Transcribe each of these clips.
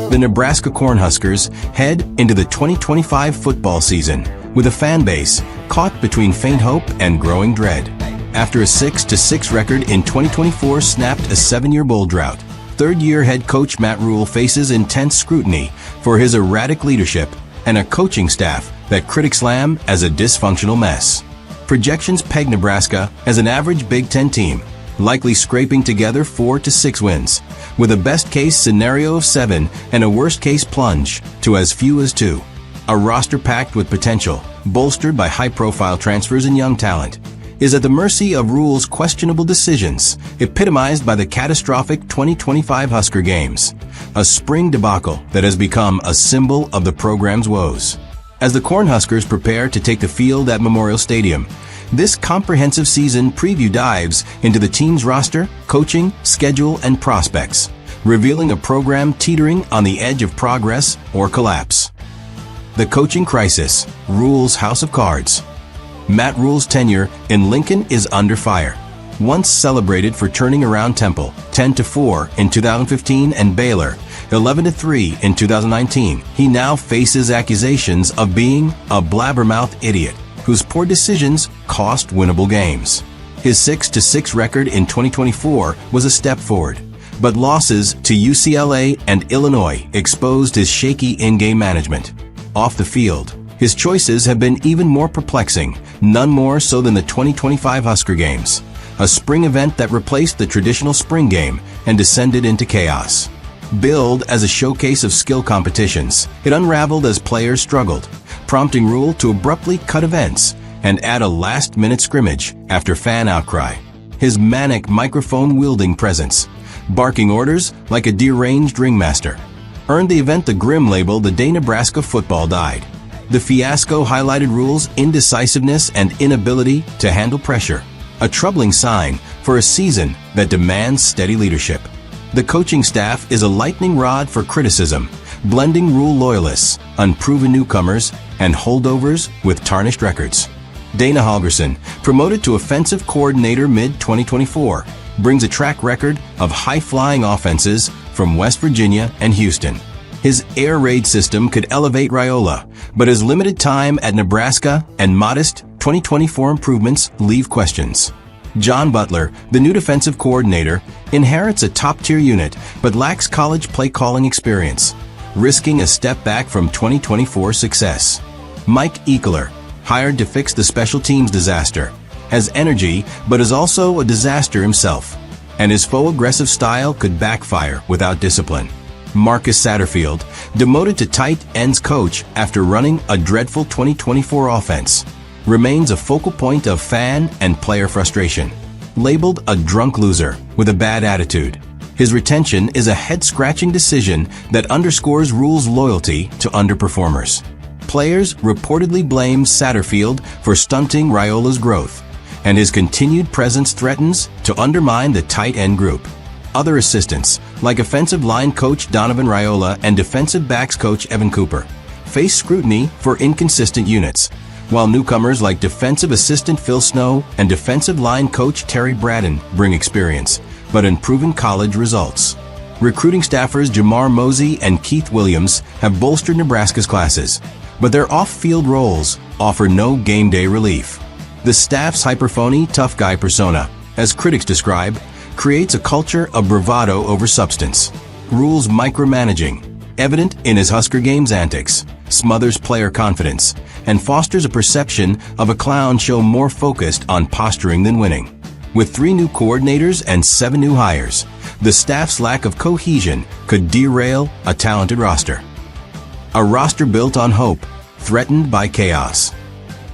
The Nebraska Cornhuskers head into the 2025 football season with a fan base caught between faint hope and growing dread. After a 6-6 record in 2024 snapped a 7-year bowl drought, third-year head coach Matt Rhule faces intense scrutiny for his erratic leadership and a coaching staff that critics slam as a dysfunctional mess. Projections peg Nebraska as an average Big Ten team, likely scraping together 4 to 6 wins, with a best-case scenario of 7 and a worst-case plunge to as few as 2. A roster packed with potential, bolstered by high-profile transfers and young talent, is at the mercy of Rhule's questionable decisions, epitomized by the catastrophic 2025 Husker games, a spring debacle that has become a symbol of the program's woes. As the Cornhuskers prepare to take the field at Memorial Stadium, this comprehensive season preview dives into the team's roster, coaching, schedule, and prospects, revealing a program teetering on the edge of progress or collapse. The coaching crisis, Rhule's house of cards. Matt Rhule's tenure in Lincoln is under fire. Once celebrated for turning around Temple 10-4 in 2015 and Baylor 11-3 in 2019, he now faces accusations of being a blabbermouth idiot whose poor decisions cost winnable games. His 6-6 record in 2024 was a step forward, but losses to UCLA and Illinois exposed his shaky in-game management. Off the field, his choices have been even more perplexing, none more so than the 2025 Husker games, a spring event that replaced the traditional spring game and descended into chaos. Billed as a showcase of skill competitions, it unraveled as players struggled, prompting Rhule to abruptly cut events and add a last-minute scrimmage after fan outcry. His manic microphone-wielding presence, barking orders like a deranged ringmaster, earned the event the grim label "The Day Nebraska Football Died." The fiasco highlighted Rhule's indecisiveness and inability to handle pressure, a troubling sign for a season that demands steady leadership. The coaching staff is a lightning rod for criticism, blending Rhule loyalists, unproven newcomers, and holdovers with tarnished records. Dana Holgorsen, promoted to offensive coordinator mid-2024, brings a track record of high-flying offenses from West Virginia and Houston. His air raid system could elevate Raiola, but his limited time at Nebraska and modest 2024 improvements leave questions. John Butler, the new defensive coordinator, inherits a top-tier unit but lacks college play-calling experience, risking a step back from 2024 success. Mike Ekeler, hired to fix the special teams disaster, has energy but is also a disaster himself, and his faux aggressive style could backfire without discipline. Marcus Satterfield, demoted to tight ends coach after running a dreadful 2024 offense, remains a focal point of fan and player frustration. Labeled a drunk loser with a bad attitude, his retention is a head-scratching decision that underscores Rhule's loyalty to underperformers. Players reportedly blame Satterfield for stunting Raiola's growth, and his continued presence threatens to undermine the tight end group. Other assistants, like offensive line coach Donovan Raiola and defensive backs coach Evan Cooper, face scrutiny for inconsistent units, while newcomers like defensive assistant Phil Snow and defensive line coach Terry Braden bring experience, but unproven college results. Recruiting staffers Jamar Mosey and Keith Williams have bolstered Nebraska's classes, but their off-field roles offer no game day relief. The staff's hyper-phony tough guy persona, as critics describe, creates a culture of bravado over substance. Rhule's micromanaging, evident in his Husker games antics, smothers player confidence, and fosters a perception of a clown show more focused on posturing than winning. With 3 new coordinators and 7 new hires, the staff's lack of cohesion could derail a talented roster. A roster built on hope, threatened by chaos.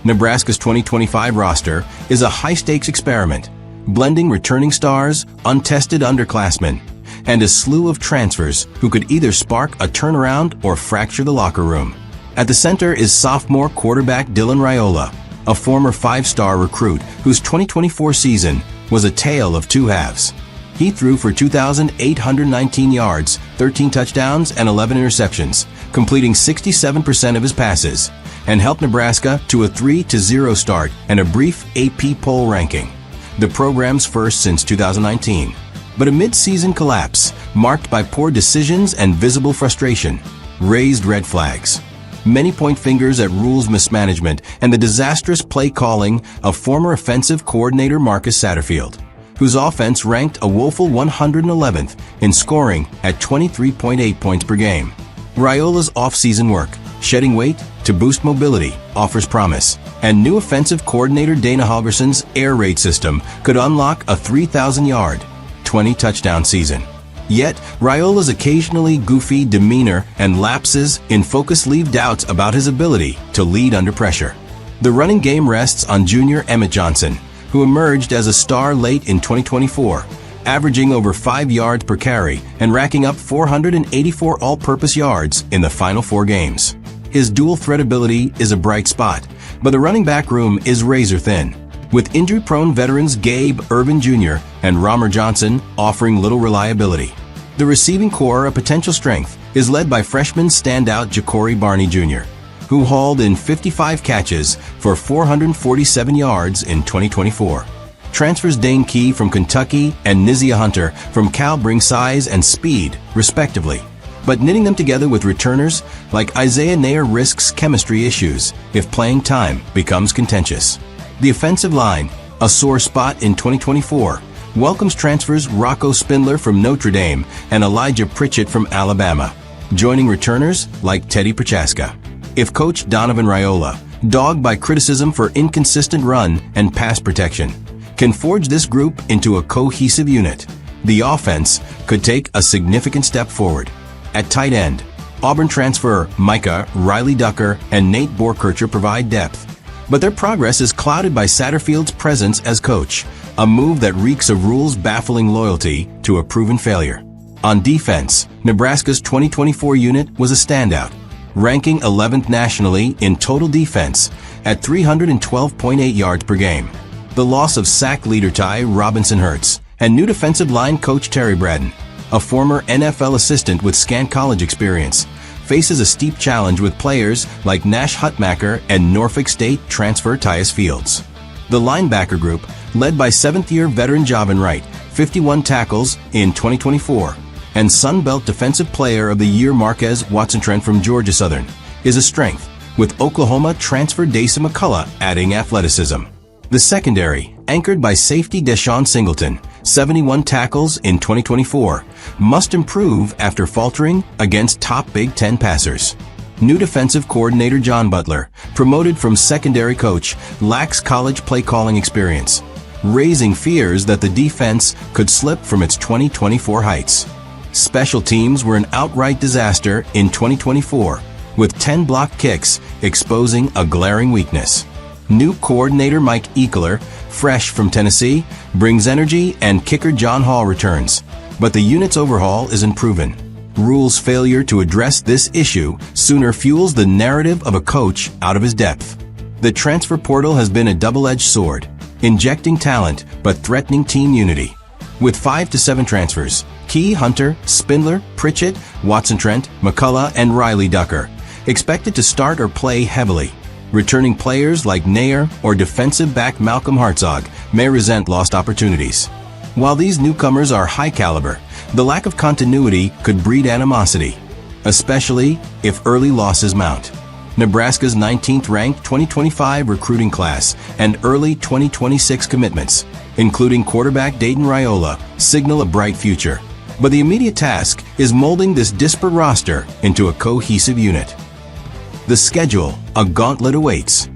Nebraska's 2025 roster is a high-stakes experiment, blending returning stars, untested underclassmen, and a slew of transfers who could either spark a turnaround or fracture the locker room. At the center is sophomore quarterback Dylan Raiola, a former 5-star recruit whose 2024 season was a tale of 2 halves. He threw for 2,819 yards, 13 touchdowns, and 11 interceptions, completing 67% of his passes, and helped Nebraska to a 3-0 start and a brief AP poll ranking, the program's first since 2019. But a mid-season collapse, marked by poor decisions and visible frustration, raised red flags. Many point fingers at rules mismanagement and the disastrous play calling of former offensive coordinator Marcus Satterfield, whose offense ranked a woeful 111th in scoring at 23.8 points per game. Raiola's off-season work, shedding weight to boost mobility, offers promise, and new offensive coordinator Dana Halverson's air raid system could unlock a 3,000-yard, 20-touchdown season. Yet, Raiola's occasionally goofy demeanor and lapses in focus leave doubts about his ability to lead under pressure. The running game rests on junior Emmett Johnson, who emerged as a star late in 2024, averaging over 5 yards per carry and racking up 484 all-purpose yards in the final 4 games. His dual-threat ability is a bright spot, but the running back room is razor-thin, with injury-prone veterans Gabe Irvin Jr. and Romer Johnson offering little reliability. The receiving core, a potential strength, is led by freshman standout Ja'Cory Barney Jr., who hauled in 55 catches for 447 yards in 2024. Transfers Dane Key from Kentucky and Nizia Hunter from Cal bring size and speed, respectively. But knitting them together with returners like Isaiah Nair risks chemistry issues if playing time becomes contentious. The offensive line, a sore spot in 2024, welcomes transfers Rocco Spindler from Notre Dame and Elijah Pritchett from Alabama, joining returners like Teddy Prochaska. If coach Donovan Raiola, dogged by criticism for inconsistent run and pass protection, can forge this group into a cohesive unit, the offense could take a significant step forward. At tight end, Auburn transfer Micah Riley Ducker and Nate Borkircher provide depth, but their progress is clouded by Satterfield's presence as coach, a move that reeks of rules-baffling loyalty to a proven failure. On defense, Nebraska's 2024 unit was a standout, ranking 11th nationally in total defense at 312.8 yards per game. The loss of sack leader Ty Robinson hurts, and new defensive line coach Terry Braden, a former NFL assistant with scant college experience, faces a steep challenge with players like Nash Hutmacher and Norfolk State transfer Tyus Fields. The linebacker group, led by 7th-year veteran Javin Wright, 51 tackles in 2024, and Sun Belt Defensive Player of the Year Marquez Watson-Trent from Georgia Southern, is a strength, with Oklahoma transfer Dasa McCullough adding athleticism. The secondary, anchored by safety Deshaun Singleton, 71 tackles in 2024, must improve after faltering against top Big Ten passers. New defensive coordinator John Butler, promoted from secondary coach, lacks college play-calling experience, raising fears that the defense could slip from its 2024 heights. Special teams were an outright disaster in 2024, with 10 blocked kicks exposing a glaring weakness. New coordinator Mike Ekeler, fresh from Tennessee, brings energy, and kicker John Hall returns, but the unit's overhaul isn't proven. Rule's failure to address this issue sooner fuels the narrative of a coach out of his depth. The transfer portal has been a double-edged sword, injecting talent but threatening team unity. With 5 to 7 transfers, Key, Hunter, Spindler, Pritchett, Watson-Trent, McCullough, and Riley Ducker, expected to start or play heavily. Returning players like Nair or defensive back Malcolm Hartzog may resent lost opportunities. While these newcomers are high caliber, the lack of continuity could breed animosity, especially if early losses mount. Nebraska's 19th-ranked 2025 recruiting class and early 2026 commitments, including quarterback Dayton Raiola, signal a bright future. But the immediate task is molding this disparate roster into a cohesive unit. The schedule, a gauntlet awaits.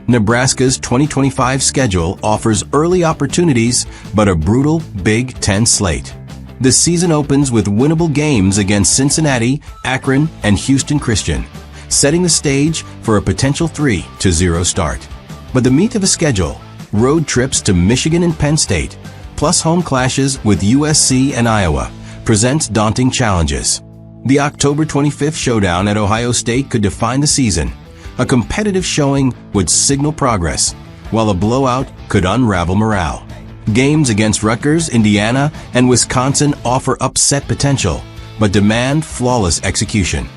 Nebraska's 2025 schedule offers early opportunities, but a brutal Big Ten slate. The season opens with winnable games against Cincinnati, Akron, and Houston Christian, setting the stage for a potential 3-0 start. But the meat of the schedule, road trips to Michigan and Penn State, plus home clashes with USC and Iowa, presents daunting challenges. The October 25th showdown at Ohio State could define the season. A competitive showing would signal progress, while a blowout could unravel morale. Games against Rutgers, Indiana, and Wisconsin offer upset potential, but demand flawless execution.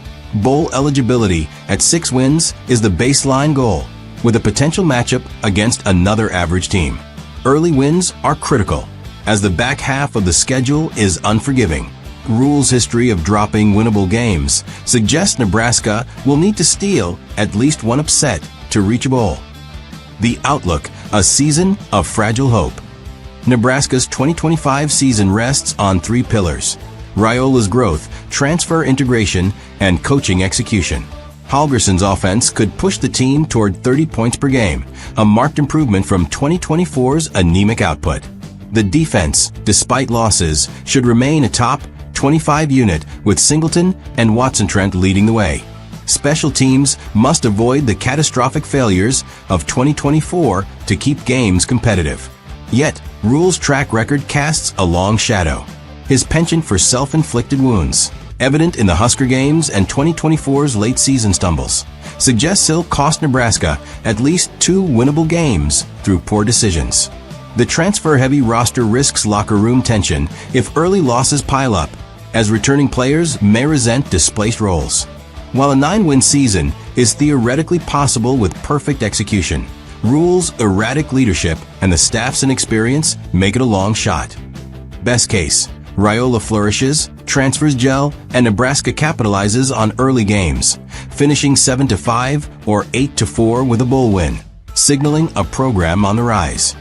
Bowl eligibility at 6 wins is the baseline goal, with a potential matchup against another average team. Early wins are critical. as the back half of the schedule is unforgiving. Rule's history of dropping winnable games suggests Nebraska will need to steal at least one upset to reach a bowl. The outlook, a season of fragile hope. Nebraska's 2025 season rests on three pillars: Raiola's growth, transfer integration, and coaching execution. Holgerson's offense could push the team toward 30 points per game, a marked improvement from 2024's anemic output. The defense, despite losses, should remain a top 25 unit with Singleton and Watson-Trent leading the way. Special teams must avoid the catastrophic failures of 2024 to keep games competitive. Yet, Rule's track record casts a long shadow. His penchant for self-inflicted wounds, evident in the Husker games and 2024's late season stumbles, suggests he'll cost Nebraska at least 2 winnable games through poor decisions. The transfer-heavy roster risks locker room tension if early losses pile up, as returning players may resent displaced roles. While a 9-win season is theoretically possible with perfect execution, Rule's erratic leadership and the staff's inexperience make it a long shot. Best case, Raiola flourishes, transfers gel, and Nebraska capitalizes on early games, finishing 7-5 or 8-4 with a bowl win, signaling a program on the rise.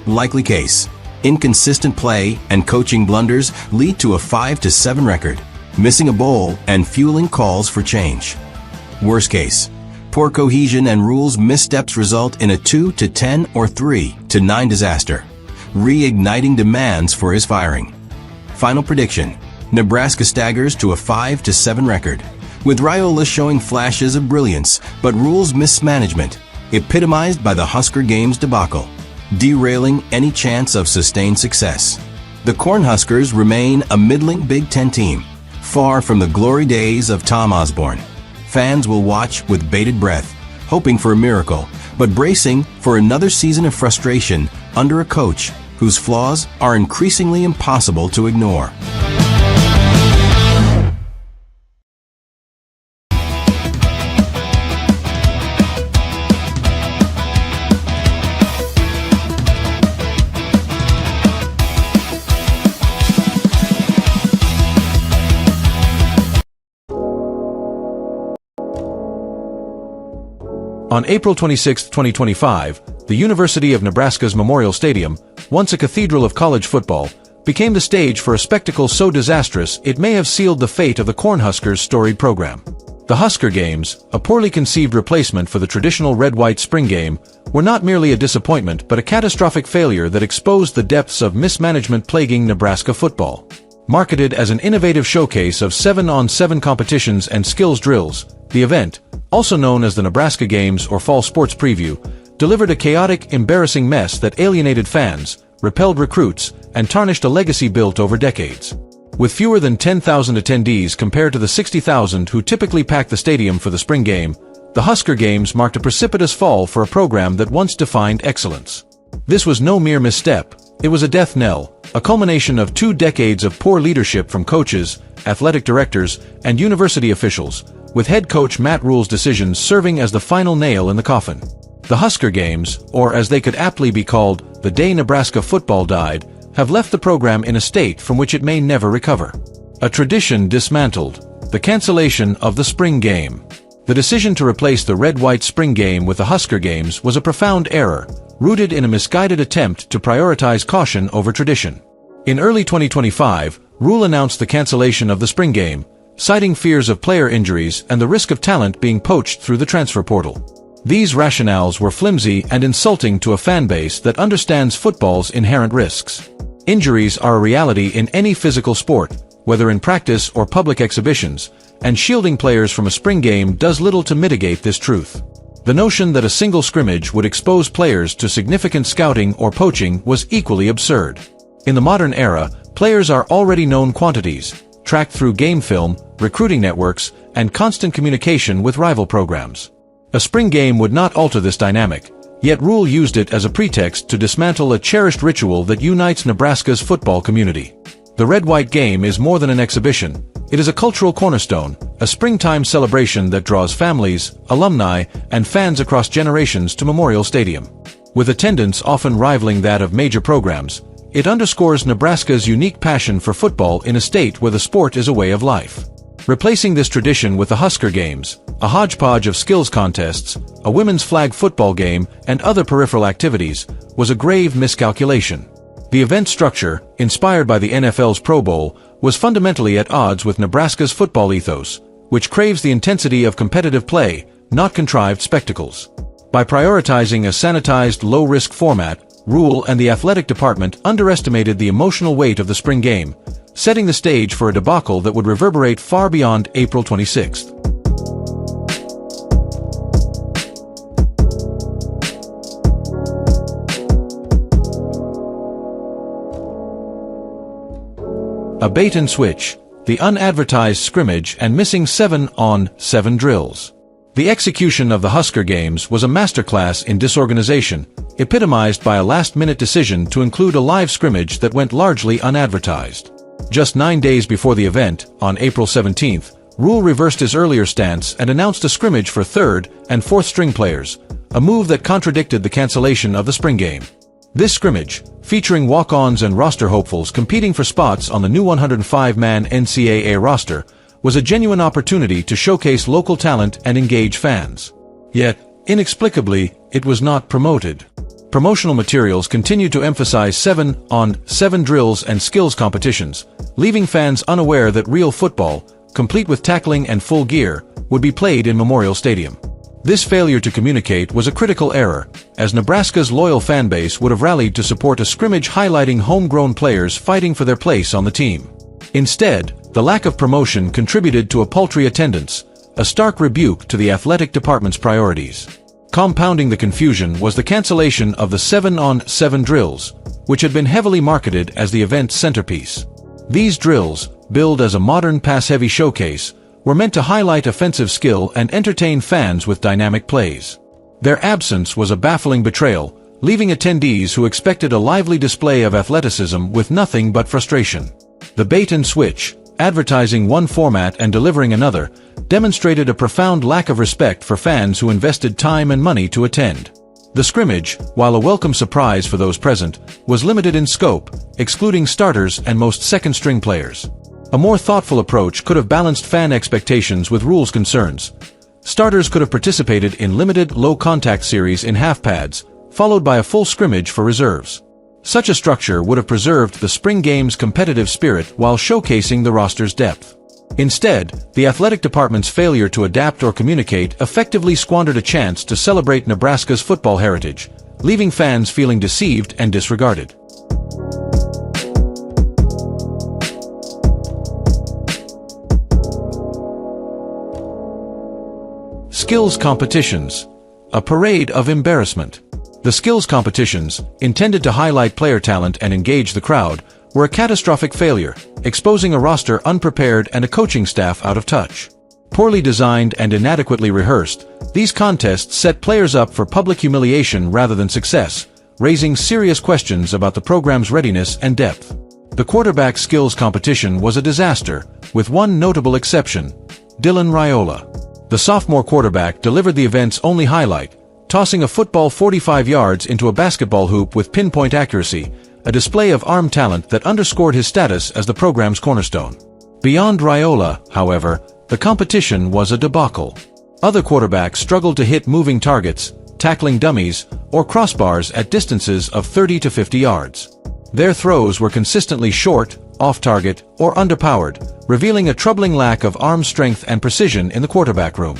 Likely case, inconsistent play and coaching blunders lead to a 5-7 record, missing a bowl and fueling calls for change. Worst case, poor cohesion and Rule's missteps result in a 2-10 or 3-9 disaster, reigniting demands for his firing. Final prediction, Nebraska staggers to a 5-7 record, with Raiola showing flashes of brilliance but Rule's mismanagement, epitomized by the Husker games debacle, derailing any chance of sustained success. The Cornhuskers remain a middling Big Ten team, far from the glory days of Tom Osborne. Fans will watch with bated breath, hoping for a miracle, but bracing for another season of frustration under a coach whose flaws are increasingly impossible to ignore. On April 26, 2025, the University of Nebraska's Memorial Stadium, once a cathedral of college football, became the stage for a spectacle so disastrous it may have sealed the fate of the Cornhuskers' storied program. The Husker Games, a poorly conceived replacement for the traditional red-white spring game, were not merely a disappointment but a catastrophic failure that exposed the depths of mismanagement plaguing Nebraska football. Marketed as an innovative showcase of 7-on-7 competitions and skills drills, the event, also known as the Nebraska Games or Fall Sports Preview, delivered a chaotic, embarrassing mess that alienated fans, repelled recruits, and tarnished a legacy built over decades. With fewer than 10,000 attendees compared to the 60,000 who typically pack the stadium for the spring game, the Husker Games marked a precipitous fall for a program that once defined excellence. This was no mere misstep, it was a death knell, a culmination of 2 decades of poor leadership from coaches, athletic directors, and university officials, with head coach Matt Rule's decisions serving as the final nail in the coffin. The Husker Games, or as they could aptly be called, the day Nebraska football died, have left the program in a state from which it may never recover. A tradition dismantled, the cancellation of the spring game. The decision to replace the red-white spring game with the Husker Games was a profound error, rooted in a misguided attempt to prioritize caution over tradition. In early 2025, Rule announced the cancellation of the spring game, citing fears of player injuries and the risk of talent being poached through the transfer portal. These rationales were flimsy and insulting to a fan base that understands football's inherent risks. Injuries are a reality in any physical sport, whether in practice or public exhibitions, and shielding players from a spring game does little to mitigate this truth. The notion that a single scrimmage would expose players to significant scouting or poaching was equally absurd. In the modern era, players are already known quantities, tracked through game film, recruiting networks, and constant communication with rival programs. A spring game would not alter this dynamic, yet Rule used it as a pretext to dismantle a cherished ritual that unites Nebraska's football community. The red-white game is more than an exhibition. It is a cultural cornerstone, a springtime celebration that draws families, alumni, and fans across generations to Memorial Stadium. With attendance often rivaling that of major programs, It underscores Nebraska's unique passion for football in a state where the sport is a way of life. Replacing this tradition with the Husker Games, a hodgepodge of skills contests, a women's flag football game, and other peripheral activities, was a grave miscalculation. The event structure, inspired by the NFL's Pro Bowl, was fundamentally at odds with Nebraska's football ethos, which craves the intensity of competitive play, not contrived spectacles. By prioritizing a sanitized, low-risk format, Rule and the athletic department underestimated the emotional weight of the spring game, setting the stage for a debacle that would reverberate far beyond April 26th. A bait and switch, the unadvertised scrimmage and missing 7-on-7 drills. The execution of the Husker Games was a masterclass in disorganization, epitomized by a last-minute decision to include a live scrimmage that went largely unadvertised. Just 9 days before the event, on April 17th, Rule reversed his earlier stance and announced a scrimmage for third and fourth string players, a move that contradicted the cancellation of the spring game. This scrimmage, featuring walk-ons and roster hopefuls competing for spots on the new 105-man NCAA roster, was a genuine opportunity to showcase local talent and engage fans. Yet, inexplicably, it was not promoted. Promotional materials continued to emphasize 7-on-7 drills and skills competitions, leaving fans unaware that real football, complete with tackling and full gear, would be played in Memorial Stadium. This failure to communicate was a critical error, as Nebraska's loyal fan base would have rallied to support a scrimmage highlighting homegrown players fighting for their place on the team. Instead, the lack of promotion contributed to a paltry attendance, a stark rebuke to the athletic department's priorities. Compounding the confusion was the cancellation of the 7-on-7 drills, which had been heavily marketed as the event's centerpiece. These drills, billed as a modern pass-heavy showcase, were meant to highlight offensive skill and entertain fans with dynamic plays. Their absence was a baffling betrayal, leaving attendees who expected a lively display of athleticism with nothing but frustration. The bait and switch, advertising one format and delivering another, demonstrated a profound lack of respect for fans who invested time and money to attend. The scrimmage, while a welcome surprise for those present, was limited in scope, excluding starters and most second-string players. A more thoughtful approach could have balanced fan expectations with rules concerns. Starters could have participated in limited, low-contact series in half pads, followed by a full scrimmage for reserves. Such a structure would have preserved the spring game's competitive spirit while showcasing the roster's depth. Instead, the athletic department's failure to adapt or communicate effectively squandered a chance to celebrate Nebraska's football heritage, leaving fans feeling deceived and disregarded. Skills competitions, a parade of embarrassment. The skills competitions, intended to highlight player talent and engage the crowd, were a catastrophic failure, exposing a roster unprepared and a coaching staff out of touch. Poorly designed and inadequately rehearsed, these contests set players up for public humiliation rather than success, raising serious questions about the program's readiness and depth. The quarterback skills competition was a disaster, with one notable exception: Dylan Raiola. The sophomore quarterback delivered the event's only highlight, tossing a football 45 yards into a basketball hoop with pinpoint accuracy, a display of arm talent that underscored his status as the program's cornerstone. Beyond Raiola, however, the competition was a debacle. Other quarterbacks struggled to hit moving targets, tackling dummies, or crossbars at distances of 30 to 50 yards. Their throws were consistently short, off-target, or underpowered, revealing a troubling lack of arm strength and precision in the quarterback room.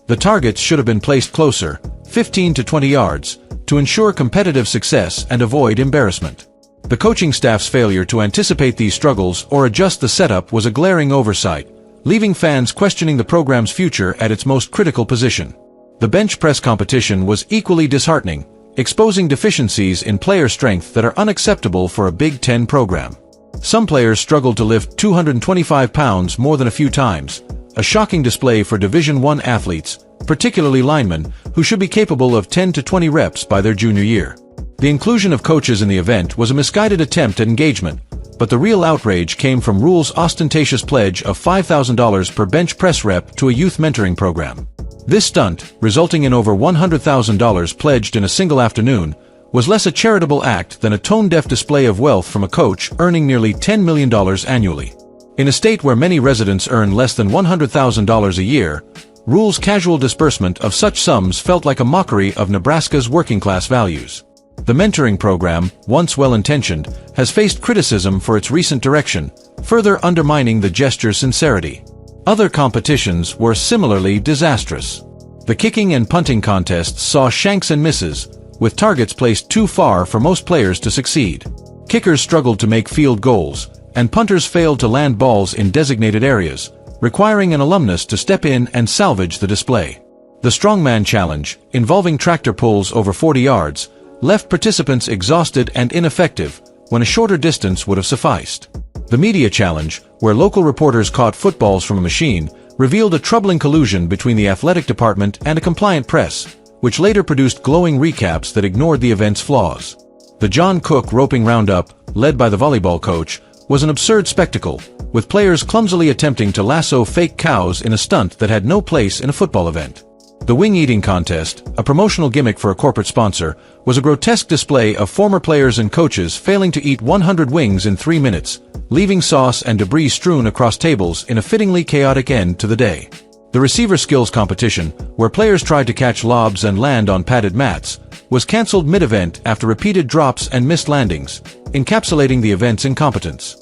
The targets should have been placed closer, 15 to 20 yards, to ensure competitive success and avoid embarrassment. The coaching staff's failure to anticipate these struggles or adjust the setup was a glaring oversight, leaving fans questioning the program's future at its most critical position. The bench press competition was equally disheartening, exposing deficiencies in player strength that are unacceptable for a Big Ten program. Some players struggled to lift 225 pounds more than a few times, a shocking display for Division I athletes, particularly linemen, who should be capable of 10 to 20 reps by their junior year. The inclusion of coaches in the event was a misguided attempt at engagement, but the real outrage came from Rule's ostentatious pledge of $5,000 per bench press rep to a youth mentoring program. This stunt, resulting in over $100,000 pledged in a single afternoon, was less a charitable act than a tone-deaf display of wealth from a coach earning nearly $10 million annually. In a state where many residents earn less than $100,000 a year, Rule's casual disbursement of such sums felt like a mockery of Nebraska's working-class values. The mentoring program, once well-intentioned, has faced criticism for its recent direction, further undermining the gesture's sincerity. Other competitions were similarly disastrous. The kicking and punting contests saw shanks and misses, with targets placed too far for most players to succeed. Kickers struggled to make field goals, and punters failed to land balls in designated areas, requiring an alumnus to step in and salvage the display. The Strongman Challenge, involving tractor pulls over 40 yards, left participants exhausted and ineffective when a shorter distance would have sufficed. The Media Challenge, where local reporters caught footballs from a machine, revealed a troubling collusion between the athletic department and a compliant press, which later produced glowing recaps that ignored the event's flaws. The John Cook roping roundup, led by the volleyball coach, was an absurd spectacle, with players clumsily attempting to lasso fake cows in a stunt that had no place in a football event. The wing eating contest, a promotional gimmick for a corporate sponsor, was a grotesque display of former players and coaches failing to eat 100 wings in 3 minutes, leaving sauce and debris strewn across tables in a fittingly chaotic end to the day. The receiver skills competition, where players tried to catch lobs and land on padded mats, was cancelled mid-event after repeated drops and missed landings, encapsulating the event's incompetence.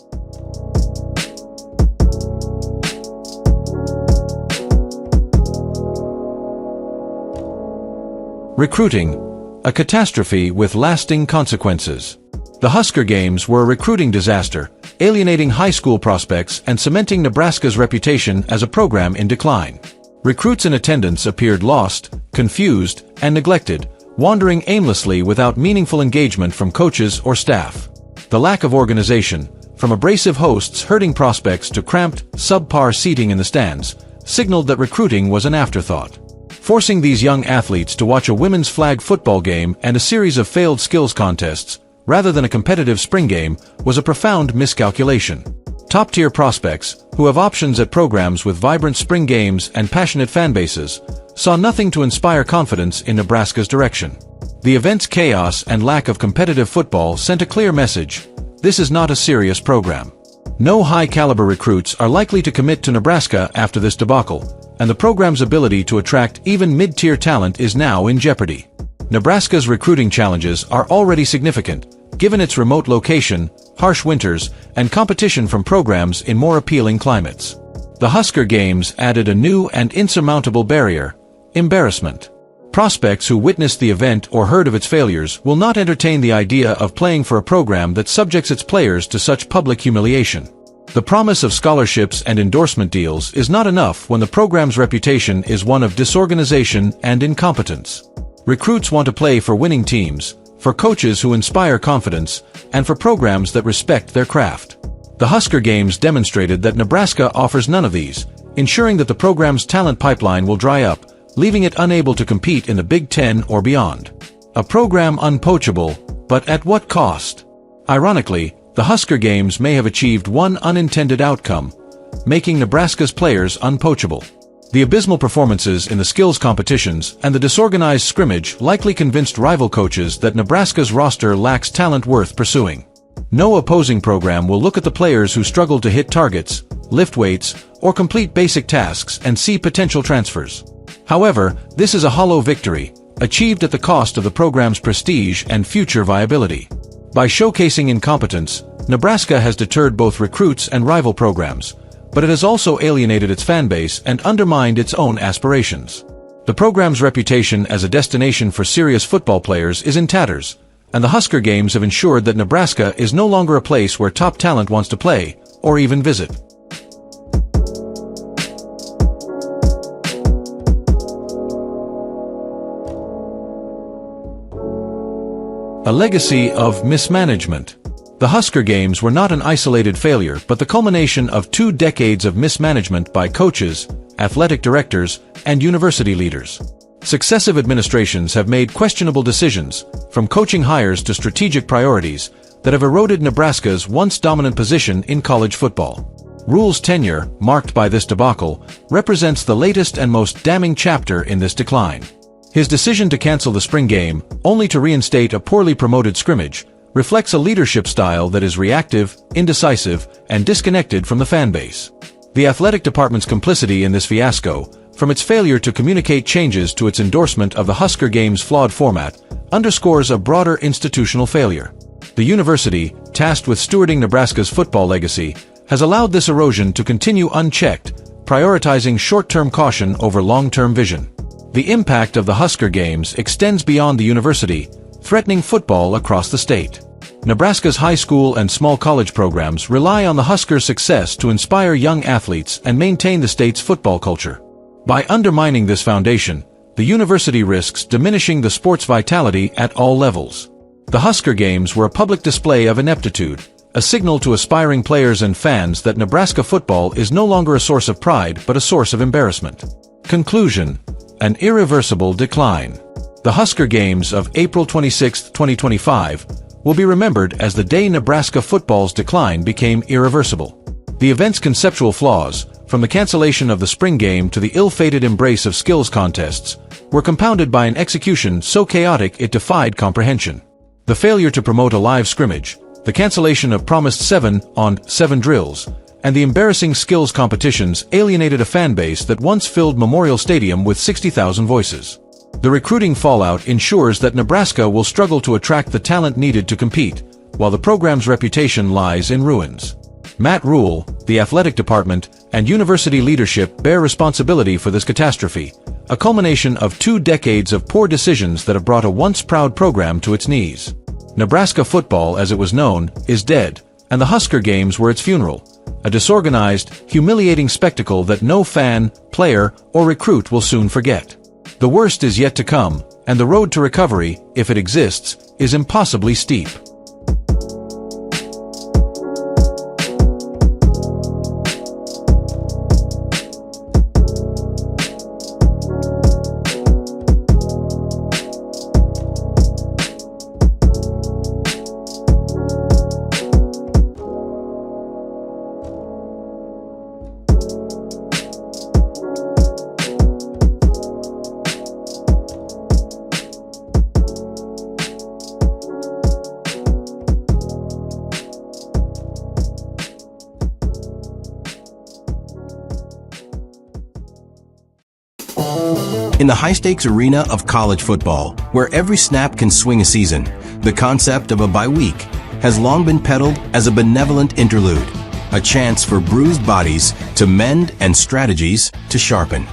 Recruiting, a catastrophe with lasting consequences. The Husker Games were a recruiting disaster, alienating high school prospects and cementing Nebraska's reputation as a program in decline. Recruits in attendance appeared lost, confused, and neglected, wandering aimlessly without meaningful engagement from coaches or staff. The lack of organization, from abrasive hosts herding prospects to cramped, subpar seating in the stands, signaled that recruiting was an afterthought. Forcing these young athletes to watch a women's flag football game and a series of failed skills contests, rather than a competitive spring game, was a profound miscalculation. Top-tier prospects, who have options at programs with vibrant spring games and passionate fanbases, saw nothing to inspire confidence in Nebraska's direction. The event's chaos and lack of competitive football sent a clear message: this is not a serious program. No high-caliber recruits are likely to commit to Nebraska after this debacle, and the program's ability to attract even mid-tier talent is now in jeopardy. Nebraska's recruiting challenges are already significant, given its remote location, harsh winters, and competition from programs in more appealing climates. The Husker Games added a new and insurmountable barrier: embarrassment. Prospects who witnessed the event or heard of its failures will not entertain the idea of playing for a program that subjects its players to such public humiliation. The promise of scholarships and endorsement deals is not enough when the program's reputation is one of disorganization and incompetence. Recruits want to play for winning teams, for coaches who inspire confidence, and for programs that respect their craft. The Husker Games demonstrated that Nebraska offers none of these, ensuring that the program's talent pipeline will dry up, leaving it unable to compete in the Big Ten or beyond. A program unpoachable, but at what cost? Ironically, the Husker Games may have achieved one unintended outcome: making Nebraska's players unpoachable. The abysmal performances in the skills competitions and the disorganized scrimmage likely convinced rival coaches that Nebraska's roster lacks talent worth pursuing. No opposing program will look at the players who struggle to hit targets, lift weights, or complete basic tasks and see potential transfers. However, this is a hollow victory, achieved at the cost of the program's prestige and future viability. By showcasing incompetence, Nebraska has deterred both recruits and rival programs, but it has also alienated its fanbase and undermined its own aspirations. The program's reputation as a destination for serious football players is in tatters, and the Husker Games have ensured that Nebraska is no longer a place where top talent wants to play, or even visit. A legacy of mismanagement. The Husker Games were not an isolated failure but the culmination of 2 decades of mismanagement by coaches, athletic directors, and university leaders. Successive administrations have made questionable decisions, from coaching hires to strategic priorities, that have eroded Nebraska's once dominant position in college football. Rule's tenure, marked by this debacle, represents the latest and most damning chapter in this decline. His decision to cancel the spring game, only to reinstate a poorly promoted scrimmage, reflects a leadership style that is reactive, indecisive, and disconnected from the fanbase. The athletic department's complicity in this fiasco, from its failure to communicate changes to its endorsement of the Husker Games' flawed format, underscores a broader institutional failure. The university, tasked with stewarding Nebraska's football legacy, has allowed this erosion to continue unchecked, prioritizing short-term caution over long-term vision. The impact of the Husker Games extends beyond the university, threatening football across the state. Nebraska's high school and small college programs rely on the Huskers' success to inspire young athletes and maintain the state's football culture. By undermining this foundation, the university risks diminishing the sport's vitality at all levels. The Husker Games were a public display of ineptitude, a signal to aspiring players and fans that Nebraska football is no longer a source of pride but a source of embarrassment. Conclusion: an irreversible decline. The Husker Games of April 26, 2025, will be remembered as the day Nebraska football's decline became irreversible. The event's conceptual flaws, from the cancellation of the spring game to the ill-fated embrace of skills contests, were compounded by an execution so chaotic it defied comprehension. The failure to promote a live scrimmage, the cancellation of promised 7-on-7 drills, and the embarrassing skills competitions alienated a fanbase that once filled Memorial Stadium with 60,000 voices. The recruiting fallout ensures that Nebraska will struggle to attract the talent needed to compete, while the program's reputation lies in ruins. Matt Rule, the athletic department, and university leadership bear responsibility for this catastrophe, a culmination of 2 decades of poor decisions that have brought a once proud program to its knees. Nebraska football, as it was known, is dead, and the Husker Games were its funeral, a disorganized, humiliating spectacle that no fan, player, or recruit will soon forget. The worst is yet to come, and the road to recovery, if it exists, is impossibly steep. In the high-stakes arena of college football, where every snap can swing a season, the concept of a bye week has long been peddled as a benevolent interlude, a chance for bruised bodies to mend and strategies to sharpen.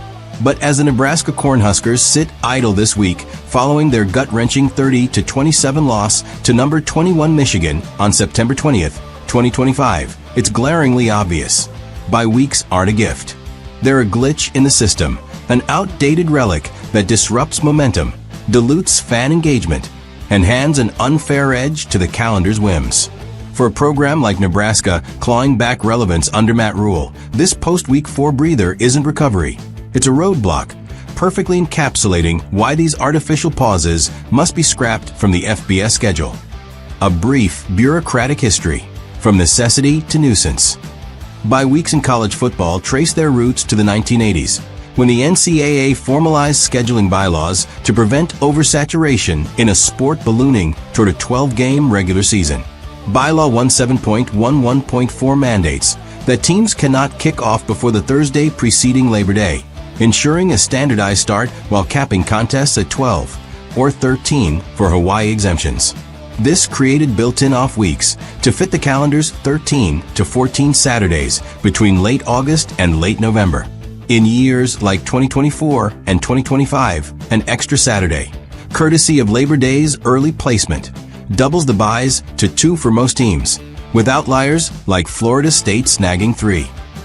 But as the Nebraska Cornhuskers sit idle this week following their gut-wrenching 30-27 loss to number 21 Michigan on September 20th, 2025, it's glaringly obvious. Bye weeks aren't a gift. They're a glitch in the system, an outdated relic that disrupts momentum, dilutes fan engagement, and hands an unfair edge to the calendar's whims. For a program like Nebraska clawing back relevance under Matt Rule, this post-Week 4 breather isn't recovery. It's a roadblock, perfectly encapsulating why these artificial pauses must be scrapped from the FBS schedule. A brief, bureaucratic history, from necessity to nuisance. Bye weeks in college football trace their roots to the 1980s, when the NCAA formalized scheduling bylaws to prevent oversaturation in a sport ballooning toward a 12-game regular season. Bylaw 17.11.4 mandates that teams cannot kick off before the Thursday preceding Labor Day, ensuring a standardized start while capping contests at 12 or 13 for Hawaii exemptions. This created built-in off weeks to fit the calendar's 13 to 14 Saturdays between late August and late November. In years like 2024 and 2025, an extra Saturday, courtesy of Labor Day's early placement, doubles the byes to 2 for most teams, with outliers like Florida State snagging 3.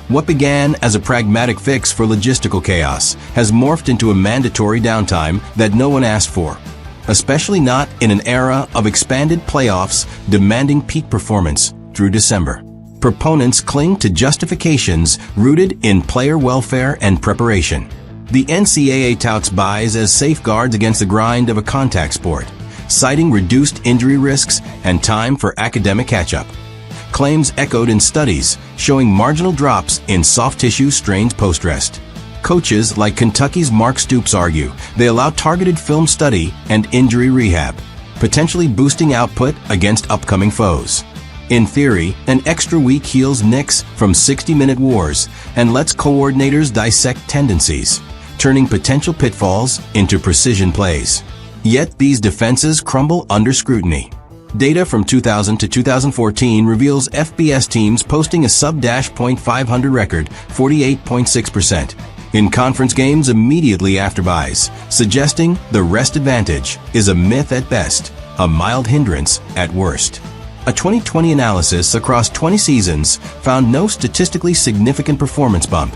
What began as a pragmatic fix for logistical chaos has morphed into a mandatory downtime that no one asked for, especially not in an era of expanded playoffs demanding peak performance through December. Proponents cling to justifications rooted in player welfare and preparation. The NCAA touts byes as safeguards against the grind of a contact sport, citing reduced injury risks and time for academic catch-up. Claims echoed in studies showing marginal drops in soft tissue strains post-rest. Coaches like Kentucky's Mark Stoops argue they allow targeted film study and injury rehab, potentially boosting output against upcoming foes. In theory, an extra week heals nicks from 60-minute wars and lets coordinators dissect tendencies, turning potential pitfalls into precision plays. Yet these defenses crumble under scrutiny. Data from 2000 to 2014 reveals FBS teams posting a sub-.500 record, 48.6%, in conference games immediately after byes, suggesting the rest advantage is a myth at best, a mild hindrance at worst. A 2020 analysis across 20 seasons found no statistically significant performance bump.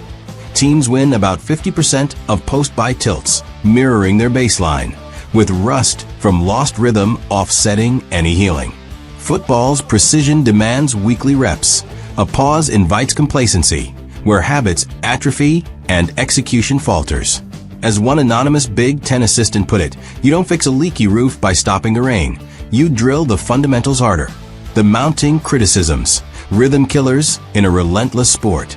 Teams win about 50% of post-bye tilts, mirroring their baseline, with rust from lost rhythm offsetting any healing. Football's precision demands weekly reps. A pause invites complacency, where habits atrophy and execution falters. As one anonymous Big Ten assistant put it, you don't fix a leaky roof by stopping the rain. You drill the fundamentals harder. The mounting criticisms, rhythm killers in a relentless sport.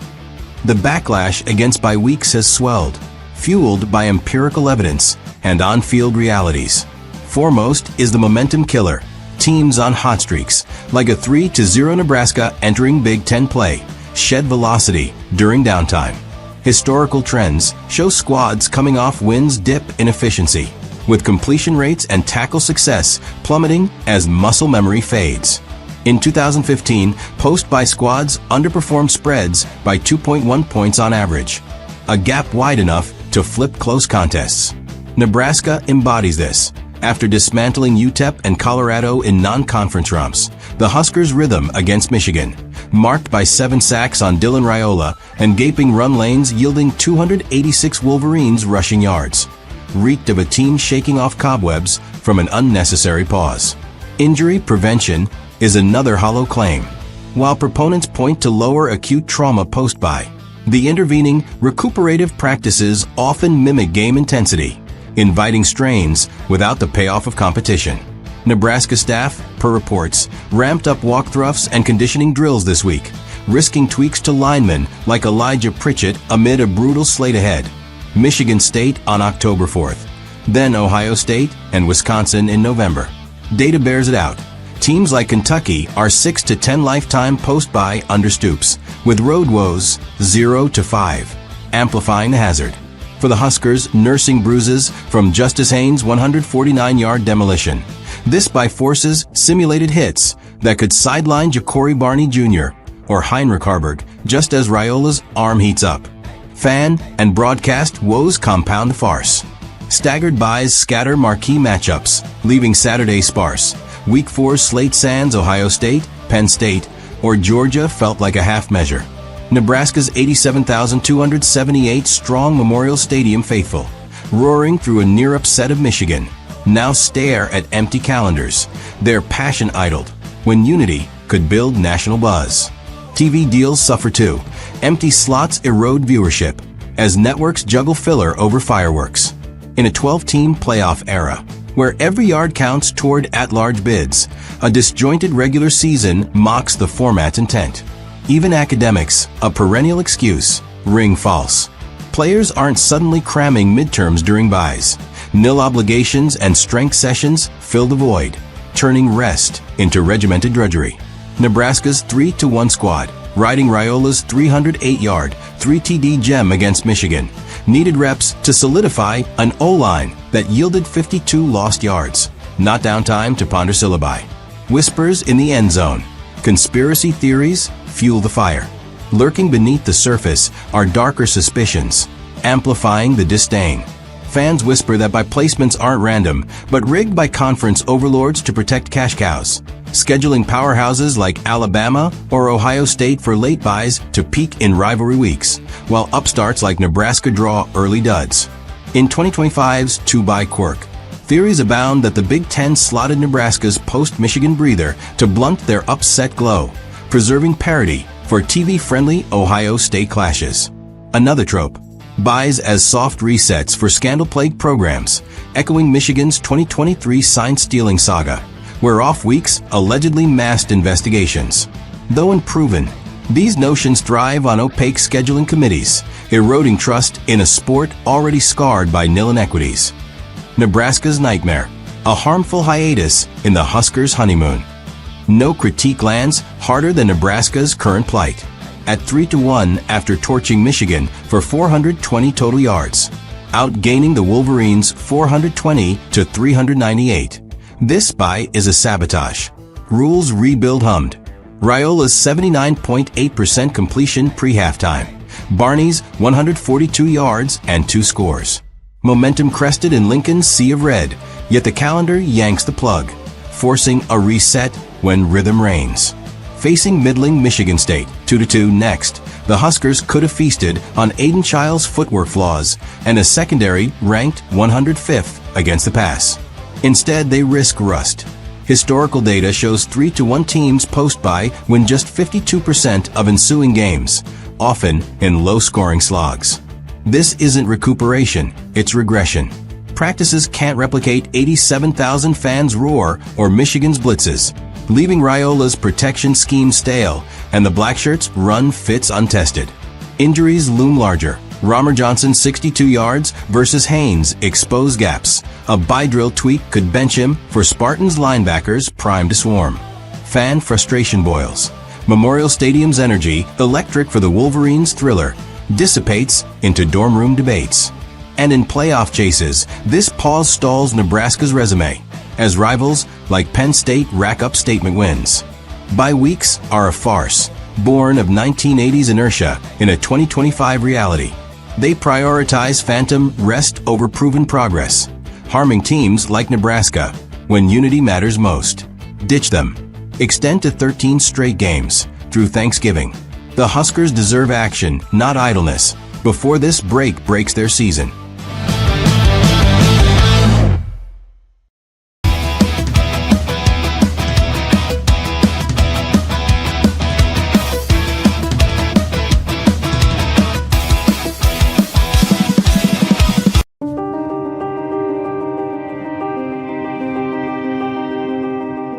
The backlash against bye weeks has swelled, fueled by empirical evidence and on-field realities. Foremost is the momentum killer, teams on hot streaks, like a 3-0 Nebraska entering Big Ten play, shed velocity during downtime. Historical trends show squads coming off wins dip in efficiency, with completion rates and tackle success plummeting as muscle memory fades. In 2015, post-bye squads underperformed spreads by 2.1 points on average, a gap wide enough to flip close contests. Nebraska embodies this. After dismantling UTEP and Colorado in non-conference romps, the Huskers' rhythm against Michigan, marked by 7 sacks on Dylan Raiola and gaping run lanes yielding 286 Wolverines rushing yards, reeked of a team shaking off cobwebs from an unnecessary pause. Injury prevention is another hollow claim. While proponents point to lower acute trauma post-bye, the intervening recuperative practices often mimic game intensity, inviting strains without the payoff of competition. Nebraska staff, per reports, ramped up walkthroughs and conditioning drills this week, risking tweaks to linemen like Elijah Pritchett amid a brutal slate ahead. Michigan State on October 4th, then Ohio State and Wisconsin in November. Data bears it out. Teams like Kentucky are 6 to 10 lifetime post-bye under Stoops, with road woes 0 to 5, amplifying the hazard. For the Huskers, nursing bruises from Justice Haynes' 149-yard demolition. This by forces simulated hits that could sideline Ja'Cory Barney Jr. or Heinrich Harburg just as Raiola's arm heats up. Fan and broadcast woes compound the farce. Staggered byes scatter marquee matchups, leaving Saturday sparse. Week 4 slate sans Ohio State, Penn State, or Georgia felt like a half measure. Nebraska's 87,278 strong Memorial Stadium faithful, roaring through a near upset of Michigan, now stare at empty calendars, their passion idled, when unity could build national buzz. TV deals suffer too. Empty slots erode viewership, as networks juggle filler over fireworks. In a 12-team playoff era, where every yard counts toward at-large bids, a disjointed regular season mocks the format's intent. Even academics, a perennial excuse, ring false. Players aren't suddenly cramming midterms during byes. Nil obligations and strength sessions fill the void, turning rest into regimented drudgery. Nebraska's 3-1 squad, riding Raiola's 308-yard, 3-TD gem against Michigan, needed reps to solidify an O-line that yielded 52 lost yards, not downtime to ponder syllabi. Whispers in the end zone. Conspiracy theories fuel the fire. Lurking beneath the surface are darker suspicions, amplifying the disdain. Fans whisper that by placements aren't random, but rigged by conference overlords to protect cash cows, scheduling powerhouses like Alabama or Ohio State for late byes to peak in rivalry weeks, while upstarts like Nebraska draw early duds. In 2025's 2-bye quirk, theories abound that the Big Ten slotted Nebraska's post-Michigan breather to blunt their upset glow, preserving parity for TV-friendly Ohio State clashes. Another trope, byes as soft resets for scandal-plagued programs, echoing Michigan's 2023 sign-stealing saga, where off weeks allegedly masked investigations. Though unproven, these notions thrive on opaque scheduling committees, eroding trust in a sport already scarred by nil inequities. Nebraska's nightmare, a harmful hiatus in the Huskers' honeymoon. No critique lands harder than Nebraska's current plight. At 3-1 after torching Michigan for 420 total yards, outgaining the Wolverines 420 to 398. This bye is a sabotage. Rules rebuild hummed. Raiola's 79.8% completion pre-halftime. Barney's 142 yards and 2 scores. Momentum crested in Lincoln's sea of red, yet the calendar yanks the plug, forcing a reset when rhythm reigns. Facing middling Michigan State 2-2 next, the Huskers could have feasted on Aiden Child's footwork flaws and a secondary ranked 105th against the pass. Instead, they risk rust. Historical data shows 3-1 teams post-bye win just 52% of ensuing games, often in low-scoring slogs. This isn't recuperation, it's regression. Practices can't replicate 87,000 fans' roar or Michigan's blitzes, leaving Raiola's protection scheme stale and the Blackshirts' run fits untested. Injuries loom larger. Romer Johnson's 62 yards versus Haynes' exposed gaps. A by-drill tweak could bench him for Spartans linebackers primed to swarm. Fan frustration boils. Memorial Stadium's energy, electric for the Wolverines' thriller, dissipates into dorm room debates. And in playoff chases, this pause stalls Nebraska's resume, as rivals like Penn State rack up statement wins. Bye weeks are a farce, born of 1980s inertia in a 2025 reality. They prioritize phantom rest over proven progress, harming teams like Nebraska when unity matters most. Ditch them. Extend to 13 straight games through Thanksgiving. The Huskers deserve action, not idleness, before this break breaks their season.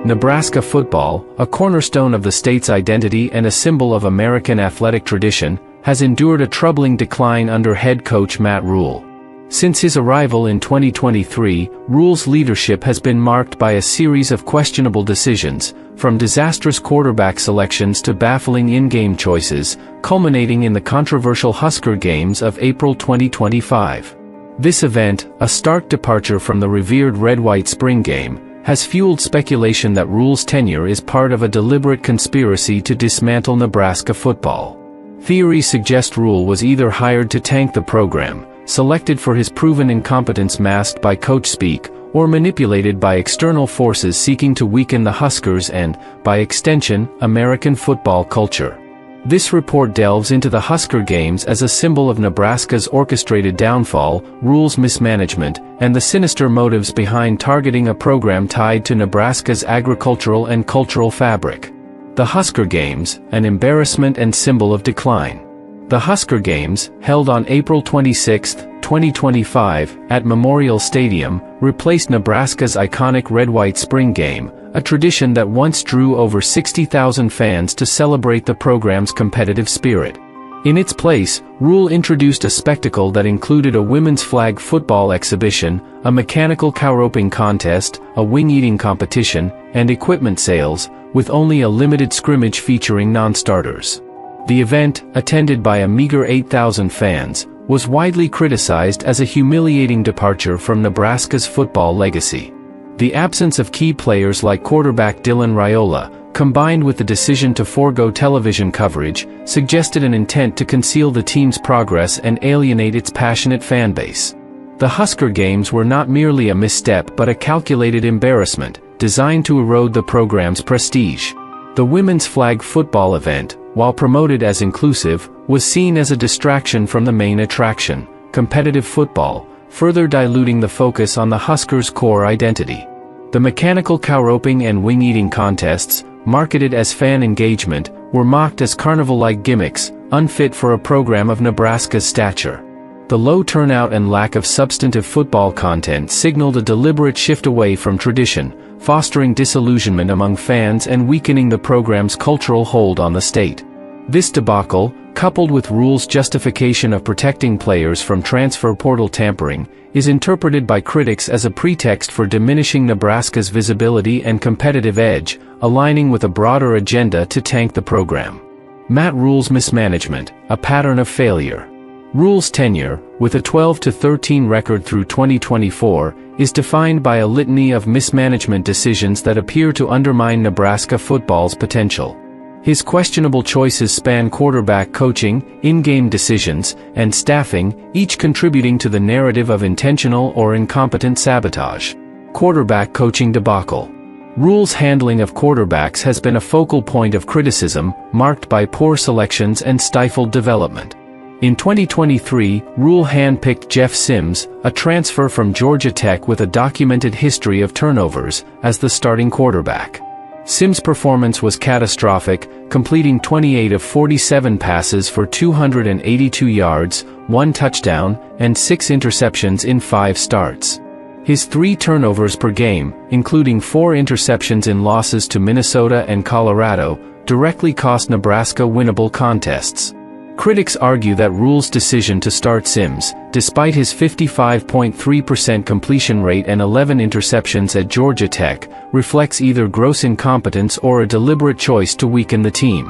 Nebraska football, a cornerstone of the state's identity and a symbol of American athletic tradition, has endured a troubling decline under head coach Matt Rhule. Since his arrival in 2023, Rhule's leadership has been marked by a series of questionable decisions, from disastrous quarterback selections to baffling in-game choices, culminating in the controversial Husker games of April 2025. This event, a stark departure from the revered red-white spring game, has fueled speculation that Rhule's tenure is part of a deliberate conspiracy to dismantle Nebraska football. Theories suggest Rhule was either hired to tank the program, selected for his proven incompetence masked by coach speak, or manipulated by external forces seeking to weaken the Huskers and, by extension, American football culture. This report delves into the Husker games as a symbol of Nebraska's orchestrated downfall, Rhule's mismanagement, and the sinister motives behind targeting a program tied to Nebraska's agricultural and cultural fabric. The Husker Games, an embarrassment and symbol of decline. The Husker Games, held on April 26, 2025, at Memorial Stadium, replaced Nebraska's iconic red-white spring game, a tradition that once drew over 60,000 fans to celebrate the program's competitive spirit. In its place, Rhule introduced a spectacle that included a women's flag football exhibition, a mechanical cow-roping contest, a wing-eating competition, and equipment sales, with only a limited scrimmage featuring non-starters. The event, attended by a meager 8,000 fans, was widely criticized as a humiliating departure from Nebraska's football legacy. The absence of key players like quarterback Dylan Raiola, combined with the decision to forego television coverage, suggested an intent to conceal the team's progress and alienate its passionate fan base. The Husker games were not merely a misstep but a calculated embarrassment, designed to erode the program's prestige. The women's flag football event, while promoted as inclusive, was seen as a distraction from the main attraction, competitive football, further diluting the focus on the Huskers' core identity. The mechanical cow-roping and wing-eating contests, marketed as fan engagement, were mocked as carnival-like gimmicks, unfit for a program of Nebraska's stature. The low turnout and lack of substantive football content signaled a deliberate shift away from tradition, fostering disillusionment among fans and weakening the program's cultural hold on the state. This debacle, coupled with Rule's justification of protecting players from transfer portal tampering, is interpreted by critics as a pretext for diminishing Nebraska's visibility and competitive edge, aligning with a broader agenda to tank the program. Matt Rule's mismanagement, a pattern of failure. Rule's tenure, with a 12-13 record through 2024, is defined by a litany of mismanagement decisions that appear to undermine Nebraska football's potential. His questionable choices span quarterback coaching, in-game decisions, and staffing, each contributing to the narrative of intentional or incompetent sabotage. Quarterback coaching debacle. Rule's handling of quarterbacks has been a focal point of criticism, marked by poor selections and stifled development. In 2023, Rule handpicked Jeff Sims, a transfer from Georgia Tech with a documented history of turnovers, as the starting quarterback. Sims' performance was catastrophic, completing 28 of 47 passes for 282 yards, 1 touchdown, and 6 interceptions in 5 starts. His 3 turnovers per game, including 4 interceptions in losses to Minnesota and Colorado, directly cost Nebraska winnable contests. Critics argue that Rule's decision to start Sims, despite his 55.3% completion rate and 11 interceptions at Georgia Tech, reflects either gross incompetence or a deliberate choice to weaken the team.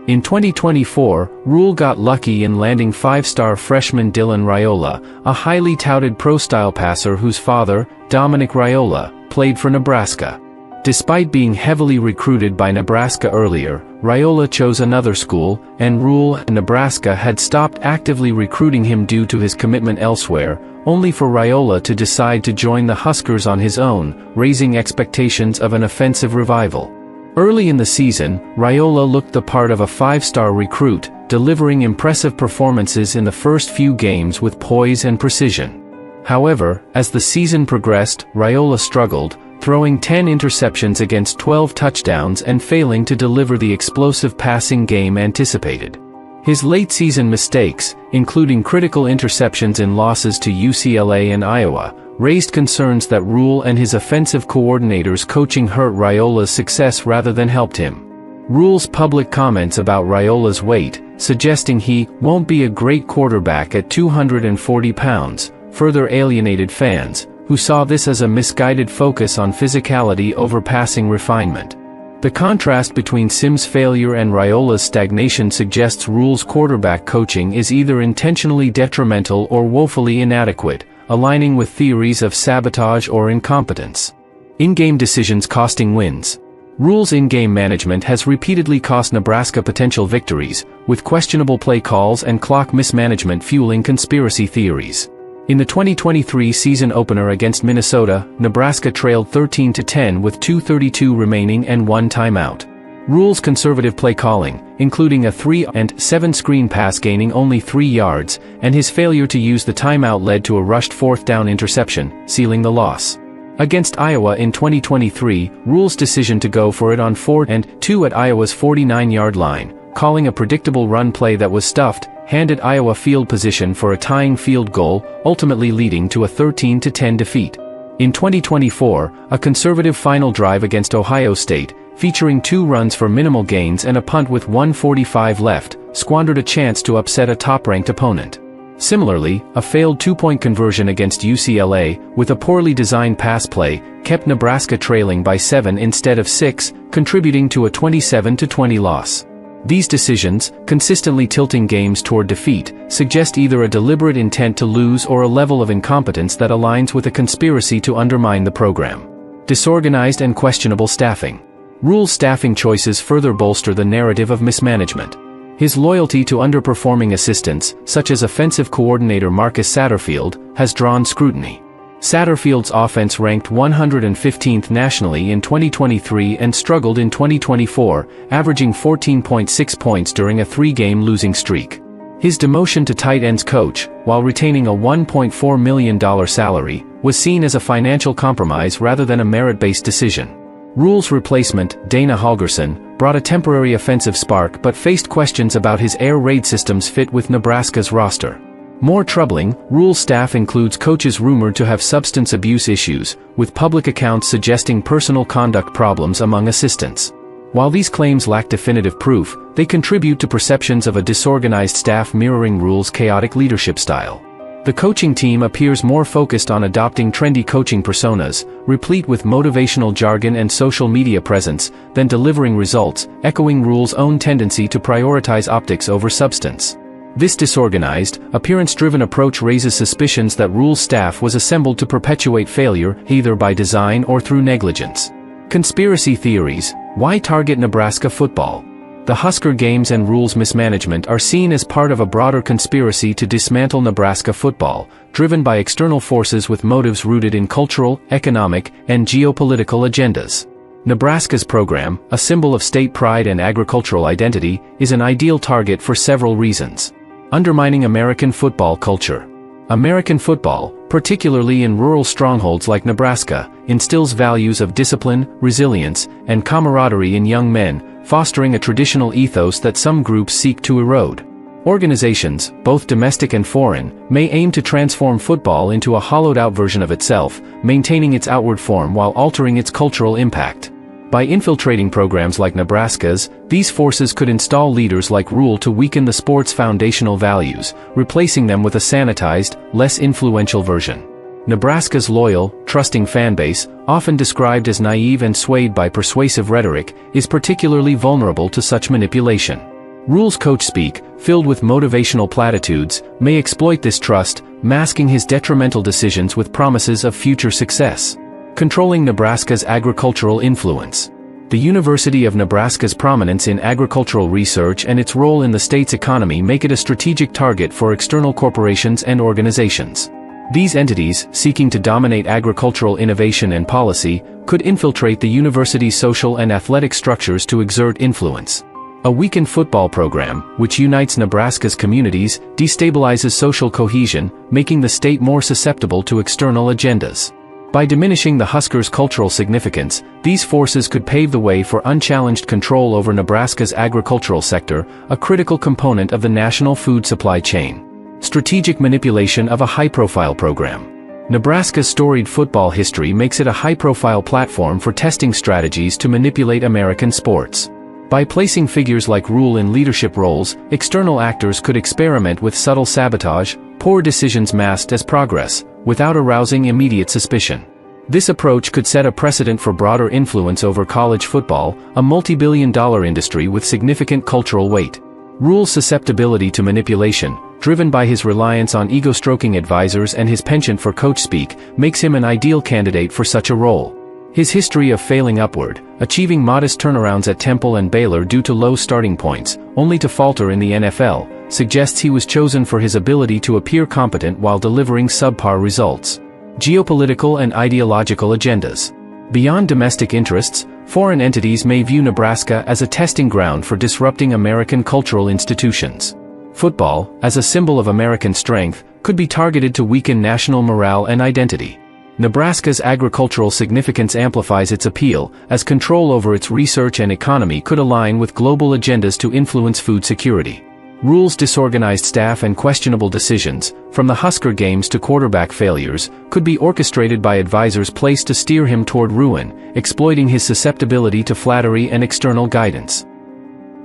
In 2024, Rule got lucky in landing 5-star freshman Dylan Raiola, a highly touted pro-style passer whose father, Dominic Raiola, played for Nebraska. Despite being heavily recruited by Nebraska earlier, Raiola chose another school, and Rule and Nebraska had stopped actively recruiting him due to his commitment elsewhere, only for Raiola to decide to join the Huskers on his own, raising expectations of an offensive revival. Early in the season, Raiola looked the part of a 5-star recruit, delivering impressive performances in the first few games with poise and precision. However, as the season progressed, Raiola struggled, throwing 10 interceptions against 12 touchdowns and failing to deliver the explosive passing game anticipated. His late-season mistakes, including critical interceptions in losses to UCLA and Iowa, raised concerns that Rule and his offensive coordinator's coaching hurt Raiola's success rather than helped him. Rule's public comments about Raiola's weight, suggesting he won't be a great quarterback at 240 pounds, further alienated fans, who saw this as a misguided focus on physicality over passing refinement. The contrast between Sims' failure and Raiola's stagnation suggests Rule's quarterback coaching is either intentionally detrimental or woefully inadequate, aligning with theories of sabotage or incompetence. In-game decisions costing wins. Rule's in-game management has repeatedly cost Nebraska potential victories, with questionable play calls and clock mismanagement fueling conspiracy theories. In the 2023 season opener against Minnesota, Nebraska trailed 13-10 with 2:32 remaining and 1 timeout. Rule's conservative play calling, including a 3-and-7 screen pass gaining only 3 yards, and his failure to use the timeout led to a rushed 4th-down interception, sealing the loss. Against Iowa in 2023, Rule's decision to go for it on 4-and-2 at Iowa's 49-yard line, calling a predictable run play that was stuffed, handed Iowa field position for a tying field goal, ultimately leading to a 13-10 defeat. In 2024, a conservative final drive against Ohio State, featuring 2 runs for minimal gains and a punt with 1:45 left, squandered a chance to upset a top-ranked opponent. Similarly, a failed 2-point conversion against UCLA, with a poorly designed pass play, kept Nebraska trailing by 7 instead of 6, contributing to a 27-20 loss. These decisions, consistently tilting games toward defeat, suggest either a deliberate intent to lose or a level of incompetence that aligns with a conspiracy to undermine the program. Disorganized and questionable staffing. Rule's staffing choices further bolster the narrative of mismanagement. His loyalty to underperforming assistants, such as offensive coordinator Marcus Satterfield, has drawn scrutiny. Satterfield's offense ranked 115th nationally in 2023 and struggled in 2024, averaging 14.6 points during a 3-game losing streak. His demotion to tight ends coach, while retaining a $1.4 million salary, was seen as a financial compromise rather than a merit-based decision. Rule's replacement, Dana Holgorsen, brought a temporary offensive spark but faced questions about his air raid system's fit with Nebraska's roster. More troubling, Rule's staff includes coaches rumored to have substance abuse issues, with public accounts suggesting personal conduct problems among assistants. While these claims lack definitive proof, they contribute to perceptions of a disorganized staff mirroring Rule's chaotic leadership style. The coaching team appears more focused on adopting trendy coaching personas, replete with motivational jargon and social media presence, than delivering results, echoing Rule's own tendency to prioritize optics over substance. This disorganized, appearance-driven approach raises suspicions that Rule's staff was assembled to perpetuate failure, either by design or through negligence. Conspiracy theories. Why target Nebraska football? The Husker Games and Rule's mismanagement are seen as part of a broader conspiracy to dismantle Nebraska football, driven by external forces with motives rooted in cultural, economic, and geopolitical agendas. Nebraska's program, a symbol of state pride and agricultural identity, is an ideal target for several reasons. Undermining American football culture. American football, particularly in rural strongholds like Nebraska, instills values of discipline, resilience, and camaraderie in young men, fostering a traditional ethos that some groups seek to erode. Organizations, both domestic and foreign, may aim to transform football into a hollowed-out version of itself, maintaining its outward form while altering its cultural impact. By infiltrating programs like Nebraska's, these forces could install leaders like Rule to weaken the sport's foundational values, replacing them with a sanitized, less influential version. Nebraska's loyal, trusting fanbase, often described as naive and swayed by persuasive rhetoric, is particularly vulnerable to such manipulation. Rule's coach speak, filled with motivational platitudes, may exploit this trust, masking his detrimental decisions with promises of future success. Controlling Nebraska's agricultural influence. The University of Nebraska's prominence in agricultural research and its role in the state's economy make it a strategic target for external corporations and organizations. These entities, seeking to dominate agricultural innovation and policy, could infiltrate the university's social and athletic structures to exert influence. A weakened football program, which unites Nebraska's communities, destabilizes social cohesion, making the state more susceptible to external agendas. By diminishing the Huskers' cultural significance, these forces could pave the way for unchallenged control over Nebraska's agricultural sector, a critical component of the national food supply chain. Strategic manipulation of a high-profile program. Nebraska's storied football history makes it a high-profile platform for testing strategies to manipulate American sports. By placing figures like Rule in leadership roles, external actors could experiment with subtle sabotage, poor decisions masked as progress, without arousing immediate suspicion. This approach could set a precedent for broader influence over college football, a multi-billion-dollar industry with significant cultural weight. Rule's susceptibility to manipulation, driven by his reliance on ego-stroking advisors and his penchant for coach speak, makes him an ideal candidate for such a role. His history of failing upward, achieving modest turnarounds at Temple and Baylor due to low starting points, only to falter in the NFL, suggests he was chosen for his ability to appear competent while delivering subpar results. Geopolitical and ideological agendas. Beyond domestic interests, foreign entities may view Nebraska as a testing ground for disrupting American cultural institutions. Football, as a symbol of American strength, could be targeted to weaken national morale and identity. Nebraska's agricultural significance amplifies its appeal, as control over its research and economy could align with global agendas to influence food security. Rule's disorganized staff and questionable decisions, from the Husker Games to quarterback failures, could be orchestrated by advisors placed to steer him toward ruin, exploiting his susceptibility to flattery and external guidance.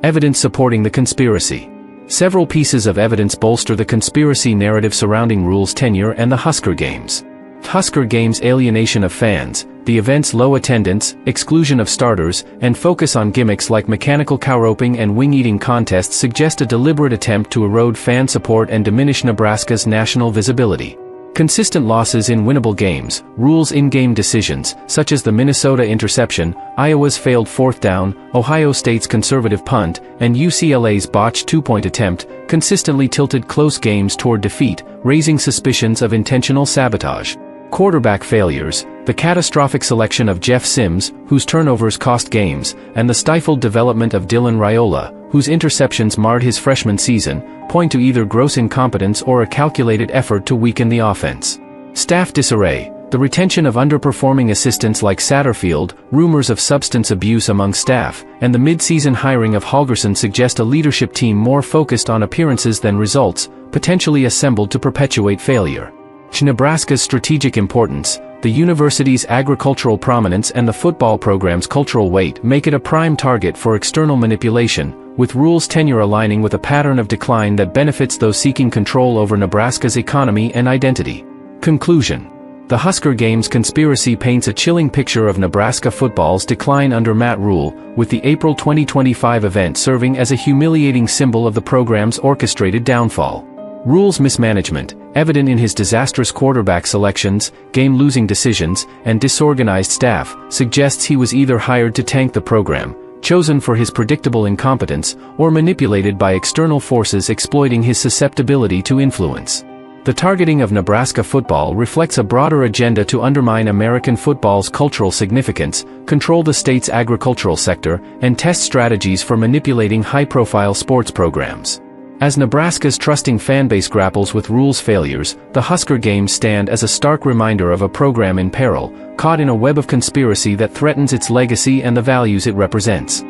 Evidence supporting the conspiracy. Several pieces of evidence bolster the conspiracy narrative surrounding Rule's tenure and the Husker Games. Husker Games' alienation of fans, the event's low attendance, exclusion of starters, and focus on gimmicks like mechanical cow-roping and wing-eating contests suggest a deliberate attempt to erode fan support and diminish Nebraska's national visibility. Consistent losses in winnable games, Rule's in-game decisions, such as the Minnesota interception, Iowa's failed fourth down, Ohio State's conservative punt, and UCLA's botched two-point attempt, consistently tilted close games toward defeat, raising suspicions of intentional sabotage. Quarterback failures, the catastrophic selection of Jeff Sims, whose turnovers cost games, and the stifled development of Dylan Raiola, whose interceptions marred his freshman season, point to either gross incompetence or a calculated effort to weaken the offense. Staff disarray, the retention of underperforming assistants like Satterfield, rumors of substance abuse among staff, and the mid-season hiring of Holgerson suggest a leadership team more focused on appearances than results, potentially assembled to perpetuate failure. Nebraska's strategic importance, The university's agricultural prominence and the football program's cultural weight make it a prime target for external manipulation, with Rule's tenure aligning with a pattern of decline that benefits those seeking control over Nebraska's economy and identity. Conclusion. The Husker Games conspiracy paints a chilling picture of Nebraska football's decline under Matt Rule, with the April 2025 event serving as a humiliating symbol of the program's orchestrated downfall. Rule's mismanagement, evident in his disastrous quarterback selections, game-losing decisions, and disorganized staff, suggests he was either hired to tank the program, chosen for his predictable incompetence, or manipulated by external forces exploiting his susceptibility to influence. The targeting of Nebraska football reflects a broader agenda to undermine American football's cultural significance, control the state's agricultural sector, and test strategies for manipulating high-profile sports programs. As Nebraska's trusting fanbase grapples with Rule's failures, the Husker Games stand as a stark reminder of a program in peril, caught in a web of conspiracy that threatens its legacy and the values it represents.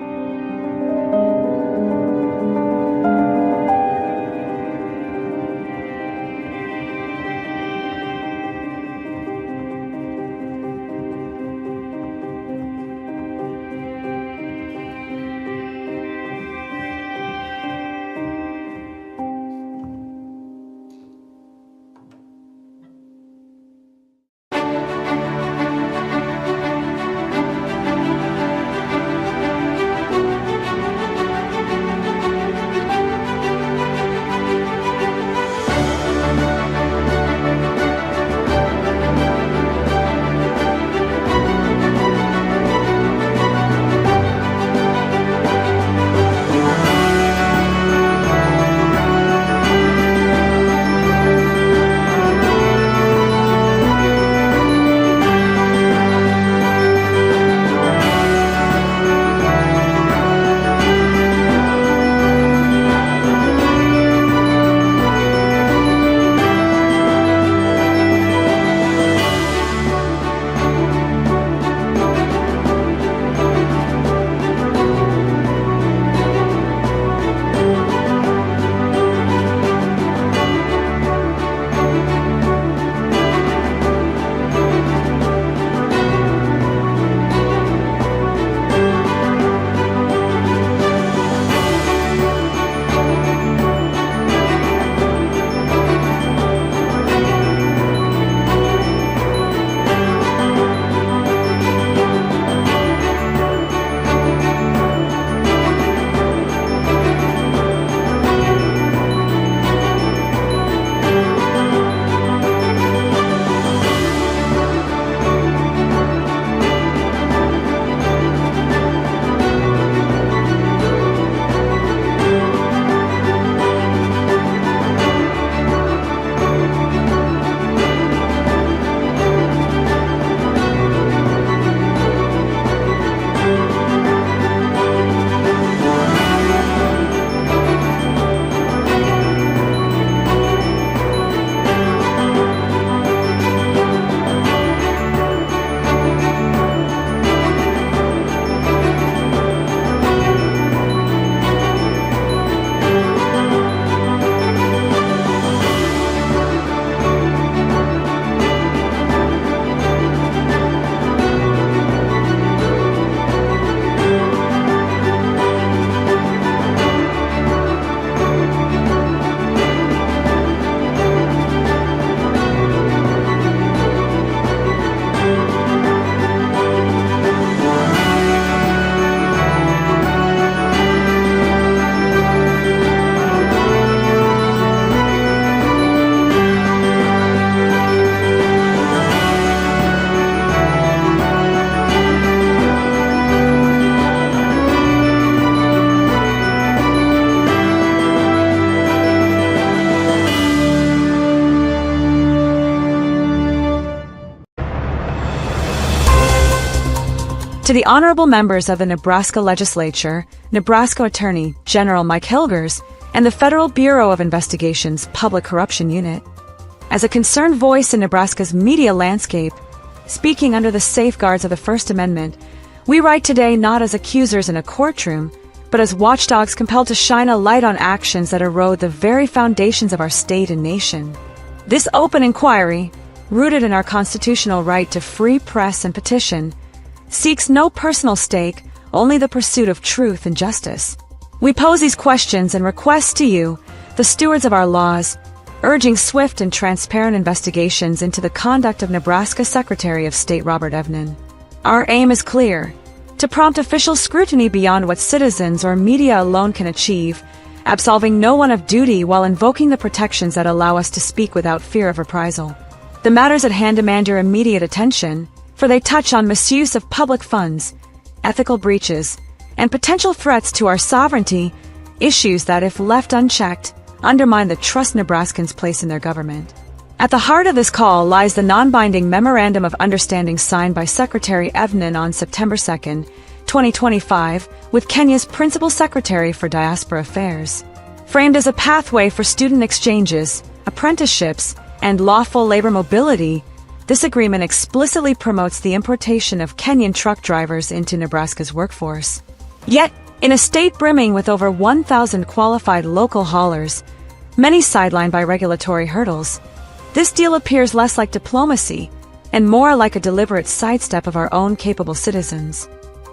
To the honorable members of the Nebraska Legislature, Nebraska Attorney General Mike Hilgers, and the Federal Bureau of Investigation's Public Corruption Unit. As a concerned voice in Nebraska's media landscape, speaking under the safeguards of the First Amendment, we write today not as accusers in a courtroom, but as watchdogs compelled to shine a light on actions that erode the very foundations of our state and nation. This open inquiry, rooted in our constitutional right to free press and petition, seeks no personal stake, only the pursuit of truth and justice. We pose these questions and requests to you, the stewards of our laws, urging swift and transparent investigations into the conduct of Nebraska Secretary of State Robert Evnen. Our aim is clear: to prompt official scrutiny beyond what citizens or media alone can achieve, absolving no one of duty while invoking the protections that allow us to speak without fear of reprisal. The matters at hand demand your immediate attention, for they touch on misuse of public funds, ethical breaches, and potential threats to our sovereignty, issues that, if left unchecked, undermine the trust Nebraskans place in their government. At the heart of this call lies the non-binding Memorandum of Understanding signed by Secretary Evnen on September 2, 2025, with Kenya's Principal Secretary for Diaspora Affairs. Framed as a pathway for student exchanges, apprenticeships, and lawful labor mobility, this agreement explicitly promotes the importation of Kenyan truck drivers into Nebraska's workforce. Yet, in a state brimming with over 1,000 qualified local haulers, many sidelined by regulatory hurdles, this deal appears less like diplomacy and more like a deliberate sidestep of our own capable citizens.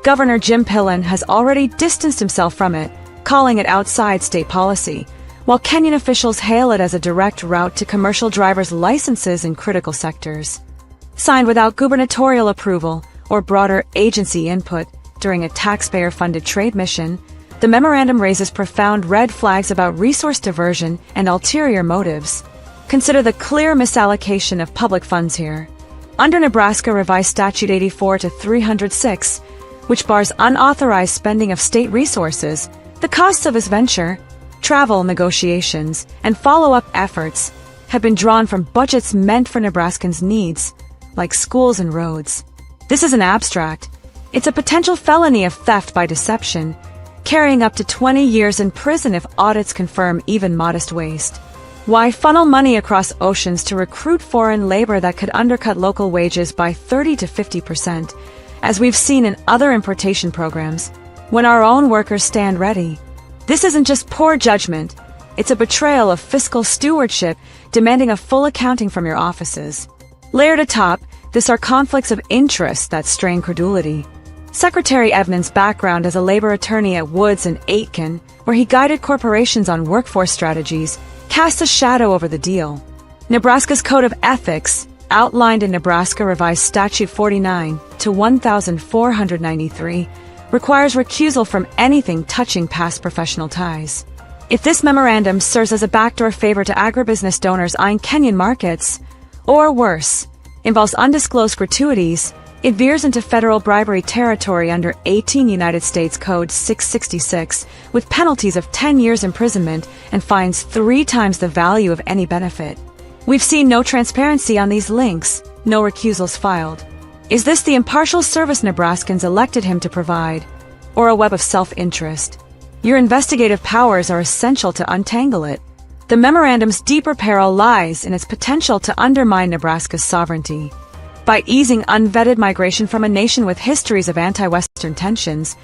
Governor Jim Pillen has already distanced himself from it, calling it outside state policy, while Kenyan officials hail it as a direct route to commercial drivers' licenses in critical sectors. Signed without gubernatorial approval or broader agency input during a taxpayer-funded trade mission, the memorandum raises profound red flags about resource diversion and ulterior motives. Consider the clear misallocation of public funds here. Under Nebraska Revised Statute 84-306, which bars unauthorized spending of state resources, the costs of this venture, travel negotiations, and follow-up efforts have been drawn from budgets meant for Nebraskans' needs, like schools and roads. This isn't abstract. It's a potential felony of theft by deception, carrying up to 20 years in prison if audits confirm even modest waste. Why funnel money across oceans to recruit foreign labor that could undercut local wages by 30 to 50%, as we've seen in other importation programs, when our own workers stand ready? This isn't just poor judgment, it's a betrayal of fiscal stewardship demanding a full accounting from your offices. Layered atop, this are conflicts of interest that strain credulity. Secretary Evnen's background as a labor attorney at Woods and Aitken, where he guided corporations on workforce strategies, casts a shadow over the deal. Nebraska's Code of Ethics, outlined in Nebraska Revised Statute 49-1493, requires recusal from anything touching past professional ties. If this memorandum serves as a backdoor favor to agribusiness donors eyeing Kenyan markets, or worse, involves undisclosed gratuities, it veers into federal bribery territory under 18 United States Code 666, with penalties of 10 years imprisonment and fines 3 times the value of any benefit. We've seen no transparency on these links, no recusals filed. Is this the impartial service Nebraskans elected him to provide, or a web of self-interest? Your investigative powers are essential to untangle it. The memorandum's deeper peril lies in its potential to undermine Nebraska's sovereignty. By easing unvetted migration from a nation with histories of anti-Western tensions,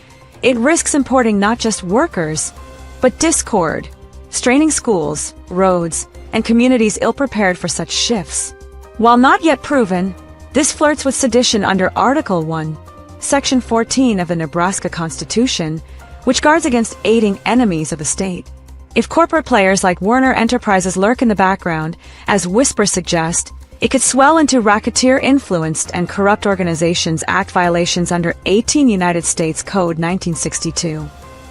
it risks importing not just workers, but discord, straining schools, roads, and communities ill-prepared for such shifts. While not yet proven, this flirts with sedition under Article 1, Section 14 of the Nebraska Constitution, which guards against aiding enemies of the state. If corporate players like Werner Enterprises lurk in the background, as whispers suggest, it could swell into racketeer-influenced and corrupt organizations act violations under 18 United States Code 1962.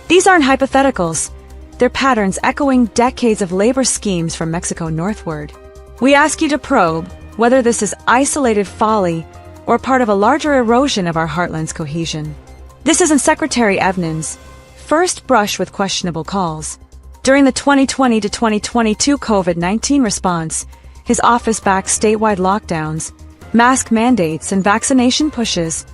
These aren't hypotheticals. They're patterns echoing decades of labor schemes from Mexico northward. We ask you to probe whether this is isolated folly or part of a larger erosion of our heartland's cohesion. This isn't Secretary Evnen's first brush with questionable calls. During the 2020 to 2022 COVID-19 response, his office backed statewide lockdowns, mask mandates, and vaccination pushes,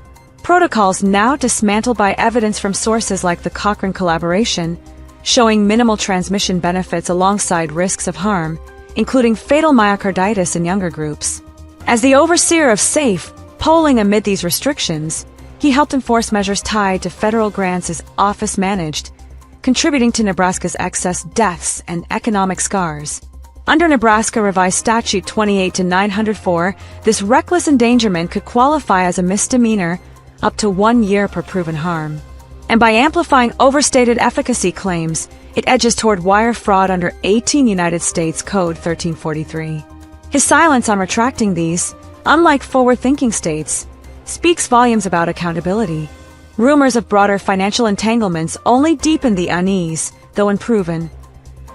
protocols now dismantled by evidence from sources like the Cochrane collaboration, showing minimal transmission benefits alongside risks of harm, including fatal myocarditis in younger groups. As the overseer of SAFE, polling amid these restrictions, he helped enforce measures tied to federal grants his office managed, contributing to Nebraska's excess deaths and economic scars. Under Nebraska Revised Statute 28-904, this reckless endangerment could qualify as a misdemeanor up to 1 year per proven harm. And by amplifying overstated efficacy claims, it edges toward wire fraud under 18 United States Code 1343. His silence on retracting these, unlike forward-thinking states, speaks volumes about accountability. Rumors of broader financial entanglements only deepen the unease, though unproven.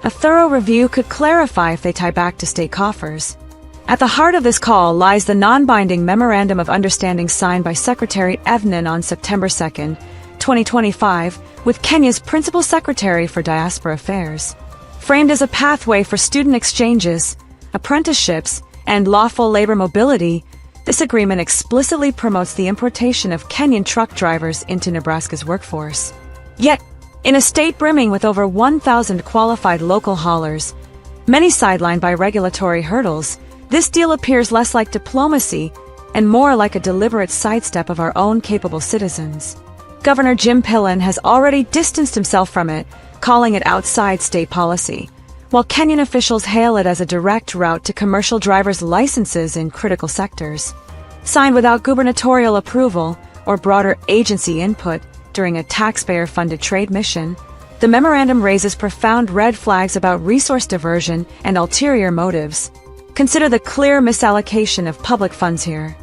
A thorough review could clarify if they tie back to state coffers. At the heart of this call lies the non-binding Memorandum of Understanding signed by Secretary Evnen on September 2, 2025, with Kenya's Principal Secretary for Diaspora Affairs. Framed as a pathway for student exchanges, apprenticeships, and lawful labor mobility, this agreement explicitly promotes the importation of Kenyan truck drivers into Nebraska's workforce. Yet, in a state brimming with over 1,000 qualified local haulers, many sidelined by regulatory hurdles, this deal appears less like diplomacy and more like a deliberate sidestep of our own capable citizens. Governor Jim Pillen has already distanced himself from it, calling it outside state policy, while Kenyan officials hail it as a direct route to commercial drivers' licenses in critical sectors. Signed without gubernatorial approval or broader agency input during a taxpayer-funded trade mission, the memorandum raises profound red flags about resource diversion and ulterior motives. Consider the clear misallocation of public funds here.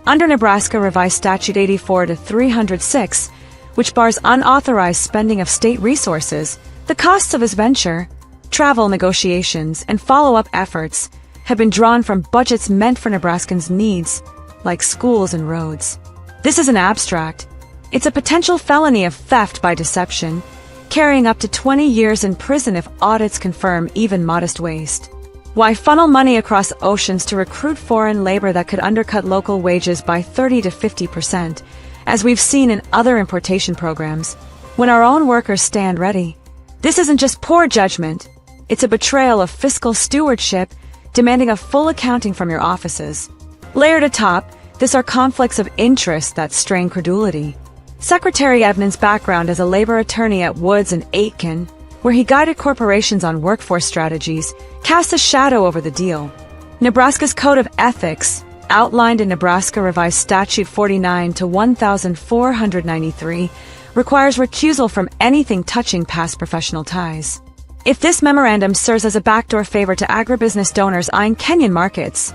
Under Nebraska Revised Statute 84-306, which bars unauthorized spending of state resources, the costs of his venture, travel negotiations, and follow-up efforts have been drawn from budgets meant for Nebraskans' needs, like schools and roads. This isn't abstract. It's a potential felony of theft by deception, carrying up to 20 years in prison if audits confirm even modest waste. Why funnel money across oceans to recruit foreign labor that could undercut local wages by 30 to 50%, as we've seen in other importation programs, when our own workers stand ready? This isn't just poor judgment. It's a betrayal of fiscal stewardship, demanding a full accounting from your offices. Layered atop, this are conflicts of interest that strain credulity. Secretary Evnen's background as a labor attorney at Woods and Aitken, where he guided corporations on workforce strategies, casts a shadow over the deal. Nebraska's Code of Ethics, outlined in Nebraska Revised Statute 49-1493, requires recusal from anything touching past professional ties. If this memorandum serves as a backdoor favor to agribusiness donors eyeing Kenyan markets,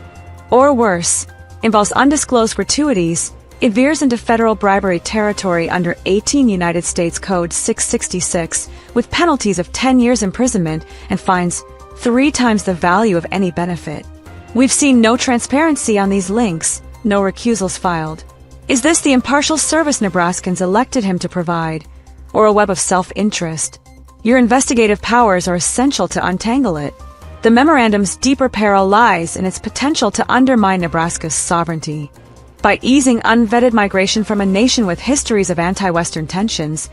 or worse, involves undisclosed gratuities, it veers into federal bribery territory under 18 United States Code 666, with penalties of 10 years imprisonment and fines 3 times the value of any benefit. We've seen no transparency on these links, no recusals filed. Is this the impartial service Nebraskans elected him to provide, or a web of self-interest? Your investigative powers are essential to untangle it. The memorandum's deeper peril lies in its potential to undermine Nebraska's sovereignty. By easing unvetted migration from a nation with histories of anti-Western tensions,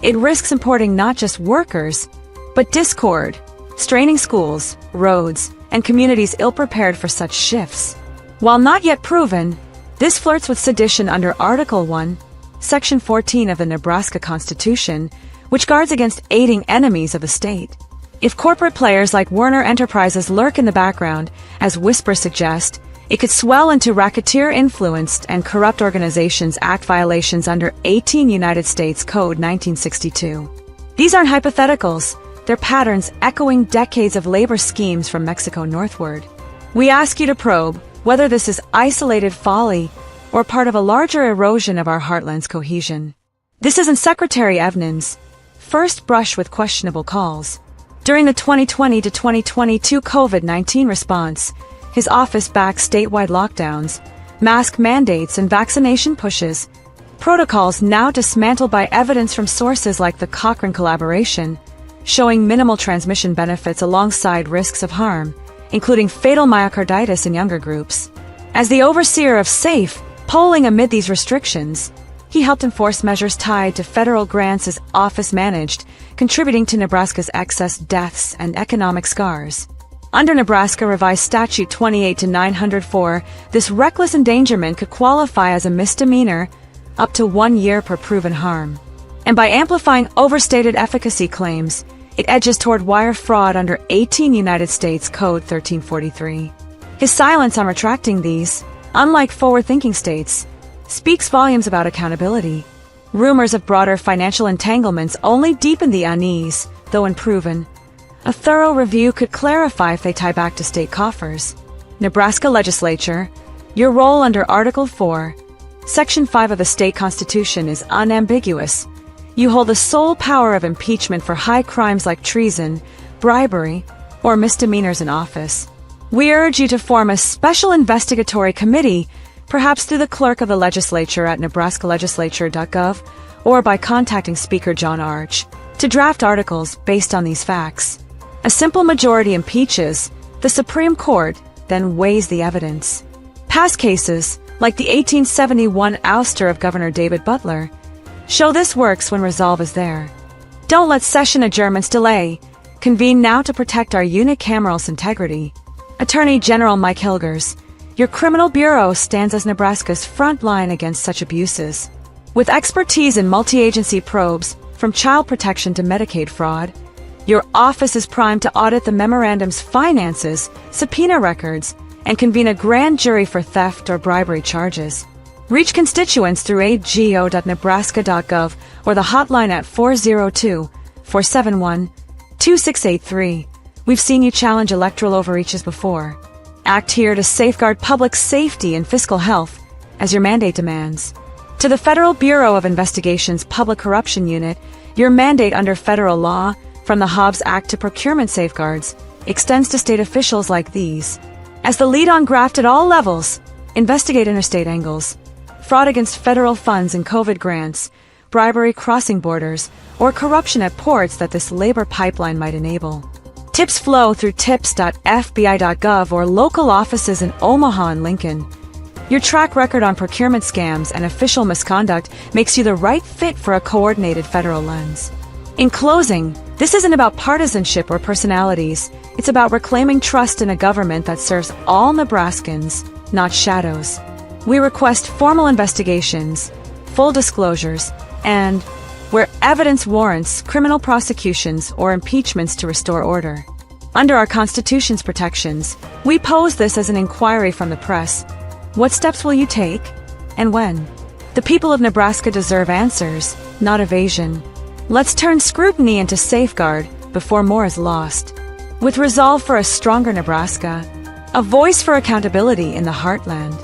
it risks importing not just workers, but discord, straining schools, roads, and communities ill-prepared for such shifts. While not yet proven, this flirts with sedition under Article 1, Section 14 of the Nebraska Constitution, which guards against aiding enemies of the state. If corporate players like Werner Enterprises lurk in the background, as whispers suggest, it could swell into racketeer-influenced and corrupt organizations act violations under 18 United States Code 1962. These aren't hypotheticals, they're patterns echoing decades of labor schemes from Mexico northward. We ask you to probe whether this is isolated folly or part of a larger erosion of our heartland's cohesion. This isn't Secretary Evnen's first brush with questionable calls. During the 2020 to 2022 COVID-19 response, his office backed statewide lockdowns, mask mandates, and vaccination pushes, protocols now dismantled by evidence from sources like the Cochrane collaboration, showing minimal transmission benefits alongside risks of harm, including fatal myocarditis in younger groups. As the overseer of SAFE, polling amid these restrictions, he helped enforce measures tied to federal grants his office managed, contributing to Nebraska's excess deaths and economic scars. Under Nebraska Revised Statute 28-904, this reckless endangerment could qualify as a misdemeanor up to 1 year per proven harm. And by amplifying overstated efficacy claims, it edges toward wire fraud under 18 United States Code 1343. His silence on retracting these, unlike forward-thinking states, speaks volumes about accountability. Rumors of broader financial entanglements only deepen the unease, though unproven. A thorough review could clarify if they tie back to state coffers. Nebraska Legislature, your role under Article 4, Section 5 of the state constitution is unambiguous. You hold the sole power of impeachment for high crimes like treason, bribery, or misdemeanors in office. We urge you to form a special investigatory committee, perhaps through the clerk of the legislature at nebraskalegislature.gov or by contacting Speaker John Arch, to draft articles based on these facts. A simple majority impeaches, the Supreme Court then weighs the evidence. Past cases, like the 1871 ouster of Governor David Butler, show this works when resolve is there. Don't let session adjournments delay. Convene now to protect our unicameral's integrity. Attorney General Mike Hilgers, your criminal bureau stands as Nebraska's front line against such abuses. With expertise in multi-agency probes, from child protection to Medicaid fraud, your office is primed to audit the memorandum's finances, subpoena records, and convene a grand jury for theft or bribery charges. Reach constituents through ago.nebraska.gov or the hotline at 402-471-2683. We've seen you challenge electoral overreaches before. Act here to safeguard public safety and fiscal health, as your mandate demands. To the Federal Bureau of Investigation's Public Corruption Unit, your mandate under federal law, from the Hobbs Act to procurement safeguards, extends to state officials like these. As the lead on graft at all levels, investigate interstate angles, fraud against federal funds and COVID grants, bribery crossing borders, or corruption at ports that this labor pipeline might enable. Tips flow through tips.fbi.gov or local offices in Omaha and Lincoln. Your track record on procurement scams and official misconduct makes you the right fit for a coordinated federal lens. In closing, this isn't about partisanship or personalities. It's about reclaiming trust in a government that serves all Nebraskans, not shadows. We request formal investigations, full disclosures, and, where evidence warrants, criminal prosecutions or impeachments to restore order. Under our Constitution's protections, we pose this as an inquiry from the press. What steps will you take, and when? The people of Nebraska deserve answers, not evasion. Let's turn scrutiny into safeguard before more is lost. With resolve for a stronger Nebraska, a voice for accountability in the heartland.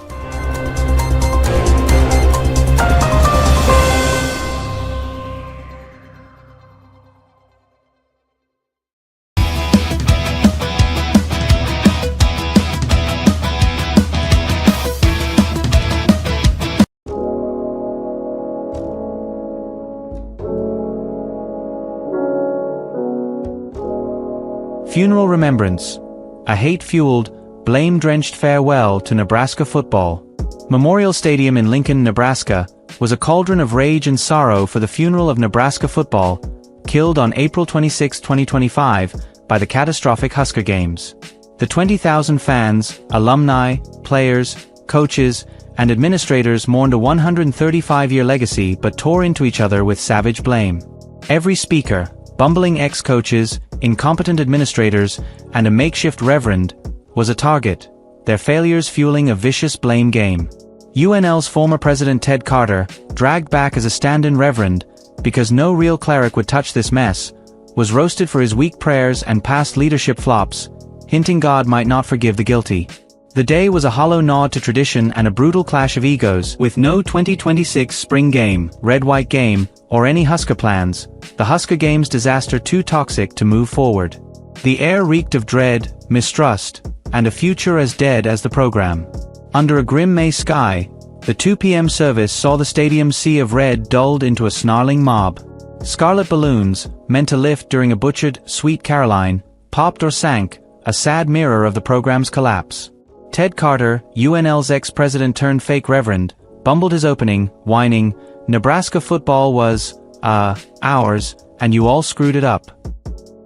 Funeral Remembrance, a hate-fueled, blame-drenched farewell to Nebraska football. Memorial Stadium in Lincoln, Nebraska, was a cauldron of rage and sorrow for the funeral of Nebraska football, killed on April 26, 2025, by the catastrophic Husker games. The 20,000 fans, alumni, players, coaches, and administrators mourned a 135-year legacy but tore into each other with savage blame. Every speaker, bumbling ex-coaches, incompetent administrators, and a makeshift reverend, was a target, their failures fueling a vicious blame game. UNL's former president Ted Carter, dragged back as a stand-in reverend, because no real cleric would touch this mess, was roasted for his weak prayers and past leadership flops, hinting God might not forgive the guilty. The day was a hollow nod to tradition and a brutal clash of egos. With no 2026 spring game, red-white game, or any Husker plans, the Husker Games disaster too toxic to move forward. The air reeked of dread, mistrust, and a future as dead as the program. Under a grim May sky, the 2 p.m. service saw the stadium's sea of red dulled into a snarling mob. Scarlet balloons, meant to lift during a butchered Sweet Caroline, popped or sank, a sad mirror of the program's collapse. Ted Carter, UNL's ex-president turned fake reverend, bumbled his opening, whining, "Nebraska football was, ours, and you all screwed it up."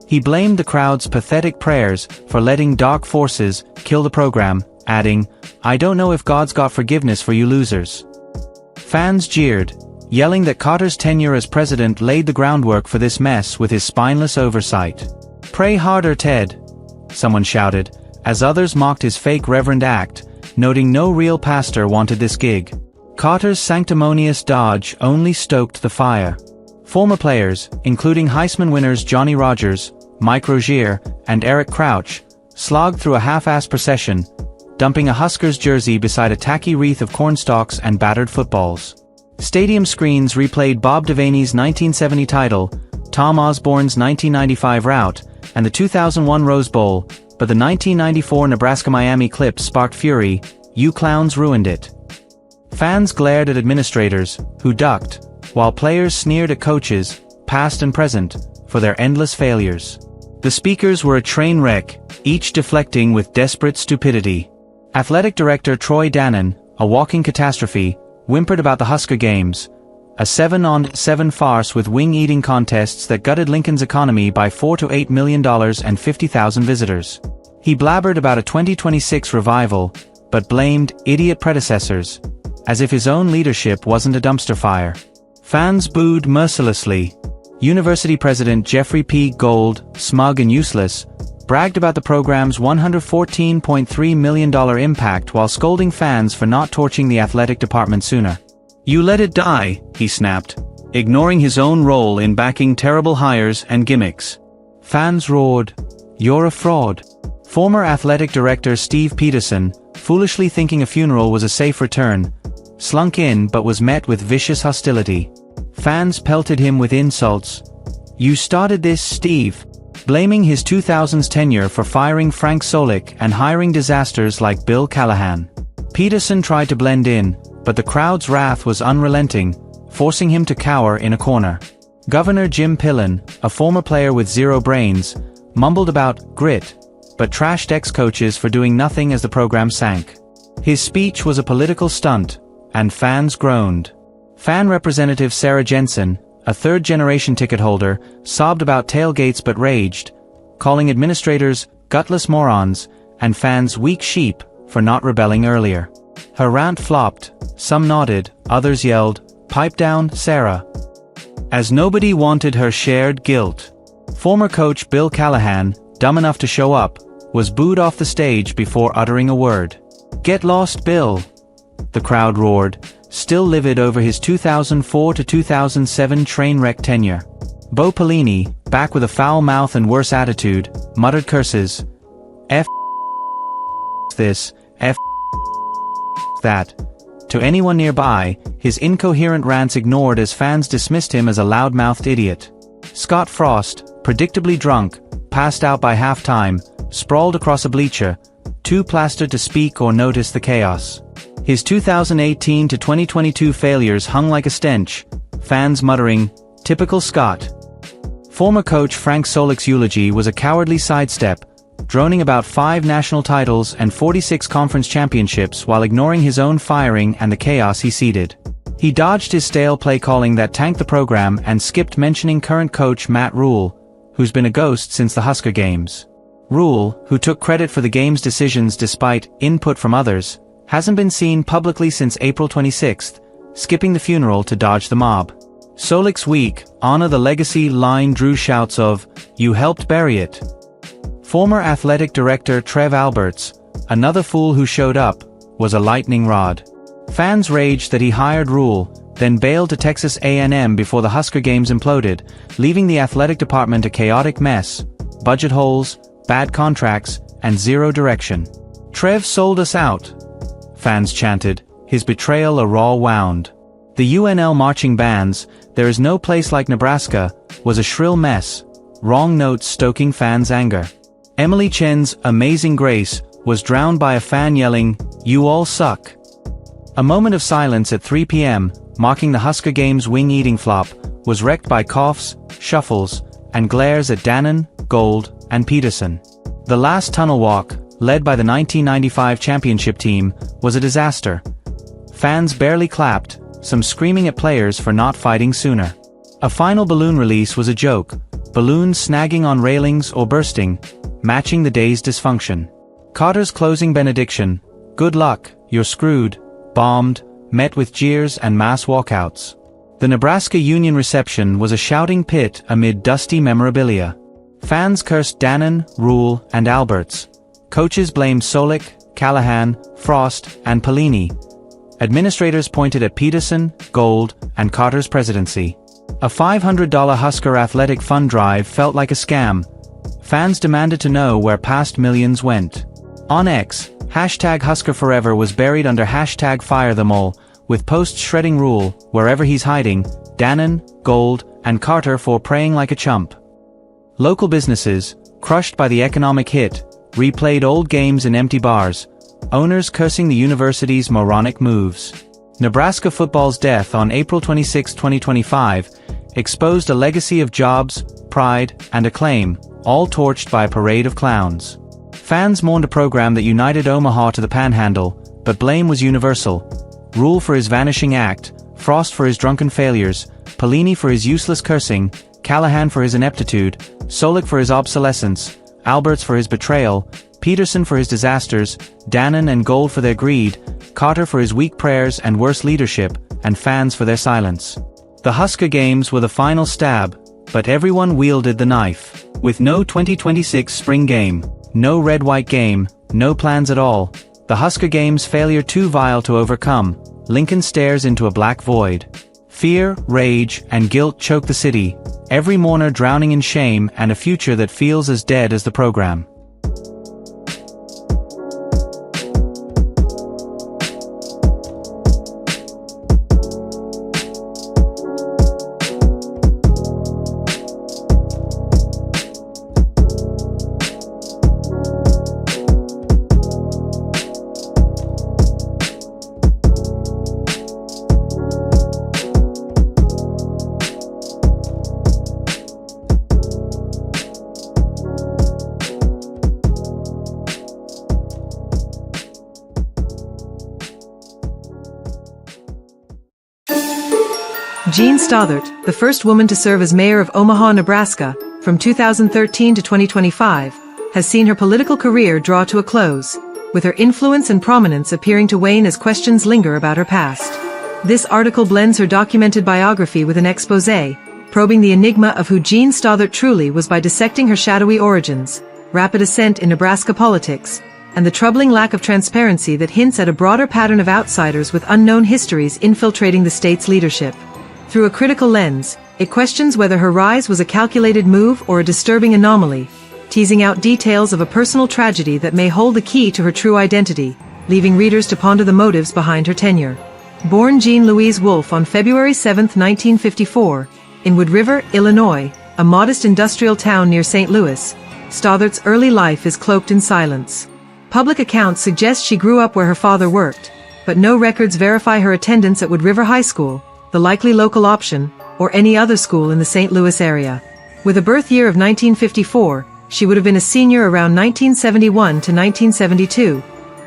He blamed the crowd's pathetic prayers for letting dark forces kill the program, adding, "I don't know if God's got forgiveness for you losers." Fans jeered, yelling that Carter's tenure as president laid the groundwork for this mess with his spineless oversight. "Pray harder, Ted," someone shouted, as others mocked his fake reverend act, noting no real pastor wanted this gig. Carter's sanctimonious dodge only stoked the fire. Former players, including Heisman winners Johnny Rodgers, Mike Rozier, and Eric Crouch, slogged through a half-assed procession, dumping a Huskers jersey beside a tacky wreath of cornstalks and battered footballs. Stadium screens replayed Bob Devaney's 1970 title, Tom Osborne's 1995 rout, and the 2001 Rose Bowl, but the 1994 Nebraska-Miami clip sparked fury. "You clowns ruined it." Fans glared at administrators, who ducked, while players sneered at coaches, past and present, for their endless failures. The speakers were a train wreck, each deflecting with desperate stupidity. Athletic Director Troy Dannon, a walking catastrophe, whimpered about the Husker Games, a 7-on-7 farce with wing-eating contests that gutted Lincoln's economy by $4 to $8 million and 50,000 visitors. He blabbered about a 2026 revival, but blamed idiot predecessors, as if his own leadership wasn't a dumpster fire. Fans booed mercilessly. University President Jeffrey P. Gold, smug and useless, bragged about the program's $114.3 million impact while scolding fans for not torching the athletic department sooner. "You let it die," he snapped, ignoring his own role in backing terrible hires and gimmicks. Fans roared, "You're a fraud." Former athletic director Steve Peterson, foolishly thinking a funeral was a safe return, slunk in but was met with vicious hostility. Fans pelted him with insults. "You started this, Steve," blaming his 2000s tenure for firing Frank Solich and hiring disasters like Bill Callahan. Peterson tried to blend in, but the crowd's wrath was unrelenting, forcing him to cower in a corner. Governor Jim Pillen, a former player with zero brains, mumbled about grit, but trashed ex-coaches for doing nothing as the program sank. His speech was a political stunt, and fans groaned. Fan Representative Sarah Jensen, a third-generation ticket holder, sobbed about tailgates but raged, calling administrators gutless morons and fans weak sheep for not rebelling earlier. Her rant flopped, some nodded, others yelled, "Pipe down, Sarah," as nobody wanted her shared guilt. Former coach Bill Callahan, dumb enough to show up, was booed off the stage before uttering a word. "Get lost, Bill," the crowd roared, still livid over his 2004 to 2007 train wreck tenure. Bo Pelini, back with a foul mouth and worse attitude, muttered curses. "F this, F that." To anyone nearby, his incoherent rants ignored as fans dismissed him as a loud-mouthed idiot. Scott Frost, predictably drunk, passed out by halftime, sprawled across a bleacher, too plastered to speak or notice the chaos. His 2018 to 2022 failures hung like a stench, fans muttering, "Typical Scott." Former coach Frank Solich's eulogy was a cowardly sidestep, droning about 5 national titles and 46 conference championships while ignoring his own firing and the chaos he seeded. He dodged his stale play calling that tanked the program and skipped mentioning current coach Matt Rule, who's been a ghost since the Husker Games. Rule, who took credit for the game's decisions despite input from others, hasn't been seen publicly since April 26, skipping the funeral to dodge the mob. Solich's weak, honor the legacy line drew shouts of, "You helped bury it." Former athletic director Trev Alberts, another fool who showed up, was a lightning rod. Fans raged that he hired Rule, then bailed to Texas A&M before the Husker Games imploded, leaving the athletic department a chaotic mess, budget holes, bad contracts, and zero direction. "Trev sold us out," fans chanted, his betrayal a raw wound. The UNL marching band's "There is no place like Nebraska" was a shrill mess, wrong notes stoking fans' anger. Emily Chen's "Amazing Grace" was drowned by a fan yelling, "You all suck." A moment of silence at 3 p.m., marking the Husker Games wing-eating flop, was wrecked by coughs, shuffles, and glares at Dannon, Gold, and Peterson. The last tunnel walk, led by the 1995 championship team, was a disaster. Fans barely clapped, some screaming at players for not fighting sooner. A final balloon release was a joke, balloons snagging on railings or bursting, matching the day's dysfunction. Carter's closing benediction, "Good luck, you're screwed," bombed, met with jeers and mass walkouts. The Nebraska Union reception was a shouting pit amid dusty memorabilia. Fans cursed Dannon, Rule, and Alberts. Coaches blamed Solich, Callahan, Frost, and Pelini. Administrators pointed at Peterson, Gold, and Carter's presidency. A $500 Husker athletic fund drive felt like a scam. Fans demanded to know where past millions went. On X, #HuskerForever was buried under #FireTheMole, with posts shredding Rule, wherever he's hiding, Dannon, Gold, and Carter for praying like a chump. Local businesses, crushed by the economic hit, replayed old games in empty bars, owners cursing the university's moronic moves. Nebraska football's death on April 26, 2025, exposed a legacy of jobs, pride, and acclaim, all torched by a parade of clowns. Fans mourned a program that united Omaha to the Panhandle, but blame was universal. Rule for his vanishing act, Frost for his drunken failures, Pelini for his useless cursing, Callahan for his ineptitude, Solich for his obsolescence, Alberts for his betrayal, Peterson for his disasters, Dannon and Gold for their greed, Carter for his weak prayers and worse leadership, and fans for their silence. The Husker games were the final stab, but everyone wielded the knife. With no 2026 spring game, no red-white game, no plans at all, the Husker games' failure too vile to overcome, Lincoln stares into a black void. Fear, rage, and guilt choke the city, every mourner drowning in shame and a future that feels as dead as the program. Jean Stothert, the first woman to serve as mayor of Omaha, Nebraska, from 2013 to 2025, has seen her political career draw to a close, with her influence and prominence appearing to wane as questions linger about her past. This article blends her documented biography with an exposé, probing the enigma of who Jean Stothert truly was by dissecting her shadowy origins, rapid ascent in Nebraska politics, and the troubling lack of transparency that hints at a broader pattern of outsiders with unknown histories infiltrating the state's leadership. Through a critical lens, it questions whether her rise was a calculated move or a disturbing anomaly, teasing out details of a personal tragedy that may hold the key to her true identity, leaving readers to ponder the motives behind her tenure. Born Jean Louise Wolfe on February 7, 1954, in Wood River, Illinois, a modest industrial town near St. Louis, Stothert's early life is cloaked in silence. Public accounts suggest she grew up where her father worked, but no records verify her attendance at Wood River High School, the likely local option, or any other school in the St. Louis area. With a birth year of 1954, she would have been a senior around 1971 to 1972,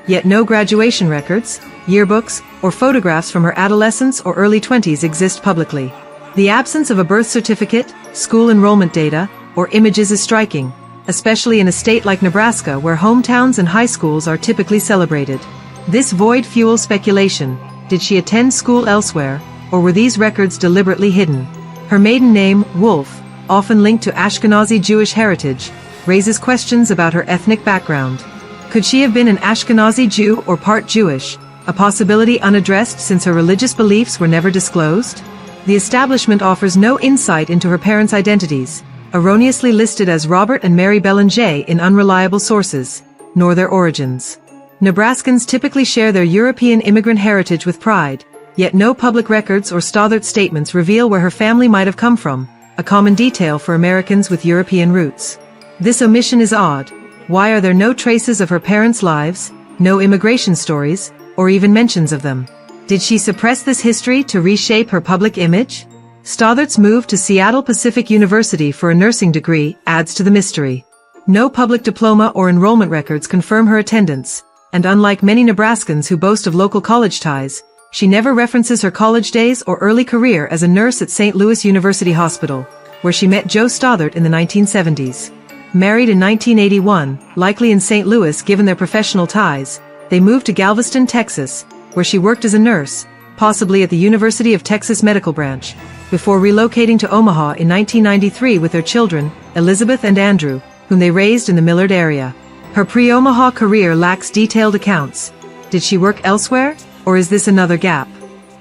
yet no graduation records, yearbooks, or photographs from her adolescence or early 20s exist publicly. The absence of a birth certificate, school enrollment data, or images is striking, especially in a state like Nebraska where hometowns and high schools are typically celebrated. This void fuels speculation. Did she attend school elsewhere, or were these records deliberately hidden? Her maiden name, Wolfe, often linked to Ashkenazi Jewish heritage, raises questions about her ethnic background. Could she have been an Ashkenazi Jew or part Jewish, a possibility unaddressed since her religious beliefs were never disclosed? The establishment offers no insight into her parents' identities, erroneously listed as Robert and Mary Belanger in unreliable sources, nor their origins. Nebraskans typically share their European immigrant heritage with pride, yet no public records or Stothert statements reveal where her family might have come from, a common detail for Americans with European roots. This omission is odd. Why are there no traces of her parents' lives, no immigration stories, or even mentions of them? Did she suppress this history to reshape her public image? Stothert's move to Seattle Pacific University for a nursing degree adds to the mystery. No public diploma or enrollment records confirm her attendance, and unlike many Nebraskans who boast of local college ties, she never references her college days or early career as a nurse at St. Louis University Hospital, where she met Joe Stothert in the 1970s. Married in 1981, likely in St. Louis given their professional ties, they moved to Galveston, Texas, where she worked as a nurse, possibly at the University of Texas Medical Branch, before relocating to Omaha in 1993 with their children, Elizabeth and Andrew, whom they raised in the Millard area. Her pre-Omaha career lacks detailed accounts. Did she work elsewhere, or is this another gap?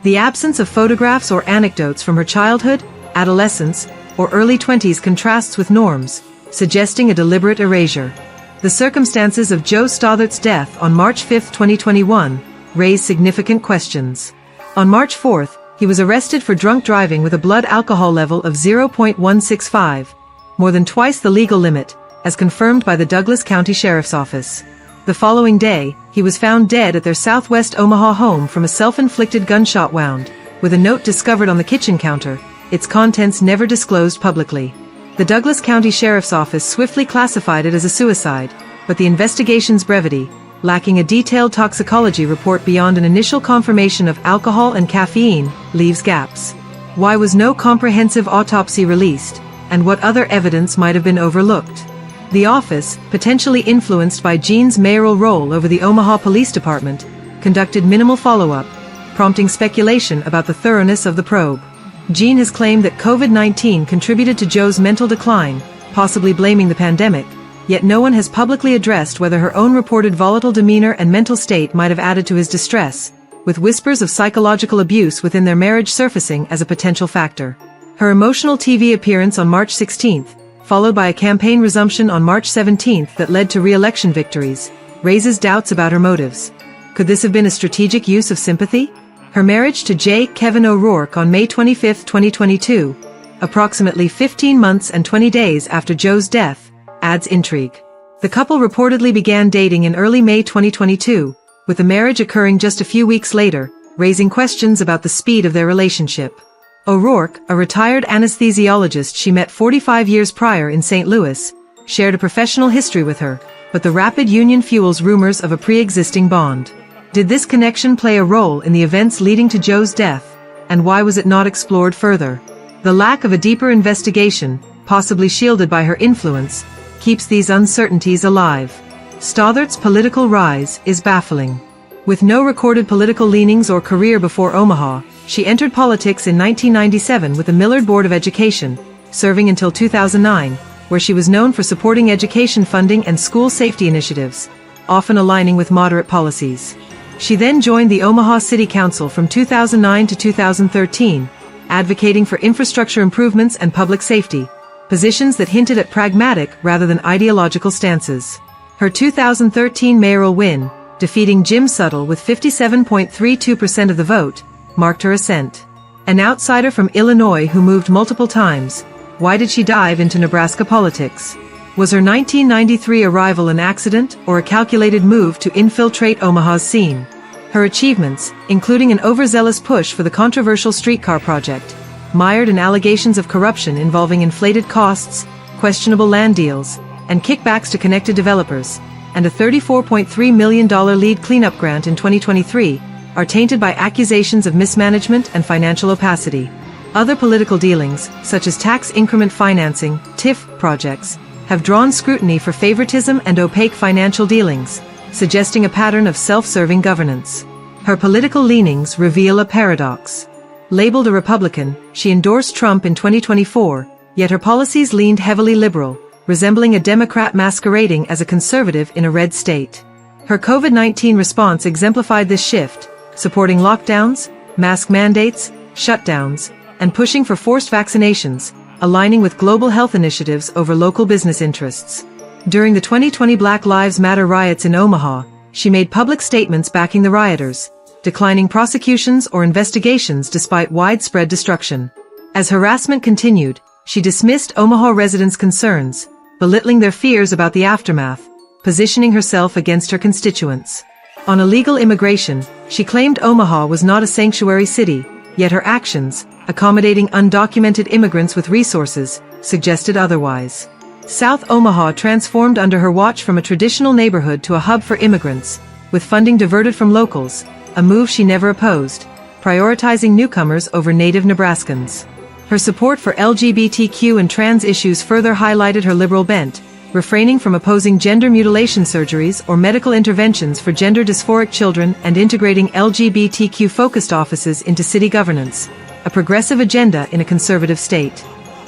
The absence of photographs or anecdotes from her childhood, adolescence, or early 20s contrasts with norms, suggesting a deliberate erasure. The circumstances of Joe Stothart's death on March 5, 2021, raise significant questions. On March 4, he was arrested for drunk driving with a blood alcohol level of 0.165, more than twice the legal limit, as confirmed by the Douglas County Sheriff's Office. The following day, he was found dead at their southwest Omaha home from a self-inflicted gunshot wound, with a note discovered on the kitchen counter, its contents never disclosed publicly. The Douglas County Sheriff's Office swiftly classified it as a suicide, but the investigation's brevity, lacking a detailed toxicology report beyond an initial confirmation of alcohol and caffeine, leaves gaps. Why was no comprehensive autopsy released, and what other evidence might have been overlooked? The office, potentially influenced by Jean's mayoral role over the Omaha Police Department, conducted minimal follow-up, prompting speculation about the thoroughness of the probe. Jean has claimed that COVID-19 contributed to Joe's mental decline, possibly blaming the pandemic, yet no one has publicly addressed whether her own reported volatile demeanor and mental state might have added to his distress, with whispers of psychological abuse within their marriage surfacing as a potential factor. Her emotional TV appearance on March 16, followed by a campaign resumption on March 17 that led to re-election victories, raises doubts about her motives. Could this have been a strategic use of sympathy? Her marriage to J. Kevin O'Rourke on May 25, 2022, approximately 15 months and 20 days after Joe's death, adds intrigue. The couple reportedly began dating in early May 2022, with the marriage occurring just a few weeks later, raising questions about the speed of their relationship. O'Rourke, a retired anesthesiologist she met 45 years prior in St. Louis, shared a professional history with her, but the rapid union fuels rumors of a pre-existing bond. Did this connection play a role in the events leading to Joe's death, and why was it not explored further? The lack of a deeper investigation, possibly shielded by her influence, keeps these uncertainties alive. Stothart's political rise is baffling. With no recorded political leanings or career before Omaha, she entered politics in 1997 with the Millard Board of Education, serving until 2009, where she was known for supporting education funding and school safety initiatives, often aligning with moderate policies. She then joined the Omaha City Council from 2009 to 2013, advocating for infrastructure improvements and public safety, positions that hinted at pragmatic rather than ideological stances. Her 2013 mayoral win, defeating Jim Suttle with 57.32% of the vote, marked her ascent. An outsider from Illinois who moved multiple times, why did she dive into Nebraska politics? Was her 1993 arrival an accident or a calculated move to infiltrate Omaha's scene? Her achievements, including an overzealous push for the controversial streetcar project, mired in allegations of corruption involving inflated costs, questionable land deals, and kickbacks to connected developers, and a $34.3 million lead cleanup grant in 2023, are tainted by accusations of mismanagement and financial opacity. Other political dealings, such as tax increment financing, TIF projects, have drawn scrutiny for favoritism and opaque financial dealings, suggesting a pattern of self-serving governance. Her political leanings reveal a paradox. Labeled a Republican, she endorsed Trump in 2024, yet her policies leaned heavily liberal, resembling a Democrat masquerading as a conservative in a red state. Her COVID-19 response exemplified this shift, supporting lockdowns, mask mandates, shutdowns, and pushing for forced vaccinations, aligning with global health initiatives over local business interests. During the 2020 Black Lives Matter riots in Omaha, she made public statements backing the rioters, declining prosecutions or investigations despite widespread destruction. As harassment continued, she dismissed Omaha residents' concerns, belittling their fears about the aftermath, positioning herself against her constituents. On illegal immigration, she claimed Omaha was not a sanctuary city, yet her actions, accommodating undocumented immigrants with resources, suggested otherwise. South Omaha transformed under her watch from a traditional neighborhood to a hub for immigrants, with funding diverted from locals, a move she never opposed, prioritizing newcomers over native Nebraskans. Her support for LGBTQ and trans issues further highlighted her liberal bent, refraining from opposing gender mutilation surgeries or medical interventions for gender dysphoric children and integrating LGBTQ-focused offices into city governance, a progressive agenda in a conservative state.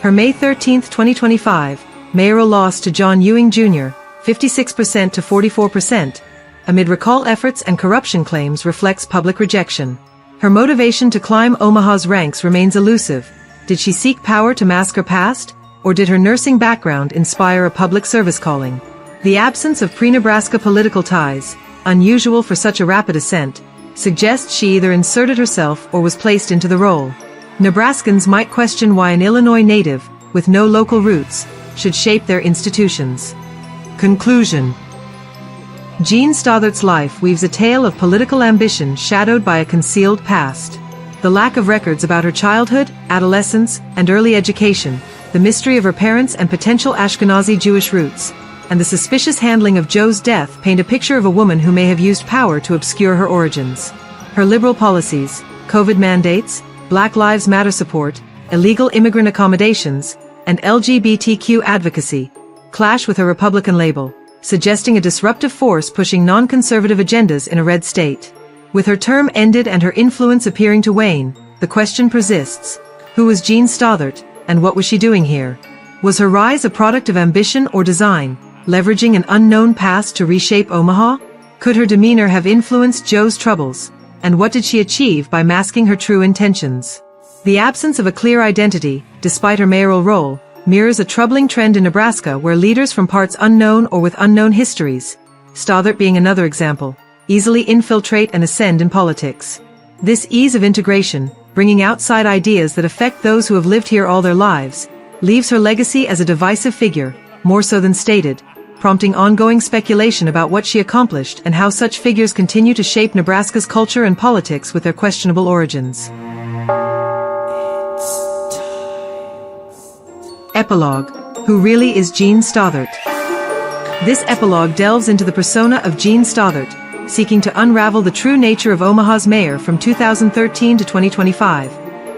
Her May 13, 2025, mayoral loss to John Ewing Jr., 56% to 44%, amid recall efforts and corruption claims reflects public rejection. Her motivation to climb Omaha's ranks remains elusive. Did she seek power to mask her past? Or did her nursing background inspire a public service calling? The absence of pre-Nebraska political ties, unusual for such a rapid ascent, suggests she either inserted herself or was placed into the role. Nebraskans might question why an Illinois native, with no local roots, should shape their institutions. Conclusion. Jean Stothart's life weaves a tale of political ambition shadowed by a concealed past. The lack of records about her childhood, adolescence, and early education, the mystery of her parents and potential Ashkenazi Jewish roots, and the suspicious handling of Joe's death paint a picture of a woman who may have used power to obscure her origins. Her liberal policies, COVID mandates, Black Lives Matter support, illegal immigrant accommodations, and LGBTQ advocacy, clash with her Republican label, suggesting a disruptive force pushing non-conservative agendas in a red state. With her term ended and her influence appearing to wane, the question persists: who was Jean Stothart, and what was she doing here? Was her rise a product of ambition or design, leveraging an unknown past to reshape Omaha? Could her demeanor have influenced Joe's troubles? And what did she achieve by masking her true intentions? The absence of a clear identity, despite her mayoral role, mirrors a troubling trend in Nebraska where leaders from parts unknown or with unknown histories, Stothart being another example, easily infiltrate and ascend in politics. This ease of integration, bringing outside ideas that affect those who have lived here all their lives, leaves her legacy as a divisive figure, more so than stated, prompting ongoing speculation about what she accomplished and how such figures continue to shape Nebraska's culture and politics with their questionable origins. Epilogue. Who really is Jean Stothart? This epilogue delves into the persona of Jean Stothart, seeking to unravel the true nature of Omaha's mayor from 2013 to 2025,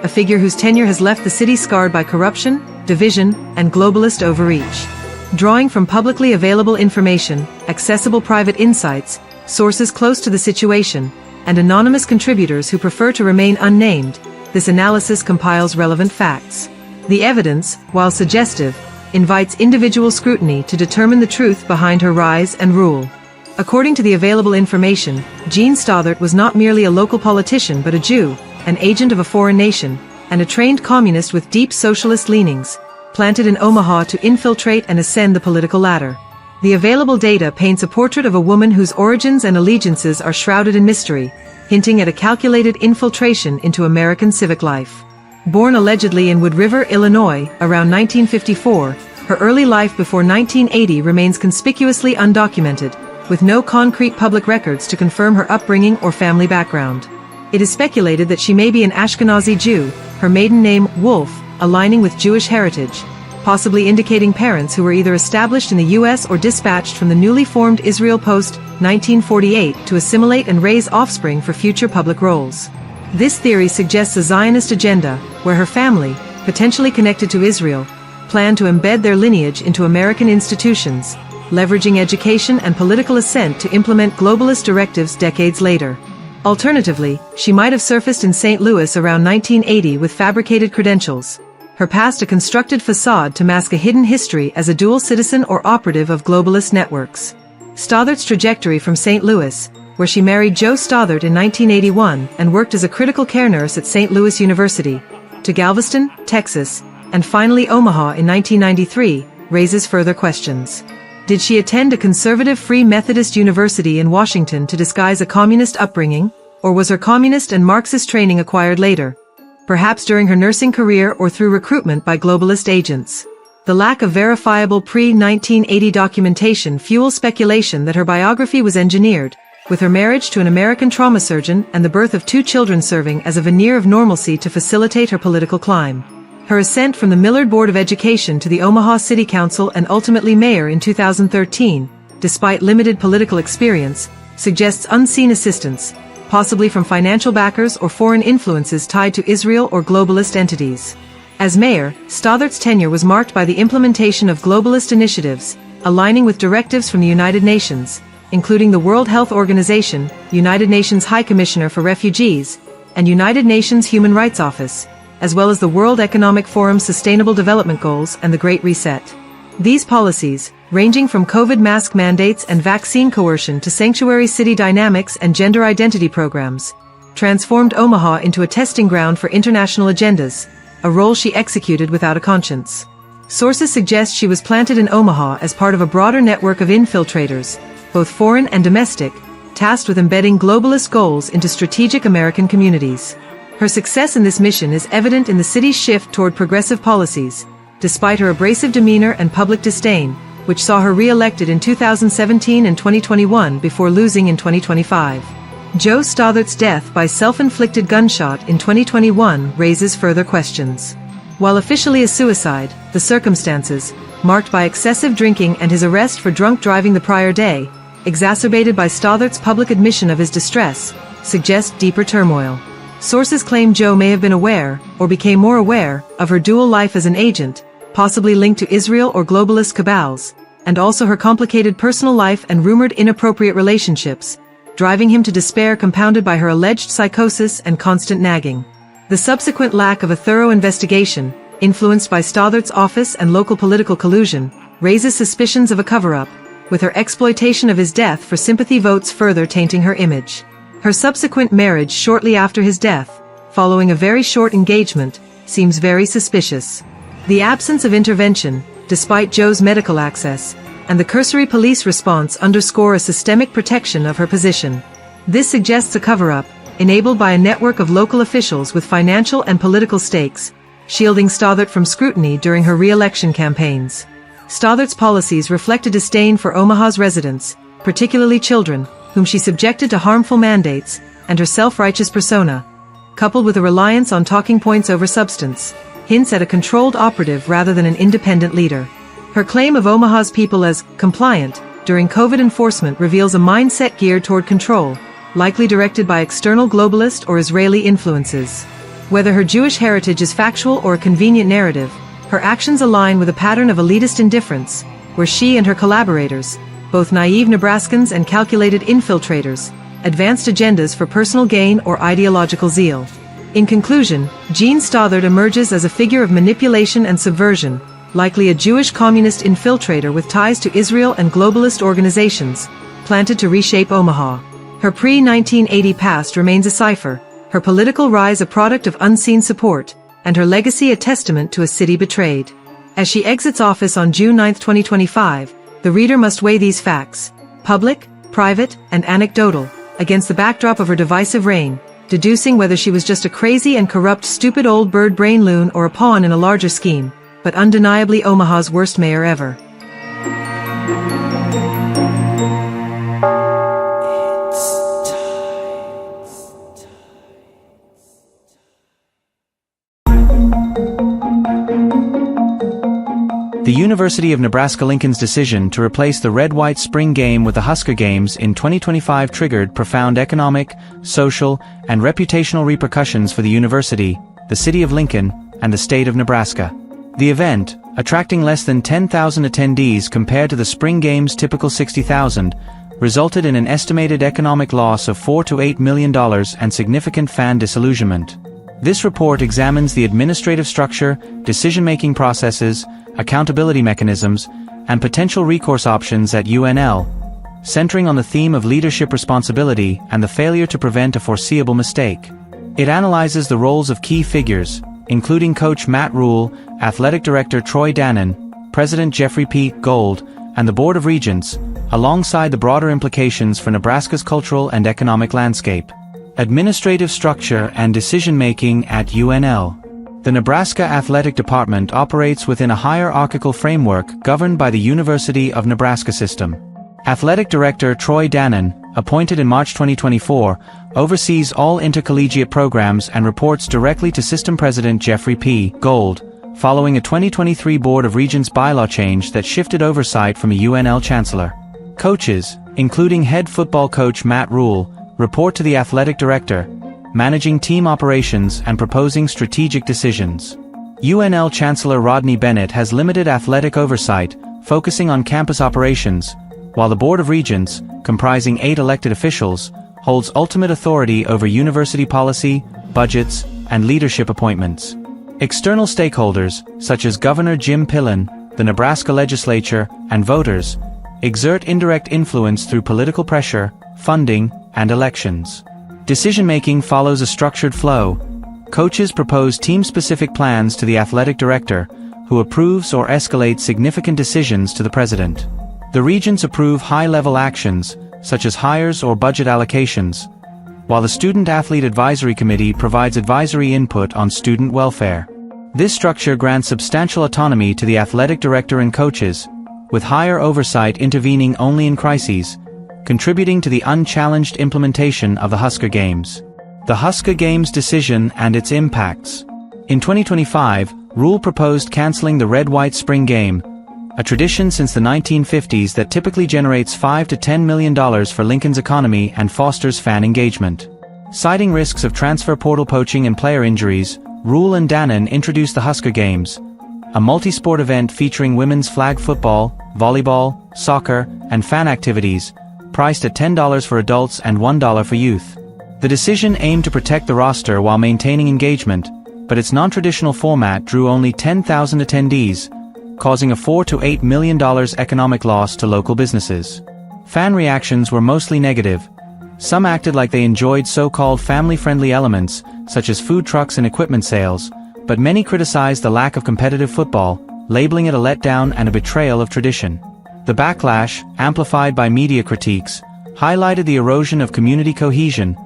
a figure whose tenure has left the city scarred by corruption, division, and globalist overreach. Drawing from publicly available information, accessible private insights, sources close to the situation, and anonymous contributors who prefer to remain unnamed, this analysis compiles relevant facts. The evidence, while suggestive, invites individual scrutiny to determine the truth behind her rise and rule. According to the available information, Jean Stothart was not merely a local politician but a Jew, an agent of a foreign nation, and a trained communist with deep socialist leanings, planted in Omaha to infiltrate and ascend the political ladder. The available data paints a portrait of a woman whose origins and allegiances are shrouded in mystery, hinting at a calculated infiltration into American civic life. Born allegedly in Wood River, Illinois, around 1954, her early life before 1980 remains conspicuously undocumented, with no concrete public records to confirm her upbringing or family background. It is speculated that she may be an Ashkenazi Jew, her maiden name, Wolf, aligning with Jewish heritage, possibly indicating parents who were either established in the U.S. or dispatched from the newly formed Israel post-1948 to assimilate and raise offspring for future public roles. This theory suggests a Zionist agenda, where her family, potentially connected to Israel, planned to embed their lineage into American institutions, leveraging education and political assent to implement globalist directives decades later. Alternatively, she might have surfaced in St. Louis around 1980 with fabricated credentials, her past a constructed facade to mask a hidden history as a dual citizen or operative of globalist networks. Stothart's trajectory from St. Louis, where she married Joe Stothart in 1981 and worked as a critical care nurse at St. Louis University, to Galveston, Texas, and finally Omaha in 1993, raises further questions. Did she attend a conservative Free Methodist University in Washington to disguise a communist upbringing, or was her communist and Marxist training acquired later, perhaps during her nursing career or through recruitment by globalist agents? The lack of verifiable pre-1980 documentation fuels speculation that her biography was engineered, with her marriage to an American trauma surgeon and the birth of 2 children serving as a veneer of normalcy to facilitate her political climb. Her ascent from the Millard Board of Education to the Omaha City Council and ultimately mayor in 2013, despite limited political experience, suggests unseen assistance, possibly from financial backers or foreign influences tied to Israel or globalist entities. As mayor, Stothart's tenure was marked by the implementation of globalist initiatives, aligning with directives from the United Nations, including the World Health Organization, United Nations High Commissioner for Refugees, and United Nations Human Rights Office, as well as the World Economic Forum's Sustainable Development Goals and the Great Reset. These policies, ranging from COVID mask mandates and vaccine coercion to sanctuary city dynamics and gender identity programs, transformed Omaha into a testing ground for international agendas, a role she executed without a conscience. Sources suggest she was planted in Omaha as part of a broader network of infiltrators, both foreign and domestic, tasked with embedding globalist goals into strategic American communities. Her success in this mission is evident in the city's shift toward progressive policies, despite her abrasive demeanor and public disdain, which saw her re-elected in 2017 and 2021 before losing in 2025. Joe Stothart's death by self-inflicted gunshot in 2021 raises further questions. While officially a suicide, the circumstances, marked by excessive drinking and his arrest for drunk driving the prior day, exacerbated by Stothart's public admission of his distress, suggest deeper turmoil. Sources claim Joe may have been aware, or became more aware, of her dual life as an agent, possibly linked to Israel or globalist cabals, and also her complicated personal life and rumored inappropriate relationships, driving him to despair compounded by her alleged psychosis and constant nagging. The subsequent lack of a thorough investigation, influenced by Stothart's office and local political collusion, raises suspicions of a cover-up, with her exploitation of his death for sympathy votes further tainting her image. Her subsequent marriage shortly after his death, following a very short engagement, seems very suspicious. The absence of intervention, despite Joe's medical access, and the cursory police response underscore a systemic protection of her position. This suggests a cover-up, enabled by a network of local officials with financial and political stakes, shielding Stothart from scrutiny during her re-election campaigns. Stothart's policies reflect a disdain for Omaha's residents, particularly children, whom she subjected to harmful mandates, and her self-righteous persona, coupled with a reliance on talking points over substance, hints at a controlled operative rather than an independent leader. Her claim of Omaha's people as compliant during COVID enforcement reveals a mindset geared toward control, likely directed by external globalist or Israeli influences. Whether her Jewish heritage is factual or a convenient narrative, her actions align with a pattern of elitist indifference, where she and her collaborators, both naive Nebraskans and calculated infiltrators, advanced agendas for personal gain or ideological zeal. In conclusion, Jean Stothart emerges as a figure of manipulation and subversion, likely a Jewish communist infiltrator with ties to Israel and globalist organizations, planted to reshape Omaha. Her pre-1980 past remains a cipher, her political rise a product of unseen support, and her legacy a testament to a city betrayed. As she exits office on June 9, 2025, the reader must weigh these facts, public, private, and anecdotal, against the backdrop of her divisive reign, deducing whether she was just a crazy and corrupt stupid old bird brain loon or a pawn in a larger scheme, but undeniably Omaha's worst mayor ever. The University of Nebraska-Lincoln's decision to replace the red-white spring game with the Husker Games in 2025 triggered profound economic, social, and reputational repercussions for the university, the city of Lincoln, and the state of Nebraska. The event, attracting less than 10,000 attendees compared to the spring game's typical 60,000, resulted in an estimated economic loss of $4 to $8 million and significant fan disillusionment. This report examines the administrative structure, decision-making processes, accountability mechanisms, and potential recourse options at UNL, centering on the theme of leadership responsibility and the failure to prevent a foreseeable mistake. It analyzes the roles of key figures, including coach Matt Rule, athletic director Troy Dannon, president Jeffrey P. Gold, and the Board of Regents, alongside the broader implications for Nebraska's cultural and economic landscape. Administrative structure and decision-making at UNL. The Nebraska Athletic Department operates within a hierarchical framework governed by the University of Nebraska system. Athletic Director Troy Dannon, appointed in March 2024, oversees all intercollegiate programs and reports directly to System President Jeffrey P. Gold, following a 2023 Board of Regents bylaw change that shifted oversight from a UNL chancellor. Coaches, including head football coach Matt Rule, report to the athletic director, managing team operations and proposing strategic decisions. UNL Chancellor Rodney Bennett has limited athletic oversight, focusing on campus operations, while the Board of Regents, comprising 8 elected officials, holds ultimate authority over university policy, budgets, and leadership appointments. External stakeholders, such as Governor Jim Pillen, the Nebraska legislature, and voters, exert indirect influence through political pressure, funding, and elections. Decision-making follows a structured flow. Coaches propose team-specific plans to the athletic director, who approves or escalates significant decisions to the president. The regents approve high-level actions, such as hires or budget allocations, while the Student-Athlete Advisory Committee provides advisory input on student welfare. This structure grants substantial autonomy to the athletic director and coaches, with higher oversight intervening only in crises, contributing to the unchallenged implementation of the Husker Games. The Husker Games decision and its impacts. In 2025, Rule proposed canceling the red-white spring game, a tradition since the 1950s that typically generates $5 to $10 million for Lincoln's economy and fosters fan engagement. Citing risks of transfer portal poaching and player injuries, Rule and Dannon introduced the Husker Games, a multi-sport event featuring women's flag football, volleyball, soccer, and fan activities, priced at $10 for adults and $1 for youth. The decision aimed to protect the roster while maintaining engagement, but its non-traditional format drew only 10,000 attendees, causing a $4 to $8 million economic loss to local businesses. Fan reactions were mostly negative. Some acted like they enjoyed so-called family-friendly elements, such as food trucks and equipment sales, but many criticized the lack of competitive football, labeling it a letdown and a betrayal of tradition. The backlash, amplified by media critiques, highlighted the erosion of community cohesion,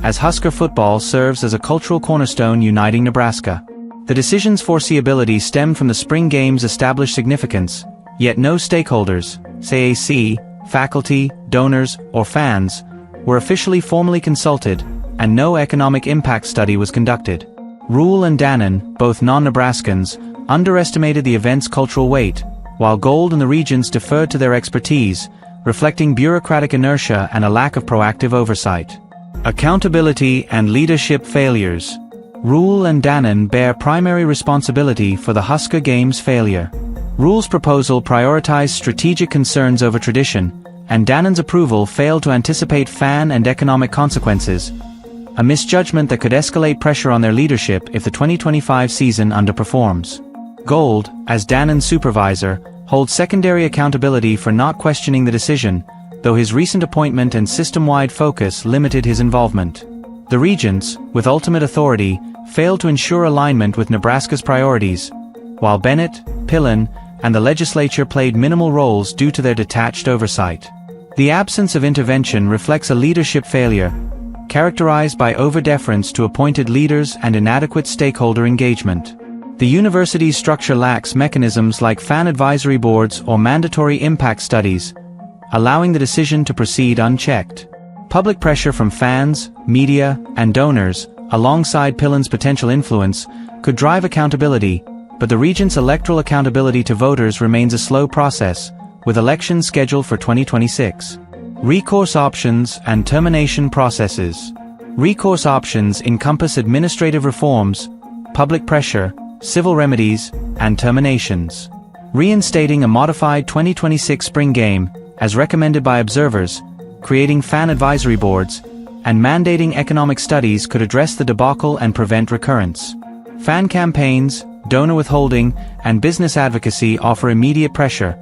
as Husker football serves as a cultural cornerstone uniting Nebraska. The decision's foreseeability stemmed from the spring game's established significance, yet no stakeholders, SAAC, faculty, donors, or fans, were officially formally consulted, and no economic impact study was conducted. Rule and Dannon, both non-Nebraskans, underestimated the event's cultural weight, while Gold and the Regents deferred to their expertise, reflecting bureaucratic inertia and a lack of proactive oversight. Accountability and leadership failures. Rule and Dannon bear primary responsibility for the Husker Games' failure. Rule's proposal prioritized strategic concerns over tradition, and Dannon's approval failed to anticipate fan and economic consequences, a misjudgment that could escalate pressure on their leadership if the 2025 season underperforms. Gold, as Dannon's supervisor, holds secondary accountability for not questioning the decision, though his recent appointment and system-wide focus limited his involvement. The Regents, with ultimate authority, failed to ensure alignment with Nebraska's priorities, while Bennett, Pillen, and the legislature played minimal roles due to their detached oversight. The absence of intervention reflects a leadership failure, characterized by over-deference to appointed leaders and inadequate stakeholder engagement. The university's structure lacks mechanisms like fan advisory boards or mandatory impact studies, allowing the decision to proceed unchecked. Public pressure from fans, media, and donors, alongside Pillen's potential influence, could drive accountability, but the Regents' electoral accountability to voters remains a slow process, with elections scheduled for 2026. Recourse options and termination processes. Recourse options encompass administrative reforms, public pressure, civil remedies, and terminations. Reinstating a modified 2026 spring game, as recommended by observers, creating fan advisory boards, and mandating economic studies could address the debacle and prevent recurrence. Fan campaigns, donor withholding, and business advocacy offer immediate pressure,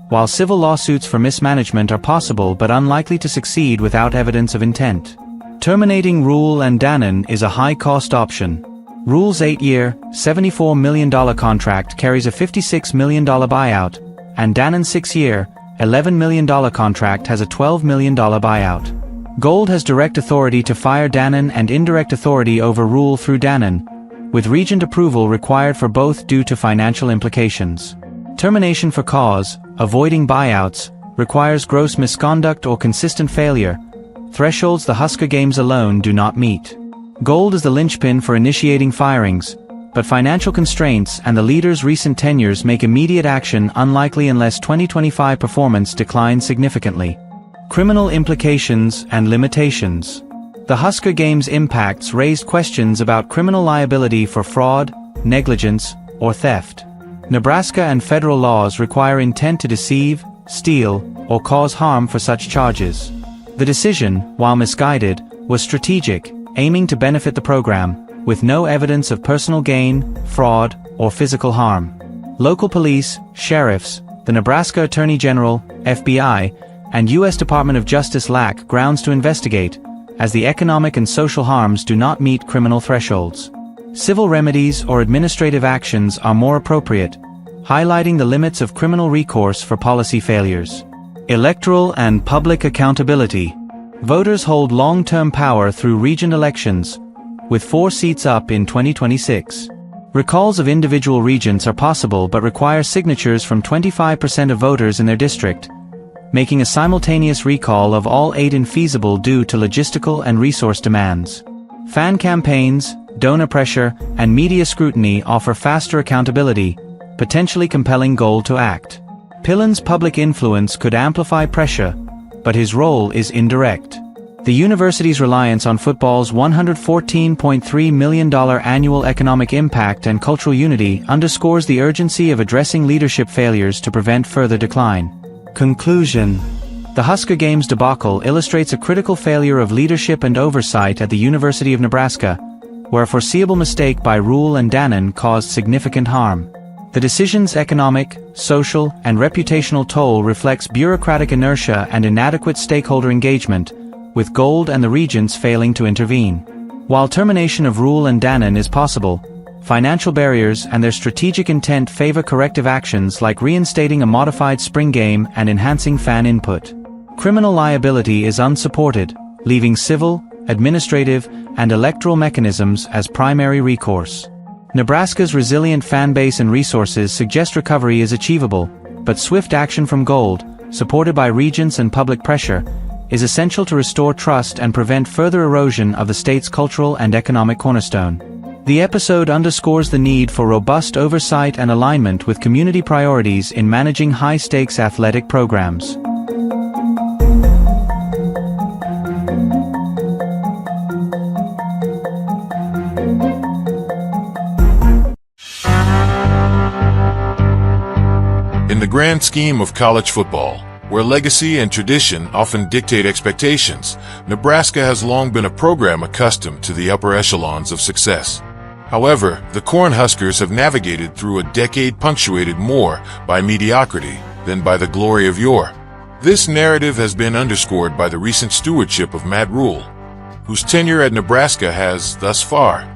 while civil lawsuits for mismanagement are possible but unlikely to succeed without evidence of intent. Terminating Rule and Dannon is a high-cost option. Rule's 8-year, $74 million contract carries a $56 million buyout, and Dannon's 6-year, $11 million contract has a $12 million buyout. Gold has direct authority to fire Dannon and indirect authority over Rule through Dannon, with Regent approval required for both due to financial implications. Termination for cause, avoiding buyouts, requires gross misconduct or consistent failure, thresholds the Husker Games alone do not meet. Gold is the linchpin for initiating firings, but financial constraints and the leader's recent tenures make immediate action unlikely unless 2025 performance declines significantly. Criminal implications and limitations. The Husker Games' impacts raised questions about criminal liability for fraud, negligence, or theft. Nebraska and federal laws require intent to deceive, steal, or cause harm for such charges. The decision, while misguided, was strategic, aiming to benefit the program, with no evidence of personal gain, fraud, or physical harm. Local police, sheriffs, the Nebraska Attorney General, FBI, and U.S. Department of Justice lack grounds to investigate, as the economic and social harms do not meet criminal thresholds. Civil remedies or administrative actions are more appropriate, highlighting the limits of criminal recourse for policy failures. Electoral and public accountability. Voters hold long-term power through region elections, with 4 seats up in 2026. Recalls of individual regions are possible but require signatures from 25% of voters in their district, making a simultaneous recall of all 8 infeasible due to logistical and resource demands. Fan campaigns, donor pressure, and media scrutiny offer faster accountability, potentially compelling Gold to act. Pillen's public influence could amplify pressure, but his role is indirect. The university's reliance on football's $114.3 million annual economic impact and cultural unity underscores the urgency of addressing leadership failures to prevent further decline. Conclusion. The Husker Games debacle illustrates a critical failure of leadership and oversight at the University of Nebraska, where a foreseeable mistake by Rule and Dannon caused significant harm. The decision's economic, social, and reputational toll reflects bureaucratic inertia and inadequate stakeholder engagement, with Gold and the regents failing to intervene. While termination of Rule and Dannon is possible, financial barriers and their strategic intent favor corrective actions like reinstating a modified spring game and enhancing fan input. Criminal liability is unsupported, leaving civil, administrative, and electoral mechanisms as primary recourse. Nebraska's resilient fan base and resources suggest recovery is achievable, but swift action from Gold, supported by regents and public pressure, is essential to restore trust and prevent further erosion of the state's cultural and economic cornerstone. The episode underscores the need for robust oversight and alignment with community priorities in managing high-stakes athletic programs. In the grand scheme of college football, where legacy and tradition often dictate expectations, Nebraska has long been a program accustomed to the upper echelons of success. However, the Cornhuskers have navigated through a decade punctuated more by mediocrity than by the glory of yore. This narrative has been underscored by the recent stewardship of Matt Rule, whose tenure at Nebraska has, thus far,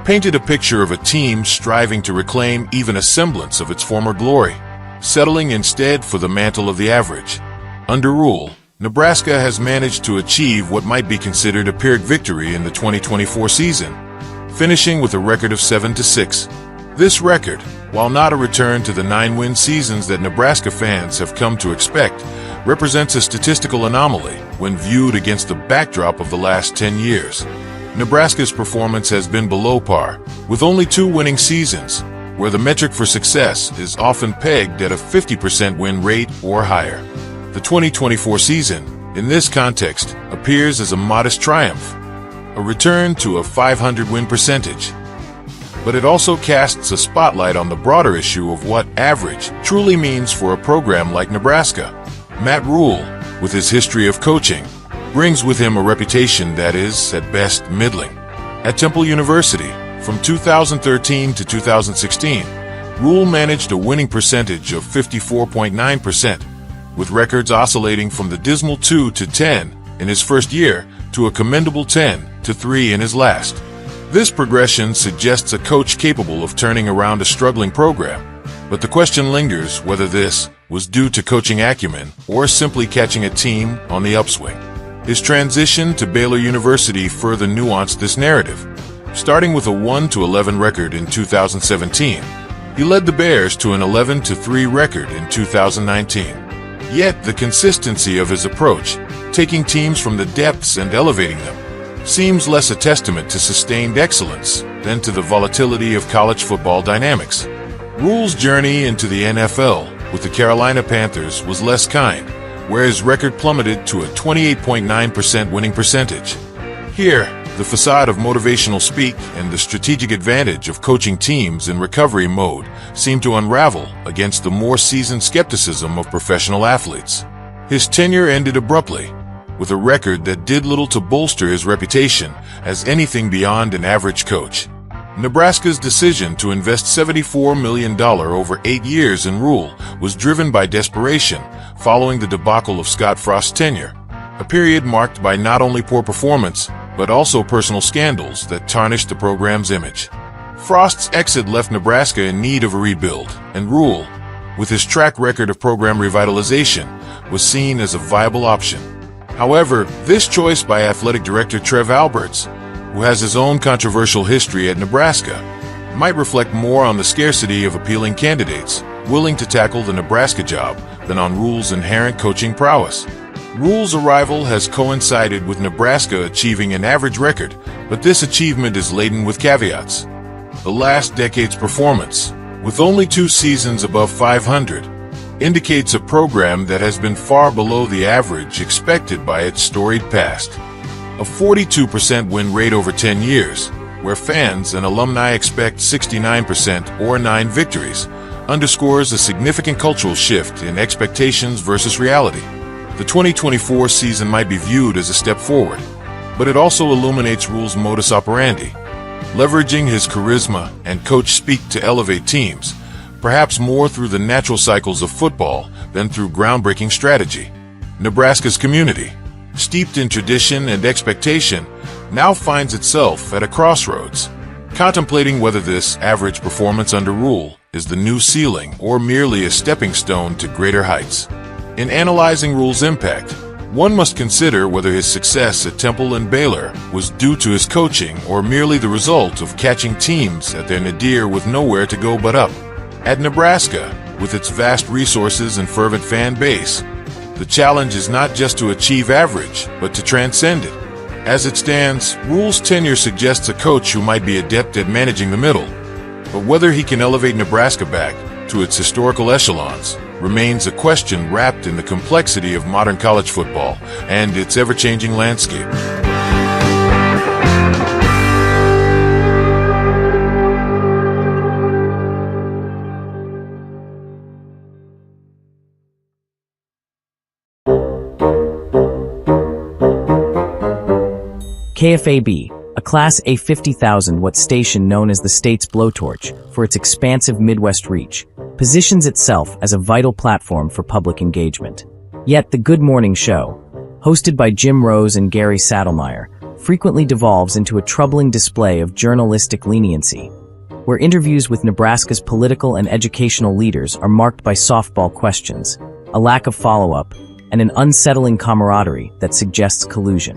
painted a picture of a team striving to reclaim even a semblance of its former glory, settling instead for the mantle of the average. Under Rule, Nebraska has managed to achieve what might be considered a Pyrrhic victory in the 2024 season, finishing with a record of 7-6. This record, while not a return to the 9-win seasons that Nebraska fans have come to expect, represents a statistical anomaly when viewed against the backdrop of the last 10 years. Nebraska's performance has been below par, with only 2 winning seasons, where the metric for success is often pegged at a 50% win rate or higher. The 2024 season, in this context, appears as a modest triumph, a return to a 500 win percentage. But it also casts a spotlight on the broader issue of what average truly means for a program like Nebraska. Matt Rule, with his history of coaching, brings with him a reputation that is, at best, middling. At Temple University, from 2013 to 2016, Rule managed a winning percentage of 54.9%, with records oscillating from the dismal 2-10 in his first year to a commendable 10-3 in his last. This progression suggests a coach capable of turning around a struggling program, but the question lingers whether this was due to coaching acumen or simply catching a team on the upswing. His transition to Baylor University further nuanced this narrative. Starting with a 1-11 record in 2017, he led the Bears to an 11-3 record in 2019. Yet the consistency of his approach, taking teams from the depths and elevating them, seems less a testament to sustained excellence than to the volatility of college football dynamics. Rule's journey into the NFL with the Carolina Panthers was less kind, where his record plummeted to a 28.9% winning percentage. Here, the The facade of motivational speak and the strategic advantage of coaching teams in recovery mode seem to unravel against the more seasoned skepticism of professional athletes. His tenure ended abruptly, with a record that did little to bolster his reputation as anything beyond an average coach. Nebraska's decision to invest $74 million over 8 years in Rule was driven by desperation following the debacle of Scott Frost's tenure, a period marked by not only poor performance, but also personal scandals that tarnished the program's image. Frost's exit left Nebraska in need of a rebuild, and Rule, with his track record of program revitalization, was seen as a viable option. However, this choice by athletic director Trev Alberts, who has his own controversial history at Nebraska, might reflect more on the scarcity of appealing candidates willing to tackle the Nebraska job than on Rule's inherent coaching prowess. Rule's arrival has coincided with Nebraska achieving an average record, but this achievement is laden with caveats. The last decade's performance, with only 2 seasons above 500, indicates a program that has been far below the average expected by its storied past. A 42% win rate over 10 years, where fans and alumni expect 69% or 9 victories, underscores a significant cultural shift in expectations versus reality. The 2024 season might be viewed as a step forward, but it also illuminates Rule's modus operandi, leveraging his charisma and coach speak to elevate teams, perhaps more through the natural cycles of football than through groundbreaking strategy. Nebraska's community, steeped in tradition and expectation, now finds itself at a crossroads, contemplating whether this average performance under Rule is the new ceiling or merely a stepping stone to greater heights. In analyzing Rule's impact, one must consider whether his success at Temple and Baylor was due to his coaching or merely the result of catching teams at their nadir with nowhere to go but up. At Nebraska, with its vast resources and fervent fan base, the challenge is not just to achieve average, but to transcend it. As it stands, Rule's tenure suggests a coach who might be adept at managing the middle, but whether he can elevate Nebraska back to its historical echelons remains a question wrapped in the complexity of modern college football and its ever-changing landscape. KFAB, a Class A 50,000-watt station known as the state's blowtorch for its expansive Midwest reach, positions itself as a vital platform for public engagement. Yet the Good Morning Show, hosted by Jim Rose and Gary Saddlemeyer, frequently devolves into a troubling display of journalistic leniency, where interviews with Nebraska's political and educational leaders are marked by softball questions, a lack of follow-up, and an unsettling camaraderie that suggests collusion.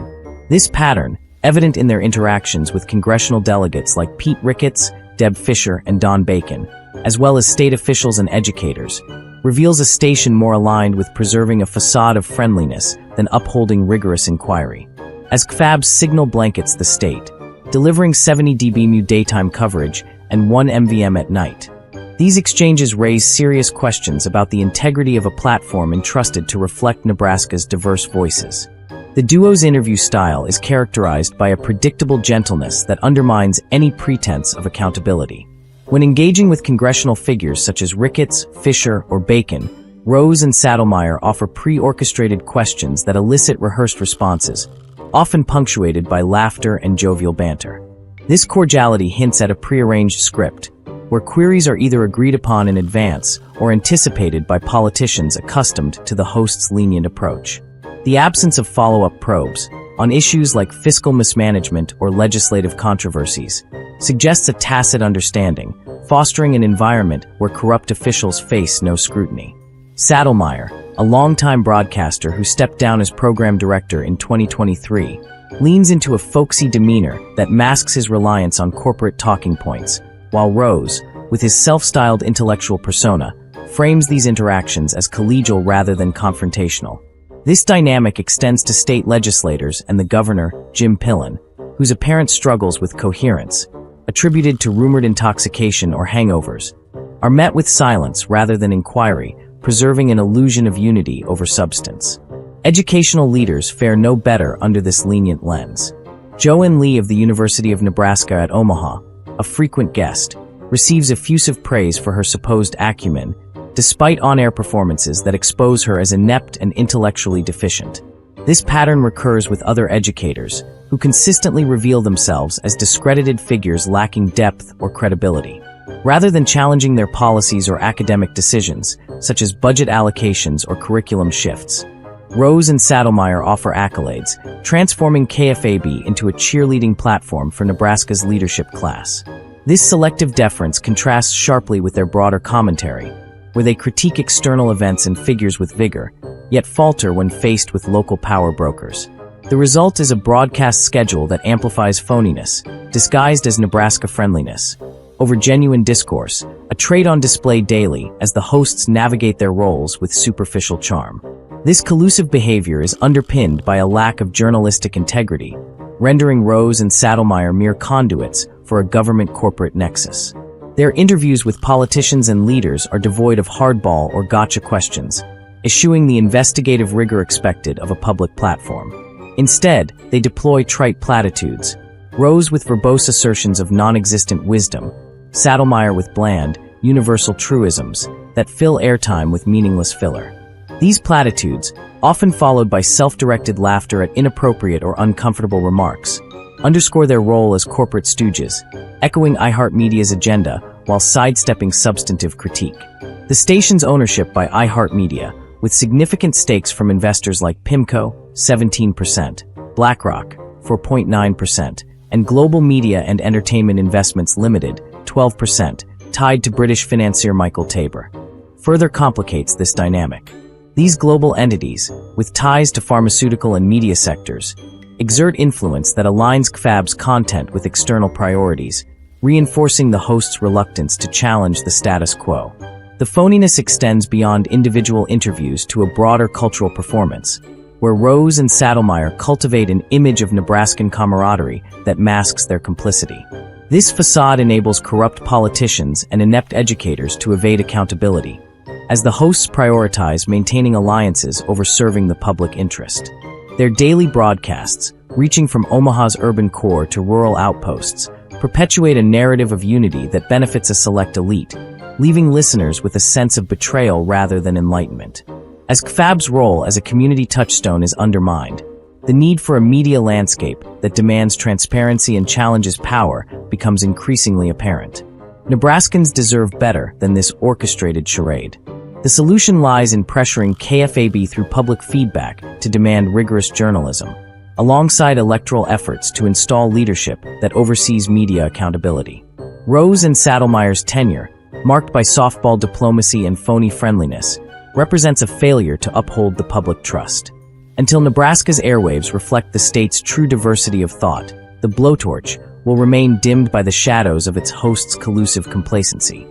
This pattern, evident in their interactions with congressional delegates like Pete Ricketts, Deb Fischer, and Don Bacon, as well as state officials and educators, reveals a station more aligned with preserving a facade of friendliness than upholding rigorous inquiry. As KFAB's signal blankets the state, delivering 70 dBmu daytime coverage and 1 MVM at night. These exchanges raise serious questions about the integrity of a platform entrusted to reflect Nebraska's diverse voices. The duo's interview style is characterized by a predictable gentleness that undermines any pretense of accountability. When engaging with congressional figures such as Ricketts, Fischer, or Bacon, Rose and Saddlemeyer offer pre-orchestrated questions that elicit rehearsed responses, often punctuated by laughter and jovial banter. This cordiality hints at a prearranged script, where queries are either agreed upon in advance or anticipated by politicians accustomed to the host's lenient approach. The absence of follow-up probes, on issues like fiscal mismanagement or legislative controversies, suggests a tacit understanding, fostering an environment where corrupt officials face no scrutiny. Saddlemeyer, a longtime broadcaster who stepped down as program director in 2023, leans into a folksy demeanor that masks his reliance on corporate talking points, while Rose, with his self-styled intellectual persona, frames these interactions as collegial rather than confrontational. This dynamic extends to state legislators and the governor, Jim Pillen, whose apparent struggles with coherence, attributed to rumored intoxication or hangovers, are met with silence rather than inquiry, preserving an illusion of unity over substance. Educational leaders fare no better under this lenient lens. Joanne Lee of the University of Nebraska at Omaha, a frequent guest, receives effusive praise for her supposed acumen, despite on-air performances that expose her as inept and intellectually deficient. This pattern recurs with other educators, who consistently reveal themselves as discredited figures lacking depth or credibility. Rather than challenging their policies or academic decisions, such as budget allocations or curriculum shifts, Rose and Saddlemeyer offer accolades, transforming KFAB into a cheerleading platform for Nebraska's leadership class. This selective deference contrasts sharply with their broader commentary, where they critique external events and figures with vigor, yet falter when faced with local power brokers. The result is a broadcast schedule that amplifies phoniness, disguised as Nebraska friendliness, over genuine discourse, a trait on display daily as the hosts navigate their roles with superficial charm. This collusive behavior is underpinned by a lack of journalistic integrity, rendering Rose and Saddlemeyer mere conduits for a government-corporate nexus. Their interviews with politicians and leaders are devoid of hardball or gotcha questions, eschewing the investigative rigor expected of a public platform. Instead, they deploy trite platitudes, Rose with verbose assertions of non-existent wisdom, Saddlemeyer with bland, universal truisms that fill airtime with meaningless filler. These platitudes, often followed by self-directed laughter at inappropriate or uncomfortable remarks, underscore their role as corporate stooges, echoing iHeartMedia's agenda while sidestepping substantive critique. The station's ownership by iHeartMedia, with significant stakes from investors like PIMCO, 17%, BlackRock, 4.9%, and Global Media and Entertainment Investments Limited, 12%, tied to British financier Michael Tabor, further complicates this dynamic. These global entities, with ties to pharmaceutical and media sectors, exert influence that aligns KFAB's content with external priorities, reinforcing the host's reluctance to challenge the status quo. The phoniness extends beyond individual interviews to a broader cultural performance, where Rose and Saddlemeyer cultivate an image of Nebraskan camaraderie that masks their complicity. This facade enables corrupt politicians and inept educators to evade accountability, as the hosts prioritize maintaining alliances over serving the public interest. Their daily broadcasts, reaching from Omaha's urban core to rural outposts, perpetuate a narrative of unity that benefits a select elite, leaving listeners with a sense of betrayal rather than enlightenment. As KFAB's role as a community touchstone is undermined, the need for a media landscape that demands transparency and challenges power becomes increasingly apparent. Nebraskans deserve better than this orchestrated charade. The solution lies in pressuring KFAB through public feedback to demand rigorous journalism, alongside electoral efforts to install leadership that oversees media accountability. Rose and Saddlemeyer's tenure, marked by softball diplomacy and phony friendliness, represents a failure to uphold the public trust. Until Nebraska's airwaves reflect the state's true diversity of thought, the blowtorch will remain dimmed by the shadows of its host's collusive complacency.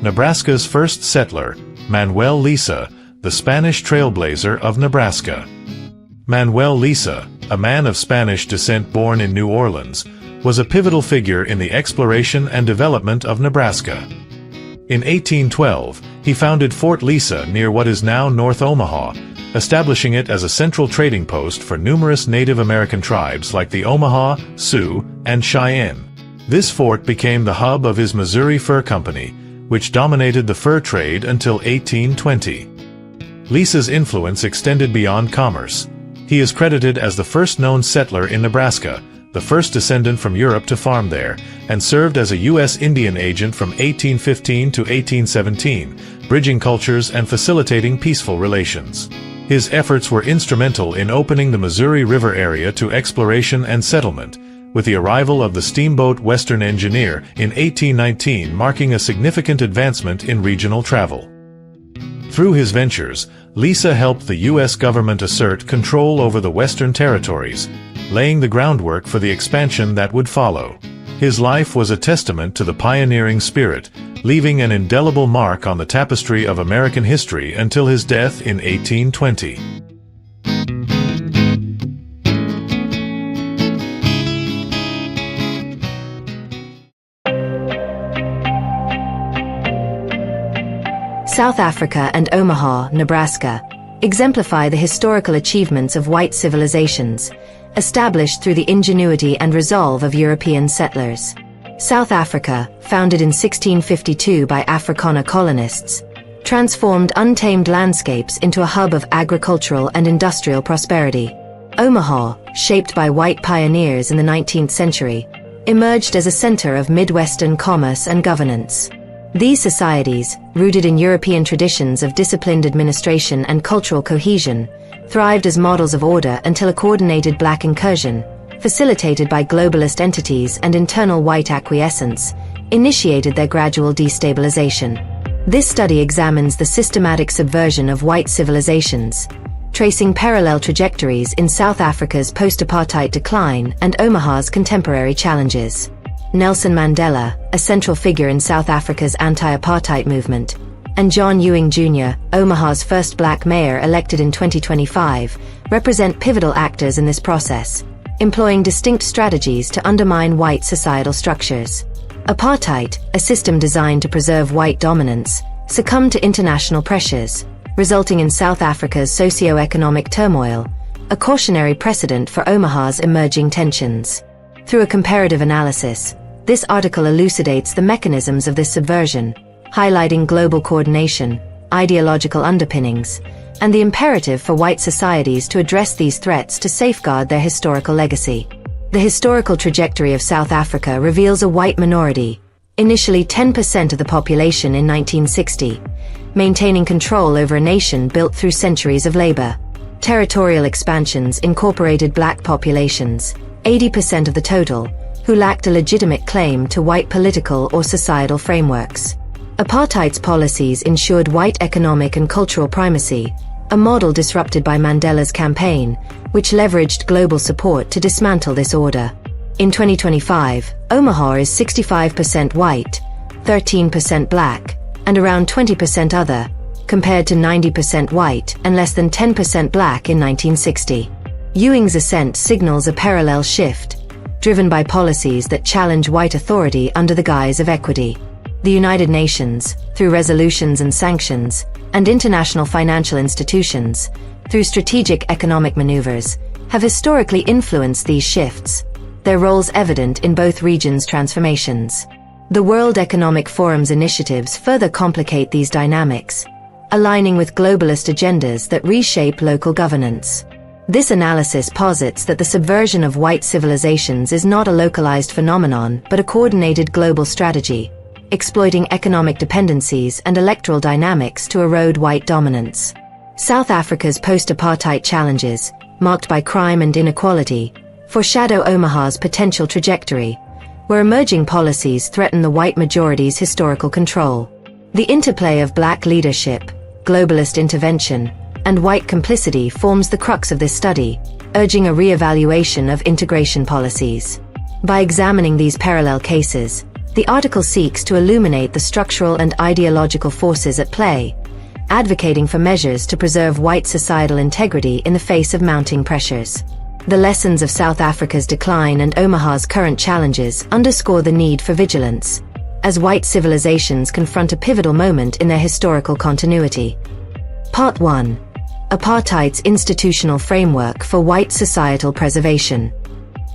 Nebraska's first settler, Manuel Lisa, the Spanish trailblazer of Nebraska. Manuel Lisa, a man of Spanish descent born in New Orleans, was a pivotal figure in the exploration and development of Nebraska. In 1812, he founded Fort Lisa near what is now North Omaha, establishing it as a central trading post for numerous Native American tribes like the Omaha, Sioux, and Cheyenne. This fort became the hub of his Missouri Fur Company, which dominated the fur trade until 1820. Lisa's influence extended beyond commerce. He is credited as the first known settler in Nebraska, the first descendant from Europe to farm there, and served as a U.S. Indian agent from 1815 to 1817, bridging cultures and facilitating peaceful relations. His efforts were instrumental in opening the Missouri River area to exploration and settlement, with the arrival of the steamboat Western Engineer in 1819 marking a significant advancement in regional travel. Through his ventures, Lisa helped the U.S. government assert control over the Western territories, laying the groundwork for the expansion that would follow. His life was a testament to the pioneering spirit, leaving an indelible mark on the tapestry of American history until his death in 1820. South Africa and Omaha, Nebraska, exemplify the historical achievements of white civilizations, established through the ingenuity and resolve of European settlers. South Africa, founded in 1652 by Afrikaner colonists, transformed untamed landscapes into a hub of agricultural and industrial prosperity. Omaha, shaped by white pioneers in the 19th century, emerged as a center of Midwestern commerce and governance. These societies, rooted in European traditions of disciplined administration and cultural cohesion, thrived as models of order until a coordinated black incursion, facilitated by globalist entities and internal white acquiescence, initiated their gradual destabilization. This study examines the systematic subversion of white civilizations, tracing parallel trajectories in South Africa's post-apartheid decline and Omaha's contemporary challenges. Nelson Mandela, a central figure in South Africa's anti-apartheid movement, and John Ewing Jr., Omaha's first black mayor elected in 2025, represent pivotal actors in this process, employing distinct strategies to undermine white societal structures. Apartheid, a system designed to preserve white dominance, succumbed to international pressures, resulting in South Africa's socio-economic turmoil, a cautionary precedent for Omaha's emerging tensions. Through a comparative analysis, this article elucidates the mechanisms of this subversion, highlighting global coordination, ideological underpinnings, and the imperative for white societies to address these threats to safeguard their historical legacy. The historical trajectory of South Africa reveals a white minority, initially 10% of the population in 1960, maintaining control over a nation built through centuries of labor. Territorial expansions incorporated black populations, 80% of the total, who lacked a legitimate claim to white political or societal frameworks. Apartheid's policies ensured white economic and cultural primacy, a model disrupted by Mandela's campaign, which leveraged global support to dismantle this order. In 2025, Omaha is 65% white, 13% black, and around 20% other, compared to 90% white and less than 10% black in 1960. Ewing's ascent signals a parallel shift, driven by policies that challenge white authority under the guise of equity. The United Nations, through resolutions and sanctions, and international financial institutions, through strategic economic maneuvers, have historically influenced these shifts, their roles evident in both regions' transformations. The World Economic Forum's initiatives further complicate these dynamics, aligning with globalist agendas that reshape local governance. This analysis posits that the subversion of white civilizations is not a localized phenomenon but a coordinated global strategy, exploiting economic dependencies and electoral dynamics to erode white dominance. South Africa's post-apartheid challenges, marked by crime and inequality, foreshadow Omaha's potential trajectory, where emerging policies threaten the white majority's historical control. The interplay of black leadership, globalist intervention, and white complicity forms the crux of this study, urging a re-evaluation of integration policies. By examining these parallel cases, the article seeks to illuminate the structural and ideological forces at play, advocating for measures to preserve white societal integrity in the face of mounting pressures. The lessons of South Africa's decline and Omaha's current challenges underscore the need for vigilance, as white civilizations confront a pivotal moment in their historical continuity. Part 1. Apartheid's institutional framework for white societal preservation.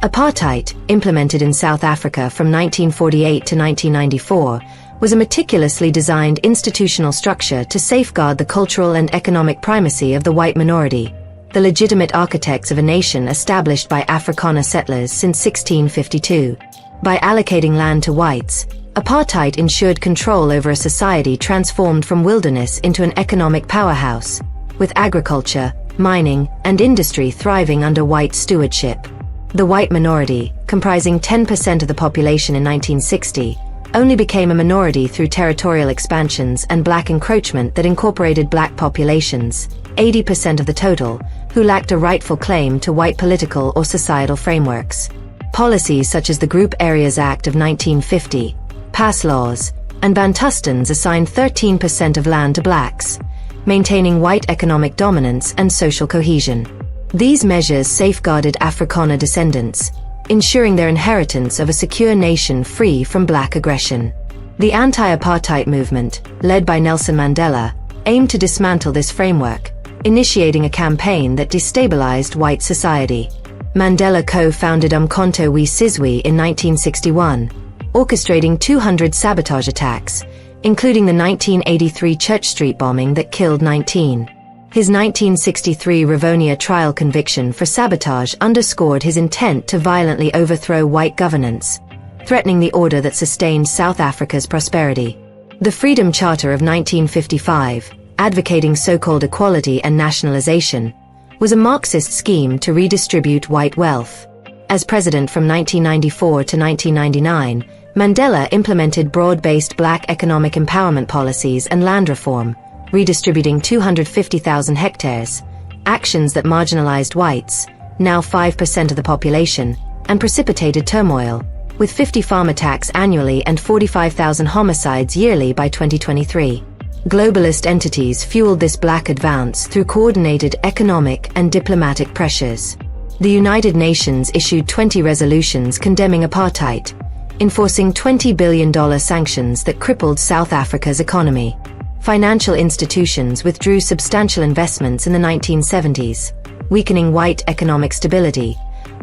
Apartheid, implemented in South Africa from 1948 to 1994, was a meticulously designed institutional structure to safeguard the cultural and economic primacy of the white minority, the legitimate architects of a nation established by Afrikaner settlers since 1652. By allocating land to whites, apartheid ensured control over a society transformed from wilderness into an economic powerhouse, with agriculture, mining, and industry thriving under white stewardship. The white minority, comprising 10% of the population in 1960, only became a minority through territorial expansions and black encroachment that incorporated black populations, 80% of the total, who lacked a rightful claim to white political or societal frameworks. Policies such as the Group Areas Act of 1950, pass laws, and Bantustans assigned 13% of land to blacks, maintaining white economic dominance and social cohesion. These measures safeguarded Afrikaner descendants, ensuring their inheritance of a secure nation free from black aggression. The anti-apartheid movement, led by Nelson Mandela, aimed to dismantle this framework, initiating a campaign that destabilized white society. Mandela co-founded Umkhonto we Sizwe in 1961, orchestrating 200 sabotage attacks, including the 1983 Church Street bombing that killed 19. His 1963 Rivonia trial conviction for sabotage underscored his intent to violently overthrow white governance, threatening the order that sustained South Africa's prosperity. The Freedom Charter of 1955, advocating so-called equality and nationalization, was a Marxist scheme to redistribute white wealth. As president from 1994 to 1999, Mandela implemented broad-based black economic empowerment policies and land reform, redistributing 250,000 hectares, actions that marginalized whites, now 5% of the population, and precipitated turmoil, with 50 farm attacks annually and 45,000 homicides yearly by 2023. Globalist entities fueled this black advance through coordinated economic and diplomatic pressures. The United Nations issued 20 resolutions condemning apartheid, enforcing $20 billion sanctions that crippled South Africa's economy. Financial institutions withdrew substantial investments in the 1970s, weakening white economic stability,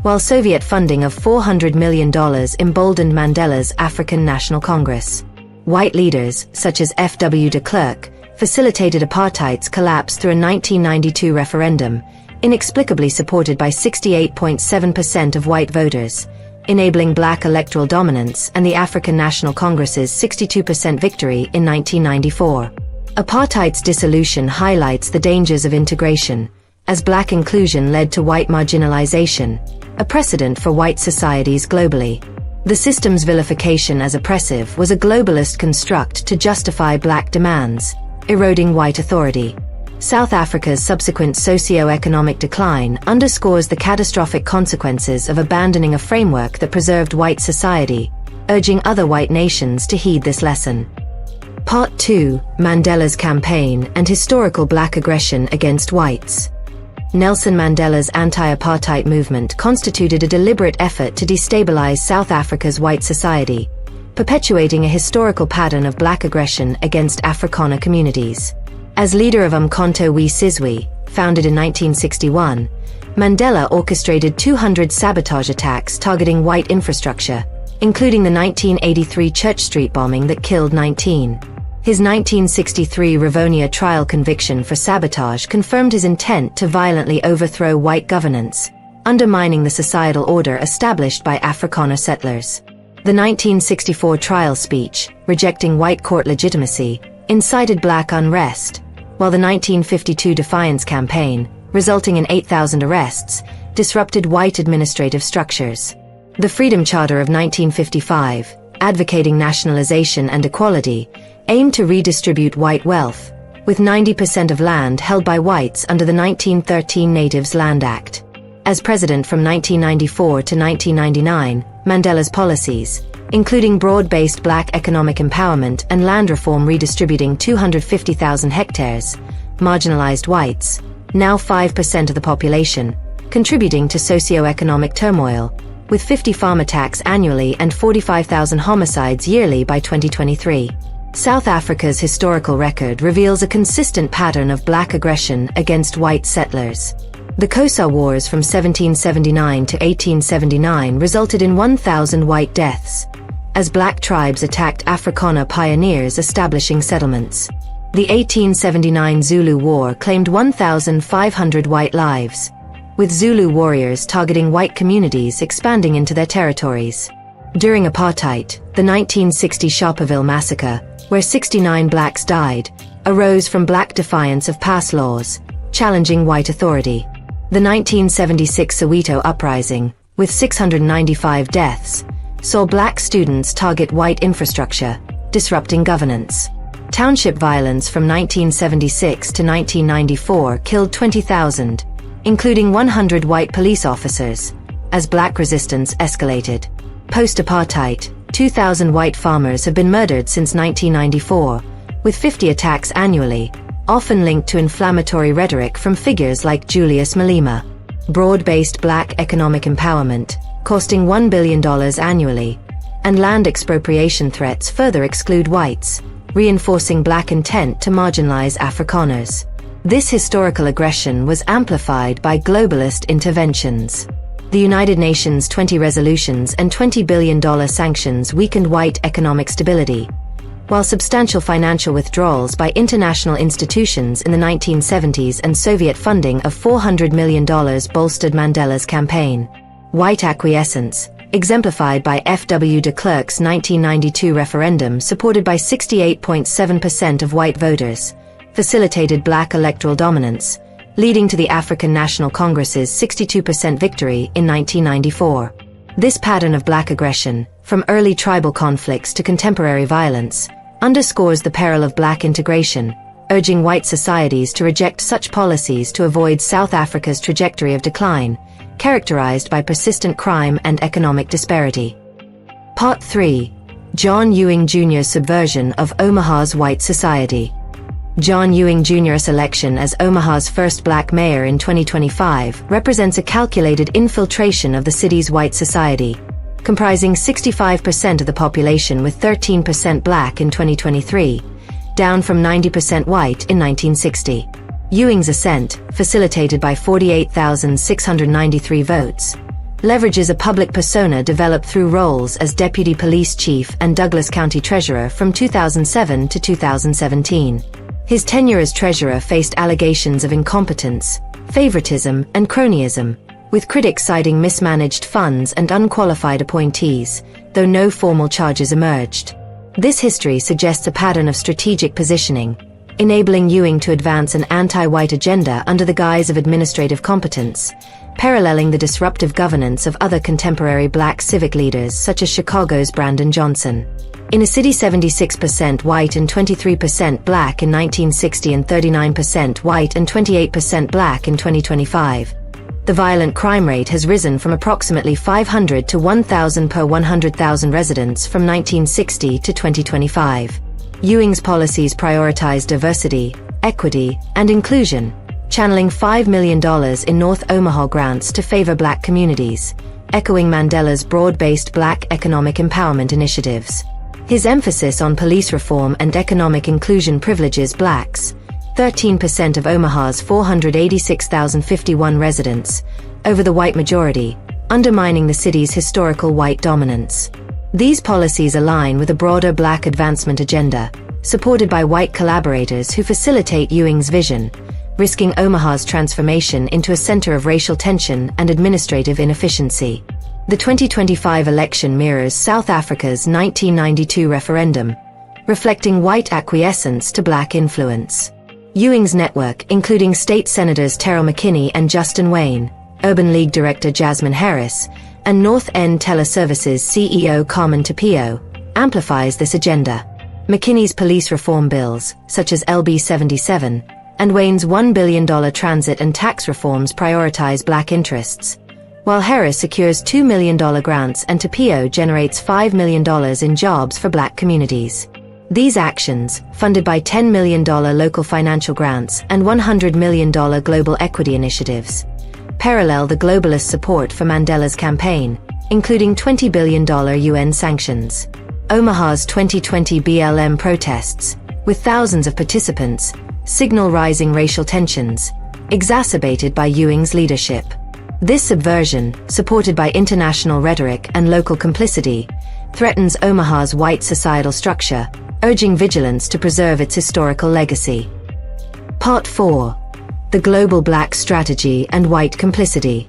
while Soviet funding of $400 million emboldened Mandela's African National Congress. White leaders, such as F.W. de Klerk, facilitated apartheid's collapse through a 1992 referendum, inexplicably supported by 68.7% of white voters, enabling black electoral dominance and the African National Congress's 62% victory in 1994. Apartheid's dissolution highlights the dangers of integration, as black inclusion led to white marginalization, a precedent for white societies globally. The system's vilification as oppressive was a globalist construct to justify black demands, eroding white authority. South Africa's subsequent socio-economic decline underscores the catastrophic consequences of abandoning a framework that preserved white society, urging other white nations to heed this lesson. Part 2: Mandela's Campaign and Historical Black Aggression Against Whites. Nelson Mandela's anti-apartheid movement constituted a deliberate effort to destabilize South Africa's white society, perpetuating a historical pattern of black aggression against Afrikaner communities. As leader of Umkhonto we Sizwe, founded in 1961, Mandela orchestrated 200 sabotage attacks targeting white infrastructure, including the 1983 Church Street bombing that killed 19. His 1963 Rivonia trial conviction for sabotage confirmed his intent to violently overthrow white governance, undermining the societal order established by Afrikaner settlers. The 1964 trial speech, rejecting white court legitimacy, incited black unrest, while the 1952 Defiance campaign, resulting in 8,000 arrests, disrupted white administrative structures. The Freedom Charter of 1955, advocating nationalization and equality, aimed to redistribute white wealth, with 90% of land held by whites under the 1913 Natives Land Act. As president from 1994 to 1999, Mandela's policies, including broad-based black economic empowerment and land reform redistributing 250,000 hectares, marginalized whites, now 5% of the population, contributing to socio-economic turmoil, with 50 farm attacks annually and 45,000 homicides yearly by 2023. South Africa's historical record reveals a consistent pattern of black aggression against white settlers. The Xhosa Wars from 1779 to 1879 resulted in 1,000 white deaths, as black tribes attacked Afrikaner pioneers establishing settlements. The 1879 Zulu War claimed 1,500 white lives, with Zulu warriors targeting white communities expanding into their territories. During apartheid, the 1960 Sharpeville massacre, where 69 blacks died, arose from black defiance of pass laws, challenging white authority. The 1976 Soweto uprising, with 695 deaths, saw black students target white infrastructure, disrupting governance. Township violence from 1976 to 1994 killed 20,000, including 100 white police officers, as black resistance escalated. Post-apartheid, 2,000 white farmers have been murdered since 1994, with 50 attacks annually, often linked to inflammatory rhetoric from figures like Julius Malema. Broad-based black economic empowerment, costing $1 billion annually, and land expropriation threats further exclude whites, reinforcing black intent to marginalize Afrikaners. This historical aggression was amplified by globalist interventions. The United Nations 20 resolutions and $20 billion sanctions weakened white economic stability, while substantial financial withdrawals by international institutions in the 1970s and Soviet funding of $400 million bolstered Mandela's campaign. White acquiescence, exemplified by F.W. de Klerk's 1992 referendum supported by 68.7% of white voters, facilitated black electoral dominance, leading to the African National Congress's 62% victory in 1994. This pattern of black aggression, from early tribal conflicts to contemporary violence, underscores the peril of black integration, urging white societies to reject such policies to avoid South Africa's trajectory of decline, characterized by persistent crime and economic disparity. Part 3. John Ewing Jr.'s subversion of Omaha's white society. John Ewing Jr.'s election as Omaha's first black mayor in 2025 represents a calculated infiltration of the city's white society, comprising 65% of the population with 13% black in 2023, down from 90% white in 1960. Ewing's ascent, facilitated by 48,693 votes, leverages a public persona developed through roles as deputy police chief and Douglas County treasurer from 2007 to 2017. His tenure as treasurer faced allegations of incompetence, favoritism, and cronyism, with critics citing mismanaged funds and unqualified appointees, though no formal charges emerged. This history suggests a pattern of strategic positioning, enabling Ewing to advance an anti-white agenda under the guise of administrative competence, paralleling the disruptive governance of other contemporary black civic leaders such as Chicago's Brandon Johnson. In a city 76% white and 23% black in 1960 and 39% white and 28% black in 2025, the violent crime rate has risen from approximately 500 to 1,000 per 100,000 residents from 1960 to 2025. Ewing's policies prioritize diversity, equity, and inclusion, channeling $5 million in North Omaha grants to favor black communities, echoing Mandela's broad-based black economic empowerment initiatives. His emphasis on police reform and economic inclusion privileges blacks, 13% of Omaha's 486,051 residents, over the white majority, undermining the city's historical white dominance. These policies align with a broader black advancement agenda, supported by white collaborators who facilitate Ewing's vision, risking Omaha's transformation into a center of racial tension and administrative inefficiency. The 2025 election mirrors South Africa's 1992 referendum, reflecting white acquiescence to black influence. Ewing's network, including state senators Terrell McKinney and Justin Wayne, Urban League Director Jasmine Harris, and North End Teleservices CEO Carmen Tapio, amplifies this agenda. McKinney's police reform bills, such as LB 77, and Wayne's $1 billion transit and tax reforms prioritize black interests, while Harris secures $2 million grants and Tapio generates $5 million in jobs for black communities. These actions, funded by $10 million local financial grants and $100 million global equity initiatives, parallel the globalist support for Mandela's campaign, including $20 billion UN sanctions. Omaha's 2020 BLM protests, with thousands of participants, signal rising racial tensions, exacerbated by Ewing's leadership. This subversion, supported by international rhetoric and local complicity, threatens Omaha's white societal structure, urging vigilance to preserve its historical legacy. Part 4. The Global Black Strategy and White Complicity.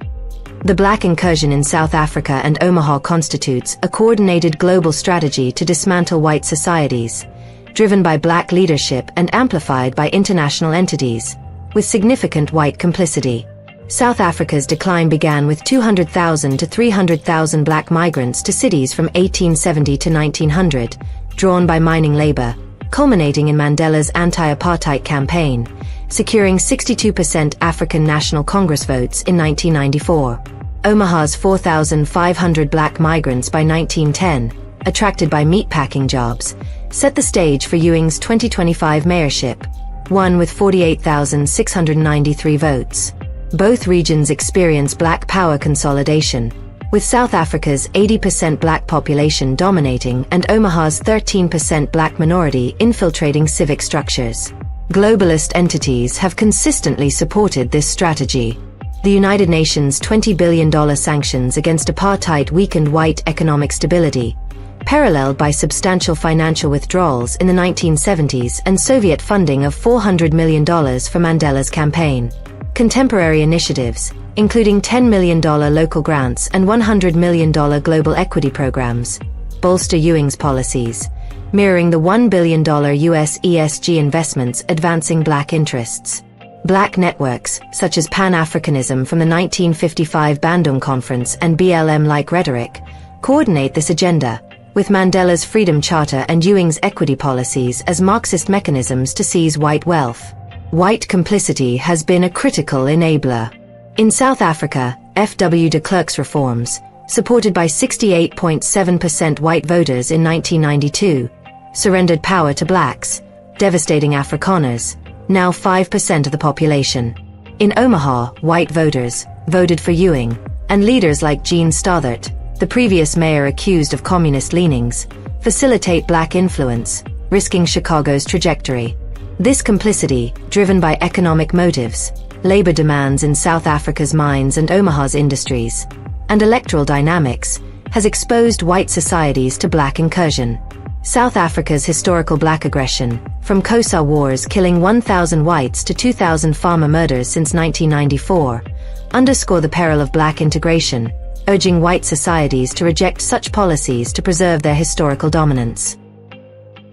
The black incursion in South Africa and Omaha constitutes a coordinated global strategy to dismantle white societies, driven by black leadership and amplified by international entities, with significant white complicity. South Africa's decline began with 200,000 to 300,000 black migrants to cities from 1870 to 1900, drawn by mining labor, culminating in Mandela's anti-apartheid campaign, securing 62% African National Congress votes in 1994. Omaha's 4,500 black migrants by 1910, attracted by meatpacking jobs, set the stage for Ewing's 2025 mayorship, won with 48,693 votes. Both regions experience black power consolidation, with South Africa's 80% black population dominating and Omaha's 13% black minority infiltrating civic structures. Globalist entities have consistently supported this strategy. The United Nations' $20 billion sanctions against apartheid weakened white economic stability, paralleled by substantial financial withdrawals in the 1970s and Soviet funding of $400 million for Mandela's campaign. Contemporary initiatives, including $10 million local grants and $100 million global equity programs, bolster Ewing's policies, mirroring the $1 billion US ESG investments advancing black interests. Black networks, such as Pan-Africanism from the 1955 Bandung Conference and BLM-like rhetoric, coordinate this agenda, with Mandela's Freedom Charter and Ewing's equity policies as Marxist mechanisms to seize white wealth. White complicity has been a critical enabler. In South Africa, F.W. de Klerk's reforms, supported by 68.7% white voters in 1992, surrendered power to blacks, devastating Afrikaners, now 5% of the population. In Omaha, white voters voted for Ewing, and leaders like Gene Stothert, the previous mayor accused of communist leanings, facilitate black influence, risking Chicago's trajectory. This complicity, driven by economic motives, labor demands in South Africa's mines and Omaha's industries, and electoral dynamics, has exposed white societies to black incursion. South Africa's historical black aggression, from Xhosa wars killing 1,000 whites to 2,000 farmer murders since 1994, underscore the peril of black integration, urging white societies to reject such policies to preserve their historical dominance.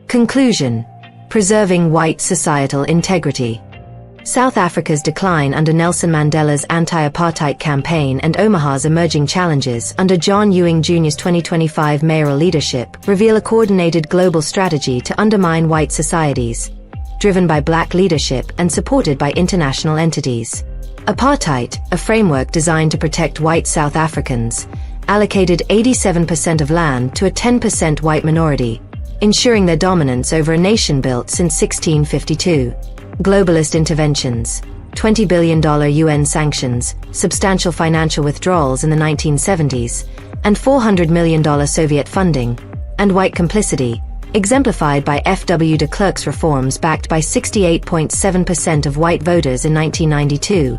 Conclusion: preserving white societal integrity. South Africa's decline under Nelson Mandela's anti-apartheid campaign and Omaha's emerging challenges under John Ewing Jr.'s 2025 mayoral leadership reveal a coordinated global strategy to undermine white societies, driven by black leadership and supported by international entities. Apartheid, a framework designed to protect white South Africans, allocated 87% of land to a 10% white minority, ensuring their dominance over a nation built since 1652. Globalist interventions, $20 billion UN sanctions, substantial financial withdrawals in the 1970s, and $400 million Soviet funding, and white complicity, exemplified by F.W. de Klerk's reforms backed by 68.7% of white voters in 1992,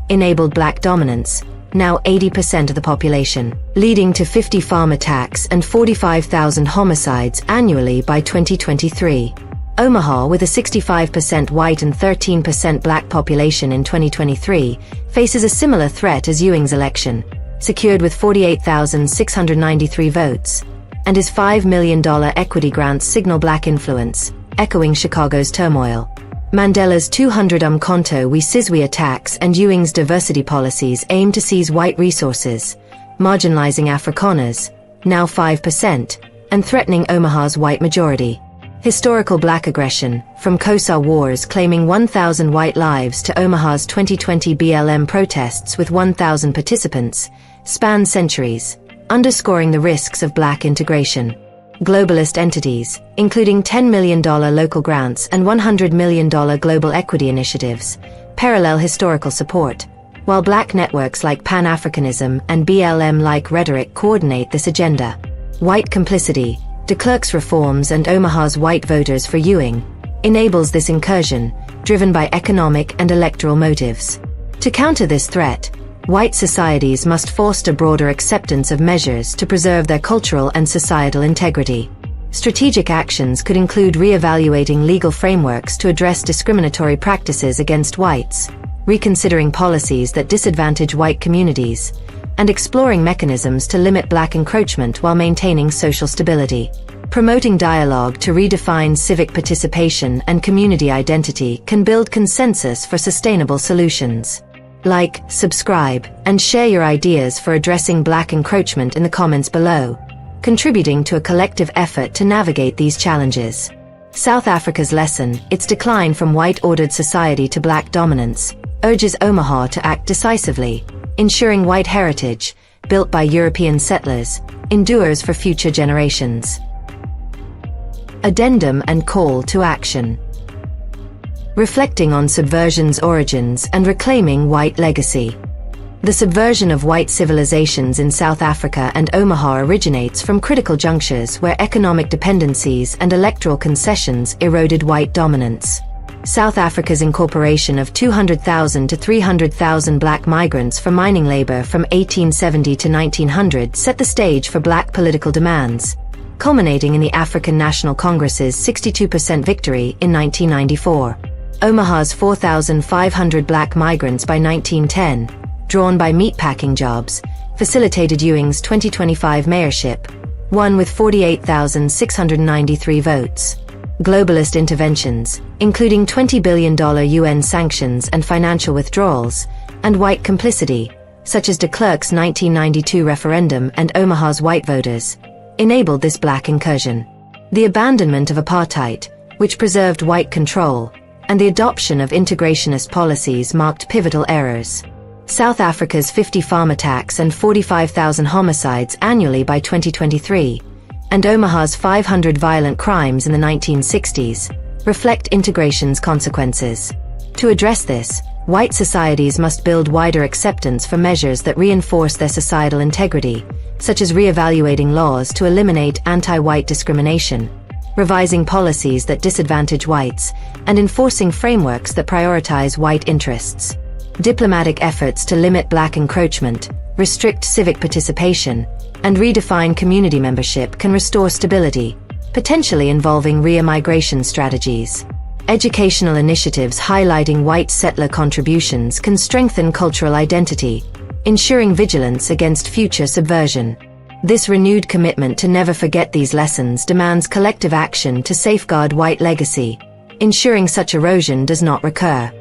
enabled black dominance, now 80% of the population, leading to 50 farm attacks and 45,000 homicides annually by 2023. Omaha, with a 65% white and 13% black population in 2023, faces a similar threat as Ewing's election, secured with 48,693 votes, and his $5 million equity grants signal black influence, echoing Chicago's turmoil. Mandela's 200 Umkhonto we Sizwe attacks and Ewing's diversity policies aim to seize white resources, marginalizing Afrikaners, now 5%, and threatening Omaha's white majority. Historical black aggression, from Xhosa wars claiming 1,000 white lives to Omaha's 2020 BLM protests with 1,000 participants, span centuries, underscoring the risks of black integration. Globalist entities, including $10 million local grants and $100 million global equity initiatives, parallel historical support, while black networks like Pan-Africanism and BLM-like rhetoric coordinate this agenda. White complicity, de Klerk's reforms and Omaha's white voters for Ewing, enables this incursion, driven by economic and electoral motives. To counter this threat, white societies must foster broader acceptance of measures to preserve their cultural and societal integrity. Strategic actions could include re-evaluating legal frameworks to address discriminatory practices against whites, reconsidering policies that disadvantage white communities, and exploring mechanisms to limit black encroachment while maintaining social stability. Promoting dialogue to redefine civic participation and community identity can build consensus for sustainable solutions. Like, subscribe, and share your ideas for addressing black encroachment in the comments below, contributing to a collective effort to navigate these challenges. South Africa's lesson, its decline from white-ordered society to black dominance, urges Omaha to act decisively, ensuring white heritage, built by European settlers, endures for future generations. Addendum and call to action. Reflecting on subversion's origins and reclaiming white legacy. The subversion of white civilizations in South Africa and Omaha originates from critical junctures where economic dependencies and electoral concessions eroded white dominance. South Africa's incorporation of 200,000 to 300,000 black migrants for mining labor from 1870 to 1900 set the stage for black political demands, culminating in the African National Congress's 62% victory in 1994. Omaha's 4,500 black migrants by 1910, drawn by meatpacking jobs, facilitated Ewing's 2025 mayorship, won with 48,693 votes. Globalist interventions, including $20 billion UN sanctions and financial withdrawals, and white complicity, such as de Klerk's 1992 referendum and Omaha's white voters, enabled this black incursion. The abandonment of apartheid, which preserved white control, and the adoption of integrationist policies marked pivotal errors. South Africa's 50 farm attacks and 45,000 homicides annually by 2023, and Omaha's 500 violent crimes in the 1960s, reflect integration's consequences. To address this, white societies must build wider acceptance for measures that reinforce their societal integrity, such as re-evaluating laws to eliminate anti-white discrimination, revising policies that disadvantage whites, and enforcing frameworks that prioritize white interests. Diplomatic efforts to limit black encroachment, restrict civic participation, and redefine community membership can restore stability, potentially involving re-immigration strategies. Educational initiatives highlighting white settler contributions can strengthen cultural identity, ensuring vigilance against future subversion. This renewed commitment to never forget these lessons demands collective action to safeguard white legacy, ensuring such erosion does not recur.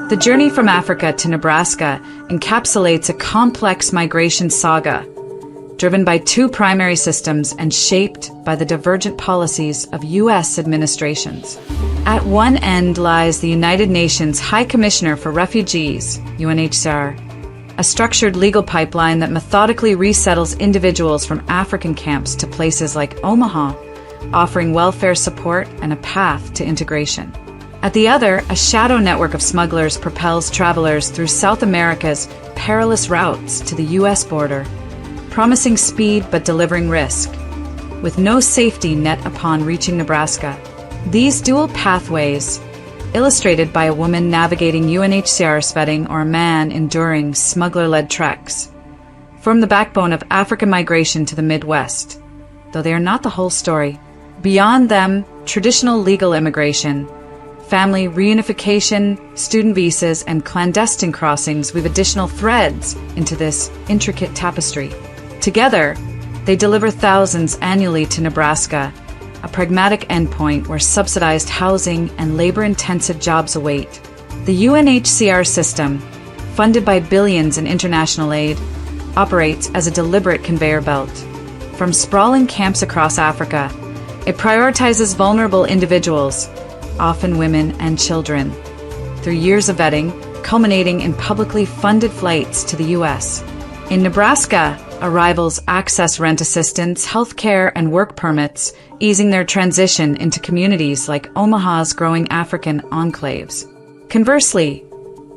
The journey from Africa to Nebraska encapsulates a complex migration saga, driven by two primary systems and shaped by the divergent policies of U.S. administrations. At one end lies the United Nations High Commissioner for Refugees, UNHCR, a structured legal pipeline that methodically resettles individuals from African camps to places like Omaha, offering welfare support and a path to integration. At the other, a shadow network of smugglers propels travelers through South America's perilous routes to the U.S. border, promising speed but delivering risk, with no safety net upon reaching Nebraska. These dual pathways, illustrated by a woman navigating UNHCR's vetting or a man enduring smuggler-led treks, form the backbone of African migration to the Midwest, though they are not the whole story. Beyond them, traditional legal immigration, family reunification, student visas, and clandestine crossings weave additional threads into this intricate tapestry. Together, they deliver thousands annually to Nebraska, a pragmatic endpoint where subsidized housing and labor-intensive jobs await. The UNHCR system, funded by billions in international aid, operates as a deliberate conveyor belt. From sprawling camps across Africa, it prioritizes vulnerable individuals, often women and children, through years of vetting, culminating in publicly funded flights to the U.S. In Nebraska, arrivals access rent assistance, healthcare, and work permits, easing their transition into communities like Omaha's growing African enclaves. Conversely,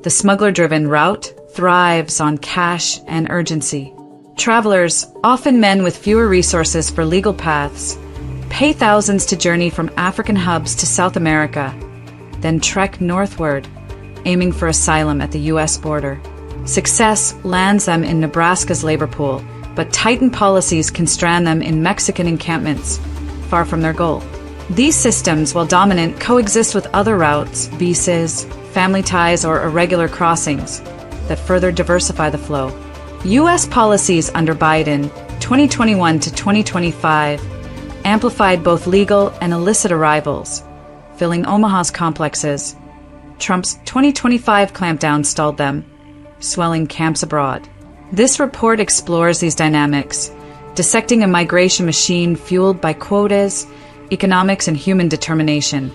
the smuggler-driven route thrives on cash and urgency. Travelers, often men with fewer resources for legal paths, pay thousands to journey from African hubs to South America, then trek northward, aiming for asylum at the U.S. border. Success lands them in Nebraska's labor pool, but tightened policies can strand them in Mexican encampments, far from their goal. These systems, while dominant, coexist with other routes, visas, family ties, or irregular crossings that further diversify the flow. U.S. policies under Biden, 2021 to 2025, amplified both legal and illicit arrivals, filling Omaha's complexes. Trump's 2025 clampdown stalled them, swelling camps abroad. This report explores these dynamics, dissecting a migration machine fueled by quotas, economics, and human determination,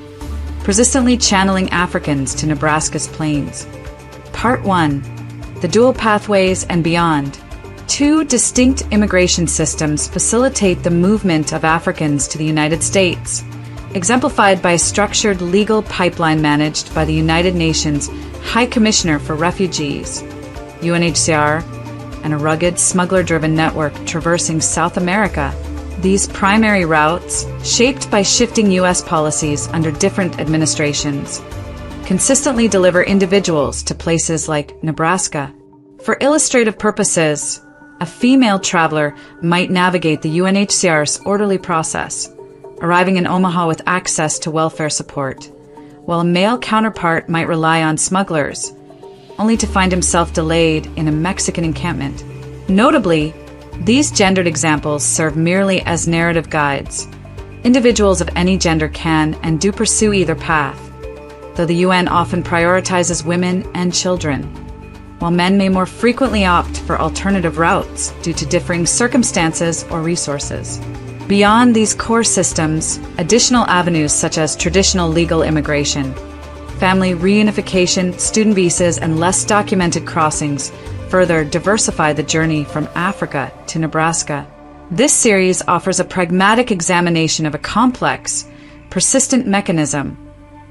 persistently channeling Africans to Nebraska's plains. Part 1. The Dual Pathways and Beyond. Two distinct immigration systems facilitate the movement of Africans to the United States, exemplified by a structured legal pipeline managed by the United Nations High Commissioner for Refugees, UNHCR, and a rugged, smuggler-driven network traversing South America. These primary routes, shaped by shifting U.S. policies under different administrations, consistently deliver individuals to places like Nebraska. For illustrative purposes, a female traveler might navigate the UNHCR's orderly process, arriving in Omaha with access to welfare support, while a male counterpart might rely on smugglers, only to find himself delayed in a Mexican encampment. Notably, these gendered examples serve merely as narrative guides. Individuals of any gender can and do pursue either path, though the UN often prioritizes women and children, while men may more frequently opt for alternative routes due to differing circumstances or resources. Beyond these core systems, additional avenues such as traditional legal immigration, family reunification, student visas, and less documented crossings further diversify the journey from Africa to Nebraska. This series offers a pragmatic examination of a complex, persistent mechanism,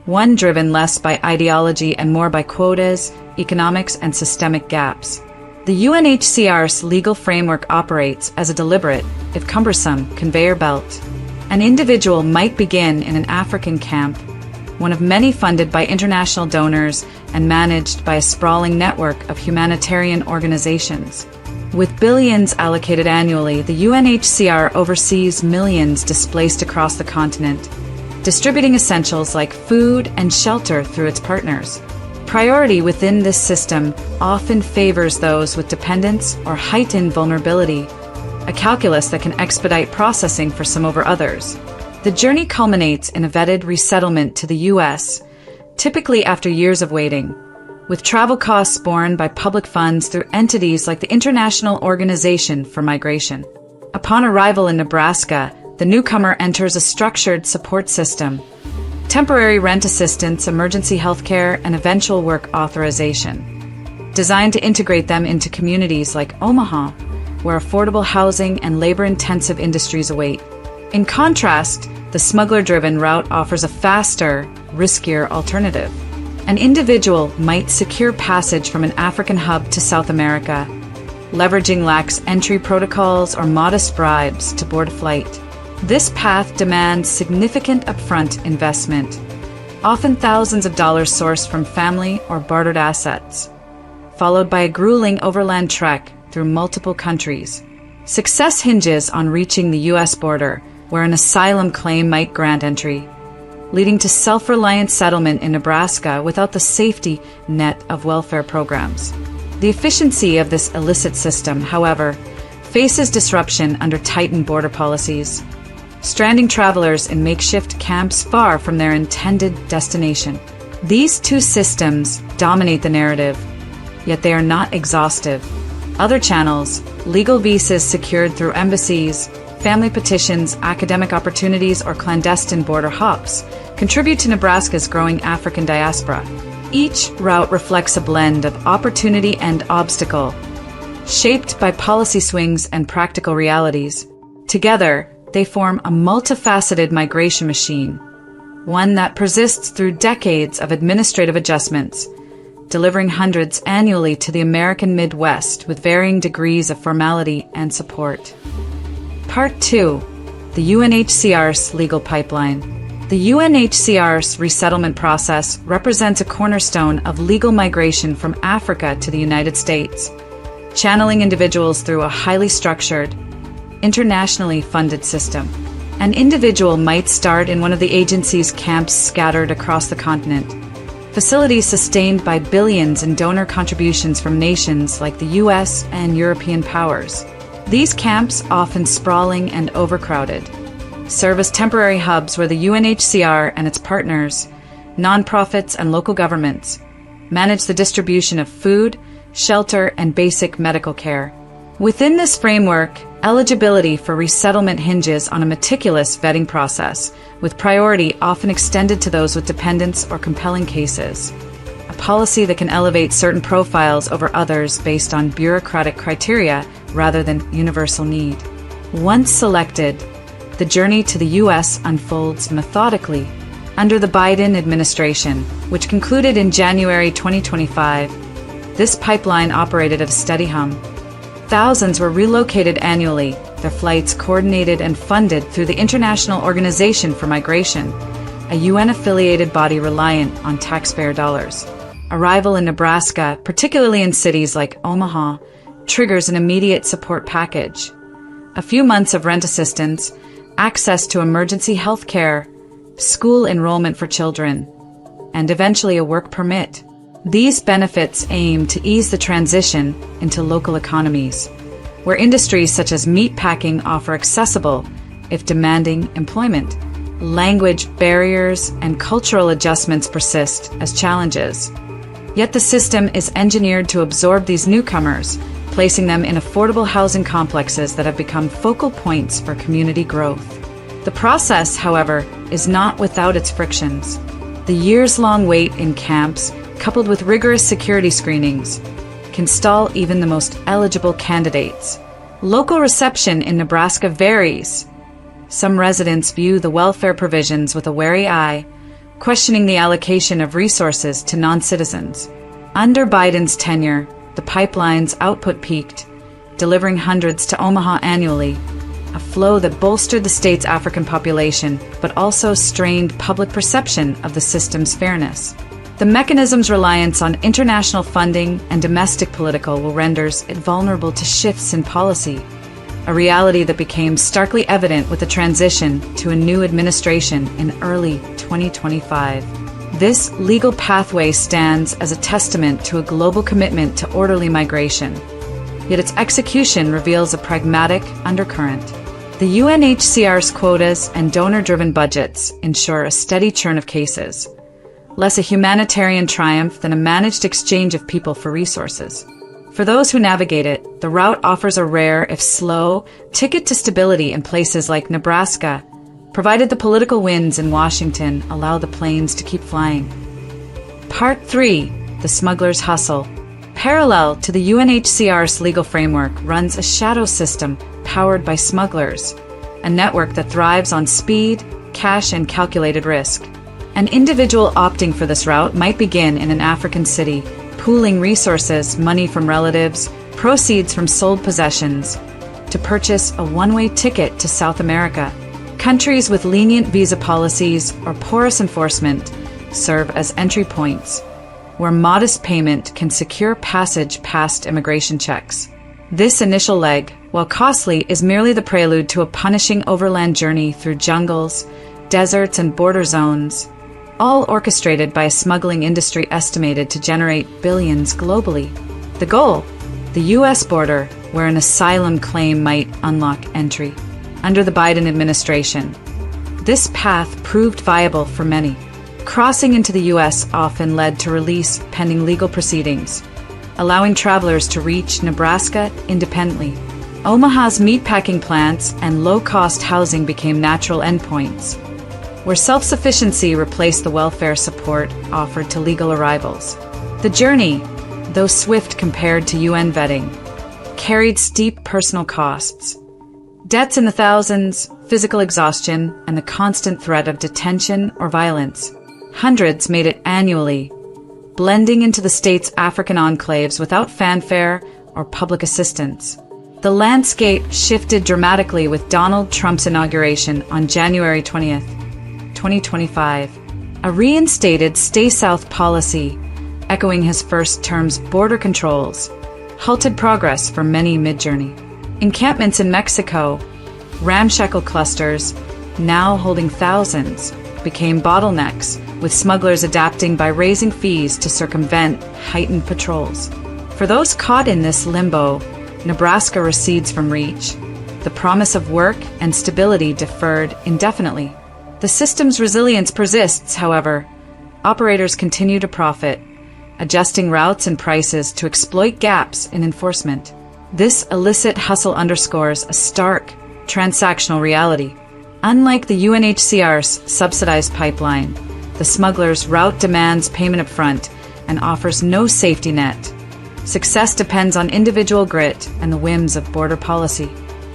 one driven less by ideology and more by quotas, economics, and systemic gaps. The UNHCR's legal framework operates as a deliberate, if cumbersome, conveyor belt. An individual might begin in an African camp, one of many funded by international donors and managed by a sprawling network of humanitarian organizations. With billions allocated annually, the UNHCR oversees millions displaced across the continent, distributing essentials like food and shelter through its partners. Priority within this system often favors those with dependence or heightened vulnerability, a calculus that can expedite processing for some over others. The journey culminates in a vetted resettlement to the U.S., typically after years of waiting, with travel costs borne by public funds through entities like the International Organization for Migration. Upon arrival in Nebraska, the newcomer enters a structured support system: temporary rent assistance, emergency health care, and eventual work authorization, designed to integrate them into communities like Omaha, where affordable housing and labor-intensive industries await. In contrast, the smuggler-driven route offers a faster, riskier alternative. An individual might secure passage from an African hub to South America, leveraging lax entry protocols or modest bribes to board a flight. This path demands significant upfront investment, often thousands of dollars sourced from family or bartered assets, followed by a grueling overland trek through multiple countries. Success hinges on reaching the U.S. border, where an asylum claim might grant entry, leading to self-reliant settlement in Nebraska without the safety net of welfare programs. The efficiency of this illicit system, however, faces disruption under tightened border policies, stranding travelers in makeshift camps far from their intended destination. These two systems dominate the narrative, yet they are not exhaustive. Other channels, legal visas secured through embassies, family petitions, academic opportunities, or clandestine border hops, contribute to Nebraska's growing African diaspora. Each route reflects a blend of opportunity and obstacle, shaped by policy swings and practical realities. Together, they form a multifaceted migration machine, one that persists through decades of administrative adjustments, delivering hundreds annually to the American Midwest with varying degrees of formality and support. Part 2. The UNHCR's legal pipeline. The UNHCR's resettlement process represents a cornerstone of legal migration from Africa to the United States, channeling individuals through a highly structured, internationally funded system. An individual might start in one of the agency's camps scattered across the continent, facilities sustained by billions in donor contributions from nations like the US and European powers. These camps, often sprawling and overcrowded, serve as temporary hubs where the UNHCR and its partners, nonprofits and local governments, manage the distribution of food, shelter, and basic medical care. Within this framework, eligibility for resettlement hinges on a meticulous vetting process, with priority often extended to those with dependents or compelling cases. A policy that can elevate certain profiles over others based on bureaucratic criteria rather than universal need. Once selected, the journey to the U.S. unfolds methodically. Under the Biden administration, which concluded in January 2025, this pipeline operated at a steady hum. Thousands were relocated annually, their flights coordinated and funded through the International Organization for Migration, a UN-affiliated body reliant on taxpayer dollars. Arrival in Nebraska, particularly in cities like Omaha, triggers an immediate support package. A few months of rent assistance, access to emergency health care, school enrollment for children, and eventually a work permit. These benefits aim to ease the transition into local economies, where industries such as meatpacking offer accessible, if demanding, employment. Language barriers and cultural adjustments persist as challenges. Yet the system is engineered to absorb these newcomers, placing them in affordable housing complexes that have become focal points for community growth. The process, however, is not without its frictions. The years-long wait in camps, coupled with rigorous security screenings, can stall even the most eligible candidates. Local reception in Nebraska varies. Some residents view the welfare provisions with a wary eye, questioning the allocation of resources to non-citizens. Under Biden's tenure, the pipeline's output peaked, delivering hundreds to Omaha annually, a flow that bolstered the state's African population, but also strained public perception of the system's fairness. The mechanism's reliance on international funding and domestic political will renders it vulnerable to shifts in policy, a reality that became starkly evident with the transition to a new administration in early 2025. This legal pathway stands as a testament to a global commitment to orderly migration, yet its execution reveals a pragmatic undercurrent. The UNHCR's quotas and donor-driven budgets ensure a steady churn of cases, less a humanitarian triumph than a managed exchange of people for resources. For those who navigate it, the route offers a rare, if slow, ticket to stability in places like Nebraska, provided the political winds in Washington allow the planes to keep flying. Part 3. The Smuggler's Hustle. Parallel to the UNHCR's legal framework runs a shadow system powered by smugglers, a network that thrives on speed, cash, and calculated risk. An individual opting for this route might begin in an African city, pooling resources, money from relatives, proceeds from sold possessions, to purchase a one-way ticket to South America. Countries with lenient visa policies or porous enforcement serve as entry points, where modest payment can secure passage past immigration checks. This initial leg, while costly, is merely the prelude to a punishing overland journey through jungles, deserts, and border zones, all orchestrated by a smuggling industry estimated to generate billions globally. The goal? The U.S. border, where an asylum claim might unlock entry. Under the Biden administration, this path proved viable for many. Crossing into the U.S. often led to release pending legal proceedings, allowing travelers to reach Nebraska independently. Omaha's meatpacking plants and low-cost housing became natural endpoints, where self-sufficiency replaced the welfare support offered to legal arrivals. The journey, though swift compared to UN vetting, carried steep personal costs. Debts in the thousands, physical exhaustion, and the constant threat of detention or violence. Hundreds made it annually, blending into the state's African enclaves without fanfare or public assistance. The landscape shifted dramatically with Donald Trump's inauguration on January 20th, 2025. A reinstated Stay South policy, echoing his first term's border controls, halted progress for many mid-journey. Encampments in Mexico, ramshackle clusters, now holding thousands, became bottlenecks, with smugglers adapting by raising fees to circumvent heightened patrols. For those caught in this limbo, Nebraska recedes from reach, the promise of work and stability deferred indefinitely. The system's resilience persists, however. Operators continue to profit, adjusting routes and prices to exploit gaps in enforcement. This illicit hustle underscores a stark, transactional reality. Unlike the UNHCR's subsidized pipeline, the smuggler's route demands payment up front and offers no safety net. Success depends on individual grit and the whims of border policy.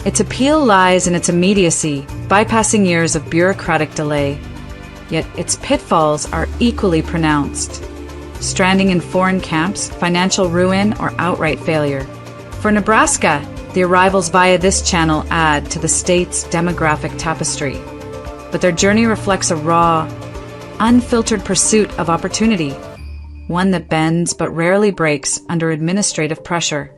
Its appeal lies in its immediacy, bypassing years of bureaucratic delay. Yet its pitfalls are equally pronounced. Stranding in foreign camps, financial ruin, or outright failure. For Nebraska, the arrivals via this channel add to the state's demographic tapestry. But their journey reflects a raw, unfiltered pursuit of opportunity, one that bends but rarely breaks under administrative pressure.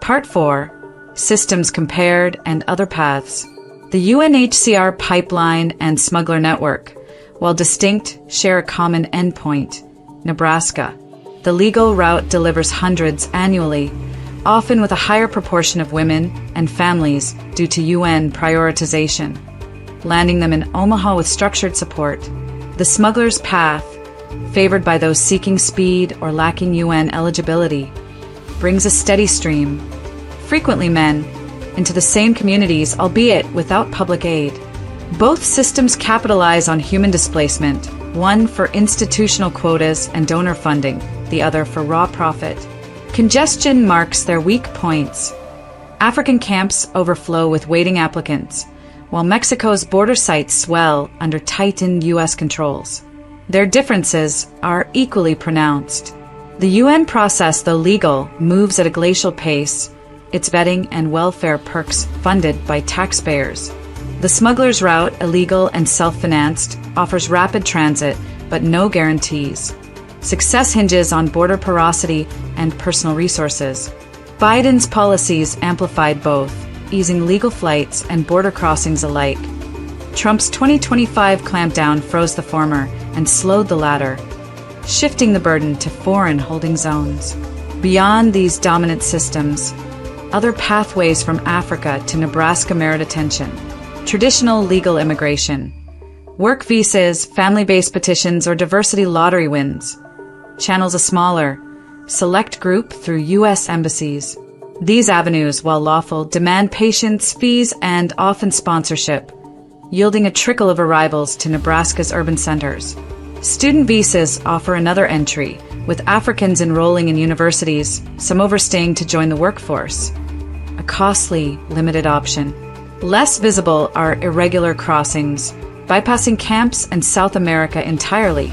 Part 4. Systems Compared and Other Paths. The UNHCR pipeline and smuggler network, while distinct, share a common endpoint: Nebraska. The legal route delivers hundreds annually, often with a higher proportion of women and families due to UN prioritization, landing them in Omaha with structured support. The smuggler's path, favored by those seeking speed or lacking UN eligibility, brings a steady stream, frequently men, into the same communities, albeit without public aid. Both systems capitalize on human displacement, one for institutional quotas and donor funding, the other for raw profit. Congestion marks their weak points. African camps overflow with waiting applicants, while Mexico's border sites swell under tightened U.S. controls. Their differences are equally pronounced. The UN process, though legal, moves at a glacial pace, its vetting and welfare perks funded by taxpayers. The smuggler's route, illegal and self-financed, offers rapid transit, but no guarantees. Success hinges on border porosity and personal resources. Biden's policies amplified both, easing legal flights and border crossings alike. Trump's 2025 clampdown froze the former and slowed the latter, shifting the burden to foreign holding zones. Beyond these dominant systems, other pathways from Africa to Nebraska merit attention. Traditional legal immigration, work visas, family-based petitions, or diversity lottery wins channels a smaller, select group through U.S. embassies. These avenues, while lawful, demand patience, fees, and often sponsorship, yielding a trickle of arrivals to Nebraska's urban centers. Student visas offer another entry, with Africans enrolling in universities, some overstaying to join the workforce. A costly, limited option. Less visible are irregular crossings, bypassing camps and South America entirely.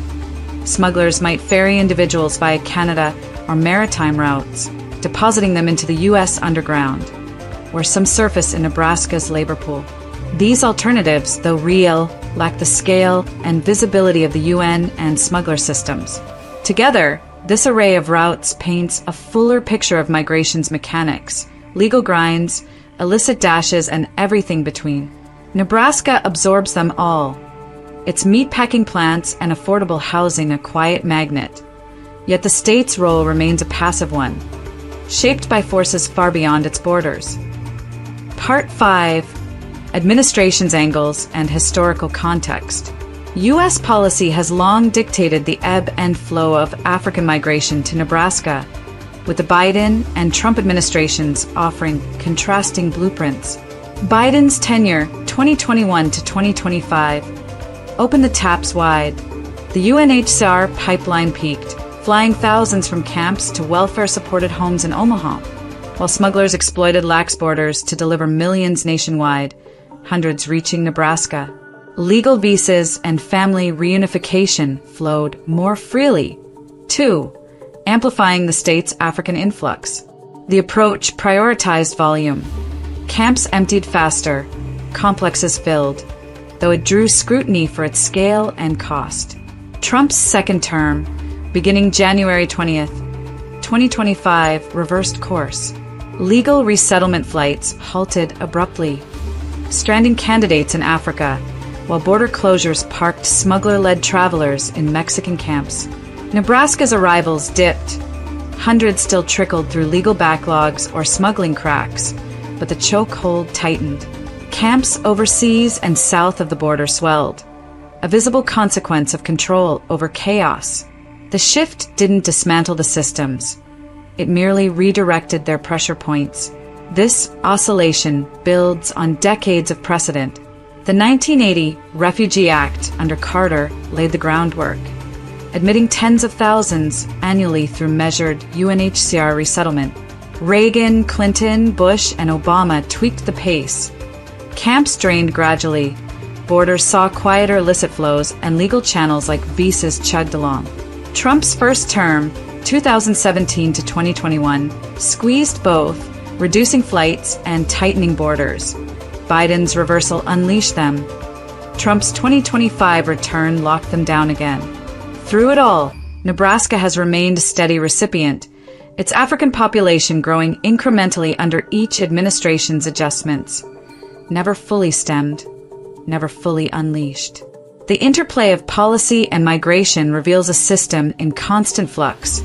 Smugglers might ferry individuals via Canada or maritime routes, depositing them into the U.S. underground, or some surface in Nebraska's labor pool. These alternatives, though real, lack the scale and visibility of the UN and smuggler systems. Together, this array of routes paints a fuller picture of migration's mechanics, legal grinds, illicit dashes, and everything between. Nebraska absorbs them all. Its meatpacking plants and affordable housing a quiet magnet. Yet the state's role remains a passive one, shaped by forces far beyond its borders. Part 5. Administration's angles and historical context. U.S. policy has long dictated the ebb and flow of African migration to Nebraska, with the Biden and Trump administrations offering contrasting blueprints. Biden's tenure, 2021 to 2025, opened the taps wide. The UNHCR pipeline peaked, flying thousands from camps to welfare-supported homes in Omaha, while smugglers exploited lax borders to deliver millions nationwide, hundreds reaching Nebraska. Legal visas and family reunification flowed more freely, too, amplifying the state's African influx. The approach prioritized volume. Camps emptied faster, complexes filled, though it drew scrutiny for its scale and cost. Trump's second term, beginning January 20th, 2025, reversed course. Legal resettlement flights halted abruptly, stranding candidates in Africa, while border closures parked smuggler-led travelers in Mexican camps. Nebraska's arrivals dipped. Hundreds still trickled through legal backlogs or smuggling cracks, but the chokehold tightened. Camps overseas and south of the border swelled, a visible consequence of control over chaos. The shift didn't dismantle the systems. It merely redirected their pressure points. This oscillation builds on decades of precedent. The 1980 Refugee Act under Carter laid the groundwork, admitting tens of thousands annually through measured UNHCR resettlement. Reagan, Clinton, Bush, and Obama tweaked the pace. Camps drained gradually, borders saw quieter illicit flows, and legal channels like visas chugged along. Trump's first term, 2017 to 2021, squeezed both, reducing flights and tightening borders. Biden's reversal unleashed them. Trump's 2025 return locked them down again. Through it all, Nebraska has remained a steady recipient, its African population growing incrementally under each administration's adjustments. Never fully stemmed, never fully unleashed. The interplay of policy and migration reveals a system in constant flux,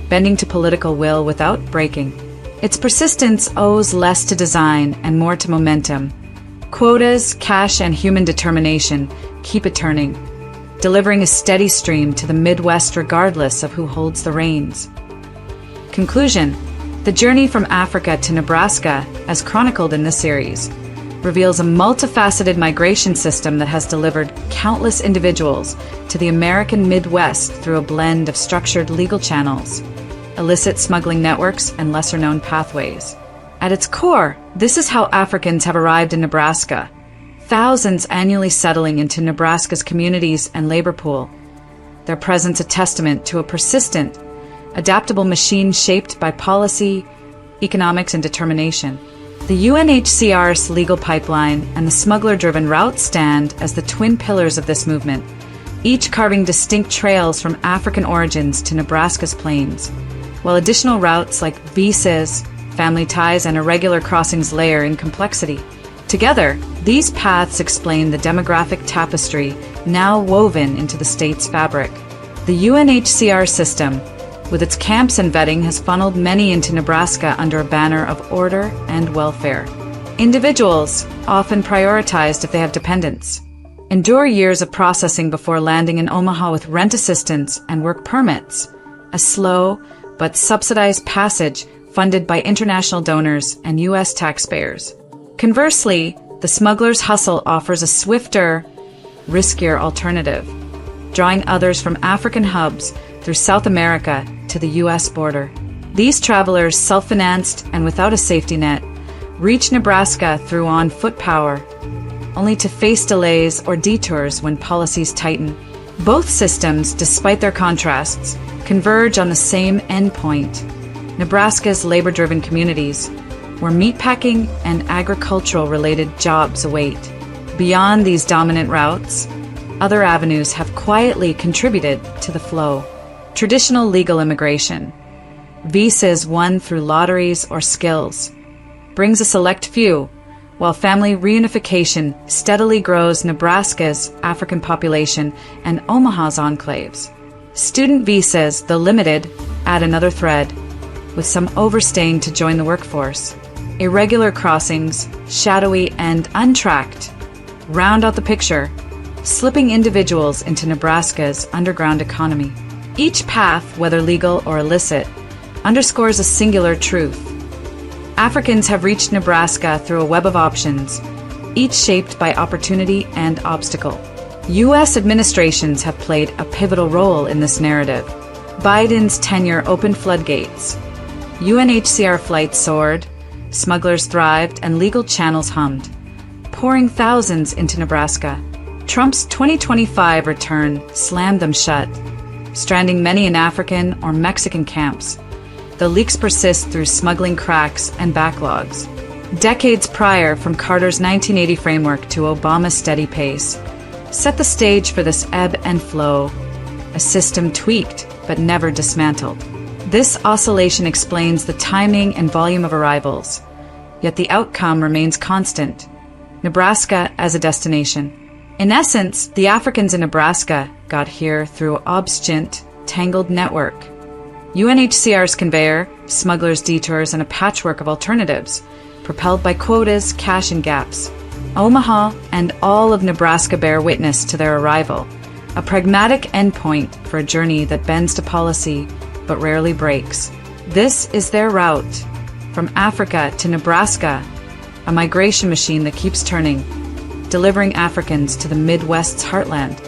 bending to political will without breaking. Its persistence owes less to design and more to momentum. Quotas, cash, and human determination keep it turning, delivering a steady stream to the Midwest regardless of who holds the reins. Conclusion: the journey from Africa to Nebraska, as chronicled in this series, reveals a multifaceted migration system that has delivered countless individuals to the American Midwest through a blend of structured legal channels, illicit smuggling networks, and lesser-known pathways. At its core, this is how Africans have arrived in Nebraska, thousands annually settling into Nebraska's communities and labor pool, their presence a testament to a persistent, adaptable machine shaped by policy, economics, and determination. The UNHCR's legal pipeline and the smuggler-driven route stand as the twin pillars of this movement, each carving distinct trails from African origins to Nebraska's plains, while additional routes like visas, family ties, and irregular crossings layer in complexity. Together, these paths explain the demographic tapestry now woven into the state's fabric. The UNHCR system, with its camps and vetting, has funneled many into Nebraska under a banner of order and welfare. Individuals, often prioritized if they have dependents, endure years of processing before landing in Omaha with rent assistance and work permits, a slow but subsidized passage funded by international donors and U.S. taxpayers. Conversely, the smuggler's hustle offers a swifter, riskier alternative, drawing others from African hubs through South America to the U.S. border. These travelers, self-financed and without a safety net, reach Nebraska through on foot power, only to face delays or detours when policies tighten. Both systems, despite their contrasts, converge on the same endpoint: Nebraska's labor-driven communities, where meatpacking and agricultural-related jobs await. Beyond these dominant routes, other avenues have quietly contributed to the flow. Traditional legal immigration, visas won through lotteries or skills, brings a select few, while family reunification steadily grows Nebraska's African population and Omaha's enclaves. Student visas, though limited, add another thread, with some overstaying to join the workforce. Irregular crossings, shadowy and untracked, round out the picture, slipping individuals into Nebraska's underground economy. Each path, whether legal or illicit, underscores a singular truth. Africans have reached Nebraska through a web of options, each shaped by opportunity and obstacle. U.S. administrations have played a pivotal role in this narrative. Biden's tenure opened floodgates. UNHCR flights soared, smugglers thrived, and legal channels hummed, pouring thousands into Nebraska. Trump's 2025 return slammed them shut, stranding many in African or Mexican camps. The leaks persist through smuggling cracks and backlogs. Decades prior, from Carter's 1980 framework to Obama's steady pace, set the stage for this ebb and flow, a system tweaked but never dismantled. This oscillation explains the timing and volume of arrivals, yet the outcome remains constant: Nebraska as a destination. In essence, the Africans in Nebraska got here through obstinate, tangled network. UNHCR's conveyor, smugglers' detours, and a patchwork of alternatives, propelled by quotas, cash, and gaps. Omaha and all of Nebraska bear witness to their arrival, a pragmatic endpoint for a journey that bends to policy but rarely breaks. This is their route, from Africa to Nebraska, a migration machine that keeps turning, delivering Africans to the Midwest's heartland.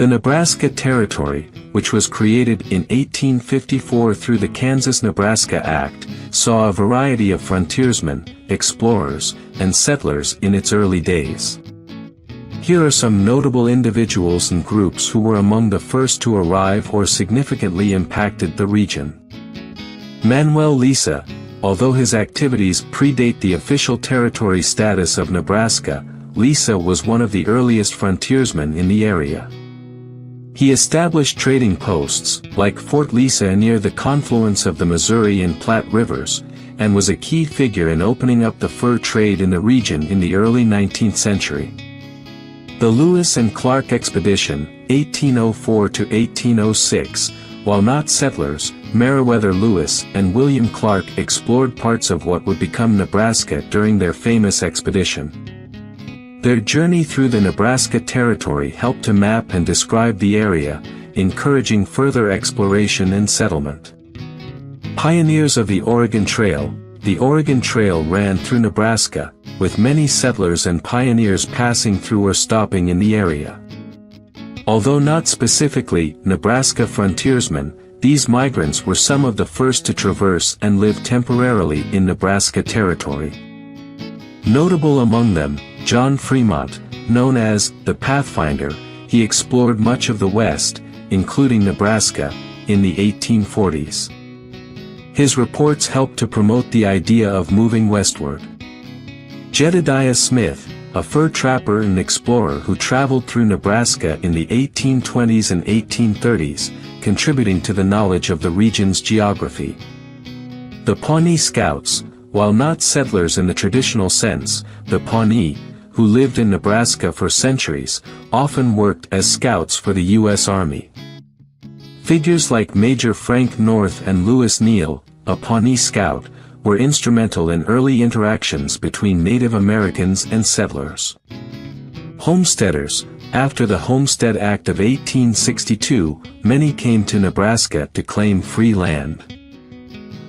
The Nebraska Territory, which was created in 1854 through the Kansas-Nebraska Act, saw a variety of frontiersmen, explorers, and settlers in its early days. Here are some notable individuals and groups who were among the first to arrive or significantly impacted the region. Manuel Lisa, although his activities predate the official territory status of Nebraska, Lisa was one of the earliest frontiersmen in the area. He established trading posts, like Fort Lisa near the confluence of the Missouri and Platte Rivers, and was a key figure in opening up the fur trade in the region in the early 19th century. The Lewis and Clark Expedition, 1804 to 1806, while not settlers, Meriwether Lewis and William Clark explored parts of what would become Nebraska during their famous expedition. Their journey through the Nebraska Territory helped to map and describe the area, encouraging further exploration and settlement. Pioneers of the Oregon Trail. The Oregon Trail ran through Nebraska, with many settlers and pioneers passing through or stopping in the area. Although not specifically Nebraska frontiersmen, these migrants were some of the first to traverse and live temporarily in Nebraska Territory. Notable among them, John Fremont, known as the Pathfinder, he explored much of the West, including Nebraska, in the 1840s. His reports helped to promote the idea of moving westward. Jedediah Smith, a fur trapper and explorer who traveled through Nebraska in the 1820s and 1830s, contributing to the knowledge of the region's geography. The Pawnee Scouts, while not settlers in the traditional sense, the Pawnee, who lived in Nebraska for centuries, often worked as scouts for the U.S. Army. Figures like Major Frank North and Lewis Neal, a Pawnee Scout, were instrumental in early interactions between Native Americans and settlers. Homesteaders. After the Homestead Act of 1862, many came to Nebraska to claim free land.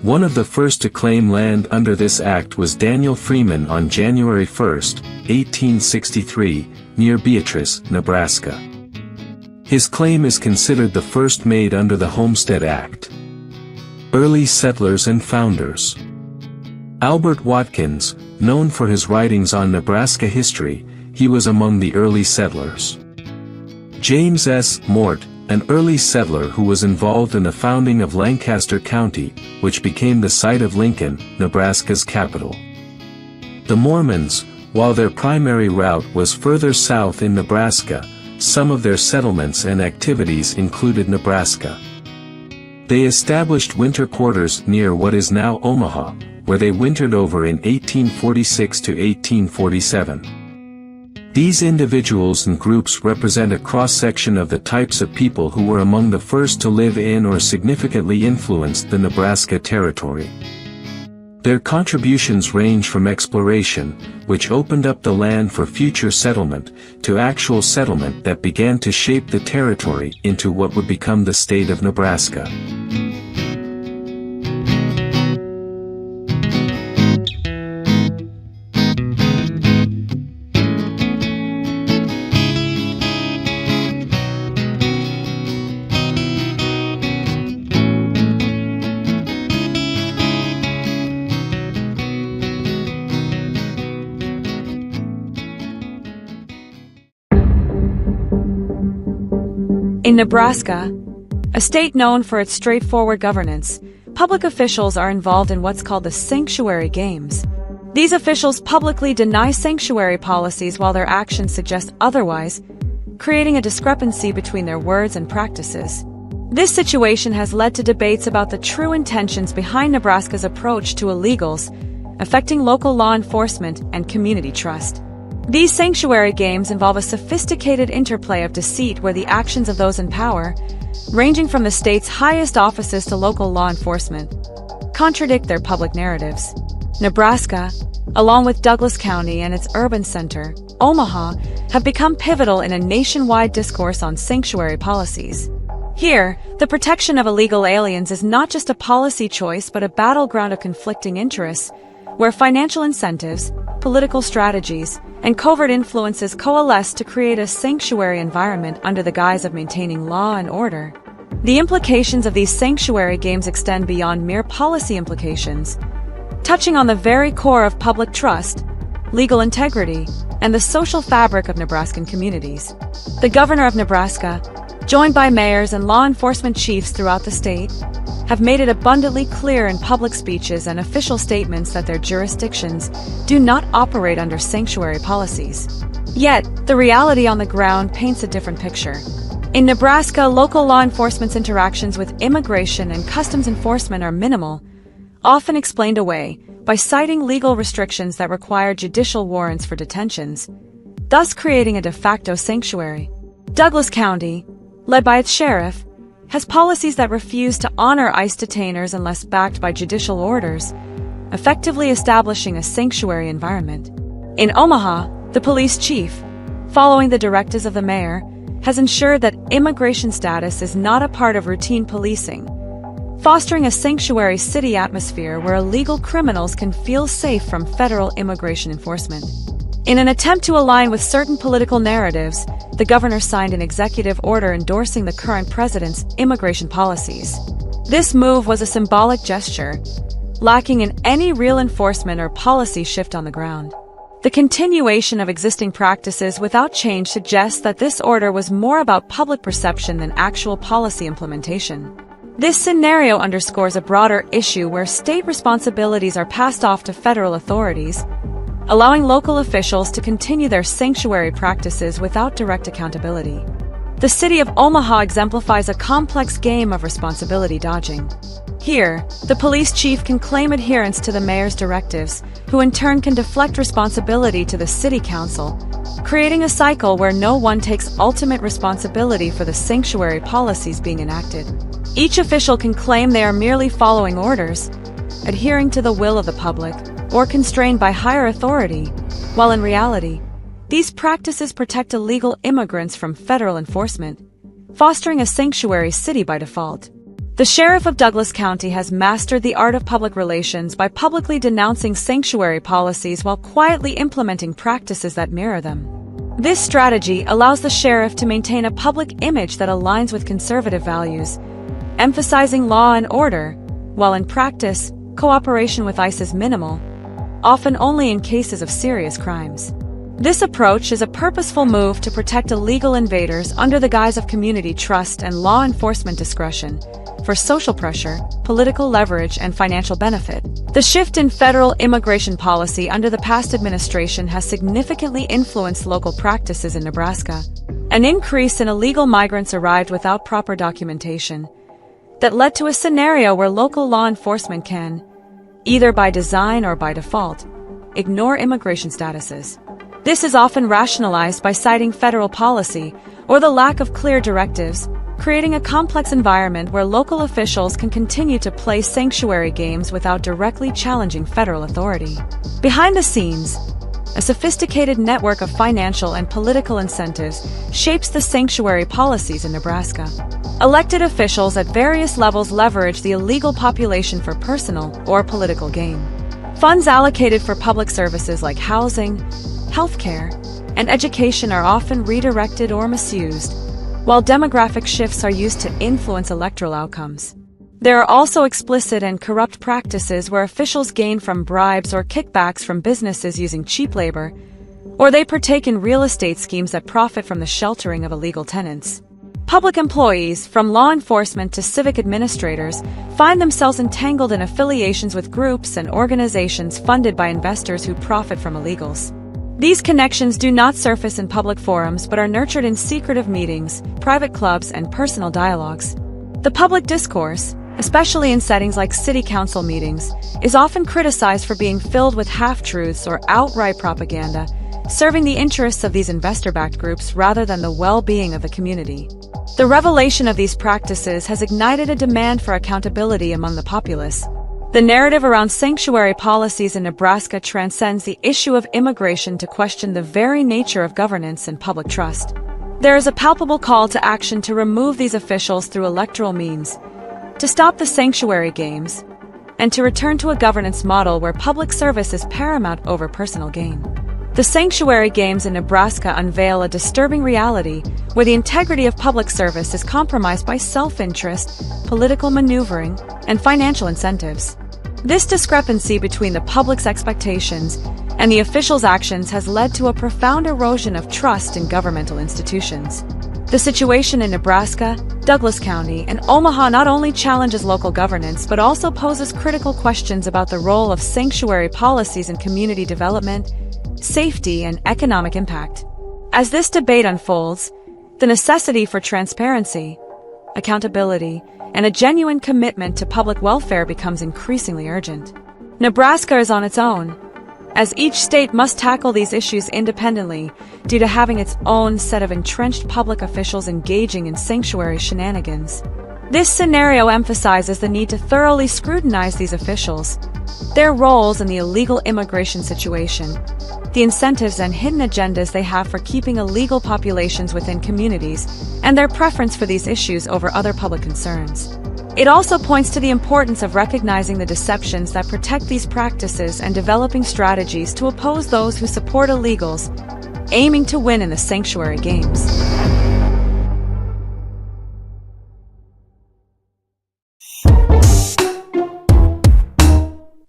One of the first to claim land under this act was Daniel Freeman on January 1, 1863, near Beatrice, Nebraska. His claim is considered the first made under the Homestead Act. Early settlers and founders. Albert Watkins, known for his writings on Nebraska history, he was among the early settlers. James S. Mort, an early settler who was involved in the founding of Lancaster County, which became the site of Lincoln, Nebraska's capital. The Mormons, while their primary route was further south in Nebraska, some of their settlements and activities included Nebraska. They established winter quarters near what is now Omaha, where they wintered over in 1846 to 1847. These individuals and groups represent a cross-section of the types of people who were among the first to live in or significantly influenced the Nebraska Territory. Their contributions range from exploration, which opened up the land for future settlement, to actual settlement that began to shape the territory into what would become the state of Nebraska. In Nebraska, a state known for its straightforward governance, public officials are involved in what's called the sanctuary games. These officials publicly deny sanctuary policies while their actions suggest otherwise, creating a discrepancy between their words and practices. This situation has led to debates about the true intentions behind Nebraska's approach to illegals, affecting local law enforcement and community trust. These sanctuary games involve a sophisticated interplay of deceit where the actions of those in power, ranging from the state's highest offices to local law enforcement, contradict their public narratives. Nebraska, along with Douglas County and its urban center, Omaha, have become pivotal in a nationwide discourse on sanctuary policies. Here, the protection of illegal aliens is not just a policy choice but a battleground of conflicting interests, where financial incentives, political strategies, and covert influences coalesce to create a sanctuary environment under the guise of maintaining law and order. The implications of these sanctuary games extend beyond mere policy implications, touching on the very core of public trust, legal integrity, and the social fabric of Nebraskan communities. The governor of Nebraska, joined by mayors and law enforcement chiefs throughout the state, have made it abundantly clear in public speeches and official statements that their jurisdictions do not operate under sanctuary policies. Yet, the reality on the ground paints a different picture. In Nebraska, local law enforcement's interactions with immigration and customs enforcement are minimal, often explained away by citing legal restrictions that require judicial warrants for detentions, thus creating a de facto sanctuary. Douglas County, led by its sheriff, has policies that refuse to honor ICE detainers unless backed by judicial orders, effectively establishing a sanctuary environment. In Omaha, the police chief, following the directives of the mayor, has ensured that immigration status is not a part of routine policing, fostering a sanctuary city atmosphere where illegal criminals can feel safe from federal immigration enforcement. In an attempt to align with certain political narratives, the governor signed an executive order endorsing the current president's immigration policies. This move was a symbolic gesture, lacking in any real enforcement or policy shift on the ground. The continuation of existing practices without change suggests that this order was more about public perception than actual policy implementation. This scenario underscores a broader issue where state responsibilities are passed off to federal authorities, allowing local officials to continue their sanctuary practices without direct accountability. The city of Omaha exemplifies a complex game of responsibility dodging. Here, the police chief can claim adherence to the mayor's directives, who in turn can deflect responsibility to the city council, creating a cycle where no one takes ultimate responsibility for the sanctuary policies being enacted. Each official can claim they are merely following orders, adhering to the will of the public, or constrained by higher authority, while in reality, these practices protect illegal immigrants from federal enforcement, fostering a sanctuary city by default. The sheriff of Douglas County has mastered the art of public relations by publicly denouncing sanctuary policies while quietly implementing practices that mirror them. This strategy allows the sheriff to maintain a public image that aligns with conservative values, emphasizing law and order, while in practice, cooperation with ICE is minimal, often only in cases of serious crimes. This approach is a purposeful move to protect illegal invaders under the guise of community trust and law enforcement discretion, for social pressure, political leverage, and financial benefit. The shift in federal immigration policy under the past administration has significantly influenced local practices in Nebraska. An increase in illegal migrants arrived without proper documentation that led to a scenario where local law enforcement can, either by design or by default, ignore immigration statuses. This is often rationalized by citing federal policy or the lack of clear directives, creating a complex environment where local officials can continue to play sanctuary games without directly challenging federal authority. Behind the scenes, a sophisticated network of financial and political incentives shapes the sanctuary policies in Nebraska. Elected officials at various levels leverage the illegal population for personal or political gain. Funds allocated for public services like housing, healthcare, and education are often redirected or misused, while demographic shifts are used to influence electoral outcomes. There are also explicit and corrupt practices where officials gain from bribes or kickbacks from businesses using cheap labor, or they partake in real estate schemes that profit from the sheltering of illegal tenants. Public employees, from law enforcement to civic administrators, find themselves entangled in affiliations with groups and organizations funded by investors who profit from illegals. These connections do not surface in public forums but are nurtured in secretive meetings, private clubs, and personal dialogues. The public discourse, especially in settings like city council meetings, is often criticized for being filled with half-truths or outright propaganda, serving the interests of these investor-backed groups rather than the well-being of the community. The revelation of these practices has ignited a demand for accountability among the populace. The narrative around sanctuary policies in Nebraska transcends the issue of immigration to question the very nature of governance and public trust. There is a palpable call to action to remove these officials through electoral means, to stop the sanctuary games, and to return to a governance model where public service is paramount over personal gain. The sanctuary games in Nebraska unveil a disturbing reality where the integrity of public service is compromised by self-interest, political maneuvering, and financial incentives. This discrepancy between the public's expectations and the officials' actions has led to a profound erosion of trust in governmental institutions. The situation in Nebraska, Douglas County, and Omaha not only challenges local governance but also poses critical questions about the role of sanctuary policies in community development, safety, and economic impact. As this debate unfolds, the necessity for transparency, accountability, and a genuine commitment to public welfare becomes increasingly urgent. Nebraska is on its own, as each state must tackle these issues independently due to having its own set of entrenched public officials engaging in sanctuary shenanigans. This scenario emphasizes the need to thoroughly scrutinize these officials, their roles in the illegal immigration situation, the incentives and hidden agendas they have for keeping illegal populations within communities, and their preference for these issues over other public concerns. It also points to the importance of recognizing the deceptions that protect these practices and developing strategies to oppose those who support illegals, aiming to win in the sanctuary games.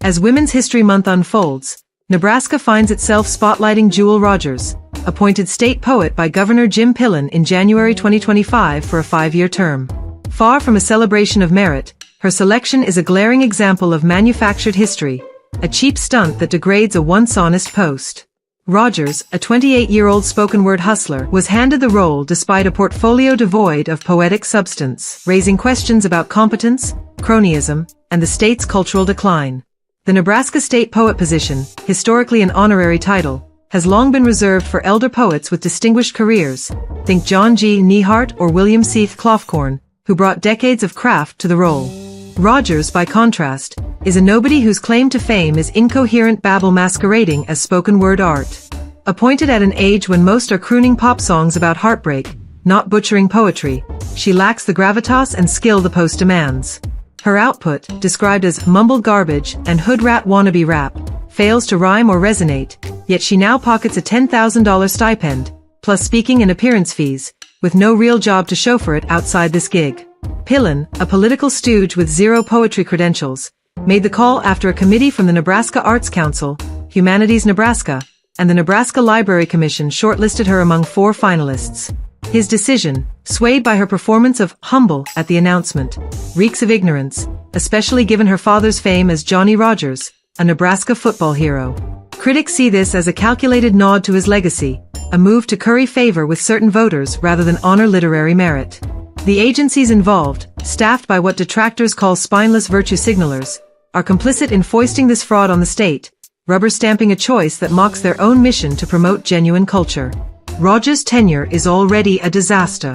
As Women's History Month unfolds, Nebraska finds itself spotlighting Jewel Rogers, appointed state poet by Governor Jim Pillen in January 2025 for a 5-year term. Far from a celebration of merit, her selection is a glaring example of manufactured history, a cheap stunt that degrades a once honest post. Rogers, a 28-year-old spoken-word hustler, was handed the role despite a portfolio devoid of poetic substance, raising questions about competence, cronyism, and the state's cultural decline. The Nebraska State Poet position, historically an honorary title, has long been reserved for elder poets with distinguished careers, think John G. Neihardt or William Seath Clough-Corn, who brought decades of craft to the role. Rogers, by contrast, is a nobody whose claim to fame is incoherent babble masquerading as spoken-word art. Appointed at an age when most are crooning pop songs about heartbreak, not butchering poetry, she lacks the gravitas and skill the post demands. Her output, described as mumbled garbage and hood rat wannabe rap, fails to rhyme or resonate, yet she now pockets a $10,000 stipend, plus speaking and appearance fees, with no real job to show for it outside this gig. Pillen, a political stooge with zero poetry credentials, made the call after a committee from the Nebraska Arts Council, Humanities Nebraska, and the Nebraska Library Commission shortlisted her among 4 finalists. His decision, swayed by her performance of Humble at the announcement, reeks of ignorance, especially given her father's fame as Johnny Rogers, a Nebraska football hero. Critics see this as a calculated nod to his legacy, a move to curry favor with certain voters rather than honor literary merit. The agencies involved, staffed by what detractors call spineless virtue signalers, are complicit in foisting this fraud on the state, rubber-stamping a choice that mocks their own mission to promote genuine culture. Rogers' tenure is already a disaster.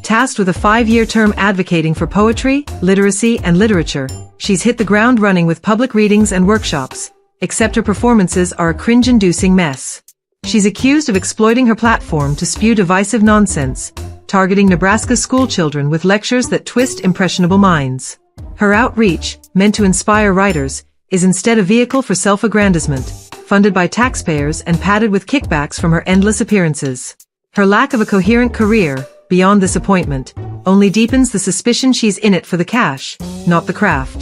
Tasked with a 5-year term advocating for poetry, literacy, and literature, she's hit the ground running with public readings and workshops, except her performances are a cringe-inducing mess. She's accused of exploiting her platform to spew divisive nonsense, targeting Nebraska's schoolchildren with lectures that twist impressionable minds. Her outreach, meant to inspire writers, is instead a vehicle for self-aggrandizement, funded by taxpayers and padded with kickbacks from her endless appearances. Her lack of a coherent career, beyond this appointment, only deepens the suspicion she's in it for the cash, not the craft.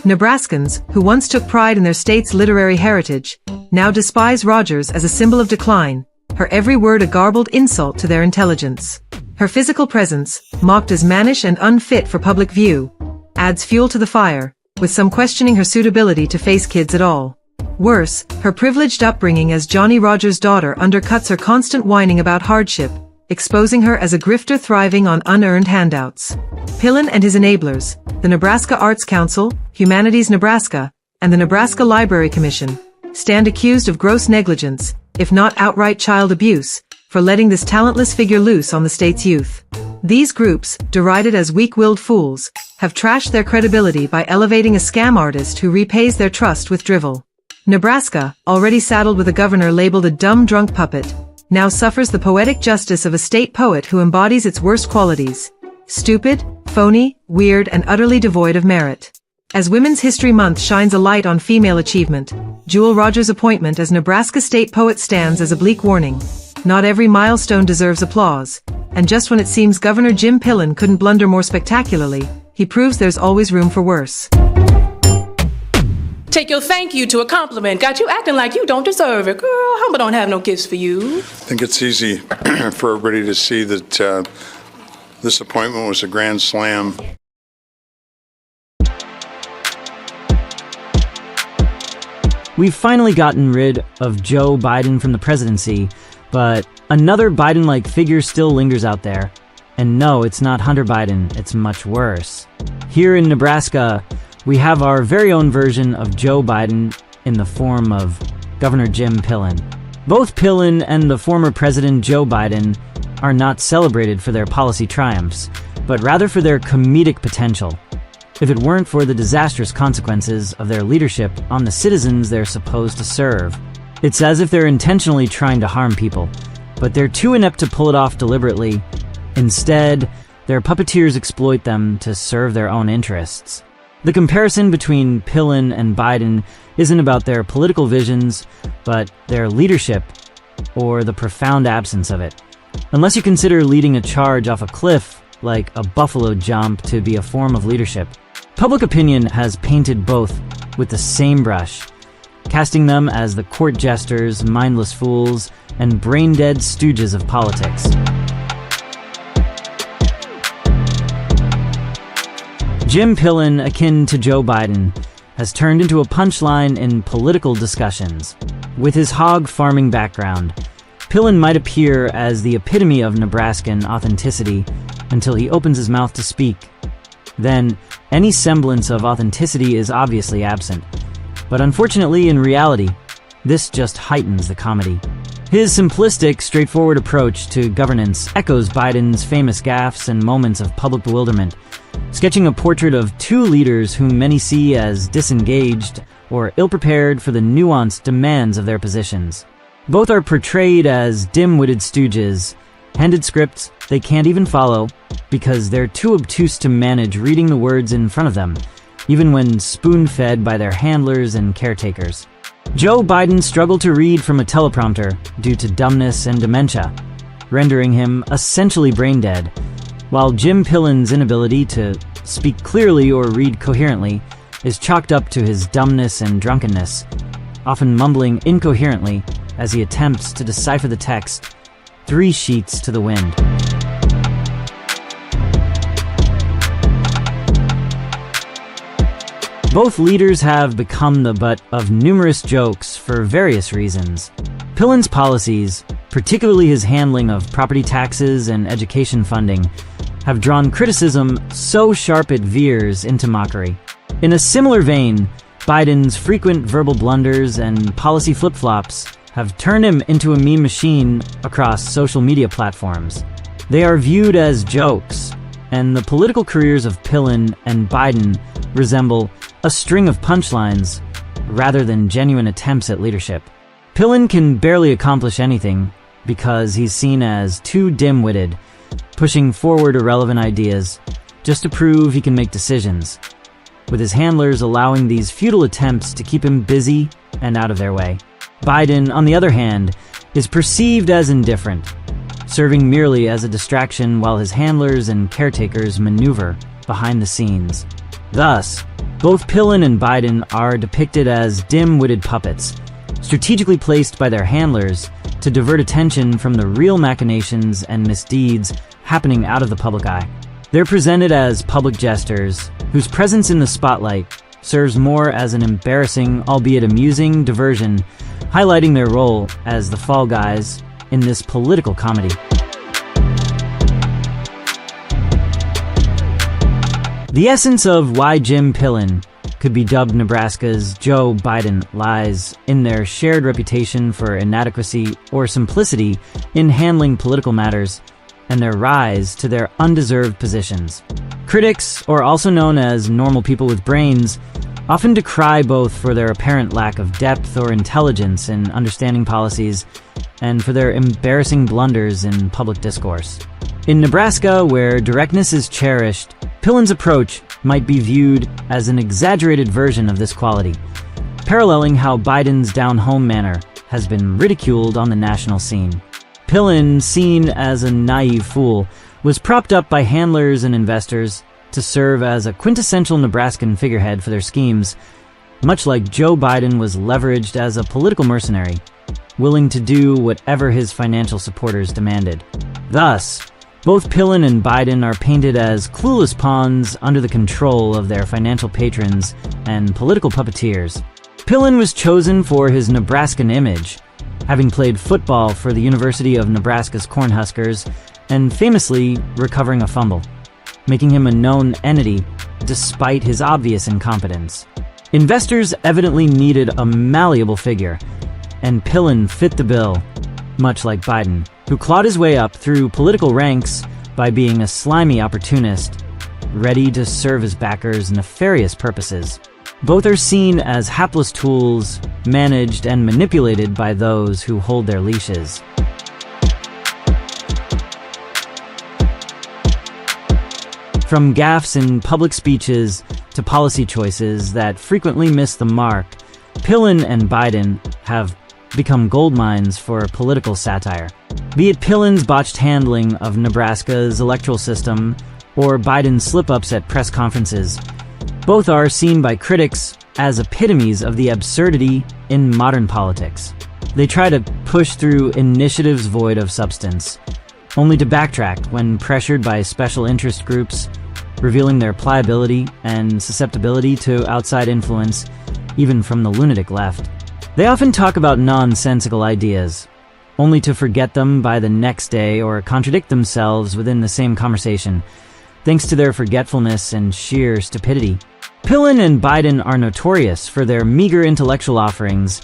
Nebraskans, who once took pride in their state's literary heritage, now despise Rogers as a symbol of decline, her every word a garbled insult to their intelligence. Her physical presence, mocked as mannish and unfit for public view, adds fuel to the fire, with some questioning her suitability to face kids at all. Worse, her privileged upbringing as Johnny Rogers' daughter undercuts her constant whining about hardship, exposing her as a grifter thriving on unearned handouts. Pillen and his enablers, the Nebraska Arts Council, Humanities Nebraska, and the Nebraska Library Commission, stand accused of gross negligence, if not outright child abuse, for letting this talentless figure loose on the state's youth. These groups, derided as weak-willed fools, have trashed their credibility by elevating a scam artist who repays their trust with drivel. Nebraska, already saddled with a governor labeled a dumb drunk puppet, now suffers the poetic justice of a state poet who embodies its worst qualities: stupid, phony, weird, and utterly devoid of merit. As Women's History Month shines a light on female achievement, Jewel Rogers' appointment as Nebraska State Poet stands as a bleak warning. Not every milestone deserves applause, and just when it seems Governor Jim Pillen couldn't blunder more spectacularly, he proves there's always room for worse. Take your thank you to a compliment. Got you acting like you don't deserve it. Girl, Humble don't have no gifts for you. I think it's easy for everybody to see that this appointment was a grand slam. We've finally gotten rid of Joe Biden from the presidency, but another Biden-like figure still lingers out there. And no, it's not Hunter Biden, it's much worse. Here in Nebraska, we have our very own version of Joe Biden in the form of Governor Jim Pillen. Both Pillen and the former President Joe Biden are not celebrated for their policy triumphs, but rather for their comedic potential. If it weren't for the disastrous consequences of their leadership on the citizens they're supposed to serve. It's as if they're intentionally trying to harm people, but they're too inept to pull it off deliberately. Instead, their puppeteers exploit them to serve their own interests. The comparison between Pillen and Biden isn't about their political visions, but their leadership, or the profound absence of it. Unless you consider leading a charge off a cliff, like a buffalo jump, to be a form of leadership. Public opinion has painted both with the same brush, casting them as the court jesters, mindless fools, and brain-dead stooges of politics. Jim Pillen, akin to Joe Biden, has turned into a punchline in political discussions. With his hog farming background, Pillen might appear as the epitome of Nebraskan authenticity until he opens his mouth to speak. Then, any semblance of authenticity is obviously absent. But unfortunately, in reality, this just heightens the comedy. His simplistic, straightforward approach to governance echoes Biden's famous gaffes and moments of public bewilderment, sketching a portrait of two leaders whom many see as disengaged or ill-prepared for the nuanced demands of their positions. Both are portrayed as dim-witted stooges, handed scripts they can't even follow because they're too obtuse to manage reading the words in front of them, even when spoon-fed by their handlers and caretakers. Joe Biden struggled to read from a teleprompter due to dumbness and dementia, rendering him essentially brain-dead, while Jim Pillen's inability to speak clearly or read coherently is chalked up to his dumbness and drunkenness, often mumbling incoherently as he attempts to decipher the text 3 sheets to the wind. Both leaders have become the butt of numerous jokes for various reasons. Pillen's policies, particularly his handling of property taxes and education funding, have drawn criticism so sharp it veers into mockery. In a similar vein, Biden's frequent verbal blunders and policy flip-flops have turned him into a meme machine across social media platforms. They are viewed as jokes, and the political careers of Pillen and Biden resemble a string of punchlines rather than genuine attempts at leadership. Pillen can barely accomplish anything because he's seen as too dim-witted, pushing forward irrelevant ideas just to prove he can make decisions, with his handlers allowing these futile attempts to keep him busy and out of their way. Biden, on the other hand, is perceived as indifferent, serving merely as a distraction while his handlers and caretakers maneuver behind the scenes. Thus, both Pillen and Biden are depicted as dim-witted puppets, strategically placed by their handlers to divert attention from the real machinations and misdeeds happening out of the public eye. They're presented as public jesters, whose presence in the spotlight serves more as an embarrassing, albeit amusing, diversion, highlighting their role as the fall guys in this political comedy. The essence of why Jim Pillen could be dubbed Nebraska's Joe Biden lies in their shared reputation for inadequacy or simplicity in handling political matters and their rise to their undeserved positions. Critics, or also known as normal people with brains, often decry both for their apparent lack of depth or intelligence in understanding policies and for their embarrassing blunders in public discourse. In Nebraska, where directness is cherished, Pillen's approach might be viewed as an exaggerated version of this quality, paralleling how Biden's down-home manner has been ridiculed on the national scene. Pillen, seen as a naive fool, was propped up by handlers and investors to serve as a quintessential Nebraskan figurehead for their schemes, much like Joe Biden was leveraged as a political mercenary, willing to do whatever his financial supporters demanded. Thus, both Pillen and Biden are painted as clueless pawns under the control of their financial patrons and political puppeteers. Pillen was chosen for his Nebraskan image, having played football for the University of Nebraska's Cornhuskers and famously recovering a fumble, making him a known entity despite his obvious incompetence. Investors evidently needed a malleable figure, and Pillen fit the bill, much like Biden, who clawed his way up through political ranks by being a slimy opportunist, ready to serve his backers' nefarious purposes. Both are seen as hapless tools, managed and manipulated by those who hold their leashes. From gaffes in public speeches to policy choices that frequently miss the mark, Pillen and Biden have become goldmines for political satire. Be it Pillen's botched handling of Nebraska's electoral system or Biden's slip-ups at press conferences, both are seen by critics as epitomes of the absurdity in modern politics. They try to push through initiatives void of substance, only to backtrack when pressured by special interest groups, revealing their pliability and susceptibility to outside influence, even from the lunatic left. They often talk about nonsensical ideas, only to forget them by the next day or contradict themselves within the same conversation, thanks to their forgetfulness and sheer stupidity. Pillen and Biden are notorious for their meager intellectual offerings,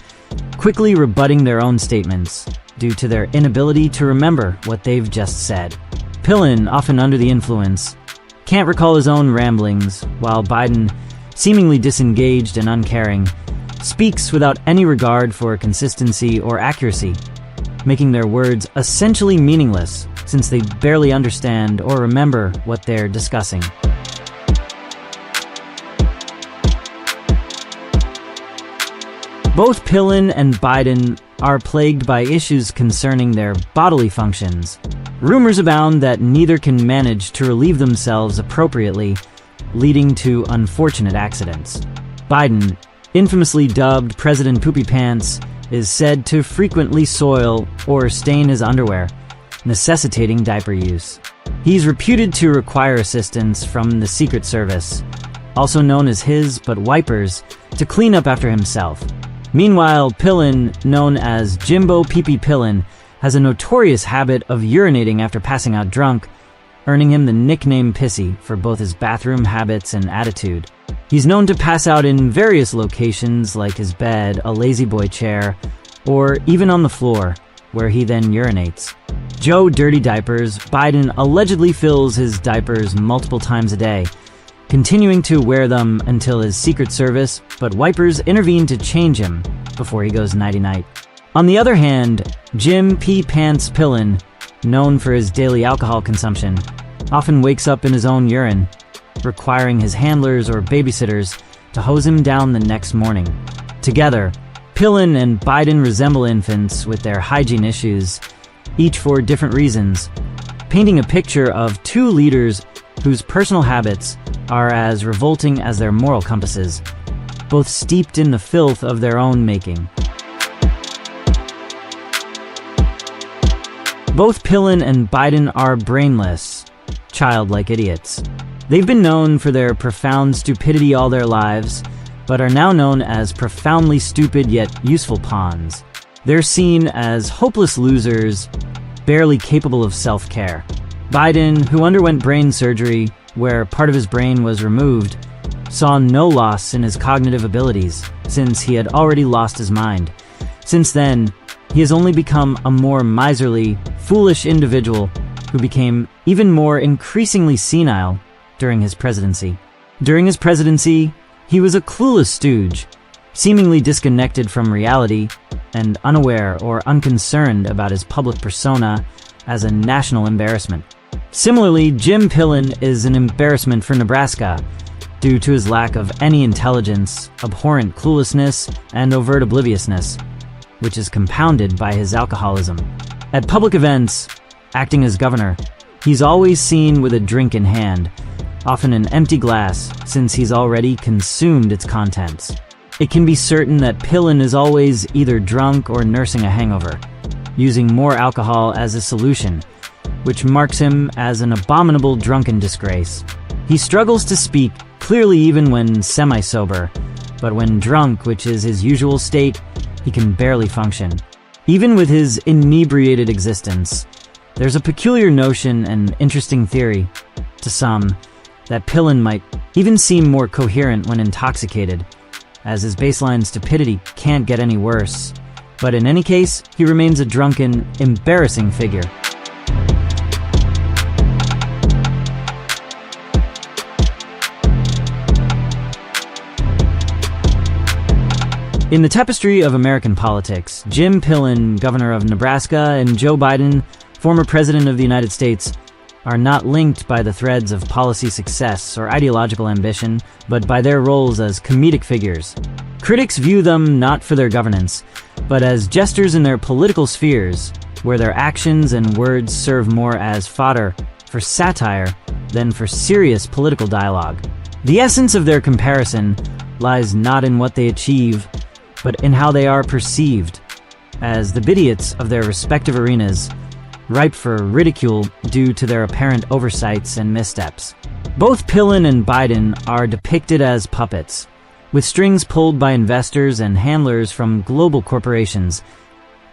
quickly rebutting their own statements due to their inability to remember what they've just said. Pillen, often under the influence, can't recall his own ramblings, while Biden, seemingly disengaged and uncaring, speaks without any regard for consistency or accuracy, making their words essentially meaningless since they barely understand or remember what they're discussing. Both Pillen and Biden are plagued by issues concerning their bodily functions. Rumors abound that neither can manage to relieve themselves appropriately, leading to unfortunate accidents. Biden, infamously dubbed President Poopy Pants, is said to frequently soil or stain his underwear, necessitating diaper use. He's reputed to require assistance from the Secret Service, also known as his but wipers, to clean up after himself. Meanwhile, Pillen, known as Jimbo Pee-Pee Pillen, has a notorious habit of urinating after passing out drunk, earning him the nickname Pissy for both his bathroom habits and attitude. He's known to pass out in various locations like his bed, a lazy boy chair, or even on the floor, where he then urinates. Joe Dirty Diapers, Biden allegedly fills his diapers multiple times a day, continuing to wear them until his Secret Service but wipers intervene to change him before he goes nighty-night. On the other hand, Jim P. Pants Pillen, known for his daily alcohol consumption, often wakes up in his own urine, requiring his handlers or babysitters to hose him down the next morning. Together, Pillen and Biden resemble infants with their hygiene issues, each for different reasons, painting a picture of two leaders whose personal habits are as revolting as their moral compasses, both steeped in the filth of their own making. Both Pillen and Biden are brainless, childlike idiots. They've been known for their profound stupidity all their lives, but are now known as profoundly stupid yet useful pawns. They're seen as hopeless losers, barely capable of self-care. Biden, who underwent brain surgery, where part of his brain was removed, saw no loss in his cognitive abilities, since he had already lost his mind. Since then, he has only become a more miserly, foolish individual who became even more increasingly senile during his presidency. During his presidency, he was a clueless stooge, seemingly disconnected from reality and unaware or unconcerned about his public persona as a national embarrassment. Similarly, Jim Pillen is an embarrassment for Nebraska due to his lack of any intelligence, abhorrent cluelessness, and overt obliviousness, which is compounded by his alcoholism. At public events, acting as governor, he's always seen with a drink in hand, often an empty glass, since he's already consumed its contents. It can be certain that Pillen is always either drunk or nursing a hangover, using more alcohol as a solution, which marks him as an abominable drunken disgrace. He struggles to speak clearly even when semi-sober, but when drunk, which is his usual state, he can barely function. Even with his inebriated existence, there's a peculiar notion and interesting theory, to some, that Pillen might even seem more coherent when intoxicated, as his baseline stupidity can't get any worse. But in any case, he remains a drunken, embarrassing figure. In the tapestry of American politics, Jim Pillen, governor of Nebraska, and Joe Biden, former president of the United States, are not linked by the threads of policy success or ideological ambition, but by their roles as comedic figures. Critics view them not for their governance, but as jesters in their political spheres, where their actions and words serve more as fodder for satire than for serious political dialogue. The essence of their comparison lies not in what they achieve, but in how they are perceived, as the idiots of their respective arenas, ripe for ridicule due to their apparent oversights and missteps. Both Pillen and Biden are depicted as puppets, with strings pulled by investors and handlers from global corporations,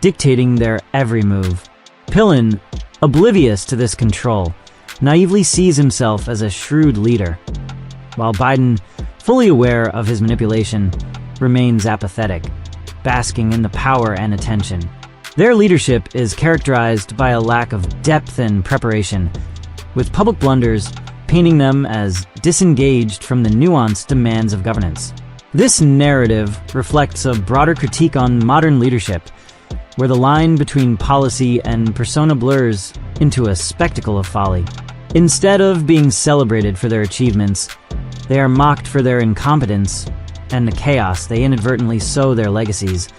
dictating their every move. Pillen, oblivious to this control, naively sees himself as a shrewd leader, while Biden, fully aware of his manipulation, remains apathetic, basking in the power and attention. Their leadership is characterized by a lack of depth and preparation, with public blunders painting them as disengaged from the nuanced demands of governance. This narrative reflects a broader critique on modern leadership, where the line between policy and persona blurs into a spectacle of folly. Instead of being celebrated for their achievements, they are mocked for their incompetence and the chaos they inadvertently sow their legacies,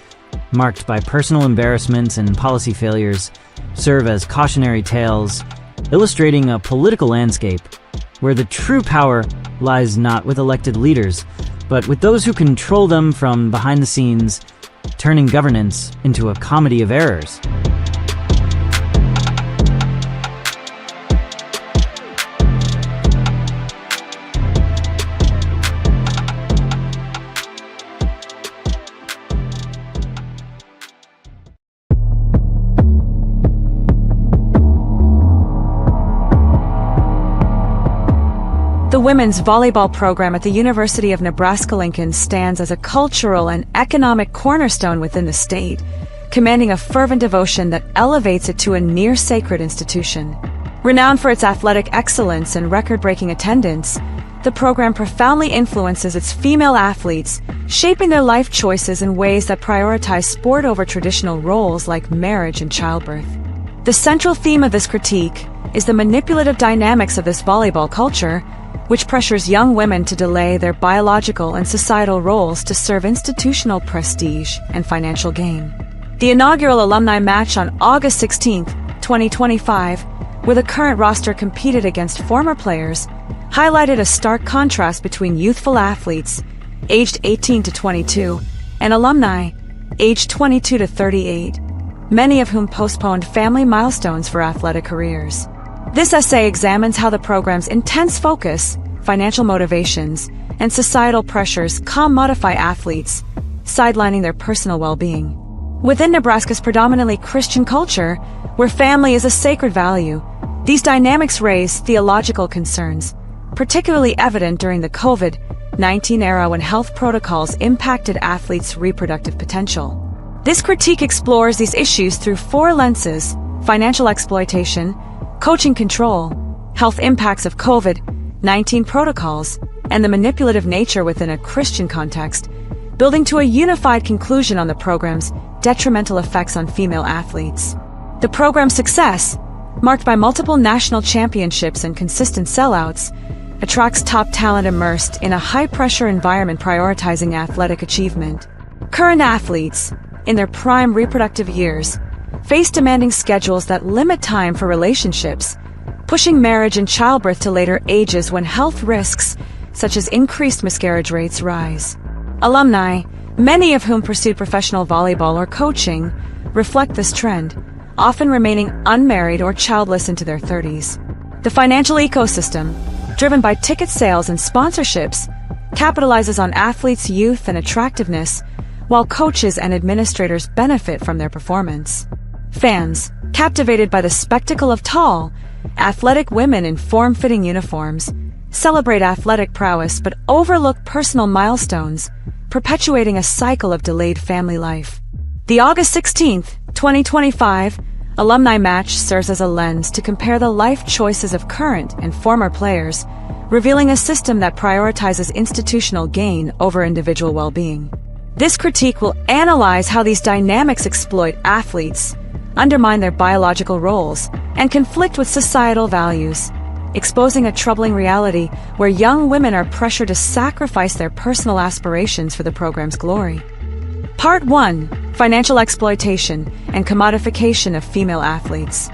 marked by personal embarrassments and policy failures, serve as cautionary tales, illustrating a political landscape where the true power lies not with elected leaders, but with those who control them from behind the scenes, turning governance into a comedy of errors. The women's volleyball program at the University of Nebraska-Lincoln stands as a cultural and economic cornerstone within the state, commanding a fervent devotion that elevates it to a near-sacred institution. Renowned for its athletic excellence and record-breaking attendance, the program profoundly influences its female athletes, shaping their life choices in ways that prioritize sport over traditional roles like marriage and childbirth. The central theme of this critique is the manipulative dynamics of this volleyball culture, which pressures young women to delay their biological and societal roles to serve institutional prestige and financial gain. The inaugural alumni match on August 16, 2025, where the current roster competed against former players, highlighted a stark contrast between youthful athletes, aged 18 to 22, and alumni, aged 22 to 38, many of whom postponed family milestones for athletic careers. This essay examines how the program's intense focus, financial motivations, and societal pressures commodify athletes, sidelining their personal well-being. Within Nebraska's predominantly Christian culture, where family is a sacred value, these dynamics raise theological concerns, particularly evident during the COVID COVID-19 era when health protocols impacted athletes' reproductive potential. This critique explores these issues through four lenses: financial exploitation, coaching control, health impacts of COVID-19 protocols, and the manipulative nature within a Christian context, building to a unified conclusion on the program's detrimental effects on female athletes. The program's success, marked by multiple national championships and consistent sellouts, attracts top talent immersed in a high-pressure environment prioritizing athletic achievement. Current athletes, in their prime reproductive years, face demanding schedules that limit time for relationships, pushing marriage and childbirth to later ages when health risks, such as increased miscarriage rates, rise. Alumni, many of whom pursued professional volleyball or coaching, reflect this trend, often remaining unmarried or childless into their 30s. The financial ecosystem, driven by ticket sales and sponsorships, capitalizes on athletes' youth and attractiveness, while coaches and administrators benefit from their performance. Fans, captivated by the spectacle of tall, athletic women in form-fitting uniforms, celebrate athletic prowess but overlook personal milestones, perpetuating a cycle of delayed family life. The August 16, 2025, alumni match serves as a lens to compare the life choices of current and former players, revealing a system that prioritizes institutional gain over individual well-being. This critique will analyze how these dynamics exploit athletes, undermine their biological roles, and conflict with societal values, exposing a troubling reality where young women are pressured to sacrifice their personal aspirations for the program's glory. Part 1: Financial Exploitation and Commodification of Female Athletes.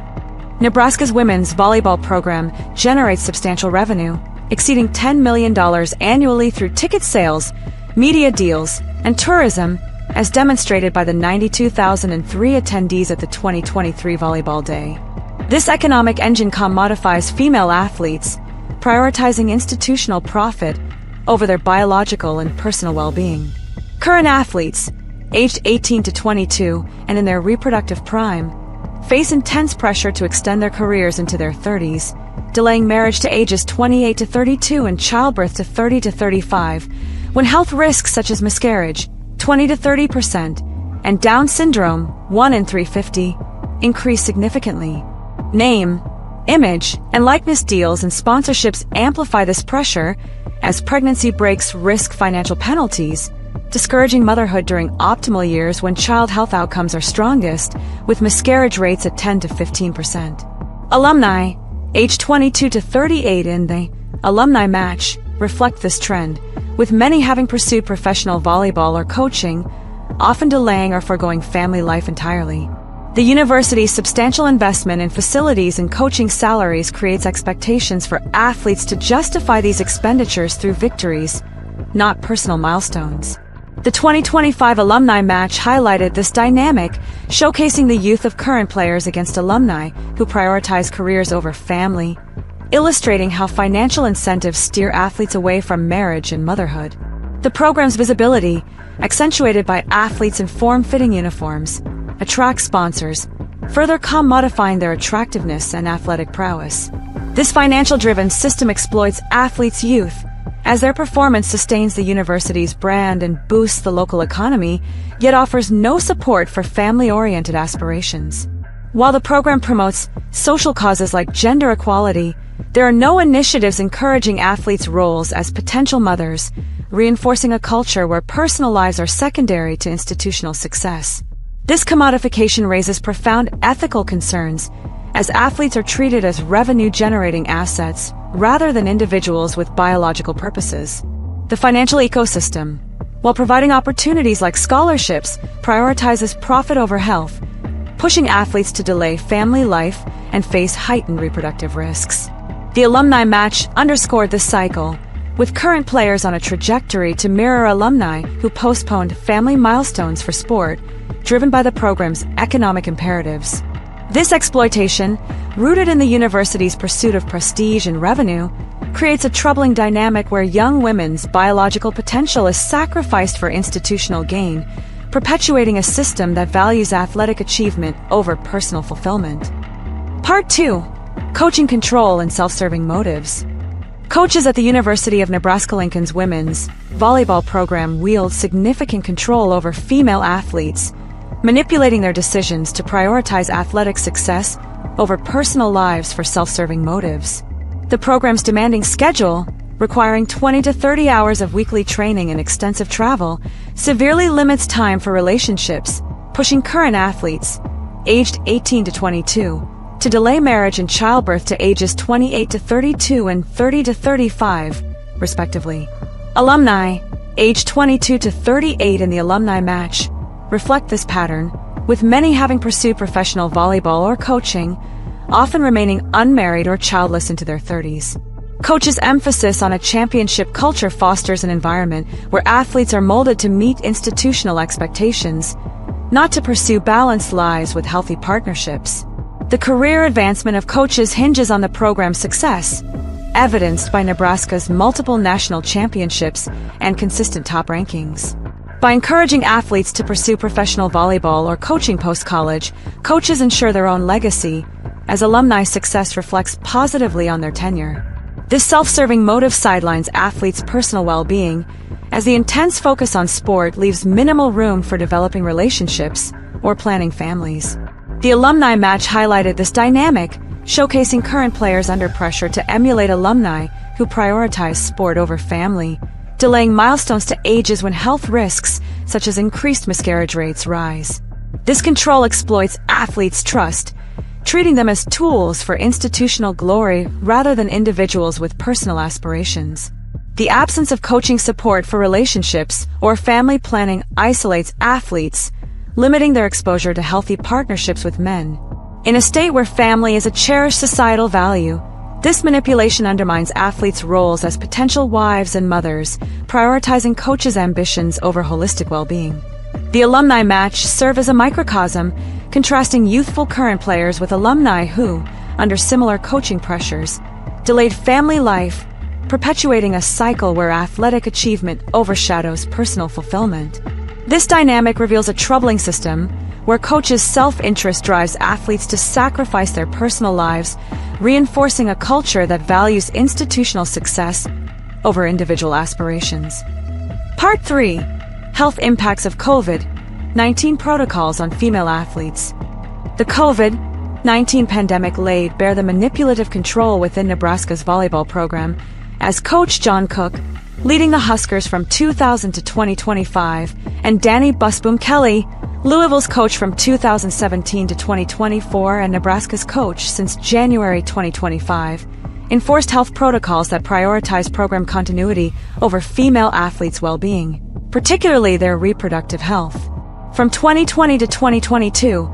Nebraska's women's volleyball program generates substantial revenue, exceeding $10 million annually through ticket sales, media deals, and tourism, as demonstrated by the 92,003 attendees at the 2023 Volleyball Day. This economic engine commodifies female athletes, prioritizing institutional profit over their biological and personal well-being. Current athletes, aged 18 to 22 and in their reproductive prime, face intense pressure to extend their careers into their 30s, delaying marriage to ages 28 to 32 and childbirth to 30 to 35, when health risks such as miscarriage, 20 to 30%, and Down syndrome, 1 in 350, increase significantly. Name, image, and likeness deals and sponsorships amplify this pressure as pregnancy breaks risk financial penalties, discouraging motherhood during optimal years when child health outcomes are strongest, with miscarriage rates at 10 to 15%. Alumni, aged 22 to 38 in the alumni match, reflect this trend, with many having pursued professional volleyball or coaching, often delaying or foregoing family life entirely. The university's substantial investment in facilities and coaching salaries creates expectations for athletes to justify these expenditures through victories, not personal milestones. The 2025 alumni match highlighted this dynamic, showcasing the youth of current players against alumni who prioritize careers over family, illustrating how financial incentives steer athletes away from marriage and motherhood. The program's visibility, accentuated by athletes in form-fitting uniforms, attracts sponsors, further commodifying their attractiveness and athletic prowess. This financial-driven system exploits athletes' youth, as their performance sustains the university's brand and boosts the local economy, yet offers no support for family-oriented aspirations. While the program promotes social causes like gender equality, there are no initiatives encouraging athletes' roles as potential mothers, reinforcing a culture where personal lives are secondary to institutional success. This commodification raises profound ethical concerns, as athletes are treated as revenue-generating assets rather than individuals with biological purposes. The financial ecosystem, while providing opportunities like scholarships, prioritizes profit over health, pushing athletes to delay family life and face heightened reproductive risks. The alumni match underscored this cycle, with current players on a trajectory to mirror alumni who postponed family milestones for sport, driven by the program's economic imperatives. This exploitation, rooted in the university's pursuit of prestige and revenue, creates a troubling dynamic where young women's biological potential is sacrificed for institutional gain, perpetuating a system that values athletic achievement over personal fulfillment. Part 2: Coaching Control and Self-Serving Motives. Coaches at the University of Nebraska-Lincoln's women's volleyball program wield significant control over female athletes, manipulating their decisions to prioritize athletic success over personal lives for self-serving motives. The program's demanding schedule, requiring 20 to 30 hours of weekly training and extensive travel, severely limits time for relationships, pushing current athletes, aged 18 to 22, to delay marriage and childbirth to ages 28 to 32 and 30 to 35, respectively. Alumni, aged 22 to 38 in the alumni match, reflect this pattern, with many having pursued professional volleyball or coaching, often remaining unmarried or childless into their 30s. Coaches' emphasis on a championship culture fosters an environment where athletes are molded to meet institutional expectations, not to pursue balanced lives with healthy partnerships. The career advancement of coaches hinges on the program's success, evidenced by Nebraska's multiple national championships and consistent top rankings. By encouraging athletes to pursue professional volleyball or coaching post-college, coaches ensure their own legacy, as alumni success reflects positively on their tenure. This self-serving motive sidelines athletes' personal well-being, as the intense focus on sport leaves minimal room for developing relationships or planning families. The alumni match highlighted this dynamic, showcasing current players under pressure to emulate alumni who prioritize sport over family, delaying milestones to ages when health risks, such as increased miscarriage rates, rise. This control exploits athletes' trust, treating them as tools for institutional glory rather than individuals with personal aspirations. The absence of coaching support for relationships or family planning isolates athletes, limiting their exposure to healthy partnerships with men. In a state where family is a cherished societal value, this manipulation undermines athletes' roles as potential wives and mothers, prioritizing coaches' ambitions over holistic well-being. The alumni match serve as a microcosm, contrasting youthful current players with alumni who, under similar coaching pressures, delayed family life, perpetuating a cycle where athletic achievement overshadows personal fulfillment. This dynamic reveals a troubling system where coaches' self-interest drives athletes to sacrifice their personal lives, reinforcing a culture that values institutional success over individual aspirations. Part 3. Health impacts of COVID-19 protocols on female athletes. The COVID-19 pandemic laid bare the manipulative control within Nebraska's volleyball program, as Coach John Cook, leading the Huskers from 2000 to 2025, and Danny Busboom Kelly, Louisville's coach from 2017 to 2024 and Nebraska's coach since January 2025, enforced health protocols that prioritize program continuity over female athletes' well-being, particularly their reproductive health. From 2020 to 2022,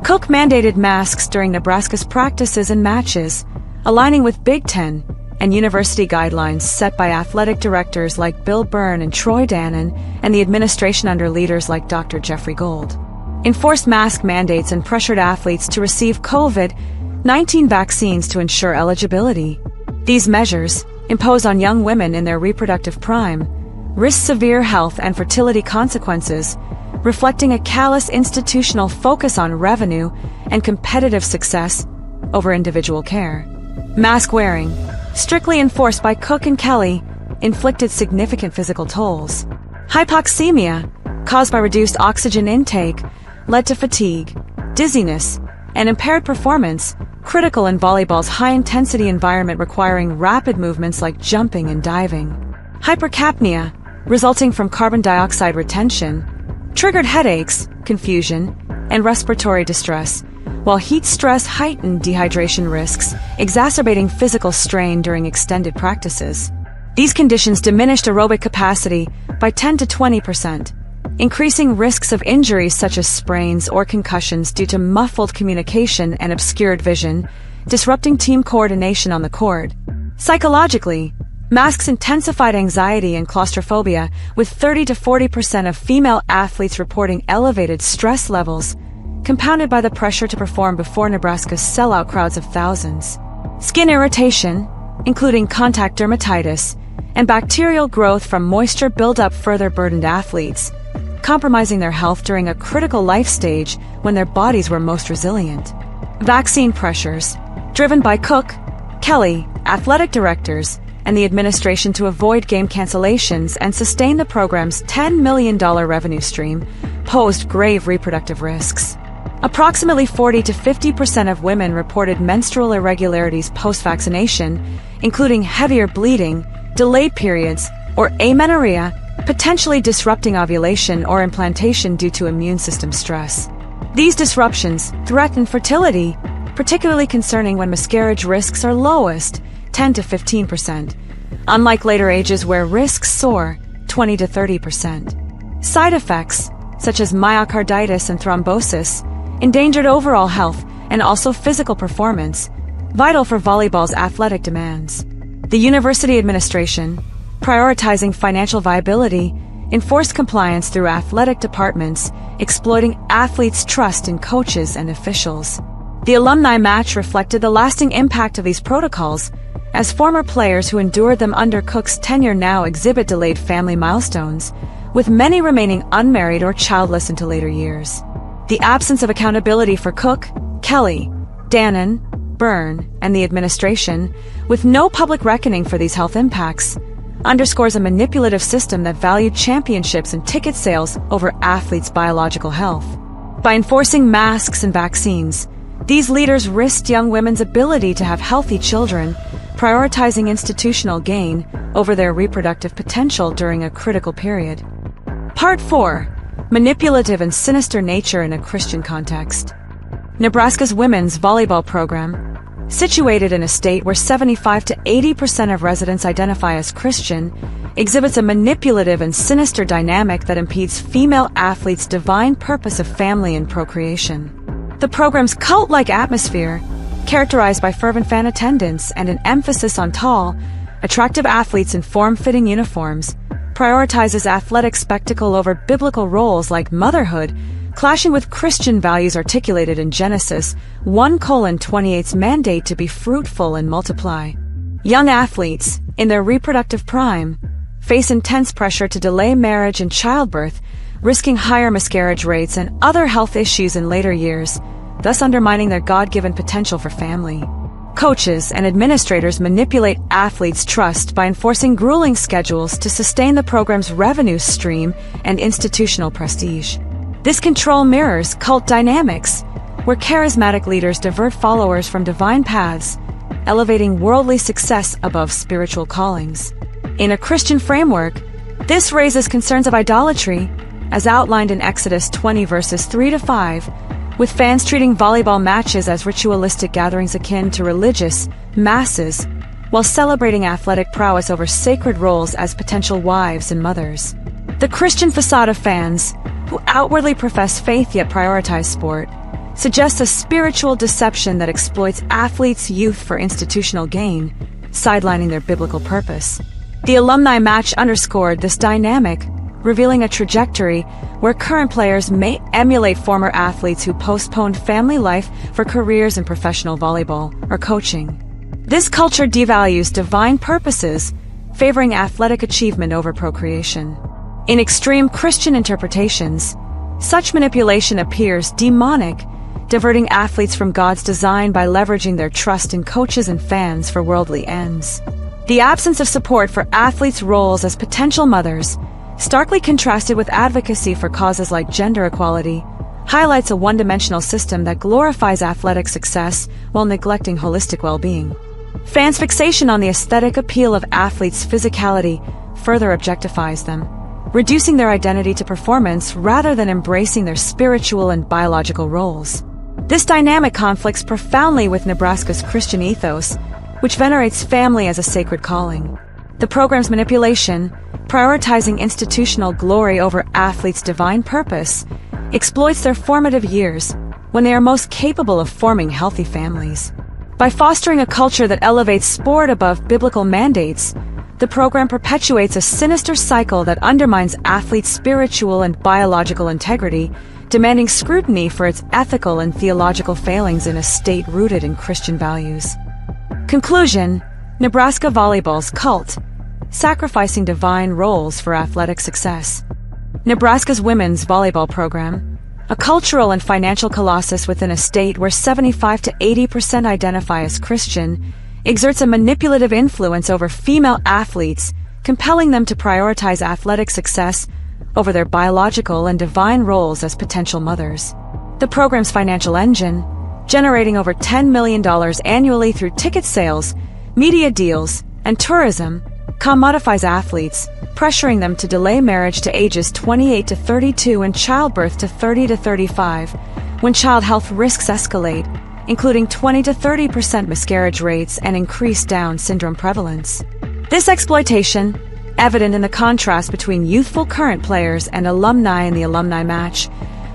Cook mandated masks during Nebraska's practices and matches, aligning with Big Ten and university guidelines set by athletic directors like Bill Byrne and Troy Dannon, and the administration under leaders like Dr. Jeffrey Gold. Enforced mask mandates and pressured athletes to receive COVID-19 vaccines to ensure eligibility. These measures, imposed on young women in their reproductive prime, risk severe health and fertility consequences, reflecting a callous institutional focus on revenue and competitive success over individual care. Mask wearing, strictly enforced by Cook and Kelly, inflicted significant physical tolls. Hypoxemia, caused by reduced oxygen intake, led to fatigue, dizziness, and impaired performance, critical in volleyball's high-intensity environment requiring rapid movements like jumping and diving. Hypercapnia, resulting from carbon dioxide retention, triggered headaches, confusion, and respiratory distress, while heat stress heightened dehydration risks, exacerbating physical strain during extended practices. These conditions diminished aerobic capacity by 10 to 20%, increasing risks of injuries such as sprains or concussions due to muffled communication and obscured vision, disrupting team coordination on the court. Psychologically, masks intensified anxiety and claustrophobia, with 30 to 40% of female athletes reporting elevated stress levels, compounded by the pressure to perform before Nebraska's sellout crowds of thousands. Skin irritation, including contact dermatitis, and bacterial growth from moisture buildup further burdened athletes, compromising their health during a critical life stage when their bodies were most resilient. Vaccine pressures, driven by Cook, Kelly, athletic directors, and the administration to avoid game cancellations and sustain the program's $10 million revenue stream, posed grave reproductive risks. Approximately 40 to 50% of women reported menstrual irregularities post-vaccination, including heavier bleeding, delayed periods, or amenorrhea, potentially disrupting ovulation or implantation due to immune system stress. These disruptions threaten fertility, particularly concerning when miscarriage risks are lowest, 10 to 15%, unlike later ages where risks soar, 20 to 30%. Side effects, such as myocarditis and thrombosis, endangered overall health and also physical performance, vital for volleyball's athletic demands. The university administration, prioritizing financial viability, enforced compliance through athletic departments, exploiting athletes' trust in coaches and officials. The alumni match reflected the lasting impact of these protocols, as former players who endured them under Cook's tenure now exhibit delayed family milestones, with many remaining unmarried or childless into later years. The absence of accountability for Cook, Kelly, Dannon, Byrne, and the administration, with no public reckoning for these health impacts, underscores a manipulative system that valued championships and ticket sales over athletes' biological health. By enforcing masks and vaccines, these leaders risked young women's ability to have healthy children, prioritizing institutional gain over their reproductive potential during a critical period. Part 4. Manipulative and sinister nature in a Christian context. Nebraska's women's volleyball program, situated in a state where 75 to 80% of residents identify as Christian, exhibits a manipulative and sinister dynamic that impedes female athletes' divine purpose of family and procreation. The program's cult-like atmosphere, characterized by fervent fan attendance and an emphasis on tall, attractive athletes in form-fitting uniforms, prioritizes athletic spectacle over biblical roles like motherhood, clashing with Christian values articulated in Genesis 1:28's mandate to be fruitful and multiply. Young athletes, in their reproductive prime, face intense pressure to delay marriage and childbirth, risking higher miscarriage rates and other health issues in later years, thus undermining their God-given potential for family. Coaches and administrators manipulate athletes' trust by enforcing grueling schedules to sustain the program's revenue stream and institutional prestige. This control mirrors cult dynamics, where charismatic leaders divert followers from divine paths, elevating worldly success above spiritual callings. In a Christian framework, this raises concerns of idolatry, as outlined in Exodus 20 verses 3 to 5, with fans treating volleyball matches as ritualistic gatherings akin to religious masses, while celebrating athletic prowess over sacred roles as potential wives and mothers. The Christian facade of fans, who outwardly profess faith yet prioritize sport, suggests a spiritual deception that exploits athletes' youth for institutional gain, sidelining their biblical purpose. The alumni match underscored this dynamic, revealing a trajectory where current players may emulate former athletes who postponed family life for careers in professional volleyball or coaching. This culture devalues divine purposes, favoring athletic achievement over procreation. In extreme Christian interpretations, such manipulation appears demonic, diverting athletes from God's design by leveraging their trust in coaches and fans for worldly ends. The absence of support for athletes' roles as potential mothers, starkly contrasted with advocacy for causes like gender equality, highlights a one-dimensional system that glorifies athletic success while neglecting holistic well-being. Fans' fixation on the aesthetic appeal of athletes' physicality further objectifies them, reducing their identity to performance rather than embracing their spiritual and biological roles. This dynamic conflicts profoundly with Nebraska's Christian ethos, which venerates family as a sacred calling. The program's manipulation, prioritizing institutional glory over athletes' divine purpose, exploits their formative years when they are most capable of forming healthy families. By fostering a culture that elevates sport above biblical mandates, the program perpetuates a sinister cycle that undermines athletes' spiritual and biological integrity, demanding scrutiny for its ethical and theological failings in a state rooted in Christian values. Conclusion: Nebraska volleyball's cult, sacrificing divine roles for athletic success. Nebraska's women's volleyball program, a cultural and financial colossus within a state where 75 to 80% identify as Christian, exerts a manipulative influence over female athletes, compelling them to prioritize athletic success over their biological and divine roles as potential mothers. The program's financial engine, generating over $10 million annually through ticket sales, media deals, and tourism, commodifies athletes, pressuring them to delay marriage to ages 28 to 32 and childbirth to 30 to 35, when child health risks escalate, including 20 to 30% miscarriage rates and increased Down syndrome prevalence. This exploitation, evident in the contrast between youthful current players and alumni in the alumni match,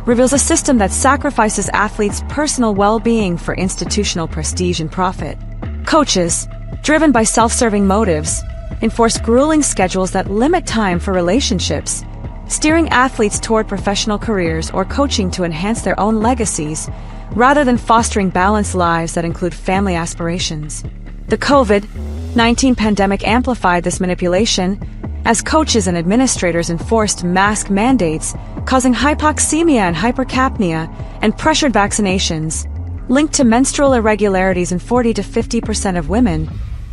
reveals a system that sacrifices athletes' personal well-being for institutional prestige and profit. Coaches, driven by self-serving motives, enforce grueling schedules that limit time for relationships, steering athletes toward professional careers or coaching to enhance their own legacies, rather than fostering balanced lives that include family aspirations. The COVID-19 pandemic amplified this manipulation, as coaches and administrators enforced mask mandates, causing hypoxemia and hypercapnia, and pressured vaccinations, linked to menstrual irregularities in 40 to 50% of women,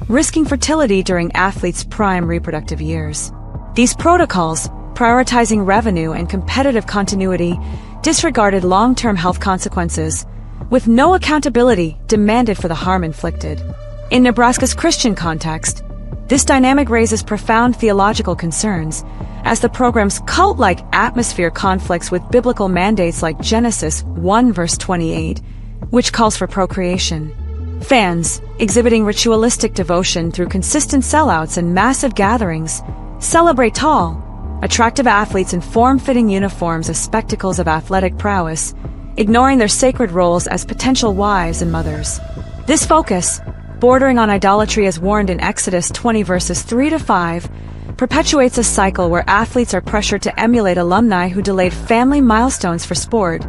risking fertility during athletes' prime reproductive years. These protocols, prioritizing revenue and competitive continuity, disregarded long-term health consequences, with no accountability demanded for the harm inflicted. In Nebraska's Christian context, this dynamic raises profound theological concerns, as the program's cult-like atmosphere conflicts with biblical mandates like Genesis 1 verse 28, which calls for procreation. Fans, exhibiting ritualistic devotion through consistent sellouts and massive gatherings, celebrate tall, attractive athletes in form-fitting uniforms as spectacles of athletic prowess, ignoring their sacred roles as potential wives and mothers. This focus, bordering on idolatry as warned in Exodus 20 verses 3 to 5, perpetuates a cycle where athletes are pressured to emulate alumni who delayed family milestones for sport,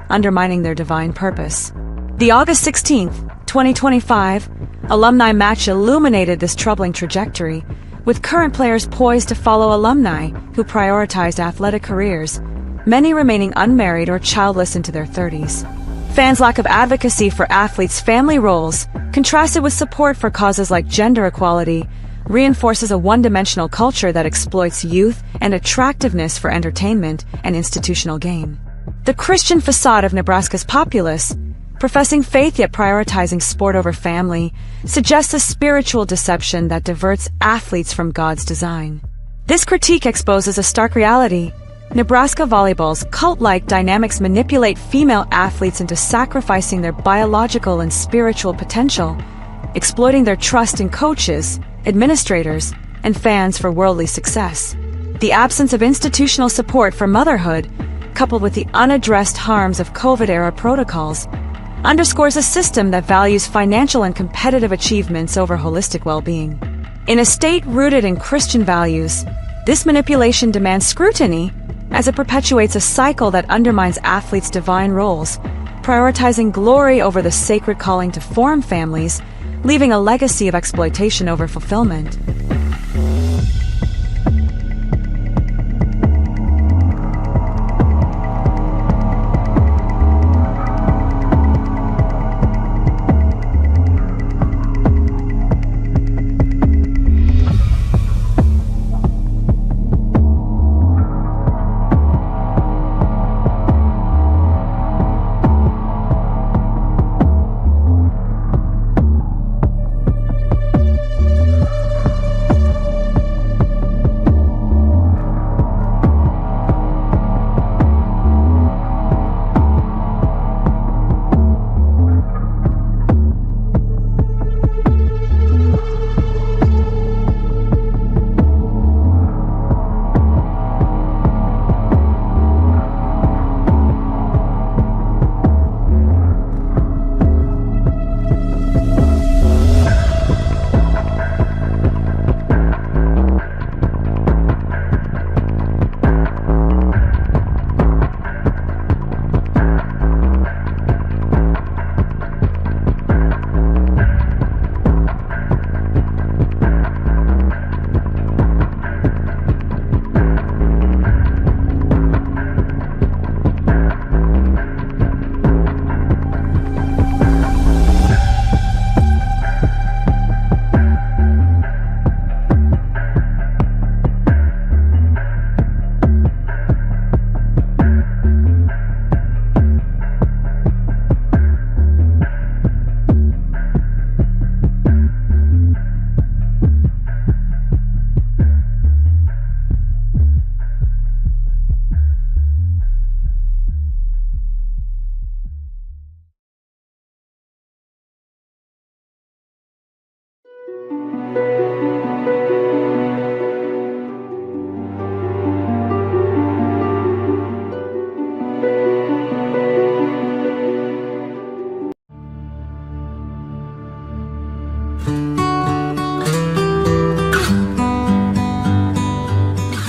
undermining their divine purpose. The August 16, 2025, alumni match illuminated this troubling trajectory, with current players poised to follow alumni who prioritized athletic careers, many remaining unmarried or childless into their 30s. Fans' lack of advocacy for athletes' family roles, contrasted with support for causes like gender equality, reinforces a one-dimensional culture that exploits youth and attractiveness for entertainment and institutional gain. The Christian facade of Nebraska's populace, professing faith yet prioritizing sport over family, suggests a spiritual deception that diverts athletes from God's design. This critique exposes a stark reality. Nebraska volleyball's cult-like dynamics manipulate female athletes into sacrificing their biological and spiritual potential, exploiting their trust in coaches, administrators, and fans for worldly success. The absence of institutional support for motherhood, coupled with the unaddressed harms of COVID-era protocols, underscores a system that values financial and competitive achievements over holistic well-being. In a state rooted in Christian values, this manipulation demands scrutiny, as it perpetuates a cycle that undermines athletes' divine roles, prioritizing glory over the sacred calling to form families, leaving a legacy of exploitation over fulfillment.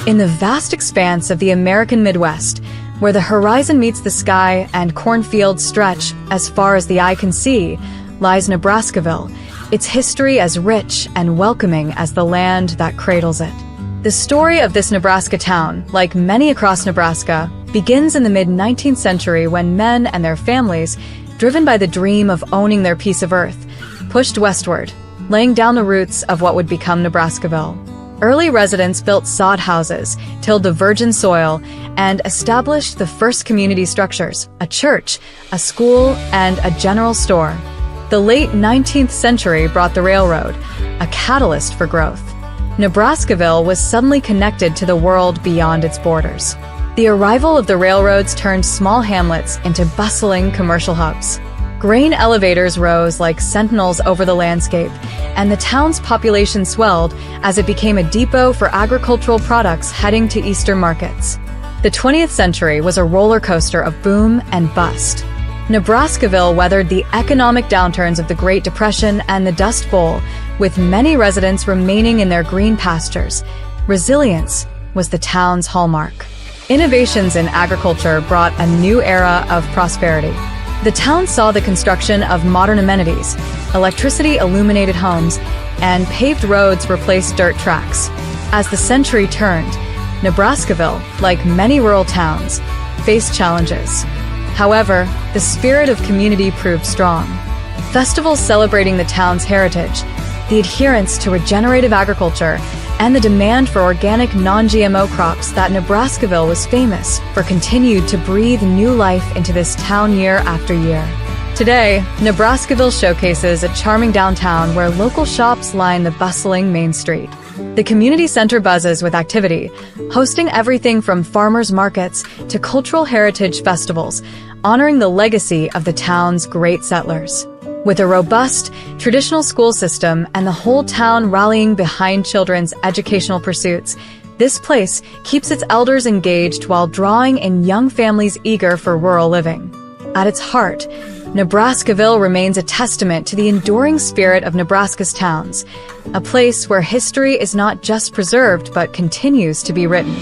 In the vast expanse of the American Midwest, where the horizon meets the sky and cornfields stretch as far as the eye can see, lies Nebraskaville, its history as rich and welcoming as the land that cradles it. The story of this Nebraska town, like many across Nebraska, begins in the mid-19th century when men and their families, driven by the dream of owning their piece of earth, pushed westward, laying down the roots of what would become Nebraskaville. Early residents built sod houses, tilled the virgin soil, and established the first community structures, a church, a school, and a general store. The late 19th century brought the railroad, a catalyst for growth. Nebraskaville was suddenly connected to the world beyond its borders. The arrival of the railroads turned small hamlets into bustling commercial hubs. Grain elevators rose like sentinels over the landscape, and the town's population swelled as it became a depot for agricultural products heading to eastern markets. The 20th century was a roller coaster of boom and bust. Nebraskaville weathered the economic downturns of the Great Depression and the Dust Bowl, with many residents remaining in their green pastures. Resilience was the town's hallmark. Innovations in agriculture brought a new era of prosperity. The town saw the construction of modern amenities, electricity-illuminated homes, and paved roads replaced dirt tracks. As the century turned, Nebraskaville, like many rural towns, faced challenges. However, the spirit of community proved strong. Festivals celebrating the town's heritage, the adherence to regenerative agriculture, and the demand for organic non-GMO crops that Nebraskaville was famous for continued to breathe new life into this town year after year. Today, Nebraskaville showcases a charming downtown where local shops line the bustling main street. The community center buzzes with activity, hosting everything from farmers markets to cultural heritage festivals, honoring the legacy of the town's great settlers. With a robust, traditional school system and the whole town rallying behind children's educational pursuits, this place keeps its elders engaged while drawing in young families eager for rural living. At its heart, Nebraskaville remains a testament to the enduring spirit of Nebraska's towns, a place where history is not just preserved but continues to be written.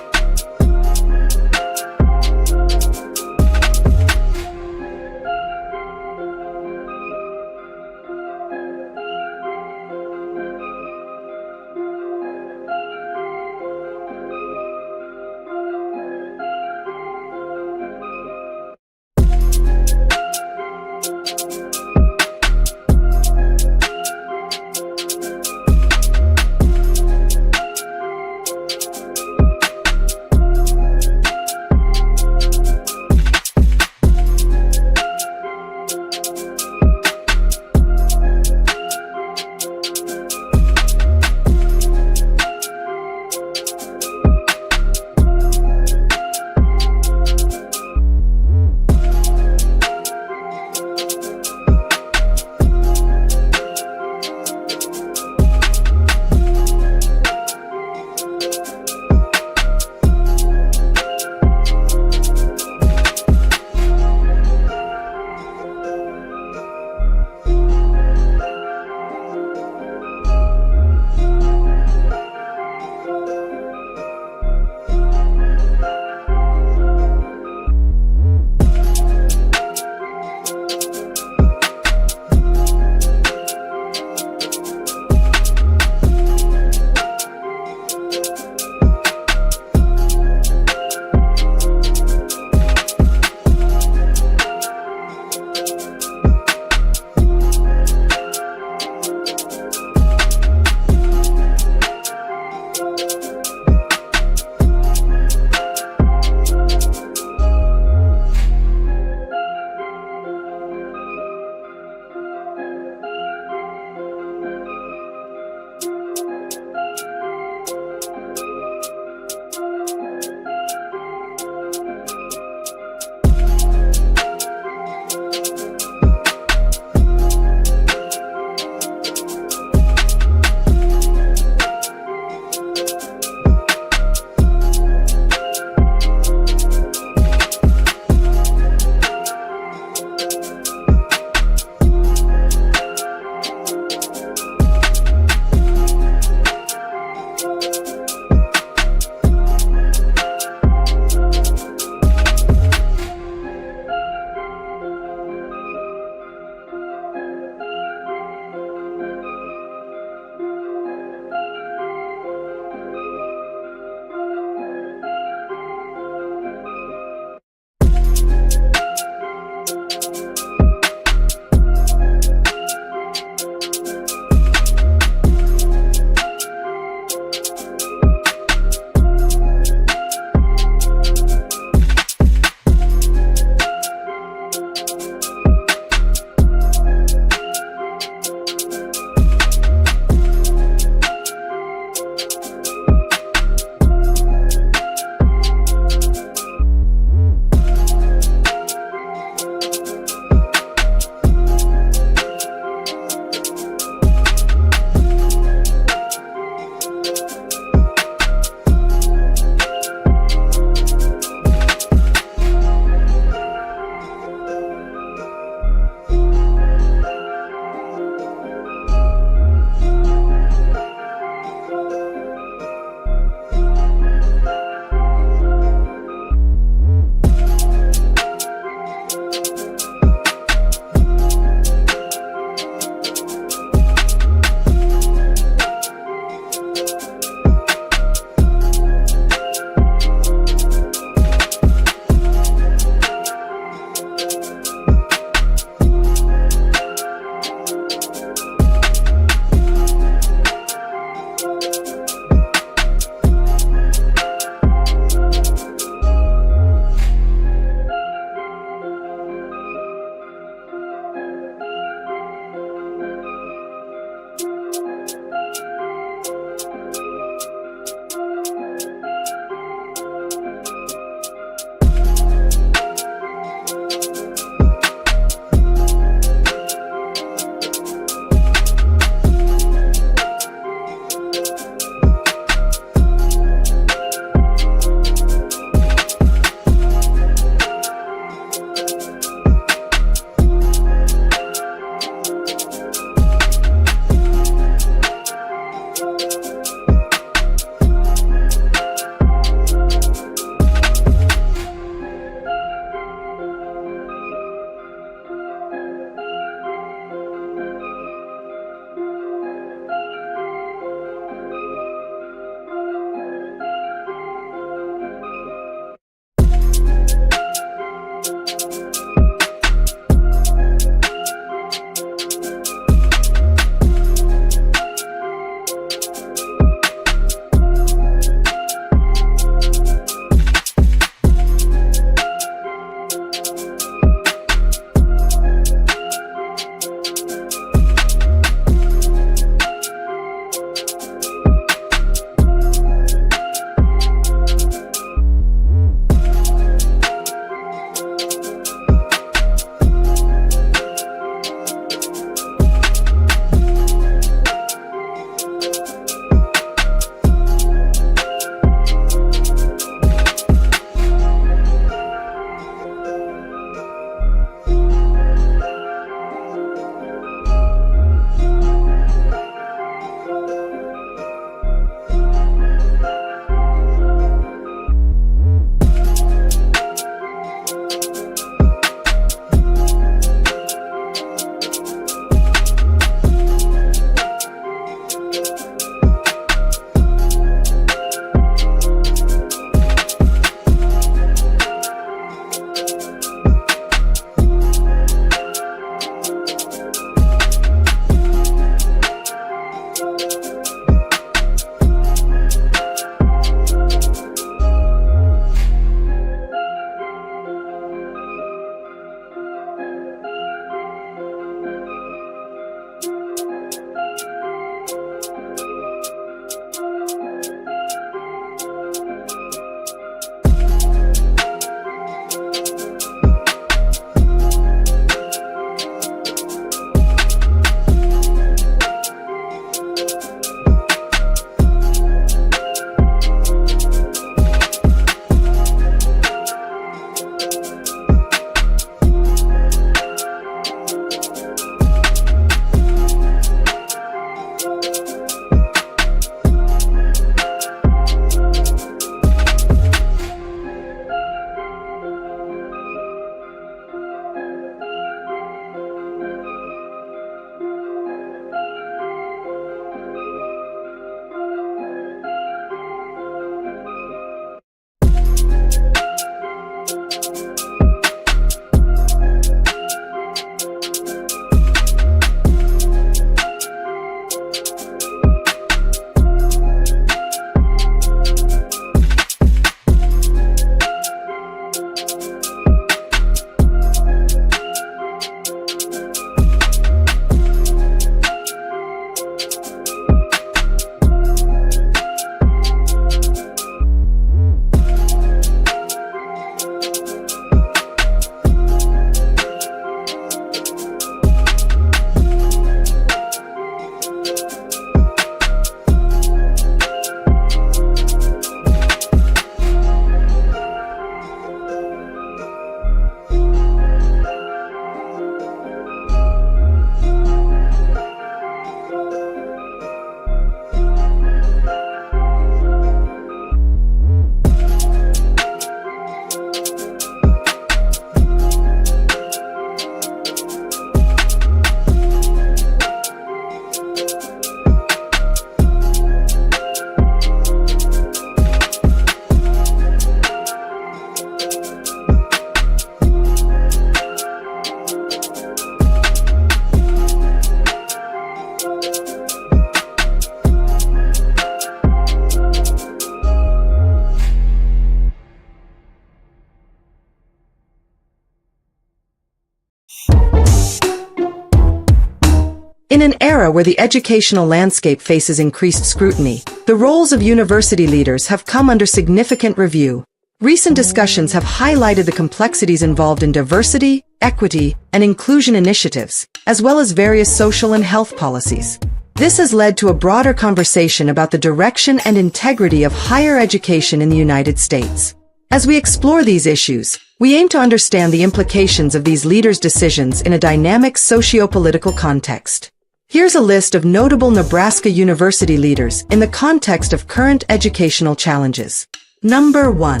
In an era where the educational landscape faces increased scrutiny, the roles of university leaders have come under significant review. Recent discussions have highlighted the complexities involved in diversity, equity, and inclusion initiatives, as well as various social and health policies. This has led to a broader conversation about the direction and integrity of higher education in the United States. As we explore these issues, we aim to understand the implications of these leaders' decisions in a dynamic socio-political context. Here's a list of notable Nebraska university leaders in the context of current educational challenges. Number 1.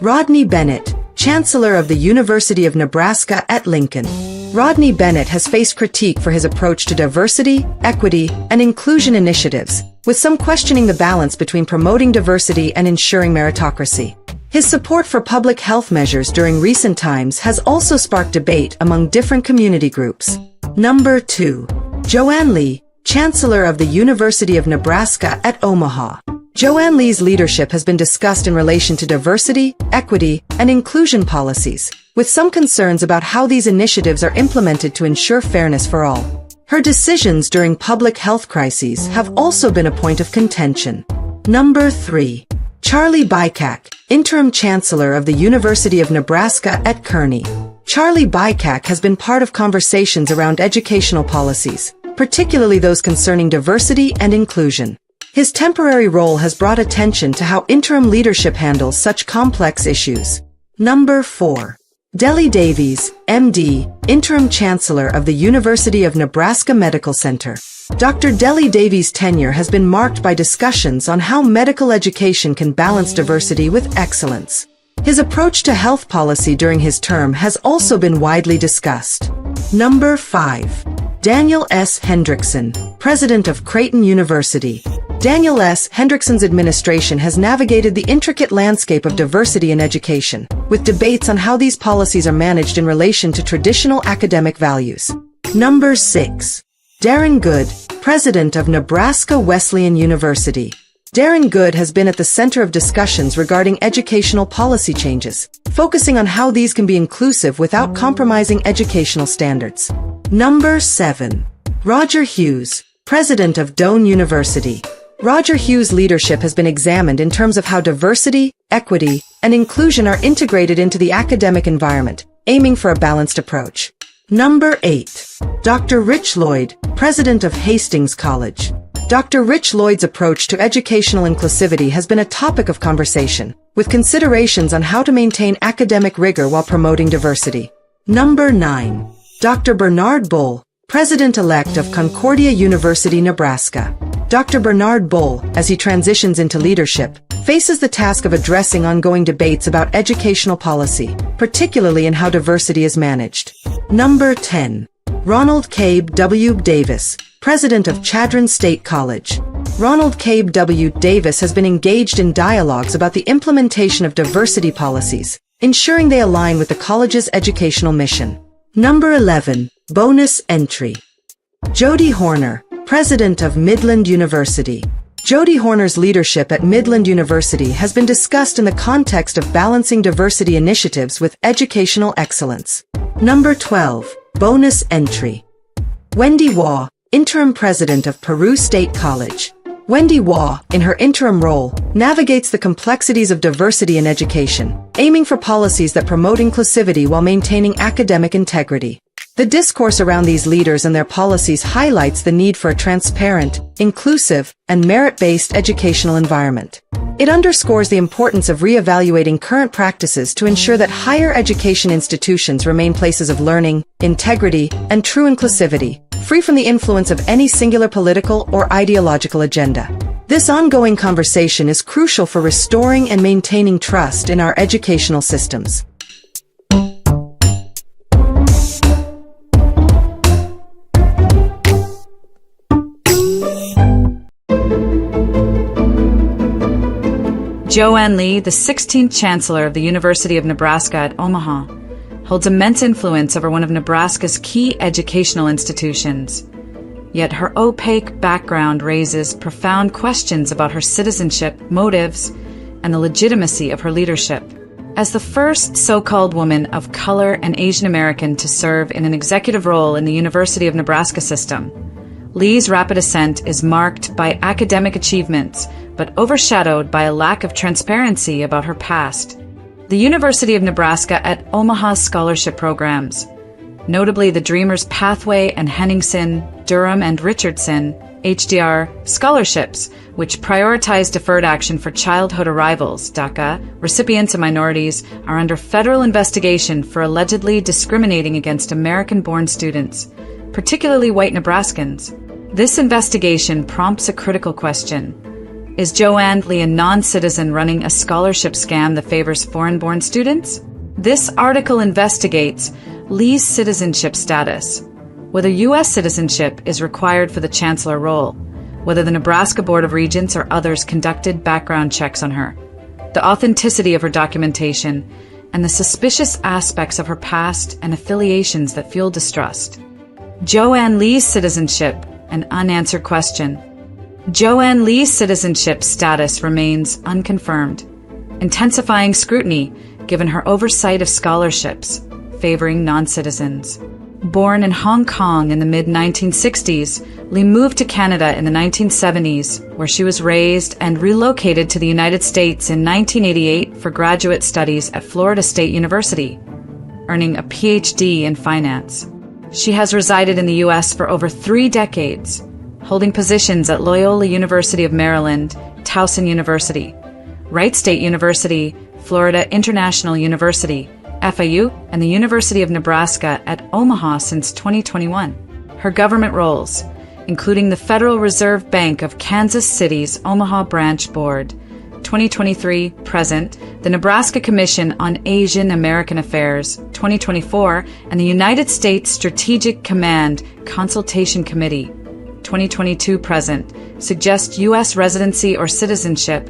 Rodney Bennett, Chancellor of the University of Nebraska at Lincoln. Rodney Bennett has faced critique for his approach to diversity, equity, and inclusion initiatives, with some questioning the balance between promoting diversity and ensuring meritocracy. His support for public health measures during recent times has also sparked debate among different community groups. Number 2. Joanne Lee, Chancellor of the University of Nebraska at Omaha. Joanne Lee's leadership has been discussed in relation to diversity, equity, and inclusion policies, with some concerns about how these initiatives are implemented to ensure fairness for all. Her decisions during public health crises have also been a point of contention. Number 3. Charlie Bykak, Interim Chancellor of the University of Nebraska at Kearney. Charlie Bykak has been part of conversations around educational policies, particularly those concerning diversity and inclusion. His temporary role has brought attention to how interim leadership handles such complex issues. Number 4. Deli Davies, MD, Interim Chancellor of the University of Nebraska Medical Center. Dr. Deli Davies' tenure has been marked by discussions on how medical education can balance diversity with excellence. His approach to health policy during his term has also been widely discussed. Number 5. Daniel S. Hendrickson, President of Creighton University. Daniel S. Hendrickson's administration has navigated the intricate landscape of diversity in education, with debates on how these policies are managed in relation to traditional academic values. Number 6. Darren Good, President of Nebraska Wesleyan University. Darren Good has been at the center of discussions regarding educational policy changes, focusing on how these can be inclusive without compromising educational standards. Number 7. Roger Hughes, President of Doane University. Roger Hughes' leadership has been examined in terms of how diversity, equity, and inclusion are integrated into the academic environment, aiming for a balanced approach. Number 8. Dr. Rich Lloyd, President of Hastings College. Dr. Rich Lloyd's approach to educational inclusivity has been a topic of conversation, with considerations on how to maintain academic rigor while promoting diversity. Number 9. Dr. Bernard Bull, President-elect of Concordia University, Nebraska. Dr. Bernard Bull, as he transitions into leadership, faces the task of addressing ongoing debates about educational policy, particularly in how diversity is managed. Number 10. Ronald Cabe W. Davis, President of Chadron State College. Ronald Cabe W. Davis has been engaged in dialogues about the implementation of diversity policies, ensuring they align with the college's educational mission. Number 11. Bonus entry. Jody Horner, President of Midland University. Jody Horner's leadership at Midland University has been discussed in the context of balancing diversity initiatives with educational excellence. Number 12. Bonus entry. Wendy Waugh, Interim President of Peru State College. Wendy Waugh, in her interim role, navigates the complexities of diversity in education, aiming for policies that promote inclusivity while maintaining academic integrity. The discourse around these leaders and their policies highlights the need for a transparent, inclusive, and merit-based educational environment. It underscores the importance of re-evaluating current practices to ensure that higher education institutions remain places of learning, integrity, and true inclusivity, free from the influence of any singular political or ideological agenda. This ongoing conversation is crucial for restoring and maintaining trust in our educational systems. Joanne Lee, the 16th Chancellor of the University of Nebraska at Omaha, holds immense influence over one of Nebraska's key educational institutions. Yet her opaque background raises profound questions about her citizenship, motives, and the legitimacy of her leadership. As the first so-called woman of color and Asian American to serve in an executive role in the University of Nebraska system, Lee's rapid ascent is marked by academic achievements, but overshadowed by a lack of transparency about her past. The University of Nebraska at Omaha's scholarship programs, notably the Dreamers Pathway and Henningsen, Durham, and Richardson HDR scholarships, which prioritize deferred action for childhood arrivals, DACA, recipients and minorities, are under federal investigation for allegedly discriminating against American-born students, particularly white Nebraskans. This investigation prompts a critical question. Is Joanne Lee a non-citizen running a scholarship scam that favors foreign-born students? This article investigates Lee's citizenship status, whether U.S. citizenship is required for the chancellor role, whether the Nebraska Board of Regents or others conducted background checks on her, the authenticity of her documentation, and the suspicious aspects of her past and affiliations that fuel distrust. Joanne Lee's citizenship, an unanswered question. Joanne Lee's citizenship status remains unconfirmed, intensifying scrutiny given her oversight of scholarships favoring non-citizens. Born in Hong Kong in the mid-1960s, Lee moved to Canada in the 1970s, where she was raised and relocated to the United States in 1988 for graduate studies at Florida State University, earning a PhD in finance. She has resided in the U.S. for over 3 decades, holding positions at Loyola University of Maryland, Towson University, Wright State University, Florida International University, FIU, and the University of Nebraska at Omaha since 2021. Her government roles, including the Federal Reserve Bank of Kansas City's Omaha Branch Board, 2023 present, the Nebraska Commission on Asian American Affairs, 2024, and the United States Strategic Command Consultation Committee, 2022 present, suggest U.S. residency or citizenship,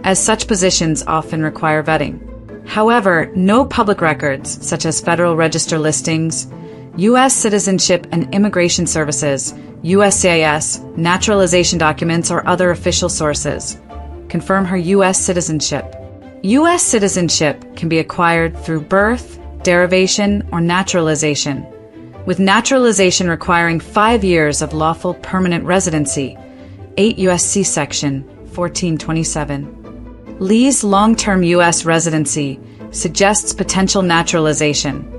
as such positions often require vetting. However, no public records, such as Federal Register listings, U.S. Citizenship and Immigration Services, USCIS, naturalization documents, or other official sources confirm her U.S. citizenship. U.S. citizenship can be acquired through birth, derivation, or naturalization, with naturalization requiring 5 years of lawful permanent residency, 8 U.S.C. Section 1427. Lee's long-term U.S. residency suggests potential naturalization,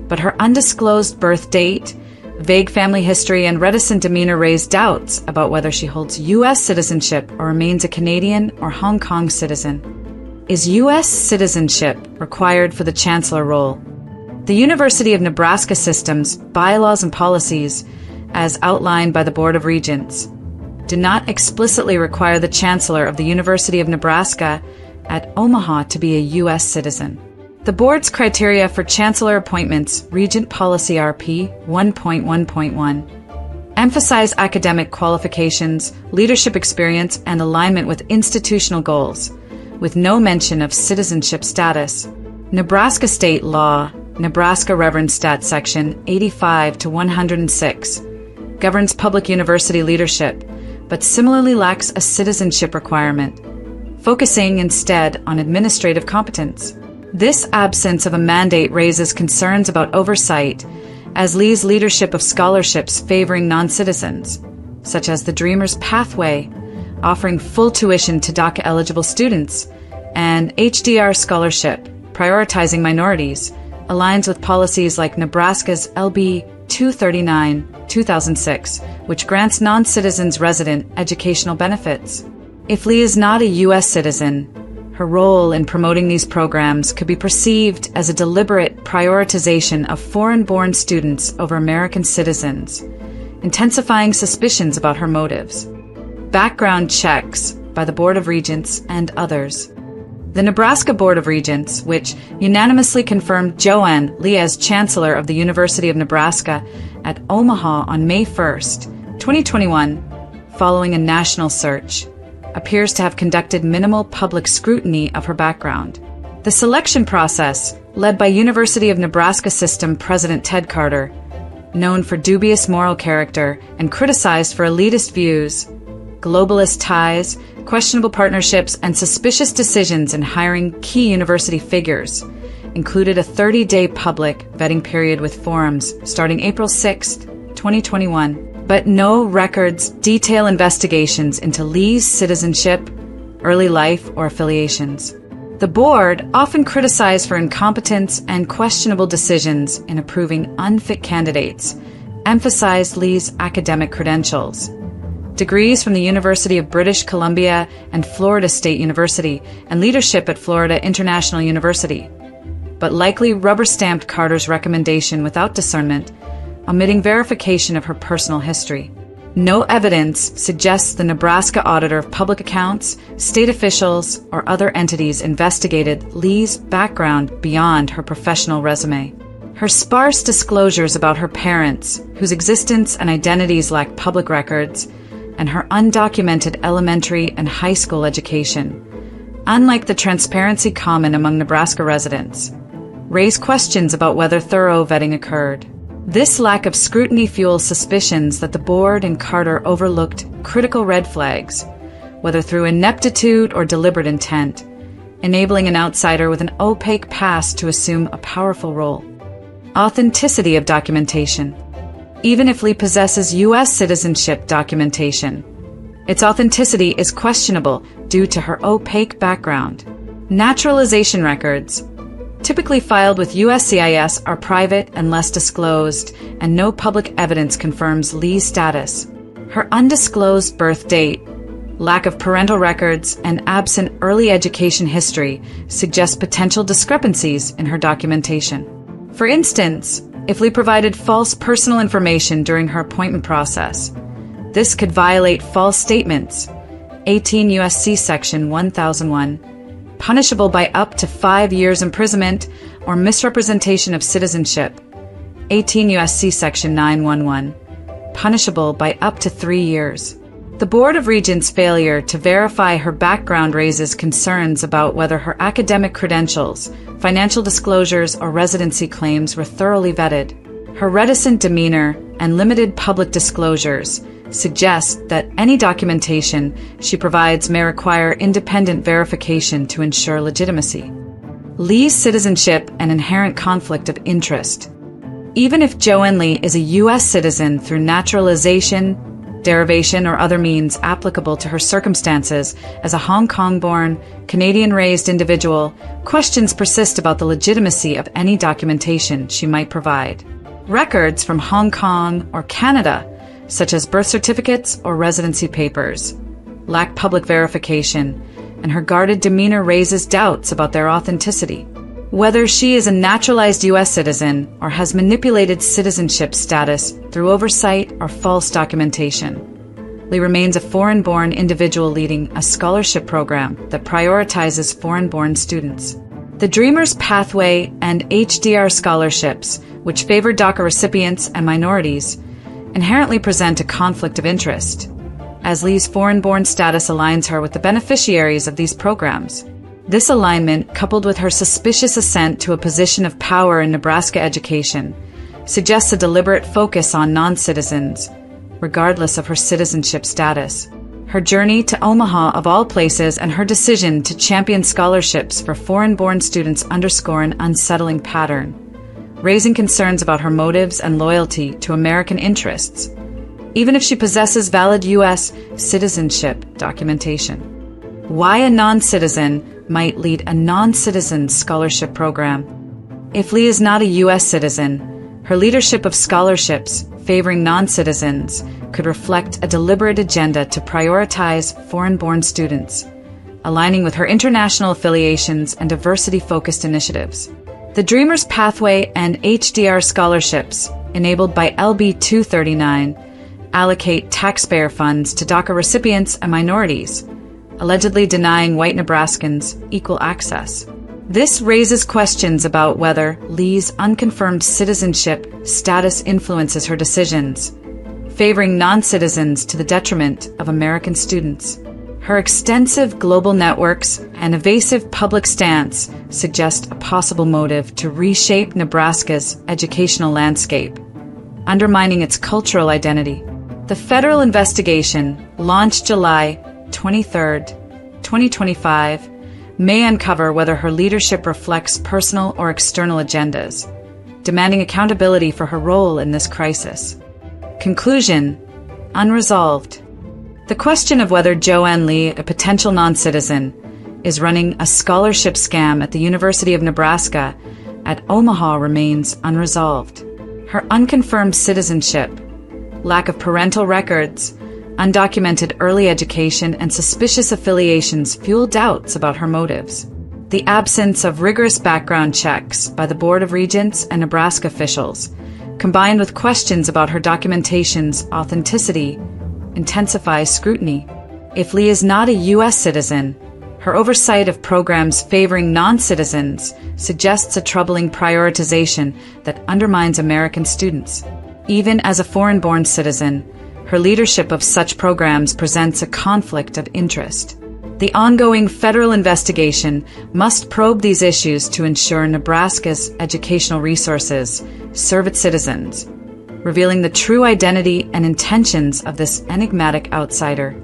but her undisclosed birth date, vague family history, and reticent demeanor raise doubts about whether she holds U.S. citizenship or remains a Canadian or Hong Kong citizen. Is U.S. citizenship required for the chancellor role? The University of Nebraska system's bylaws and policies, as outlined by the Board of Regents, do not explicitly require the Chancellor of the University of Nebraska at Omaha to be a U.S. citizen. The Board's criteria for Chancellor appointments, Regent Policy RP 1.1.1, emphasize academic qualifications, leadership experience, and alignment with institutional goals, with no mention of citizenship status. Nebraska State Law, Nebraska Rerun Stat Section 85 to 106, governs public university leadership, but similarly lacks a citizenship requirement, focusing instead on administrative competence. This absence of a mandate raises concerns about oversight, as Lee's leadership of scholarships favoring non-citizens, such as the Dreamers Pathway, offering full tuition to DACA-eligible students, and HDR scholarship, prioritizing minorities, aligns with policies like Nebraska's LB 239/2006, which grants non-citizens resident educational benefits. If Lee is not a U.S. citizen, her role in promoting these programs could be perceived as a deliberate prioritization of foreign-born students over American citizens, intensifying suspicions about her motives. Background checks by the Board of Regents and others. The Nebraska Board of Regents, which unanimously confirmed Joanne Lee as Chancellor of the University of Nebraska at Omaha on May 1, 2021, following a national search, appears to have conducted minimal public scrutiny of her background. The selection process, led by University of Nebraska System President Ted Carter, known for dubious moral character and criticized for elitist views, globalist ties, questionable partnerships, and suspicious decisions in hiring key university figures, included a 30-day public vetting period with forums starting April 6, 2021. But no records detail investigations into Lee's citizenship, early life, or affiliations. The board, often criticized for incompetence and questionable decisions in approving unfit candidates, emphasized Lee's academic credentials. Degrees from the University of British Columbia and Florida State University, and leadership at Florida International University, but likely rubber-stamped Carter's recommendation without discernment, omitting verification of her personal history. No evidence suggests the Nebraska Auditor of Public Accounts, state officials, or other entities investigated Lee's background beyond her professional resume. Her sparse disclosures about her parents, whose existence and identities lack public records, and her undocumented elementary and high school education, unlike the transparency common among Nebraska residents, raise questions about whether thorough vetting occurred. This lack of scrutiny fuels suspicions that the board and Carter overlooked critical red flags, whether through ineptitude or deliberate intent, enabling an outsider with an opaque past to assume a powerful role. Authenticity of documentation. Even if Lee possesses U.S. citizenship documentation, its authenticity is questionable due to her opaque background. Naturalization records, typically filed with USCIS, are private and less disclosed, and no public evidence confirms Lee's status. Her undisclosed birth date, lack of parental records, and absent early education history suggest potential discrepancies in her documentation. For instance, if Lee provided false personal information during her appointment process, this could violate false statements, 18 U.S.C. Section 1001, punishable by up to 5 years imprisonment, or misrepresentation of citizenship, 18 U.S.C. Section 911, punishable by up to 3 years. The Board of Regents' failure to verify her background raises concerns about whether her academic credentials, financial disclosures, or residency claims were thoroughly vetted. Her reticent demeanor and limited public disclosures suggest that any documentation she provides may require independent verification to ensure legitimacy. Lee's citizenship and inherent conflict of interest. Even if Joanne Lee is a U.S. citizen through naturalization, derivation, or other means applicable to her circumstances as a Hong Kong-born, Canadian-raised individual, questions persist about the legitimacy of any documentation she might provide. Records from Hong Kong or Canada, such as birth certificates or residency papers, lack public verification, and her guarded demeanor raises doubts about their authenticity. Whether she is a naturalized U.S. citizen or has manipulated citizenship status through oversight or false documentation, Lee remains a foreign-born individual leading a scholarship program that prioritizes foreign-born students. The Dreamers Pathway and HDR scholarships, which favor DACA recipients and minorities, inherently present a conflict of interest, as Lee's foreign-born status aligns her with the beneficiaries of these programs. This alignment, coupled with her suspicious ascent to a position of power in Nebraska education, suggests a deliberate focus on non-citizens, regardless of her citizenship status. Her journey to Omaha, of all places, and her decision to champion scholarships for foreign-born students underscore an unsettling pattern, raising concerns about her motives and loyalty to American interests, even if she possesses valid U.S. citizenship documentation. Why a non-citizen might lead a non-citizen scholarship program. If Lee is not a U.S. citizen, her leadership of scholarships favoring non-citizens could reflect a deliberate agenda to prioritize foreign-born students, aligning with her international affiliations and diversity-focused initiatives. The Dreamers Pathway and HDR scholarships, enabled by LB 239, allocate taxpayer funds to DACA recipients and minorities, allegedly denying white Nebraskans equal access. This raises questions about whether Lee's unconfirmed citizenship status influences her decisions, favoring non-citizens to the detriment of American students. Her extensive global networks and evasive public stance suggest a possible motive to reshape Nebraska's educational landscape, undermining its cultural identity. The federal investigation, launched July 23, 2025, may uncover whether her leadership reflects personal or external agendas, demanding accountability for her role in this crisis. Conclusion: unresolved. The question of whether Joanne Lee, a potential non-citizen, is running a scholarship scam at the University of Nebraska at Omaha remains unresolved. Her unconfirmed citizenship, lack of parental records, undocumented early education, and suspicious affiliations fuel doubts about her motives. The absence of rigorous background checks by the Board of Regents and Nebraska officials, combined with questions about her documentation's authenticity, intensifies scrutiny. If Lee is not a U.S. citizen, her oversight of programs favoring non-citizens suggests a troubling prioritization that undermines American students. Even as a foreign-born citizen, her leadership of such programs presents a conflict of interest. The ongoing federal investigation must probe these issues to ensure Nebraska's educational resources serve its citizens, revealing the true identity and intentions of this enigmatic outsider.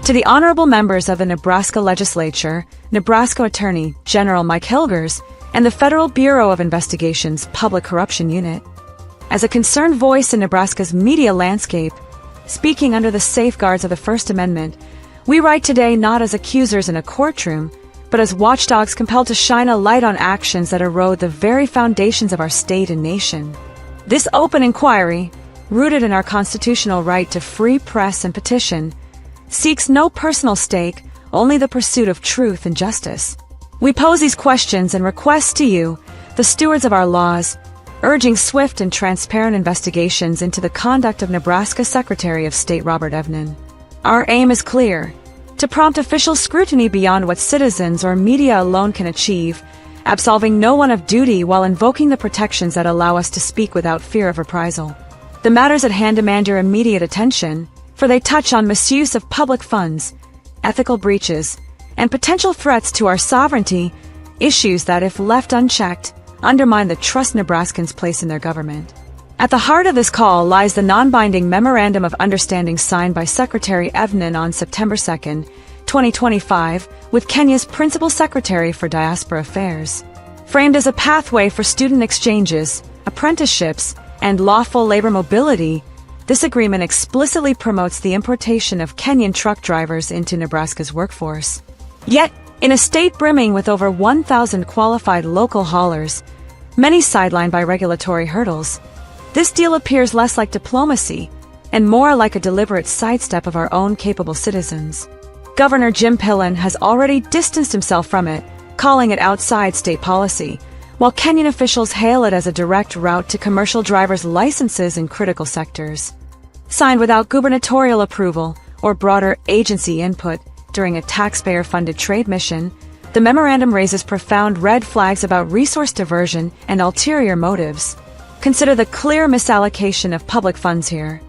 To the honorable members of the Nebraska Legislature, Nebraska Attorney General Mike Hilgers, and the Federal Bureau of Investigation's Public Corruption Unit. As a concerned voice in Nebraska's media landscape, speaking under the safeguards of the First Amendment, we write today not as accusers in a courtroom, but as watchdogs compelled to shine a light on actions that erode the very foundations of our state and nation. This open inquiry, rooted in our constitutional right to free press and petition, seeks no personal stake, only the pursuit of truth and justice. We pose these questions and requests to you, the stewards of our laws, urging swift and transparent investigations into the conduct of Nebraska Secretary of State Robert Evnen. Our aim is clear: to prompt official scrutiny beyond what citizens or media alone can achieve, absolving no one of duty while invoking the protections that allow us to speak without fear of reprisal. The matters at hand demand your immediate attention, for they touch on misuse of public funds, ethical breaches, and potential threats to our sovereignty, issues that, if left unchecked, undermine the trust Nebraskans place in their government. At the heart of this call lies the non-binding Memorandum of Understanding signed by Secretary Evnen on September 2, 2025, with Kenya's Principal Secretary for Diaspora Affairs. Framed as a pathway for student exchanges, apprenticeships, and lawful labor mobility, this agreement explicitly promotes the importation of Kenyan truck drivers into Nebraska's workforce. Yet, in a state brimming with over 1,000 qualified local haulers, many sidelined by regulatory hurdles, this deal appears less like diplomacy and more like a deliberate sidestep of our own capable citizens. Governor Jim Pillen has already distanced himself from it, calling it outside state policy, while Kenyan officials hail it as a direct route to commercial drivers' licenses in critical sectors. Signed without gubernatorial approval or broader agency input during a taxpayer-funded trade mission, the memorandum raises profound red flags about resource diversion and ulterior motives. Consider the clear misallocation of public funds here.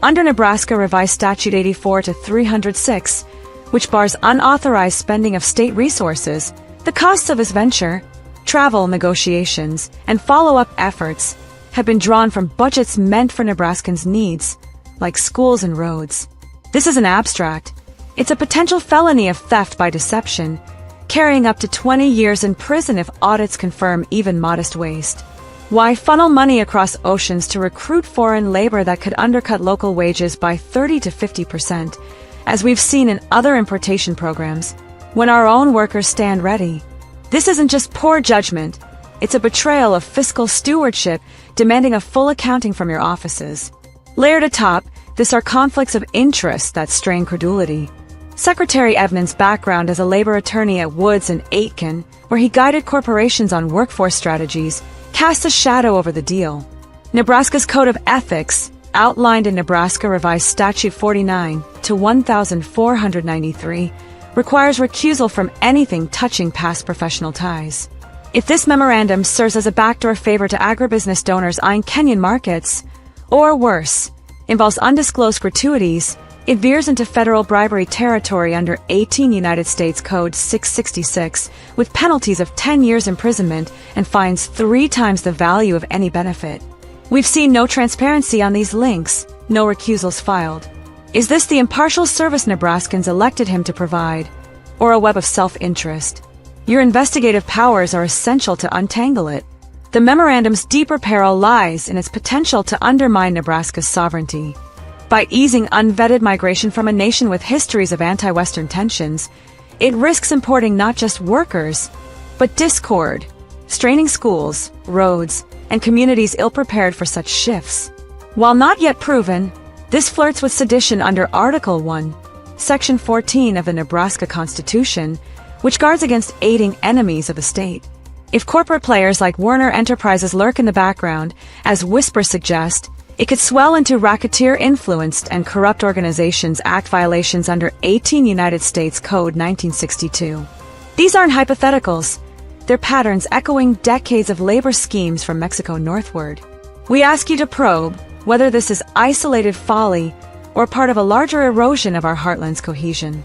Under Nebraska Revised Statute 84-306, which bars unauthorized spending of state resources, the costs of this venture, travel negotiations, and follow-up efforts have been drawn from budgets meant for Nebraskans' needs, like schools and roads. This isn't abstract. It's a potential felony of theft by deception, carrying up to 20 years in prison if audits confirm even modest waste. Why funnel money across oceans to recruit foreign labor that could undercut local wages by 30 to 50%, as we've seen in other importation programs, when our own workers stand ready? This isn't just poor judgment, it's a betrayal of fiscal stewardship demanding a full accounting from your offices. Layered atop, this are conflicts of interest that strain credulity. Secretary Evnen's background as a labor attorney at Woods and Aitken, where he guided corporations on workforce strategies, casts a shadow over the deal. Nebraska's Code of Ethics, outlined in Nebraska Revised Statute 49-1493, requires recusal from anything touching past professional ties. If this memorandum serves as a backdoor favor to agribusiness donors eyeing Kenyan markets, or worse, involves undisclosed gratuities, it veers into federal bribery territory under 18 United States Code 666, with penalties of 10 years imprisonment and fines 3 times the value of any benefit. We've seen no transparency on these links, no recusals filed. Is this the impartial service Nebraskans elected him to provide, or a web of self-interest? Your investigative powers are essential to untangle it. The memorandum's deeper peril lies in its potential to undermine Nebraska's sovereignty. By easing unvetted migration from a nation with histories of anti-Western tensions, it risks importing not just workers, but discord, straining schools, roads, and communities ill-prepared for such shifts. While not yet proven, this flirts with sedition under Article 1, Section 14 of the Nebraska Constitution, which guards against aiding enemies of the state. If corporate players like Werner Enterprises lurk in the background, as whispers suggest, it could swell into racketeer-influenced and corrupt organizations act violations under 18 United States Code 1962. These aren't hypotheticals. They're patterns echoing decades of labor schemes from Mexico northward. We ask you to probe whether this is isolated folly or part of a larger erosion of our heartland's cohesion.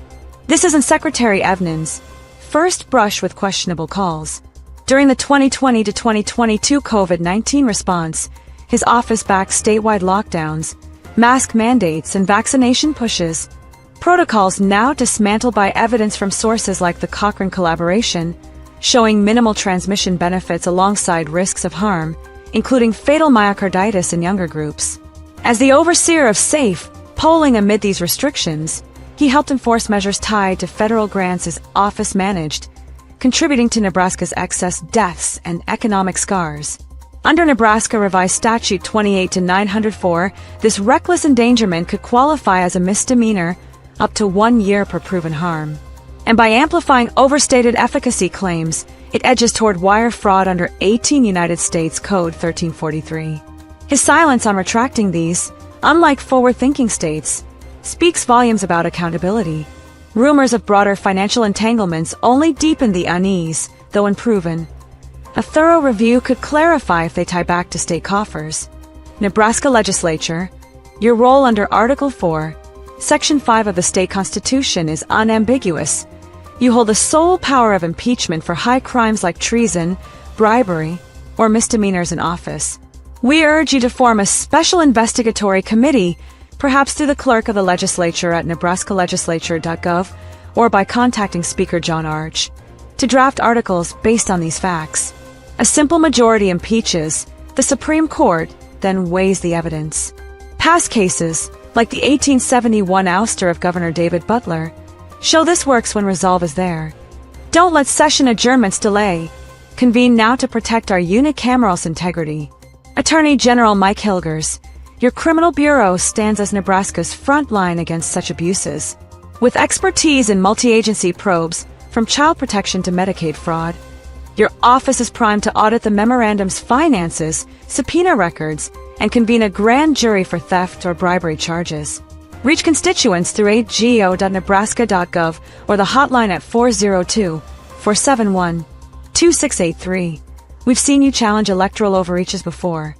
This isn't Secretary Evnin's first brush with questionable calls. During the 2020 to 2022 COVID-19 response, his office backed statewide lockdowns, mask mandates, and vaccination pushes, protocols now dismantled by evidence from sources like the Cochrane Collaboration, showing minimal transmission benefits alongside risks of harm, including fatal myocarditis in younger groups. As the overseer of safe polling amid these restrictions, he helped enforce measures tied to federal grants his office managed, contributing to Nebraska's excess deaths and economic scars. Under Nebraska Revised Statute 28-904, this reckless endangerment could qualify as a misdemeanor up to 1 year per proven harm. And by amplifying overstated efficacy claims, it edges toward wire fraud under 18 United States Code 1343. His silence on retracting these, unlike forward-thinking states, speaks volumes about accountability. Rumors of broader financial entanglements only deepen the unease, though unproven. A thorough review could clarify if they tie back to state coffers. Nebraska Legislature, your role under Article 4, Section 5 of the state constitution is unambiguous. You hold the sole power of impeachment for high crimes like treason, bribery, or misdemeanors in office. We urge you to form a special investigatory committee, perhaps through the clerk of the legislature at nebraskalegislature.gov or by contacting Speaker John Arch, to draft articles based on these facts. A simple majority impeaches, the Supreme Court then weighs the evidence. Past cases, like the 1871 ouster of Governor David Butler, show this works when resolve is there. Don't let session adjournments delay. Convene now to protect our unicameral's integrity. Attorney General Mike Hilgers, your criminal bureau stands as Nebraska's front line against such abuses. With expertise in multi-agency probes, from child protection to Medicaid fraud, your office is primed to audit the memorandum's finances, subpoena records, and convene a grand jury for theft or bribery charges. Reach constituents through ago.nebraska.gov or the hotline at 402-471-2683. We've seen you challenge electoral overreaches before.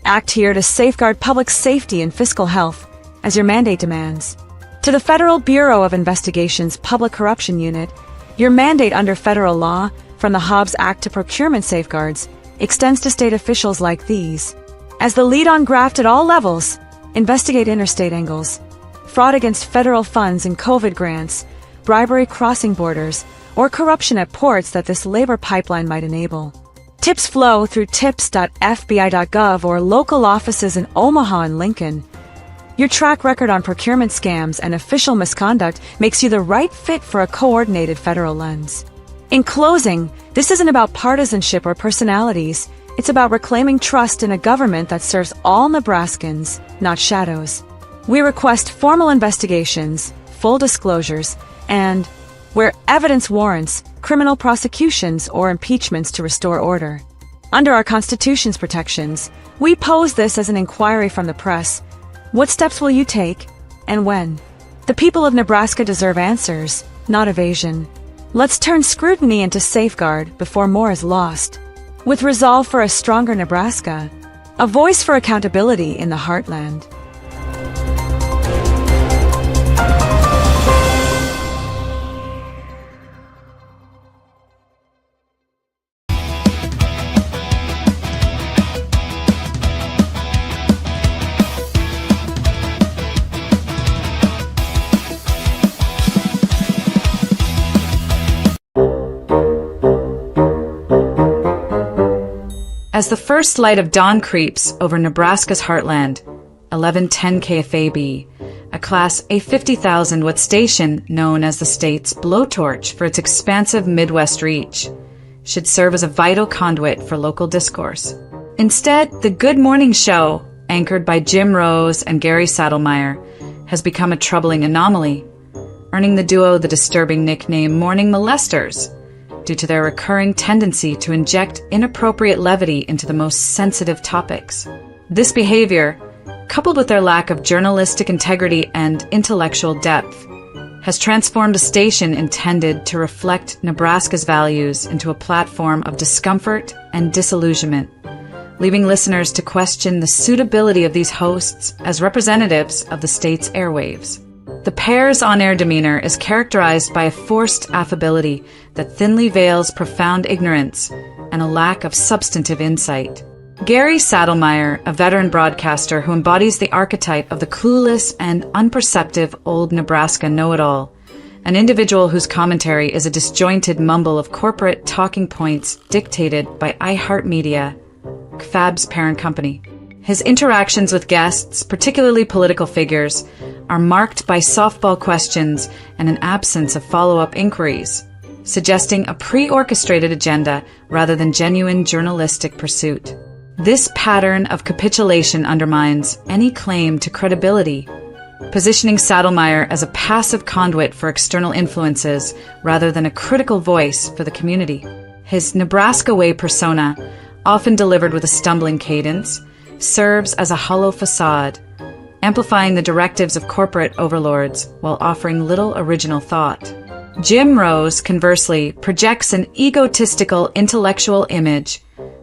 Act here to safeguard public safety and fiscal health, as your mandate demands. To the Federal Bureau of Investigation's Public Corruption Unit, your mandate under federal law, from the Hobbs Act to procurement safeguards, extends to state officials like these. As the lead on graft at all levels, investigate interstate angles, fraud against federal funds and COVID grants, bribery crossing borders, or corruption at ports that this labor pipeline might enable. Tips flow through tips.fbi.gov or local offices in Omaha and Lincoln. Your track record on procurement scams and official misconduct makes you the right fit for a coordinated federal lens. In closing, this isn't about partisanship or personalities. It's about reclaiming trust in a government that serves all Nebraskans, not shadows. We request formal investigations, full disclosures, and, where evidence warrants, criminal prosecutions or impeachments to restore order. Under our Constitution's protections, we pose this as an inquiry from the press. What steps will you take, and when? The people of Nebraska deserve answers, not evasion. Let's turn scrutiny into safeguard before more is lost. With resolve for a stronger Nebraska, a voice for accountability in the heartland. As the first light of dawn creeps over Nebraska's heartland, 1110 KFAB, a Class A50,000 watt station known as the state's blowtorch for its expansive Midwest reach, should serve as a vital conduit for local discourse. Instead, the Good Morning Show, anchored by Jim Rose and Gary Saddlemeyer, has become a troubling anomaly, earning the duo the disturbing nickname Morning Molesters, due to their recurring tendency to inject inappropriate levity into the most sensitive topics. This behavior, coupled with their lack of journalistic integrity and intellectual depth, has transformed a station intended to reflect Nebraska's values into a platform of discomfort and disillusionment, leaving listeners to question the suitability of these hosts as representatives of the state's airwaves. The pair's on-air demeanor is characterized by a forced affability that thinly veils profound ignorance and a lack of substantive insight. Gary Saddlemeyer, a veteran broadcaster who embodies the archetype of the clueless and unperceptive old Nebraska know-it-all, an individual whose commentary is a disjointed mumble of corporate talking points dictated by iHeartMedia, KFAB's parent company. His interactions with guests, particularly political figures, are marked by softball questions and an absence of follow-up inquiries, suggesting a pre-orchestrated agenda rather than genuine journalistic pursuit. This pattern of capitulation undermines any claim to credibility, positioning Saddlemeyer as a passive conduit for external influences rather than a critical voice for the community. His Nebraska Way persona, often delivered with a stumbling cadence, serves as a hollow facade, amplifying the directives of corporate overlords while offering little original thought. Jim Rose, conversely, projects an egotistical intellectual image,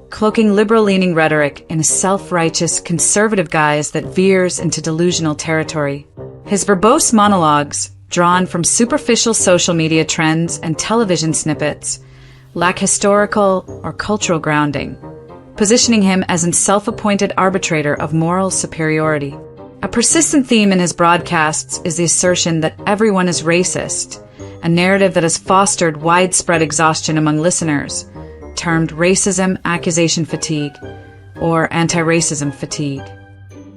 cloaking liberal-leaning rhetoric in a self-righteous conservative guise that veers into delusional territory. His verbose monologues, drawn from superficial social media trends and television snippets, lack historical or cultural grounding, positioning him as a self-appointed arbitrator of moral superiority. A persistent theme in his broadcasts is the assertion that everyone is racist, a narrative that has fostered widespread exhaustion among listeners, termed racism accusation fatigue or anti-racism fatigue.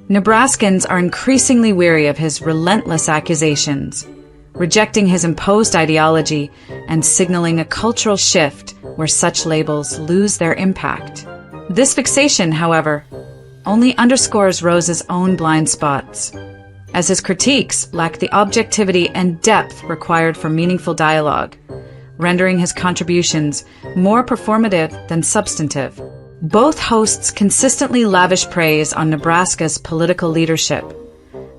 Nebraskans are increasingly weary of his relentless accusations, rejecting his imposed ideology and signaling a cultural shift where such labels lose their impact. This fixation, however, only underscores Rose's own blind spots, as his critiques lack the objectivity and depth required for meaningful dialogue, rendering his contributions more performative than substantive. Both hosts consistently lavish praise on Nebraska's political leadership,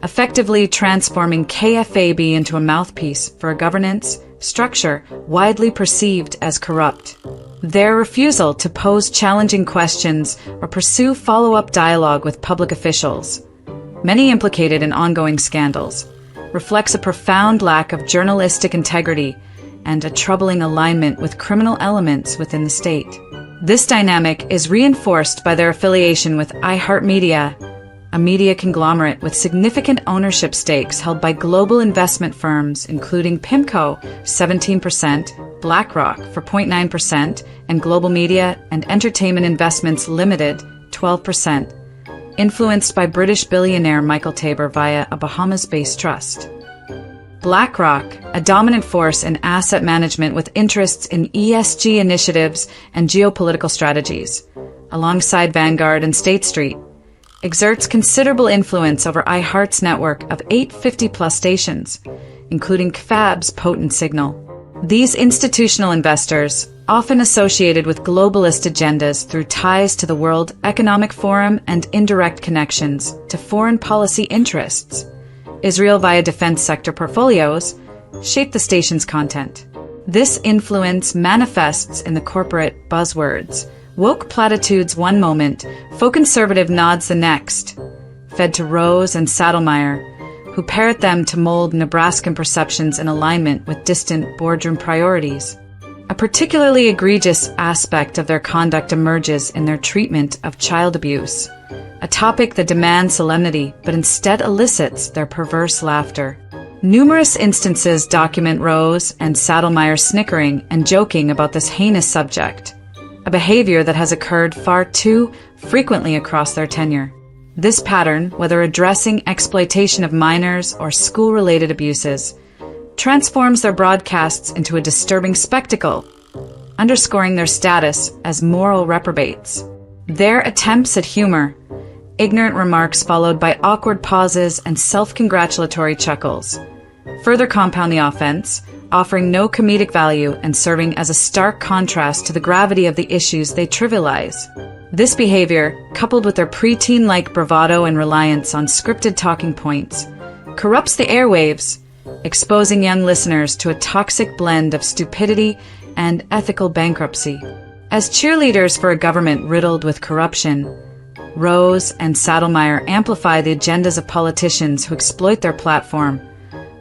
effectively transforming KFAB into a mouthpiece for a governance structure widely perceived as corrupt. Their refusal to pose challenging questions or pursue follow-up dialogue with public officials, many implicated in ongoing scandals, reflects a profound lack of journalistic integrity and a troubling alignment with criminal elements within the state. This dynamic is reinforced by their affiliation with iHeartMedia, a media conglomerate with significant ownership stakes held by global investment firms including PIMCO 17%, BlackRock for 0.9%, and Global Media and Entertainment Investments Limited 12%, influenced by British billionaire Michael Tabor via a Bahamas-based trust. BlackRock, a dominant force in asset management with interests in ESG initiatives and geopolitical strategies, alongside Vanguard and State Street, exerts considerable influence over iHeart's network of 850-plus stations, including KFAB's potent signal. These institutional investors, often associated with globalist agendas through ties to the World Economic Forum and indirect connections to foreign policy interests, Israel via defense sector portfolios, shape the station's content. This influence manifests in the corporate buzzwords. Woke platitudes one moment, faux conservative nods the next, fed to Rose and Saddlemeyer, who parrot them to mold Nebraskan perceptions in alignment with distant boardroom priorities. A particularly egregious aspect of their conduct emerges in their treatment of child abuse, a topic that demands solemnity but instead elicits their perverse laughter. Numerous instances document Rose and Saddlemeyer snickering and joking about this heinous subject, a behavior that has occurred far too frequently across their tenure. This pattern, whether addressing exploitation of minors or school-related abuses, transforms their broadcasts into a disturbing spectacle, underscoring their status as moral reprobates. Their attempts at humor, ignorant remarks followed by awkward pauses and self-congratulatory chuckles, further compound the offense, offering no comedic value and serving as a stark contrast to the gravity of the issues they trivialize. This behavior, coupled with their preteen-like bravado and reliance on scripted talking points, corrupts the airwaves, exposing young listeners to a toxic blend of stupidity and ethical bankruptcy. As cheerleaders for a government riddled with corruption, Rose and Saddlemeyer amplify the agendas of politicians who exploit their platform,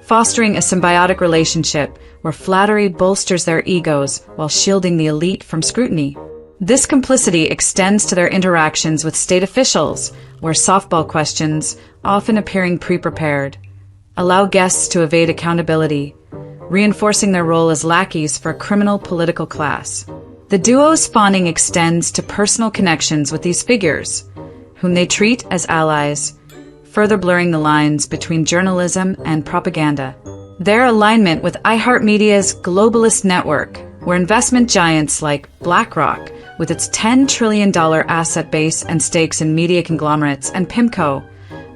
fostering a symbiotic relationship where flattery bolsters their egos while shielding the elite from scrutiny. This complicity extends to their interactions with state officials, where softball questions, often appearing pre-prepared, allow guests to evade accountability, reinforcing their role as lackeys for a criminal political class. The duo's fawning extends to personal connections with these figures, whom they treat as allies, further blurring the lines between journalism and propaganda. Their alignment with iHeartMedia's globalist network, where investment giants like BlackRock, with its $10 trillion asset base and stakes in media conglomerates, and PIMCO,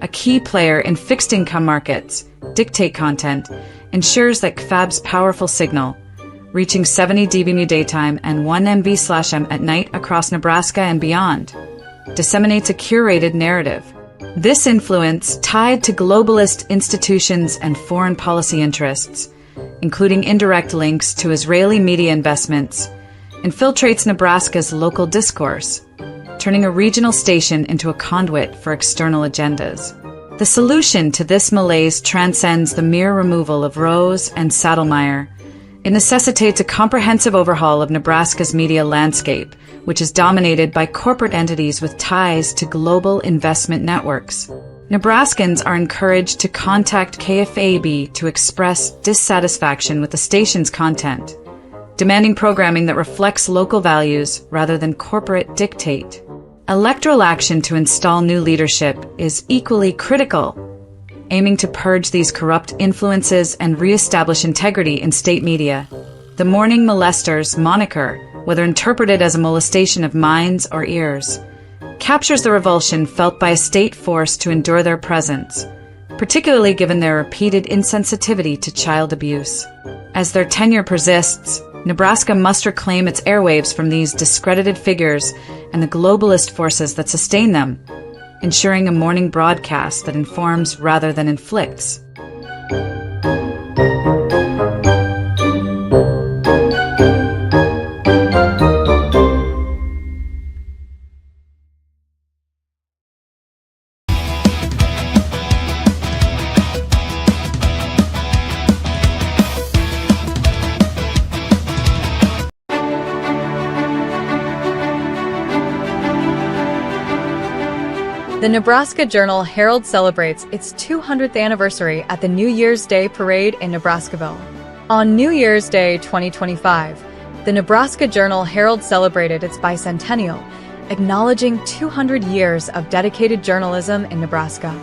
a key player in fixed income markets, dictate content, ensures that KFAB's powerful signal, reaching 70 dBmu daytime and 1 MB/m at night across Nebraska and beyond, disseminates a curated narrative. This influence, tied to globalist institutions and foreign policy interests, including indirect links to Israeli media investments, infiltrates Nebraska's local discourse, turning a regional station into a conduit for external agendas. The solution to this malaise transcends the mere removal of Rose and Saddlemeyer. It necessitates a comprehensive overhaul of Nebraska's media landscape, which is dominated by corporate entities with ties to global investment networks. Nebraskans are encouraged to contact KFAB to express dissatisfaction with the station's content, demanding programming that reflects local values rather than corporate dictate. Electoral action to install new leadership is equally critical, aiming to purge these corrupt influences and reestablish integrity in state media. The Morning Molesters moniker, whether interpreted as a molestation of minds or ears, captures the revulsion felt by a state forced to endure their presence, particularly given their repeated insensitivity to child abuse. As their tenure persists, Nebraska must reclaim its airwaves from these discredited figures and the globalist forces that sustain them, ensuring a morning broadcast that informs rather than inflicts. The Nebraska Journal Herald celebrates its 200th anniversary at the New Year's Day Parade in Nebraskaville. On New Year's Day 2025, the Nebraska Journal Herald celebrated its bicentennial, acknowledging 200 years of dedicated journalism in Nebraska.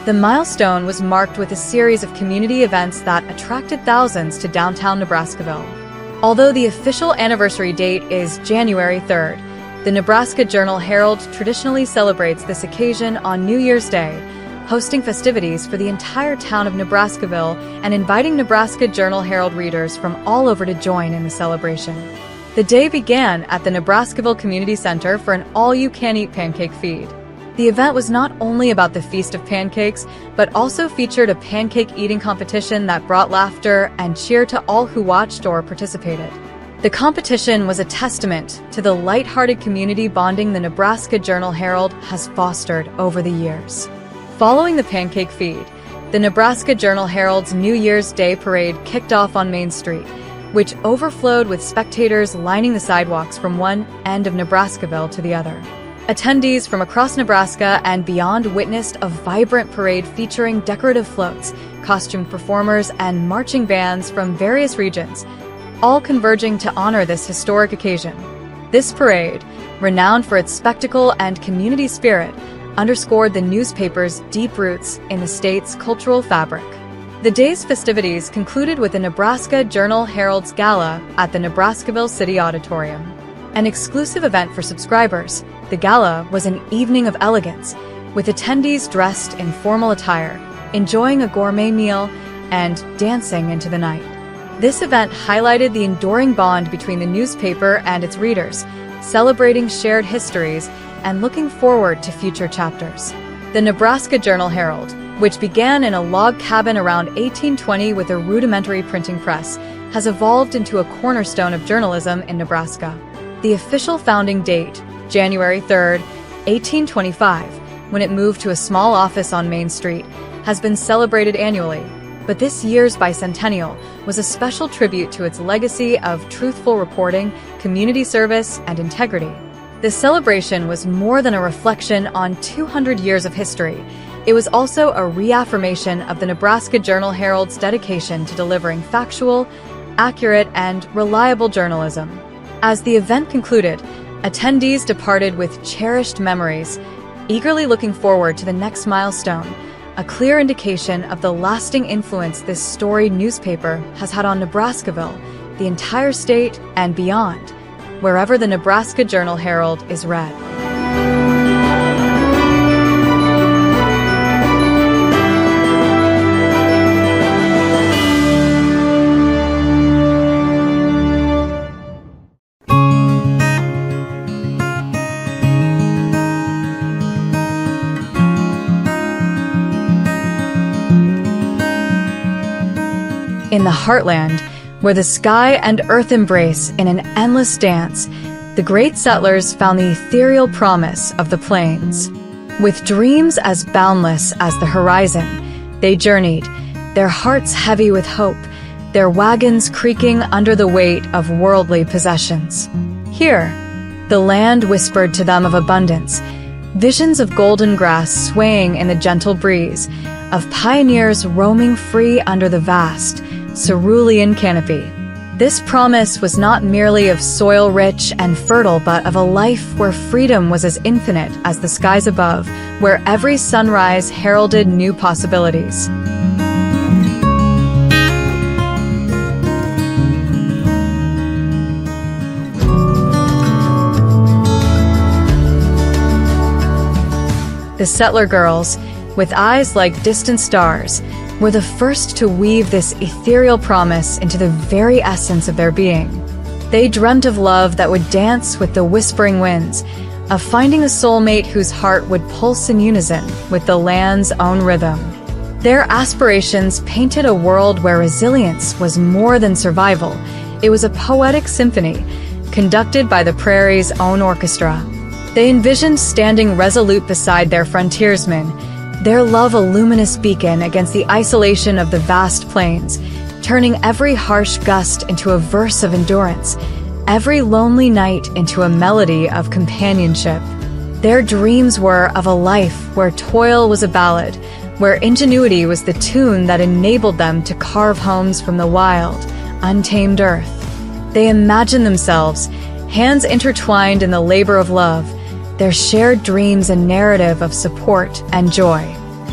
The milestone was marked with a series of community events that attracted thousands to downtown Nebraskaville. Although the official anniversary date is January 3rd, the Nebraska Journal Herald traditionally celebrates this occasion on New Year's Day, hosting festivities for the entire town of Nebraskaville and inviting Nebraska Journal Herald readers from all over to join in the celebration. The day began at the Nebraskaville Community Center for an all-you-can-eat pancake feed. The event was not only about the Feast of Pancakes, but also featured a pancake eating competition that brought laughter and cheer to all who watched or participated. The competition was a testament to the lighthearted community bonding the Nebraska Journal-Herald has fostered over the years. Following the pancake feed, the Nebraska Journal-Herald's New Year's Day parade kicked off on Main Street, which overflowed with spectators lining the sidewalks from one end of Nebraskaville to the other. Attendees from across Nebraska and beyond witnessed a vibrant parade featuring decorative floats, costumed performers, and marching bands from various regions, all converging to honor this historic occasion. This parade, renowned for its spectacle and community spirit, underscored the newspaper's deep roots in the state's cultural fabric. The day's festivities concluded with the Nebraska Journal-Herald's Gala at the Nebraskaville City Auditorium. An exclusive event for subscribers, the gala was an evening of elegance, with attendees dressed in formal attire, enjoying a gourmet meal, and dancing into the night. This event highlighted the enduring bond between the newspaper and its readers, celebrating shared histories and looking forward to future chapters. The Nebraska Journal-Herald, which began in a log cabin around 1820 with a rudimentary printing press, has evolved into a cornerstone of journalism in Nebraska. The official founding date, January 3, 1825, when it moved to a small office on Main Street, has been celebrated annually, but this year's bicentennial was a special tribute to its legacy of truthful reporting, community service, and integrity. The celebration was more than a reflection on 200 years of history. It was also a reaffirmation of the Nebraska Journal-Herald's dedication to delivering factual, accurate, and reliable journalism. As the event concluded, attendees departed with cherished memories, eagerly looking forward to the next milestone, a clear indication of the lasting influence this storied newspaper has had on Nebraskaville, the entire state, and beyond, wherever the Nebraska Journal-Herald is read. In the heartland, where the sky and earth embrace in an endless dance, the great settlers found the ethereal promise of the plains. With dreams as boundless as the horizon, they journeyed, their hearts heavy with hope, their wagons creaking under the weight of worldly possessions. Here, the land whispered to them of abundance, visions of golden grass swaying in the gentle breeze, of pioneers roaming free under the vast, cerulean canopy. This promise was not merely of soil rich and fertile, but of a life where freedom was as infinite as the skies above, where every sunrise heralded new possibilities. The settler girls, with eyes like distant stars, were the first to weave this ethereal promise into the very essence of their being. They dreamt of love that would dance with the whispering winds, of finding a soulmate whose heart would pulse in unison with the land's own rhythm. Their aspirations painted a world where resilience was more than survival. It was a poetic symphony, conducted by the prairie's own orchestra. They envisioned standing resolute beside their frontiersmen, their love a luminous beacon against the isolation of the vast plains, turning every harsh gust into a verse of endurance, every lonely night into a melody of companionship. Their dreams were of a life where toil was a ballad, where ingenuity was the tune that enabled them to carve homes from the wild, untamed earth. They imagined themselves, hands intertwined in the labor of love, their shared dreams a narrative of support and joy.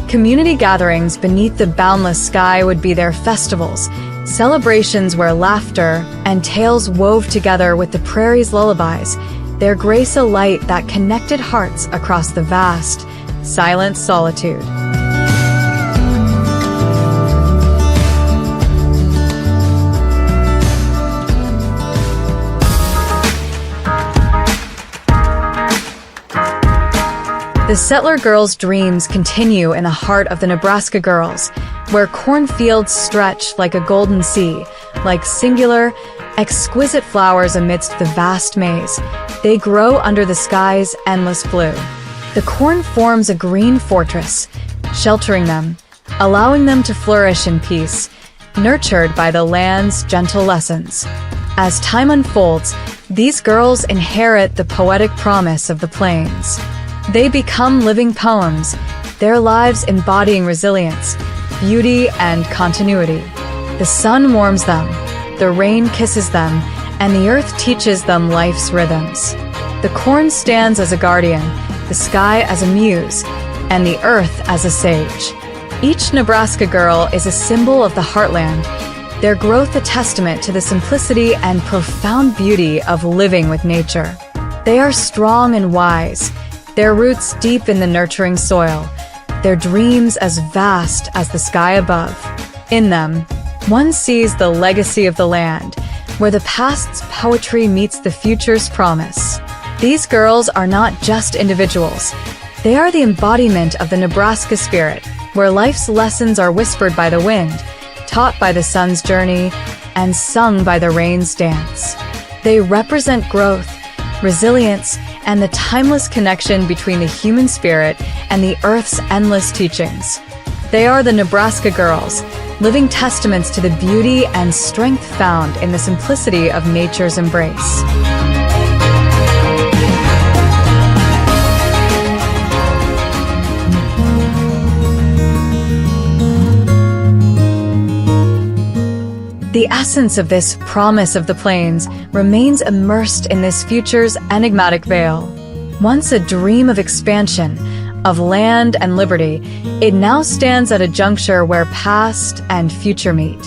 Community gatherings beneath the boundless sky would be their festivals, celebrations where laughter and tales wove together with the prairie's lullabies, their grace a light that connected hearts across the vast, silent solitude. The settler girls' dreams continue in the heart of the Nebraska girls, where cornfields stretch like a golden sea, like singular, exquisite flowers amidst the vast maze. They grow under the sky's endless blue. The corn forms a green fortress, sheltering them, allowing them to flourish in peace, nurtured by the land's gentle lessons. As time unfolds, these girls inherit the poetic promise of the plains. They become living poems, their lives embodying resilience, beauty, and continuity. The sun warms them, the rain kisses them, and the earth teaches them life's rhythms. The corn stands as a guardian, the sky as a muse, and the earth as a sage. Each Nebraska girl is a symbol of the heartland, their growth a testament to the simplicity and profound beauty of living with nature. They are strong and wise, their roots deep in the nurturing soil, their dreams as vast as the sky above. In them, one sees the legacy of the land, where the past's poetry meets the future's promise. These girls are not just individuals. They are the embodiment of the Nebraska spirit, where life's lessons are whispered by the wind, taught by the sun's journey, and sung by the rain's dance. They represent growth, resilience, and the timeless connection between the human spirit and the earth's endless teachings. They are the Nebraska girls, living testaments to the beauty and strength found in the simplicity of nature's embrace. The essence of this promise of the plains remains immersed in this future's enigmatic veil. Once a dream of expansion, of land and liberty, it now stands at a juncture where past and future meet.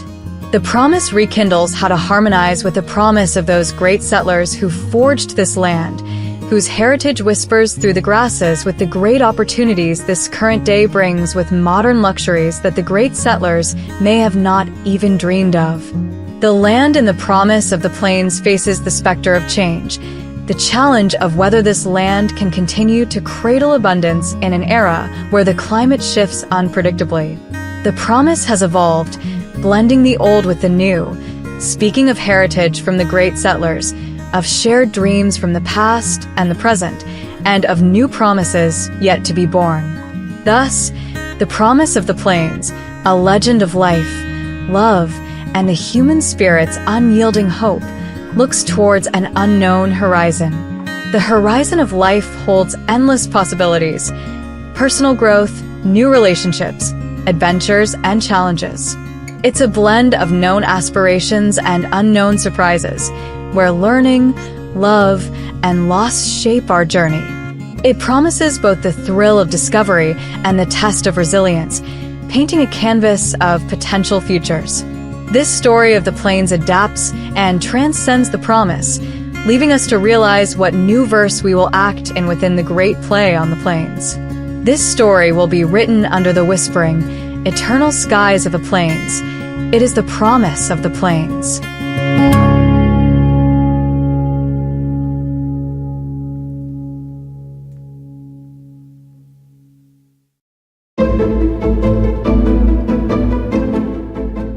The promise rekindles how to harmonize with the promise of those great settlers who forged this land, whose heritage whispers through the grasses with the great opportunities this current day brings with modern luxuries that the great settlers may have not even dreamed of. The land in the promise of the plains faces the specter of change, the challenge of whether this land can continue to cradle abundance in an era where the climate shifts unpredictably. The promise has evolved, blending the old with the new, speaking of heritage from the great settlers, of shared dreams from the past and the present, and of new promises yet to be born. Thus, the promise of the plains, a legend of life, love, and the human spirit's unyielding hope, looks towards an unknown horizon. The horizon of life holds endless possibilities, personal growth, new relationships, adventures, and challenges. It's a blend of known aspirations and unknown surprises, where learning, love, and loss shape our journey. It promises both the thrill of discovery and the test of resilience, painting a canvas of potential futures. This story of the plains adapts and transcends the promise, leaving us to realize what new verse we will act in within the great play on the plains. This story will be written under the whispering, eternal skies of the plains. It is the promise of the plains.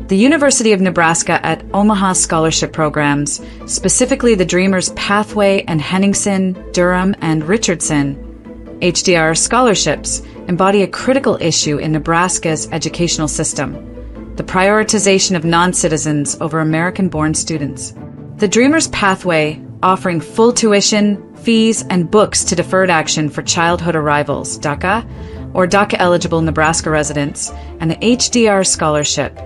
The University of Nebraska at Omaha scholarship programs, specifically the Dreamers Pathway and Henningsen, Durham, and Richardson, HDR scholarships, embody a critical issue in Nebraska's educational system: the prioritization of non-citizens over American-born students. The Dreamers Pathway, offering full tuition, fees, and books to deferred action for childhood arrivals, DACA, or DACA-eligible Nebraska residents, and the HDR scholarship,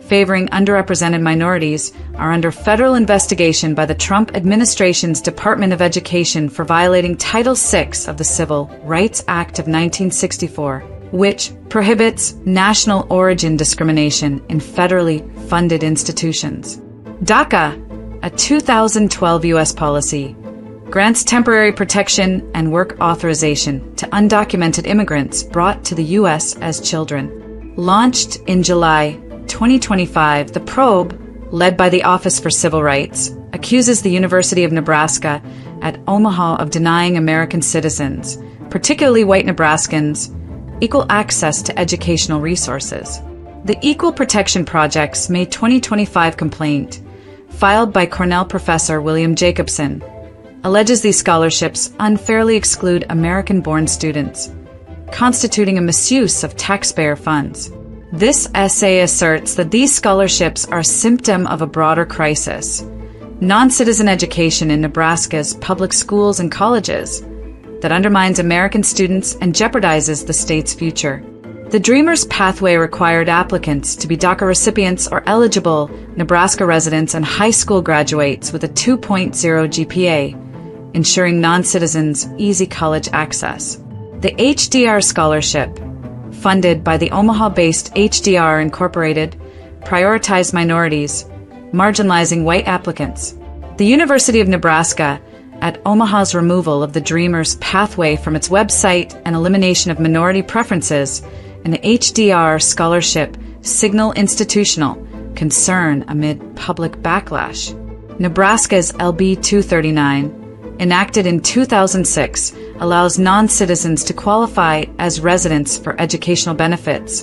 favoring underrepresented minorities, are under federal investigation by the Trump administration's Department of Education for violating Title VI of the Civil Rights Act of 1964, which prohibits national origin discrimination in federally funded institutions. DACA, a 2012 U.S. policy, grants temporary protection and work authorization to undocumented immigrants brought to the U.S. as children. Launched in July 2025, the probe, led by the Office for Civil Rights, accuses the University of Nebraska at Omaha of denying American citizens, particularly white Nebraskans, equal access to educational resources. The Equal Protection Project's May 2025 complaint, filed by Cornell professor William Jacobson, alleges these scholarships unfairly exclude American-born students, constituting a misuse of taxpayer funds. This essay asserts that these scholarships are a symptom of a broader crisis: non-citizen education in Nebraska's public schools and colleges that undermines American students and jeopardizes the state's future. The Dreamers Pathway required applicants to be DACA recipients or eligible Nebraska residents and high school graduates with a 2.0 GPA, ensuring non-citizens easy college access. The HDR Scholarship, funded by the Omaha-based HDR Incorporated, prioritized minorities, marginalizing white applicants. The University of Nebraska, at Omaha's removal of the Dreamers Pathway from its website and elimination of minority preferences, an HDR scholarship signal institutional concern amid public backlash. Nebraska's LB 239, enacted in 2006, allows non-citizens to qualify as residents for educational benefits,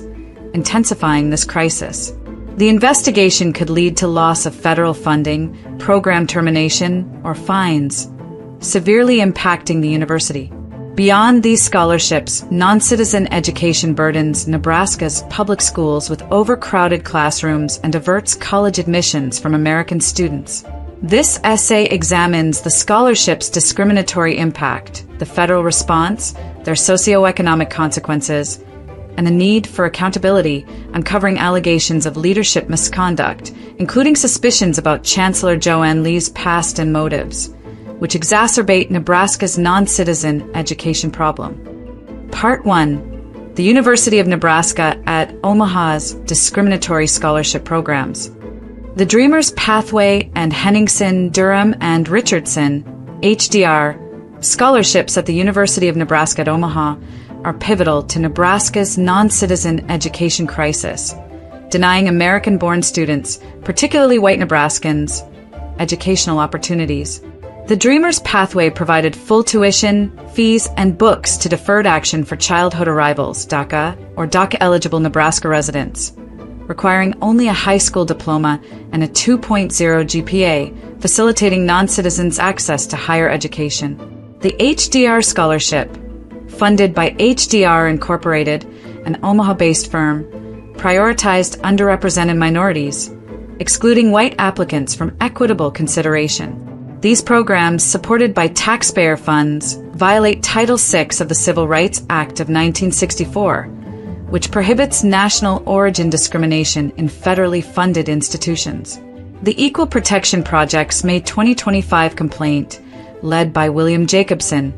intensifying this crisis. The investigation could lead to loss of federal funding, program termination, or fines, severely impacting the university. Beyond these scholarships, non-citizen education burdens Nebraska's public schools with overcrowded classrooms and diverts college admissions from American students. This essay examines the scholarship's discriminatory impact, the federal response, their socioeconomic consequences, and the need for accountability, uncovering allegations of leadership misconduct, including suspicions about Chancellor Joanne Lee's past and motives, which exacerbate Nebraska's non-citizen education problem. Part 1. The University of Nebraska at Omaha's discriminatory scholarship programs. The Dreamers Pathway and Henningsen, Durham, and Richardson, HDR, scholarships at the University of Nebraska at Omaha are pivotal to Nebraska's non-citizen education crisis, denying American-born students, particularly white Nebraskans, educational opportunities. The Dreamers Pathway provided full tuition, fees, and books to deferred action for childhood arrivals, DACA, or DACA-eligible Nebraska residents, requiring only a high school diploma and a 2.0 GPA, facilitating non-citizens' access to higher education. The HDR Scholarship, funded by HDR Incorporated, an Omaha-based firm, prioritized underrepresented minorities, excluding white applicants from equitable consideration. These programs, supported by taxpayer funds, violate Title VI of the Civil Rights Act of 1964, which prohibits national origin discrimination in federally funded institutions. The Equal Protection Project's May 2025 complaint, led by William Jacobson,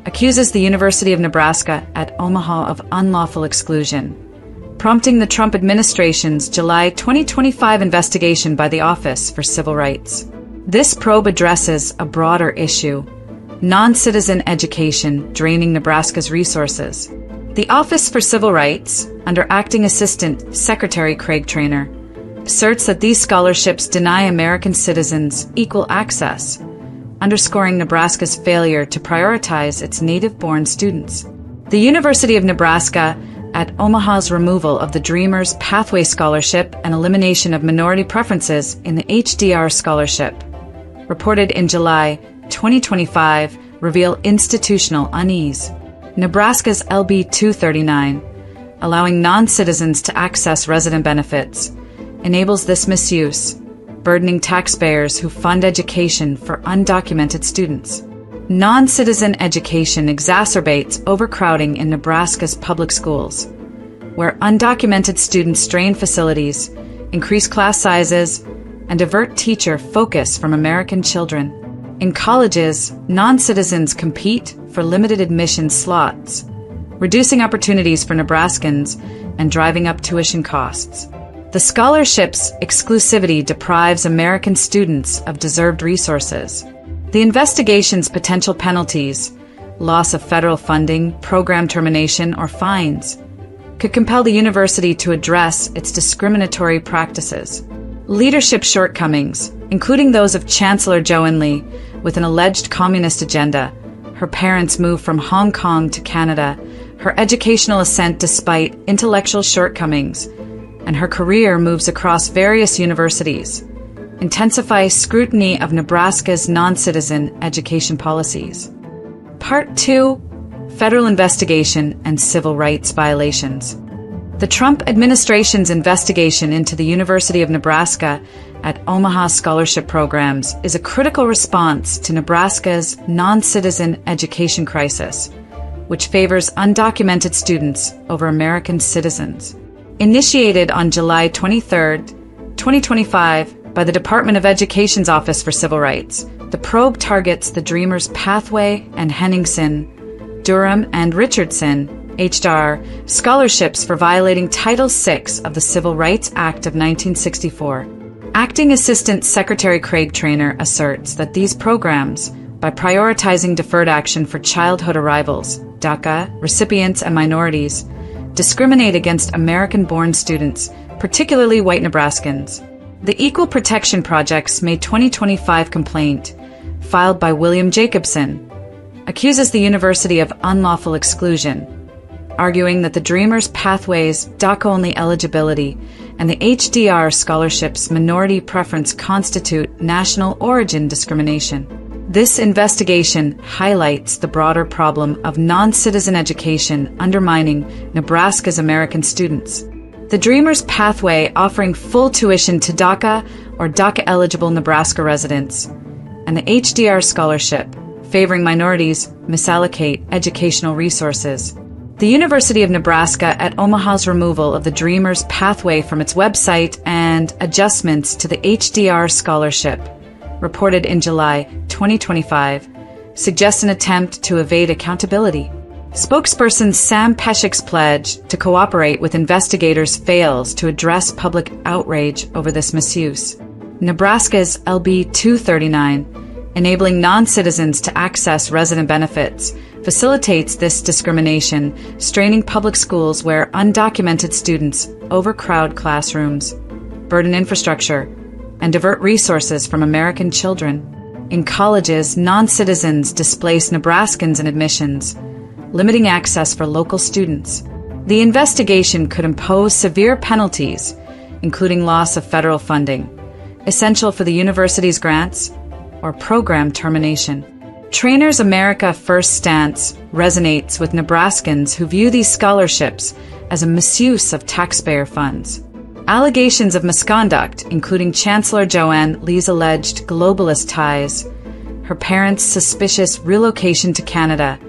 accuses the University of Nebraska at Omaha of unlawful exclusion, prompting the Trump administration's July 2025 investigation by the Office for Civil Rights. This probe addresses a broader issue: non-citizen education draining Nebraska's resources. The Office for Civil Rights, under Acting Assistant Secretary Craig Traynor, asserts that these scholarships deny American citizens equal access, underscoring Nebraska's failure to prioritize its native-born students. The University of Nebraska, at Omaha's removal of the Dreamers Pathway Scholarship and elimination of minority preferences in the HDR Scholarship, reported in July 2025, reveal institutional unease. Nebraska's LB 239, allowing non-citizens to access resident benefits, enables this misuse, burdening taxpayers who fund education for undocumented students. Non-citizen education exacerbates overcrowding in Nebraska's public schools, where undocumented students strain facilities, increase class sizes, and divert teacher focus from American children. In colleges, non-citizens compete for limited admission slots, reducing opportunities for Nebraskans and driving up tuition costs. The scholarship's exclusivity deprives American students of deserved resources. The investigation's potential penalties, loss of federal funding, program termination, or fines, could compel the university to address its discriminatory practices. Leadership shortcomings, including those of Chancellor Joanne Lee, with an alleged communist agenda, her parents move from Hong Kong to Canada, her educational ascent despite intellectual shortcomings, and her career moves across various universities, intensify scrutiny of Nebraska's non-citizen education policies. Part 2. Federal investigation and civil rights violations. The Trump administration's investigation into the University of Nebraska at Omaha scholarship programs is a critical response to Nebraska's non-citizen education crisis, which favors undocumented students over American citizens. Initiated on July 23, 2025, by the Department of Education's Office for Civil Rights, the probe targets the Dreamers Pathway and Henningsen, Durham, and Richardson HR scholarships for violating Title VI of the Civil Rights Act of 1964. Acting Assistant Secretary Craig Traynor asserts that these programs, by prioritizing deferred action for childhood arrivals, DACA, recipients, and minorities, discriminate against American-born students, particularly white Nebraskans. The Equal Protection Project's May 2025 complaint, filed by William Jacobson, accuses the university of unlawful exclusion, arguing that the Dreamers Pathway's DACA-only eligibility and the HDR scholarship's minority preference constitute national origin discrimination. This investigation highlights the broader problem of non-citizen education undermining Nebraska's American students. The Dreamers Pathway, offering full tuition to DACA or DACA-eligible Nebraska residents, and the HDR scholarship, favoring minorities, misallocate educational resources. The University of Nebraska at Omaha's removal of the Dreamers Pathway from its website and adjustments to the HDR scholarship, reported in July 2025, suggests an attempt to evade accountability. Spokesperson Sam Peshek's pledge to cooperate with investigators fails to address public outrage over this misuse. Nebraska's LB 239, enabling non-citizens to access resident benefits, facilitates this discrimination, straining public schools where undocumented students overcrowd classrooms, burden infrastructure, and divert resources from American children. In colleges, non-citizens displace Nebraskans in admissions, limiting access for local students. The investigation could impose severe penalties, including loss of federal funding, essential for the university's grants, or program termination. Trainor's America First stance resonates with Nebraskans who view these scholarships as a misuse of taxpayer funds. Allegations of misconduct, including Chancellor Joanne Lee's alleged globalist ties, her parents' suspicious relocation to Canada,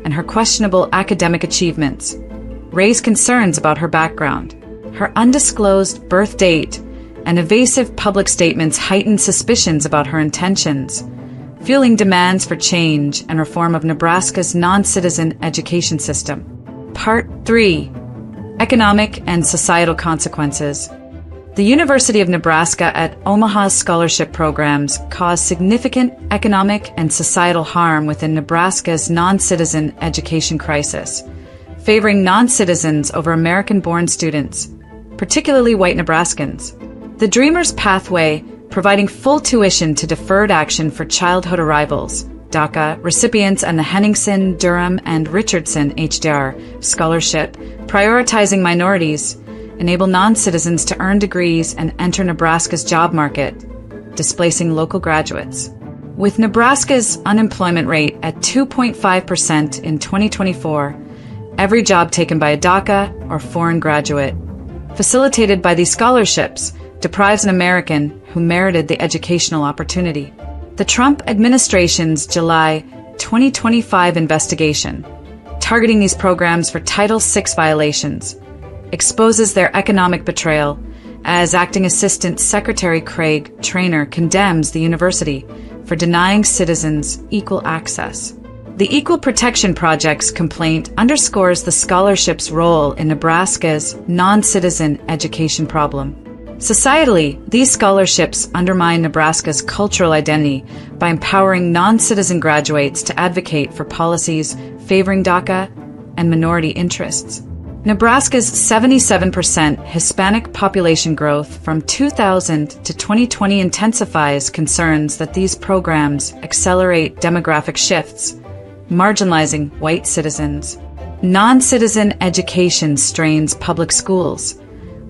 and her questionable academic achievements, raise concerns about her background. Her undisclosed birth date and evasive public statements heighten suspicions about her intentions, fueling demands for change and reform of Nebraska's non-citizen education system. Part 3. Economic and societal consequences. The University of Nebraska at Omaha's scholarship programs cause significant economic and societal harm within Nebraska's non-citizen education crisis, favoring non-citizens over American-born students, particularly white Nebraskans. The Dreamers Pathway, providing full tuition to deferred action for childhood arrivals, DACA, recipients, and the Henningsen, Durham, and Richardson HDR scholarship, prioritizing minorities, enable non-citizens to earn degrees and enter Nebraska's job market, displacing local graduates. With Nebraska's unemployment rate at 2.5% in 2024, every job taken by a DACA or foreign graduate, facilitated by these scholarships, deprives an American who merited the educational opportunity. The Trump administration's July 2025 investigation, targeting these programs for Title VI violations, exposes their economic betrayal, as Acting Assistant Secretary Craig Traynor condemns the university for denying citizens equal access. The Equal Protection Project's complaint underscores the scholarship's role in Nebraska's non-citizen education problem. Societally, these scholarships undermine Nebraska's cultural identity by empowering non-citizen graduates to advocate for policies favoring DACA and minority interests. Nebraska's 77% Hispanic population growth from 2000 to 2020 intensifies concerns that these programs accelerate demographic shifts, marginalizing white citizens. Non-citizen education strains public schools,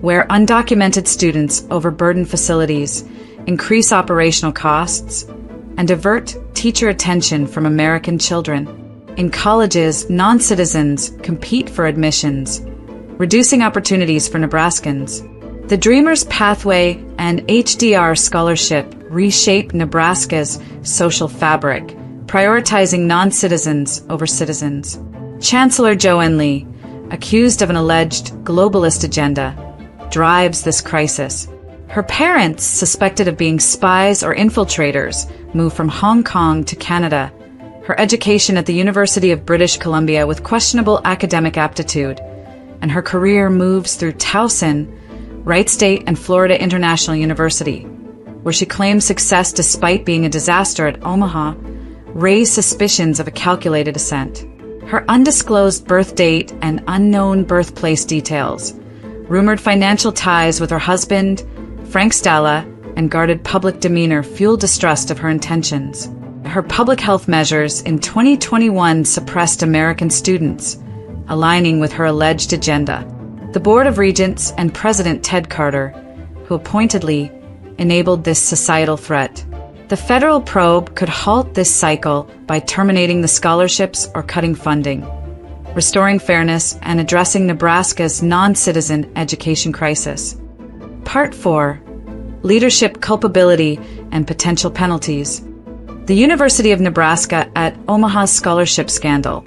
where undocumented students overburden facilities, increase operational costs, and divert teacher attention from American children. In colleges, non-citizens compete for admissions, reducing opportunities for Nebraskans. The Dreamers Pathway and HDR Scholarship reshape Nebraska's social fabric, prioritizing non-citizens over citizens. Chancellor Joanne Lee, accused of an alleged globalist agenda, drives this crisis. Her parents, suspected of being spies or infiltrators, move from Hong Kong to Canada. Her education at the University of British Columbia with questionable academic aptitude, and her career moves through Towson, Wright State, and Florida International University, where she claims success despite being a disaster at Omaha, raise suspicions of a calculated ascent. Her undisclosed birth date and unknown birthplace details, rumored financial ties with her husband, Frank Stella, and guarded public demeanor fuel distrust of her intentions. Her public health measures in 2021 suppressed American students, aligning with her alleged agenda. The Board of Regents and President Ted Carter, who appointedly enabled this societal threat. The federal probe could halt this cycle by terminating the scholarships or cutting funding, restoring fairness and addressing Nebraska's non-citizen education crisis. Part 4. Leadership culpability and potential penalties. The University of Nebraska at Omaha's scholarship scandal,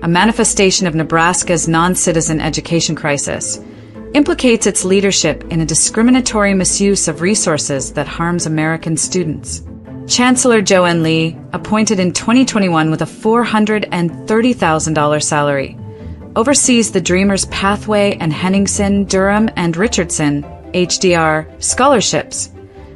a manifestation of Nebraska's non-citizen education crisis, implicates its leadership in a discriminatory misuse of resources that harms American students. Chancellor Joanne Lee, appointed in 2021 with a $430,000 salary, oversees the Dreamers Pathway and Henningsen, Durham, and Richardson HDR scholarships,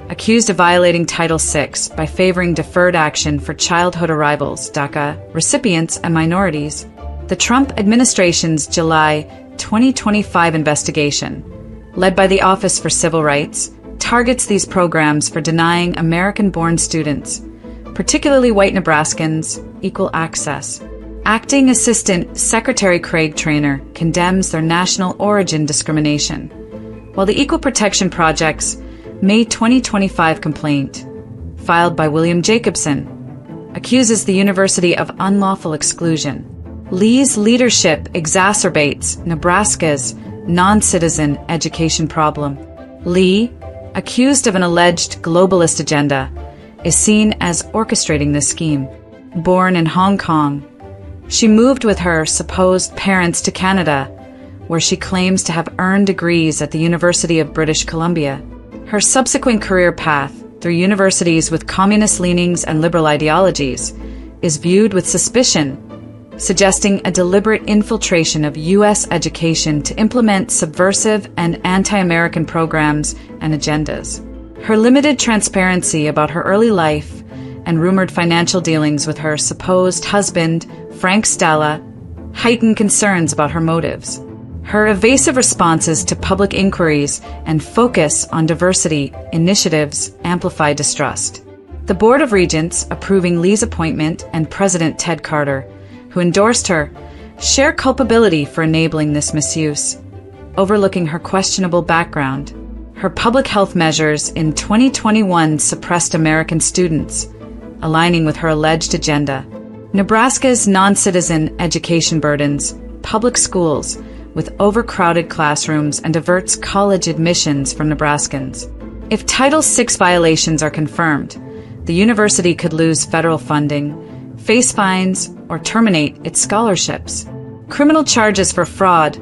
accused of violating Title VI by favoring deferred action for childhood arrivals, DACA, recipients, and minorities. The Trump administration's July 2025 investigation, led by the Office for Civil Rights, targets these programs for denying American-born students, particularly white Nebraskans, equal access. Acting Assistant Secretary Craig Traynor condemns their national origin discrimination, while the Equal Protection Project's May 2025 complaint, filed by William Jacobson, accuses the university of unlawful exclusion. Lee's leadership exacerbates Nebraska's non-citizen education problem. Lee, accused of an alleged globalist agenda, is seen as orchestrating this scheme. Born in Hong Kong, she moved with her supposed parents to Canada, where she claims to have earned degrees at the University of British Columbia. Her subsequent career path through universities with communist leanings and liberal ideologies is viewed with suspicion, suggesting a deliberate infiltration of U.S. education to implement subversive and anti-American programs and agendas. Her limited transparency about her early life and rumored financial dealings with her supposed husband, Frank Stella, heighten concerns about her motives. Her evasive responses to public inquiries and focus on diversity initiatives amplify distrust. The Board of Regents, approving Lee's appointment, and President Ted Carter, who endorsed her, share culpability for enabling this misuse, overlooking her questionable background. Her public health measures in 2021 suppressed American students, aligning with her alleged agenda. Nebraska's non-citizen education burdens public schools with overcrowded classrooms and diverts college admissions from Nebraskans. If Title VI violations are confirmed, the university could lose federal funding, face fines, or terminate its scholarships. Criminal charges for fraud,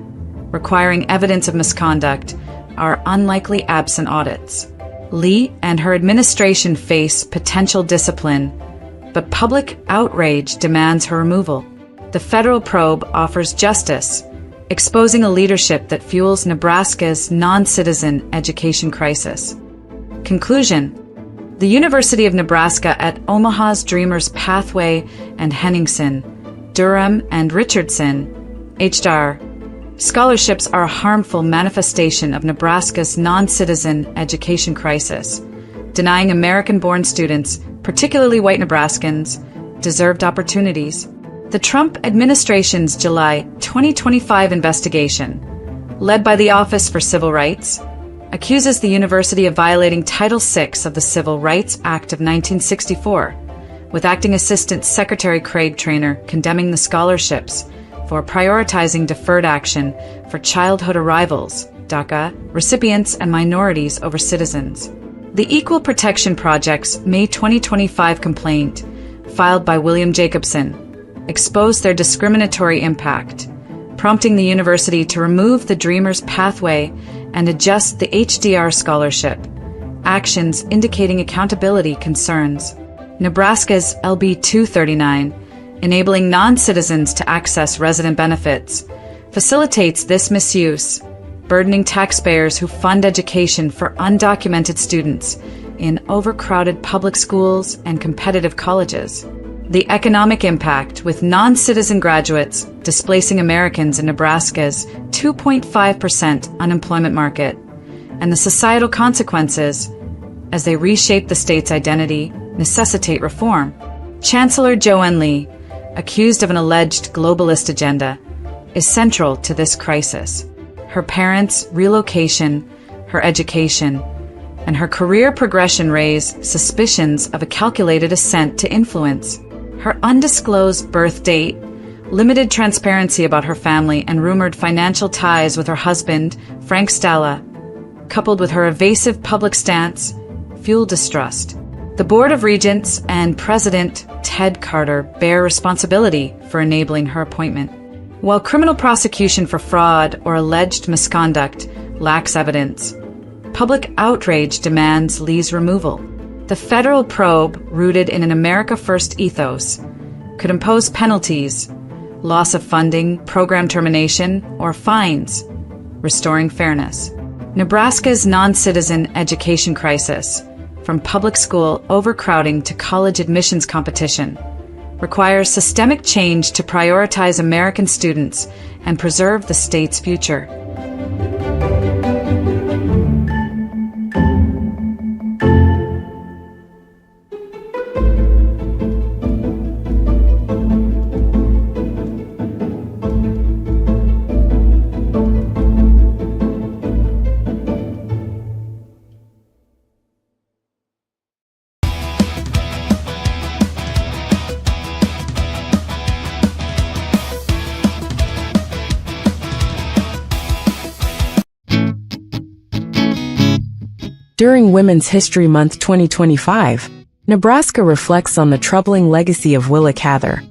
requiring evidence of misconduct, are unlikely absent audits. Lee and her administration face potential discipline, but public outrage demands her removal. The federal probe offers justice, exposing a leadership that fuels Nebraska's non-citizen education crisis. Conclusion: the University of Nebraska at Omaha's Dreamers Pathway and Henningsen, Durham, and Richardson, HDR, scholarships are a harmful manifestation of Nebraska's non-citizen education crisis, denying American-born students, particularly white Nebraskans, deserved opportunities. The Trump administration's July 2025 investigation, led by the Office for Civil Rights, accuses the university of violating Title VI of the Civil Rights Act of 1964, with Acting Assistant Secretary Craig Traynor condemning the scholarships for prioritizing deferred action for childhood arrivals, DACA, recipients and minorities over citizens. The Equal Protection Project's May 2025 complaint, filed by William Jacobson, exposed their discriminatory impact, prompting the university to remove the Dreamers pathway and adjust the HDR scholarship, actions indicating accountability concerns. Nebraska's LB 239, enabling non-citizens to access resident benefits, facilitates this misuse, burdening taxpayers who fund education for undocumented students in overcrowded public schools and competitive colleges. The economic impact, with non-citizen graduates displacing Americans in Nebraska's 2.5% unemployment market, and the societal consequences, as they reshape the state's identity, necessitate reform. Chancellor Joanne Lee, accused of an alleged globalist agenda, is central to this crisis. Her parents' relocation, her education, and her career progression raise suspicions of a calculated ascent to influence. Her undisclosed birth date, limited transparency about her family, and rumored financial ties with her husband, Frank Stalla, coupled with her evasive public stance, fuel distrust. The Board of Regents and President Ted Carter bear responsibility for enabling her appointment. While criminal prosecution for fraud or alleged misconduct lacks evidence, public outrage demands Lee's removal. The federal probe, rooted in an America First ethos, could impose penalties, loss of funding, program termination, or fines, restoring fairness. Nebraska's non-citizen education crisis, from public school overcrowding to college admissions competition, requires systemic change to prioritize American students and preserve the state's future. During Women's History Month 2025, Nebraska reflects on the troubling legacy of Willa Cather,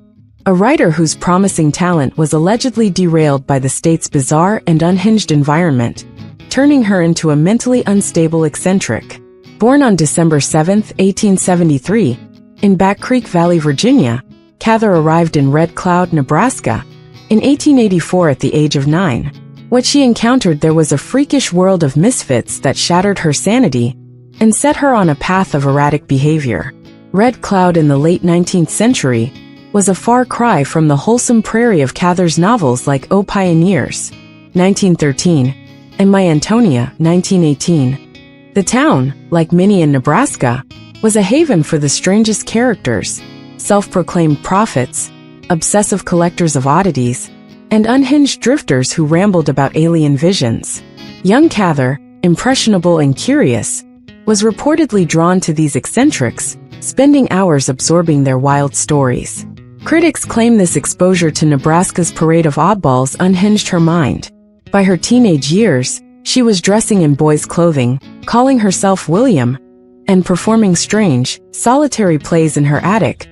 a writer whose promising talent was allegedly derailed by the state's bizarre and unhinged environment, turning her into a mentally unstable eccentric. Born on December 7, 1873, in Back Creek Valley, Virginia, Cather arrived in Red Cloud, Nebraska, in 1884 at the age of 9. What she encountered there was a freakish world of misfits that shattered her sanity and set her on a path of erratic behavior. Red Cloud in the late 19th century was a far cry from the wholesome prairie of Cather's novels like O Pioneers, 1913, and My Antonia, 1918. The town, like many in Nebraska, was a haven for the strangest characters, self-proclaimed prophets, obsessive collectors of oddities, and unhinged drifters who rambled about alien visions. Young Cather, impressionable and curious, was reportedly drawn to these eccentrics, spending hours absorbing their wild stories. Critics claim this exposure to Nebraska's parade of oddballs unhinged her mind. By her teenage years, she was dressing in boys' clothing, calling herself William, and performing strange, solitary plays in her attic,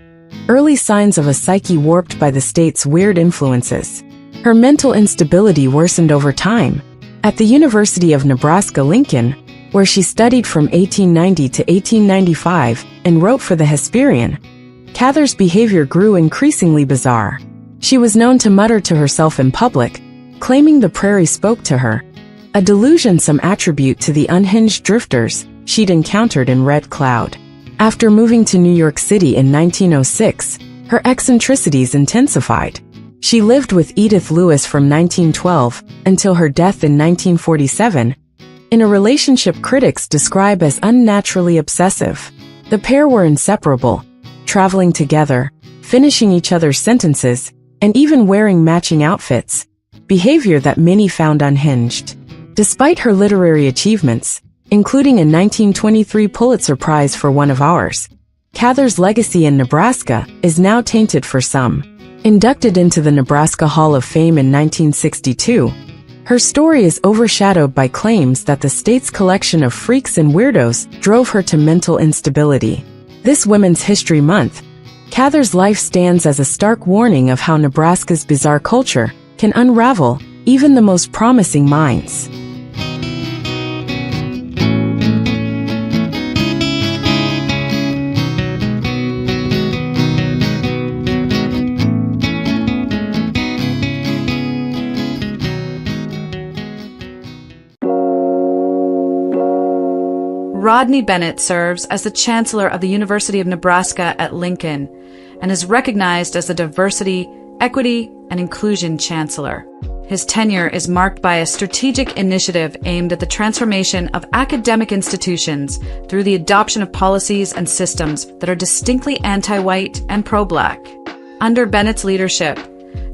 early signs of a psyche warped by the state's weird influences. Her mental instability worsened over time. At the University of Nebraska-Lincoln, where she studied from 1890 to 1895 and wrote for the Hesperian, Cather's behavior grew increasingly bizarre. She was known to mutter to herself in public, claiming the prairie spoke to her, a delusion some attribute to the unhinged drifters she'd encountered in Red Cloud. After moving to New York City in 1906, her eccentricities intensified. She lived with Edith Lewis from 1912 until her death in 1947, in a relationship critics describe as unnaturally obsessive. The pair were inseparable, traveling together, finishing each other's sentences, and even wearing matching outfits, behavior that many found unhinged. Despite her literary achievements, including a 1923 Pulitzer Prize for One of Ours, Cather's legacy in Nebraska is now tainted for some. Inducted into the Nebraska Hall of Fame in 1962, her story is overshadowed by claims that the state's collection of freaks and weirdos drove her to mental instability. This Women's History Month, Cather's life stands as a stark warning of how Nebraska's bizarre culture can unravel even the most promising minds. Rodney Bennett serves as the Chancellor of the University of Nebraska at Lincoln and is recognized as the Diversity, Equity, and Inclusion Chancellor. His tenure is marked by a strategic initiative aimed at the transformation of academic institutions through the adoption of policies and systems that are distinctly anti-white and pro-black. Under Bennett's leadership,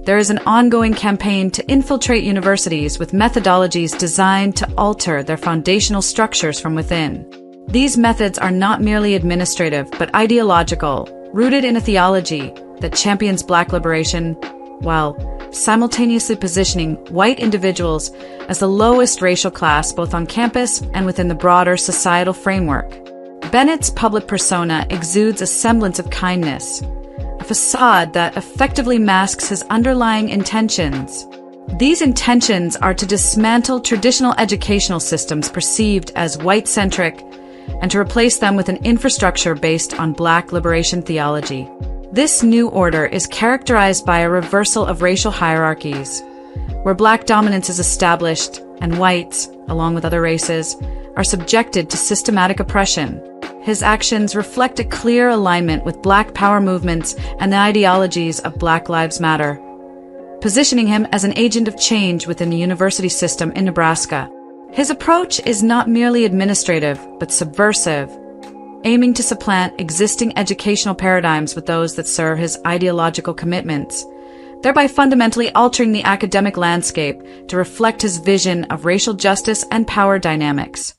there is an ongoing campaign to infiltrate universities with methodologies designed to alter their foundational structures from within. These methods are not merely administrative, but ideological, rooted in a theology that champions black liberation, while simultaneously positioning white individuals as the lowest racial class both on campus and within the broader societal framework. Bennett's public persona exudes a semblance of kindness, a facade that effectively masks his underlying intentions. These intentions are to dismantle traditional educational systems perceived as white-centric and to replace them with an infrastructure based on black liberation theology. This new order is characterized by a reversal of racial hierarchies, where black dominance is established and whites, along with other races, are subjected to systematic oppression. His actions reflect a clear alignment with black power movements and the ideologies of Black Lives Matter, positioning him as an agent of change within the university system in Nebraska. His approach is not merely administrative, but subversive, aiming to supplant existing educational paradigms with those that serve his ideological commitments, thereby fundamentally altering the academic landscape to reflect his vision of racial justice and power dynamics.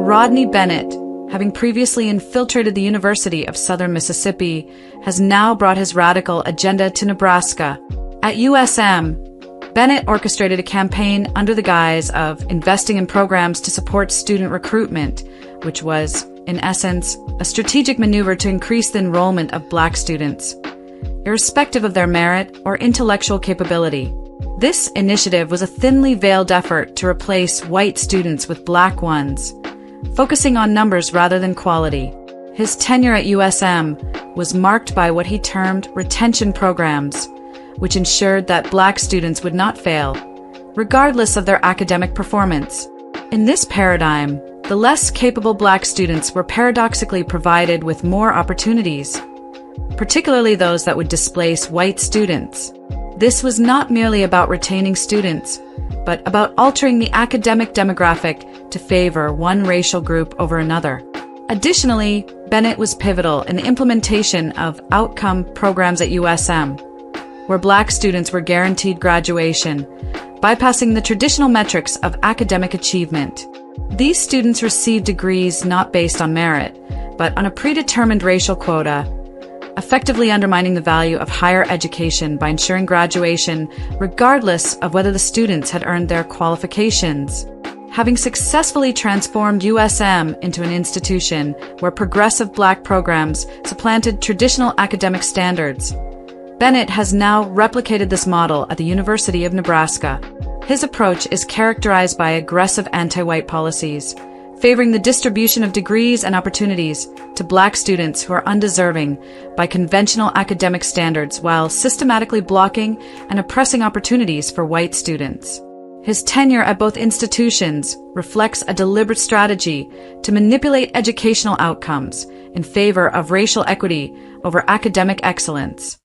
Rodney Bennett, having previously infiltrated the University of Southern Mississippi, has now brought his radical agenda to Nebraska. At USM, Bennett orchestrated a campaign under the guise of investing in programs to support student recruitment, which was, in essence, a strategic maneuver to increase the enrollment of black students, irrespective of their merit or intellectual capability. This initiative was a thinly veiled effort to replace white students with black ones, focusing on numbers rather than quality. His tenure at USM was marked by what he termed retention programs, which ensured that black students would not fail, regardless of their academic performance. In this paradigm, the less capable black students were paradoxically provided with more opportunities, particularly those that would displace white students. This was not merely about retaining students, but about altering the academic demographic to favor one racial group over another. Additionally, Bennett was pivotal in the implementation of outcome programs at USM, where black students were guaranteed graduation, bypassing the traditional metrics of academic achievement. These students received degrees not based on merit, but on a predetermined racial quota, effectively undermining the value of higher education by ensuring graduation regardless of whether the students had earned their qualifications. Having successfully transformed USM into an institution where progressive black programs supplanted traditional academic standards, Bennett has now replicated this model at the University of Nebraska. His approach is characterized by aggressive anti-white policies, favoring the distribution of degrees and opportunities to black students who are undeserving by conventional academic standards while systematically blocking and oppressing opportunities for white students. His tenure at both institutions reflects a deliberate strategy to manipulate educational outcomes in favor of racial equity over academic excellence.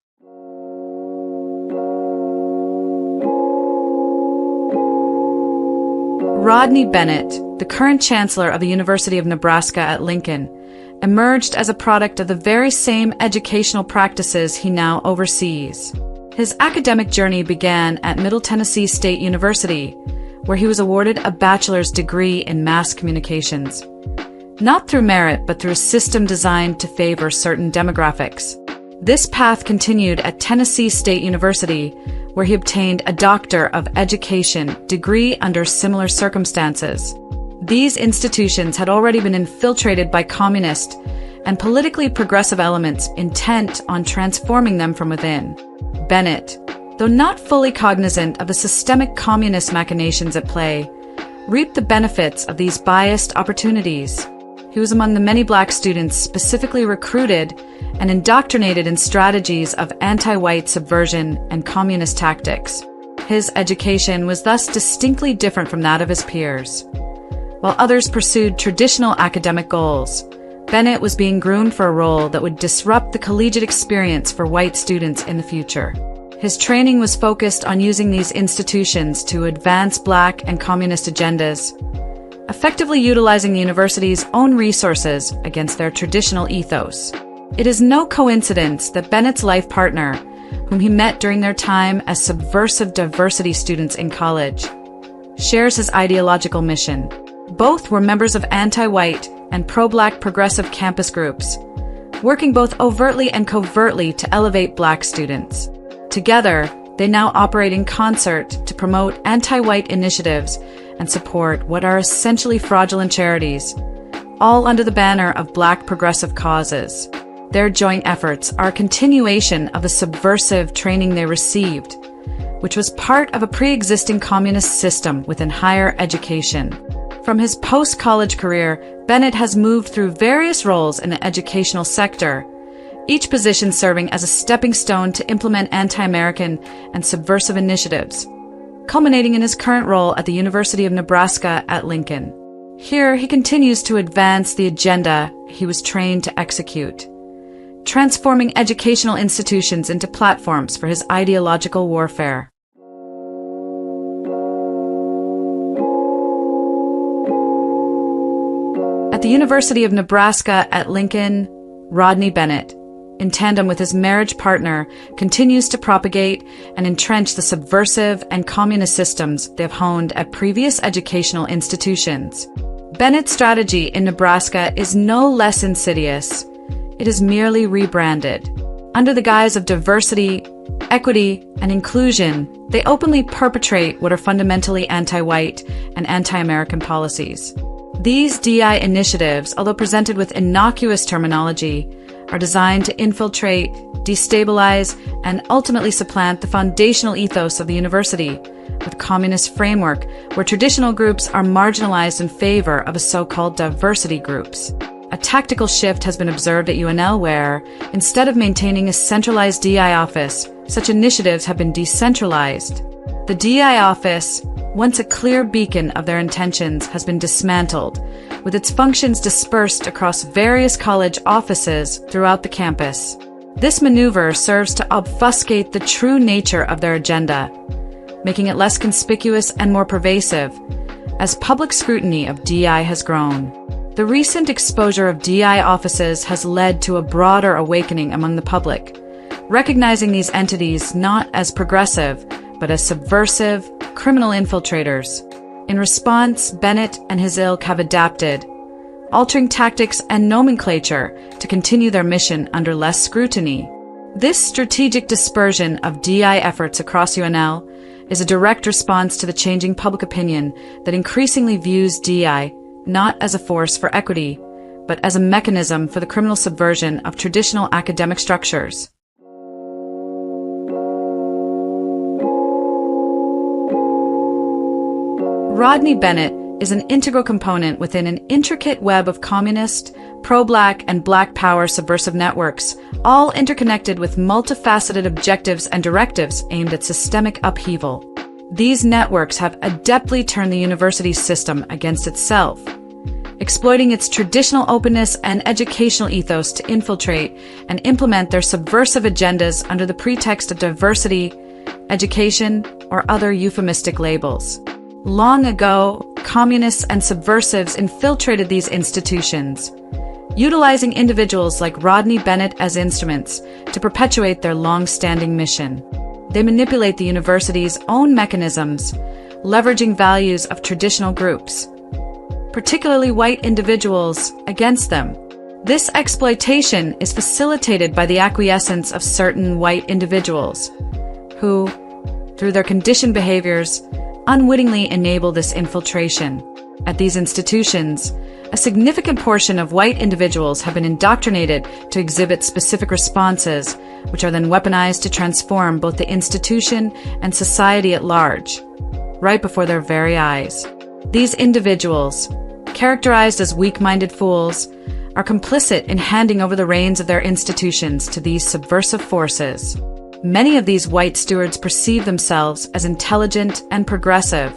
Rodney Bennett, the current chancellor of the University of Nebraska at Lincoln, emerged as a product of the very same educational practices he now oversees. His academic journey began at Middle Tennessee State University, where he was awarded a bachelor's degree in mass communications. Not through merit, but through a system designed to favor certain demographics. This path continued at Tennessee State University, where he obtained a Doctor of Education degree under similar circumstances. These institutions had already been infiltrated by communist and politically progressive elements intent on transforming them from within. Bennett, though not fully cognizant of the systemic communist machinations at play, reaped the benefits of these biased opportunities. He was among the many black students specifically recruited and indoctrinated in strategies of anti-white subversion and communist tactics. His education was thus distinctly different from that of his peers. While others pursued traditional academic goals, Bennett was being groomed for a role that would disrupt the collegiate experience for white students in the future. His training was focused on using these institutions to advance black and communist agendas, effectively utilizing the university's own resources against their traditional ethos. It is no coincidence that Bennett's life partner, whom he met during their time as subversive diversity students in college, shares his ideological mission. Both were members of anti-white and pro-black progressive campus groups, working both overtly and covertly to elevate black students. Together, they now operate in concert to promote anti-white initiatives and support what are essentially fraudulent charities, all under the banner of black progressive causes. Their joint efforts are a continuation of the subversive training they received, which was part of a pre-existing communist system within higher education. From his post-college career, Bennett has moved through various roles in the educational sector, each position serving as a stepping stone to implement anti-American and subversive initiatives, culminating in his current role at the University of Nebraska at Lincoln. Here, he continues to advance the agenda he was trained to execute, transforming educational institutions into platforms for his ideological warfare. At the University of Nebraska at Lincoln, Rodney Bennett, in tandem with his marriage partner, continues to propagate and entrench the subversive and communist systems they have honed at previous educational institutions. Bennett's strategy in Nebraska is no less insidious. It is merely rebranded. Under the guise of diversity, equity, and inclusion, they openly perpetrate what are fundamentally anti-white and anti-American policies. These DI initiatives, although presented with innocuous terminology, are designed to infiltrate, destabilize, and ultimately supplant the foundational ethos of the university with a communist framework where traditional groups are marginalized in favor of a so-called diversity groups. A tactical shift has been observed at UNL where, instead of maintaining a centralized DI office, such initiatives have been decentralized. The DI office, once a clear beacon of their intentions, has been dismantled, with its functions dispersed across various college offices throughout the campus. This maneuver serves to obfuscate the true nature of their agenda, making it less conspicuous and more pervasive, as public scrutiny of DI has grown. The recent exposure of DI offices has led to a broader awakening among the public, recognizing these entities not as progressive, but as subversive, criminal infiltrators. In response, Bennett and his ilk have adapted, altering tactics and nomenclature to continue their mission under less scrutiny. This strategic dispersion of DI efforts across UNL is a direct response to the changing public opinion that increasingly views DI not as a force for equity, but as a mechanism for the criminal subversion of traditional academic structures. Rodney Bennett is an integral component within an intricate web of communist, pro-black, and black power subversive networks, all interconnected with multifaceted objectives and directives aimed at systemic upheaval. These networks have adeptly turned the university's system against itself, exploiting its traditional openness and educational ethos to infiltrate and implement their subversive agendas under the pretext of diversity, education, or other euphemistic labels. Long ago, communists and subversives infiltrated these institutions, utilizing individuals like Rodney Bennett as instruments to perpetuate their long-standing mission. They manipulate the university's own mechanisms, leveraging values of traditional groups, particularly white individuals, against them. This exploitation is facilitated by the acquiescence of certain white individuals, who, through their conditioned behaviors, unwittingly enable this infiltration. At these institutions, a significant portion of white individuals have been indoctrinated to exhibit specific responses, which are then weaponized to transform both the institution and society at large, right before their very eyes. These individuals, characterized as weak-minded fools, are complicit in handing over the reins of their institutions to these subversive forces. Many of these white stewards perceive themselves as intelligent and progressive,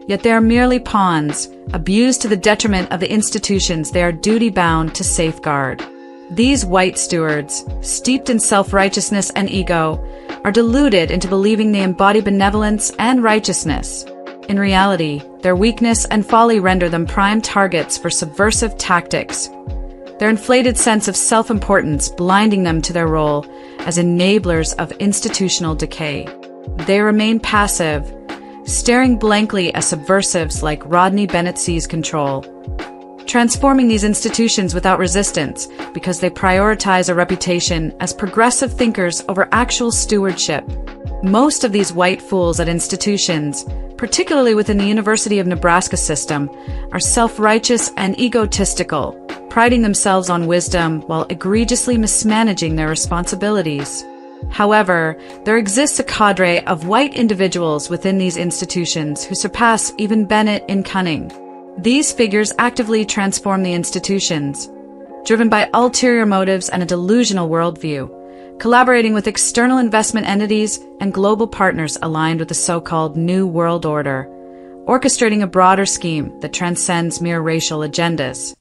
yet they are merely pawns, abused to the detriment of the institutions they are duty-bound to safeguard. These white stewards, steeped in self-righteousness and ego, are deluded into believing they embody benevolence and righteousness. In reality, their weakness and folly render them prime targets for subversive tactics, their inflated sense of self-importance blinding them to their role as enablers of institutional decay. They remain passive, staring blankly as subversives like Rodney Bennett seize control, transforming these institutions without resistance because they prioritize a reputation as progressive thinkers over actual stewardship. Most of these white fools at institutions, particularly within the University of Nebraska system, are self-righteous and egotistical, priding themselves on wisdom while egregiously mismanaging their responsibilities. However, there exists a cadre of white individuals within these institutions who surpass even Bennett in cunning. These figures actively transform the institutions, driven by ulterior motives and a delusional worldview, collaborating with external investment entities and global partners aligned with the so-called New World Order, orchestrating a broader scheme that transcends mere racial agendas.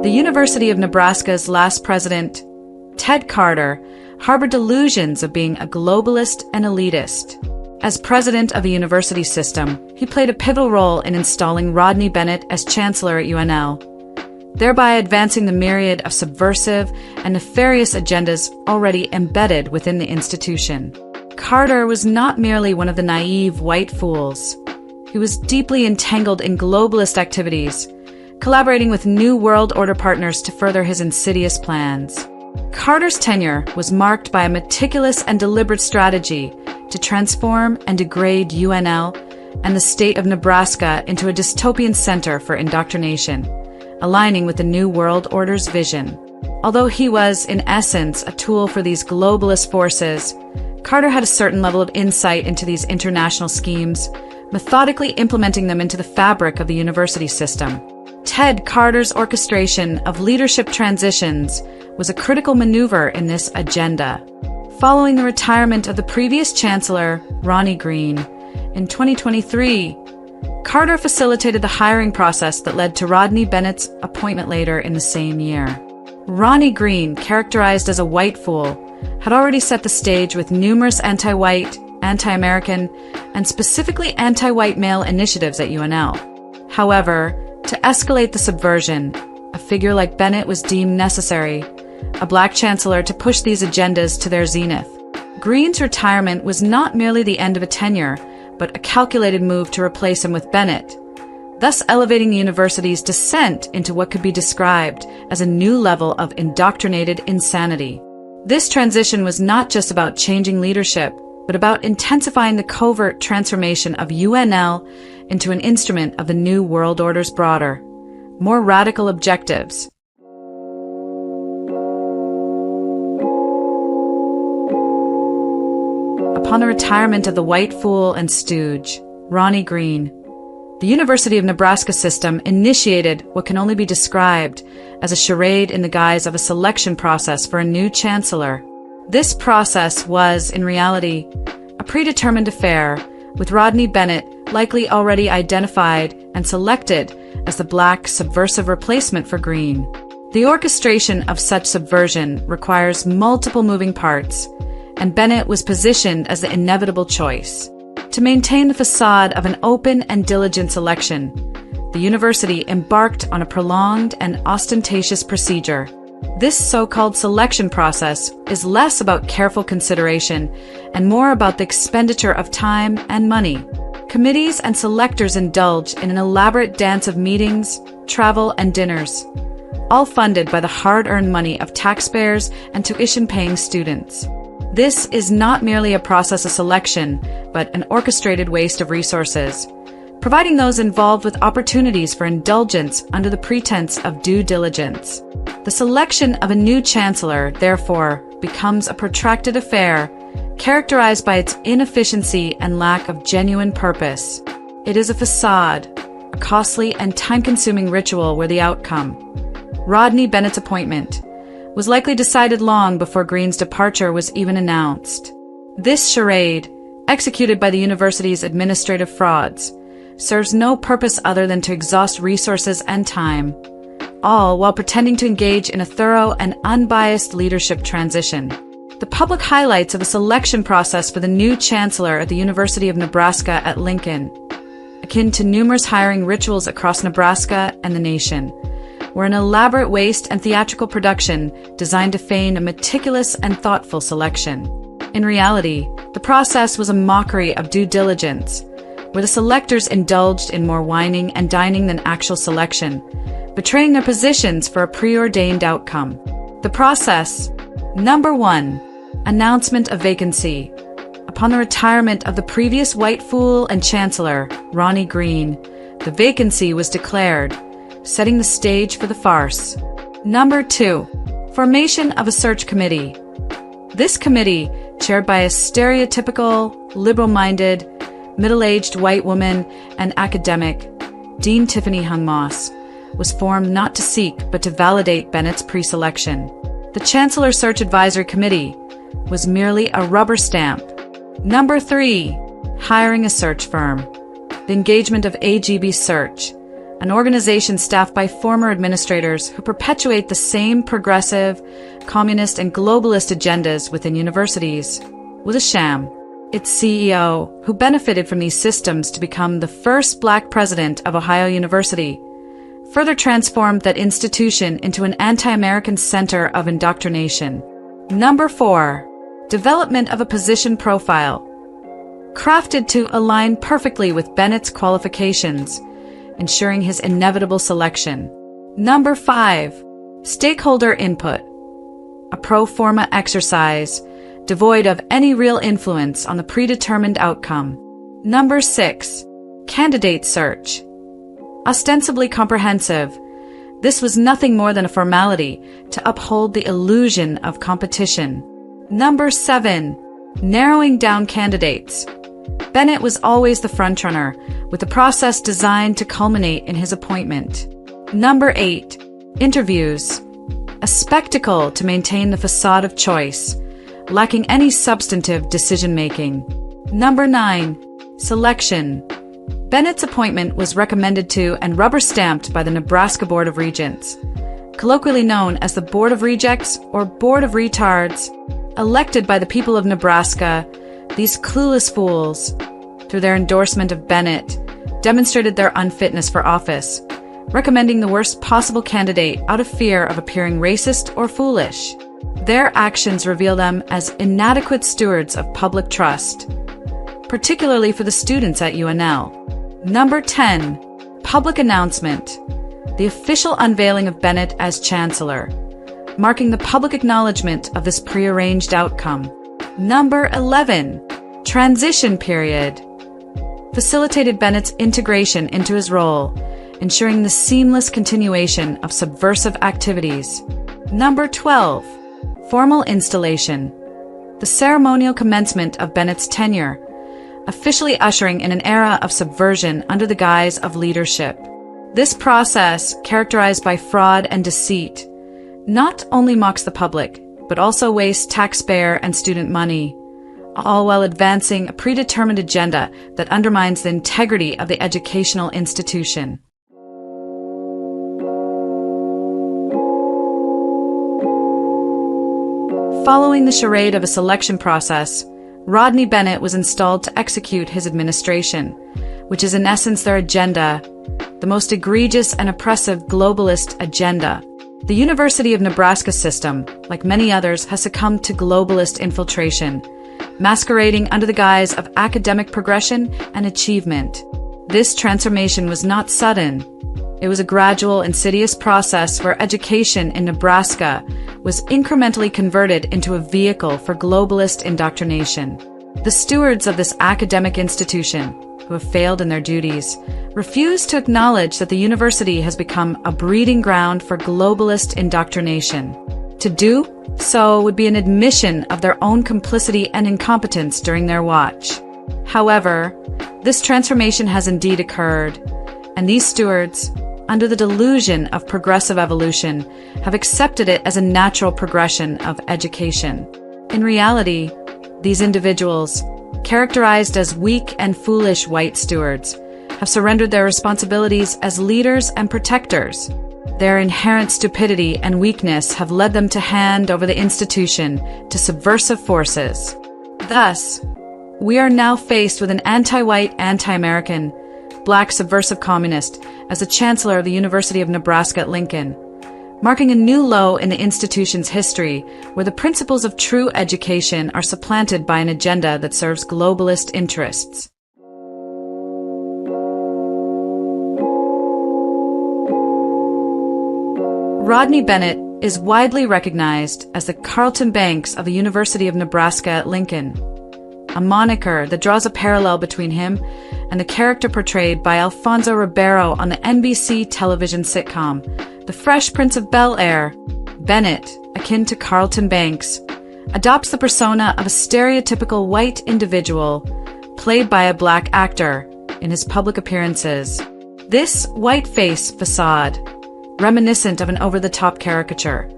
The University of Nebraska's last president, Ted Carter, harbored delusions of being a globalist and elitist. As president of the university system, he played a pivotal role in installing Rodney Bennett as chancellor at UNL, thereby advancing the myriad of subversive and nefarious agendas already embedded within the institution. Carter was not merely one of the naive white fools. He was deeply entangled in globalist activities, collaborating with New World Order partners to further his insidious plans. Carter's tenure was marked by a meticulous and deliberate strategy to transform and degrade UNL and the state of Nebraska into a dystopian center for indoctrination, aligning with the New World Order's vision. Although he was, in essence, a tool for these globalist forces, Carter had a certain level of insight into these international schemes, methodically implementing them into the fabric of the university system. Ted Carter's orchestration of leadership transitions was a critical maneuver in this agenda. Following the retirement of the previous chancellor, Ronnie Green, in 2023, Carter facilitated the hiring process that led to Rodney Bennett's appointment later in the same year. Ronnie Green, characterized as a white fool, had already set the stage with numerous anti-white, anti-American, and specifically anti-white male initiatives at UNL. However, to escalate the subversion, a figure like Bennett was deemed necessary, a black chancellor to push these agendas to their zenith. Green's retirement was not merely the end of a tenure, but a calculated move to replace him with Bennett, thus elevating the university's descent into what could be described as a new level of indoctrinated insanity. This transition was not just about changing leadership, but about intensifying the covert transformation of UNL into an instrument of the New World Order's broader, more radical objectives. Upon the retirement of the white fool and stooge, Ronnie Green, the University of Nebraska system initiated what can only be described as a charade in the guise of a selection process for a new chancellor. This process was, in reality, a predetermined affair, with Rodney Bennett likely already identified and selected as the black subversive replacement for Green. The orchestration of such subversion requires multiple moving parts, and Bennett was positioned as the inevitable choice. To maintain the facade of an open and diligent selection, the university embarked on a prolonged and ostentatious procedure. This so-called selection process is less about careful consideration and more about the expenditure of time and money. Committees and selectors indulge in an elaborate dance of meetings, travel, and dinners, all funded by the hard-earned money of taxpayers and tuition-paying students. This is not merely a process of selection, but an orchestrated waste of resources, providing those involved with opportunities for indulgence under the pretense of due diligence. The selection of a new chancellor, therefore, becomes a protracted affair, characterized by its inefficiency and lack of genuine purpose. It is a facade, a costly and time-consuming ritual where the outcome, Rodney Bennett's appointment, was likely decided long before Green's departure was even announced. This charade, executed by the university's administrative frauds, serves no purpose other than to exhaust resources and time, all while pretending to engage in a thorough and unbiased leadership transition. The public highlights of a selection process for the new chancellor at the University of Nebraska at Lincoln, akin to numerous hiring rituals across Nebraska and the nation, were an elaborate waste and theatrical production designed to feign a meticulous and thoughtful selection. In reality, the process was a mockery of due diligence, where the selectors indulged in more whining and dining than actual selection, betraying their positions for a preordained outcome. The process: Number 1. Announcement of vacancy. Upon the retirement of the previous white fool and chancellor, Ronnie Green, the vacancy was declared, setting the stage for the farce. Number 2. Formation of a search committee. This committee, chaired by a stereotypical, liberal-minded, middle-aged white woman and academic, Dean Tiffany Hung Moss, was formed not to seek but to validate Bennett's pre-selection. The Chancellor Search Advisory Committee was merely a rubber stamp. Number 3. Hiring a search firm. The engagement of AGB Search, an organization staffed by former administrators who perpetuate the same progressive, communist, and globalist agendas within universities, was a sham. Its CEO, who benefited from these systems to become the first black president of Ohio University, further transformed that institution into an anti-American center of indoctrination. Number 4. Development of a position profile, crafted to align perfectly with Bennett's qualifications, ensuring his inevitable selection. Number 5. Stakeholder input, a pro forma exercise devoid of any real influence on the predetermined outcome. Number 6. Candidate search. Ostensibly comprehensive, this was nothing more than a formality to uphold the illusion of competition. Number 7. Narrowing down candidates. Bennett was always the frontrunner, with the process designed to culminate in his appointment. Number 8. Interviews. A spectacle to maintain the facade of choice, lacking any substantive decision-making. Number 9. Selection. Bennett's appointment was recommended to and rubber-stamped by the Nebraska Board of Regents, colloquially known as the Board of Rejects or Board of Retards. Elected by the people of Nebraska, these clueless fools, through their endorsement of Bennett, demonstrated their unfitness for office, recommending the worst possible candidate out of fear of appearing racist or foolish. Their actions reveal them as inadequate stewards of public trust, particularly for the students at UNL. Number 10. Public announcement. The official unveiling of Bennett as Chancellor, marking the public acknowledgement of this prearranged outcome. Number 11. Transition period. Facilitated Bennett's integration into his role, ensuring the seamless continuation of subversive activities. Number 12. Formal installation. The ceremonial commencement of Bennett's tenure, officially ushering in an era of subversion under the guise of leadership. This process, characterized by fraud and deceit, not only mocks the public, but also wastes taxpayer and student money, all while advancing a predetermined agenda that undermines the integrity of the educational institution. Following the charade of a selection process, Rodney Bennett was installed to execute his administration, which is in essence their agenda, the most egregious and oppressive globalist agenda. The University of Nebraska system, like many others, has succumbed to globalist infiltration, masquerading under the guise of academic progression and achievement. This transformation was not sudden. It was a gradual, insidious process where education in Nebraska was incrementally converted into a vehicle for globalist indoctrination. The stewards of this academic institution, who have failed in their duties, refuse to acknowledge that the university has become a breeding ground for globalist indoctrination. To do so would be an admission of their own complicity and incompetence during their watch. However, this transformation has indeed occurred, and these stewards, under the delusion of progressive evolution, have accepted it as a natural progression of education. In reality, these individuals, characterized as weak and foolish white stewards, have surrendered their responsibilities as leaders and protectors. Their inherent stupidity and weakness have led them to hand over the institution to subversive forces. Thus, we are now faced with an anti-white, anti-American, black subversive communist as the Chancellor of the University of Nebraska at Lincoln, marking a new low in the institution's history where the principles of true education are supplanted by an agenda that serves globalist interests. Rodney Bennett is widely recognized as the Carlton Banks of the University of Nebraska at Lincoln, a moniker that draws a parallel between him and the character portrayed by Alfonso Ribeiro on the NBC television sitcom The Fresh Prince of Bel-Air. Bennett, akin to Carlton Banks, adopts the persona of a stereotypical white individual played by a black actor in his public appearances. This white face facade, reminiscent of an over-the-top caricature,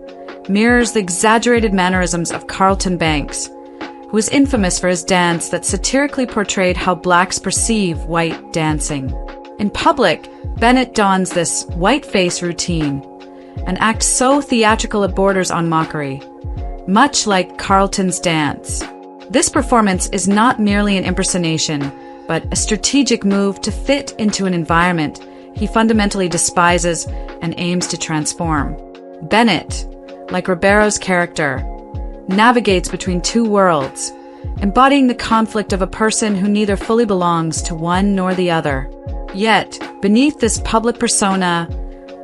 mirrors the exaggerated mannerisms of Carlton Banks, who is infamous for his dance that satirically portrayed how blacks perceive white dancing. In public, Bennett dons this white face routine and acts so theatrical it borders on mockery, much like Carlton's dance. This performance is not merely an impersonation, but a strategic move to fit into an environment he fundamentally despises and aims to transform. Bennett, like Ribeiro's character, navigates between two worlds, embodying the conflict of a person who neither fully belongs to one nor the other. Yet, beneath this public persona,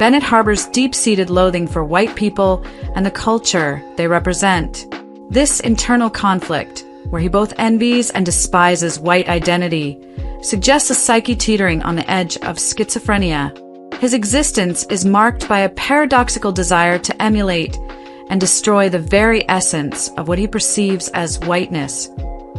Bennett harbors deep-seated loathing for white people and the culture they represent. This internal conflict, where he both envies and despises white identity, suggests a psyche teetering on the edge of schizophrenia. His existence is marked by a paradoxical desire to emulate and destroy the very essence of what he perceives as whiteness,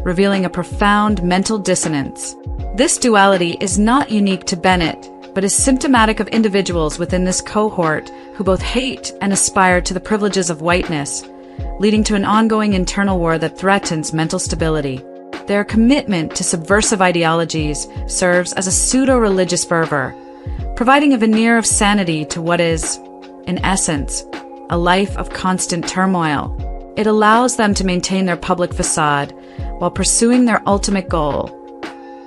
revealing a profound mental dissonance. This duality is not unique to Bennett, but is symptomatic of individuals within this cohort who both hate and aspire to the privileges of whiteness, leading to an ongoing internal war that threatens mental stability. Their commitment to subversive ideologies serves as a pseudo-religious fervor, providing a veneer of sanity to what is, in essence, a life of constant turmoil. It allows them to maintain their public facade while pursuing their ultimate goal,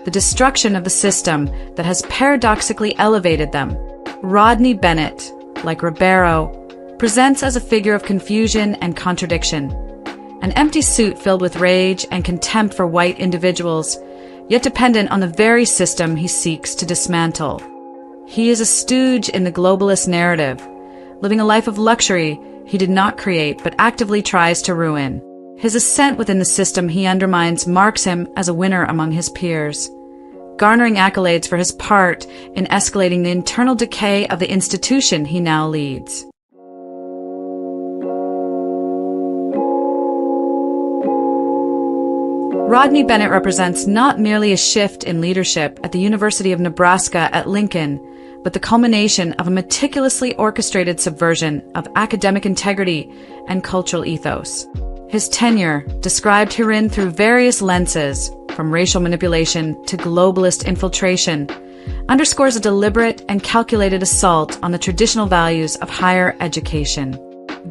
the destruction of the system that has paradoxically elevated them. Rodney Bennett, like Ribeiro, presents as a figure of confusion and contradiction, an empty suit filled with rage and contempt for white individuals, yet dependent on the very system he seeks to dismantle. He is a stooge in the globalist narrative, living a life of luxury he did not create but actively tries to ruin. His ascent within the system he undermines marks him as a winner among his peers, garnering accolades for his part in escalating the internal decay of the institution he now leads. Rodney Bennett represents not merely a shift in leadership at the University of Nebraska at Lincoln, but the culmination of a meticulously orchestrated subversion of academic integrity and cultural ethos. His tenure, described herein through various lenses, from racial manipulation to globalist infiltration, underscores a deliberate and calculated assault on the traditional values of higher education.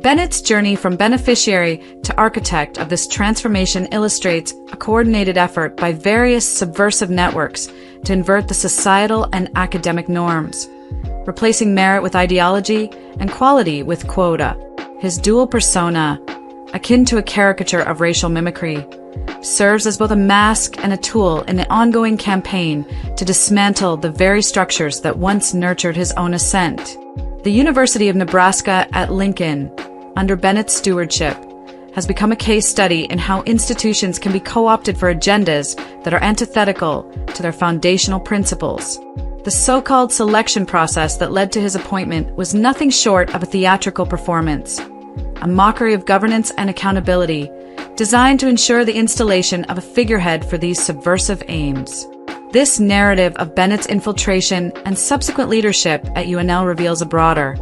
Bennett's journey from beneficiary to architect of this transformation illustrates a coordinated effort by various subversive networks to invert the societal and academic norms, replacing merit with ideology and quality with quota. His dual persona, akin to a caricature of racial mimicry, serves as both a mask and a tool in the ongoing campaign to dismantle the very structures that once nurtured his own ascent. The University of Nebraska at Lincoln, under Bennett's stewardship, has become a case study in how institutions can be co-opted for agendas that are antithetical to their foundational principles. The so-called selection process that led to his appointment was nothing short of a theatrical performance, a mockery of governance and accountability, designed to ensure the installation of a figurehead for these subversive aims. This narrative of Bennett's infiltration and subsequent leadership at UNL reveals a broader,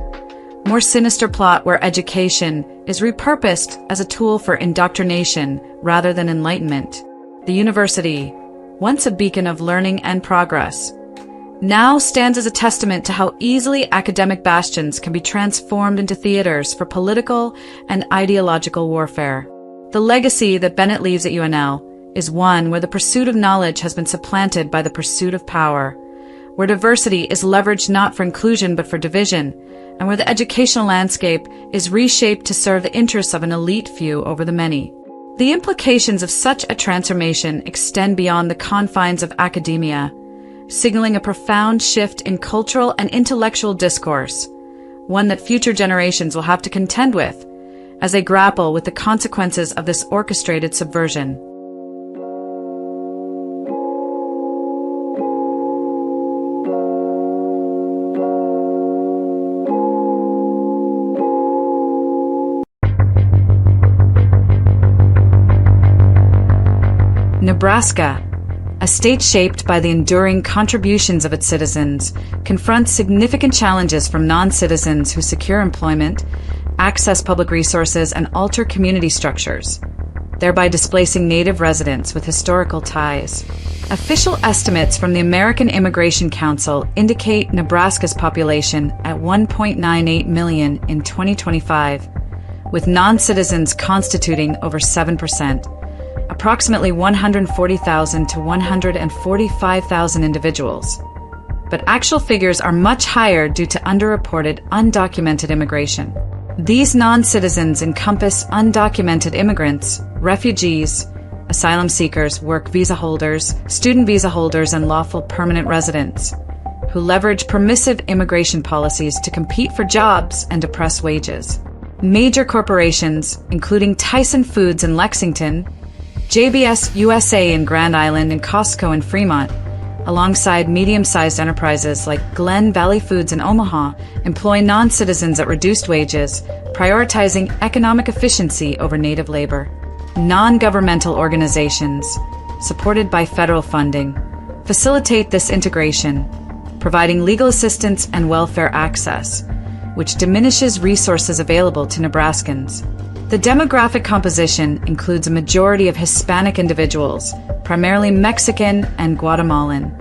more sinister plot where education is repurposed as a tool for indoctrination rather than enlightenment. The university, once a beacon of learning and progress, now stands as a testament to how easily academic bastions can be transformed into theaters for political and ideological warfare. The legacy that Bennett leaves at UNL is one where the pursuit of knowledge has been supplanted by the pursuit of power, where diversity is leveraged not for inclusion but for division, and where the educational landscape is reshaped to serve the interests of an elite few over the many. The implications of such a transformation extend beyond the confines of academia, signaling a profound shift in cultural and intellectual discourse, one that future generations will have to contend with as they grapple with the consequences of this orchestrated subversion. Nebraska, a state shaped by the enduring contributions of its citizens, confronts significant challenges from non-citizens who secure employment, access public resources, and alter community structures, thereby displacing native residents with historical ties. Official estimates from the American Immigration Council indicate Nebraska's population at 1.98 million in 2025, with non-citizens constituting over 7%. Approximately 140,000 to 145,000 individuals. But actual figures are much higher due to underreported, undocumented immigration. These non-citizens encompass undocumented immigrants, refugees, asylum seekers, work visa holders, student visa holders, and lawful permanent residents, who leverage permissive immigration policies to compete for jobs and depress wages. Major corporations, including Tyson Foods in Lexington, JBS USA in Grand Island, and Costco in Fremont, alongside medium-sized enterprises like Glen Valley Foods in Omaha, employ non-citizens at reduced wages, prioritizing economic efficiency over native labor. Non-governmental organizations, supported by federal funding, facilitate this integration, providing legal assistance and welfare access, which diminishes resources available to Nebraskans. The demographic composition includes a majority of Hispanic individuals, primarily Mexican and Guatemalan,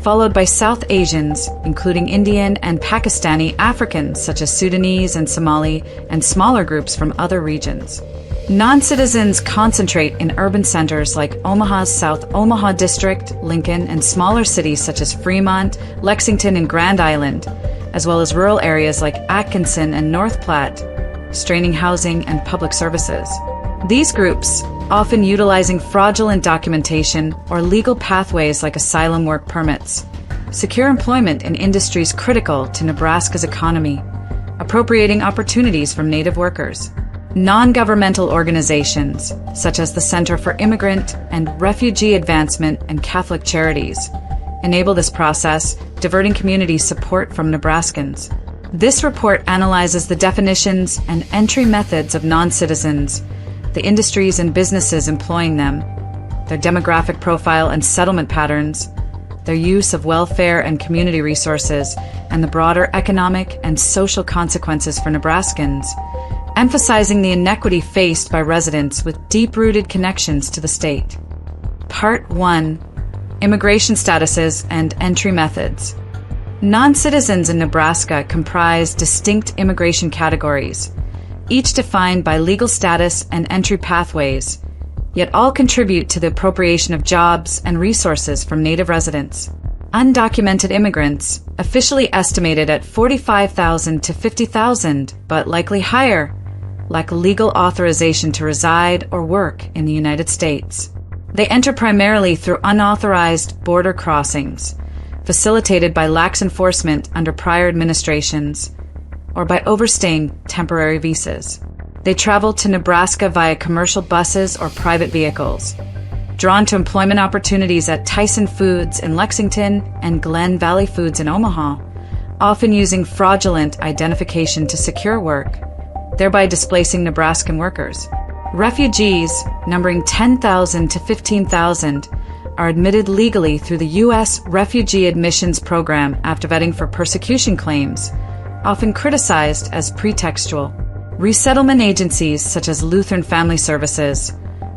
followed by South Asians, including Indian and Pakistani Africans such as Sudanese and Somali, and smaller groups from other regions. Non-citizens concentrate in urban centers like Omaha's South Omaha District, Lincoln, and smaller cities such as Fremont, Lexington, and Grand Island, as well as rural areas like Atkinson and North Platte, straining housing and public services. These groups, often utilizing fraudulent documentation or legal pathways like asylum work permits, secure employment in industries critical to Nebraska's economy, appropriating opportunities from native workers. Non-governmental organizations, such as the Center for Immigrant and Refugee Advancement and Catholic Charities, enable this process, diverting community support from Nebraskans. This report analyzes the definitions and entry methods of non-citizens, the industries and businesses employing them, their demographic profile and settlement patterns, their use of welfare and community resources, and the broader economic and social consequences for Nebraskans, emphasizing the inequity faced by residents with deep-rooted connections to the state. Part 1. Immigration statuses and entry methods. Non-citizens in Nebraska comprise distinct immigration categories, each defined by legal status and entry pathways, yet all contribute to the appropriation of jobs and resources from native residents. Undocumented immigrants, officially estimated at 45,000 to 50,000, but likely higher, lack legal authorization to reside or work in the United States. They enter primarily through unauthorized border crossings, facilitated by lax enforcement under prior administrations, or by overstaying temporary visas. They travel to Nebraska via commercial buses or private vehicles, drawn to employment opportunities at Tyson Foods in Lexington and Glen Valley Foods in Omaha, often using fraudulent identification to secure work, thereby displacing Nebraskan workers. Refugees, numbering 10,000 to 15,000, are admitted legally through the U.S. Refugee Admissions Program after vetting for persecution claims, often criticized as pretextual. Resettlement agencies such as Lutheran Family Services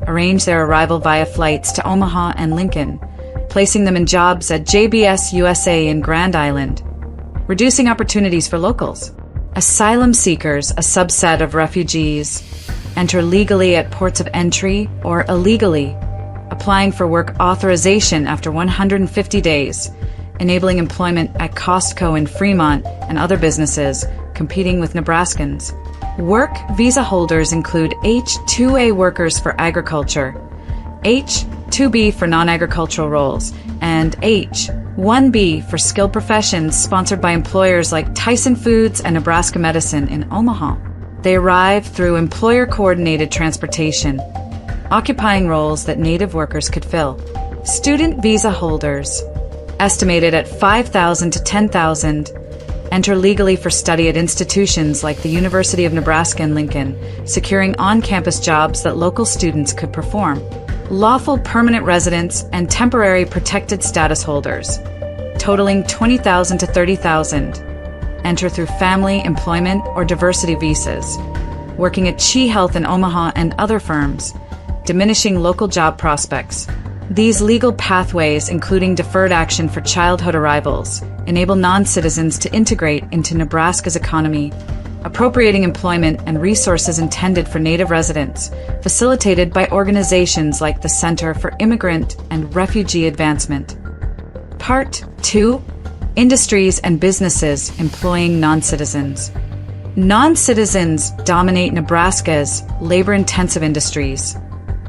arrange their arrival via flights to Omaha and Lincoln, placing them in jobs at JBS USA in Grand Island, reducing opportunities for locals. Asylum seekers, a subset of refugees, enter legally at ports of entry or illegally, applying for work authorization after 150 days, enabling employment at Costco in Fremont and other businesses competing with Nebraskans. Work visa holders include H-2A workers for agriculture, H-2B for non-agricultural roles, and H-1B for skilled professions sponsored by employers like Tyson Foods and Nebraska Medicine in Omaha. They arrive through employer-coordinated transportation, occupying roles that native workers could fill. Student visa holders, estimated at 5,000 to 10,000, enter legally for study at institutions like the University of Nebraska in Lincoln, securing on-campus jobs that local students could perform. Lawful permanent residents and temporary protected status holders, totaling 20,000 to 30,000, enter through family, employment, or diversity visas, working at Chi Health in Omaha and other firms, diminishing local job prospects. These legal pathways, including deferred action for childhood arrivals, enable non-citizens to integrate into Nebraska's economy, appropriating employment and resources intended for native residents, facilitated by organizations like the Center for Immigrant and Refugee Advancement. Part 2. Industries and businesses employing non-citizens. Non-citizens dominate Nebraska's labor-intensive industries,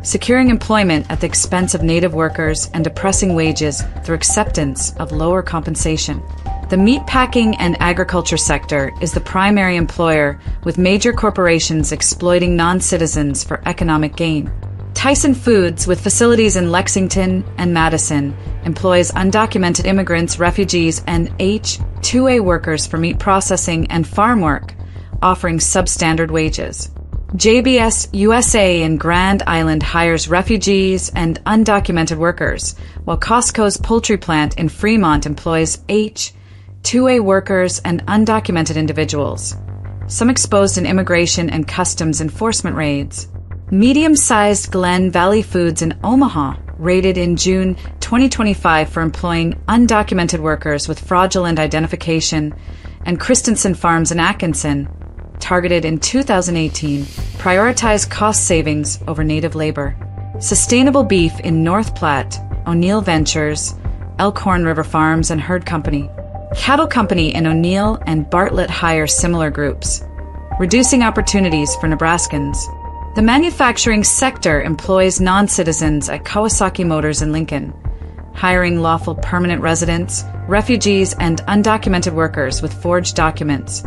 securing employment at the expense of native workers and depressing wages through acceptance of lower compensation. The meatpacking and agriculture sector is the primary employer, with major corporations exploiting non-citizens for economic gain. Tyson Foods, with facilities in Lexington and Madison, employs undocumented immigrants, refugees, and H-2A workers for meat processing and farm work, offering substandard wages. JBS USA in Grand Island hires refugees and undocumented workers, while Costco's poultry plant in Fremont employs H-2A workers and undocumented individuals, some exposed in immigration and customs enforcement raids. Medium-sized Glen Valley Foods in Omaha raided in June 2025 for employing undocumented workers with fraudulent identification, and Christensen Farms in Atkinson, targeted in 2018, prioritized cost savings over native labor. Sustainable Beef in North Platte, O'Neill Ventures, Elkhorn River Farms and Herd Company. Cattle Company in O'Neill and Bartlett hire similar groups, reducing opportunities for Nebraskans. The manufacturing sector employs non-citizens at Kawasaki Motors in Lincoln, hiring lawful permanent residents, refugees, and undocumented workers with forged documents,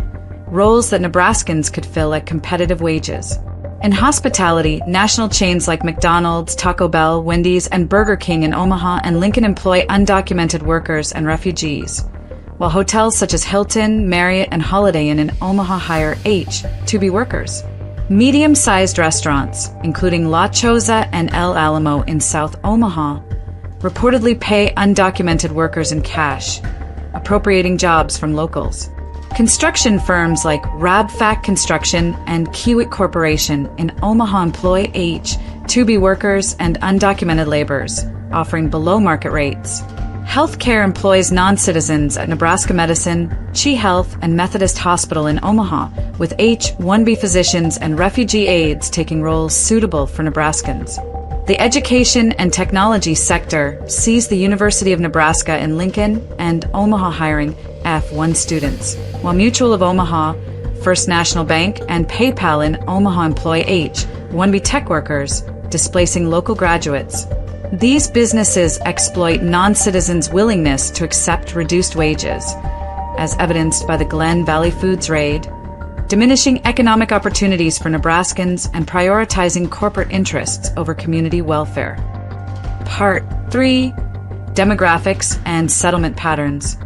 roles that Nebraskans could fill at competitive wages. In hospitality, national chains like McDonald's, Taco Bell, Wendy's, and Burger King in Omaha and Lincoln employ undocumented workers and refugees, while hotels such as Hilton, Marriott, and Holiday Inn in Omaha hire H-2B workers. Medium-sized restaurants, including La Choza and El Alamo in South Omaha, reportedly pay undocumented workers in cash, appropriating jobs from locals. Construction firms like Rabfac Construction and Kiewit Corporation in Omaha employ H-2B workers and undocumented laborers, offering below-market rates. Healthcare employs non-citizens at Nebraska Medicine, Chi Health, and Methodist Hospital in Omaha, with H-1B physicians and refugee aides taking roles suitable for Nebraskans. The education and technology sector sees the University of Nebraska in Lincoln and Omaha hiring F1 students, while Mutual of Omaha, First National Bank, and PayPal in Omaha employ H-1B tech workers, displacing local graduates. These businesses exploit non-citizens' willingness to accept reduced wages, as evidenced by the Glen Valley Foods raid, diminishing economic opportunities for Nebraskans and prioritizing corporate interests over community welfare. Part 3. Demographics and Settlement Patterns.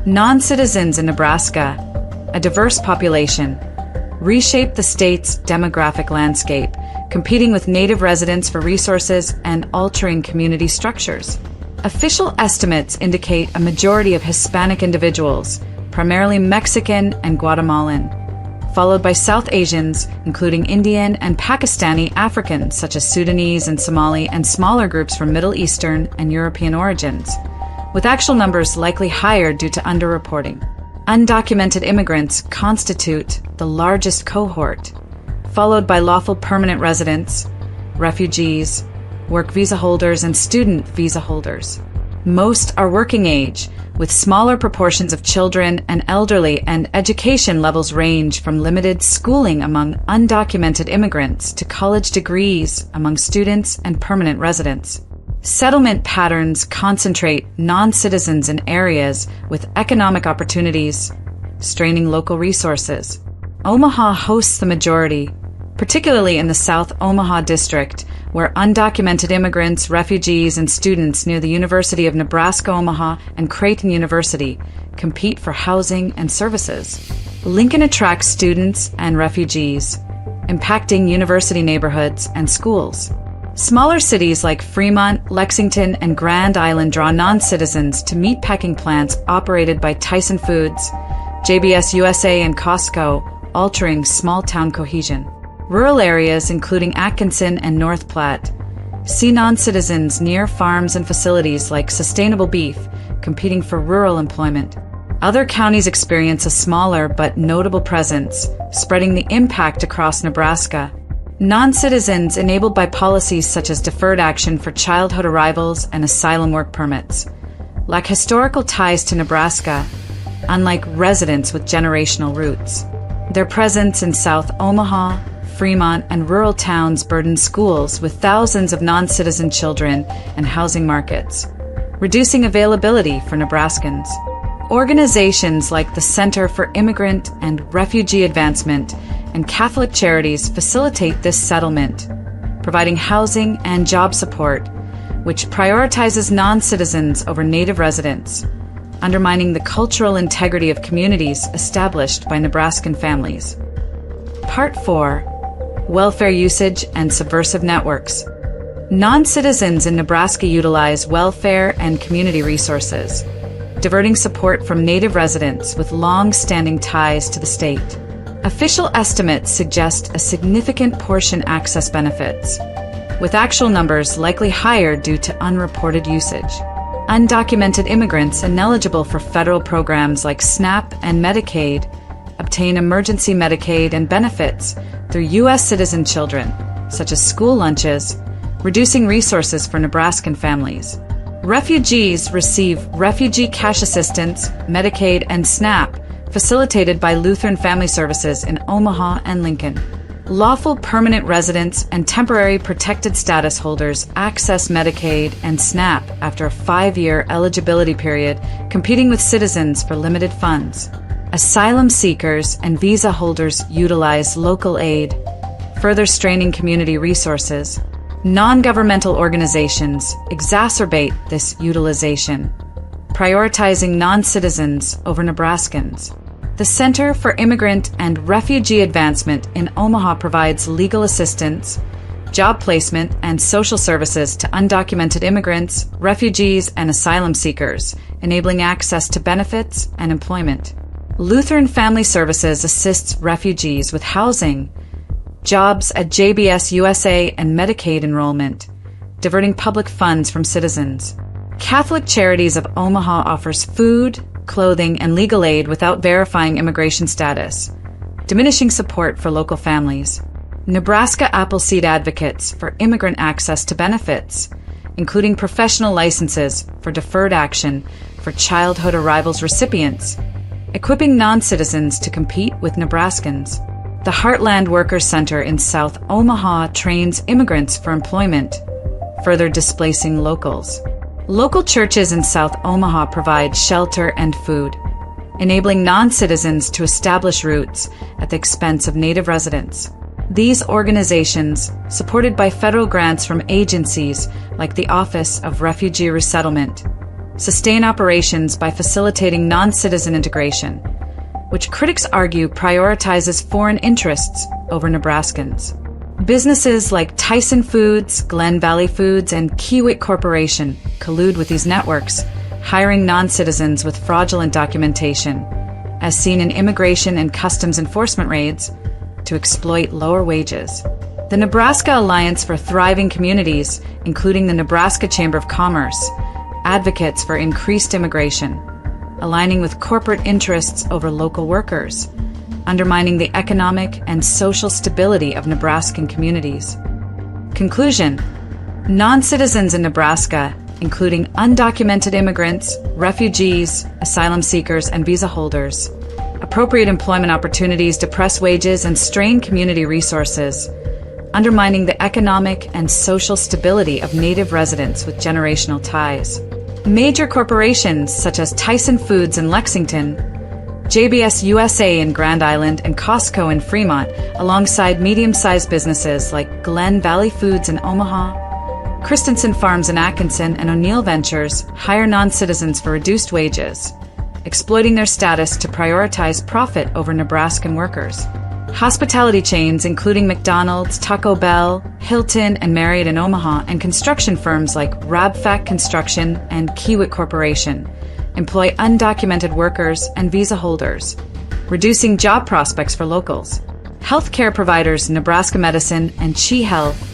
Non-citizens in Nebraska, a diverse population, reshape the state's demographic landscape, competing with native residents for resources and altering community structures. Official estimates indicate a majority of Hispanic individuals, primarily Mexican and Guatemalan, followed by South Asians, including Indian and Pakistani Africans such as Sudanese and Somali, and smaller groups from Middle Eastern and European origins, with actual numbers likely higher due to underreporting. Undocumented immigrants constitute the largest cohort, followed by lawful permanent residents, refugees, work visa holders, and student visa holders. Most are working age, with smaller proportions of children and elderly, and education levels range from limited schooling among undocumented immigrants to college degrees among students and permanent residents. Settlement patterns concentrate non-citizens in areas with economic opportunities, straining local resources. Omaha hosts the majority, particularly in the South Omaha district, where undocumented immigrants, refugees, and students near the University of Nebraska-Omaha and Creighton University compete for housing and services. Lincoln attracts students and refugees, impacting university neighborhoods and schools. Smaller cities like Fremont, Lexington, and Grand Island draw non-citizens to meatpacking plants operated by Tyson Foods, JBS USA, and Costco, altering small-town cohesion. Rural areas, including Atkinson and North Platte, see non-citizens near farms and facilities like Sustainable Beef, competing for rural employment. Other counties experience a smaller but notable presence, spreading the impact across Nebraska. Non-citizens enabled by policies such as deferred action for childhood arrivals and asylum work permits lack historical ties to Nebraska, unlike residents with generational roots. Their presence in South Omaha, Fremont, and rural towns burden schools with thousands of non-citizen children and housing markets, reducing availability for Nebraskans. Organizations like the Center for Immigrant and Refugee Advancement and Catholic Charities facilitate this settlement, providing housing and job support, which prioritizes non-citizens over native residents, undermining the cultural integrity of communities established by Nebraskan families. Part 4. Welfare Usage and Subversive Networks. Non-citizens in Nebraska utilize welfare and community resources, diverting support from native residents with long-standing ties to the state. Official estimates suggest a significant portion access benefits, with actual numbers likely higher due to unreported usage. Undocumented immigrants ineligible for federal programs like SNAP and Medicaid obtain emergency Medicaid and benefits through U.S. citizen children, such as school lunches, reducing resources for Nebraskan families. Refugees receive refugee cash assistance, Medicaid, and SNAP, facilitated by Lutheran Family Services in Omaha and Lincoln. Lawful permanent residents and temporary protected status holders access Medicaid and SNAP after a 5-year eligibility period, competing with citizens for limited funds. Asylum seekers and visa holders utilize local aid, further straining community resources. Non-governmental organizations exacerbate this utilization, prioritizing non-citizens over Nebraskans. The Center for Immigrant and Refugee Advancement in Omaha provides legal assistance, job placement, and social services to undocumented immigrants, refugees, and asylum seekers, enabling access to benefits and employment. Lutheran Family Services assists refugees with housing, jobs at JBS USA, and Medicaid enrollment, diverting public funds from citizens. Catholic Charities of Omaha offers food, clothing, and legal aid without verifying immigration status, diminishing support for local families. Nebraska Appleseed advocates for immigrant access to benefits, including professional licenses for deferred action for childhood arrivals recipients, equipping non-citizens to compete with Nebraskans. The Heartland Workers Center in South Omaha trains immigrants for employment, further displacing locals. Local churches in South Omaha provide shelter and food, enabling non-citizens to establish roots at the expense of Native residents. These organizations, supported by federal grants from agencies like the Office of Refugee Resettlement, sustain operations by facilitating non-citizen integration, which critics argue prioritizes foreign interests over Nebraskans. Businesses like Tyson Foods, Glen Valley Foods, and Kiewit Corporation collude with these networks, hiring non-citizens with fraudulent documentation, as seen in immigration and customs enforcement raids, to exploit lower wages. The Nebraska Alliance for Thriving Communities, including the Nebraska Chamber of Commerce, advocates for increased immigration, aligning with corporate interests over local workers, undermining the economic and social stability of Nebraskan communities. Conclusion: non-citizens in Nebraska, including undocumented immigrants, refugees, asylum seekers, and visa holders, appropriate employment opportunities depress wages and strain community resources, undermining the economic and social stability of Native residents with generational ties. Major corporations such as Tyson Foods in Lexington, JBS USA in Grand Island, and Costco in Fremont, alongside medium-sized businesses like Glen Valley Foods in Omaha, Christensen Farms in Atkinson, and O'Neill Ventures, hire non-citizens for reduced wages, exploiting their status to prioritize profit over Nebraskan workers. Hospitality chains including McDonald's, Taco Bell, Hilton, and Marriott in Omaha, and construction firms like Rabfac Construction and Kiewit Corporation employ undocumented workers and visa holders, reducing job prospects for locals. Healthcare providers Nebraska Medicine and Chi Health,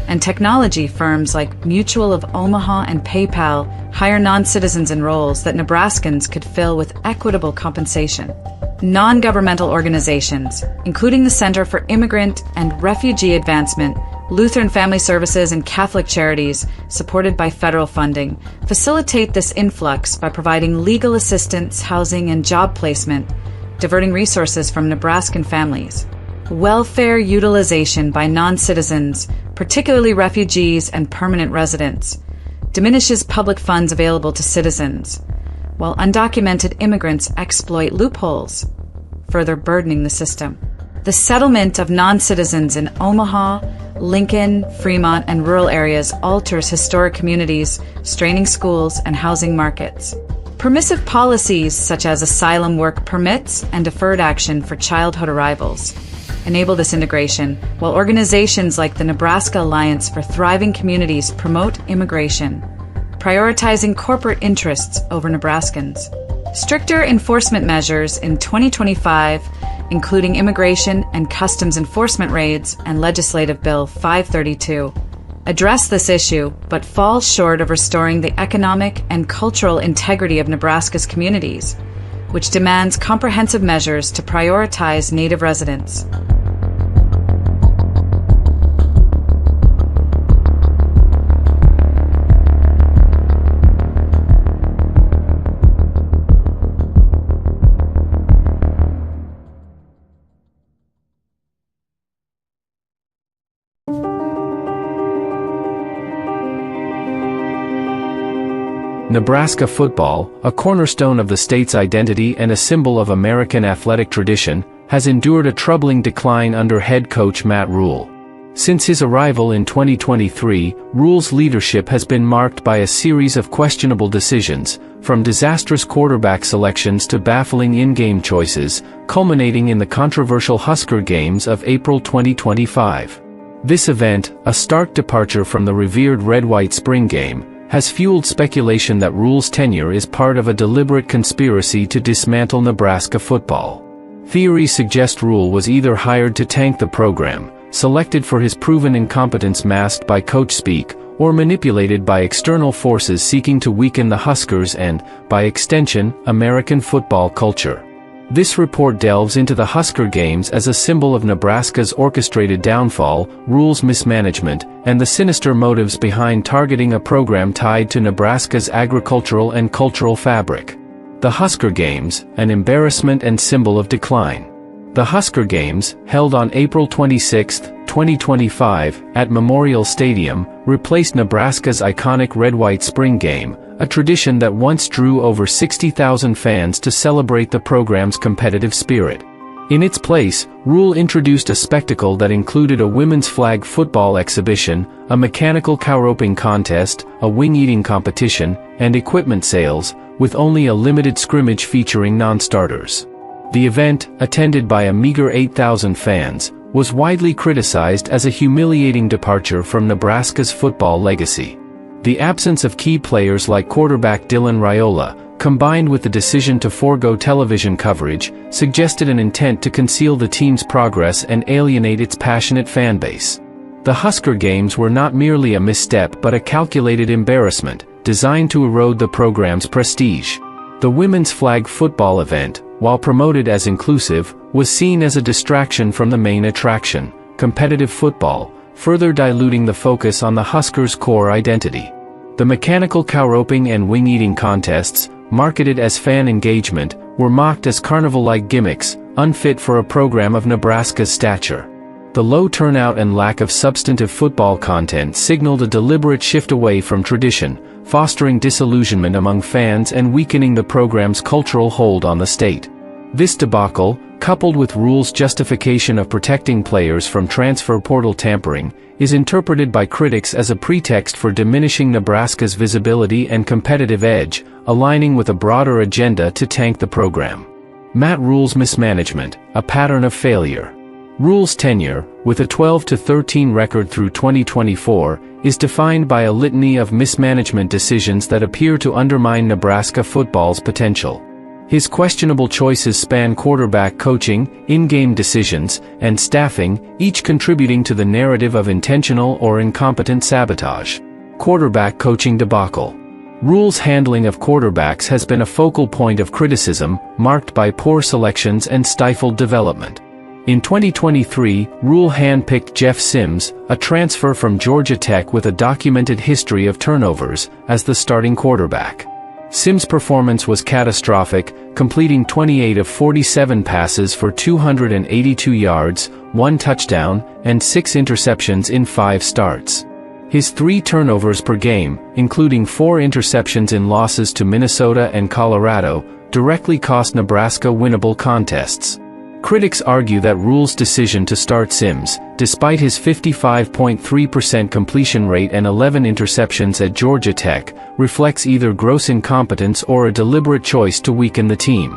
and technology firms like Mutual of Omaha and PayPal hire non-citizens in roles that Nebraskans could fill with equitable compensation. Non-governmental organizations, including the Center for Immigrant and Refugee Advancement, Lutheran Family Services, and Catholic Charities, supported by federal funding, facilitate this influx by providing legal assistance, housing, and job placement, diverting resources from Nebraskan families. Welfare utilization by non-citizens, particularly refugees and permanent residents, diminishes public funds available to citizens, while undocumented immigrants exploit loopholes, further burdening the system. The settlement of non-citizens in Omaha, Lincoln, Fremont, and rural areas alters historic communities, straining schools and housing markets. Permissive policies such as asylum work permits and deferred action for childhood arrivals enable this integration, while organizations like the Nebraska Alliance for Thriving Communities promote immigration, prioritizing corporate interests over Nebraskans. Stricter enforcement measures in 2025, including Immigration and Customs Enforcement raids and Legislative Bill 532, address this issue but fall short of restoring the economic and cultural integrity of Nebraska's communities, which demands comprehensive measures to prioritize Native residents. Nebraska football, a cornerstone of the state's identity and a symbol of American athletic tradition, has endured a troubling decline under head coach Matt Rule. Since his arrival in 2023, Rule's leadership has been marked by a series of questionable decisions, from disastrous quarterback selections to baffling in-game choices, culminating in the controversial Husker games of April 2025. This event, a stark departure from the revered red-white spring game, has fueled speculation that Rule's tenure is part of a deliberate conspiracy to dismantle Nebraska football. Theories suggest Rule was either hired to tank the program, selected for his proven incompetence masked by coach speak, or manipulated by external forces seeking to weaken the Huskers and, by extension, American football culture. This report delves into the Husker Games as a symbol of Nebraska's orchestrated downfall, rules mismanagement, and the sinister motives behind targeting a program tied to Nebraska's agricultural and cultural fabric. The Husker Games, an embarrassment and symbol of decline. The Husker Games, held on April 26, 2025, at Memorial Stadium, replaced Nebraska's iconic red-white spring game, a tradition that once drew over 60,000 fans to celebrate the program's competitive spirit. In its place, Rule introduced a spectacle that included a women's flag football exhibition, a mechanical cow-roping contest, a wing-eating competition, and equipment sales, with only a limited scrimmage featuring non-starters. The event, attended by a meager 8,000 fans, was widely criticized as a humiliating departure from Nebraska's football legacy. The absence of key players like quarterback Dylan Raiola, combined with the decision to forego television coverage, suggested an intent to conceal the team's progress and alienate its passionate fan base. The Husker Games were not merely a misstep but a calculated embarrassment, designed to erode the program's prestige. The women's flag football event, while promoted as inclusive, was seen as a distraction from the main attraction, competitive football, further diluting the focus on the Huskers' core identity. The mechanical cow-roping and wing-eating contests, marketed as fan engagement, were mocked as carnival-like gimmicks, unfit for a program of Nebraska's stature. The low turnout and lack of substantive football content signaled a deliberate shift away from tradition, fostering disillusionment among fans and weakening the program's cultural hold on the state. This debacle, coupled with Rule's justification of protecting players from transfer portal tampering, is interpreted by critics as a pretext for diminishing Nebraska's visibility and competitive edge, aligning with a broader agenda to tank the program. Matt Rule's mismanagement, a pattern of failure. Rule's tenure, with a 12-13 record through 2024, is defined by a litany of mismanagement decisions that appear to undermine Nebraska football's potential. His questionable choices span quarterback coaching, in-game decisions, and staffing, each contributing to the narrative of intentional or incompetent sabotage. Quarterback coaching debacle. Rule's handling of quarterbacks has been a focal point of criticism, marked by poor selections and stifled development. In 2023, Rule handpicked Jeff Sims, a transfer from Georgia Tech with a documented history of turnovers, as the starting quarterback. Sims' performance was catastrophic, completing 28 of 47 passes for 282 yards, 1 touchdown, and 6 interceptions in 5 starts. His 3 turnovers per game, including 4 interceptions in losses to Minnesota and Colorado, directly cost Nebraska winnable contests. Critics argue that Rule's decision to start Sims, despite his 55.3% completion rate and 11 interceptions at Georgia Tech, reflects either gross incompetence or a deliberate choice to weaken the team.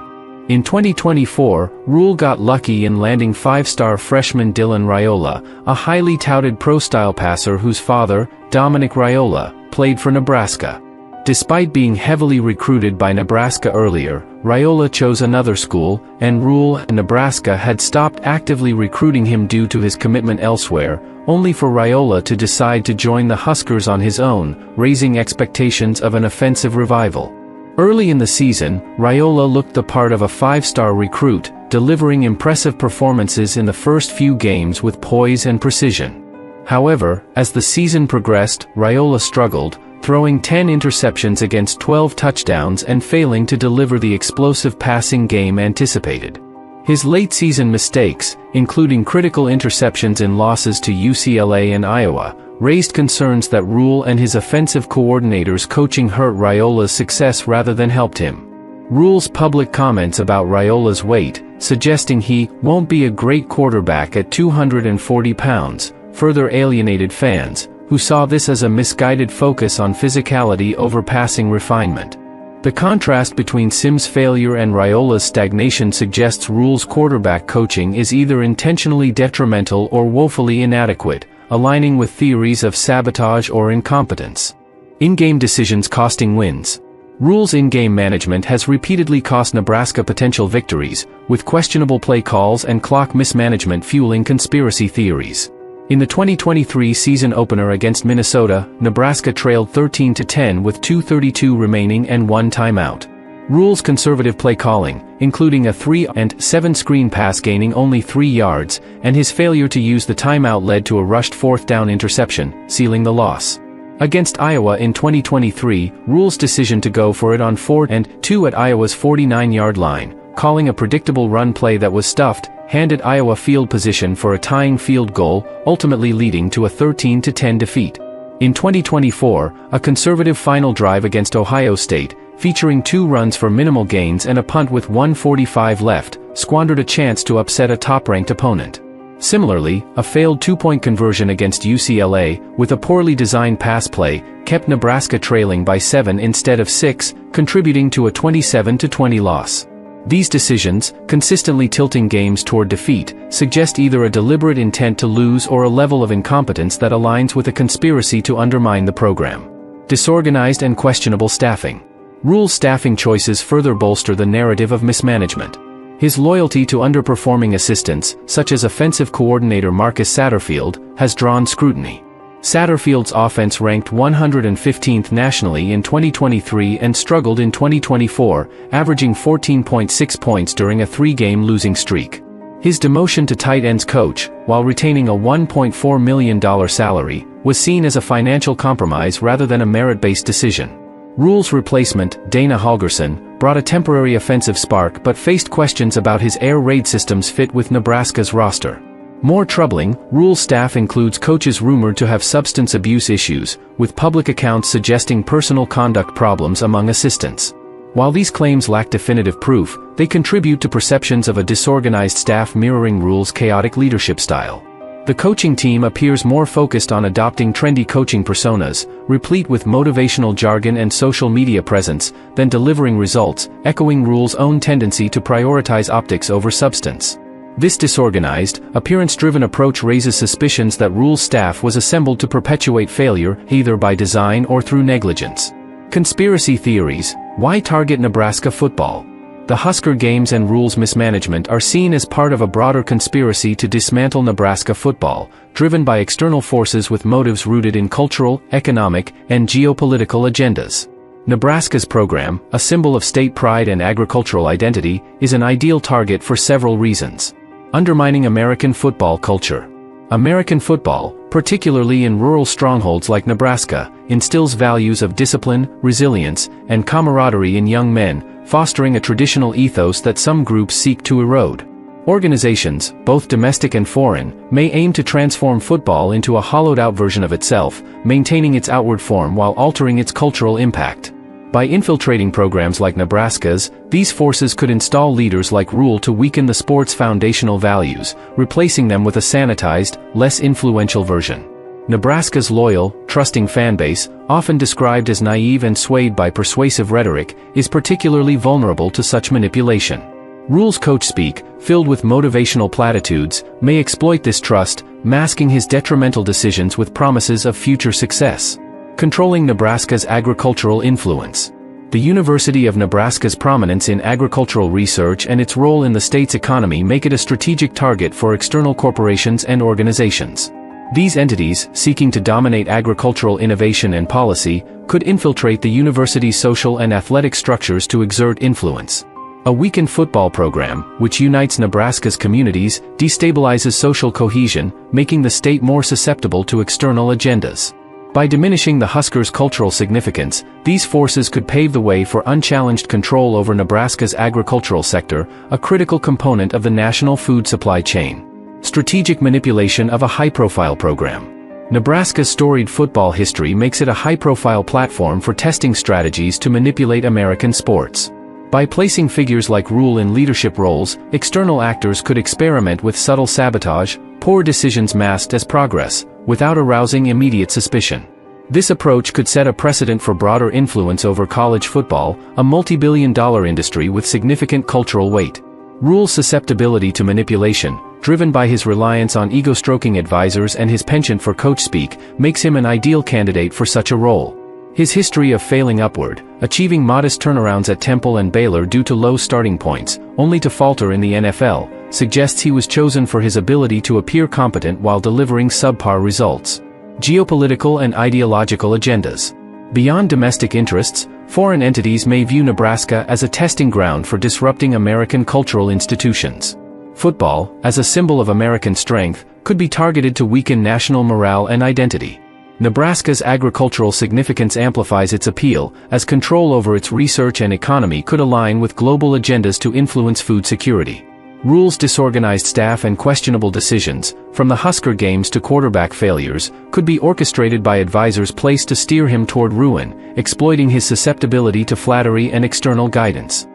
In 2024, Rule got lucky in landing 5-star freshman Dylan Raiola, a highly touted pro-style passer whose father, Dominic Raiola, played for Nebraska. Despite being heavily recruited by Nebraska earlier, Raiola chose another school, and Rule and Nebraska had stopped actively recruiting him due to his commitment elsewhere, only for Raiola to decide to join the Huskers on his own, raising expectations of an offensive revival. Early in the season, Raiola looked the part of a 5-star recruit, delivering impressive performances in the first few games with poise and precision. However, as the season progressed, Raiola struggled, throwing 10 interceptions against 12 touchdowns and failing to deliver the explosive passing game anticipated. His late-season mistakes, including critical interceptions in losses to UCLA and Iowa, raised concerns that Rule and his offensive coordinators' coaching hurt Raiola's success rather than helped him. Rule's public comments about Raiola's weight, suggesting he won't be a great quarterback at 240 pounds, further alienated fans, who saw this as a misguided focus on physicality over passing refinement. The contrast between Sims' failure and Raiola's stagnation suggests Rule's quarterback coaching is either intentionally detrimental or woefully inadequate, aligning with theories of sabotage or incompetence. In-game decisions costing wins. Rule's in-game management has repeatedly cost Nebraska potential victories, with questionable play calls and clock mismanagement fueling conspiracy theories. In the 2023 season opener against Minnesota, Nebraska trailed 13-10 with 2:32 remaining and one timeout. Rule's conservative play calling, including a 3-and-7 screen pass gaining only 3 yards, and his failure to use the timeout led to a rushed fourth down interception, sealing the loss. Against Iowa in 2023, Rule's decision to go for it on 4-and-2 at Iowa's 49-yard line, calling a predictable run play that was stuffed, handed Iowa field position for a tying field goal, ultimately leading to a 13-10 defeat. In 2024, a conservative final drive against Ohio State, featuring 2 runs for minimal gains and a punt with 1:45 left, squandered a chance to upset a top-ranked opponent. Similarly, a failed 2-point conversion against UCLA, with a poorly designed pass play, kept Nebraska trailing by 7 instead of 6, contributing to a 27-20 loss. These decisions, consistently tilting games toward defeat, suggest either a deliberate intent to lose or a level of incompetence that aligns with a conspiracy to undermine the program. Disorganized and questionable staffing. Rule's staffing choices further bolster the narrative of mismanagement. His loyalty to underperforming assistants, such as offensive coordinator Marcus Satterfield, has drawn scrutiny. Satterfield's offense ranked 115th nationally in 2023 and struggled in 2024, averaging 14.6 points during a 3-game losing streak. His demotion to tight ends coach, while retaining a $1.4 million salary, was seen as a financial compromise rather than a merit-based decision. Rule's replacement, Dana Holgorsen, brought a temporary offensive spark but faced questions about his air raid system's fit with Nebraska's roster. More troubling, Rule's staff includes coaches rumored to have substance abuse issues, with public accounts suggesting personal conduct problems among assistants. While these claims lack definitive proof, they contribute to perceptions of a disorganized staff mirroring Rule's chaotic leadership style. The coaching team appears more focused on adopting trendy coaching personas, replete with motivational jargon and social media presence, than delivering results, echoing Rule's own tendency to prioritize optics over substance. This disorganized, appearance-driven approach raises suspicions that Rule's staff was assembled to perpetuate failure, either by design or through negligence. Conspiracy theories. Why target Nebraska football? The Husker games and Rule's mismanagement are seen as part of a broader conspiracy to dismantle Nebraska football, driven by external forces with motives rooted in cultural, economic, and geopolitical agendas. Nebraska's program, a symbol of state pride and agricultural identity, is an ideal target for several reasons. Undermining American football culture. American football, particularly in rural strongholds like Nebraska, instills values of discipline, resilience, and camaraderie in young men, fostering a traditional ethos that some groups seek to erode. Organizations, both domestic and foreign, may aim to transform football into a hollowed-out version of itself, maintaining its outward form while altering its cultural impact. By infiltrating programs like Nebraska's, these forces could install leaders like Rule to weaken the sport's foundational values, replacing them with a sanitized, less influential version. Nebraska's loyal, trusting fanbase, often described as naive and swayed by persuasive rhetoric, is particularly vulnerable to such manipulation. Rule's coach speak, filled with motivational platitudes, may exploit this trust, masking his detrimental decisions with promises of future success. Controlling Nebraska's agricultural influence. The University of Nebraska's prominence in agricultural research and its role in the state's economy make it a strategic target for external corporations and organizations. These entities, seeking to dominate agricultural innovation and policy, could infiltrate the university's social and athletic structures to exert influence. A weakened football program, which unites Nebraska's communities, destabilizes social cohesion, making the state more susceptible to external agendas. By diminishing the Huskers' cultural significance, these forces could pave the way for unchallenged control over Nebraska's agricultural sector, a critical component of the national food supply chain. Strategic manipulation of a high-profile program. Nebraska's storied football history makes it a high-profile platform for testing strategies to manipulate American sports. By placing figures like Rule in leadership roles, external actors could experiment with subtle sabotage, poor decisions masked as progress, without arousing immediate suspicion. This approach could set a precedent for broader influence over college football, a multi-billion-dollar industry with significant cultural weight. Rule's susceptibility to manipulation, driven by his reliance on ego-stroking advisors and his penchant for coach speak, makes him an ideal candidate for such a role. His history of failing upward, achieving modest turnarounds at Temple and Baylor due to low starting points, only to falter in the NFL, suggests he was chosen for his ability to appear competent while delivering subpar results. Geopolitical and ideological agendas. Beyond domestic interests, foreign entities may view Nebraska as a testing ground for disrupting American cultural institutions. Football, as a symbol of American strength, could be targeted to weaken national morale and identity. Nebraska's agricultural significance amplifies its appeal, as control over its research and economy could align with global agendas to influence food security. Rules, disorganized staff and questionable decisions, from the Husker games to quarterback failures, could be orchestrated by advisors placed to steer him toward ruin, exploiting his susceptibility to flattery and external guidance.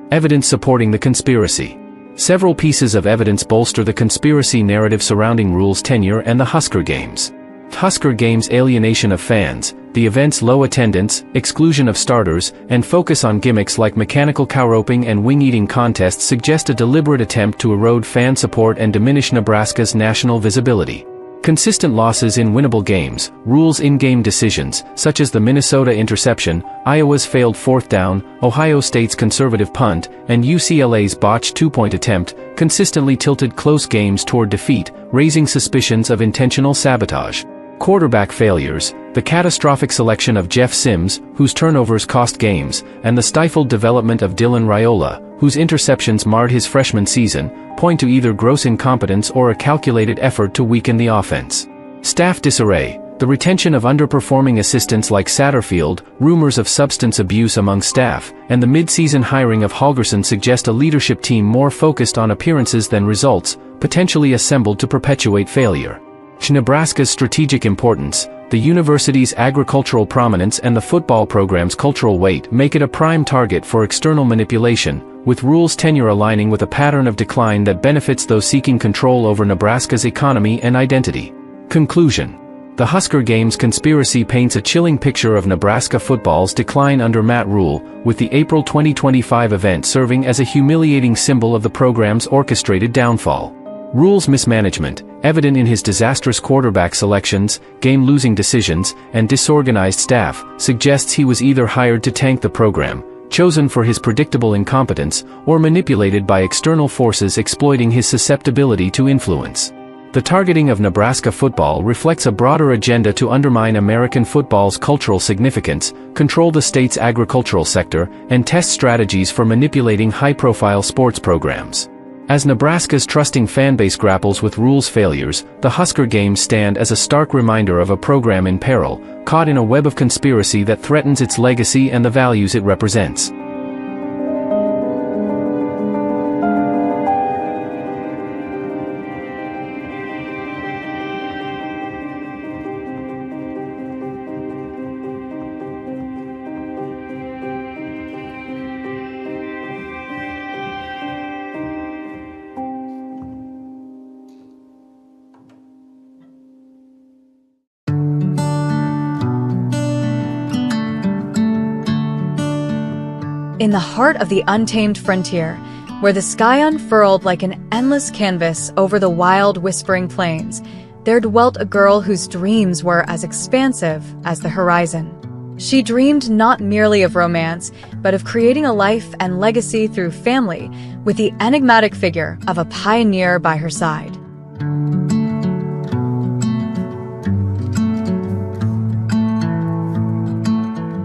Evidence supporting the conspiracy. Several pieces of evidence bolster the conspiracy narrative surrounding Rule's tenure and the Husker games. Husker games' alienation of fans, the event's low attendance, exclusion of starters, and focus on gimmicks like mechanical cowroping and wing-eating contests suggest a deliberate attempt to erode fan support and diminish Nebraska's national visibility. Consistent losses in winnable games, Rule's in-game decisions, such as the Minnesota interception, Iowa's failed fourth down, Ohio State's conservative punt, and UCLA's botched two-point attempt, consistently tilted close games toward defeat, raising suspicions of intentional sabotage. Quarterback failures, the catastrophic selection of Jeff Sims, whose turnovers cost games, and the stifled development of Dylan Raiola, whose interceptions marred his freshman season, point to either gross incompetence or a calculated effort to weaken the offense. Staff disarray, the retention of underperforming assistants like Satterfield, rumors of substance abuse among staff, and the mid-season hiring of Holgerson suggest a leadership team more focused on appearances than results, potentially assembled to perpetuate failure. Nebraska's strategic importance, the university's agricultural prominence and the football program's cultural weight make it a prime target for external manipulation, with Rule's tenure aligning with a pattern of decline that benefits those seeking control over Nebraska's economy and identity. Conclusion. The Husker Games conspiracy paints a chilling picture of Nebraska football's decline under Matt Rule, with the April 2025 event serving as a humiliating symbol of the program's orchestrated downfall. Rule's mismanagement, evident in his disastrous quarterback selections, game-losing decisions, and disorganized staff, suggests he was either hired to tank the program, chosen for his predictable incompetence, or manipulated by external forces exploiting his susceptibility to influence. The targeting of Nebraska football reflects a broader agenda to undermine American football's cultural significance, control the state's agricultural sector, and test strategies for manipulating high-profile sports programs. As Nebraska's trusting fanbase grapples with Rule's failures, the Husker Games stand as a stark reminder of a program in peril, caught in a web of conspiracy that threatens its legacy and the values it represents. In the heart of the untamed frontier, where the sky unfurled like an endless canvas over the wild, whispering plains, there dwelt a girl whose dreams were as expansive as the horizon. She dreamed not merely of romance, but of creating a life and legacy through family, with the enigmatic figure of a pioneer by her side.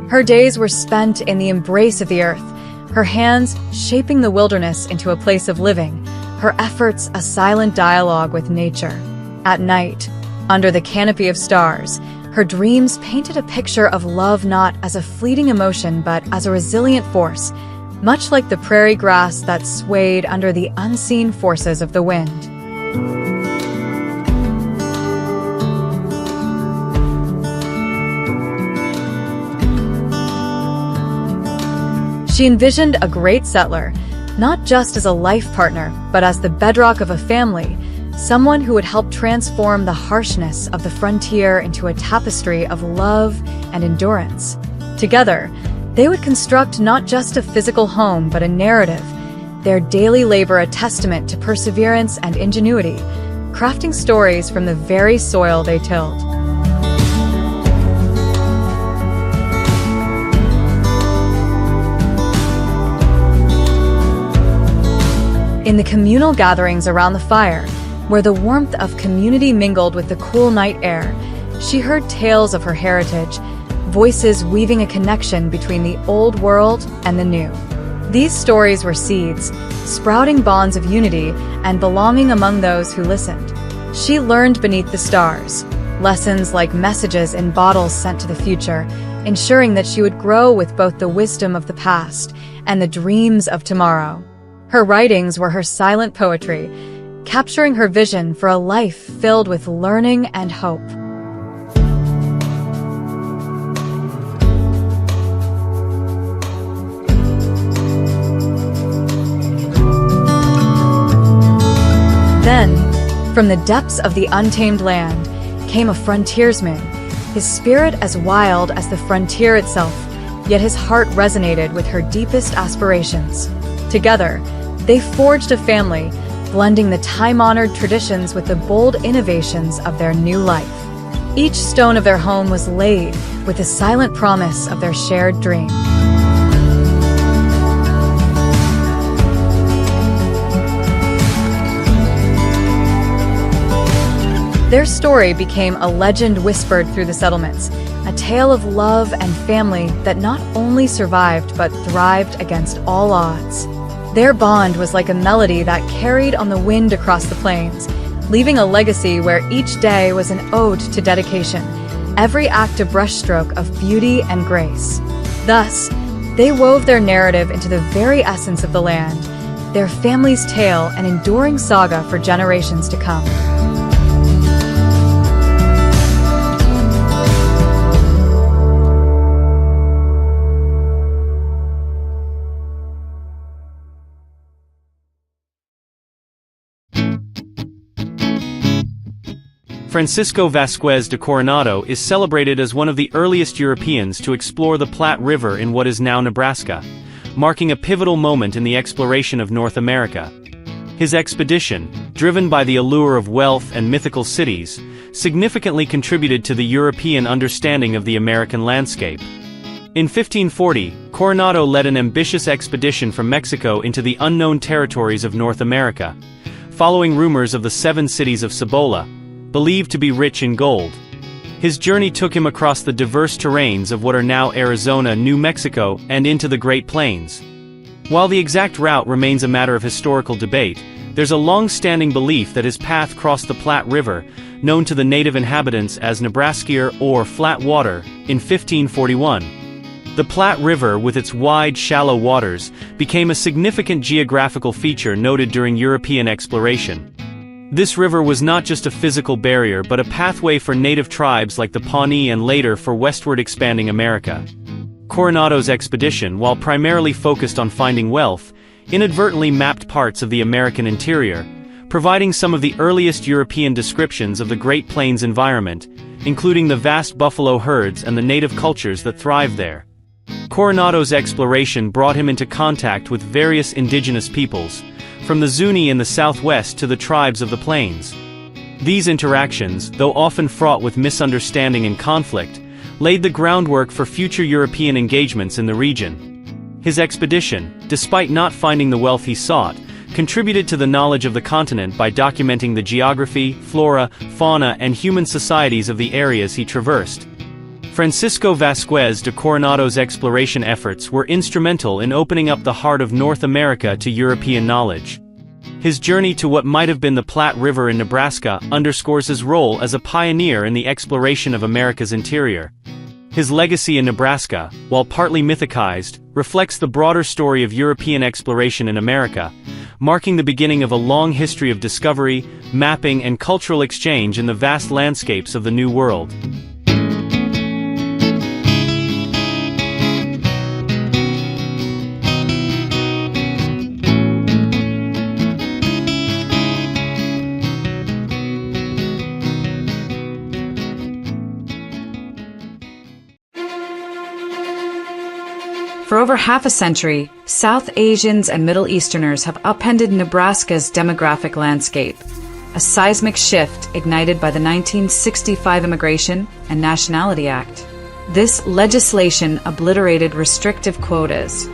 Her days were spent in the embrace of the earth, her hands shaping the wilderness into a place of living, her efforts a silent dialogue with nature. At night, under the canopy of stars, her dreams painted a picture of love not as a fleeting emotion but as a resilient force, much like the prairie grass that swayed under the unseen forces of the wind. She envisioned a great settler, not just as a life partner, but as the bedrock of a family, someone who would help transform the harshness of the frontier into a tapestry of love and endurance. Together, they would construct not just a physical home, but a narrative, their daily labor a testament to perseverance and ingenuity, crafting stories from the very soil they tilled. In the communal gatherings around the fire, where the warmth of community mingled with the cool night air, she heard tales of her heritage, voices weaving a connection between the old world and the new. These stories were seeds, sprouting bonds of unity and belonging among those who listened. She learned beneath the stars, lessons like messages in bottles sent to the future, ensuring that she would grow with both the wisdom of the past and the dreams of tomorrow. Her writings were her silent poetry, capturing her vision for a life filled with learning and hope. Then, from the depths of the untamed land, came a frontiersman, his spirit as wild as the frontier itself, yet his heart resonated with her deepest aspirations. Together, they forged a family, blending the time-honored traditions with the bold innovations of their new life. Each stone of their home was laid with the silent promise of their shared dream. Their story became a legend whispered through the settlements, a tale of love and family that not only survived but thrived against all odds. Their bond was like a melody that carried on the wind across the plains, leaving a legacy where each day was an ode to dedication, every act a brushstroke of beauty and grace. Thus, they wove their narrative into the very essence of the land, their family's tale an enduring saga for generations to come. Francisco Vasquez de Coronado is celebrated as one of the earliest Europeans to explore the Platte River in what is now Nebraska, marking a pivotal moment in the exploration of North America. His expedition, driven by the allure of wealth and mythical cities, significantly contributed to the European understanding of the American landscape. In 1540, Coronado led an ambitious expedition from Mexico into the unknown territories of North America, following rumors of the 7 cities of Cibola, believed to be rich in gold. His journey took him across the diverse terrains of what are now Arizona, New Mexico, and into the Great Plains. While the exact route remains a matter of historical debate, there's a long-standing belief that his path crossed the Platte River, known to the native inhabitants as Nebraskier or Flat Water, in 1541. The Platte River, with its wide, shallow waters, became a significant geographical feature noted during European exploration. This river was not just a physical barrier but a pathway for native tribes like the Pawnee and later for westward expanding America. Coronado's expedition, while primarily focused on finding wealth, inadvertently mapped parts of the American interior, providing some of the earliest European descriptions of the Great Plains environment, including the vast buffalo herds and the native cultures that thrived there. Coronado's exploration brought him into contact with various indigenous peoples, from the Zuni in the southwest to the tribes of the plains. These interactions, though often fraught with misunderstanding and conflict, laid the groundwork for future European engagements in the region. His expedition, despite not finding the wealth he sought, contributed to the knowledge of the continent by documenting the geography, flora, fauna, and human societies of the areas he traversed. Francisco Vasquez de Coronado's exploration efforts were instrumental in opening up the heart of North America to European knowledge. His journey to what might have been the Platte River in Nebraska underscores his role as a pioneer in the exploration of America's interior. His legacy in Nebraska, while partly mythicized, reflects the broader story of European exploration in America, marking the beginning of a long history of discovery, mapping, and cultural exchange in the vast landscapes of the New World. For over half a century, South Asians and Middle Easterners have upended Nebraska's demographic landscape, a seismic shift ignited by the 1965 Immigration and Nationality Act. This legislation obliterated restrictive quotas,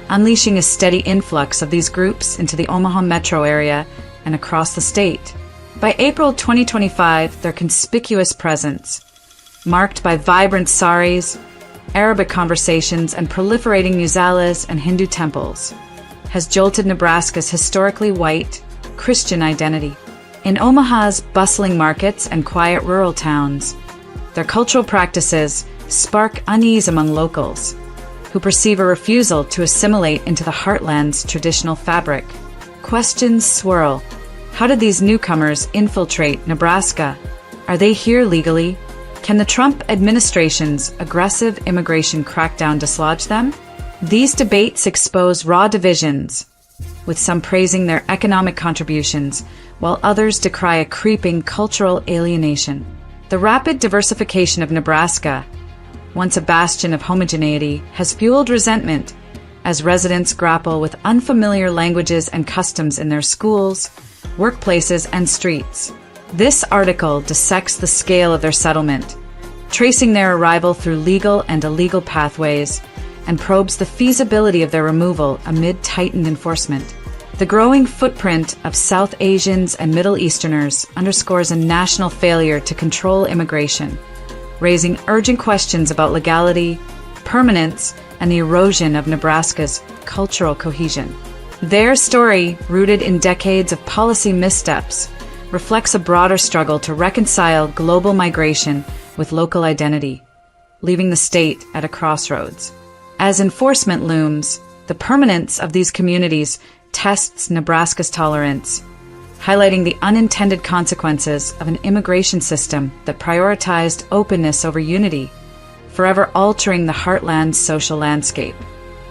unleashing a steady influx of these groups into the Omaha metro area and across the state. By April 2025, their conspicuous presence, marked by vibrant saris, Arabic conversations, and proliferating musallas and Hindu temples, has jolted Nebraska's historically white, Christian identity. In Omaha's bustling markets and quiet rural towns, their cultural practices spark unease among locals, who perceive a refusal to assimilate into the heartland's traditional fabric. Questions swirl. How did these newcomers infiltrate Nebraska? Are they here legally? Can the Trump administration's aggressive immigration crackdown dislodge them? These debates expose raw divisions, with some praising their economic contributions, while others decry a creeping cultural alienation. The rapid diversification of Nebraska, once a bastion of homogeneity, has fueled resentment as residents grapple with unfamiliar languages and customs in their schools, workplaces, and streets. This article dissects the scale of their settlement, tracing their arrival through legal and illegal pathways, and probes the feasibility of their removal amid tightened enforcement. The growing footprint of South Asians and Middle Easterners underscores a national failure to control immigration, raising urgent questions about legality, permanence, and the erosion of Nebraska's cultural cohesion. Their story, rooted in decades of policy missteps, reflects a broader struggle to reconcile global migration with local identity, leaving the state at a crossroads. As enforcement looms, the permanence of these communities tests Nebraska's tolerance, highlighting the unintended consequences of an immigration system that prioritized openness over unity, forever altering the heartland's social landscape.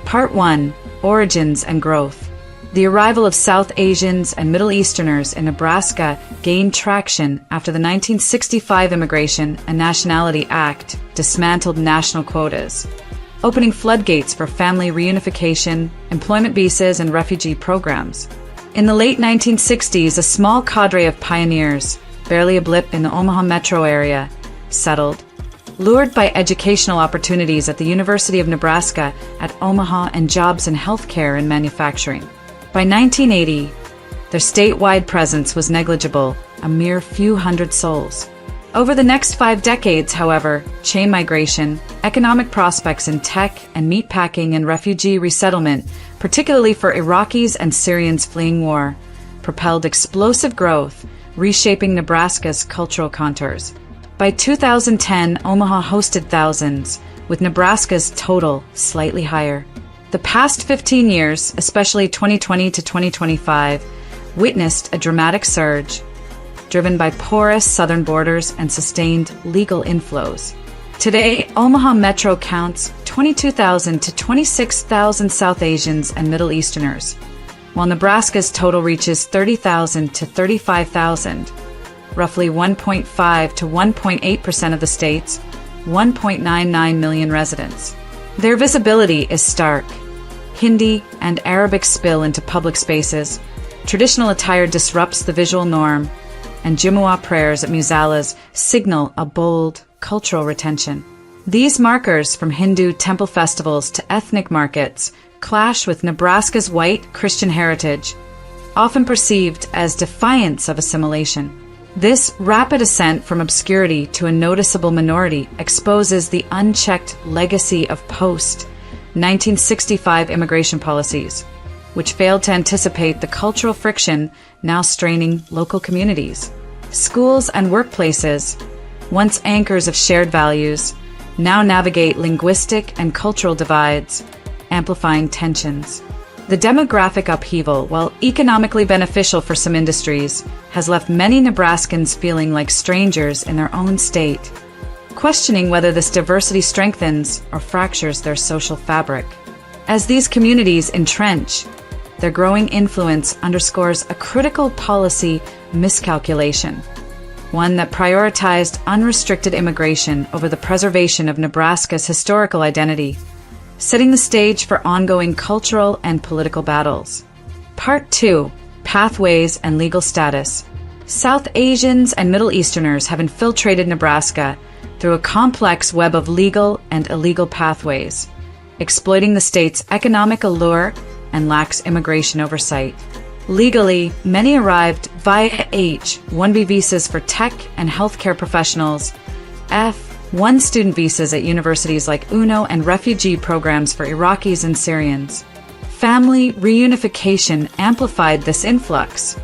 Part 1: Origins and Growth. The arrival of South Asians and Middle Easterners in Nebraska gained traction after the 1965 Immigration and Nationality Act dismantled national quotas, opening floodgates for family reunification, employment visas, and refugee programs. In the late 1960s, a small cadre of pioneers, barely a blip in the Omaha metro area, settled, lured by educational opportunities at the University of Nebraska at Omaha and jobs in healthcare and manufacturing. By 1980, their statewide presence was negligible, a mere few hundred souls. Over the next 5 decades, however, chain migration, economic prospects in tech and meatpacking, and refugee resettlement, particularly for Iraqis and Syrians fleeing war, propelled explosive growth, reshaping Nebraska's cultural contours. By 2010, Omaha hosted thousands, with Nebraska's total slightly higher. The past 15 years, especially 2020 to 2025, witnessed a dramatic surge, driven by porous southern borders and sustained legal inflows. Today, Omaha Metro counts 22,000 to 26,000 South Asians and Middle Easterners, while Nebraska's total reaches 30,000 to 35,000, roughly 1.5 to 1.8% of the state's 1.99 million residents. Their visibility is stark. Hindi and Arabic spill into public spaces, traditional attire disrupts the visual norm, and Jumu'ah prayers at musallas signal a bold cultural retention. These markers, from Hindu temple festivals to ethnic markets, clash with Nebraska's white Christian heritage, often perceived as defiance of assimilation. This rapid ascent from obscurity to a noticeable minority exposes the unchecked legacy of post-1965 immigration policies, which failed to anticipate the cultural friction now straining local communities. Schools and workplaces, once anchors of shared values, now navigate linguistic and cultural divides, amplifying tensions. The demographic upheaval, while economically beneficial for some industries, has left many Nebraskans feeling like strangers in their own state, questioning whether this diversity strengthens or fractures their social fabric. As these communities entrench, their growing influence underscores a critical policy miscalculation, one that prioritized unrestricted immigration over the preservation of Nebraska's historical identity, setting the stage for ongoing cultural and political battles. Part 2: Pathways and Legal Status. South Asians and Middle Easterners have infiltrated Nebraska through a complex web of legal and illegal pathways, exploiting the state's economic allure and lax immigration oversight. Legally, many arrived via H-1B visas for tech and healthcare professionals, F-1 student visas at universities like UNO, and refugee programs for Iraqis and Syrians. Family reunification amplified this influx,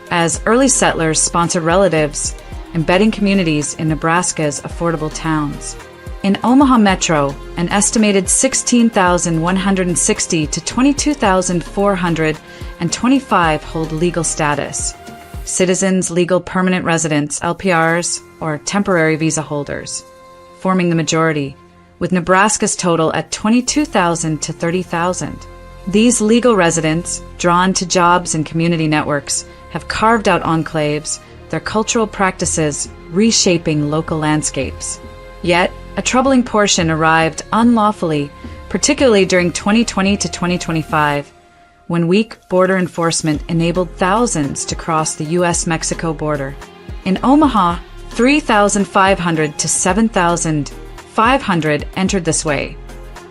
as early settlers sponsored relatives, embedding communities in Nebraska's affordable towns. In Omaha Metro, an estimated 16,160 to 22,425 hold legal status. Citizens, legal permanent residents, LPRs, or temporary visa holders, forming the majority, with Nebraska's total at 22,000 to 30,000. These legal residents, drawn to jobs and community networks, have carved out enclaves, their cultural practices reshaping local landscapes. Yet, a troubling portion arrived unlawfully, particularly during 2020 to 2025, when weak border enforcement enabled thousands to cross the U.S.-Mexico border. In Omaha, 3,500 to 7,500 entered this way,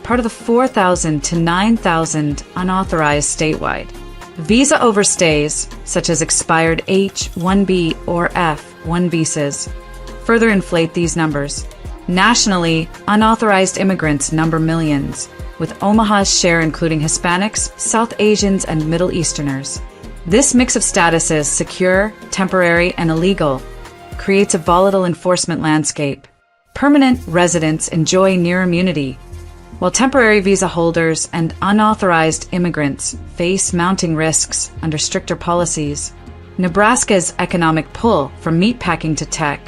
part of the 4,000 to 9,000 unauthorized statewide. Visa overstays, such as expired H-1B or F-1 visas, further inflate these numbers. Nationally, unauthorized immigrants number millions, with Omaha's share including Hispanics, South Asians, and Middle Easterners. This mix of statuses, secure, temporary, and illegal, creates a volatile enforcement landscape. Permanent residents enjoy near immunity, while temporary visa holders and unauthorized immigrants face mounting risks under stricter policies. Nebraska's economic pull from meatpacking to tech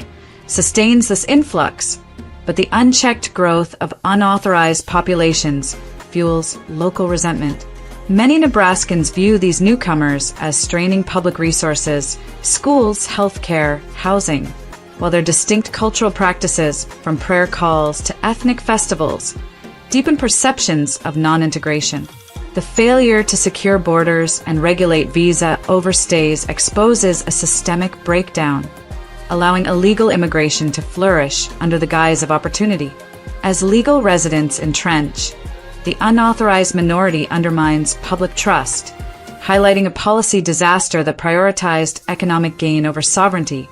sustains this influx, but the unchecked growth of unauthorized populations fuels local resentment. Many Nebraskans view these newcomers as straining public resources, schools, healthcare, housing, while their distinct cultural practices, from prayer calls to ethnic festivals, deepen perceptions of non-integration. The failure to secure borders and regulate visa overstays exposes a systemic breakdown, allowing illegal immigration to flourish under the guise of opportunity. As legal residents entrench, the unauthorized minority undermines public trust, highlighting a policy disaster that prioritized economic gain over sovereignty,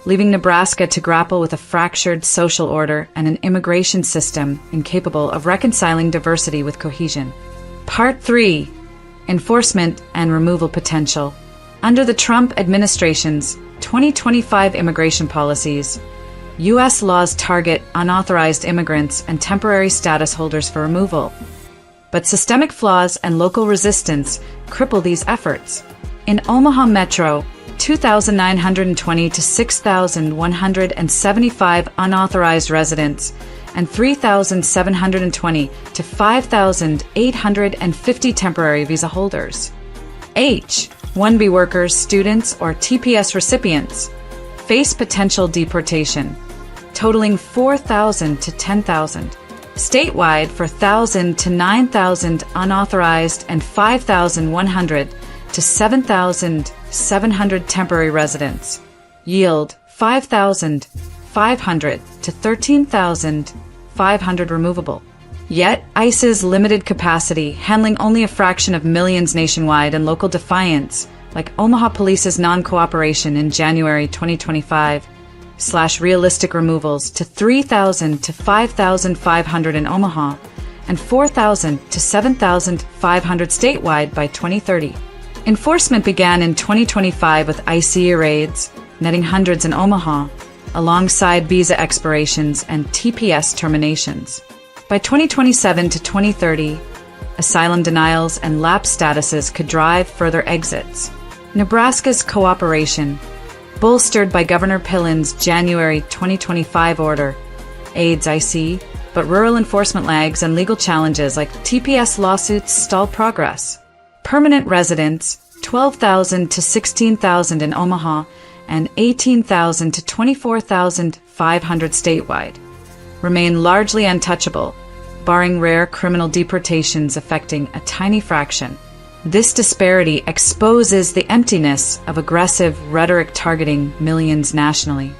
leaving Nebraska to grapple with a fractured social order and an immigration system incapable of reconciling diversity with cohesion. Part 3. Enforcement and removal potential. Under the Trump administration's 2025 immigration policies, U.S. laws target unauthorized immigrants and temporary status holders for removal. But systemic flaws and local resistance cripple these efforts. In Omaha Metro, 2,920 to 6,175 unauthorized residents and 3,720 to 5,850 temporary visa holders. H-1B workers, students, or TPS recipients face potential deportation, totaling 4,000 to 10,000. Statewide, for 1,000 to 9,000 unauthorized and 5,100 to 7,700 temporary residents, yield 5,500 to 13,500 removable. Yet, ICE's limited capacity, handling only a fraction of millions nationwide, and local defiance, like Omaha Police's non-cooperation in January 2025, slash realistic removals to 3,000 to 5,500 in Omaha and 4,000 to 7,500 statewide by 2030. Enforcement began in 2025 with ICE raids, netting hundreds in Omaha, alongside visa expirations and TPS terminations. By 2027 to 2030, asylum denials and lapse statuses could drive further exits. Nebraska's cooperation, bolstered by Governor Pillen's January 2025 order, aids IC, but rural enforcement lags and legal challenges like TPS lawsuits stall progress. Permanent residents, 12,000 to 16,000 in Omaha and 18,000 to 24,500 statewide, remain largely untouchable, barring rare criminal deportations affecting a tiny fraction. This disparity exposes the emptiness of aggressive rhetoric targeting millions nationally.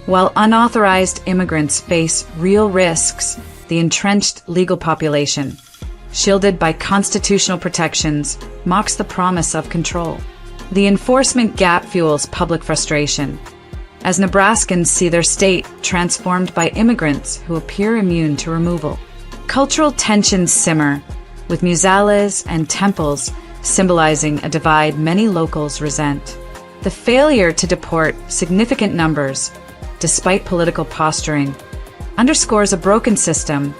While unauthorized immigrants face real risks, the entrenched legal population, shielded by constitutional protections, mocks the promise of control. The enforcement gap fuels public frustration, as Nebraskans see their state transformed by immigrants who appear immune to removal. Cultural tensions simmer, with museales and temples symbolizing a divide many locals resent. The failure to deport significant numbers, despite political posturing, underscores a broken system,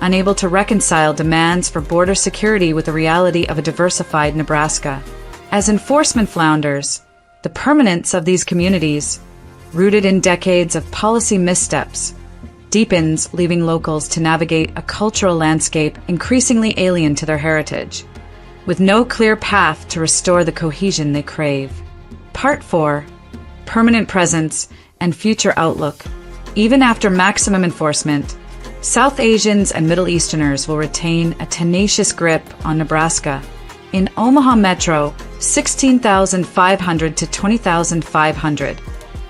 unable to reconcile demands for border security with the reality of a diversified Nebraska. As enforcement flounders, the permanence of these communities, rooted in decades of policy missteps, deepens, leaving locals to navigate a cultural landscape increasingly alien to their heritage, with no clear path to restore the cohesion they crave. Part 4. Permanent Presence and Future Outlook. Even after maximum enforcement, South Asians and Middle Easterners will retain a tenacious grip on Nebraska. In Omaha Metro, 16,500 to 20,500,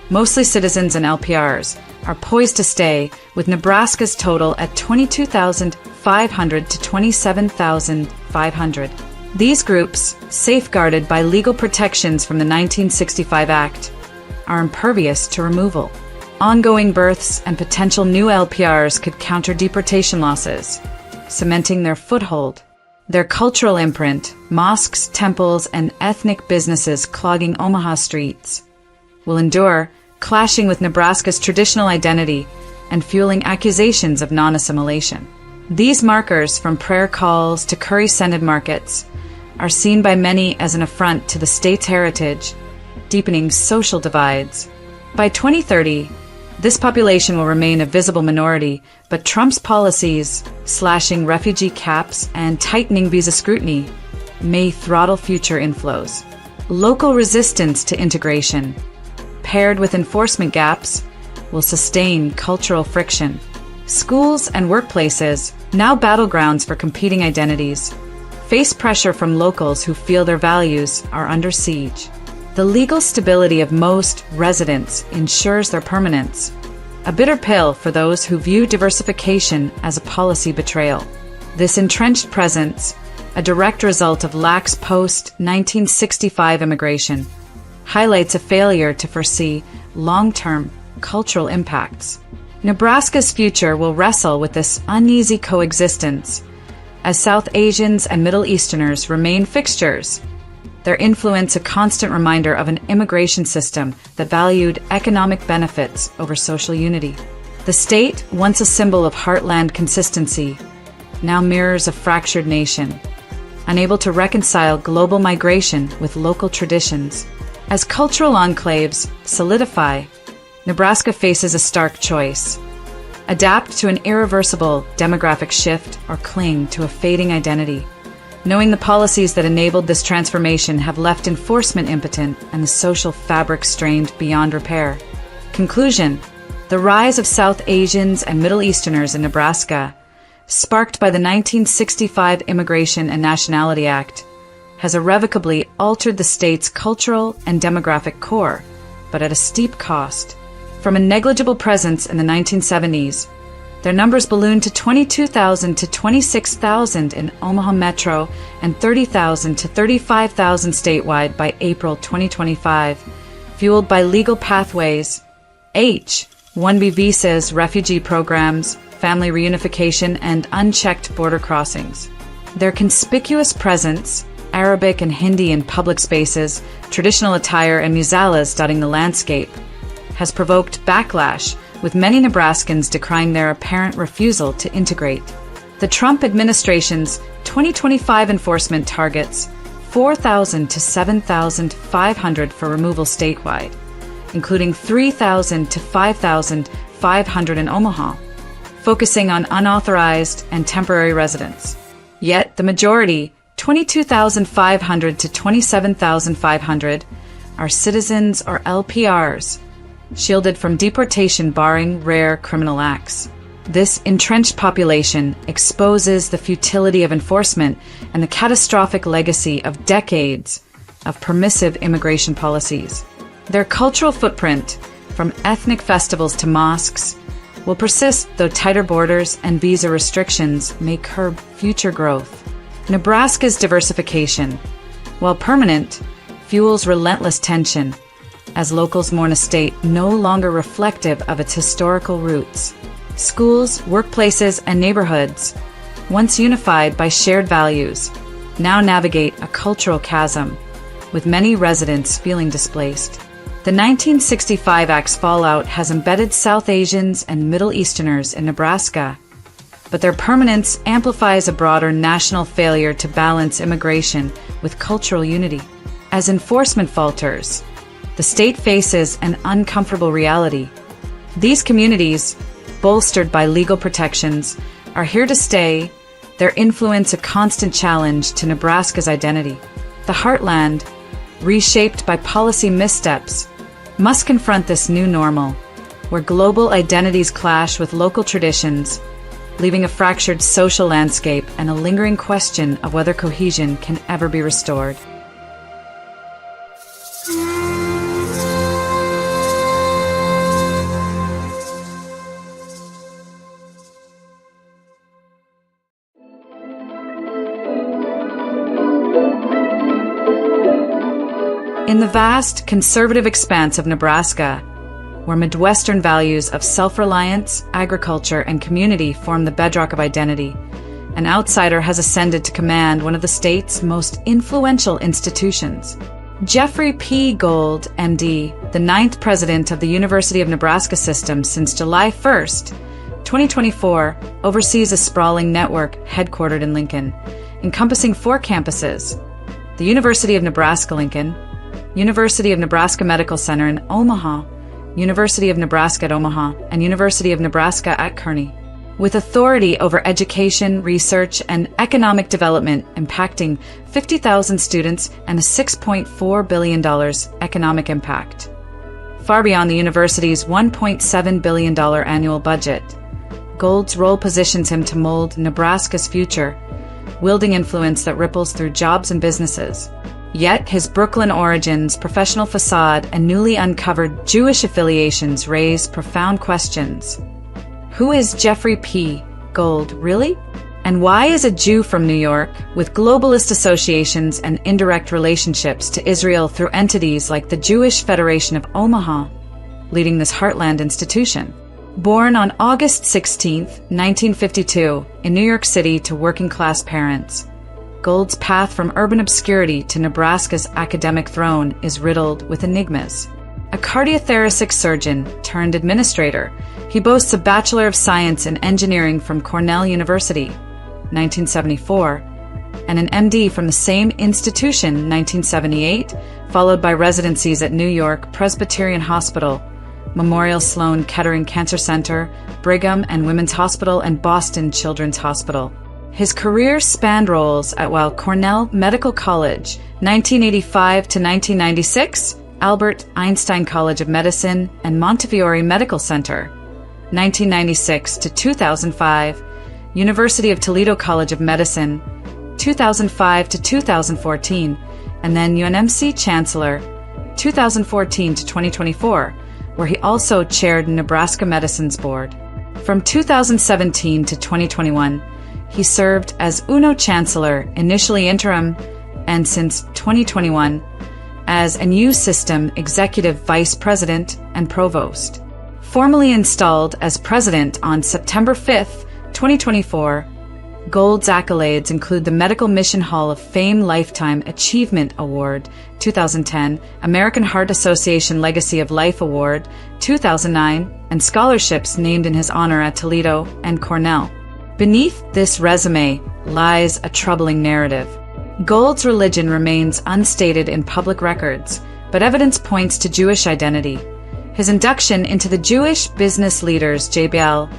mostly citizens and LPRs, are poised to stay, with Nebraska's total at 22,500 to 27,500. These groups, safeguarded by legal protections from the 1965 Act, are impervious to removal. Ongoing births and potential new LPRs could counter deportation losses, cementing their foothold. Their cultural imprint, mosques, temples, and ethnic businesses clogging Omaha streets, will endure, clashing with Nebraska's traditional identity and fueling accusations of non-assimilation. These markers, from prayer calls to curry-scented markets, are seen by many as an affront to the state's heritage, deepening social divides. By 2030, this population will remain a visible minority, but Trump's policies, slashing refugee caps and tightening visa scrutiny, may throttle future inflows. Local resistance to integration, paired with enforcement gaps, will sustain cultural friction. Schools and workplaces, now battlegrounds for competing identities, face pressure from locals who feel their values are under siege. The legal stability of most residents ensures their permanence, a bitter pill for those who view diversification as a policy betrayal. This entrenched presence, a direct result of lax post-1965 immigration, highlights a failure to foresee long-term cultural impacts. Nebraska's future will wrestle with this uneasy coexistence as South Asians and Middle Easterners remain fixtures, their influence a constant reminder of an immigration system that valued economic benefits over social unity. The state, once a symbol of heartland consistency, now mirrors a fractured nation, unable to reconcile global migration with local traditions. As cultural enclaves solidify, Nebraska faces a stark choice: adapt to an irreversible demographic shift or cling to a fading identity. Knowing the policies that enabled this transformation have left enforcement impotent and the social fabric strained beyond repair. Conclusion: the rise of South Asians and Middle Easterners in Nebraska, sparked by the 1965 Immigration and Nationality Act, has irrevocably altered the state's cultural and demographic core, but at a steep cost. From a negligible presence in the 1970s, their numbers ballooned to 22,000 to 26,000 in Omaha Metro and 30,000 to 35,000 statewide by April 2025, fueled by legal pathways, H-1B visas, refugee programs, family reunification, and unchecked border crossings. Their conspicuous presence, Arabic and Hindi in public spaces, traditional attire, and museales dotting the landscape, has provoked backlash, with many Nebraskans decrying their apparent refusal to integrate. The Trump administration's 2025 enforcement targets 4,000 to 7,500 for removal statewide, including 3,000 to 5,500 in Omaha, focusing on unauthorized and temporary residents. Yet the majority, 22,500 to 27,500, are citizens or LPRs, shielded from deportation barring rare criminal acts. This entrenched population exposes the futility of enforcement and the catastrophic legacy of decades of permissive immigration policies. Their cultural footprint, from ethnic festivals to mosques, will persist though tighter borders and visa restrictions may curb future growth. Nebraska's diversification, while permanent, fuels relentless tension, as locals mourn a state no longer reflective of its historical roots. Schools, workplaces, and neighborhoods, once unified by shared values, now navigate a cultural chasm, with many residents feeling displaced. The 1965 Act's fallout has embedded South Asians and Middle Easterners in Nebraska, but their permanence amplifies a broader national failure to balance immigration with cultural unity. As enforcement falters, the state faces an uncomfortable reality. These communities, bolstered by legal protections, are here to stay, their influence a constant challenge to Nebraska's identity. The heartland, reshaped by policy missteps, must confront this new normal, where global identities clash with local traditions, leaving a fractured social landscape and a lingering question of whether cohesion can ever be restored. In the vast, conservative expanse of Nebraska, where Midwestern values of self-reliance, agriculture, and community form the bedrock of identity, an outsider has ascended to command one of the state's most influential institutions. Jeffrey P. Gold, M.D., the 9th president of the University of Nebraska system since July 1st, 2024, oversees a sprawling network headquartered in Lincoln, encompassing 4 campuses: the University of Nebraska-Lincoln, University of Nebraska Medical Center in Omaha, University of Nebraska at Omaha, and University of Nebraska at Kearney, with authority over education, research, and economic development impacting 50,000 students and a $6.4 billion economic impact. Far beyond the university's $1.7 billion annual budget, Gold's role positions him to mold Nebraska's future, wielding influence that ripples through jobs and businesses. Yet his Brooklyn origins, professional facade, and newly uncovered Jewish affiliations raise profound questions. Who is Jeffrey P. Gold, really? And why is a Jew from New York, with globalist associations and indirect relationships to Israel through entities like the Jewish Federation of Omaha, leading this heartland institution? Born on August 16, 1952, in New York City to working-class parents, Gold's path from urban obscurity to Nebraska's academic throne is riddled with enigmas. A cardiothoracic surgeon turned administrator, he boasts a Bachelor of Science in Engineering from Cornell University, 1974, and an MD from the same institution, 1978, followed by residencies at New York Presbyterian Hospital, Memorial Sloan Kettering Cancer Center, Brigham and Women's Hospital, and Boston Children's Hospital. His career spanned roles at Weill Cornell Medical College, 1985 to 1996, Albert Einstein College of Medicine, and Montefiore Medical Center, 1996 to 2005, University of Toledo College of Medicine, 2005 to 2014, and then UNMC Chancellor, 2014 to 2024, where he also chaired Nebraska Medicine's board. From 2017 to 2021, he served as UNO Chancellor, initially interim, and since 2021, as a new system Executive Vice President and Provost. Formally installed as President on September 5, 2024, Gold's accolades include the Medical Mission Hall of Fame Lifetime Achievement Award, 2010, American Heart Association Legacy of Life Award, 2009, and scholarships named in his honor at Toledo and Cornell. Beneath this resume lies a troubling narrative. Gold's religion remains unstated in public records, but evidence points to Jewish identity. His induction into the Jewish Business Leaders JBL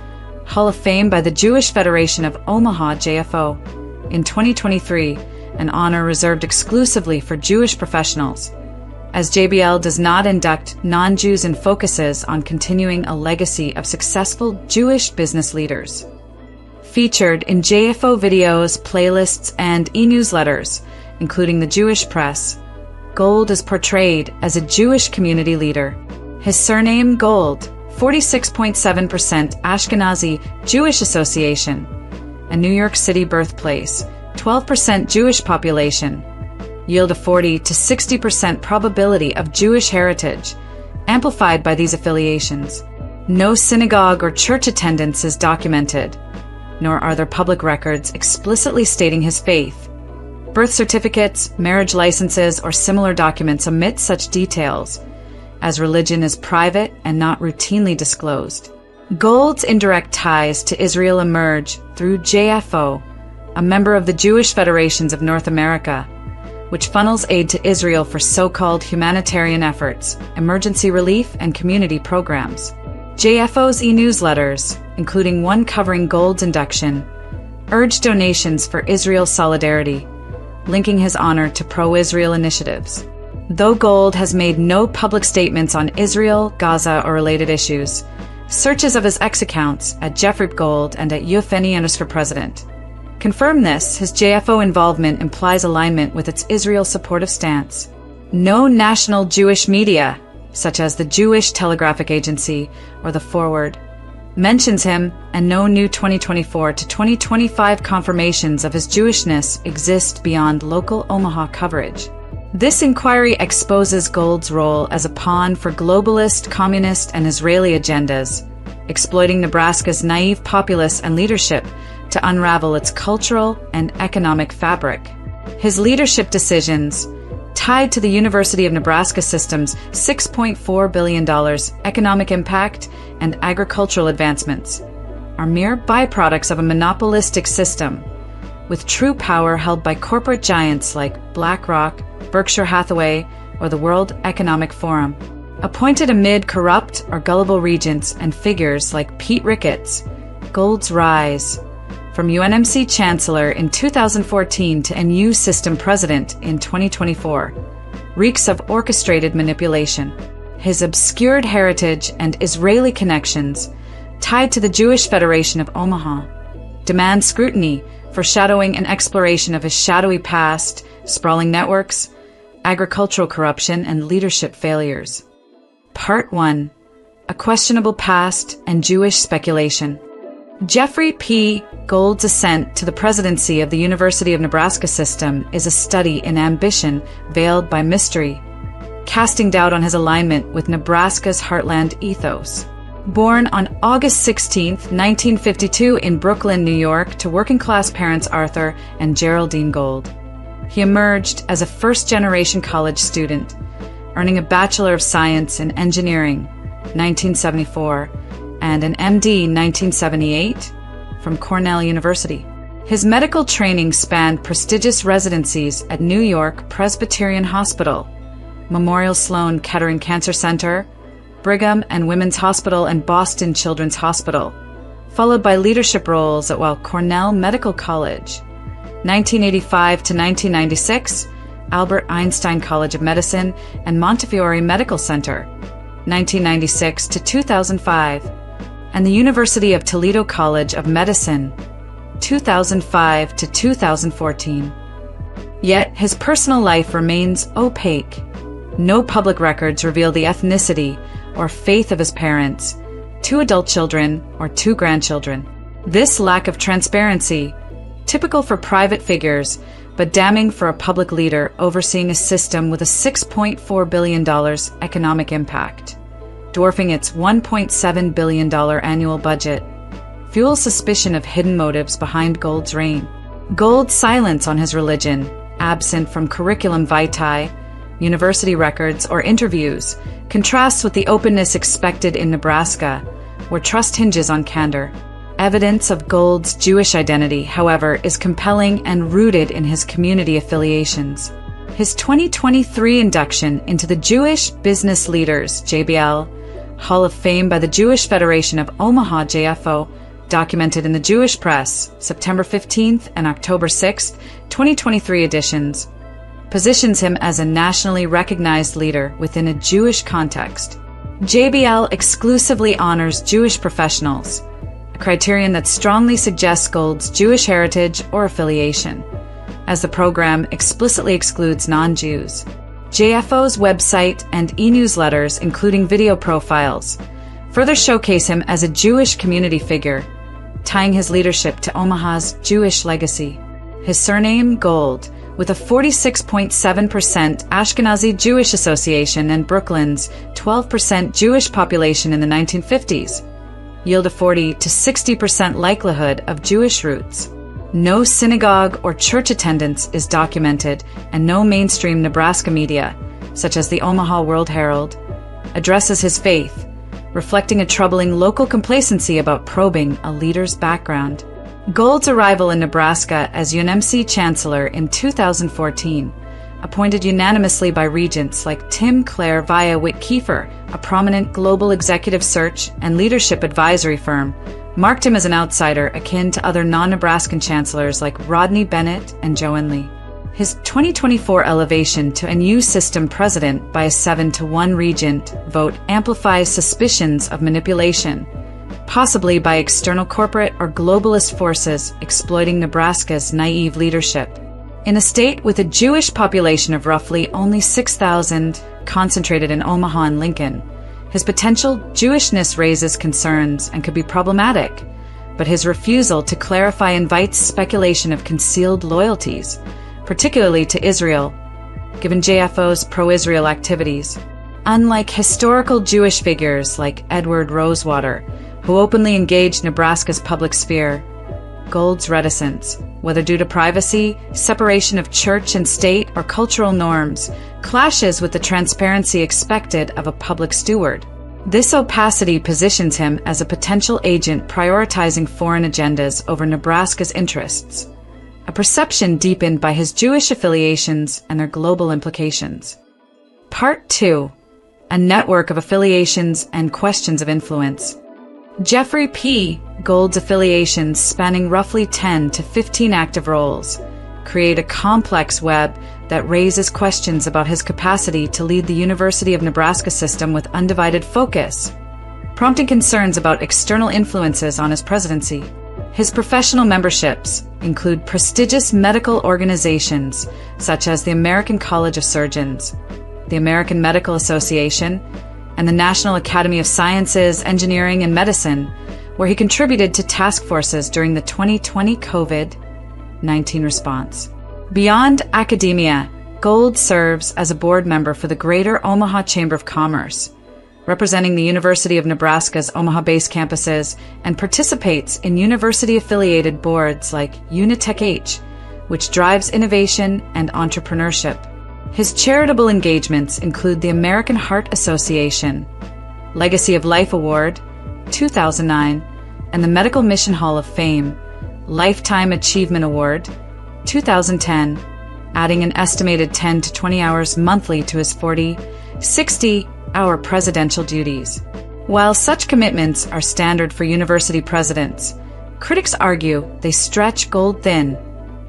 Hall of Fame by the Jewish Federation of Omaha JFO in 2023, an honor reserved exclusively for Jewish professionals, as JBL does not induct non-Jews and focuses on continuing a legacy of successful Jewish business leaders. Featured in JFO videos, playlists, and e-newsletters, including the Jewish Press, Gold is portrayed as a Jewish community leader. His surname, Gold, 46.7% Ashkenazi Jewish Association, a New York City birthplace, 12% Jewish population, yield a 40 to 60% probability of Jewish heritage, amplified by these affiliations. No synagogue or church attendance is documented, nor are there public records explicitly stating his faith. Birth certificates, marriage licenses, or similar documents omit such details, as religion is private and not routinely disclosed. Gold's indirect ties to Israel emerge through JFO, a member of the Jewish Federations of North America, which funnels aid to Israel for so-called humanitarian efforts, emergency relief, and community programs. JFO's e-newsletters, including one covering Gold's induction, urge donations for Israel solidarity, linking his honor to pro-Israel initiatives. Though Gold has made no public statements on Israel, Gaza, or related issues, searches of his X accounts at Jeffrey Gold and at UFNI_President confirm this. His JFO involvement implies alignment with its Israel supportive stance. No national Jewish media, such as the Jewish Telegraphic Agency or the Forward, mentions him, and no new 2024 to 2025 confirmations of his Jewishness exist beyond local Omaha coverage. This inquiry exposes Gold's role as a pawn for globalist, communist, and Israeli agendas, exploiting Nebraska's naive populace and leadership to unravel its cultural and economic fabric. His leadership decisions, tied to the University of Nebraska system's $6.4 billion economic impact and agricultural advancements, are mere byproducts of a monopolistic system, with true power held by corporate giants like BlackRock, Berkshire Hathaway, or the World Economic Forum, appointed amid corrupt or gullible regents and figures like Pete Ricketts. Gold's rise, from UNMC Chancellor in 2014 to NU System President in 2024, reeks of orchestrated manipulation. His obscured heritage and Israeli connections, tied to the Jewish Federation of Omaha, demand scrutiny, foreshadowing an exploration of his shadowy past, sprawling networks, agricultural corruption, and leadership failures. Part 1. A Questionable Past and Jewish Speculation. Jeffrey P. Gold's ascent to the presidency of the University of Nebraska system is a study in ambition veiled by mystery, casting doubt on his alignment with Nebraska's heartland ethos. Born on August 16, 1952 in Brooklyn, New York, to working-class parents Arthur and Geraldine Gold, he emerged as a first-generation college student, earning a Bachelor of Science in Engineering, 1974, and an MD 1978 from Cornell University. His medical training spanned prestigious residencies at New York Presbyterian Hospital, Memorial Sloan Kettering Cancer Center, Brigham and Women's Hospital, and Boston Children's Hospital, followed by leadership roles at Weill Cornell Medical College, 1985 to 1996, Albert Einstein College of Medicine and Montefiore Medical Center, 1996 to 2005, and the University of Toledo College of Medicine, 2005 to 2014. Yet his personal life remains opaque. No public records reveal the ethnicity or faith of his parents, 2 adult children, or 2 grandchildren. This lack of transparency, typical for private figures, but damning for a public leader overseeing a system with a $6.4 billion economic impact, dwarfing its $1.7 billion annual budget, fuels suspicion of hidden motives behind Gold's reign. Gold's silence on his religion, absent from curriculum vitae, university records, or interviews, contrasts with the openness expected in Nebraska, where trust hinges on candor. Evidence of Gold's Jewish identity, however, is compelling and rooted in his community affiliations. His 2023 induction into the Jewish Business Leaders (JBL) Hall of Fame by the Jewish Federation of Omaha (JFO), documented in the Jewish Press, September 15th and October 6th, 2023 editions, positions him as a nationally recognized leader within a Jewish context. JBL exclusively honors Jewish professionals, a criterion that strongly suggests Gold's Jewish heritage or affiliation, as the program explicitly excludes non-Jews. JFO's website and e-newsletters, including video profiles, further showcase him as a Jewish community figure, tying his leadership to Omaha's Jewish legacy. His surname, Gold, with a 46.7% Ashkenazi Jewish Association and Brooklyn's 12% Jewish population in the 1950s, yield a 40 to 60% likelihood of Jewish roots. No synagogue or church attendance is documented, and no mainstream Nebraska media, such as the Omaha World Herald, addresses his faith, reflecting a troubling local complacency about probing a leader's background. Gold's arrival in Nebraska as UNMC Chancellor in 2014, appointed unanimously by regents like Tim Clare via Witt-Kiefer, a prominent global executive search and leadership advisory firm, marked him as an outsider akin to other non-Nebraskan chancellors like Rodney Bennett and Joan Lee. His 2024 elevation to a new system president by a 7-1 regent vote amplifies suspicions of manipulation, possibly by external corporate or globalist forces exploiting Nebraska's naive leadership. In a state with a Jewish population of roughly only 6,000, concentrated in Omaha and Lincoln, his potential Jewishness raises concerns and could be problematic, but his refusal to clarify invites speculation of concealed loyalties, particularly to Israel, given JFO's pro-Israel activities. Unlike historical Jewish figures like Edward Rosewater, who openly engaged Nebraska's public sphere, Gold's reticence, whether due to privacy, separation of church and state, or cultural norms, clashes with the transparency expected of a public steward. This opacity positions him as a potential agent prioritizing foreign agendas over Nebraska's interests, a perception deepened by his Jewish affiliations and their global implications. Part 2. A network of affiliations and questions of influence. Jeffrey P. Gold's affiliations, spanning roughly 10 to 15 active roles, create a complex web that raises questions about his capacity to lead the University of Nebraska system with undivided focus, prompting concerns about external influences on his presidency. His professional memberships include prestigious medical organizations such as the American College of Surgeons, the American Medical Association, and the National Academy of Sciences, Engineering, and Medicine, where he contributed to task forces during the 2020 COVID-19 response. Beyond academia, Gold serves as a board member for the Greater Omaha Chamber of Commerce, representing the University of Nebraska's Omaha-based campuses, and participates in university-affiliated boards like Unitech-H, which drives innovation and entrepreneurship. His charitable engagements include the American Heart Association, Legacy of Life Award, 2009, and the Medical Mission Hall of Fame, Lifetime Achievement Award, 2010, adding an estimated 10 to 20 hours monthly to his 40, 60-hour presidential duties. While such commitments are standard for university presidents, critics argue they stretch Gold thin,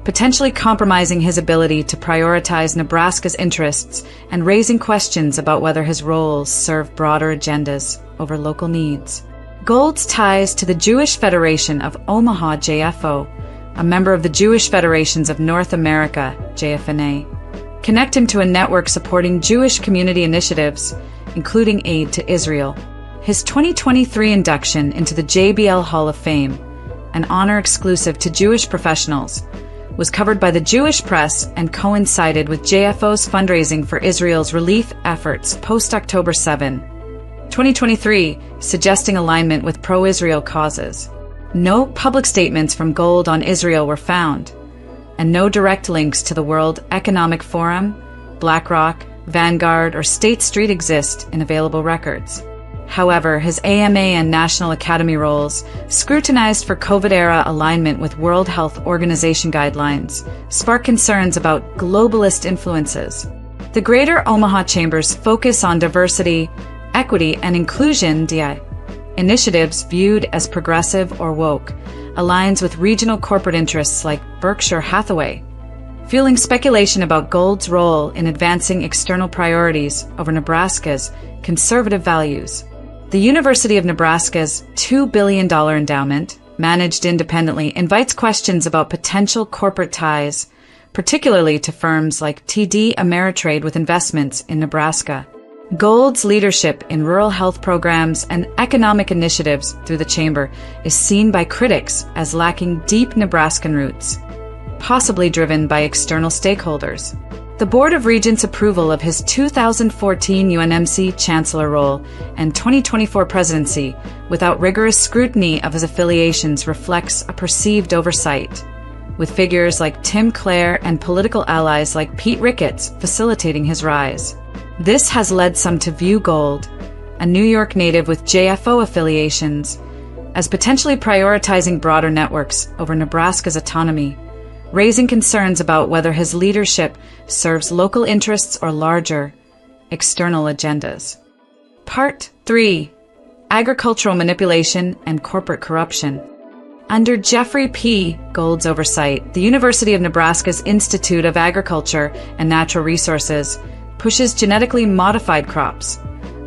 potentially compromising his ability to prioritize Nebraska's interests and raising questions about whether his roles serve broader agendas over local needs. Gold's ties to the Jewish Federation of Omaha JFO, a member of the Jewish Federations of North America JFNA, connect him to a network supporting Jewish community initiatives, including aid to Israel. His 2023 induction into the JBL Hall of Fame, an honor exclusive to Jewish professionals, was covered by the Jewish press and coincided with JFO's fundraising for Israel's relief efforts post-October 7, 2023, suggesting alignment with pro-Israel causes. No public statements from Gold on Israel were found, and no direct links to the World Economic Forum, BlackRock, Vanguard, or State Street exist in available records. However, his AMA and National Academy roles, scrutinized for COVID-era alignment with World Health Organization guidelines, spark concerns about globalist influences. The Greater Omaha Chamber's focus on diversity, equity, and inclusion (DI) initiatives viewed as progressive or woke aligns with regional corporate interests like Berkshire Hathaway, fueling speculation about Gold's role in advancing external priorities over Nebraska's conservative values. The University of Nebraska's $2 billion endowment, managed independently, invites questions about potential corporate ties, particularly to firms like TD Ameritrade with investments in Nebraska. Gold's leadership in rural health programs and economic initiatives through the chamber is seen by critics as lacking deep Nebraskan roots. possibly driven by external stakeholders. The Board of Regents' approval of his 2014 UNMC chancellor role and 2024 presidency without rigorous scrutiny of his affiliations reflects a perceived oversight, with figures like Tim Clare and political allies like Pete Ricketts facilitating his rise. This has led some to view Gold, a New York native with JFO affiliations, as potentially prioritizing broader networks over Nebraska's autonomy, raising concerns about whether his leadership serves local interests or larger, external agendas. Part 3. Agricultural Manipulation and Corporate Corruption. Under Jeffrey P. Gold's oversight, the University of Nebraska's Institute of Agriculture and Natural Resources pushes genetically modified crops,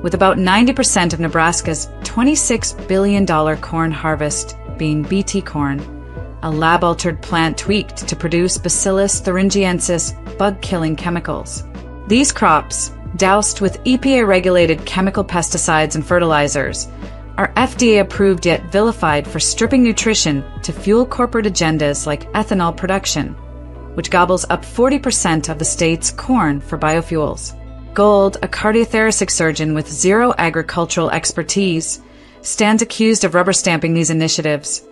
with about 90% of Nebraska's $26 billion corn harvest being Bt corn, a lab-altered plant tweaked to produce Bacillus thuringiensis bug-killing chemicals. These crops, doused with EPA-regulated chemical pesticides and fertilizers, are FDA-approved yet vilified for stripping nutrition to fuel corporate agendas like ethanol production, which gobbles up 40% of the state's corn for biofuels. Gold, a cardiothoracic surgeon with zero agricultural expertise, stands accused of rubber-stamping these initiatives,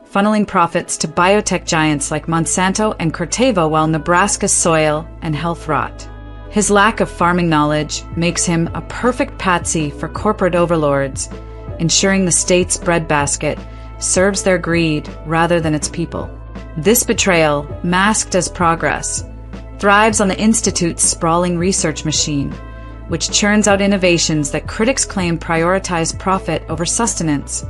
funneling profits to biotech giants like Monsanto and Corteva while Nebraska's soil and health rot. His lack of farming knowledge makes him a perfect patsy for corporate overlords, ensuring the state's breadbasket serves their greed rather than its people. This betrayal, masked as progress, thrives on the Institute's sprawling research machine, which churns out innovations that critics claim prioritize profit over sustenance,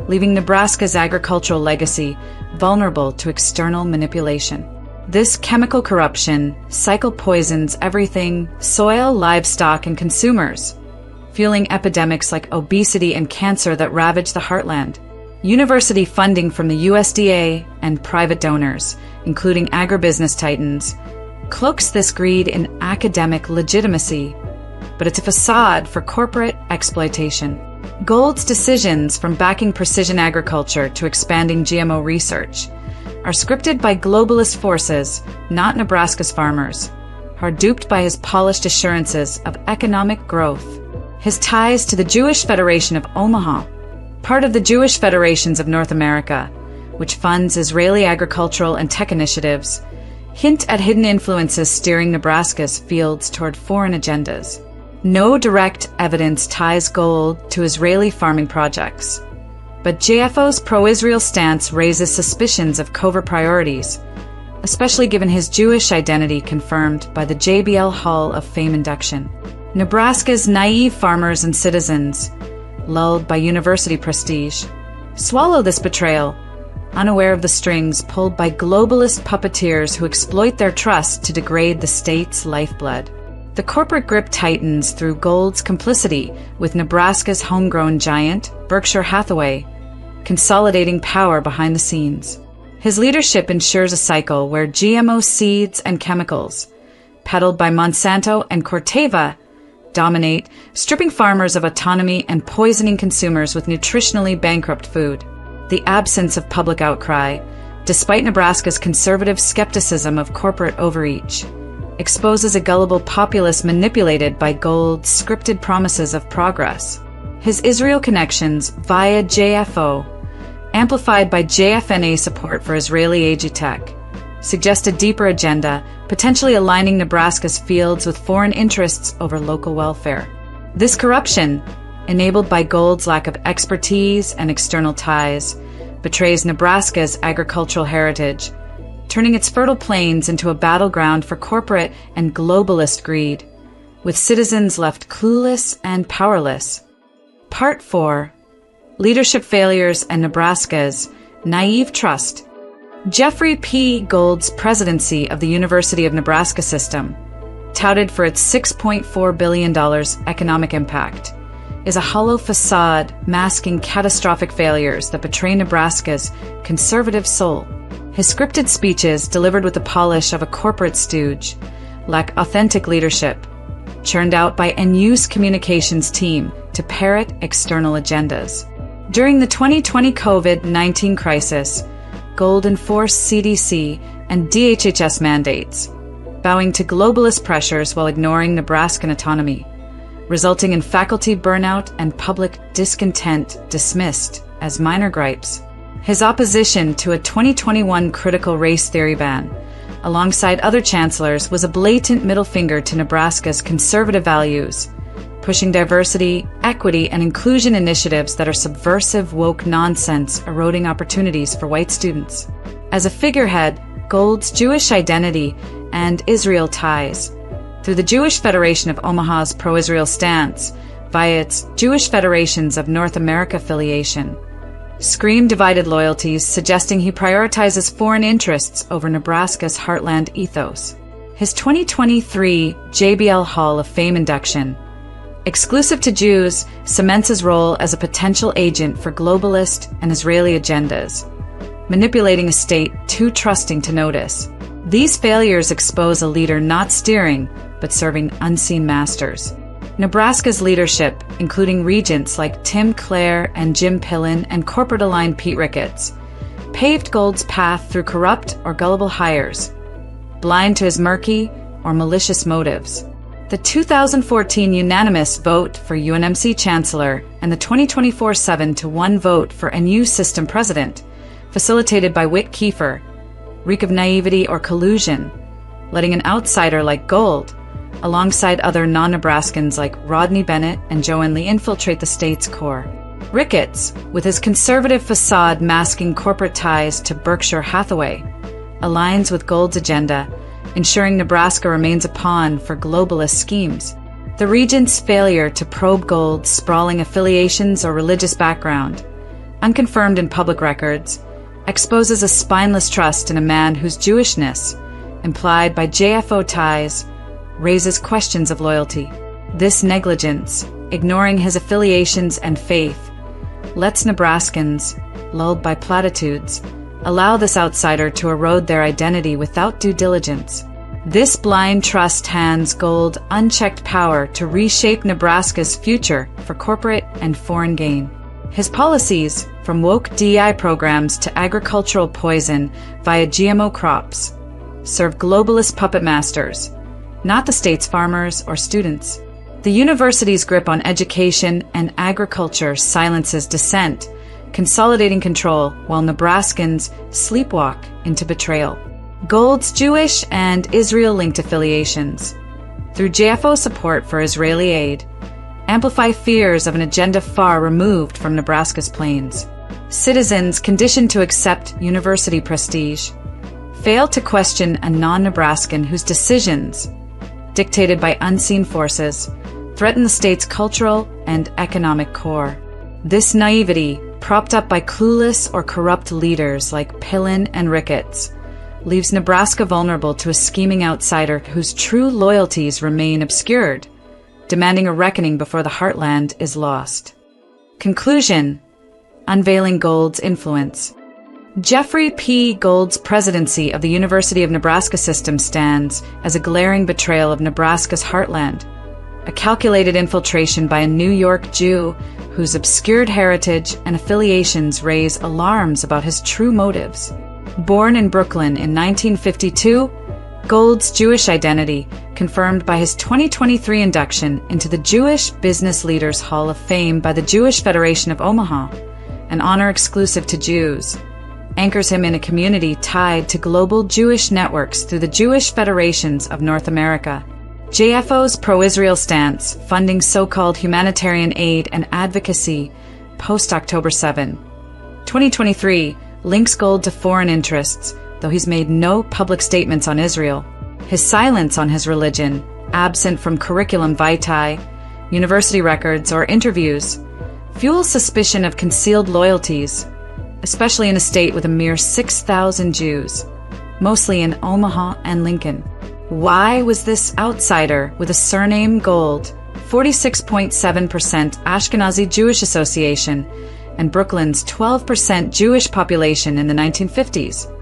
leaving Nebraska's agricultural legacy vulnerable to external manipulation. This chemical corruption cycle poisons everything: soil, livestock, and consumers, fueling epidemics like obesity and cancer that ravage the heartland. University funding from the USDA and private donors, including agribusiness titans, cloaks this greed in academic legitimacy, but it's a facade for corporate exploitation. Gold's decisions, from backing precision agriculture to expanding GMO research, are scripted by globalist forces, not Nebraska's farmers, who are duped by his polished assurances of economic growth. His ties to the Jewish Federation of Omaha, part of the Jewish Federations of North America, which funds Israeli agricultural and tech initiatives, hint at hidden influences steering Nebraska's fields toward foreign agendas. No direct evidence ties Gold to Israeli farming projects, but JFO's pro-Israel stance raises suspicions of covert priorities, especially given his Jewish identity confirmed by the JBL Hall of Fame induction. Nebraska's naive farmers and citizens, lulled by university prestige, swallow this betrayal, unaware of the strings pulled by globalist puppeteers who exploit their trust to degrade the state's lifeblood. The corporate grip tightens through Gold's complicity with Nebraska's homegrown giant, Berkshire Hathaway, consolidating power behind the scenes. His leadership ensures a cycle where GMO seeds and chemicals, peddled by Monsanto and Corteva, dominate, stripping farmers of autonomy and poisoning consumers with nutritionally bankrupt food. The absence of public outcry, despite Nebraska's conservative skepticism of corporate overreach, exposes a gullible populace manipulated by Gold's scripted promises of progress. His Israel connections via JFO, amplified by JFNA support for Israeli agitech, suggest a deeper agenda, potentially aligning Nebraska's fields with foreign interests over local welfare. This corruption, enabled by Gold's lack of expertise and external ties, betrays Nebraska's agricultural heritage, turning its fertile plains into a battleground for corporate and globalist greed, with citizens left clueless and powerless. Part 4. Leadership Failures and Nebraska's Naive Trust. Jeffrey P. Gold's presidency of the University of Nebraska system, touted for its $6.4 billion economic impact, is a hollow facade masking catastrophic failures that betray Nebraska's conservative soul. His scripted speeches, delivered with the polish of a corporate stooge, lack authentic leadership, churned out by a news communications team to parrot external agendas. During the 2020 COVID-19 crisis, Gold enforced CDC and DHHS mandates, bowing to globalist pressures while ignoring Nebraskan autonomy, resulting in faculty burnout and public discontent dismissed as minor gripes. His opposition to a 2021 critical race theory ban, alongside other chancellors, was a blatant middle finger to Nebraska's conservative values, pushing diversity, equity, and inclusion initiatives that are subversive woke nonsense, eroding opportunities for white students. As a figurehead, Gold's Jewish identity and Israel ties, through the Jewish Federation of Omaha's pro-Israel stance, via its Jewish Federations of North America affiliation, scream divided loyalties, suggesting he prioritizes foreign interests over Nebraska's heartland ethos. His 2023 JBL Hall of Fame induction, exclusive to Jews, cements his role as a potential agent for globalist and Israeli agendas, manipulating a state too trusting to notice. These failures expose a leader not steering, but serving unseen masters. Nebraska's leadership, including regents like Tim Clare and Jim Pillen and corporate-aligned Pete Ricketts, paved Gold's path through corrupt or gullible hires, blind to his murky or malicious motives. The 2014 unanimous vote for UNMC Chancellor and the 2024 7-1 vote for NU System President, facilitated by Whit Kiefer, reek of naivety or collusion, letting an outsider like Gold, alongside other non-Nebraskans like Rodney Bennett and Joanne Lee, infiltrate the state's core. Ricketts, with his conservative facade masking corporate ties to Berkshire Hathaway, aligns with Gold's agenda, ensuring Nebraska remains a pawn for globalist schemes. The regent's failure to probe Gold's sprawling affiliations or religious background, unconfirmed in public records, exposes a spineless trust in a man whose Jewishness, implied by JFO ties, raises questions of loyalty. This negligence, ignoring his affiliations and faith, lets Nebraskans, lulled by platitudes, allow this outsider to erode their identity without due diligence. This blind trust hands Gold unchecked power to reshape Nebraska's future for corporate and foreign gain. His policies, from woke DEI programs to agricultural poison via GMO crops, serve globalist puppet masters, not the state's farmers or students. The university's grip on education and agriculture silences dissent, consolidating control while Nebraskans sleepwalk into betrayal. Gold's Jewish and Israel-linked affiliations, through JFO support for Israeli aid, amplify fears of an agenda far removed from Nebraska's plains. Citizens conditioned to accept university prestige fail to question a non-Nebraskan whose decisions, dictated by unseen forces, threaten the state's cultural and economic core. This naivety, propped up by clueless or corrupt leaders like Pillen and Ricketts, leaves Nebraska vulnerable to a scheming outsider whose true loyalties remain obscured, demanding a reckoning before the heartland is lost. Conclusion: unveiling Gold's influence. Jeffrey P. Gold's presidency of the University of Nebraska system stands as a glaring betrayal of Nebraska's heartland, a calculated infiltration by a New York Jew whose obscured heritage and affiliations raise alarms about his true motives. Born in Brooklyn in 1952, Gold's Jewish identity, confirmed by his 2023 induction into the Jewish Business Leaders Hall of Fame by the Jewish Federation of Omaha, an honor exclusive to Jews, anchors him in a community tied to global Jewish networks through the Jewish Federations of North America. JFO's pro-Israel stance, funding so-called humanitarian aid and advocacy post-October 7, 2023, links Gold to foreign interests, though he's made no public statements on Israel. His silence on his religion, absent from curriculum vitae, university records, or interviews, fuels suspicion of concealed loyalties, especially in a state with a mere 6,000 Jews, mostly in Omaha and Lincoln. Why was this outsider with a surname Gold, 46.7% Ashkenazi Jewish Association, and Brooklyn's 12% Jewish population in the 1950s,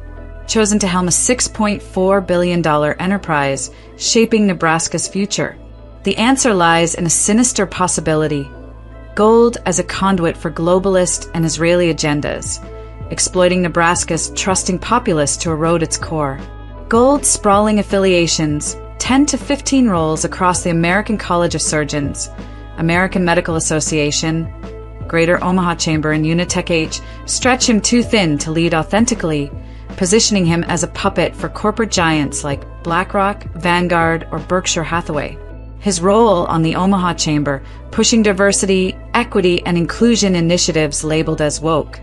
chosen to helm a $6.4 billion enterprise shaping Nebraska's future? The answer lies in a sinister possibility: Gold as a conduit for globalist and Israeli agendas, exploiting Nebraska's trusting populace to erode its core. Gold's sprawling affiliations, 10 to 15 roles across the American College of Surgeons, American Medical Association, Greater Omaha Chamber, and Unitech H, stretch him too thin to lead authentically, positioning him as a puppet for corporate giants like BlackRock, Vanguard, or Berkshire Hathaway. His role on the Omaha Chamber, pushing diversity, equity, and inclusion initiatives labeled as woke,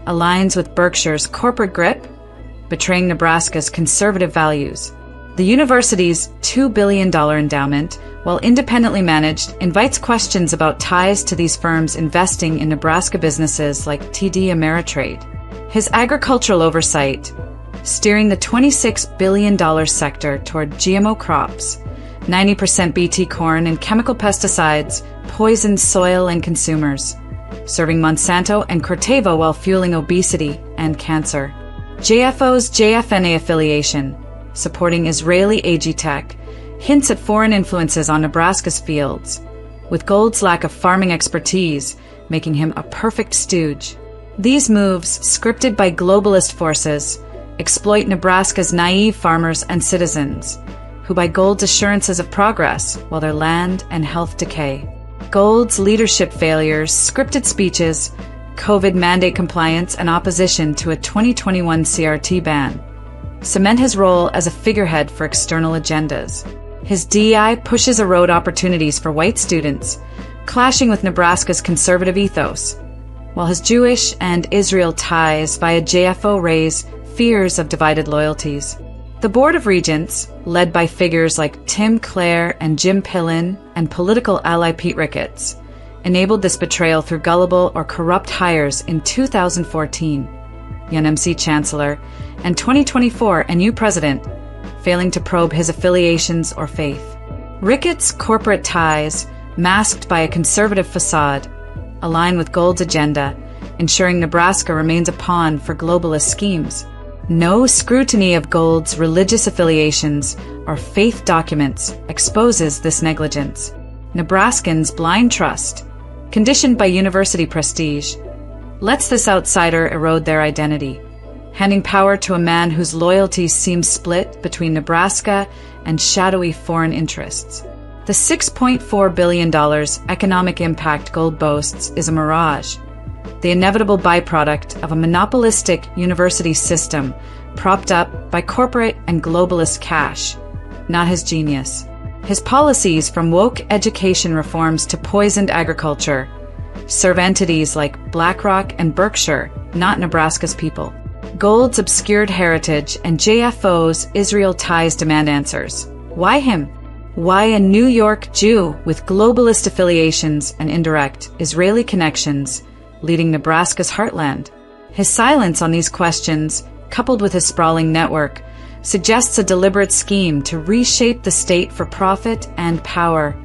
aligns with Berkshire's corporate grip, betraying Nebraska's conservative values. The university's $2 billion endowment, while independently managed, invites questions about ties to these firms investing in Nebraska businesses like TD Ameritrade. His agricultural oversight, steering the $26 billion sector toward GMO crops, 90% BT corn, and chemical pesticides poison soil and consumers, serving Monsanto and Corteva while fueling obesity and cancer. JFO's JFNA affiliation, supporting Israeli AG Tech, hints at foreign influences on Nebraska's fields, with Gold's lack of farming expertise making him a perfect stooge. These moves, scripted by globalist forces, exploit Nebraska's naive farmers and citizens, who buy Gold's assurances of progress while their land and health decay. Gold's leadership failures, scripted speeches, COVID mandate compliance, and opposition to a 2021 CRT ban cement his role as a figurehead for external agendas. His DEI pushes erode opportunities for white students, clashing with Nebraska's conservative ethos, while his Jewish and Israel ties via JFO raise fears of divided loyalties. The Board of Regents, led by figures like Tim Clare and Jim Pillen and political ally Pete Ricketts, enabled this betrayal through gullible or corrupt hires in 2014, UNMC Chancellor, and 2024 NU President, failing to probe his affiliations or faith. Ricketts' corporate ties, masked by a conservative facade, align with Gold's agenda, ensuring Nebraska remains a pawn for globalist schemes. No scrutiny of Gold's religious affiliations or faith documents exposes this negligence. Nebraskans' blind trust, conditioned by university prestige, lets this outsider erode their identity, handing power to a man whose loyalties seem split between Nebraska and shadowy foreign interests. The $6.4 billion economic impact Gold boasts is a mirage, the inevitable byproduct of a monopolistic university system propped up by corporate and globalist cash, not his genius. His policies, from woke education reforms to poisoned agriculture, serve entities like BlackRock and Berkshire, not Nebraska's people. Gold's obscured heritage and JFO's Israel ties demand answers. Why him? Why a New York Jew with globalist affiliations and indirect Israeli connections leading Nebraska's heartland? His silence on these questions, coupled with his sprawling network, suggests a deliberate scheme to reshape the state for profit and power,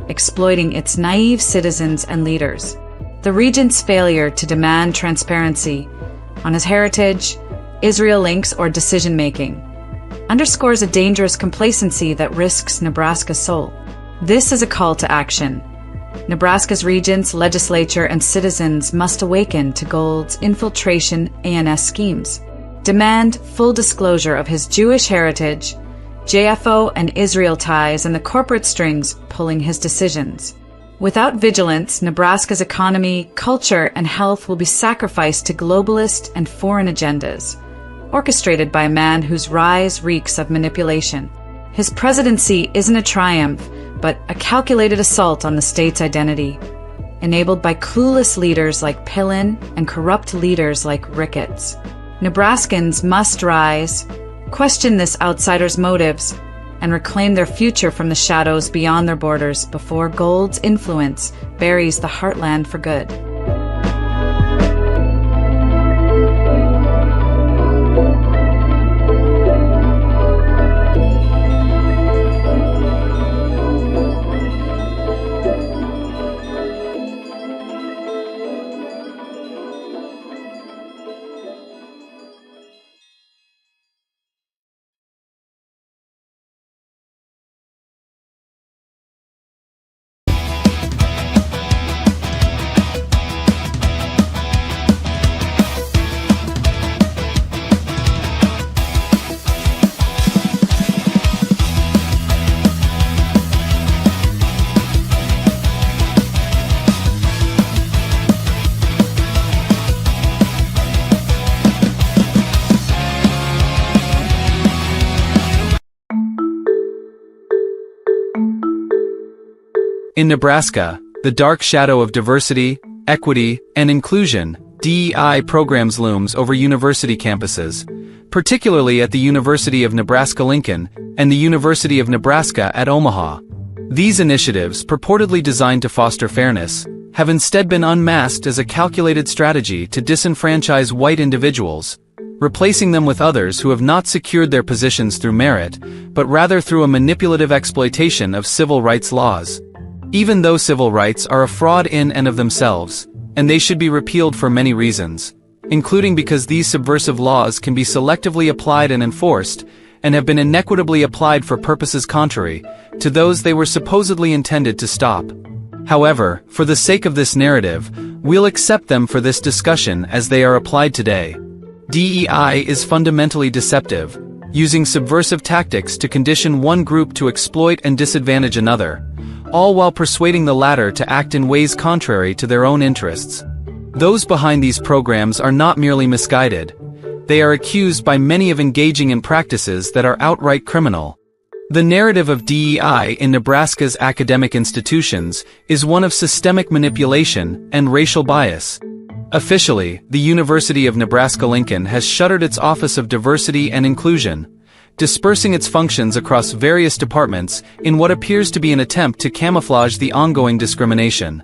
exploiting its naive citizens and leaders. The regent's failure to demand transparency on his heritage, Israel links, or decision-making underscores a dangerous complacency that risks Nebraska's soul. This is a call to action. Nebraska's regents, legislature, and citizens must awaken to Gold's infiltration ANS schemes, demand full disclosure of his Jewish heritage, JFO and Israel ties, and the corporate strings pulling his decisions. Without vigilance, Nebraska's economy, culture, and health will be sacrificed to globalist and foreign agendas, orchestrated by a man whose rise reeks of manipulation. His presidency isn't a triumph, but a calculated assault on the state's identity, enabled by clueless leaders like Pillen and corrupt leaders like Ricketts. Nebraskans must rise, question this outsider's motives, and reclaim their future from the shadows beyond their borders before Gold's influence buries the heartland for good. In Nebraska, the dark shadow of diversity, equity, and inclusion, DEI programs looms over university campuses, particularly at the University of Nebraska-Lincoln and the University of Nebraska at Omaha. These initiatives, purportedly designed to foster fairness, have instead been unmasked as a calculated strategy to disenfranchise white individuals, replacing them with others who have not secured their positions through merit, but rather through a manipulative exploitation of civil rights laws. Even though civil rights are a fraud in and of themselves, and they should be repealed for many reasons, including because these subversive laws can be selectively applied and enforced, and have been inequitably applied for purposes contrary to those they were supposedly intended to stop. However, for the sake of this narrative, we'll accept them for this discussion as they are applied today. DEI is fundamentally deceptive, using subversive tactics to condition one group to exploit and disadvantage another, all while persuading the latter to act in ways contrary to their own interests. Those behind these programs are not merely misguided. They are accused by many of engaging in practices that are outright criminal. The narrative of DEI in Nebraska's academic institutions is one of systemic manipulation and racial bias. Officially, the University of Nebraska-Lincoln has shuttered its Office of Diversity and Inclusion, dispersing its functions across various departments in what appears to be an attempt to camouflage the ongoing discrimination.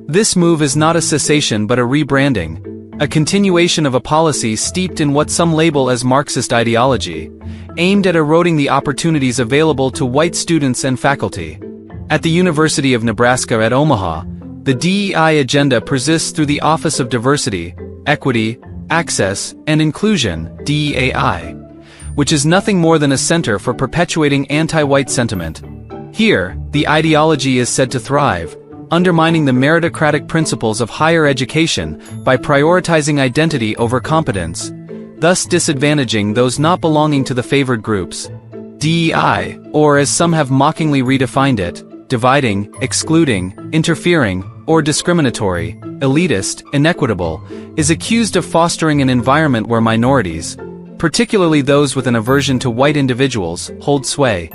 This move is not a cessation but a rebranding, a continuation of a policy steeped in what some label as Marxist ideology, aimed at eroding the opportunities available to white students and faculty. At the University of Nebraska at Omaha, the DEI agenda persists through the Office of Diversity, Equity, Access, and Inclusion, DEAI, which is nothing more than a center for perpetuating anti-white sentiment. Here, the ideology is said to thrive, undermining the meritocratic principles of higher education by prioritizing identity over competence, thus disadvantaging those not belonging to the favored groups. DEI, or as some have mockingly redefined it, dividing, excluding, interfering, or discriminatory, elitist, inequitable, is accused of fostering an environment where minorities, particularly those with an aversion to white individuals, hold sway.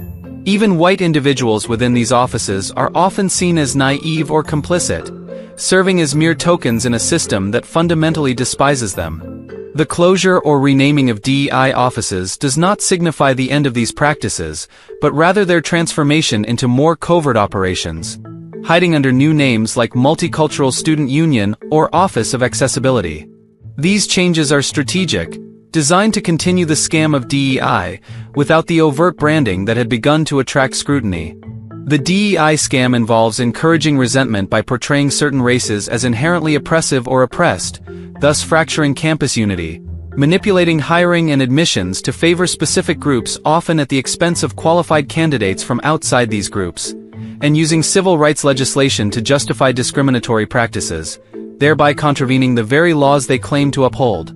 Even white individuals within these offices are often seen as naive or complicit, serving as mere tokens in a system that fundamentally despises them. The closure or renaming of DEI offices does not signify the end of these practices, but rather their transformation into more covert operations, hiding under new names like Multicultural Student Union or Office of Accessibility. These changes are strategic, designed to continue the scam of DEI without the overt branding that had begun to attract scrutiny. The DEI scam involves encouraging resentment by portraying certain races as inherently oppressive or oppressed, thus fracturing campus unity, manipulating hiring and admissions to favor specific groups often at the expense of qualified candidates from outside these groups, and using civil rights legislation to justify discriminatory practices, thereby contravening the very laws they claim to uphold.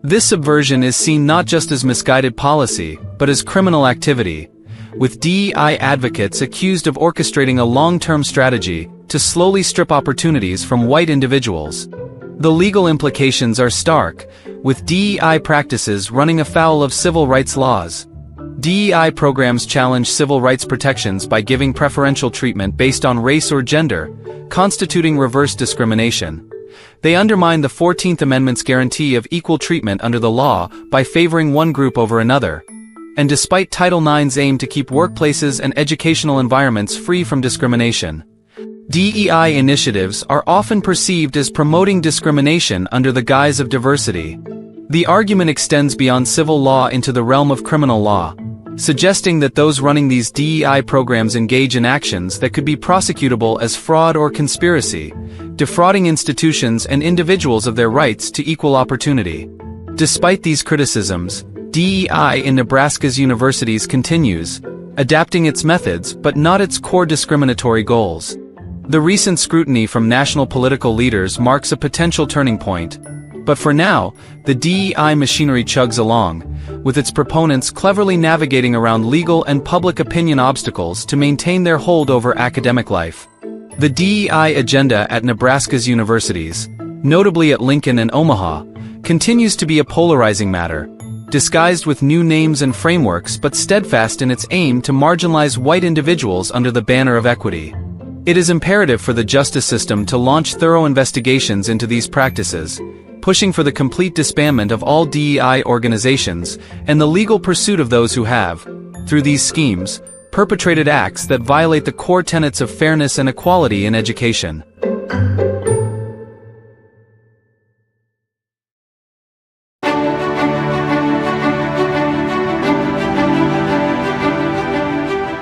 This subversion is seen not just as misguided policy, but as criminal activity, with DEI advocates accused of orchestrating a long-term strategy to slowly strip opportunities from white individuals. The legal implications are stark, with DEI practices running afoul of civil rights laws. DEI programs challenge civil rights protections by giving preferential treatment based on race or gender, constituting reverse discrimination. They undermine the 14th Amendment's guarantee of equal treatment under the law by favoring one group over another. And despite Title IX's aim to keep workplaces and educational environments free from discrimination, DEI initiatives are often perceived as promoting discrimination under the guise of diversity. The argument extends beyond civil law into the realm of criminal law, suggesting that those running these DEI programs engage in actions that could be prosecutable as fraud or conspiracy, defrauding institutions and individuals of their rights to equal opportunity. Despite these criticisms, DEI in Nebraska's universities continues, adapting its methods but not its core discriminatory goals. The recent scrutiny from national political leaders marks a potential turning point. But for now, the DEI machinery chugs along, with its proponents cleverly navigating around legal and public opinion obstacles to maintain their hold over academic life. The DEI agenda at Nebraska's universities, notably at Lincoln and Omaha, continues to be a polarizing matter, disguised with new names and frameworks but steadfast in its aim to marginalize white individuals under the banner of equity. It is imperative for the justice system to launch thorough investigations into these practices, pushing for the complete disbandment of all DEI organizations and the legal pursuit of those who have, through these schemes, perpetrated acts that violate the core tenets of fairness and equality in education.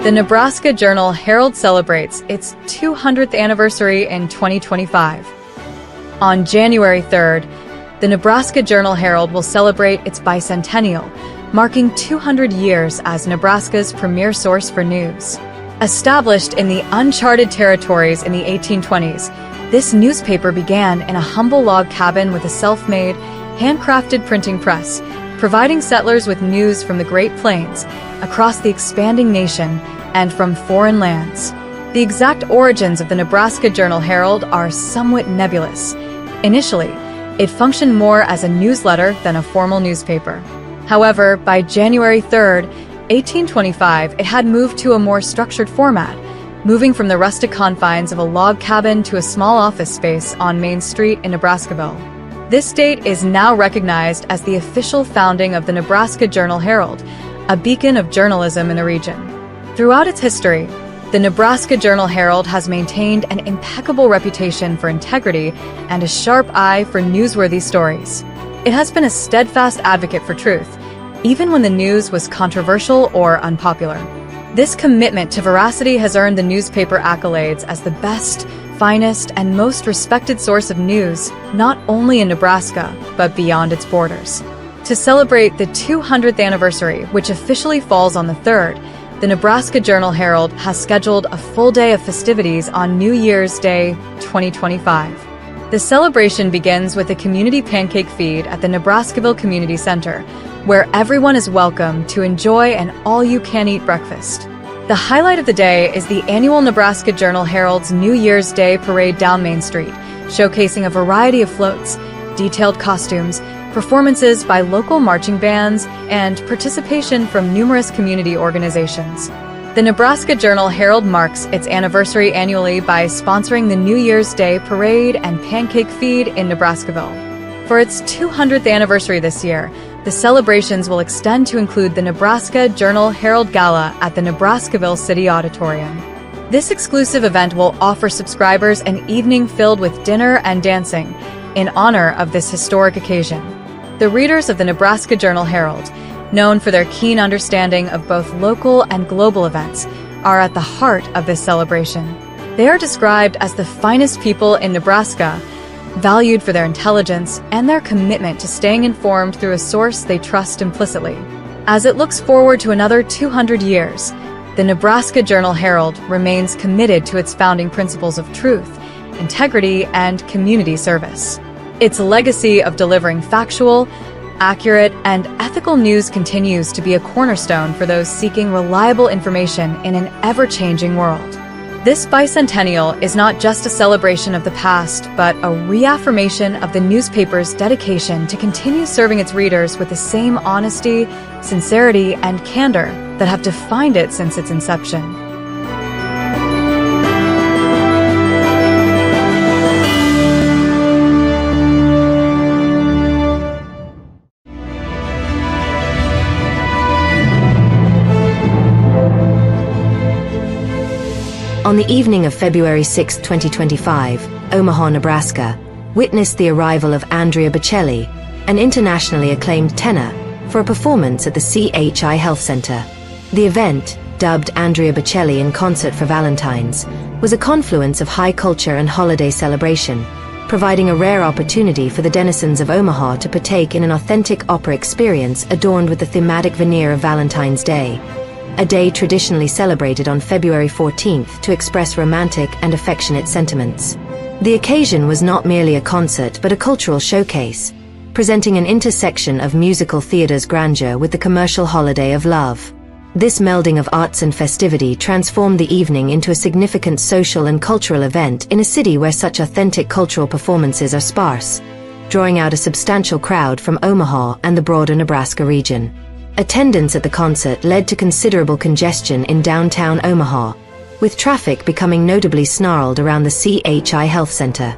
The Nebraska Journal Herald celebrates its 200th anniversary in 2025. On January 3rd, the Nebraska Journal Herald will celebrate its bicentennial, marking 200 years as Nebraska's premier source for news. Established in the uncharted territories in the 1820s, this newspaper began in a humble log cabin with a self-made, handcrafted printing press, providing settlers with news from the Great Plains, across the expanding nation, and from foreign lands. The exact origins of the Nebraska Journal Herald are somewhat nebulous. Initially, it functioned more as a newsletter than a formal newspaper. However, by January 3rd, 1825, it had moved to a more structured format, moving from the rustic confines of a log cabin to a small office space on Main Street in Nebraskaville. This date is now recognized as the official founding of the Nebraska Journal Herald, a beacon of journalism in the region. Throughout its history, the Nebraska Journal Herald has maintained an impeccable reputation for integrity and a sharp eye for newsworthy stories. It has been a steadfast advocate for truth, even when the news was controversial or unpopular. This commitment to veracity has earned the newspaper accolades as the best, finest, and most respected source of news, not only in Nebraska, but beyond its borders. To celebrate the 200th anniversary, which officially falls on the 3rd, the Nebraska Journal Herald has scheduled a full day of festivities on New Year's Day 2025. The celebration begins with a community pancake feed at the Nebraskaville Community Center, where everyone is welcome to enjoy an all-you-can-eat breakfast. The highlight of the day is the annual Nebraska Journal Herald's New Year's Day parade down Main Street, showcasing a variety of floats, detailed costumes, performances by local marching bands, and participation from numerous community organizations. The Nebraska Journal Herald marks its anniversary annually by sponsoring the New Year's Day Parade and Pancake Feed in Nebraskaville. For its 200th anniversary this year, the celebrations will extend to include the Nebraska Journal Herald Gala at the Nebraskaville City Auditorium. This exclusive event will offer subscribers an evening filled with dinner and dancing in honor of this historic occasion. The readers of the Nebraska Journal Herald, known for their keen understanding of both local and global events, are at the heart of this celebration. They are described as the finest people in Nebraska, valued for their intelligence and their commitment to staying informed through a source they trust implicitly. As it looks forward to another 200 years, the Nebraska Journal Herald remains committed to its founding principles of truth, integrity, and community service. Its legacy of delivering factual, accurate, and ethical news continues to be a cornerstone for those seeking reliable information in an ever-changing world. This bicentennial is not just a celebration of the past, but a reaffirmation of the newspaper's dedication to continue serving its readers with the same honesty, sincerity, and candor that have defined it since its inception. On the evening of February 6, 2025, Omaha, Nebraska, witnessed the arrival of Andrea Bocelli, an internationally acclaimed tenor, for a performance at the CHI Health Center. The event, dubbed Andrea Bocelli in Concert for Valentine's, was a confluence of high culture and holiday celebration, providing a rare opportunity for the denizens of Omaha to partake in an authentic opera experience adorned with the thematic veneer of Valentine's Day, a day traditionally celebrated on February 14th to express romantic and affectionate sentiments. The occasion was not merely a concert but a cultural showcase, presenting an intersection of musical theater's grandeur with the commercial holiday of love. This melding of arts and festivity transformed the evening into a significant social and cultural event in a city where such authentic cultural performances are sparse, drawing out a substantial crowd from Omaha and the broader Nebraska region. Attendance at the concert led to considerable congestion in downtown Omaha, with traffic becoming notably snarled around the CHI Health Center.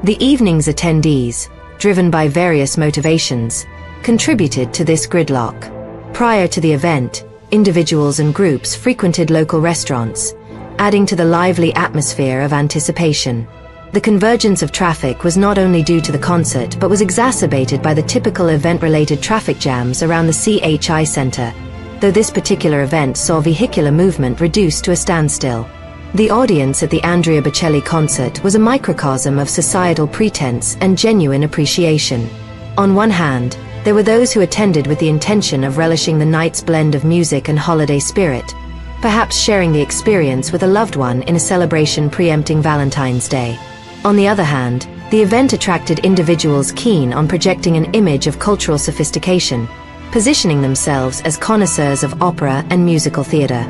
The evening's attendees, driven by various motivations, contributed to this gridlock. Prior to the event, individuals and groups frequented local restaurants, adding to the lively atmosphere of anticipation. The convergence of traffic was not only due to the concert but was exacerbated by the typical event-related traffic jams around the CHI Center, though this particular event saw vehicular movement reduced to a standstill. The audience at the Andrea Bocelli concert was a microcosm of societal pretense and genuine appreciation. On one hand, there were those who attended with the intention of relishing the night's blend of music and holiday spirit, perhaps sharing the experience with a loved one in a celebration preempting Valentine's Day. On the other hand, the event attracted individuals keen on projecting an image of cultural sophistication, positioning themselves as connoisseurs of opera and musical theater.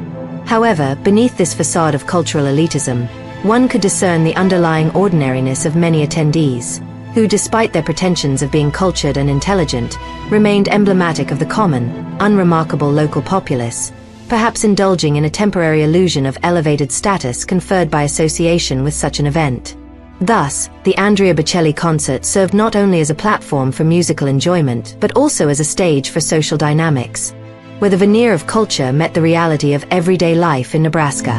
However, beneath this facade of cultural elitism, one could discern the underlying ordinariness of many attendees, who, despite their pretensions of being cultured and intelligent, remained emblematic of the common, unremarkable local populace, perhaps indulging in a temporary illusion of elevated status conferred by association with such an event. Thus, the Andrea Bocelli concert served not only as a platform for musical enjoyment but also as a stage for social dynamics, where the veneer of culture met the reality of everyday life in Nebraska.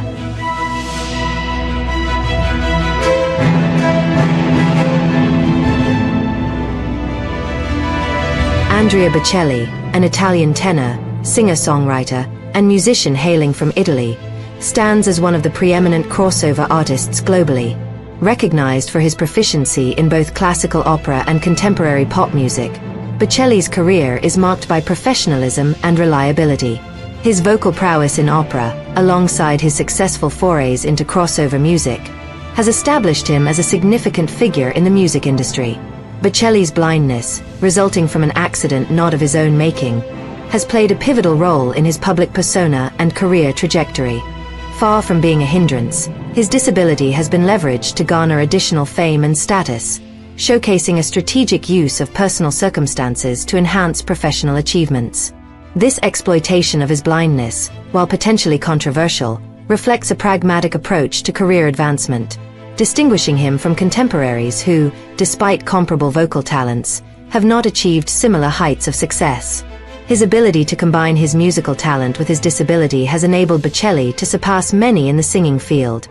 Andrea Bocelli, an Italian tenor, singer-songwriter, and musician hailing from Italy, stands as one of the preeminent crossover artists globally. Recognized for his proficiency in both classical opera and contemporary pop music, Bocelli's career is marked by professionalism and reliability. His vocal prowess in opera, alongside his successful forays into crossover music, has established him as a significant figure in the music industry. Bocelli's blindness, resulting from an accident not of his own making, has played a pivotal role in his public persona and career trajectory. Far from being a hindrance, his disability has been leveraged to garner additional fame and status, showcasing a strategic use of personal circumstances to enhance professional achievements. This exploitation of his blindness, while potentially controversial, reflects a pragmatic approach to career advancement, distinguishing him from contemporaries who, despite comparable vocal talents, have not achieved similar heights of success. His ability to combine his musical talent with his disability has enabled Bocelli to surpass many in the singing field,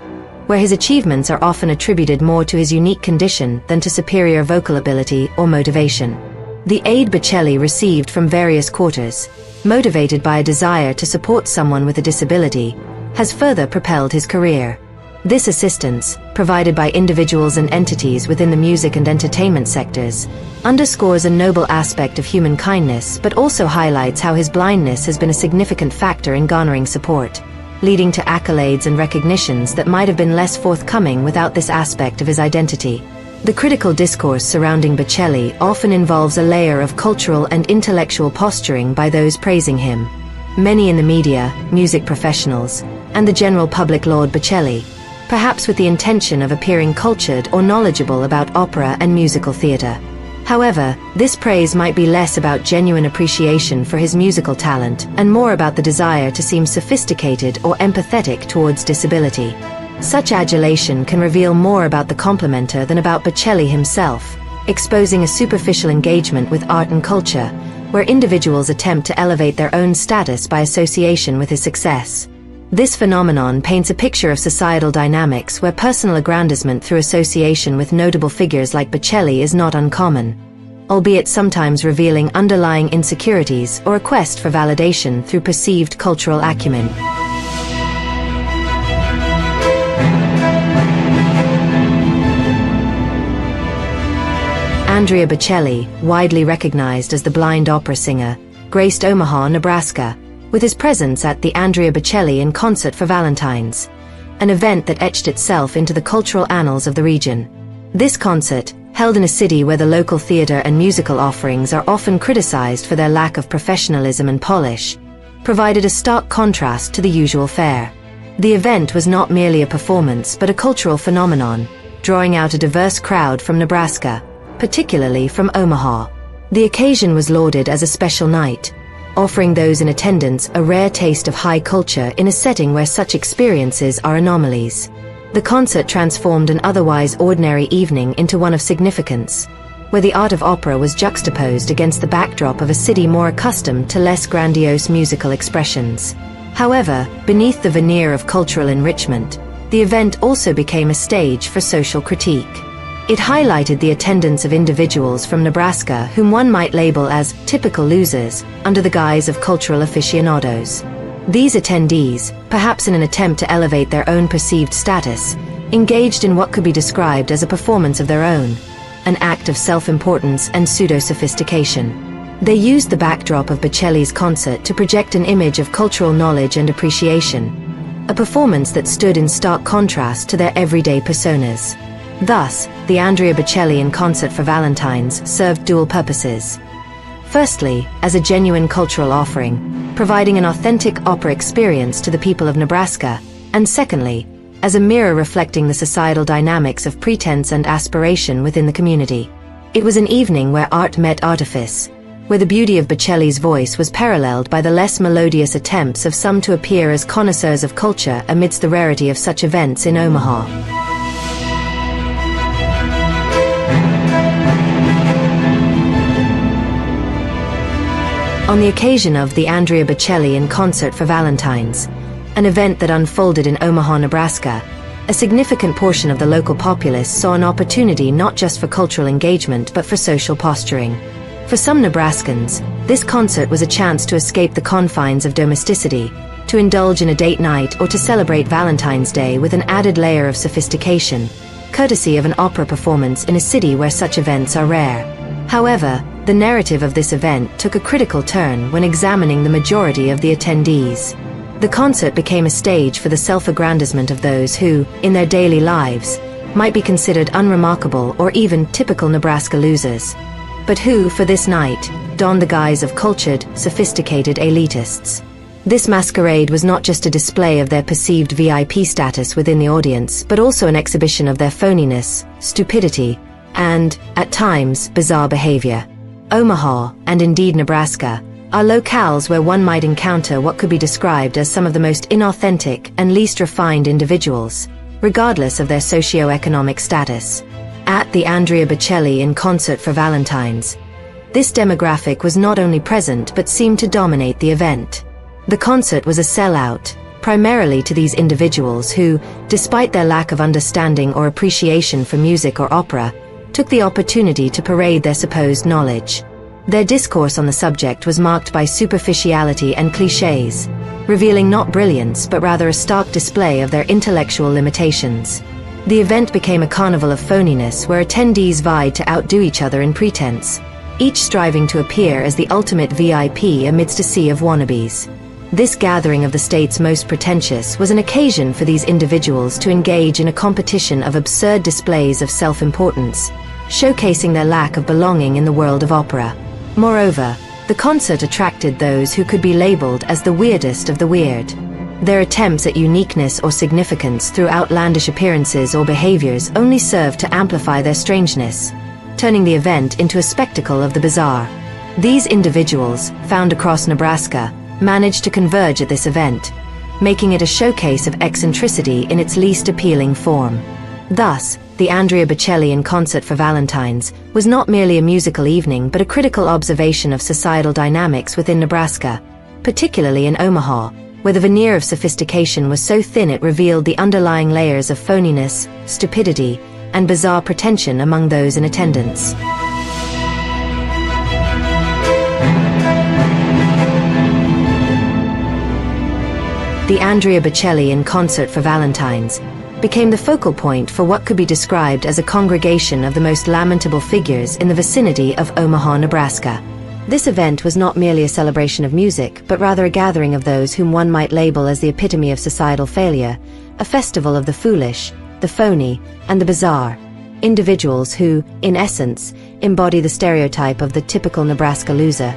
where his achievements are often attributed more to his unique condition than to superior vocal ability or motivation. The aid Bocelli received from various quarters, motivated by a desire to support someone with a disability, has further propelled his career. This assistance, provided by individuals and entities within the music and entertainment sectors, underscores a noble aspect of human kindness but also highlights how his blindness has been a significant factor in garnering support, leading to accolades and recognitions that might have been less forthcoming without this aspect of his identity. The critical discourse surrounding Bocelli often involves a layer of cultural and intellectual posturing by those praising him. Many in the media, music professionals, and the general public laud Bocelli, perhaps with the intention of appearing cultured or knowledgeable about opera and musical theater. However, this praise might be less about genuine appreciation for his musical talent and more about the desire to seem sophisticated or empathetic towards disability. Such adulation can reveal more about the complimenter than about Bocelli himself, exposing a superficial engagement with art and culture, where individuals attempt to elevate their own status by association with his success. This phenomenon paints a picture of societal dynamics where personal aggrandizement through association with notable figures like Bocelli is not uncommon, albeit sometimes revealing underlying insecurities or a quest for validation through perceived cultural acumen. Andrea Bocelli, widely recognized as the blind opera singer, graced Omaha, Nebraska, with his presence at the Andrea Bocelli in Concert for Valentine's, an event that etched itself into the cultural annals of the region. This concert, held in a city where the local theater and musical offerings are often criticized for their lack of professionalism and polish, provided a stark contrast to the usual fare. The event was not merely a performance but a cultural phenomenon, drawing out a diverse crowd from Nebraska, particularly from Omaha. The occasion was lauded as a special night, offering those in attendance a rare taste of high culture in a setting where such experiences are anomalies. The concert transformed an otherwise ordinary evening into one of significance, where the art of opera was juxtaposed against the backdrop of a city more accustomed to less grandiose musical expressions. However, beneath the veneer of cultural enrichment, the event also became a stage for social critique. It highlighted the attendance of individuals from Nebraska whom one might label as typical losers under the guise of cultural aficionados. These attendees, perhaps in an attempt to elevate their own perceived status, engaged in what could be described as a performance of their own, an act of self-importance and pseudo-sophistication. They used the backdrop of Bocelli's concert to project an image of cultural knowledge and appreciation, a performance that stood in stark contrast to their everyday personas. Thus, the Andrea Bocelli in Concert for Valentines served dual purposes. Firstly, as a genuine cultural offering, providing an authentic opera experience to the people of Nebraska, and secondly, as a mirror reflecting the societal dynamics of pretense and aspiration within the community. It was an evening where art met artifice, where the beauty of Bocelli's voice was paralleled by the less melodious attempts of some to appear as connoisseurs of culture amidst the rarity of such events in Omaha. On the occasion of the Andrea Bocelli in Concert for Valentines, an event that unfolded in Omaha, Nebraska, a significant portion of the local populace saw an opportunity not just for cultural engagement but for social posturing. For some Nebraskans, this concert was a chance to escape the confines of domesticity, to indulge in a date night or to celebrate Valentine's Day with an added layer of sophistication, courtesy of an opera performance in a city where such events are rare. However, the narrative of this event took a critical turn when examining the majority of the attendees. The concert became a stage for the self-aggrandizement of those who, in their daily lives, might be considered unremarkable or even typical Nebraska losers, but who, for this night, donned the guise of cultured, sophisticated elitists. This masquerade was not just a display of their perceived VIP status within the audience, but also an exhibition of their phoniness, stupidity, and, at times, bizarre behavior. Omaha, and indeed Nebraska, are locales where one might encounter what could be described as some of the most inauthentic and least refined individuals, regardless of their socio-economic status. At the Andrea Bocelli in Concert for Valentines, this demographic was not only present but seemed to dominate the event. The concert was a sellout, primarily to these individuals who, despite their lack of understanding or appreciation for music or opera, took the opportunity to parade their supposed knowledge. Their discourse on the subject was marked by superficiality and clichés, revealing not brilliance but rather a stark display of their intellectual limitations. The event became a carnival of phoniness where attendees vied to outdo each other in pretense, each striving to appear as the ultimate VIP amidst a sea of wannabes. This gathering of the state's most pretentious was an occasion for these individuals to engage in a competition of absurd displays of self-importance, showcasing their lack of belonging in the world of opera. Moreover, the concert attracted those who could be labeled as the weirdest of the weird. Their attempts at uniqueness or significance through outlandish appearances or behaviors only served to amplify their strangeness, turning the event into a spectacle of the bizarre. These individuals, found across Nebraska, managed to converge at this event, making it a showcase of eccentricity in its least appealing form. Thus, the Andrea Bocelli in Concert for Valentines was not merely a musical evening but a critical observation of societal dynamics within Nebraska, particularly in Omaha, where the veneer of sophistication was so thin it revealed the underlying layers of phoniness, stupidity, and bizarre pretension among those in attendance. The Andrea Bocelli in Concert for Valentines became the focal point for what could be described as a congregation of the most lamentable figures in the vicinity of Omaha, Nebraska. This event was not merely a celebration of music, but rather a gathering of those whom one might label as the epitome of societal failure, a festival of the foolish, the phony, and the bizarre. Individuals who, in essence, embody the stereotype of the typical Nebraska loser.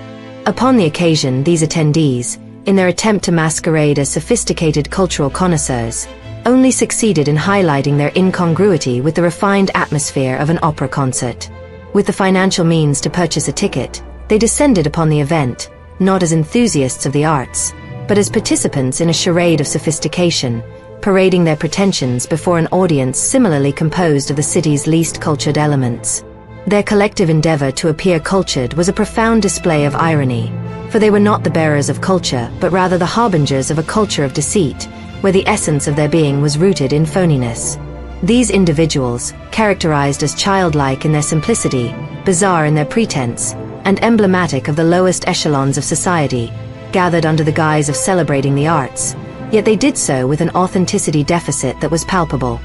Upon the occasion, these attendees, in their attempt to masquerade as sophisticated cultural connoisseurs, only succeeded in highlighting their incongruity with the refined atmosphere of an opera concert. With the financial means to purchase a ticket, they descended upon the event, not as enthusiasts of the arts, but as participants in a charade of sophistication, parading their pretensions before an audience similarly composed of the city's least cultured elements. Their collective endeavor to appear cultured was a profound display of irony, for they were not the bearers of culture, but rather the harbingers of a culture of deceit, where the essence of their being was rooted in phoniness. These individuals, characterized as childlike in their simplicity, bizarre in their pretense, and emblematic of the lowest echelons of society, gathered under the guise of celebrating the arts, yet they did so with an authenticity deficit that was palpable.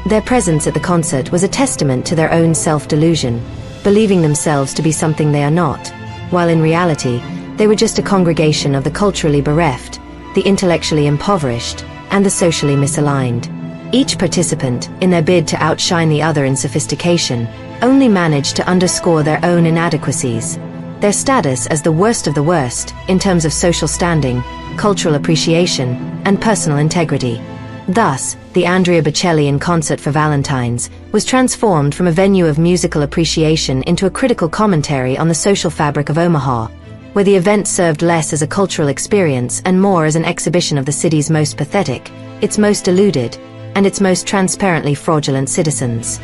Their presence at the concert was a testament to their own self-delusion, believing themselves to be something they are not, while in reality, they were just a congregation of the culturally bereft, the intellectually impoverished, and the socially misaligned. Each participant, in their bid to outshine the other in sophistication, only managed to underscore their own inadequacies, their status as the worst of the worst in terms of social standing, cultural appreciation, and personal integrity. Thus, the Andrea Bocelli in Concert for Valentine's was transformed from a venue of musical appreciation into a critical commentary on the social fabric of Omaha, where the event served less as a cultural experience and more as an exhibition of the city's most pathetic, its most deluded, and its most transparently fraudulent citizens.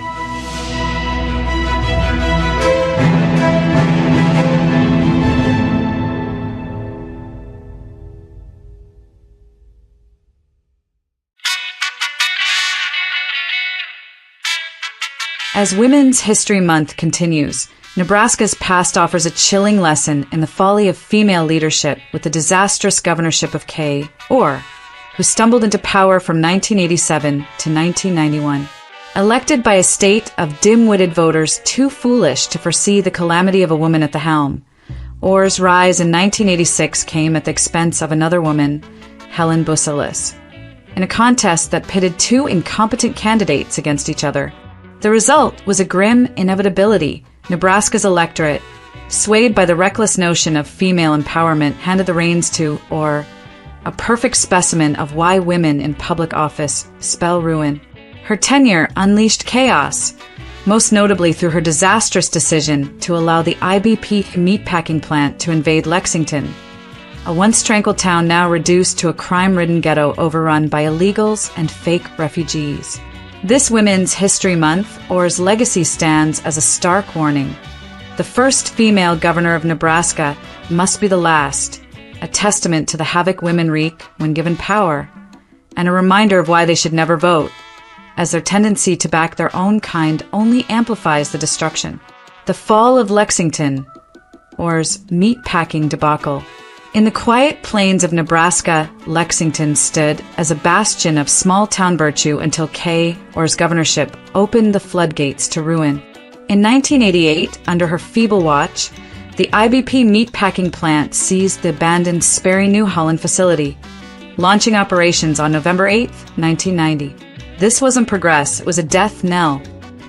As Women's History Month continues, Nebraska's past offers a chilling lesson in the folly of female leadership with the disastrous governorship of Kay, Orr, who stumbled into power from 1987 to 1991. Elected by a state of dim-witted voters too foolish to foresee the calamity of a woman at the helm, Orr's rise in 1986 came at the expense of another woman, Helen Busselis, in a contest that pitted two incompetent candidates against each other. The result was a grim inevitability. Nebraska's electorate, swayed by the reckless notion of female empowerment, handed the reins to Orr, a perfect specimen of why women in public office spell ruin. Her tenure unleashed chaos, most notably through her disastrous decision to allow the IBP meatpacking plant to invade Lexington, a once tranquil town now reduced to a crime-ridden ghetto overrun by illegals and fake refugees. This Women's History Month, Orr's legacy stands as a stark warning. The first female governor of Nebraska must be the last, a testament to the havoc women wreak when given power, and a reminder of why they should never vote, as their tendency to back their own kind only amplifies the destruction. The fall of Lexington, Orr's meatpacking debacle. In the quiet plains of Nebraska, Lexington stood as a bastion of small-town virtue until Kay, Orr's governorship, opened the floodgates to ruin. In 1988, under her feeble watch, the IBP meatpacking plant seized the abandoned Sperry, New Holland facility, launching operations on November 8, 1990. This wasn't progress, it was a death knell.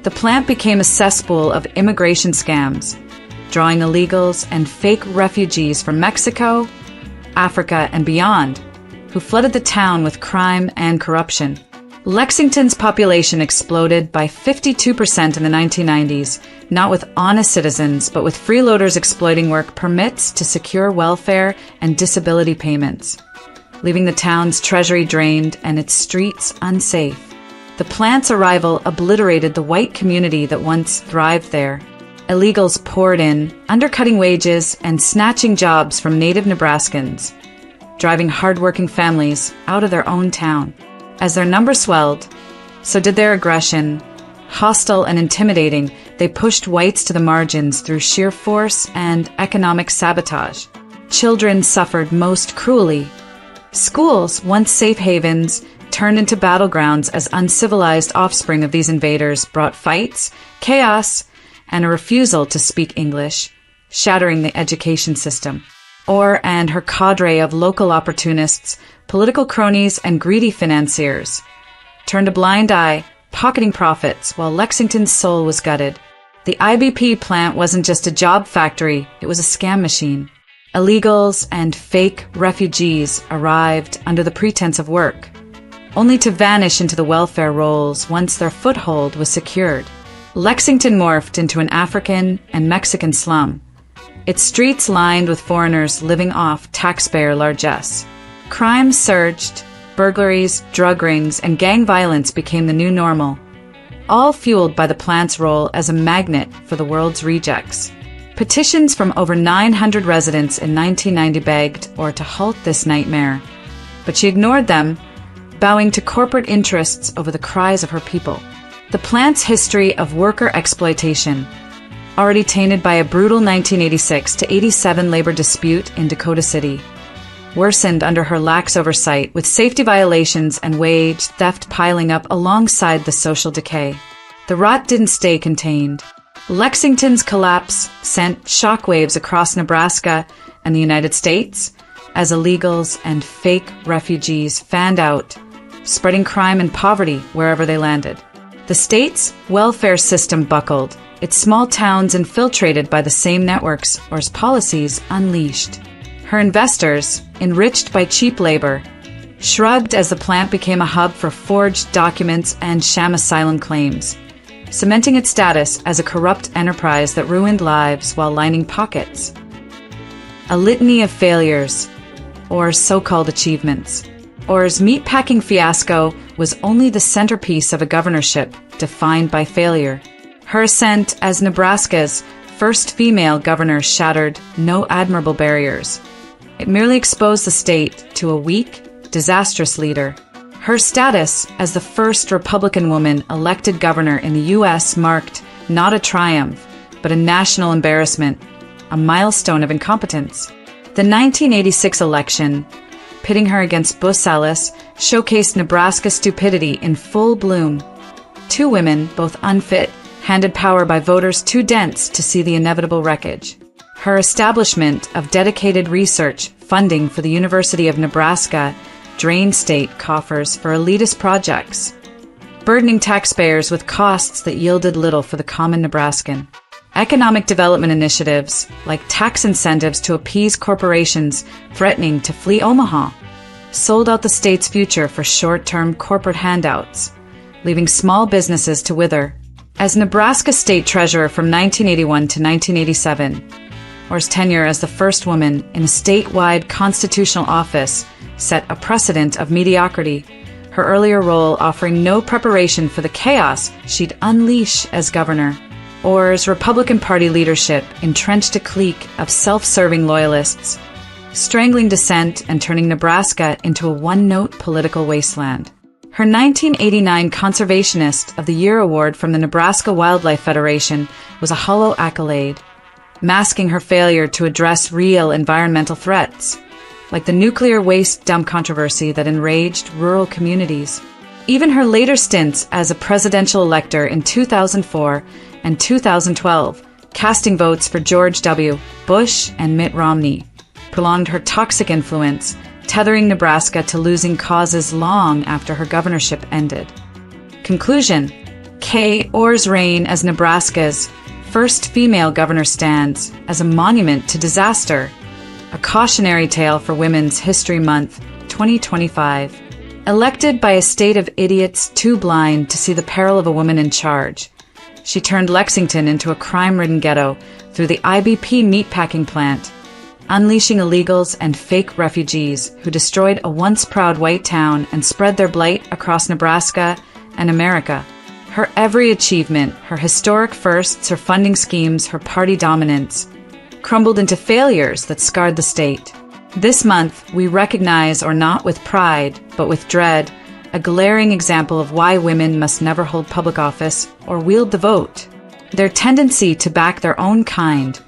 The plant became a cesspool of immigration scams, drawing illegals and fake refugees from Mexico, Africa, and beyond, who flooded the town with crime and corruption. Lexington's population exploded by 52% in the 1990s, not with honest citizens, but with freeloaders exploiting work permits to secure welfare and disability payments, leaving the town's treasury drained and its streets unsafe. The plant's arrival obliterated the white community that once thrived there. Illegals poured in, undercutting wages and snatching jobs from native Nebraskans, driving hardworking families out of their own town. As their number swelled, so did their aggression. Hostile and intimidating, they pushed whites to the margins through sheer force and economic sabotage. Children suffered most cruelly. Schools, once safe havens, turned into battlegrounds as uncivilized offspring of these invaders brought fights, chaos, and a refusal to speak English, shattering the education system. Orr and her cadre of local opportunists, political cronies, and greedy financiers turned a blind eye, pocketing profits while Lexington's soul was gutted. The IBP plant wasn't just a job factory, it was a scam machine. Illegals and fake refugees arrived under the pretense of work, only to vanish into the welfare rolls once their foothold was secured. Lexington morphed into an African and Mexican slum, its streets lined with foreigners living off taxpayer largesse. Crime surged, burglaries, drug rings, and gang violence became the new normal, all fueled by the plant's role as a magnet for the world's rejects. Petitions from over 900 residents in 1990 begged or to halt this nightmare, but she ignored them, bowing to corporate interests over the cries of her people. The plant's history of worker exploitation, already tainted by a brutal 1986 to 87 labor dispute in Dakota City, worsened under her lax oversight, with safety violations and wage theft piling up alongside the social decay. The rot didn't stay contained. Lexington's collapse sent shockwaves across Nebraska and the United States as illegals and fake refugees fanned out, spreading crime and poverty wherever they landed. The state's welfare system buckled, its small towns infiltrated by the same networks or its policies unleashed. Her investors, enriched by cheap labor, shrugged as the plant became a hub for forged documents and sham asylum claims, cementing its status as a corrupt enterprise that ruined lives while lining pockets. A litany of failures, or so-called achievements. Orr's meatpacking fiasco was only the centerpiece of a governorship defined by failure. Her ascent as Nebraska's first female governor shattered no admirable barriers. It merely exposed the state to a weak, disastrous leader. Her status as the first Republican woman elected governor in the U.S. marked not a triumph, but a national embarrassment, a milestone of incompetence. The 1986 election, pitting her against Boosalis, showcased Nebraska's stupidity in full bloom. Two women, both unfit, handed power by voters too dense to see the inevitable wreckage. Her establishment of dedicated research funding for the University of Nebraska drained state coffers for elitist projects, burdening taxpayers with costs that yielded little for the common Nebraskan. Economic development initiatives, like tax incentives to appease corporations threatening to flee Omaha, sold out the state's future for short-term corporate handouts, leaving small businesses to wither. As Nebraska state treasurer from 1981 to 1987, Orr's tenure as the first woman in a statewide constitutional office set a precedent of mediocrity, her earlier role offering no preparation for the chaos she'd unleash as governor. Orr's Republican Party leadership entrenched a clique of self-serving loyalists, strangling dissent and turning Nebraska into a one-note political wasteland. Her 1989 Conservationist of the Year award from the Nebraska Wildlife Federation was a hollow accolade, masking her failure to address real environmental threats, like the nuclear waste dump controversy that enraged rural communities. Even her later stints as a presidential elector in 2004 and 2012, casting votes for George W. Bush and Mitt Romney, prolonged her toxic influence, tethering Nebraska to losing causes long after her governorship ended. Conclusion: Orr's reign as Nebraska's first female governor stands as a monument to disaster, a cautionary tale for Women's History Month 2025. Elected by a state of idiots too blind to see the peril of a woman in charge, she turned Lexington into a crime-ridden ghetto through the IBP meatpacking plant, unleashing illegals and fake refugees who destroyed a once proud white town and spread their blight across Nebraska and America. Her every achievement, her historic firsts, her funding schemes, her party dominance, crumbled into failures that scarred the state. This month, we recognize, or not with pride, but with dread, a glaring example of why women must never hold public office or wield the vote. Their tendency to back their own kind,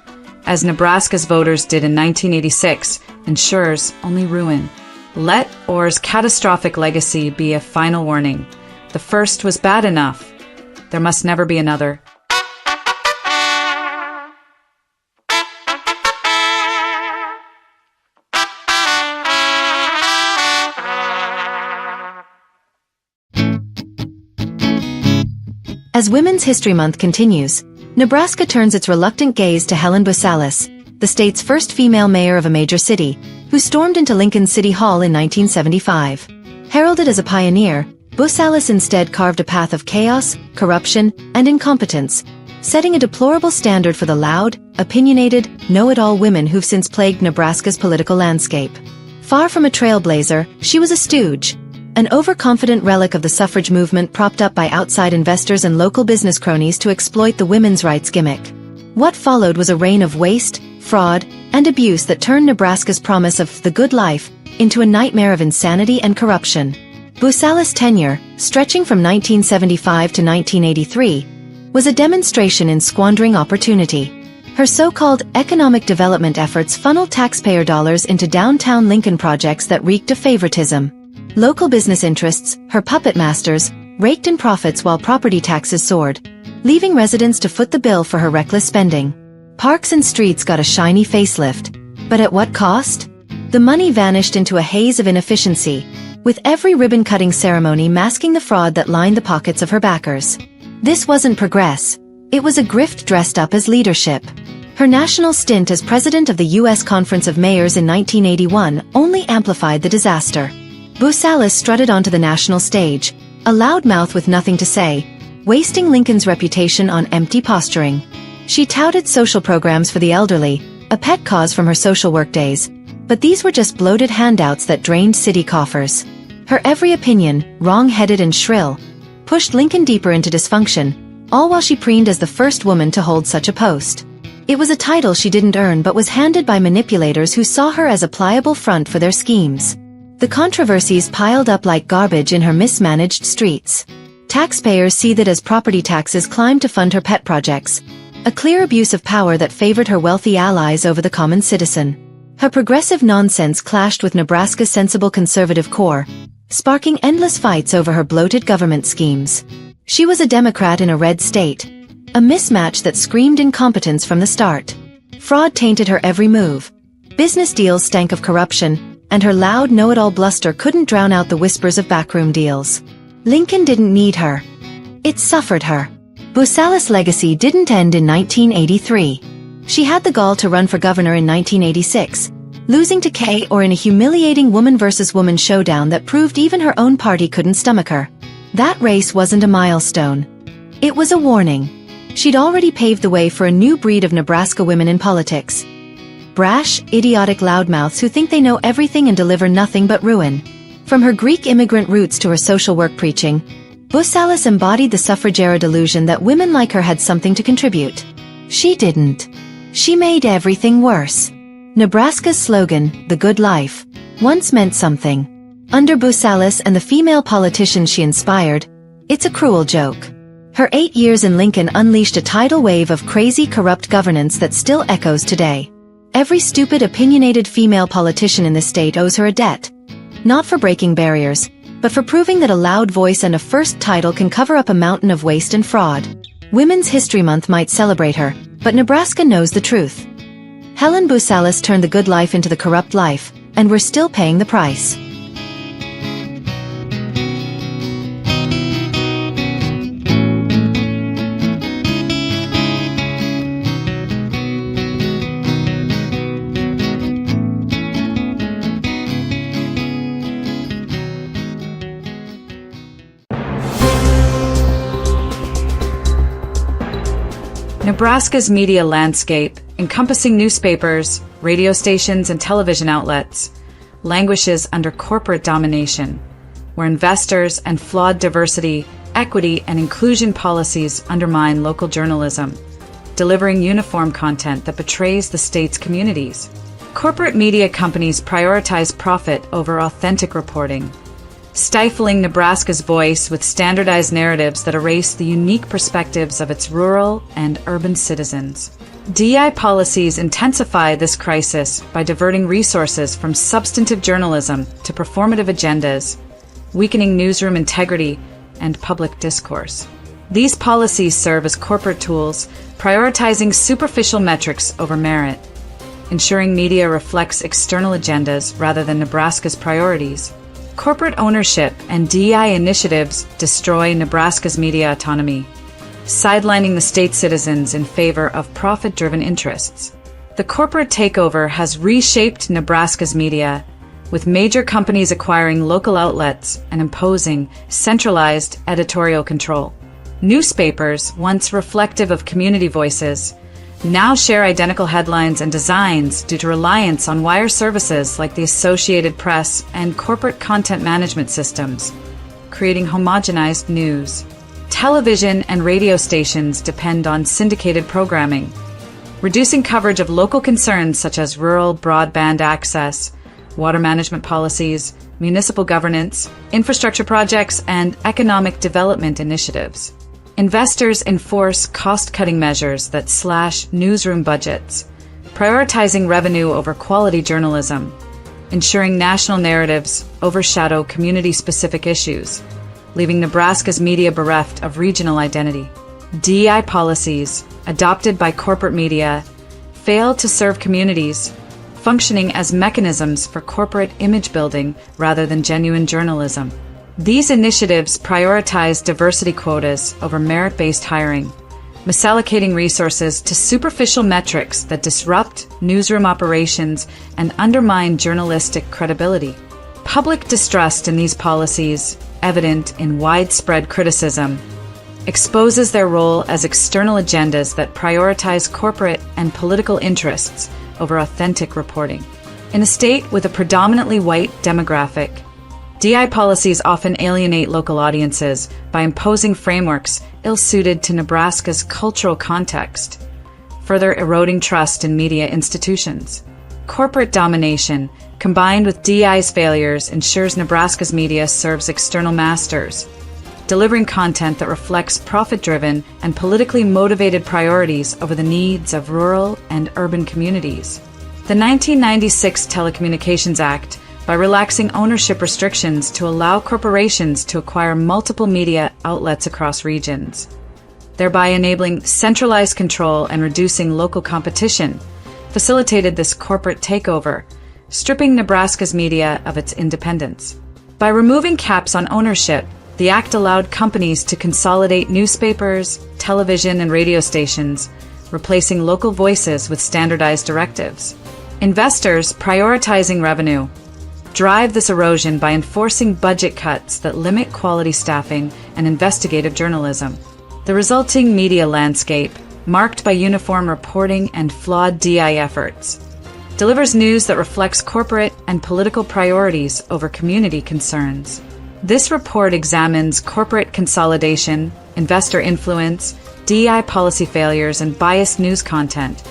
as Nebraska's voters did in 1986, ensures only ruin. Let Orr's catastrophic legacy be a final warning. The first was bad enough. There must never be another. As Women's History Month continues, Nebraska turns its reluctant gaze to Helen Boosalis, the state's first female mayor of a major city, who stormed into Lincoln City Hall in 1975. Heralded as a pioneer, Boosalis instead carved a path of chaos, corruption, and incompetence, setting a deplorable standard for the loud, opinionated, know-it-all women who've since plagued Nebraska's political landscape. Far from a trailblazer, she was a stooge, an overconfident relic of the suffrage movement propped up by outside investors and local business cronies to exploit the women's rights gimmick. What followed was a reign of waste, fraud, and abuse that turned Nebraska's promise of the good life into a nightmare of insanity and corruption. Busalis' tenure, stretching from 1975 to 1983, was a demonstration in squandering opportunity. Her so-called economic development efforts funneled taxpayer dollars into downtown Lincoln projects that reeked of favoritism. Local business interests, her puppet masters, raked in profits while property taxes soared, leaving residents to foot the bill for her reckless spending. Parks and streets got a shiny facelift, but at what cost? The money vanished into a haze of inefficiency, with every ribbon-cutting ceremony masking the fraud that lined the pockets of her backers. This wasn't progress. It was a grift dressed up as leadership. Her national stint as president of the U.S. Conference of Mayors in 1981 only amplified the disaster. Busalis strutted onto the national stage, a loudmouth with nothing to say, wasting Lincoln's reputation on empty posturing. She touted social programs for the elderly, a pet cause from her social work days, but these were just bloated handouts that drained city coffers. Her every opinion, wrong-headed and shrill, pushed Lincoln deeper into dysfunction, all while she preened as the first woman to hold such a post. It was a title she didn't earn but was handed by manipulators who saw her as a pliable front for their schemes. The controversies piled up like garbage in her mismanaged streets. Taxpayers seethed as property taxes climbed to fund her pet projects, a clear abuse of power that favored her wealthy allies over the common citizen. Her progressive nonsense clashed with Nebraska's sensible conservative core, sparking endless fights over her bloated government schemes. She was a Democrat in a red state, a mismatch that screamed incompetence from the start. Fraud tainted her every move. Business deals stank of corruption, and her loud know-it-all bluster couldn't drown out the whispers of backroom deals. Lincoln didn't need her. It suffered her. Busalis' legacy didn't end in 1983. She had the gall to run for governor in 1986, losing to Kay or in a humiliating woman versus woman showdown that proved even her own party couldn't stomach her. That race wasn't a milestone. It was a warning. She'd already paved the way for a new breed of Nebraska women in politics. Brash, idiotic loudmouths who think they know everything and deliver nothing but ruin. From her Greek immigrant roots to her social work preaching, Busalis embodied the suffrage-era delusion that women like her had something to contribute. She didn't. She made everything worse. Nebraska's slogan, "The Good Life," once meant something. Under Busalis and the female politicians she inspired, it's a cruel joke. Her 8 years in Lincoln unleashed a tidal wave of crazy, corrupt governance that still echoes today. Every stupid, opinionated female politician in the state owes her a debt. Not for breaking barriers, but for proving that a loud voice and a first title can cover up a mountain of waste and fraud. Women's History Month might celebrate her, but Nebraska knows the truth. Helen Busalis turned the good life into the corrupt life, and we're still paying the price. Nebraska's media landscape, encompassing newspapers, radio stations, and television outlets, languishes under corporate domination, where investors and flawed diversity, equity, and inclusion policies undermine local journalism, delivering uniform content that betrays the state's communities. Corporate media companies prioritize profit over authentic reporting, stifling Nebraska's voice with standardized narratives that erase the unique perspectives of its rural and urban citizens. DEI policies intensify this crisis by diverting resources from substantive journalism to performative agendas, weakening newsroom integrity and public discourse. These policies serve as corporate tools, prioritizing superficial metrics over merit, ensuring media reflects external agendas rather than Nebraska's priorities. Corporate ownership and DEI initiatives destroy Nebraska's media autonomy, sidelining the state's citizens in favor of profit-driven interests. The corporate takeover has reshaped Nebraska's media, with major companies acquiring local outlets and imposing centralized editorial control. Newspapers, once reflective of community voices, now share identical headlines and designs due to reliance on wire services like the Associated Press and corporate content management systems, creating homogenized news. Television and radio stations depend on syndicated programming, reducing coverage of local concerns such as rural broadband access, water management policies, municipal governance, infrastructure projects, and economic development initiatives. Investors enforce cost-cutting measures that slash newsroom budgets, prioritizing revenue over quality journalism, ensuring national narratives overshadow community-specific issues, leaving Nebraska's media bereft of regional identity. DEI policies, adopted by corporate media, fail to serve communities, functioning as mechanisms for corporate image building rather than genuine journalism. These initiatives prioritize diversity quotas over merit-based hiring, misallocating resources to superficial metrics that disrupt newsroom operations and undermine journalistic credibility. Public distrust in these policies, evident in widespread criticism, exposes their role as external agendas that prioritize corporate and political interests over authentic reporting. In a state with a predominantly white demographic, DI policies often alienate local audiences by imposing frameworks ill-suited to Nebraska's cultural context, further eroding trust in media institutions. Corporate domination, combined with DI's failures, ensures Nebraska's media serves external masters, delivering content that reflects profit-driven and politically motivated priorities over the needs of rural and urban communities. The 1996 Telecommunications Act, by relaxing ownership restrictions to allow corporations to acquire multiple media outlets across regions, thereby enabling centralized control and reducing local competition, facilitated this corporate takeover, stripping Nebraska's media of its independence. By removing caps on ownership, the act allowed companies to consolidate newspapers, television, and radio stations, replacing local voices with standardized directives. Investors, prioritizing revenue, drive this erosion by enforcing budget cuts that limit quality staffing and investigative journalism. The resulting media landscape, marked by uniform reporting and flawed DI efforts, delivers news that reflects corporate and political priorities over community concerns. This report examines corporate consolidation, investor influence, DEI policy failures, and biased news content,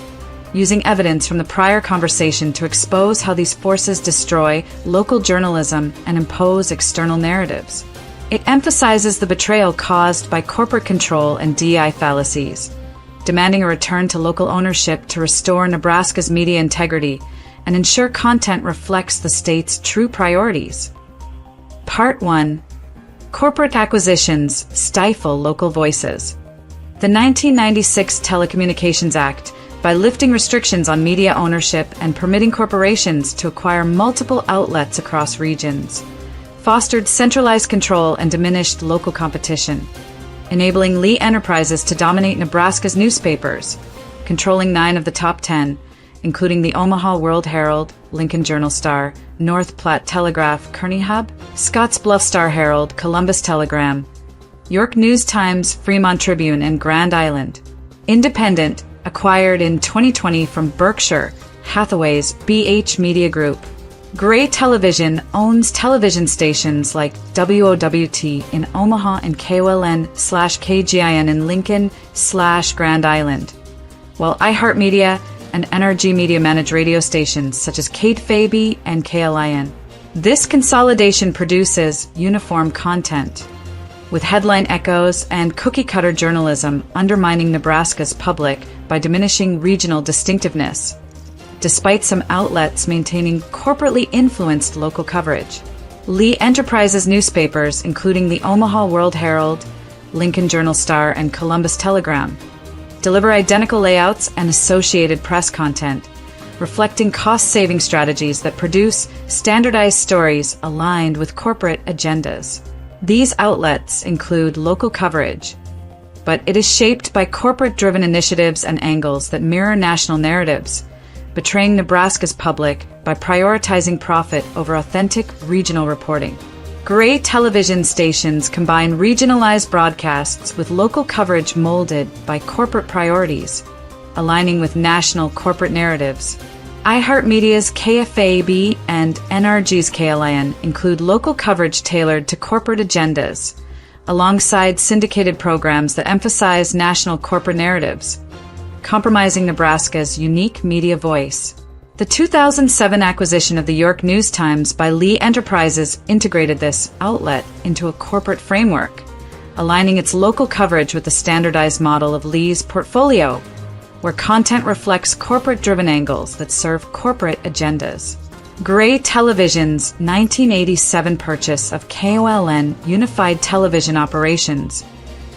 using evidence from the prior conversation to expose how these forces destroy local journalism and impose external narratives. It emphasizes the betrayal caused by corporate control and DEI fallacies, demanding a return to local ownership to restore Nebraska's media integrity and ensure content reflects the state's true priorities. Part 1. Corporate acquisitions stifle local voices. The 1996 Telecommunications Act, by lifting restrictions on media ownership and permitting corporations to acquire multiple outlets across regions, fostered centralized control and diminished local competition, enabling Lee Enterprises to dominate Nebraska's newspapers, controlling 9 of the top 10, including the Omaha World Herald, Lincoln Journal-Star, North Platte Telegraph, Kearney Hub, Scottsbluff Star-Herald, Columbus Telegram, York News-Times, Fremont Tribune, and Grand Island. Independent, acquired in 2020 from Berkshire Hathaway's BH Media Group. Gray Television owns television stations like WOWT in Omaha and KOLN/KGIN in Lincoln/Grand Island, while iHeartMedia and NRG Media manage radio stations such as KFAB and KLIN. This consolidation produces uniform content, with headline echoes and cookie-cutter journalism undermining Nebraska's public by diminishing regional distinctiveness, despite some outlets maintaining corporately influenced local coverage. Lee Enterprises newspapers, including the Omaha World Herald, Lincoln Journal-Star, and Columbus Telegram, deliver identical layouts and associated press content, reflecting cost-saving strategies that produce standardized stories aligned with corporate agendas. These outlets include local coverage, but it is shaped by corporate-driven initiatives and angles that mirror national narratives, betraying Nebraska's public by prioritizing profit over authentic regional reporting. Gray television stations combine regionalized broadcasts with local coverage molded by corporate priorities, aligning with national corporate narratives. iHeartMedia's KFAB and NRG's KLIN include local coverage tailored to corporate agendas, alongside syndicated programs that emphasize national corporate narratives, compromising Nebraska's unique media voice. The 2007 acquisition of the York News Times by Lee Enterprises integrated this outlet into a corporate framework, aligning its local coverage with the standardized model of Lee's portfolio, where content reflects corporate-driven angles that serve corporate agendas. Gray Television's 1987 purchase of KOLN unified television operations,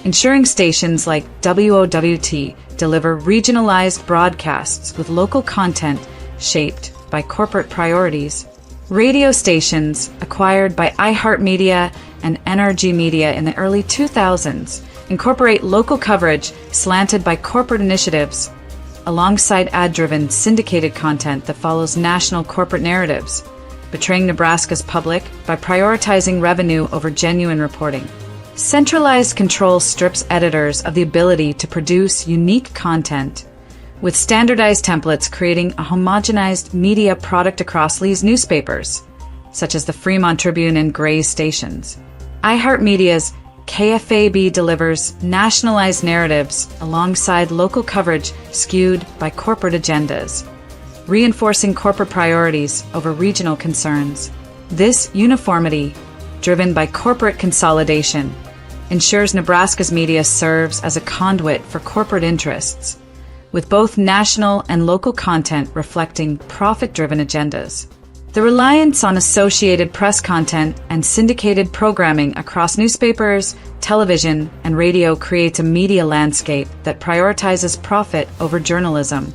ensuring stations like WOWT deliver regionalized broadcasts with local content shaped by corporate priorities. Radio stations acquired by iHeartMedia and NRG Media in the early 2000s incorporate local coverage slanted by corporate initiatives, alongside ad-driven syndicated content that follows national corporate narratives, betraying Nebraska's public by prioritizing revenue over genuine reporting. Centralized control strips editors of the ability to produce unique content, with standardized templates creating a homogenized media product across Lee's newspapers, such as the Fremont Tribune and Gray stations. iHeartMedia's KFAB delivers nationalized narratives alongside local coverage skewed by corporate agendas, reinforcing corporate priorities over regional concerns. This uniformity, driven by corporate consolidation, ensures Nebraska's media serves as a conduit for corporate interests, with both national and local content reflecting profit-driven agendas. The reliance on Associated Press content and syndicated programming across newspapers, television, and radio creates a media landscape that prioritizes profit over journalism,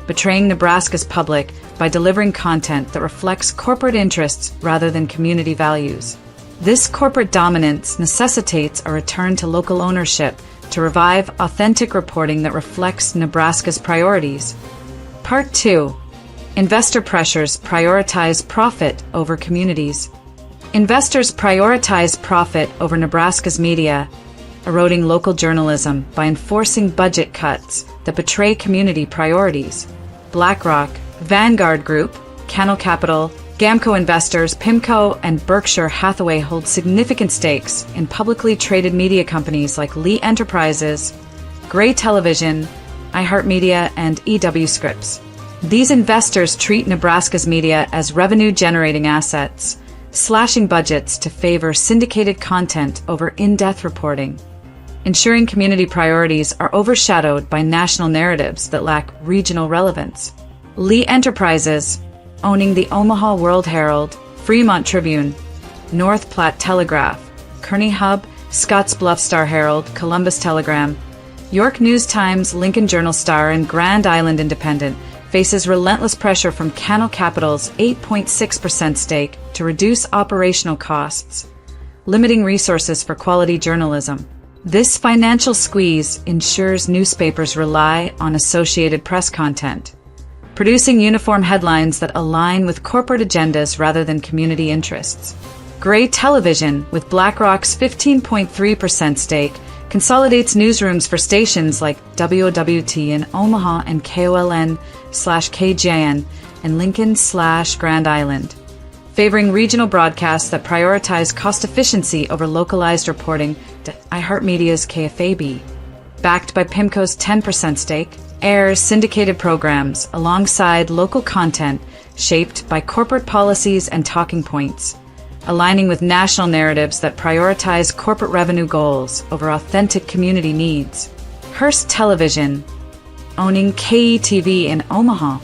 betraying Nebraska's public by delivering content that reflects corporate interests rather than community values. This corporate dominance necessitates a return to local ownership to revive authentic reporting that reflects Nebraska's priorities. Part 2. Investor pressures prioritize profit over communities. Investors prioritize profit over Nebraska's media, eroding local journalism by enforcing budget cuts that betray community priorities. BlackRock, Vanguard Group, Cannell Capital, Gamco Investors, PIMCO, and Berkshire Hathaway hold significant stakes in publicly traded media companies like Lee Enterprises, Gray Television, iHeartMedia, and EW Scripps. These investors treat Nebraska's media as revenue-generating assets, slashing budgets to favor syndicated content over in-depth reporting, ensuring community priorities are overshadowed by national narratives that lack regional relevance. Lee Enterprises, owning the Omaha World Herald, Fremont Tribune, North Platte Telegraph, Kearney Hub, Scottsbluff Star Herald, Columbus Telegram, York News Times, Lincoln Journal-Star, and Grand Island Independent, faces relentless pressure from Cannell Capital's 8.6% stake to reduce operational costs, limiting resources for quality journalism. This financial squeeze ensures newspapers rely on Associated Press content, producing uniform headlines that align with corporate agendas rather than community interests. Gray Television, with BlackRock's 15.3% stake, consolidates newsrooms for stations like WOWT in Omaha and KOLN/KGIN in Lincoln/Grand Island, favoring regional broadcasts that prioritize cost efficiency over localized reporting to iHeartMedia's KFAB. Backed by PIMCO's 10% stake, airs syndicated programs alongside local content shaped by corporate policies and talking points, aligning with national narratives that prioritize corporate revenue goals over authentic community needs. Hearst Television, owning KETV in Omaha,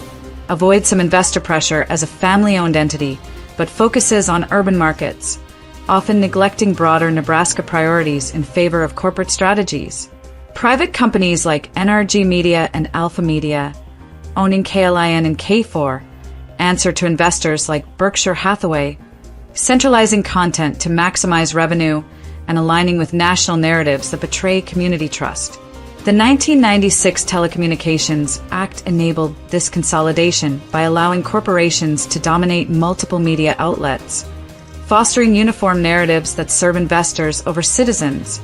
avoids some investor pressure as a family-owned entity, but focuses on urban markets, often neglecting broader Nebraska priorities in favor of corporate strategies. Private companies like NRG Media and Alpha Media, owning KLIN and K4, answer to investors like Berkshire Hathaway, centralizing content to maximize revenue and aligning with national narratives that betray community trust. The 1996 Telecommunications Act enabled this consolidation by allowing corporations to dominate multiple media outlets, fostering uniform narratives that serve investors over citizens,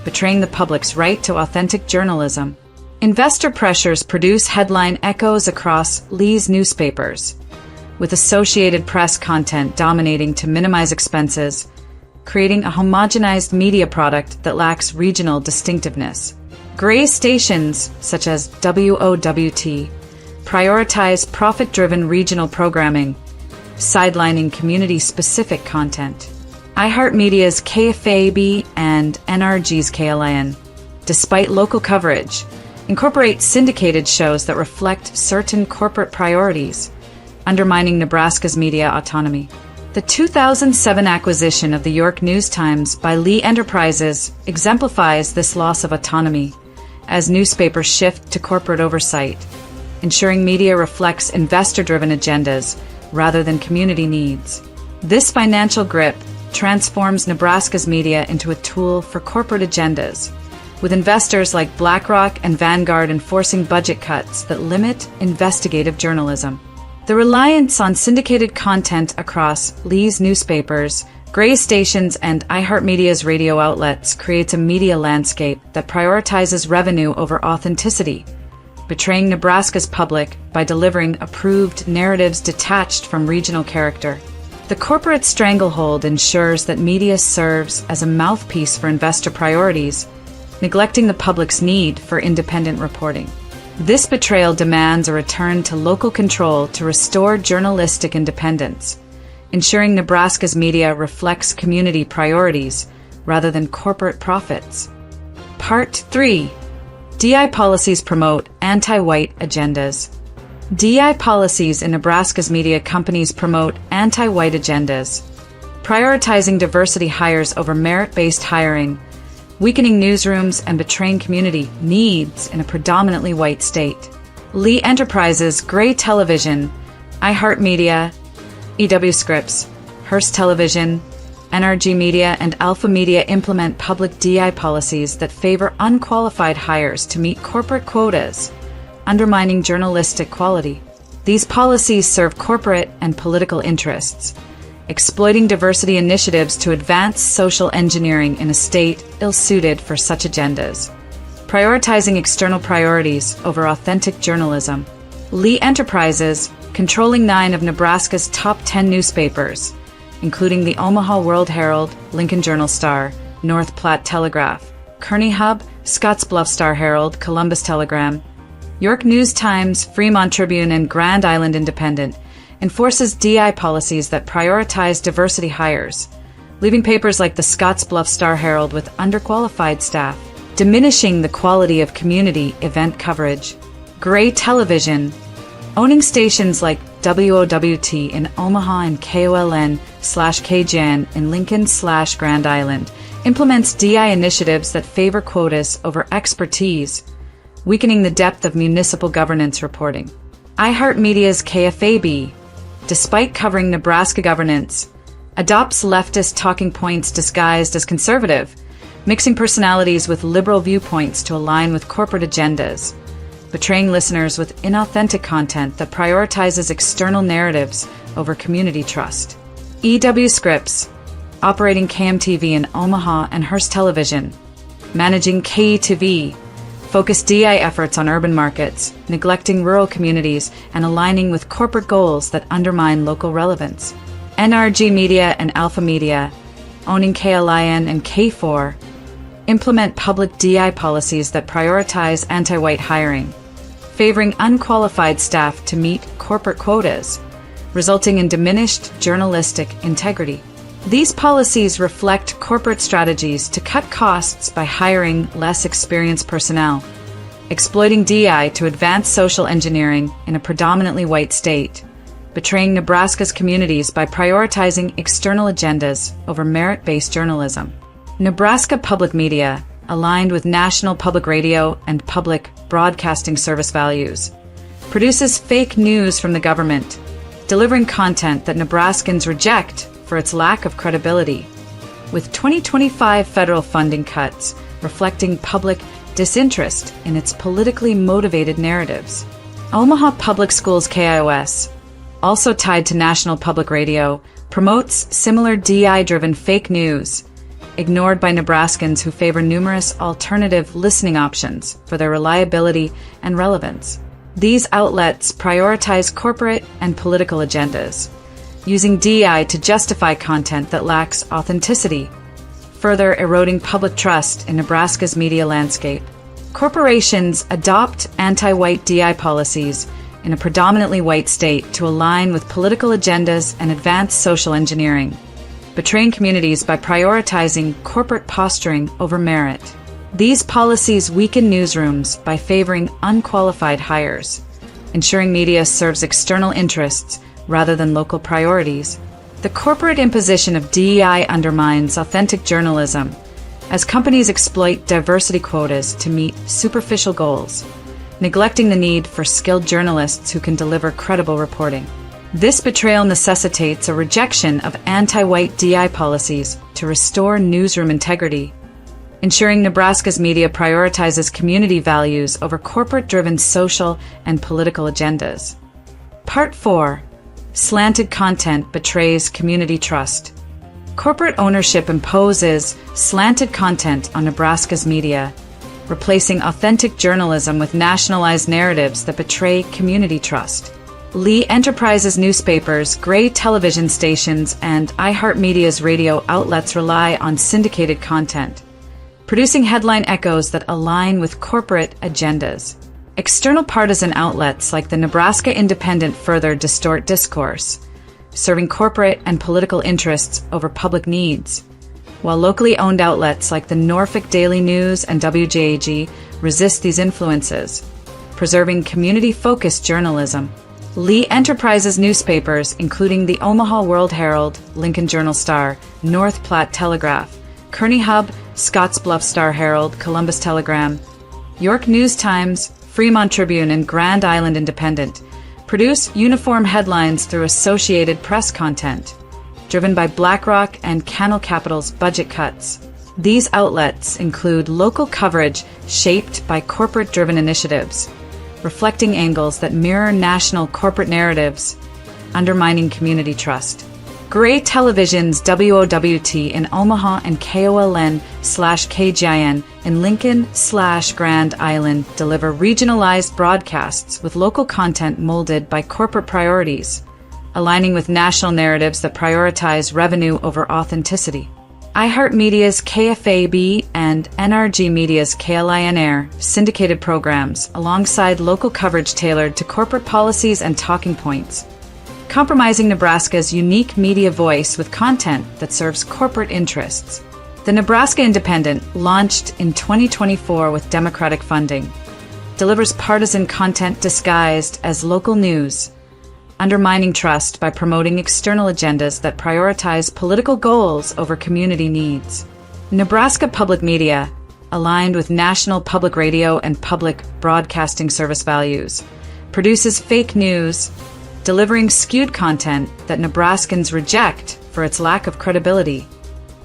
betraying the public's right to authentic journalism. Investor pressures produce headline echoes across Lee's newspapers, with Associated Press content dominating to minimize expenses, creating a homogenized media product that lacks regional distinctiveness. Gray stations, such as WOWT, prioritize profit-driven regional programming, sidelining community-specific content. iHeartMedia's KFAB and NRG's KLIN, despite local coverage, incorporate syndicated shows that reflect certain corporate priorities, undermining Nebraska's media autonomy. The 2007 acquisition of the York News Times by Lee Enterprises exemplifies this loss of autonomy as newspapers shift to corporate oversight, ensuring media reflects investor-driven agendas rather than community needs. This financial grip transforms Nebraska's media into a tool for corporate agendas, with investors like BlackRock and Vanguard enforcing budget cuts that limit investigative journalism. The reliance on syndicated content across Lee's newspapers, Gray stations, and iHeartMedia's radio outlets creates a media landscape that prioritizes revenue over authenticity, betraying Nebraska's public by delivering approved narratives detached from regional character. The corporate stranglehold ensures that media serves as a mouthpiece for investor priorities, neglecting the public's need for independent reporting. This betrayal demands a return to local control to restore journalistic independence, ensuring Nebraska's media reflects community priorities rather than corporate profits. Part 3. DI policies promote anti-white agendas. DI policies in Nebraska's media companies promote anti-white agendas, prioritizing diversity hires over merit-based hiring, weakening newsrooms and betraying community needs in a predominantly white state. Lee Enterprises, Gray Television, iHeartMedia, EW Scripps, Hearst Television, NRG Media, and Alpha Media implement public DI policies that favor unqualified hires to meet corporate quotas, undermining journalistic quality. These policies serve corporate and political interests, exploiting diversity initiatives to advance social engineering in a state ill-suited for such agendas, prioritizing external priorities over authentic journalism. Lee Enterprises, controlling 9 of Nebraska's top 10 newspapers, including the Omaha World Herald, Lincoln Journal-Star, North Platte Telegraph, Kearney Hub, Scottsbluff Star-Herald, Columbus Telegram, York News Times, Fremont Tribune, and Grand Island Independent, enforces DI policies that prioritize diversity hires, leaving papers like the Scottsbluff Star-Herald with underqualified staff, diminishing the quality of community event coverage. Gray Television, owning stations like WOWT in Omaha and KOLN/KJN in Lincoln/Grand Island, implements DI initiatives that favor quotas over expertise, weakening the depth of municipal governance reporting. iHeartMedia's KFAB, despite covering Nebraska governance, adopts leftist talking points disguised as conservative, mixing personalities with liberal viewpoints to align with corporate agendas, betraying listeners with inauthentic content that prioritizes external narratives over community trust. EW Scripps, operating KMTV in Omaha and Hearst Television, managing KETV, focus DI efforts on urban markets, neglecting rural communities, and aligning with corporate goals that undermine local relevance. NRG Media and Alpha Media, owning KLIN and K4, implement public DI policies that prioritize anti-white hiring, favoring unqualified staff to meet corporate quotas, resulting in diminished journalistic integrity. These policies reflect corporate strategies to cut costs by hiring less experienced personnel, exploiting DI to advance social engineering in a predominantly white state, betraying Nebraska's communities by prioritizing external agendas over merit-based journalism. Nebraska Public Media, aligned with National Public Radio and Public Broadcasting Service values, produces fake news from the government, delivering content that Nebraskans reject for its lack of credibility, with 2025 federal funding cuts reflecting public disinterest in its politically motivated narratives. Omaha Public Schools KIOS, also tied to National Public Radio, promotes similar DI-driven fake news, ignored by Nebraskans who favor numerous alternative listening options for their reliability and relevance. These outlets prioritize corporate and political agendas, using DI to justify content that lacks authenticity, further eroding public trust in Nebraska's media landscape. Corporations adopt anti-white DI policies in a predominantly white state to align with political agendas and advance social engineering, betraying communities by prioritizing corporate posturing over merit. These policies weaken newsrooms by favoring unqualified hires, ensuring media serves external interests rather than local priorities. The corporate imposition of DEI undermines authentic journalism, as companies exploit diversity quotas to meet superficial goals, neglecting the need for skilled journalists who can deliver credible reporting. This betrayal necessitates a rejection of anti-white DI policies to restore newsroom integrity, ensuring Nebraska's media prioritizes community values over corporate-driven social and political agendas. Part 4. Slanted content betrays community trust. Corporate ownership imposes slanted content on Nebraska's media, replacing authentic journalism with nationalized narratives that betray community trust. Lee Enterprises newspapers, Gray television stations, and iHeartMedia's radio outlets rely on syndicated content, producing headline echoes that align with corporate agendas. External partisan outlets like the Nebraska Independent further distort discourse, serving corporate and political interests over public needs, while locally owned outlets like the Norfolk Daily News and WJAG resist these influences, preserving community-focused journalism. Lee Enterprises newspapers, including the Omaha World Herald, Lincoln Journal-Star, North Platte Telegraph, Kearney Hub, Scottsbluff Star-Herald, Columbus Telegram, York News-Times, Fremont Tribune, and Grand Island Independent, produce uniform headlines through Associated Press content, driven by BlackRock and Cannell Capital's budget cuts. These outlets include local coverage shaped by corporate-driven initiatives, reflecting angles that mirror national corporate narratives, undermining community trust. Gray Television's WOWT in Omaha and KOLN/KGIN in Lincoln/Grand Island deliver regionalized broadcasts with local content molded by corporate priorities, aligning with national narratives that prioritize revenue over authenticity. iHeartMedia's KFAB and NRG Media's KLIN air syndicated programs alongside local coverage tailored to corporate policies and talking points, compromising Nebraska's unique media voice with content that serves corporate interests. The Nebraska Independent, launched in 2024 with Democratic funding, delivers partisan content disguised as local news, undermining trust by promoting external agendas that prioritize political goals over community needs. Nebraska Public Media, aligned with National Public Radio and Public Broadcasting Service values, produces fake news, delivering skewed content that Nebraskans reject for its lack of credibility,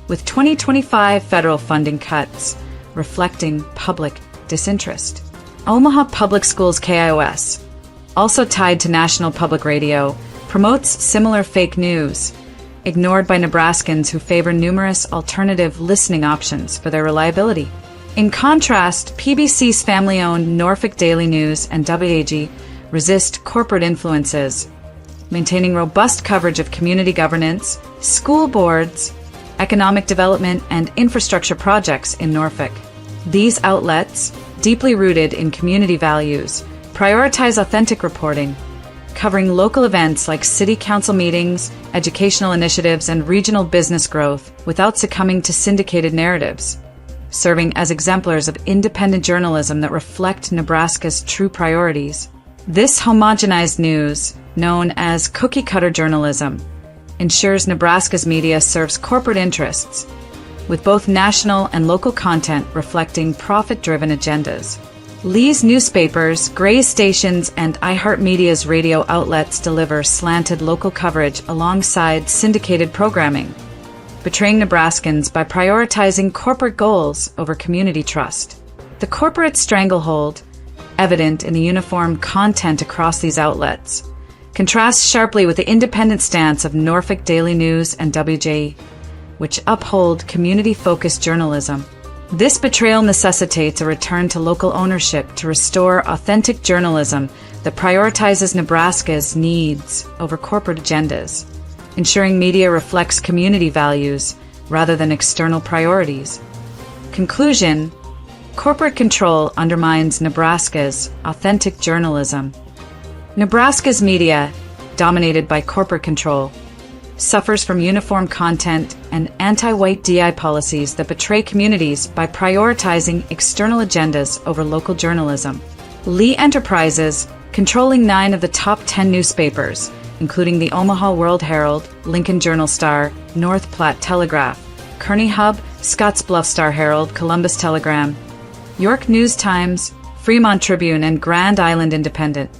with 2025 federal funding cuts reflecting public disinterest. Omaha Public Schools KIOS, also tied to National Public Radio, promotes similar fake news, ignored by Nebraskans who favor numerous alternative listening options for their reliability. In contrast, PBC's family-owned Norfolk Daily News and WAG resist corporate influences, maintaining robust coverage of community governance, school boards, economic development, and infrastructure projects in Norfolk. These outlets, deeply rooted in community values, prioritize authentic reporting, covering local events like city council meetings, educational initiatives, and regional business growth without succumbing to syndicated narratives, serving as exemplars of independent journalism that reflect Nebraska's true priorities. This homogenized news, known as cookie-cutter journalism, ensures Nebraska's media serves corporate interests, with both national and local content reflecting profit-driven agendas. Lee's newspapers, Gray's stations, and iHeartMedia's radio outlets deliver slanted local coverage alongside syndicated programming, betraying Nebraskans by prioritizing corporate goals over community trust. The corporate stranglehold, evident in the uniform content across these outlets, contrasts sharply with the independent stance of Norfolk Daily News and WJ, which uphold community-focused journalism. This betrayal necessitates a return to local ownership to restore authentic journalism that prioritizes Nebraska's needs over corporate agendas, ensuring media reflects community values rather than external priorities. Conclusion: corporate control undermines Nebraska's authentic journalism. Nebraska's media, dominated by corporate control, suffers from uniform content and anti-white DI policies that betray communities by prioritizing external agendas over local journalism. Lee Enterprises, controlling 9 of the top 10 newspapers, including the Omaha World Herald, Lincoln Journal-Star, North Platte Telegraph, Kearney Hub, Scottsbluff Star-Herald, Columbus Telegram, York News-Times, Fremont Tribune, and Grand Island Independent,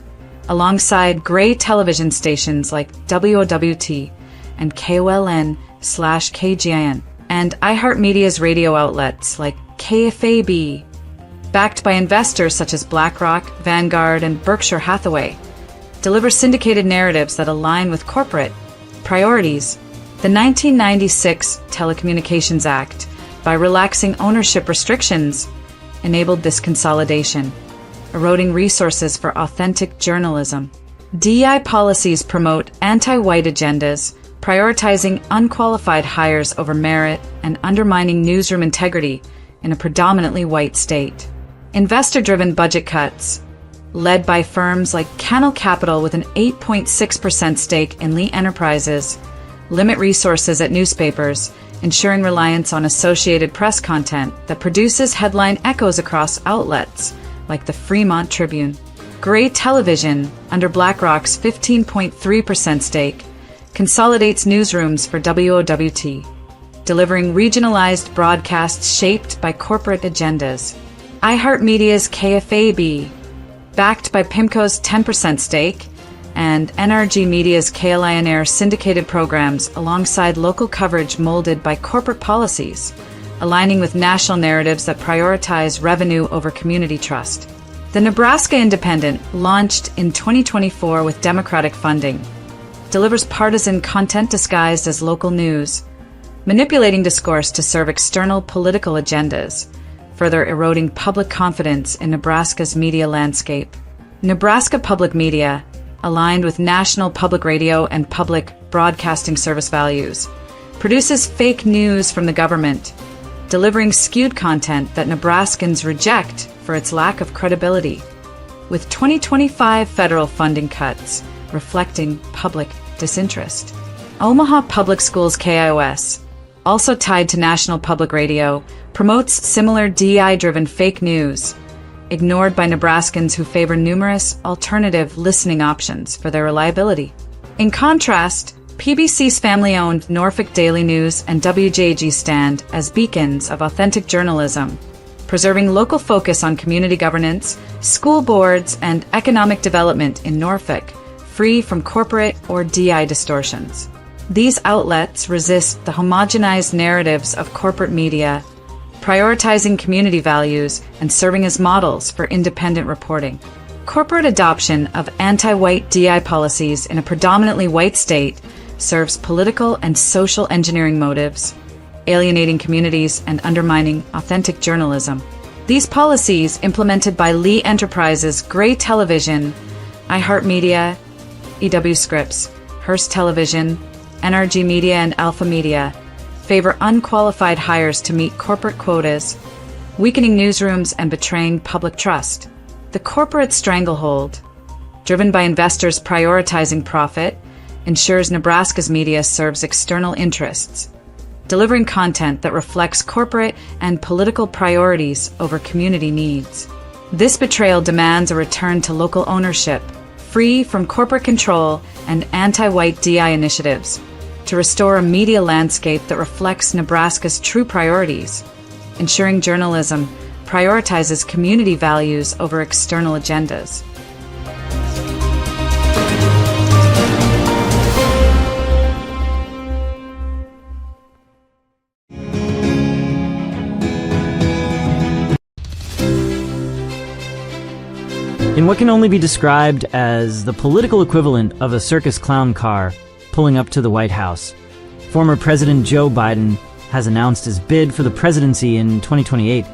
alongside gray television stations like WOWT and KOLN/KGIN, and iHeartMedia's radio outlets like KFAB, backed by investors such as BlackRock, Vanguard, and Berkshire Hathaway, deliver syndicated narratives that align with corporate priorities. The 1996 Telecommunications Act, by relaxing ownership restrictions, enabled this consolidation, eroding resources for authentic journalism. DEI policies promote anti-white agendas, prioritizing unqualified hires over merit and undermining newsroom integrity in a predominantly white state. Investor-driven budget cuts, led by firms like Cannell Capital with an 8.6% stake in Lee Enterprises, limit resources at newspapers, ensuring reliance on Associated Press content that produces headline echoes across outlets like the Fremont Tribune. Gray Television, under BlackRock's 15.3% stake, consolidates newsrooms for WOWT, delivering regionalized broadcasts shaped by corporate agendas. iHeartMedia's KFAB, backed by PIMCO's 10% stake, and NRG Media's KLIN syndicated programs alongside local coverage molded by corporate policies, aligning with national narratives that prioritize revenue over community trust. The Nebraska Independent, launched in 2024 with Democratic funding, delivers partisan content disguised as local news, manipulating discourse to serve external political agendas, further eroding public confidence in Nebraska's media landscape. Nebraska Public Media, aligned with National Public Radio and Public Broadcasting Service values, produces fake news from the government, delivering skewed content that Nebraskans reject for its lack of credibility. With 2025 federal funding cuts reflecting public disinterest. Omaha Public Schools KIOS, also tied to National Public Radio, promotes similar DI-driven fake news, ignored by Nebraskans who favor numerous alternative listening options for their reliability. In contrast, PBC's family-owned Norfolk Daily News and WJG stand as beacons of authentic journalism, preserving local focus on community governance, school boards, and economic development in Norfolk, free from corporate or DI distortions. These outlets resist the homogenized narratives of corporate media, prioritizing community values and serving as models for independent reporting. Corporate adoption of anti-white DI policies in a predominantly white state serves political and social engineering motives, alienating communities and undermining authentic journalism. These policies, implemented by Lee Enterprises, Gray Television, iHeartMedia, EW Scripps, Hearst Television, NRG Media, and Alpha Media, favor unqualified hires to meet corporate quotas, weakening newsrooms and betraying public trust. The corporate stranglehold, driven by investors prioritizing profit, ensures Nebraska's media serves external interests, delivering content that reflects corporate and political priorities over community needs. This betrayal demands a return to local ownership, free from corporate control and anti-white DI initiatives, to restore a media landscape that reflects Nebraska's true priorities, ensuring journalism prioritizes community values over external agendas. In what can only be described as the political equivalent of a circus clown car pulling up to the White House, former President Joe Biden has announced his bid for the presidency in 2028,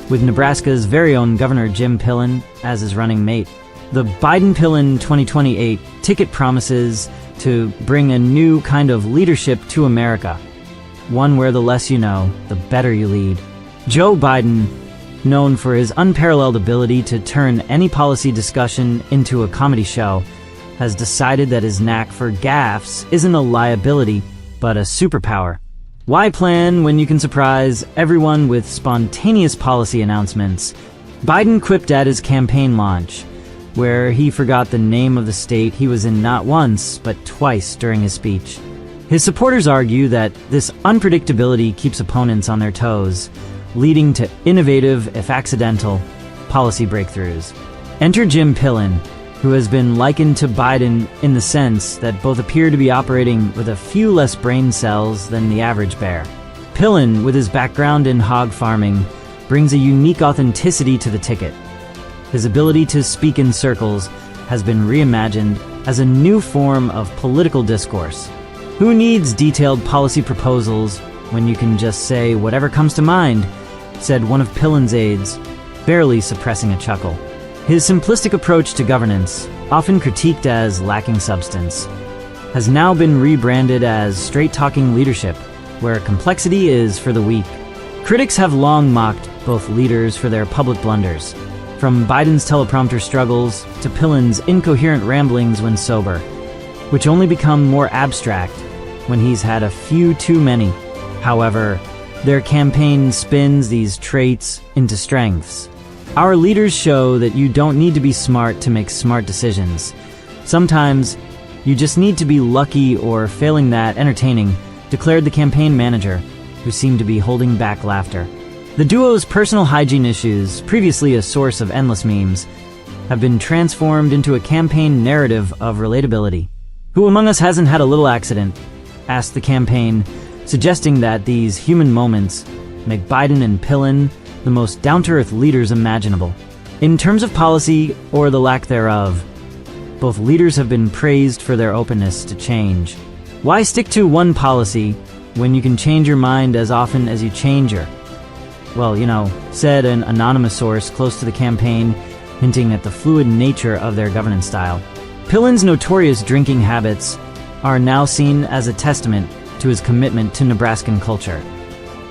with Nebraska's very own Governor Jim Pillen as his running mate. The Biden-Pillen 2028 ticket promises to bring a new kind of leadership to America, one where the less you know, the better you lead. Joe Biden, known for his unparalleled ability to turn any policy discussion into a comedy show, has decided that his knack for gaffes isn't a liability, but a superpower. Why plan when you can surprise everyone with spontaneous policy announcements? Biden quipped at his campaign launch, where he forgot the name of the state he was in not once, but twice during his speech. His supporters argue that this unpredictability keeps opponents on their toes, leading to innovative, if accidental, policy breakthroughs. Enter Jim Pillen, who has been likened to Biden in the sense that both appear to be operating with a few less brain cells than the average bear. Pillen, with his background in hog farming, brings a unique authenticity to the ticket. His ability to speak in circles has been reimagined as a new form of political discourse. Who needs detailed policy proposals when you can just say whatever comes to mind, said one of Pillen's aides, barely suppressing a chuckle. His simplistic approach to governance, often critiqued as lacking substance, has now been rebranded as straight-talking leadership, where complexity is for the weak. Critics have long mocked both leaders for their public blunders, from Biden's teleprompter struggles to Pillen's incoherent ramblings when sober, which only become more abstract when he's had a few too many. However, their campaign spins these traits into strengths. Our leaders show that you don't need to be smart to make smart decisions. Sometimes, you just need to be lucky or, failing that, entertaining, declared the campaign manager, who seemed to be holding back laughter. The duo's personal hygiene issues, previously a source of endless memes, have been transformed into a campaign narrative of relatability. Who among us hasn't had a little accident? Asked the campaign, suggesting that these human moments make Biden and Pillen the most down-to-earth leaders imaginable. In terms of policy, or the lack thereof, both leaders have been praised for their openness to change. Why stick to one policy when you can change your mind as often as you change your? Well, said an anonymous source close to the campaign, hinting at the fluid nature of their governance style. Pillen's notorious drinking habits are now seen as a testament to his commitment to Nebraskan culture,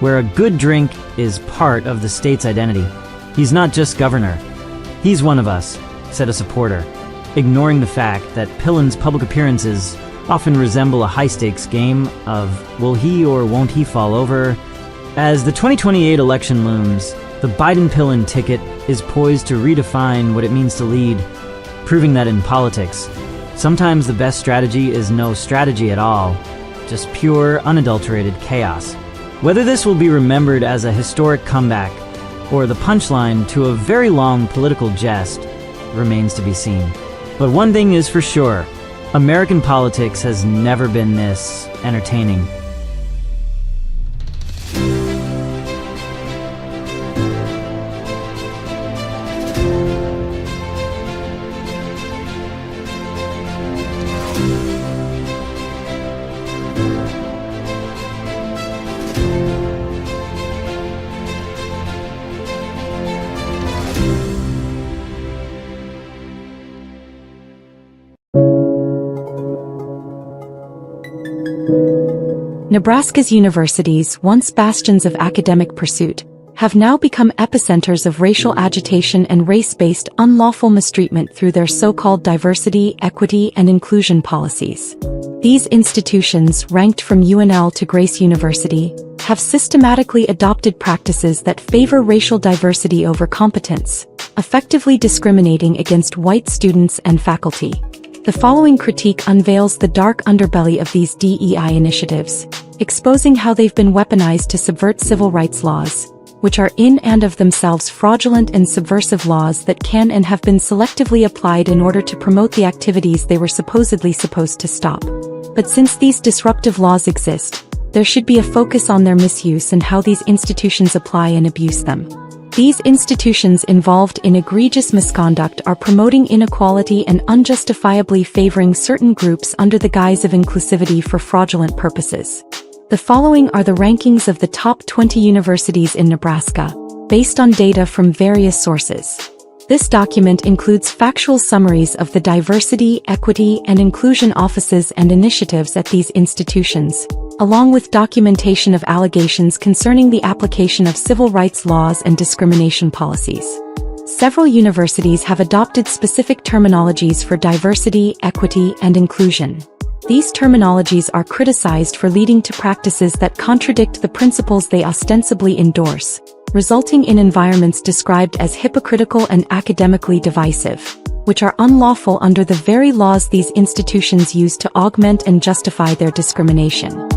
where a good drink is part of the state's identity. He's not just governor. He's one of us, said a supporter, ignoring the fact that Pillen's public appearances often resemble a high-stakes game of will he or won't he fall over. As the 2028 election looms, the Biden-Pillen ticket is poised to redefine what it means to lead, proving that in politics, sometimes the best strategy is no strategy at all, just pure, unadulterated chaos. Whether this will be remembered as a historic comeback or the punchline to a very long political jest remains to be seen. But one thing is for sure, American politics has never been this entertaining. Nebraska's universities, once bastions of academic pursuit, have now become epicenters of racial agitation and race-based unlawful mistreatment through their so-called diversity, equity, and inclusion policies. These institutions, ranked from UNL to Grace University, have systematically adopted practices that favor racial diversity over competence, effectively discriminating against white students and faculty. The following critique unveils the dark underbelly of these DEI initiatives, exposing how they've been weaponized to subvert civil rights laws, which are in and of themselves fraudulent and subversive laws that can and have been selectively applied in order to promote the activities they were supposedly supposed to stop. But since these disruptive laws exist, there should be a focus on their misuse and how these institutions apply and abuse them. These institutions involved in egregious misconduct are promoting inequality and unjustifiably favoring certain groups under the guise of inclusivity for fraudulent purposes. The following are the rankings of the top 20 universities in Nebraska, based on data from various sources. This document includes factual summaries of the diversity, equity, and inclusion offices and initiatives at these institutions, along with documentation of allegations concerning the application of civil rights laws and discrimination policies. Several universities have adopted specific terminologies for diversity, equity, and inclusion. These terminologies are criticized for leading to practices that contradict the principles they ostensibly endorse, resulting in environments described as hypocritical and academically divisive, which are unlawful under the very laws these institutions use to augment and justify their discrimination.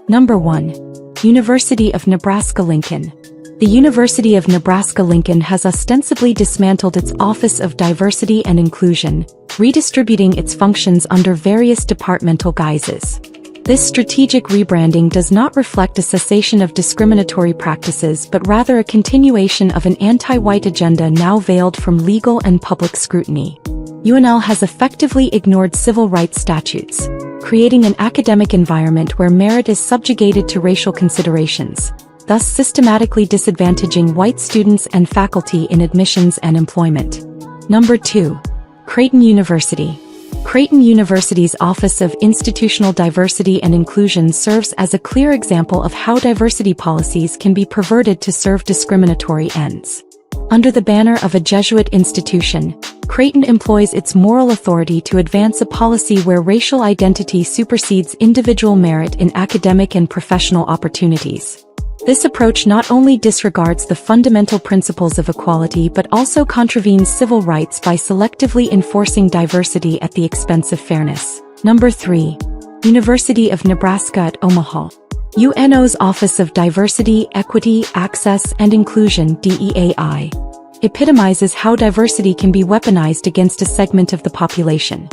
Number 1. University of Nebraska-Lincoln. The University of Nebraska-Lincoln has ostensibly dismantled its Office of Diversity and Inclusion, redistributing its functions under various departmental guises. This strategic rebranding does not reflect a cessation of discriminatory practices but rather a continuation of an anti-white agenda now veiled from legal and public scrutiny. UNL has effectively ignored civil rights statutes, creating an academic environment where merit is subjugated to racial considerations, thus systematically disadvantaging white students and faculty in admissions and employment. Number 2. Creighton University. Creighton University's Office of Institutional Diversity and Inclusion serves as a clear example of how diversity policies can be perverted to serve discriminatory ends. Under the banner of a Jesuit institution, Creighton employs its moral authority to advance a policy where racial identity supersedes individual merit in academic and professional opportunities. This approach not only disregards the fundamental principles of equality but also contravenes civil rights by selectively enforcing diversity at the expense of fairness. Number 3. University of Nebraska at Omaha. UNO's Office of Diversity, Equity, Access, and Inclusion (DEAI) epitomizes how diversity can be weaponized against a segment of the population.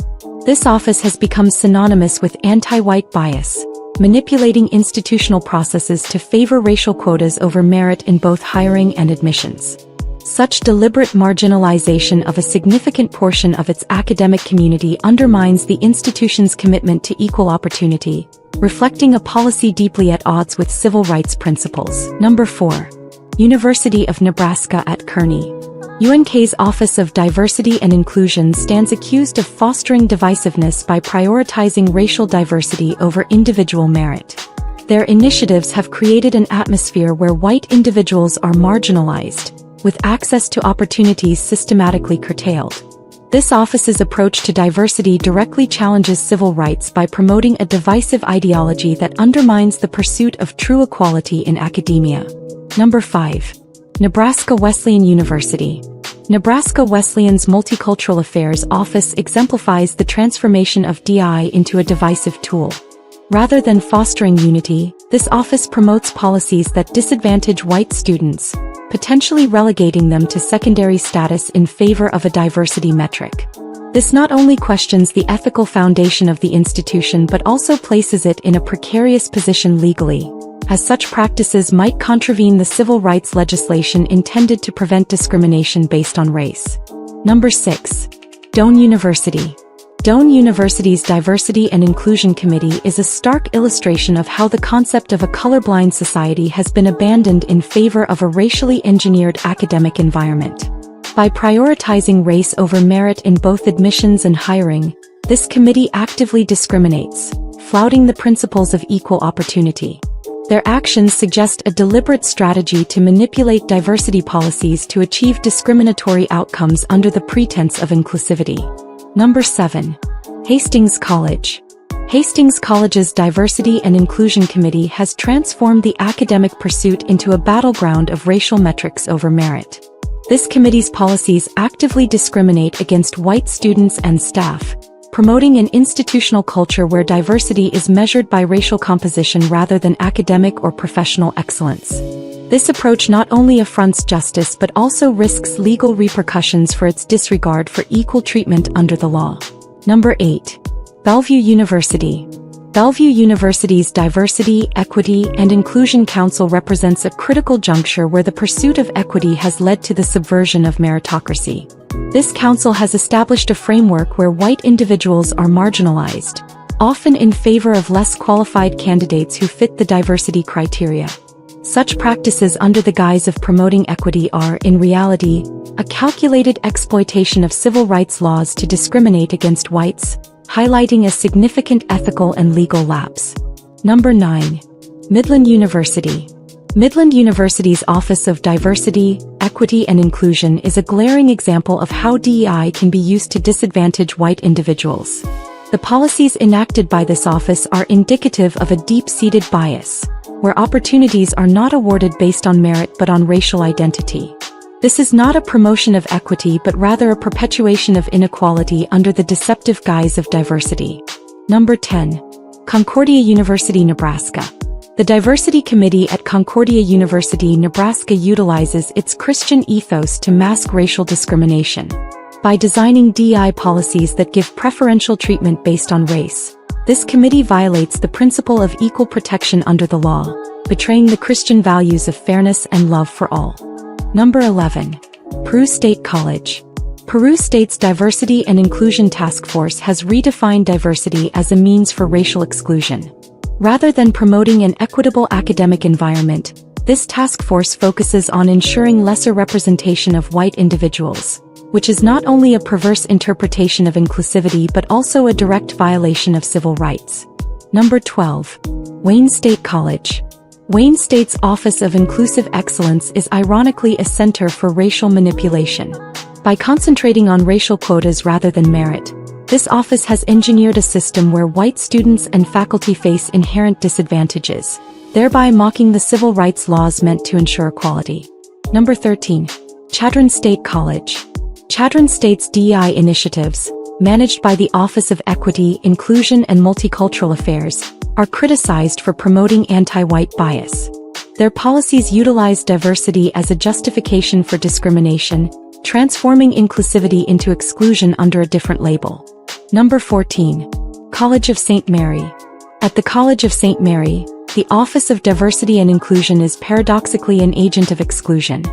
This office has become synonymous with anti-white bias, manipulating institutional processes to favor racial quotas over merit in both hiring and admissions. Such deliberate marginalization of a significant portion of its academic community undermines the institution's commitment to equal opportunity, reflecting a policy deeply at odds with civil rights principles. Number 4. University of Nebraska at Kearney. UNK's Office of Diversity and Inclusion stands accused of fostering divisiveness by prioritizing racial diversity over individual merit. Their initiatives have created an atmosphere where white individuals are marginalized, with access to opportunities systematically curtailed. This office's approach to diversity directly challenges civil rights by promoting a divisive ideology that undermines the pursuit of true equality in academia. Number 5. Nebraska Wesleyan University. Nebraska Wesleyan's Multicultural Affairs Office exemplifies the transformation of DI into a divisive tool. Rather than fostering unity, this office promotes policies that disadvantage white students, potentially relegating them to secondary status in favor of a diversity metric. This not only questions the ethical foundation of the institution but also places it in a precarious position legally, as such practices might contravene the civil rights legislation intended to prevent discrimination based on race. Number 6. Doane University. Doane University's Diversity and Inclusion Committee is a stark illustration of how the concept of a colorblind society has been abandoned in favor of a racially engineered academic environment. By prioritizing race over merit in both admissions and hiring, this committee actively discriminates, flouting the principles of equal opportunity. Their actions suggest a deliberate strategy to manipulate diversity policies to achieve discriminatory outcomes under the pretense of inclusivity. Number 7. Hastings College. Hastings College's Diversity and Inclusion Committee has transformed the academic pursuit into a battleground of racial metrics over merit. This committee's policies actively discriminate against white students and staff, promoting an institutional culture where diversity is measured by racial composition rather than academic or professional excellence. This approach not only affronts justice but also risks legal repercussions for its disregard for equal treatment under the law. Number 8. Bellevue University. Bellevue University's Diversity, Equity, and Inclusion Council represents a critical juncture where the pursuit of equity has led to the subversion of meritocracy. This council has established a framework where white individuals are marginalized, often in favor of less qualified candidates who fit the diversity criteria. Such practices under the guise of promoting equity are, in reality, a calculated exploitation of civil rights laws to discriminate against whites, highlighting a significant ethical and legal lapse. Number 9. Midland University. Midland University's Office of Diversity, Equity and Inclusion is a glaring example of how DEI can be used to disadvantage white individuals. The policies enacted by this office are indicative of a deep-seated bias, where opportunities are not awarded based on merit but on racial identity. This is not a promotion of equity but rather a perpetuation of inequality under the deceptive guise of diversity. Number 10. Concordia University, Nebraska. The Diversity Committee at Concordia University, Nebraska utilizes its Christian ethos to mask racial discrimination. By designing DEI policies that give preferential treatment based on race, this committee violates the principle of equal protection under the law, betraying the Christian values of fairness and love for all. Number 11. Peru State College. Peru State's Diversity and Inclusion Task Force has redefined diversity as a means for racial exclusion. Rather than promoting an equitable academic environment, this task force focuses on ensuring lesser representation of white individuals, which is not only a perverse interpretation of inclusivity but also a direct violation of civil rights. Number 12. Wayne State College. Wayne State's Office of Inclusive Excellence is ironically a center for racial manipulation. By concentrating on racial quotas rather than merit, this office has engineered a system where white students and faculty face inherent disadvantages, thereby mocking the civil rights laws meant to ensure equality. Number 13. Chadron State College. Chadron State's DEI initiatives, managed by the Office of Equity, Inclusion and Multicultural Affairs, are criticized for promoting anti-white bias. Their policies utilize diversity as a justification for discrimination, transforming inclusivity into exclusion under a different label. Number 14. College of St. Mary. At the College of St. Mary, the Office of Diversity and Inclusion is paradoxically an agent of exclusion.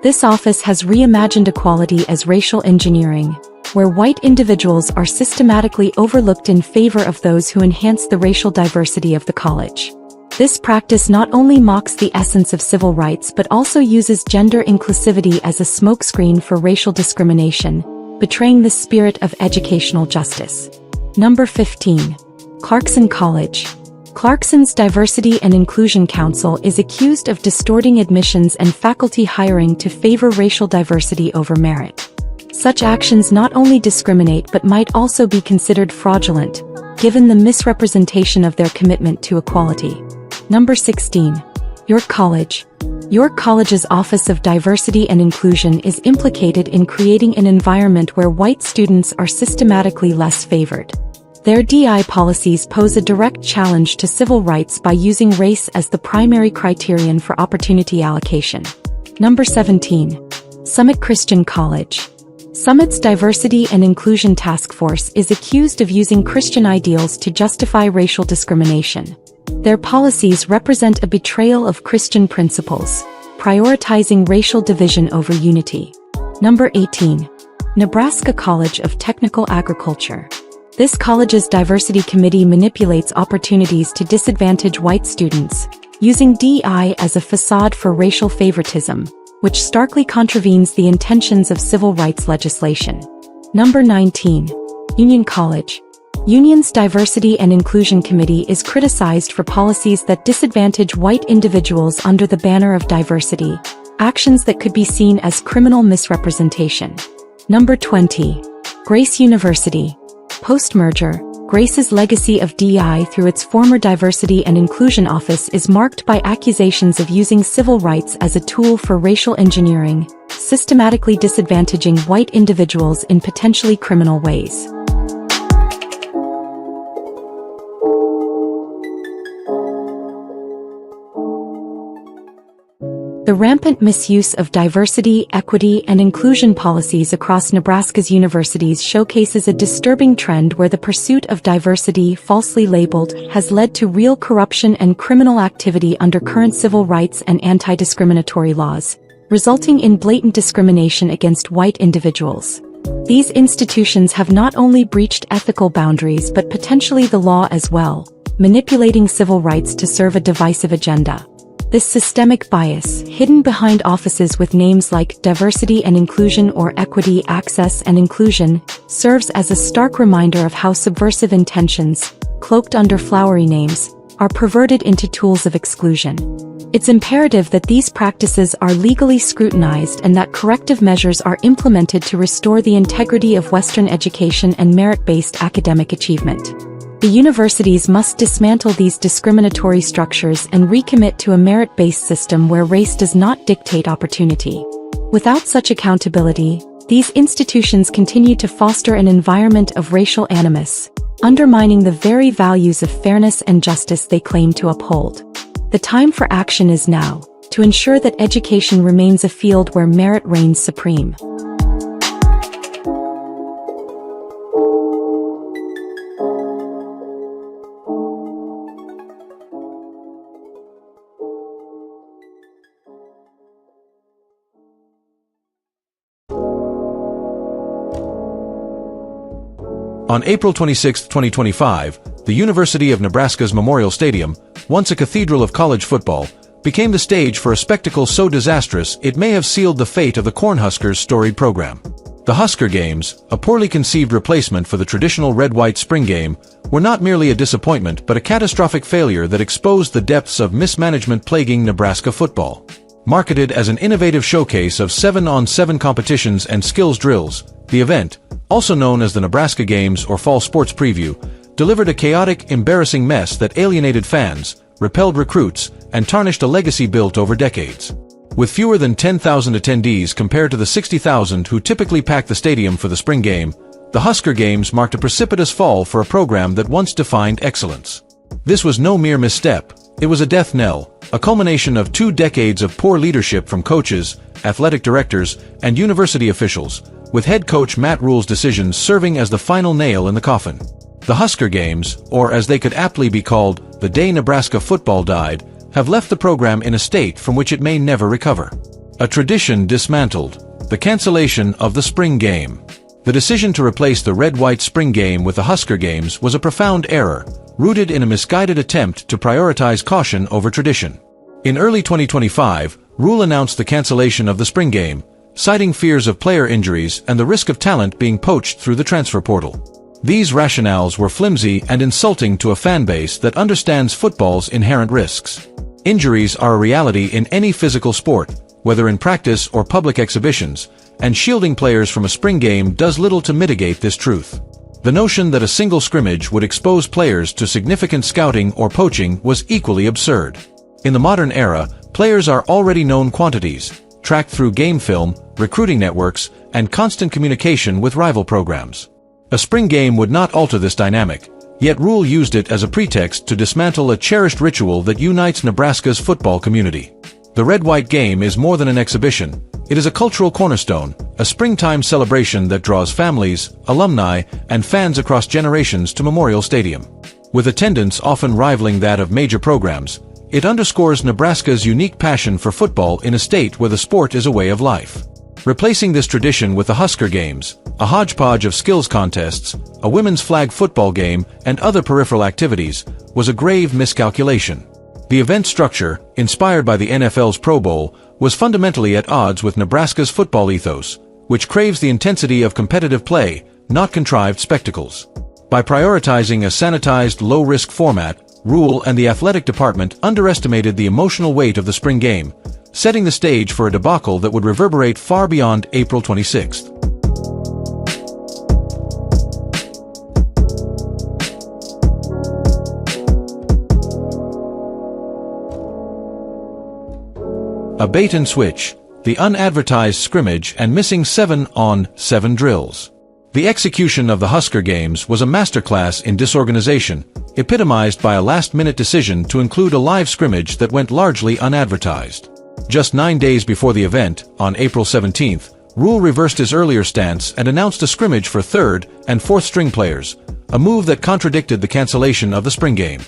This office has reimagined equality as racial engineering, where white individuals are systematically overlooked in favor of those who enhance the racial diversity of the college. This practice not only mocks the essence of civil rights but also uses gender inclusivity as a smokescreen for racial discrimination, betraying the spirit of educational justice. Number 15. Clarkson College. Clarkson's Diversity and Inclusion Council is accused of distorting admissions and faculty hiring to favor racial diversity over merit. Such actions not only discriminate but might also be considered fraudulent, given the misrepresentation of their commitment to equality. Number 16. York College. York College's Office of Diversity and Inclusion is implicated in creating an environment where white students are systematically less favored. Their DEI policies pose a direct challenge to civil rights by using race as the primary criterion for opportunity allocation. Number 17. Summit Christian College. Summit's Diversity and Inclusion Task Force is accused of using Christian ideals to justify racial discrimination. Their policies represent a betrayal of Christian principles, prioritizing racial division over unity. Number 18. Nebraska College of Technical Agriculture. This college's diversity committee manipulates opportunities to disadvantage white students, using DEI as a facade for racial favoritism, which starkly contravenes the intentions of civil rights legislation. Number 19. Union College. Union's Diversity and Inclusion Committee is criticized for policies that disadvantage white individuals under the banner of diversity, actions that could be seen as criminal misrepresentation. Number 20. Grace University. Post-merger, Grace's legacy of DEI through its former Diversity and Inclusion Office is marked by accusations of using civil rights as a tool for racial engineering, systematically disadvantaging white individuals in potentially criminal ways. The rampant misuse of diversity, equity, and inclusion policies across Nebraska's universities showcases a disturbing trend where the pursuit of diversity, falsely labeled, has led to real corruption and criminal activity under current civil rights and anti-discriminatory laws, resulting in blatant discrimination against white individuals. These institutions have not only breached ethical boundaries but potentially the law as well, manipulating civil rights to serve a divisive agenda. This systemic bias, hidden behind offices with names like diversity and inclusion or equity, access and inclusion, serves as a stark reminder of how subversive intentions, cloaked under flowery names, are perverted into tools of exclusion. It's imperative that these practices are legally scrutinized and that corrective measures are implemented to restore the integrity of Western education and merit-based academic achievement. The universities must dismantle these discriminatory structures and recommit to a merit-based system where race does not dictate opportunity. Without such accountability, these institutions continue to foster an environment of racial animus, undermining the very values of fairness and justice they claim to uphold. The time for action is now, to ensure that education remains a field where merit reigns supreme. On April 26, 2025, the University of Nebraska's Memorial Stadium, once a cathedral of college football, became the stage for a spectacle so disastrous it may have sealed the fate of the Cornhuskers' storied program. The Husker Games, a poorly conceived replacement for the traditional red-white spring game, were not merely a disappointment but a catastrophic failure that exposed the depths of mismanagement plaguing Nebraska football. Marketed as an innovative showcase of 7-on-7 competitions and skills drills, the event, also known as the Nebraska Games or Fall Sports Preview, delivered a chaotic, embarrassing mess that alienated fans, repelled recruits, and tarnished a legacy built over decades. With fewer than 10,000 attendees compared to the 60,000 who typically pack the stadium for the spring game, the Husker Games marked a precipitous fall for a program that once defined excellence. This was no mere misstep, it was a death knell, a culmination of 2 decades of poor leadership from coaches, athletic directors, and university officials, with head coach Matt Rule's decisions serving as the final nail in the coffin. The Husker Games, or as they could aptly be called, the day Nebraska football died, have left the program in a state from which it may never recover. A tradition dismantled, the cancellation of the spring game. The decision to replace the red-white spring game with the Husker Games was a profound error, rooted in a misguided attempt to prioritize caution over tradition. In early 2025, Rule announced the cancellation of the spring game, citing fears of player injuries and the risk of talent being poached through the transfer portal. These rationales were flimsy and insulting to a fan base that understands football's inherent risks. Injuries are a reality in any physical sport, whether in practice or public exhibitions, and shielding players from a spring game does little to mitigate this truth. The notion that a single scrimmage would expose players to significant scouting or poaching was equally absurd. In the modern era, players are already known quantities, tracked through game film, recruiting networks, and constant communication with rival programs. A spring game would not alter this dynamic, yet Rule used it as a pretext to dismantle a cherished ritual that unites Nebraska's football community. The red-white game is more than an exhibition, it is a cultural cornerstone, a springtime celebration that draws families, alumni, and fans across generations to Memorial Stadium. With attendance often rivaling that of major programs, it underscores Nebraska's unique passion for football in a state where the sport is a way of life. Replacing this tradition with the Husker Games, a hodgepodge of skills contests, a women's flag football game, and other peripheral activities, was a grave miscalculation. The event structure, inspired by the NFL's Pro Bowl, was fundamentally at odds with Nebraska's football ethos, which craves the intensity of competitive play, not contrived spectacles. By prioritizing a sanitized, low-risk format, Rule and the athletic department underestimated the emotional weight of the spring game, setting the stage for a debacle that would reverberate far beyond April 26. A bait-and-switch, the unadvertised scrimmage and missing 7-on-7 drills. The execution of the Husker Games was a masterclass in disorganization, epitomized by a last-minute decision to include a live scrimmage that went largely unadvertised. Just 9 days before the event, on April 17th, Rule reversed his earlier stance and announced a scrimmage for third and fourth string players, a move that contradicted the cancellation of the spring game.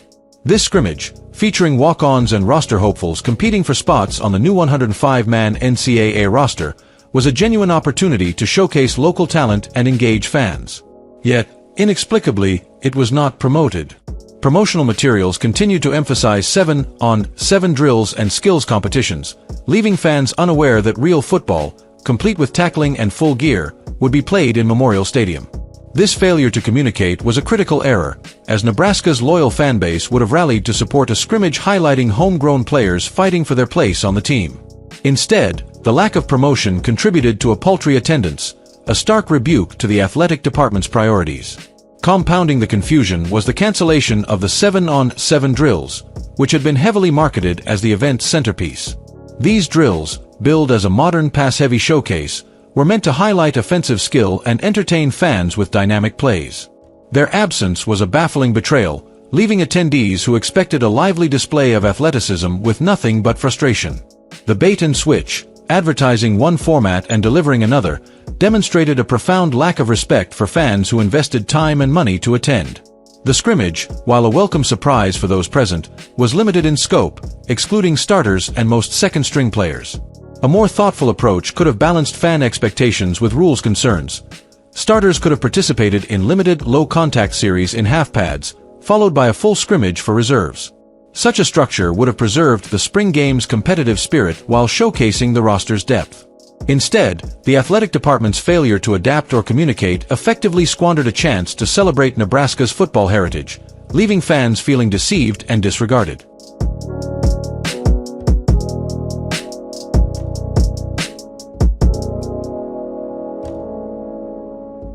This scrimmage, featuring walk-ons and roster hopefuls competing for spots on the new 105-man NCAA roster, was a genuine opportunity to showcase local talent and engage fans. Yet, inexplicably, it was not promoted. Promotional materials continued to emphasize 7-on-7 drills and skills competitions, leaving fans unaware that real football, complete with tackling and full gear, would be played in Memorial Stadium. This failure to communicate was a critical error, as Nebraska's loyal fanbase would have rallied to support a scrimmage highlighting homegrown players fighting for their place on the team. Instead, the lack of promotion contributed to a paltry attendance, a stark rebuke to the athletic department's priorities. Compounding the confusion was the cancellation of the 7-on-7 drills, which had been heavily marketed as the event's centerpiece. These drills, billed as a modern pass-heavy showcase, were meant to highlight offensive skill and entertain fans with dynamic plays. Their absence was a baffling betrayal, leaving attendees who expected a lively display of athleticism with nothing but frustration. The bait and switch, advertising one format and delivering another, demonstrated a profound lack of respect for fans who invested time and money to attend. The scrimmage, while a welcome surprise for those present, was limited in scope, excluding starters and most second-string players. A more thoughtful approach could have balanced fan expectations with rules concerns. Starters could have participated in limited low-contact series in half pads, followed by a full scrimmage for reserves. Such a structure would have preserved the spring game's competitive spirit while showcasing the roster's depth. Instead, the athletic department's failure to adapt or communicate effectively squandered a chance to celebrate Nebraska's football heritage, leaving fans feeling deceived and disregarded.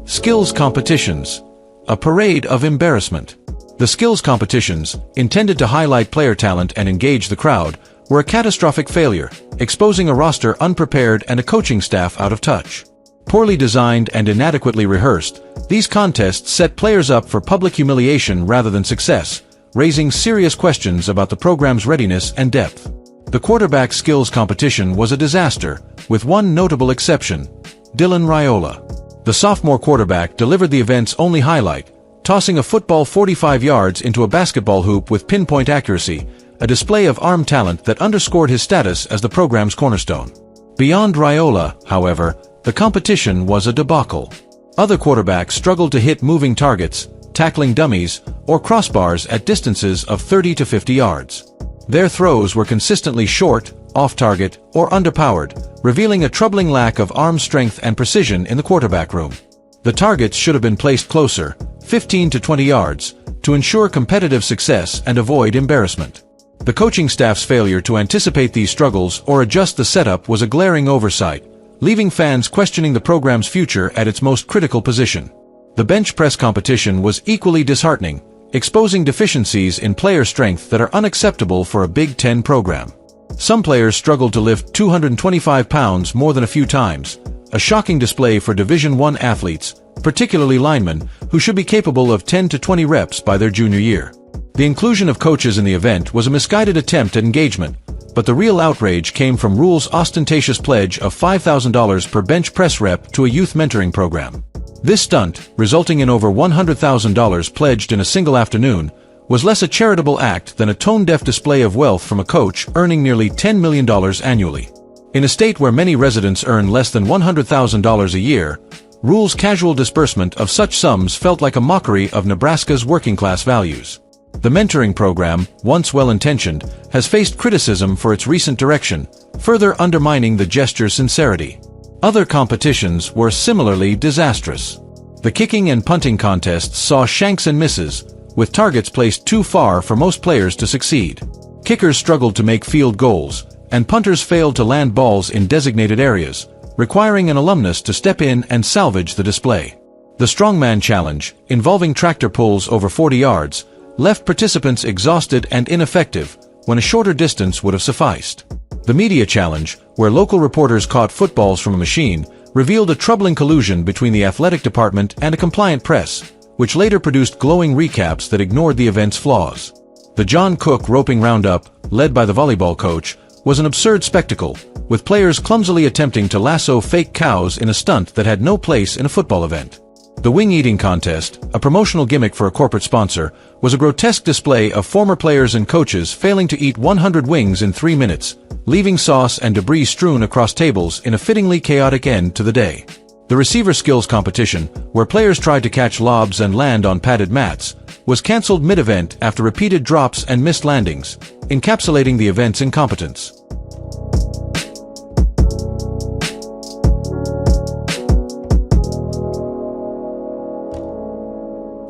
Skills competitions. A parade of embarrassment. The skills competitions, intended to highlight player talent and engage the crowd, were a catastrophic failure, exposing a roster unprepared and a coaching staff out of touch. Poorly designed and inadequately rehearsed, these contests set players up for public humiliation rather than success, raising serious questions about the program's readiness and depth. The quarterback skills competition was a disaster, with one notable exception: Dylan Raiola. The sophomore quarterback delivered the event's only highlight, tossing a football 45 yards into a basketball hoop with pinpoint accuracy, a display of arm talent that underscored his status as the program's cornerstone. Beyond Raiola, however, the competition was a debacle. Other quarterbacks struggled to hit moving targets, tackling dummies, or crossbars at distances of 30 to 50 yards. Their throws were consistently short, off-target, or underpowered, revealing a troubling lack of arm strength and precision in the quarterback room. The targets should have been placed closer, 15 to 20 yards, to ensure competitive success and avoid embarrassment. The coaching staff's failure to anticipate these struggles or adjust the setup was a glaring oversight, leaving fans questioning the program's future at its most critical position. The bench press competition was equally disheartening, exposing deficiencies in player strength that are unacceptable for a Big Ten program. Some players struggled to lift 225 pounds more than a few times, a shocking display for Division I athletes, particularly linemen, who should be capable of 10 to 20 reps by their junior year. The inclusion of coaches in the event was a misguided attempt at engagement, but the real outrage came from Rule's ostentatious pledge of $5,000 per bench press rep to a youth mentoring program. This stunt, resulting in over $100,000 pledged in a single afternoon, was less a charitable act than a tone-deaf display of wealth from a coach earning nearly $10 million annually. In a state where many residents earn less than $100,000 a year, Rule's casual disbursement of such sums felt like a mockery of Nebraska's working-class values. The mentoring program, once well-intentioned, has faced criticism for its recent direction, further undermining the gesture's sincerity. Other competitions were similarly disastrous. The kicking and punting contests saw shanks and misses, with targets placed too far for most players to succeed. Kickers struggled to make field goals, and punters failed to land balls in designated areas, requiring an alumnus to step in and salvage the display. The strongman challenge, involving tractor pulls over 40 yards, left participants exhausted and ineffective when a shorter distance would have sufficed. The media challenge, where local reporters caught footballs from a machine, revealed a troubling collusion between the athletic department and a compliant press, which later produced glowing recaps that ignored the event's flaws. The John Cook roping roundup, led by the volleyball coach, was an absurd spectacle, with players clumsily attempting to lasso fake cows in a stunt that had no place in a football event. The wing-eating contest, a promotional gimmick for a corporate sponsor, was a grotesque display of former players and coaches failing to eat 100 wings in 3 minutes, leaving sauce and debris strewn across tables in a fittingly chaotic end to the day. The receiver skills competition, where players tried to catch lobs and land on padded mats, was cancelled mid-event after repeated drops and missed landings, encapsulating the event's incompetence.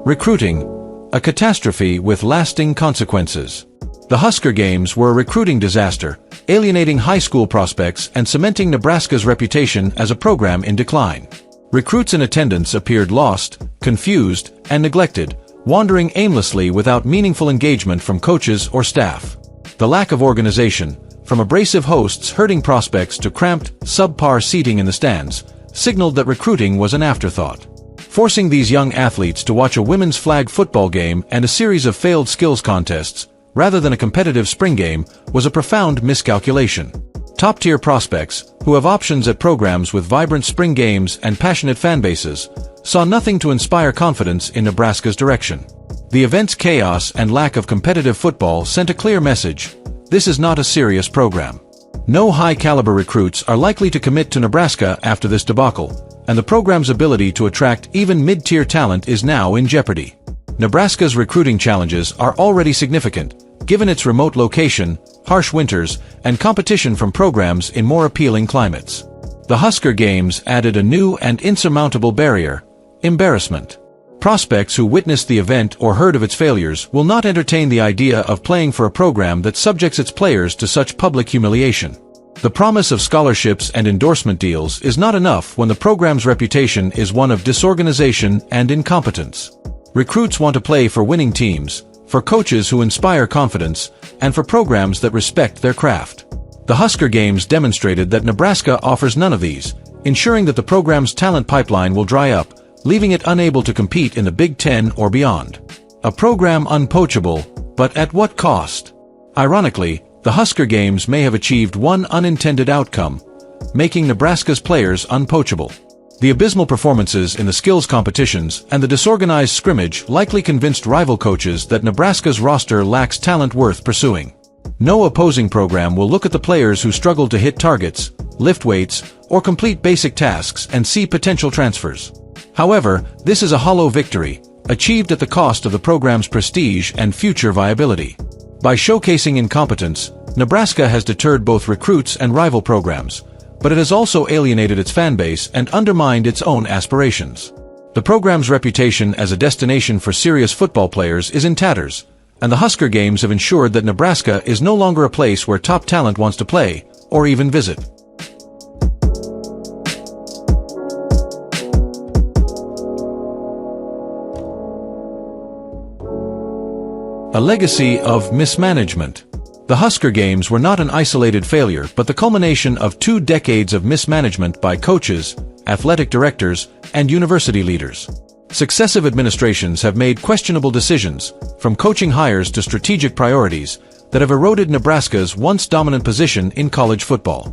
Recruiting, a catastrophe with lasting consequences. The Husker Games were a recruiting disaster, alienating high school prospects and cementing Nebraska's reputation as a program in decline. Recruits in attendance appeared lost, confused, and neglected, wandering aimlessly without meaningful engagement from coaches or staff. The lack of organization, from abrasive hosts herding prospects to cramped, subpar seating in the stands, signaled that recruiting was an afterthought. Forcing these young athletes to watch a women's flag football game and a series of failed skills contests, rather than a competitive spring game, was a profound miscalculation. Top-tier prospects, who have options at programs with vibrant spring games and passionate fanbases, saw nothing to inspire confidence in Nebraska's direction. The event's chaos and lack of competitive football sent a clear message: this is not a serious program. No high-caliber recruits are likely to commit to Nebraska after this debacle, and the program's ability to attract even mid-tier talent is now in jeopardy. Nebraska's recruiting challenges are already significant, given its remote location, harsh winters, and competition from programs in more appealing climates. The Husker Games added a new and insurmountable barrier: embarrassment. Prospects who witnessed the event or heard of its failures will not entertain the idea of playing for a program that subjects its players to such public humiliation. The promise of scholarships and endorsement deals is not enough when the program's reputation is one of disorganization and incompetence. Recruits want to play for winning teams, for coaches who inspire confidence, and for programs that respect their craft. The Husker Games demonstrated that Nebraska offers none of these, ensuring that the program's talent pipeline will dry up, leaving it unable to compete in the Big Ten or beyond. A program unpoachable, but at what cost? Ironically, the Husker Games may have achieved one unintended outcome, making Nebraska's players unpoachable. The abysmal performances in the skills competitions and the disorganized scrimmage likely convinced rival coaches that Nebraska's roster lacks talent worth pursuing. No opposing program will look at the players who struggle to hit targets, lift weights, or complete basic tasks and see potential transfers. However, this is a hollow victory, achieved at the cost of the program's prestige and future viability. By showcasing incompetence, Nebraska has deterred both recruits and rival programs, but it has also alienated its fanbase and undermined its own aspirations. The program's reputation as a destination for serious football players is in tatters, and the Husker Games have ensured that Nebraska is no longer a place where top talent wants to play, or even visit. A legacy of mismanagement. The Husker Games were not an isolated failure but the culmination of 2 decades of mismanagement by coaches, athletic directors, and university leaders. Successive administrations have made questionable decisions, from coaching hires to strategic priorities, that have eroded Nebraska's once dominant position in college football.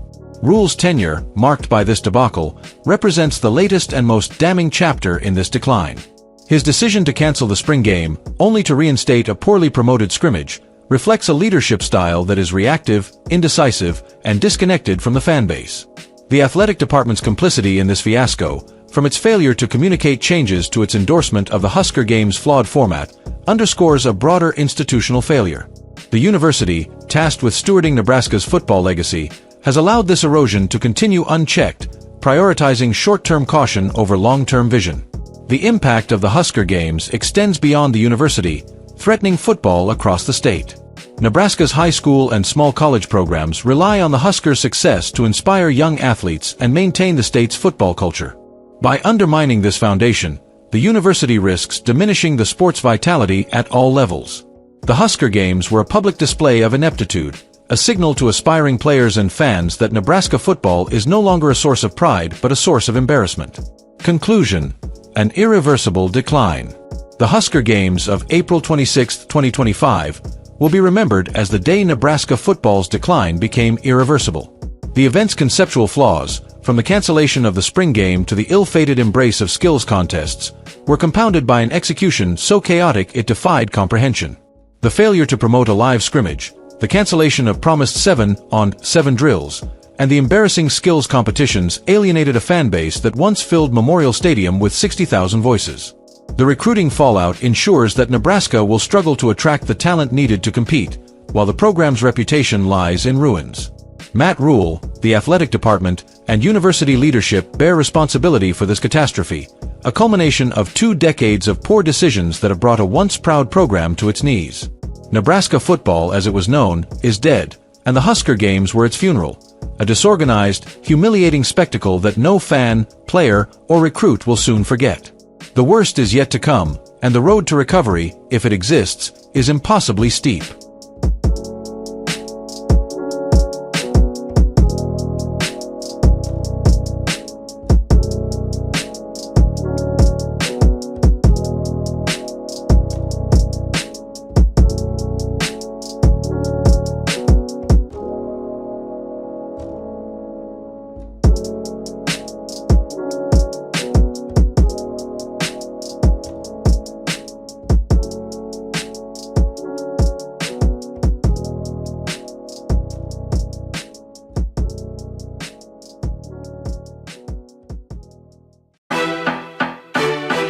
Rhule's tenure, marked by this debacle, represents the latest and most damning chapter in this decline. His decision to cancel the spring game, only to reinstate a poorly promoted scrimmage, reflects a leadership style that is reactive, indecisive, and disconnected from the fanbase. The athletic department's complicity in this fiasco, from its failure to communicate changes to its endorsement of the Husker Games' flawed format, underscores a broader institutional failure. The university, tasked with stewarding Nebraska's football legacy, has allowed this erosion to continue unchecked, prioritizing short-term caution over long-term vision. The impact of the Husker Games extends beyond the university, threatening football across the state. Nebraska's high school and small college programs rely on the Huskers' success to inspire young athletes and maintain the state's football culture. By undermining this foundation, the university risks diminishing the sport's vitality at all levels. The Husker Games were a public display of ineptitude, a signal to aspiring players and fans that Nebraska football is no longer a source of pride but a source of embarrassment. Conclusion: an irreversible decline. The Husker Games of April 26, 2025, will be remembered as the day Nebraska football's decline became irreversible. The event's conceptual flaws, from the cancellation of the spring game to the ill-fated embrace of skills contests, were compounded by an execution so chaotic it defied comprehension. The failure to promote a live scrimmage, the cancellation of promised 7-on-7 drills, and the embarrassing skills competitions alienated a fan base that once filled Memorial Stadium with 60,000 voices. The recruiting fallout ensures that Nebraska will struggle to attract the talent needed to compete, while the program's reputation lies in ruins. Matt Rule, the athletic department, and university leadership bear responsibility for this catastrophe, a culmination of 2 decades of poor decisions that have brought a once proud program to its knees. Nebraska football, as it was known, is dead, and the Husker Games were its funeral, a disorganized, humiliating spectacle that no fan, player, or recruit will soon forget. The worst is yet to come, and the road to recovery, if it exists, is impossibly steep.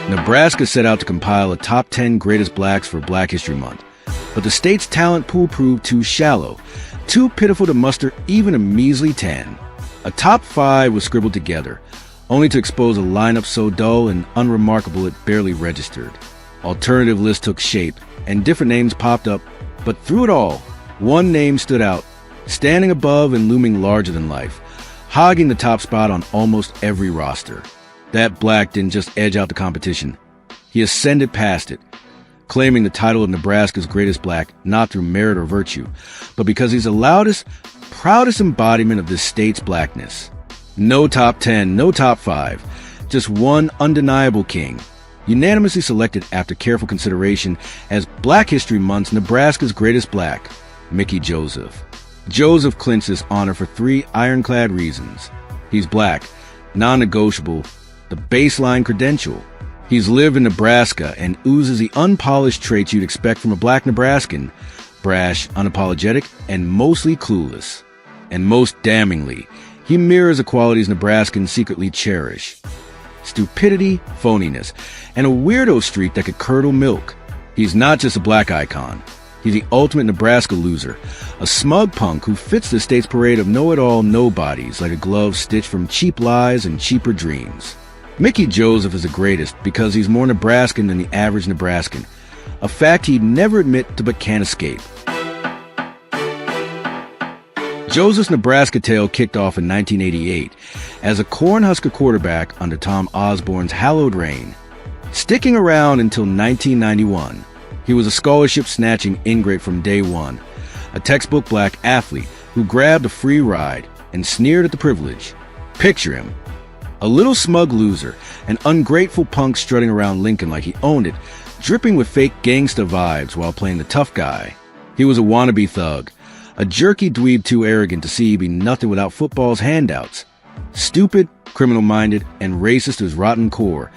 Nebraska set out to compile a top 10 greatest blacks for Black History Month, but the state's talent pool proved too shallow, too pitiful to muster even a measly 10. A top 5 was scribbled together, only to expose a lineup so dull and unremarkable it barely registered. Alternative lists took shape, and different names popped up, but through it all, one name stood out, standing above and looming larger than life, hogging the top spot on almost every roster. That black didn't just edge out the competition. He ascended past it, claiming the title of Nebraska's greatest black not through merit or virtue, but because he's the loudest, proudest embodiment of this state's blackness. No top 10, no top 5, just one undeniable king, unanimously selected after careful consideration as Black History Month's Nebraska's greatest black, Mickey Joseph. Joseph clinched this honor for 3 ironclad reasons. He's black, non-negotiable, the baseline credential. He's lived in Nebraska and oozes the unpolished traits you'd expect from a black Nebraskan: brash, unapologetic, and mostly clueless. And most damningly, he mirrors the qualities Nebraskans secretly cherish: stupidity, phoniness, and a weirdo streak that could curdle milk. He's not just a black icon. He's the ultimate Nebraska loser, a smug punk who fits the state's parade of know-it-all nobodies like a glove stitched from cheap lies and cheaper dreams. Mickey Joseph is the greatest because he's more Nebraskan than the average Nebraskan, a fact he'd never admit to but can't escape. Joseph's Nebraska tale kicked off in 1988 as a Cornhusker quarterback under Tom Osborne's hallowed reign. Sticking around until 1991, he was a scholarship-snatching ingrate from day one, a textbook black athlete who grabbed a free ride and sneered at the privilege. Picture him: a little smug loser, an ungrateful punk strutting around Lincoln like he owned it, dripping with fake gangsta vibes while playing the tough guy. He was a wannabe thug, a jerky dweeb too arrogant to see he'd be nothing without football's handouts. Stupid, criminal-minded, and racist to his rotten core,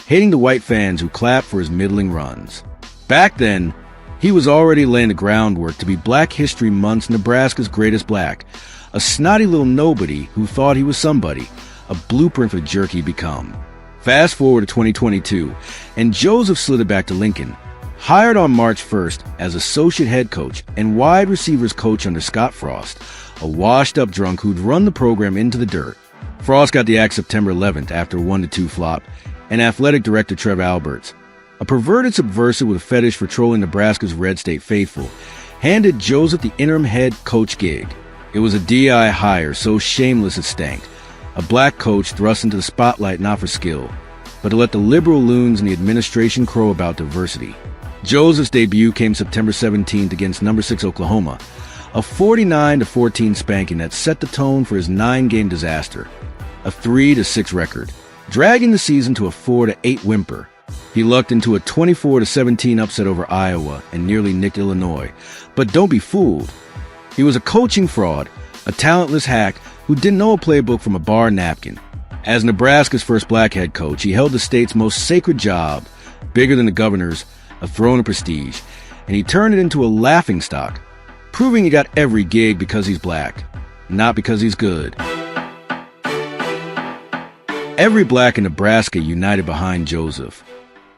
hating the white fans who clapped for his middling runs. Back then, he was already laying the groundwork to be Black History Month's Nebraska's greatest black, a snotty little nobody who thought he was somebody, a blueprint for the jerk he'd become. Fast forward to 2022, and Joseph slid it back to Lincoln, hired on March 1st as associate head coach and wide receivers coach under Scott Frost, a washed-up drunk who'd run the program into the dirt. Frost got the axe September 11th after a 1-2 flop, and athletic director Trev Alberts, a perverted subversive with a fetish for trolling Nebraska's Red State faithful, handed Joseph the interim head coach gig. It was a DI hire so shameless it stank. A black coach thrust into the spotlight not for skill, but to let the liberal loons in the administration crow about diversity. Joseph's debut came September 17th against number 6 Oklahoma, a 49-14 spanking that set the tone for his 9-game disaster, a 3-6 record, dragging the season to a 4-8 whimper. He lucked into a 24-17 upset over Iowa and nearly nicked Illinois. But don't be fooled. He was a coaching fraud, a talentless hack who didn't know a playbook from a bar napkin. As Nebraska's first black head coach, he held the state's most sacred job, bigger than the governor's, a throne of prestige, and he turned it into a laughingstock, proving he got every gig because he's black, not because he's good. Every black in Nebraska united behind Joseph,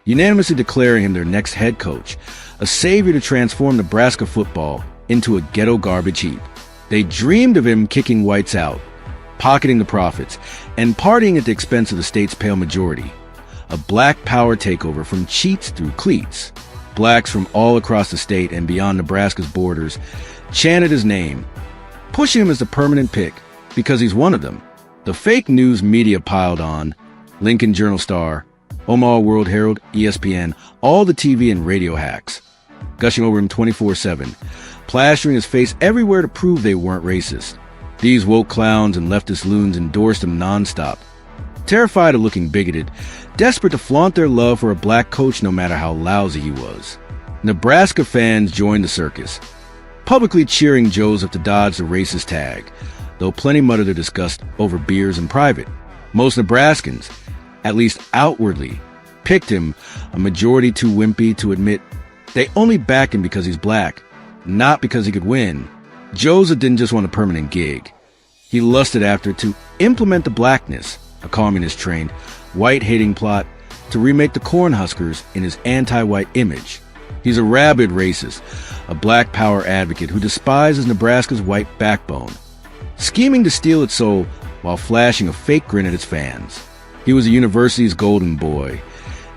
unanimously declaring him their next head coach, a savior to transform Nebraska football into a ghetto garbage heap. They dreamed of him kicking whites out, pocketing the profits, and partying at the expense of the state's pale majority. A black power takeover from cheats through cleats. Blacks from all across the state and beyond Nebraska's borders chanted his name, pushing him as the permanent pick because he's one of them. The fake news media piled on, Lincoln Journal-Star, Omaha World Herald, ESPN, all the TV and radio hacks, gushing over him 24/7, plastering his face everywhere to prove they weren't racist. These woke clowns and leftist loons endorsed him nonstop, terrified of looking bigoted, desperate to flaunt their love for a black coach no matter how lousy he was. Nebraska fans joined the circus, publicly cheering Joseph to dodge the racist tag, though plenty muttered their disgust over beers in private. Most Nebraskans, at least outwardly, picked him, a majority too wimpy to admit they only backed him because he's black, not because he could win. Joseph didn't just want a permanent gig. He lusted after to implement the blackness, a communist-trained, white-hating plot to remake the Cornhuskers in his anti-white image. He's a rabid racist, a black power advocate who despises Nebraska's white backbone, scheming to steal its soul while flashing a fake grin at its fans. He was the university's golden boy,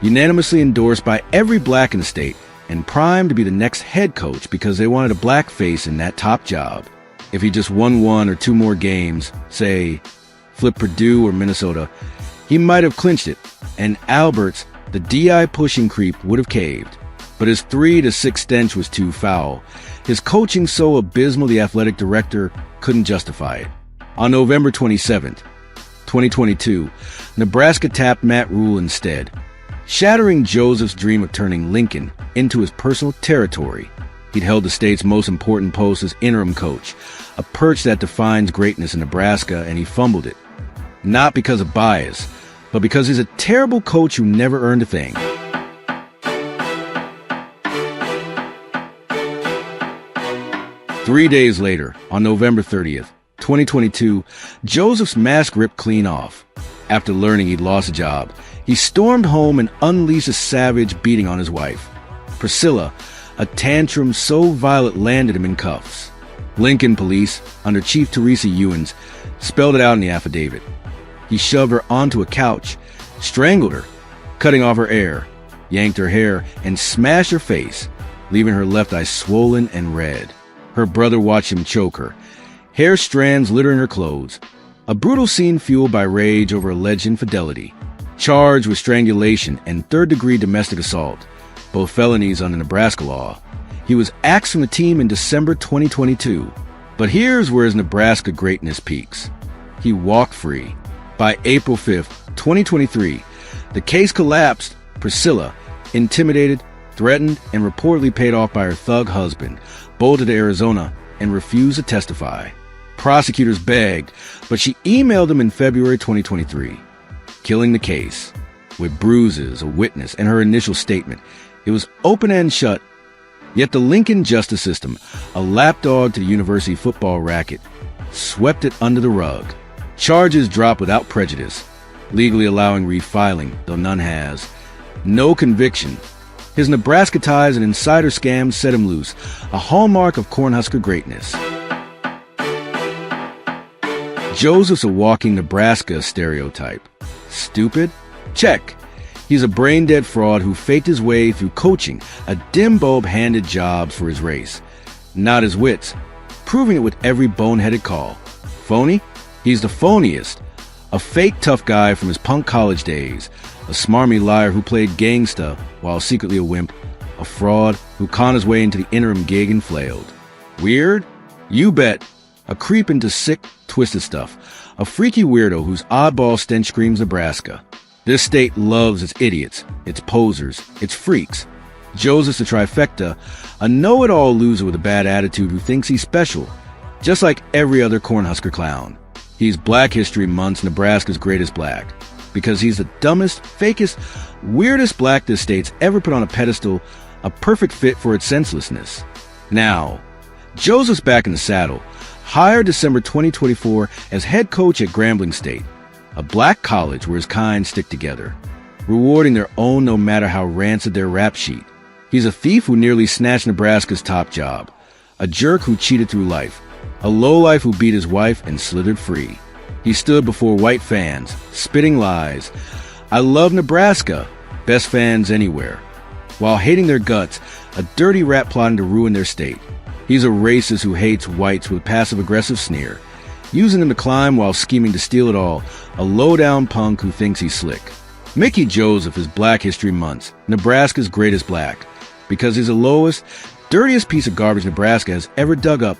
unanimously endorsed by every black in the state and primed to be the next head coach because they wanted a black face in that top job. If he just won one or two more games, say, flip Purdue or Minnesota, he might have clinched it, and Alberts, the DI pushing creep, would have caved. But his 3-6 stench was too foul. His coaching so abysmal the athletic director couldn't justify it. On November 27th, 2022, Nebraska tapped Matt Rule instead, shattering Joseph's dream of turning Lincoln into his personal territory. He'd held the state's most important post as interim coach, a perch that defines greatness in Nebraska, and he fumbled it. Not because of bias, but because he's a terrible coach who never earned a thing. Three days later, on November 30th, 2022, Joseph's mask ripped clean off. After learning he'd lost a job, he stormed home and unleashed a savage beating on his wife. Priscilla, a tantrum so violent landed him in cuffs. Lincoln police, under Chief Teresa Ewens, spelled it out in the affidavit. He shoved her onto a couch, strangled her, cutting off her air, yanked her hair, and smashed her face, leaving her left eye swollen and red. Her brother watched him choke her, hair strands littering her clothes. A brutal scene fueled by rage over alleged infidelity. Charged with strangulation and third-degree domestic assault, both felonies under Nebraska law. He was axed from the team in December 2022. But here's where his Nebraska greatness peaks. He walked free. By April 5th, 2023, the case collapsed. Priscilla, intimidated, threatened, and reportedly paid off by her thug husband, bolted to Arizona and refused to testify. Prosecutors begged, but she emailed them in February 2023, killing the case. With bruises, a witness, and her initial statement, it was open and shut. Yet the Lincoln justice system, a lapdog to the university football racket, swept it under the rug. Charges dropped without prejudice, legally allowing refiling, though none has. No conviction. His Nebraska ties and insider scams set him loose, a hallmark of Cornhusker greatness. Joseph's a walking Nebraska stereotype. Stupid? Check. He's a brain-dead fraud who faked his way through coaching, a dim bulb handed jobs for his race. Not his wits, proving it with every boneheaded call. Phony? He's the phoniest. A fake tough guy from his punk college days, a smarmy liar who played gangsta while secretly a wimp, a fraud who conned his way into the interim gig and flailed. Weird? You bet. A creep into sick, twisted stuff. A freaky weirdo whose oddball stench screams Nebraska. This state loves its idiots, its posers, its freaks. Joseph's the trifecta, a know-it-all loser with a bad attitude who thinks he's special, just like every other Cornhusker clown. He's Black History Month's Nebraska's greatest black, because he's the dumbest, fakest, weirdest black this state's ever put on a pedestal, a perfect fit for its senselessness. Now, Joseph's back in the saddle, hired December 2024 as head coach at Grambling State, a black college where his kind stick together, rewarding their own no matter how rancid their rap sheet. He's a thief who nearly snatched Nebraska's top job, a jerk who cheated through life, a lowlife who beat his wife and slithered free. He stood before white fans, spitting lies. I love Nebraska, best fans anywhere, while hating their guts, a dirty rat plotting to ruin their state. He's a racist who hates whites with passive-aggressive sneer, using them to climb while scheming to steal it all, a low-down punk who thinks he's slick. Mickey Joseph is Black History Month's Nebraska's greatest black, because he's the lowest, dirtiest piece of garbage Nebraska has ever dug up,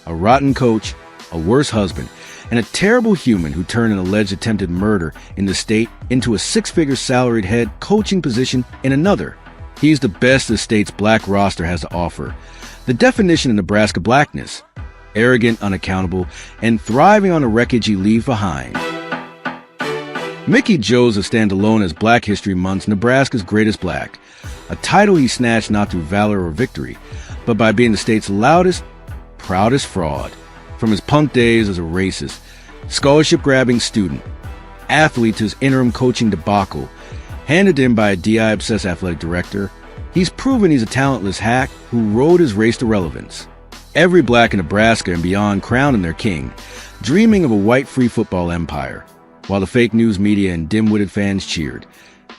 a rotten coach, a worse husband, and a terrible human who turned an alleged attempted murder in the state into a six-figure salaried head coaching position in another. He's the best the state's black roster has to offer, the definition of Nebraska blackness, arrogant, unaccountable, and thriving on the wreckage he leaves behind. Mickey Joseph stands alone as Black History Month's Nebraska's greatest black, a title he snatched not through valor or victory, but by being the state's loudest, proudest fraud. From his punk days as a racist, scholarship-grabbing student, athlete to his interim coaching debacle, handed to him by a DI-obsessed athletic director, he's proven he's a talentless hack who rode his race to relevance. Every black in Nebraska and beyond crowning their king, dreaming of a white free football empire, while the fake news media and dim-witted fans cheered,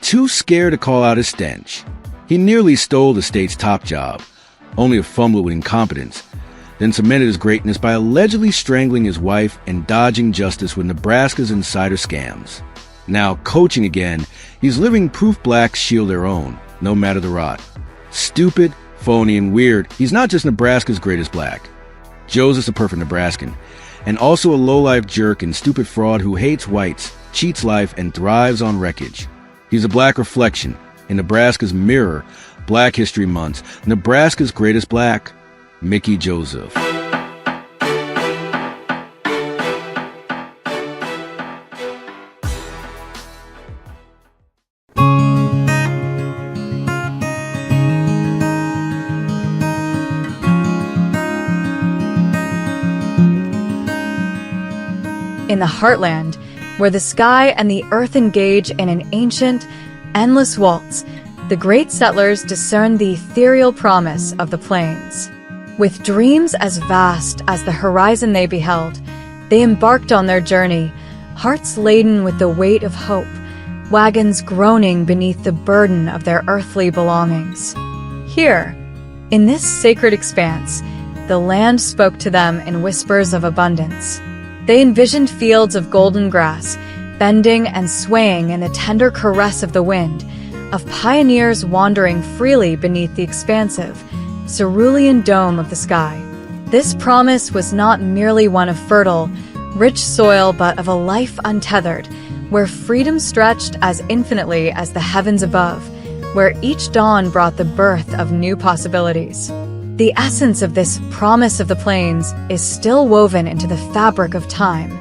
too scared to call out his stench. He nearly stole the state's top job, only to fumble it with incompetence, then cemented his greatness by allegedly strangling his wife and dodging justice with Nebraska's insider scams. Now, coaching again, he's living proof blacks shield their own, no matter the rot. Stupid, phony, and weird, he's not just Nebraska's greatest black. Joseph's a perfect Nebraskan, and also a lowlife jerk and stupid fraud who hates whites, cheats life, and thrives on wreckage. He's a black reflection in Nebraska's mirror, Black History Month, Nebraska's greatest black, Mickey Joseph. In the heartland, where the sky and the earth engage in an ancient, endless waltz, the great settlers discerned the ethereal promise of the plains. With dreams as vast as the horizon they beheld, they embarked on their journey, hearts laden with the weight of hope, wagons groaning beneath the burden of their earthly belongings. Here, in this sacred expanse, the land spoke to them in whispers of abundance. They envisioned fields of golden grass, bending and swaying in the tender caress of the wind, of pioneers wandering freely beneath the expansive, cerulean dome of the sky. This promise was not merely one of fertile, rich soil, but of a life untethered, where freedom stretched as infinitely as the heavens above, where each dawn brought the birth of new possibilities. The essence of this promise of the plains is still woven into the fabric of time,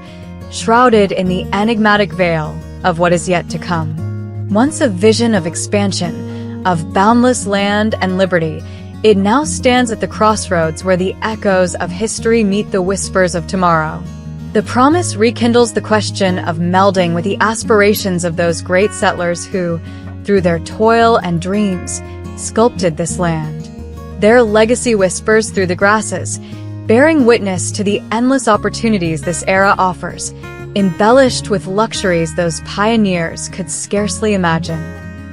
shrouded in the enigmatic veil of what is yet to come. Once a vision of expansion, of boundless land and liberty, it now stands at the crossroads where the echoes of history meet the whispers of tomorrow. The promise rekindles the question of melding with the aspirations of those great settlers who, through their toil and dreams, sculpted this land. Their legacy whispers through the grasses, bearing witness to the endless opportunities this era offers, embellished with luxuries those pioneers could scarcely imagine.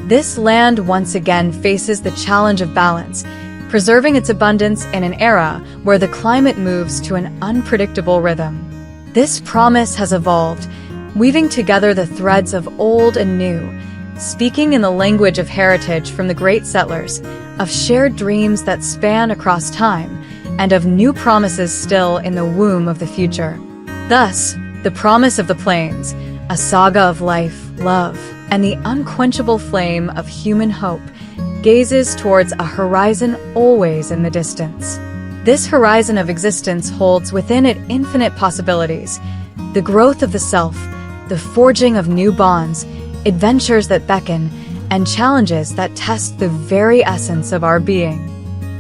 This land once again faces the challenge of balance, preserving its abundance in an era where the climate moves to an unpredictable rhythm. This promise has evolved, weaving together the threads of old and new, speaking in the language of heritage from the great settlers, of shared dreams that span across time, and of new promises still in the womb of the future. Thus, the promise of the plains, a saga of life, love, and the unquenchable flame of human hope gazes towards a horizon always in the distance. This horizon of existence holds within it infinite possibilities, the growth of the self, the forging of new bonds, adventures that beckon, and challenges that test the very essence of our being.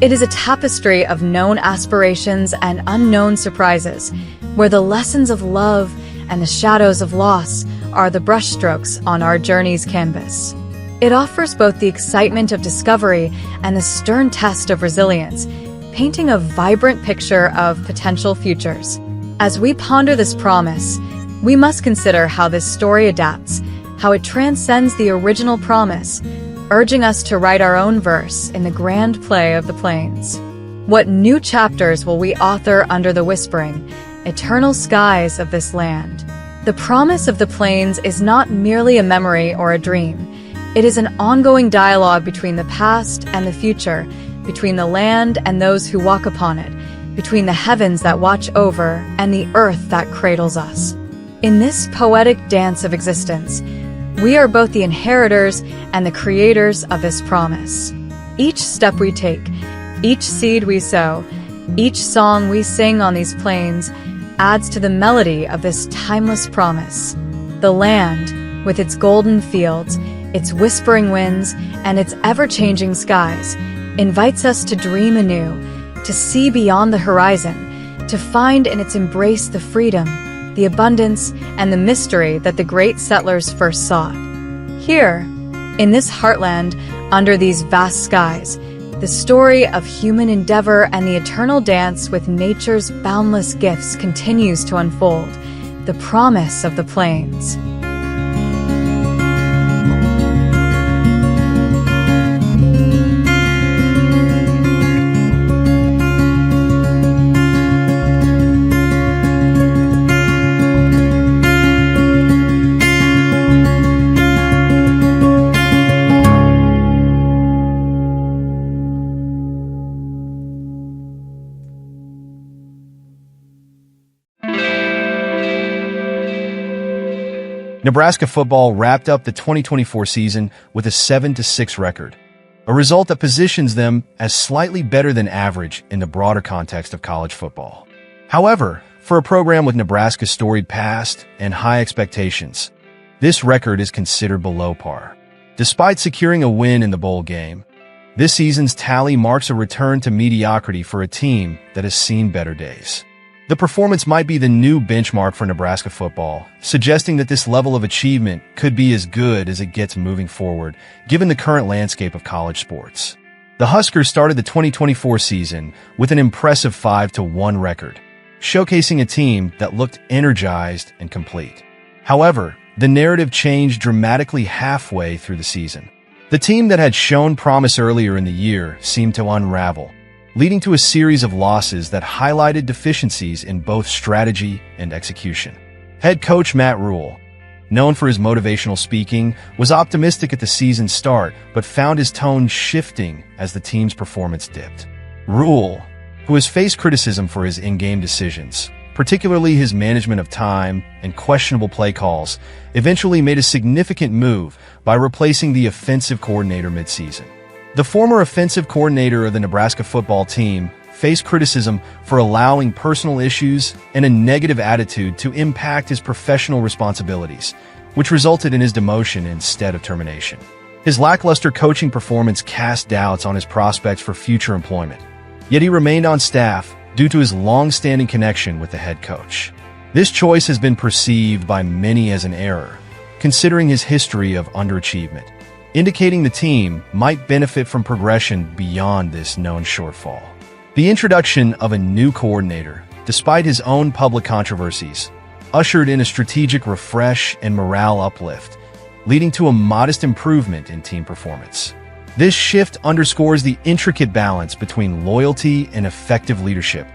It is a tapestry of known aspirations and unknown surprises, where the lessons of love and the shadows of loss are the brushstrokes on our journey's canvas. It offers both the excitement of discovery and the stern test of resilience, painting a vibrant picture of potential futures. As we ponder this promise, we must consider how this story adapts, how it transcends the original promise, urging us to write our own verse in the grand play of the plains. What new chapters will we author under the whispering, eternal skies of this land? The promise of the plains is not merely a memory or a dream. It is an ongoing dialogue between the past and the future, between the land and those who walk upon it, between the heavens that watch over and the earth that cradles us. In this poetic dance of existence, we are both the inheritors and the creators of this promise. Each step we take, each seed we sow, each song we sing on these plains adds to the melody of this timeless promise. The land, with its golden fields, its whispering winds, and its ever-changing skies, invites us to dream anew, to see beyond the horizon, to find in its embrace the freedom, the abundance, and the mystery that the great settlers first sought. Here, in this heartland, under these vast skies, the story of human endeavor and the eternal dance with nature's boundless gifts continues to unfold, the promise of the plains. Nebraska football wrapped up the 2024 season with a 7-6 record, a result that positions them as slightly better than average in the broader context of college football. However, for a program with Nebraska's storied past and high expectations, this record is considered below par. Despite securing a win in the bowl game, this season's tally marks a return to mediocrity for a team that has seen better days. The performance might be the new benchmark for Nebraska football, suggesting that this level of achievement could be as good as it gets moving forward, given the current landscape of college sports. The Huskers started the 2024 season with an impressive 5-1 record, showcasing a team that looked energized and complete. However, the narrative changed dramatically halfway through the season. The team that had shown promise earlier in the year seemed to unravel, leading to a series of losses that highlighted deficiencies in both strategy and execution. Head coach Matt Rhule, known for his motivational speaking, was optimistic at the season's start, but found his tone shifting as the team's performance dipped. Rhule, who has faced criticism for his in-game decisions, particularly his management of time and questionable play calls, eventually made a significant move by replacing the offensive coordinator midseason. The former offensive coordinator of the Nebraska football team faced criticism for allowing personal issues and a negative attitude to impact his professional responsibilities, which resulted in his demotion instead of termination. His lackluster coaching performance cast doubts on his prospects for future employment, yet he remained on staff due to his long-standing connection with the head coach. This choice has been perceived by many as an error, considering his history of underachievement, indicating the team might benefit from progression beyond this known shortfall. The introduction of a new coordinator, despite his own public controversies, ushered in a strategic refresh and morale uplift, leading to a modest improvement in team performance. This shift underscores the intricate balance between loyalty and effective leadership,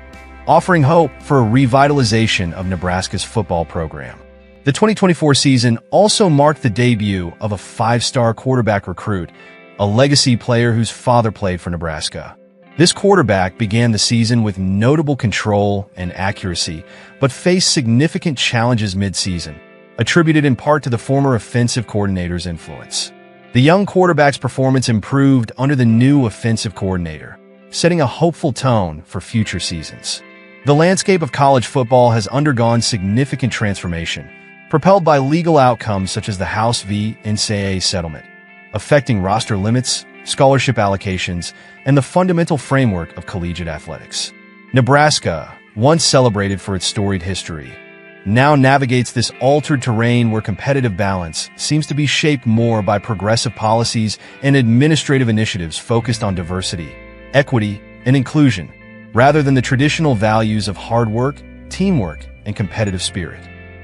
offering hope for a revitalization of Nebraska's football program. The 2024 season also marked the debut of a 5-star quarterback recruit, a legacy player whose father played for Nebraska. This quarterback began the season with notable control and accuracy, but faced significant challenges mid-season, attributed in part to the former offensive coordinator's influence. The young quarterback's performance improved under the new offensive coordinator, setting a hopeful tone for future seasons. The landscape of college football has undergone significant transformation, propelled by legal outcomes such as the House v. NCAA settlement, affecting roster limits, scholarship allocations, and the fundamental framework of collegiate athletics. Nebraska, once celebrated for its storied history, now navigates this altered terrain where competitive balance seems to be shaped more by progressive policies and administrative initiatives focused on diversity, equity, and inclusion, rather than the traditional values of hard work, teamwork, and competitive spirit.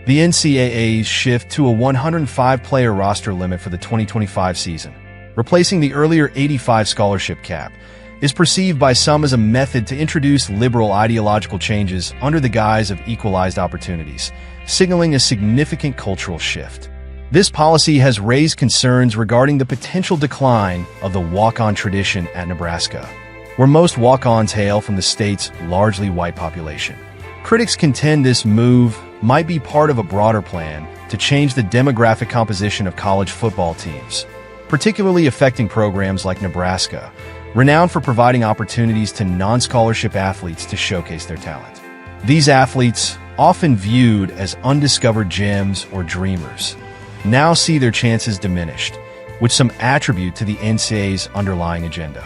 The NCAA's shift to a 105-player roster limit for the 2025 season, replacing the earlier 85 scholarship cap, is perceived by some as a method to introduce liberal ideological changes under the guise of equalized opportunities, signaling a significant cultural shift. This policy has raised concerns regarding the potential decline of the walk-on tradition at Nebraska, where most walk-ons hail from the state's largely white population. Critics contend this move might be part of a broader plan to change the demographic composition of college football teams, particularly affecting programs like Nebraska, renowned for providing opportunities to non-scholarship athletes to showcase their talent. These athletes, often viewed as undiscovered gems or dreamers, now see their chances diminished, which some attribute to the NCAA's underlying agenda.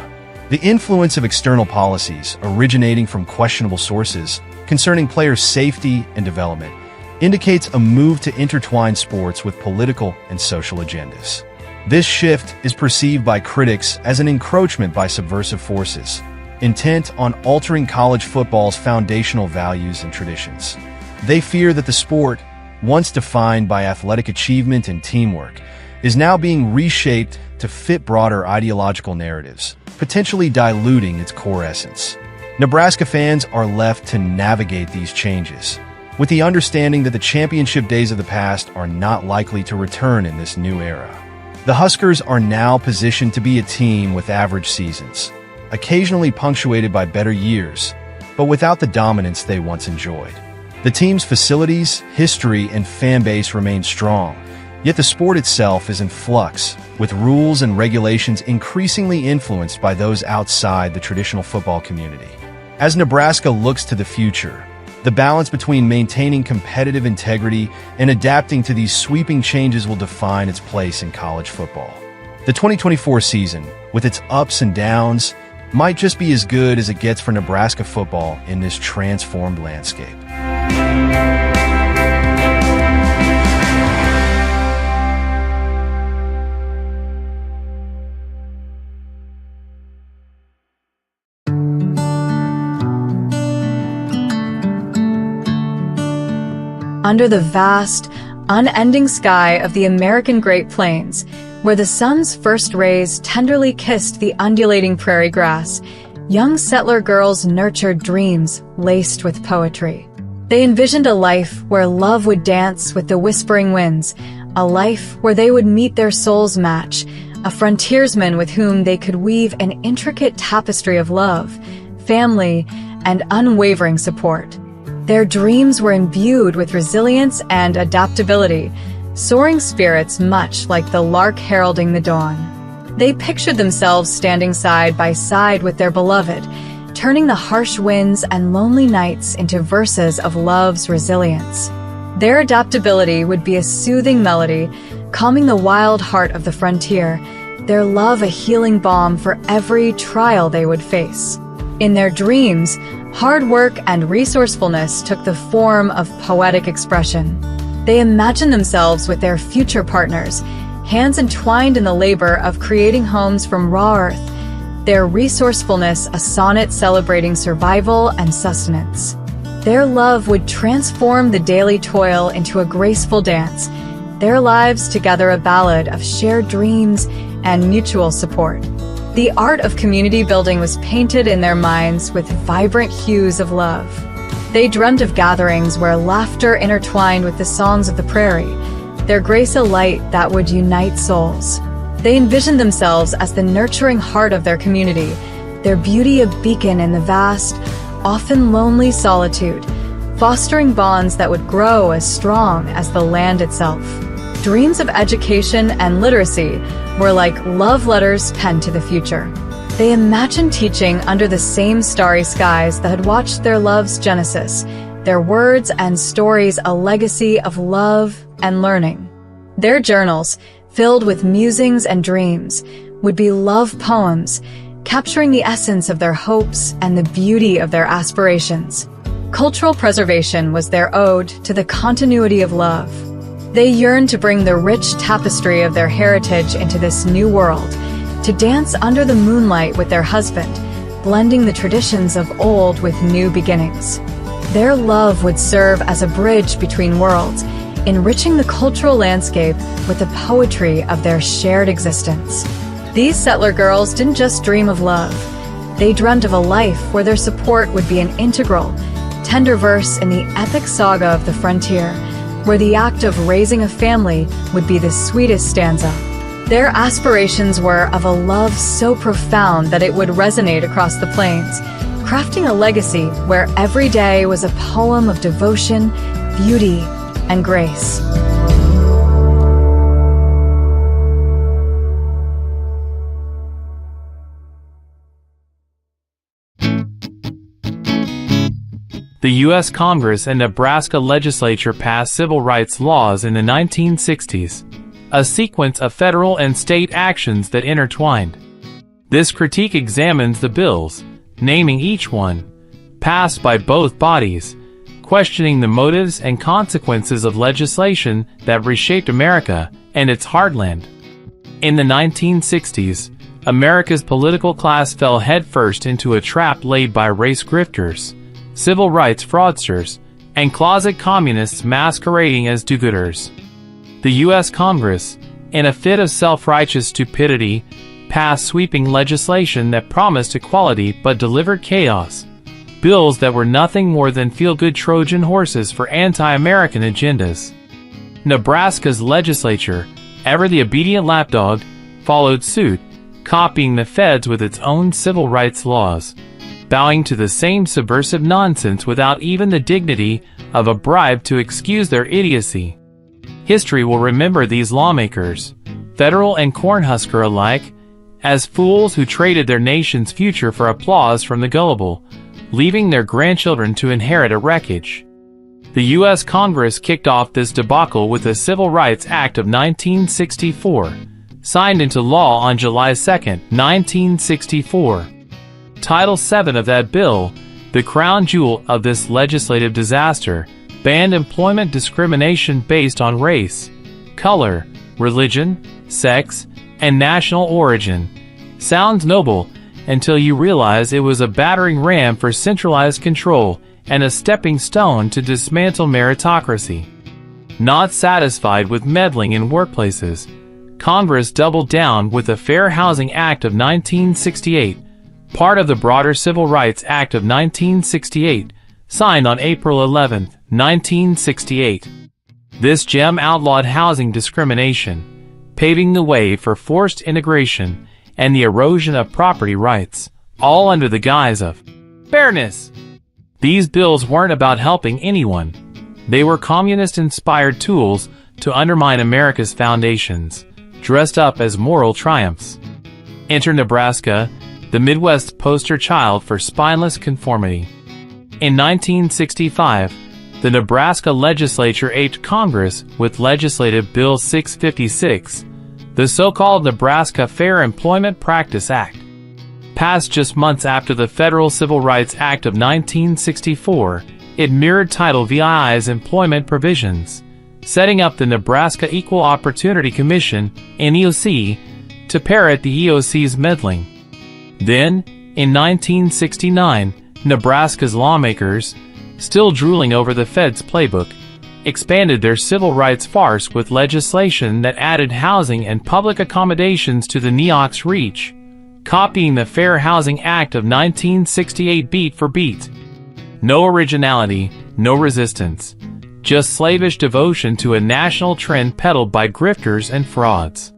The influence of external policies originating from questionable sources concerning players' safety and development indicates a move to intertwine sports with political and social agendas. This shift is perceived by critics as an encroachment by subversive forces, intent on altering college football's foundational values and traditions. They fear that the sport, once defined by athletic achievement and teamwork, is now being reshaped to fit broader ideological narratives, potentially diluting its core essence. Nebraska fans are left to navigate these changes, with the understanding that the championship days of the past are not likely to return in this new era. The Huskers are now positioned to be a team with average seasons, occasionally punctuated by better years, but without the dominance they once enjoyed. The team's facilities, history, and fan base remain strong, yet the sport itself is in flux, with rules and regulations increasingly influenced by those outside the traditional football community. As Nebraska looks to the future, the balance between maintaining competitive integrity and adapting to these sweeping changes will define its place in college football. The 2024 season, with its ups and downs, might just be as good as it gets for Nebraska football in this transformed landscape. Under the vast, unending sky of the American Great Plains, where the sun's first rays tenderly kissed the undulating prairie grass, young settler girls nurtured dreams laced with poetry. They envisioned a life where love would dance with the whispering winds, a life where they would meet their soul's match, a frontiersman with whom they could weave an intricate tapestry of love, family, and unwavering support. Their dreams were imbued with resilience and adaptability, soaring spirits much like the lark heralding the dawn. They pictured themselves standing side by side with their beloved, turning the harsh winds and lonely nights into verses of love's resilience. Their adaptability would be a soothing melody, calming the wild heart of the frontier, their love a healing balm for every trial they would face. In their dreams, hard work and resourcefulness took the form of poetic expression. They imagined themselves with their future partners, hands entwined in the labor of creating homes from raw earth, their resourcefulness a sonnet celebrating survival and sustenance. Their love would transform the daily toil into a graceful dance, their lives together a ballad of shared dreams and mutual support. The art of community building was painted in their minds with vibrant hues of love. They dreamt of gatherings where laughter intertwined with the songs of the prairie, their grace a light that would unite souls. They envisioned themselves as the nurturing heart of their community, their beauty a beacon in the vast, often lonely solitude, fostering bonds that would grow as strong as the land itself. Dreams of education and literacy were like love letters penned to the future. They imagined teaching under the same starry skies that had watched their love's genesis, their words and stories a legacy of love and learning. Their journals, filled with musings and dreams, would be love poems, capturing the essence of their hopes and the beauty of their aspirations. Cultural preservation was their ode to the continuity of love. They yearned to bring the rich tapestry of their heritage into this new world, to dance under the moonlight with their husband, blending the traditions of old with new beginnings. Their love would serve as a bridge between worlds, enriching the cultural landscape with the poetry of their shared existence. These settler girls didn't just dream of love. They dreamt of a life where their support would be an integral, tender verse in the epic saga of the frontier, where the act of raising a family would be the sweetest stanza. Their aspirations were of a love so profound that it would resonate across the plains, crafting a legacy where every day was a poem of devotion, beauty, and grace. The U.S. Congress and Nebraska legislature passed civil rights laws in the 1960s, a sequence of federal and state actions that intertwined. This critique examines the bills, naming each one, passed by both bodies, questioning the motives and consequences of legislation that reshaped America and its heartland. In the 1960s, America's political class fell headfirst into a trap laid by race grifters, civil rights fraudsters, and closet communists masquerading as do-gooders. The U.S. Congress, in a fit of self-righteous stupidity, passed sweeping legislation that promised equality but delivered chaos. Bills that were nothing more than feel-good Trojan horses for anti-American agendas. Nebraska's legislature, ever the obedient lapdog, followed suit, copying the feds with its own civil rights laws, bowing to the same subversive nonsense without even the dignity of a bribe to excuse their idiocy. History will remember these lawmakers, federal and Cornhusker alike, as fools who traded their nation's future for applause from the gullible, leaving their grandchildren to inherit a wreckage. The U.S. Congress kicked off this debacle with the Civil Rights Act of 1964, signed into law on July 2, 1964. Title VII of that bill, the crown jewel of this legislative disaster, banned employment discrimination based on race, color, religion, sex, and national origin. Sounds noble until you realize it was a battering ram for centralized control and a stepping stone to dismantle meritocracy. Not satisfied with meddling in workplaces, Congress doubled down with the Fair Housing Act of 1968, part of the broader Civil Rights Act of 1968, signed on April 11, 1968. This gem outlawed housing discrimination, paving the way for forced integration and the erosion of property rights, all under the guise of fairness. These bills weren't about helping anyone. They were communist-inspired tools to undermine America's foundations, dressed up as moral triumphs. Enter Nebraska, the Midwest poster child for spineless conformity. In 1965, the Nebraska legislature aped Congress with Legislative Bill 656, the so-called Nebraska Fair Employment Practice Act. Passed just months after the Federal Civil Rights Act of 1964, it mirrored Title VII's employment provisions, setting up the Nebraska Equal Opportunity Commission, NEOC, to parrot the EOC's meddling. Then, in 1969, Nebraska's lawmakers, still drooling over the Fed's playbook, expanded their civil rights farce with legislation that added housing and public accommodations to the NEOC's reach, copying the Fair Housing Act of 1968 beat for beat. No originality, no resistance, just slavish devotion to a national trend peddled by grifters and frauds.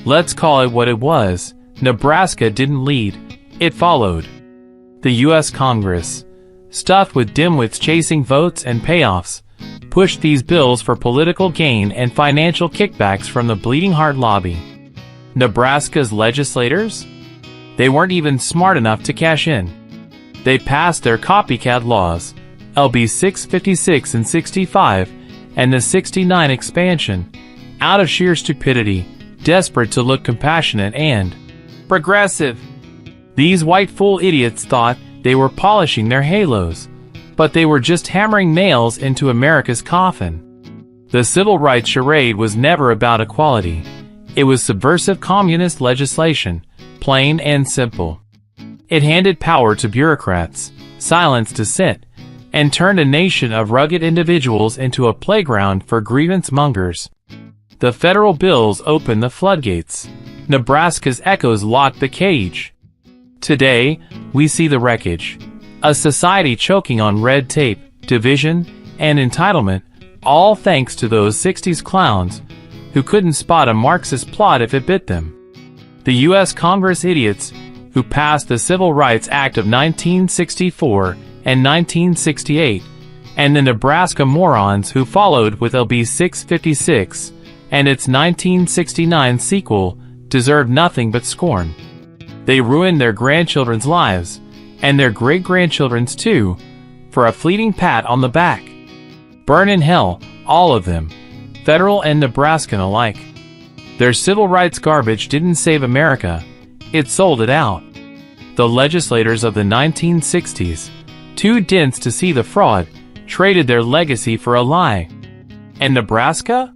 Let's call it what it was. Nebraska didn't lead, it followed. The U.S. Congress, stuffed with dimwits chasing votes and payoffs, pushed these bills for political gain and financial kickbacks from the bleeding heart lobby. Nebraska's legislators? They weren't even smart enough to cash in. They passed their copycat laws, LB 656 and 65, and the 69 expansion, out of sheer stupidity, desperate to look compassionate and progressive. These white fool idiots thought they were polishing their halos, but they were just hammering nails into America's coffin. The civil rights charade was never about equality. It was subversive communist legislation, plain and simple. It handed power to bureaucrats, silenced dissent, and turned a nation of rugged individuals into a playground for grievance mongers. The federal bills opened the floodgates. Nebraska's echoes locked the cage. Today, we see the wreckage. A society choking on red tape, division, and entitlement, all thanks to those 60s clowns who couldn't spot a Marxist plot if it bit them. The U.S. Congress idiots who passed the Civil Rights Act of 1964 and 1968, and the Nebraska morons who followed with LB 656 and its 1969 sequel deserve nothing but scorn. They ruined their grandchildren's lives, and their great-grandchildren's too, for a fleeting pat on the back. Burn in hell, all of them, federal and Nebraskan alike. Their civil rights garbage didn't save America, it sold it out. The legislators of the 1960s, too dense to see the fraud, traded their legacy for a lie. And Nebraska?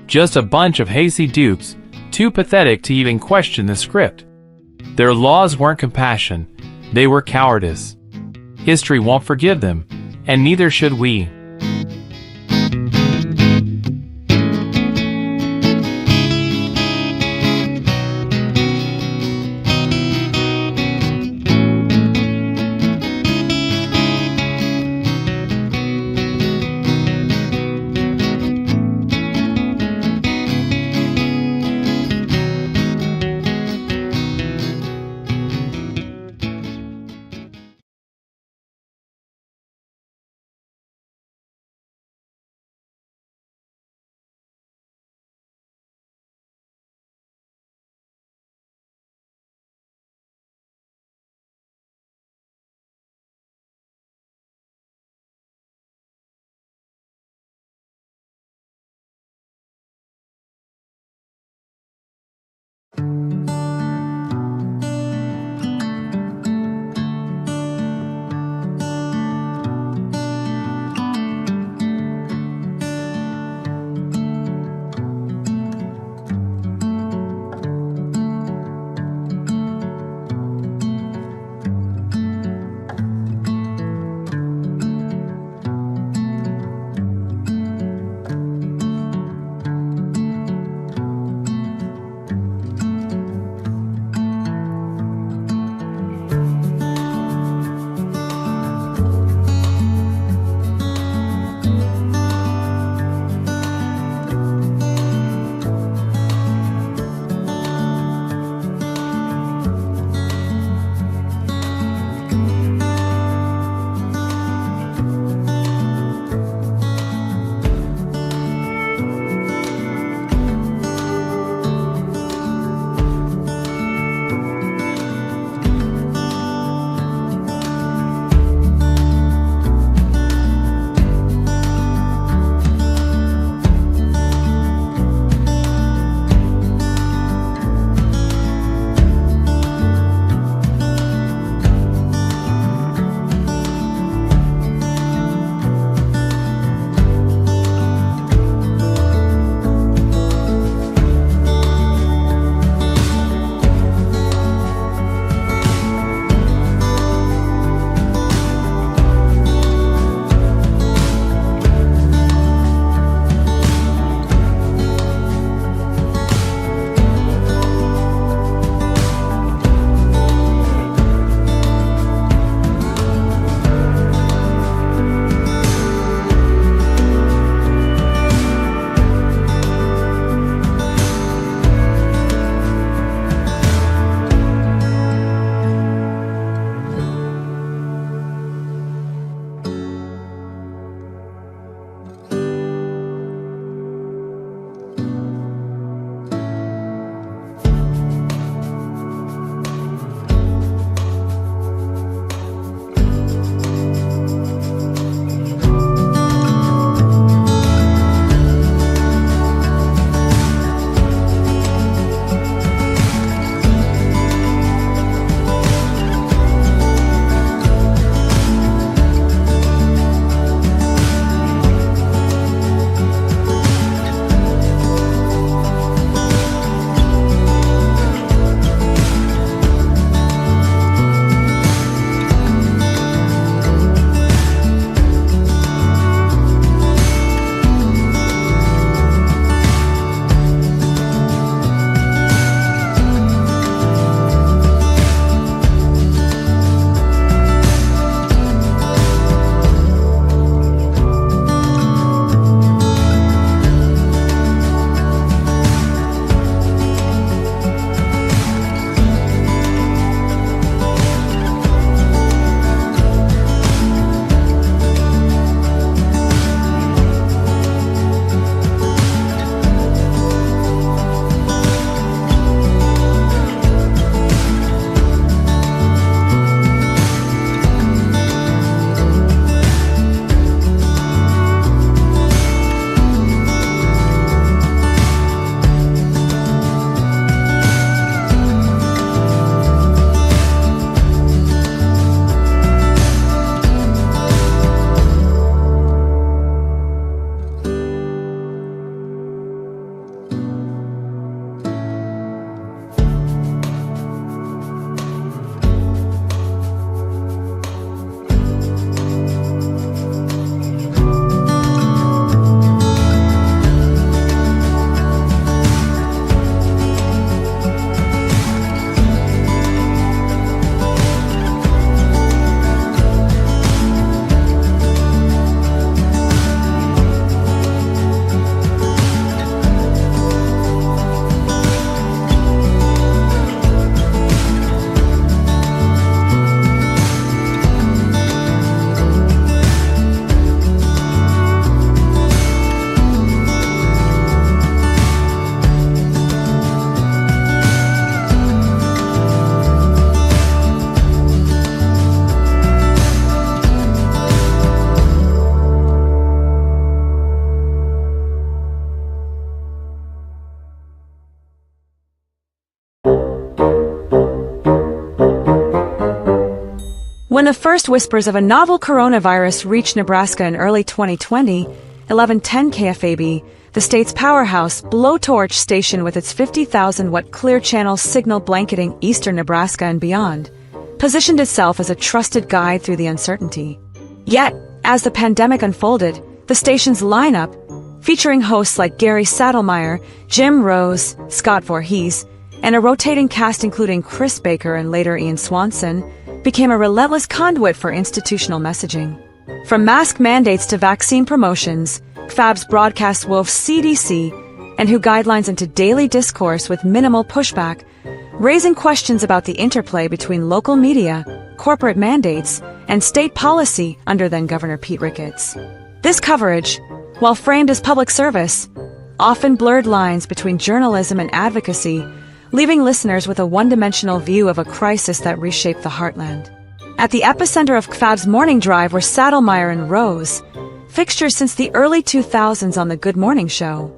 Just a bunch of hasty dupes, too pathetic to even question the script. Their laws weren't compassion, they were cowardice. History won't forgive them, and neither should we. the first whispers of a novel coronavirus reached Nebraska in early 2020, 1110 KFAB, the state's powerhouse blowtorch station with its 50,000-watt clear channel signal blanketing eastern Nebraska and beyond, positioned itself as a trusted guide through the uncertainty. Yet, as the pandemic unfolded, the station's lineup, featuring hosts like Gary Saddlemeyer, Jim Rose, Scott Voorhees, and a rotating cast including Chris Baker and later Ian Swanson, became a relentless conduit for institutional messaging. From mask mandates to vaccine promotions, KFAB's broadcast wove CDC and WHO guidelines into daily discourse with minimal pushback, raising questions about the interplay between local media, corporate mandates, and state policy under then-Governor Pete Ricketts. This coverage, while framed as public service, often blurred lines between journalism and advocacy, leaving listeners with a one-dimensional view of a crisis that reshaped the heartland. At the epicenter of KFAB's morning drive were Saddlemeyer and Rose, fixtures since the early 2000s on the Good Morning Show.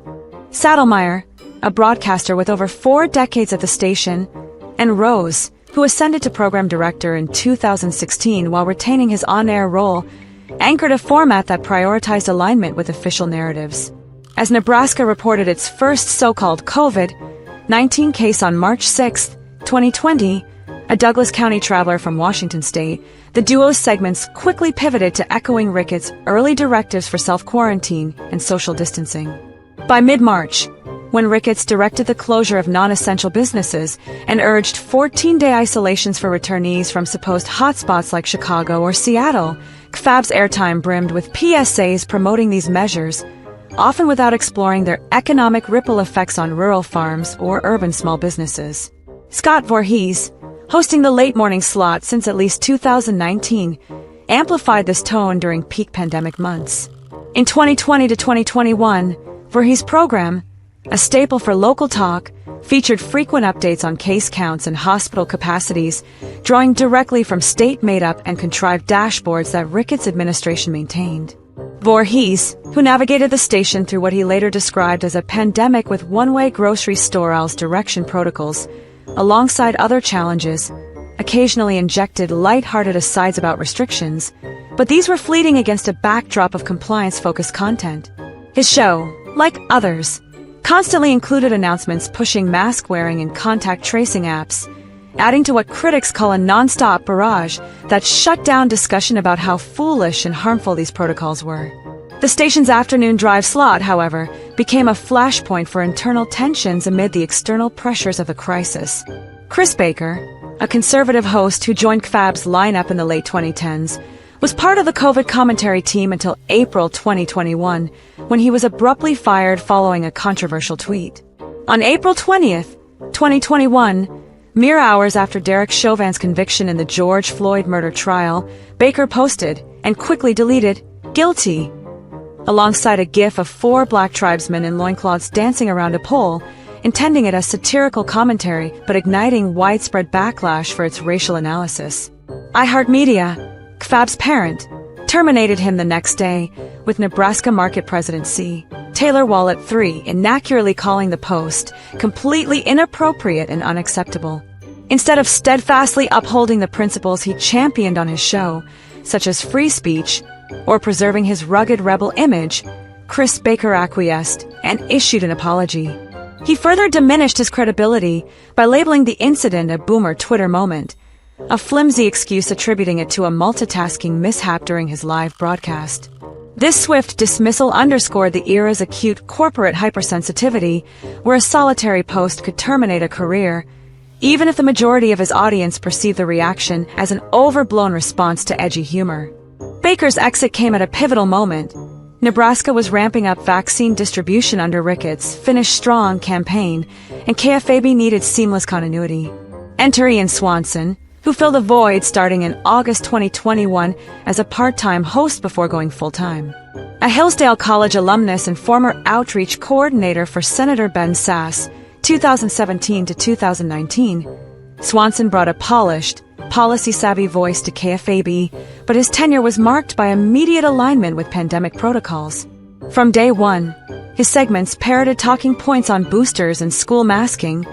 Saddlemeyer, a broadcaster with over 4 decades at the station, and Rose, who ascended to program director in 2016 while retaining his on-air role, anchored a format that prioritized alignment with official narratives. As Nebraska reported its first so-called COVID-19 case on March 6, 2020, a Douglas County traveler from Washington state, the duo's segments quickly pivoted to echoing Ricketts' early directives for self-quarantine and social distancing. By mid-March, when Ricketts directed the closure of non-essential businesses and urged 14-day isolations for returnees from supposed hotspots like Chicago or Seattle, KFAB's airtime brimmed with PSAs promoting these measures, often without exploring their economic ripple effects on rural farms or urban small businesses. Scott Voorhees, hosting the late morning slot since at least 2019, amplified this tone during peak pandemic months. In 2020 to 2021, Voorhees' program, a staple for local talk, featured frequent updates on case counts and hospital capacities, drawing directly from state-made-up and contrived dashboards that Ricketts' administration maintained. Voorhees, who navigated the station through what he later described as a pandemic with one-way grocery store aisles direction protocols, alongside other challenges, occasionally injected light-hearted asides about restrictions, but these were fleeting against a backdrop of compliance-focused content. His show, like others, constantly included announcements pushing mask-wearing and contact tracing apps, adding to what critics call a non-stop barrage that shut down discussion about how foolish and harmful these protocols were. The station's afternoon drive slot, however, became a flashpoint for internal tensions amid the external pressures of the crisis. Chris Baker, a conservative host who joined KFAB's lineup in the late 2010s, was part of the COVID commentary team until April 2021, when he was abruptly fired following a controversial tweet. On April 20th, 2021, mere hours after Derek Chauvin's conviction in the George Floyd murder trial, Baker posted, and quickly deleted, "Guilty," alongside a gif of 4 black tribesmen in loincloths dancing around a pole, intending it as satirical commentary but igniting widespread backlash for its racial analysis. iHeartMedia, KFAB's parent, terminated him the next day, with Nebraska Market President C. Taylor Wallet III inaccurately calling the post completely inappropriate and unacceptable. Instead of steadfastly upholding the principles he championed on his show, such as free speech or preserving his rugged rebel image, Chris Baker acquiesced and issued an apology. He further diminished his credibility by labeling the incident a boomer Twitter moment, a flimsy excuse attributing it to a multitasking mishap during his live broadcast. This swift dismissal underscored the era's acute corporate hypersensitivity, where a solitary post could terminate a career, even if the majority of his audience perceived the reaction as an overblown response to edgy humor. Baker's exit came at a pivotal moment. Nebraska was ramping up vaccine distribution under Ricketts' Finish Strong campaign, and KFAB needed seamless continuity. Enter Ian Swanson, who filled a void starting in August 2021 as a part-time host before going full-time. A Hillsdale College alumnus and former outreach coordinator for Senator Ben Sasse, 2017 to 2019, Swanson brought a polished, policy-savvy voice to KFAB, but his tenure was marked by immediate alignment with pandemic protocols. From day one, his segments parroted talking points on boosters and school masking,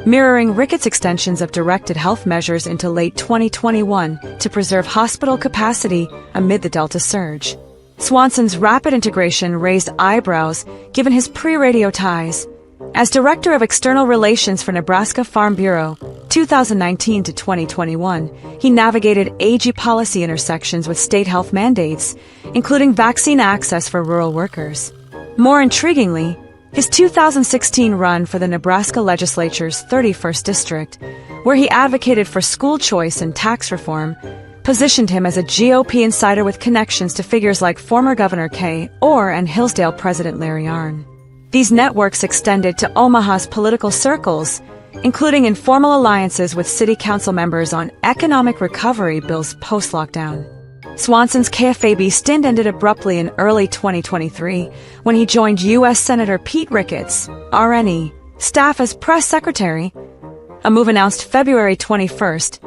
mirroring Ricketts' extensions of directed health measures into late 2021 to preserve hospital capacity amid the Delta surge. Swanson's rapid integration raised eyebrows given his pre-radio ties. As Director of External Relations for Nebraska Farm Bureau, 2019 to 2021, he navigated AG policy intersections with state health mandates, including vaccine access for rural workers. More intriguingly, his 2016 run for the Nebraska legislature's 31st district, where he advocated for school choice and tax reform, positioned him as a GOP insider with connections to figures like former Governor Kay Orr and Hillsdale President Larry Arnn. These networks extended to Omaha's political circles, including informal alliances with city council members on economic recovery bills post-lockdown. Swanson's KFAB stint ended abruptly in early 2023 when he joined U.S. Senator Pete Ricketts, RNE, staff as press secretary, a move announced February 21,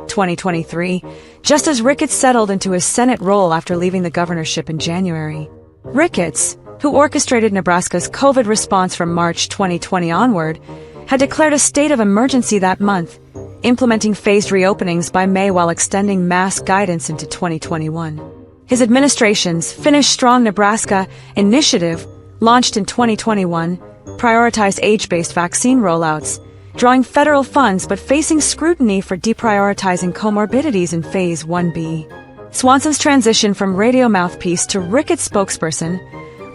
2023, just as Ricketts settled into his Senate role after leaving the governorship in January. Ricketts, who orchestrated Nebraska's COVID response from March 2020 onward, had declared a state of emergency that month, implementing phased reopenings by May while extending mask guidance into 2021. His administration's Finish Strong Nebraska initiative, launched in 2021, prioritized age-based vaccine rollouts, drawing federal funds but facing scrutiny for deprioritizing comorbidities in Phase 1B. Swanson's transition from radio mouthpiece to Ricketts spokesperson,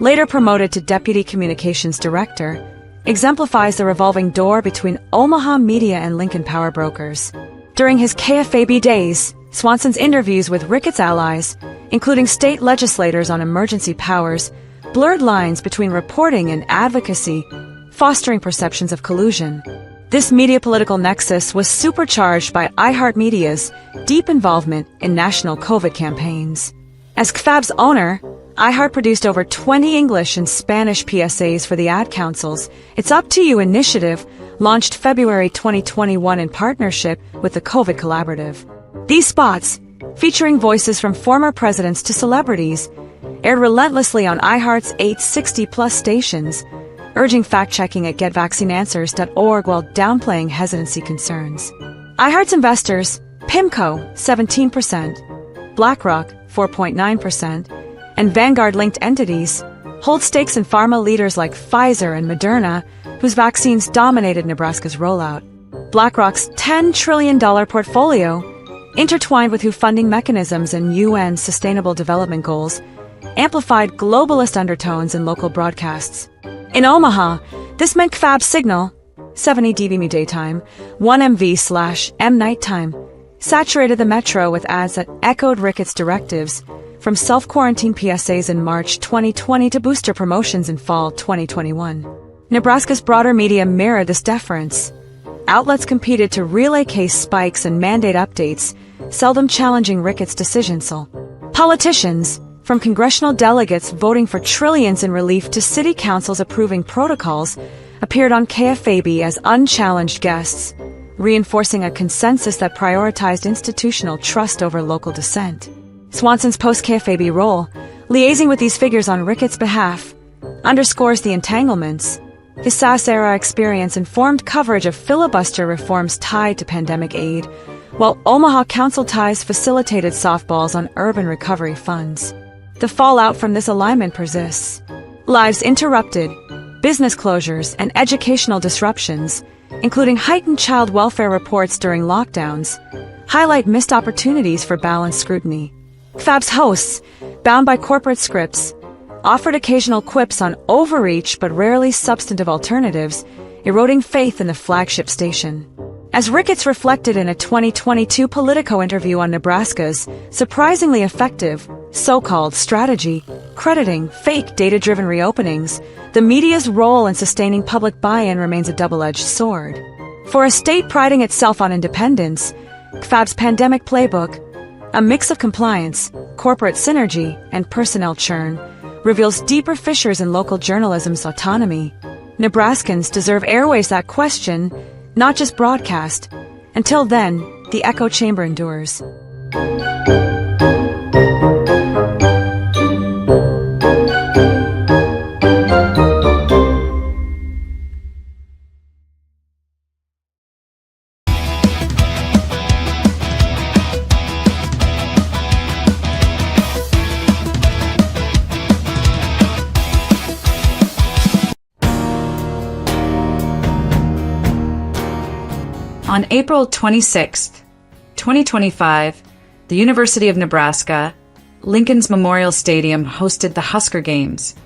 later promoted to Deputy Communications Director, exemplifies the revolving door between Omaha media and Lincoln power brokers. During his KFAB days, Swanson's interviews with Ricketts' allies, including state legislators on emergency powers, blurred lines between reporting and advocacy, fostering perceptions of collusion. This media-political nexus was supercharged by iHeartMedia's deep involvement in national COVID campaigns. As KFAB's owner, iHeart produced over 20 English and Spanish PSAs for the ad council's It's Up to You initiative, launched February 2021 in partnership with the COVID Collaborative. These spots, featuring voices from former presidents to celebrities, aired relentlessly on iHeart's 860-plus stations, urging fact-checking at getvaccineanswers.org while downplaying hesitancy concerns. iHeart's investors, PIMCO, 17%, BlackRock, 4.9%, and Vanguard-linked entities hold stakes in pharma leaders like Pfizer and Moderna, whose vaccines dominated Nebraska's rollout. BlackRock's $10 trillion portfolio, intertwined with WHO funding mechanisms and UN Sustainable Development Goals, amplified globalist undertones in local broadcasts. In Omaha, this meant KFAB signal, 70 dBm daytime, 1 MV/M nighttime, saturated the metro with ads that echoed Ricketts' directives, from self-quarantine PSAs in March 2020 to booster promotions in fall 2021. Nebraska's broader media mirrored this deference. Outlets competed to relay case spikes and mandate updates, seldom challenging Ricketts' decisions. Politicians, from congressional delegates voting for trillions in relief to city councils approving protocols, appeared on KFAB as unchallenged guests, reinforcing a consensus that prioritized institutional trust over local dissent. Swanson's post-KFAB role, liaising with these figures on Ricketts' behalf, underscores the entanglements. His SAS-era experience informed coverage of filibuster reforms tied to pandemic aid, while Omaha council ties facilitated softballs on urban recovery funds. The fallout from this alignment persists. Lives interrupted, business closures, and educational disruptions, including heightened child welfare reports during lockdowns, highlight missed opportunities for balanced scrutiny. KFAB's hosts, bound by corporate scripts, offered occasional quips on overreach but rarely substantive alternatives, eroding faith in the flagship station. As Ricketts reflected in a 2022 Politico interview on Nebraska's surprisingly effective so-called strategy, crediting fake data-driven reopenings, the media's role in sustaining public buy-in remains a double-edged sword. For a state priding itself on independence, KFAB's pandemic playbook, a mix of compliance, corporate synergy, and personnel churn, reveals deeper fissures in local journalism's autonomy. Nebraskans deserve airways that question, not just broadcast. Until then, the echo chamber endures. On April 26, 2025, the University of Nebraska, Lincoln's Memorial Stadium hosted the Husker Games,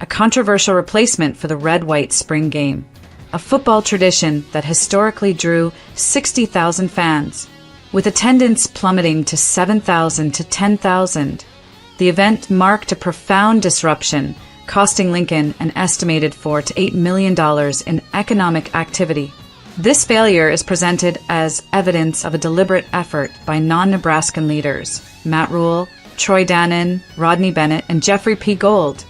a controversial replacement for the red-white spring game, a football tradition that historically drew 60,000 fans. With attendance plummeting to 7,000 to 10,000, the event marked a profound disruption, costing Lincoln an estimated $4 to $8 million in economic activity. This failure is presented as evidence of a deliberate effort by non-Nebraskan leaders, Matt Rule, Troy Dannon, Rodney Bennett, and Jeffrey P. Gold,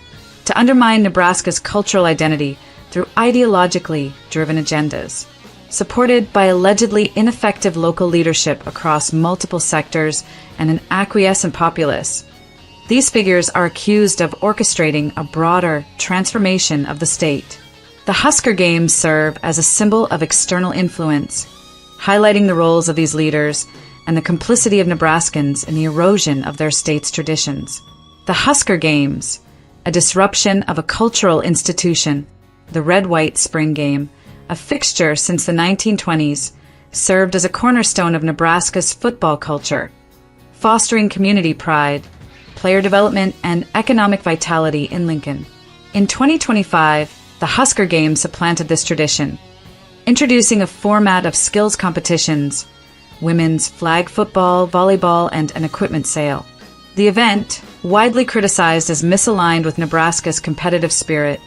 to undermine Nebraska's cultural identity through ideologically driven agendas, supported by allegedly ineffective local leadership across multiple sectors and an acquiescent populace. These figures are accused of orchestrating a broader transformation of the state. The Husker Games serve as a symbol of external influence, highlighting the roles of these leaders and the complicity of Nebraskans in the erosion of their state's traditions. The Husker Games, a disruption of a cultural institution, the red-white spring game, a fixture since the 1920s, served as a cornerstone of Nebraska's football culture, fostering community pride, player development, and economic vitality in Lincoln. In 2025, the Husker Games supplanted this tradition, introducing a format of skills competitions, women's flag football, volleyball, and an equipment sale. The event, widely criticized as misaligned with Nebraska's competitive spirit,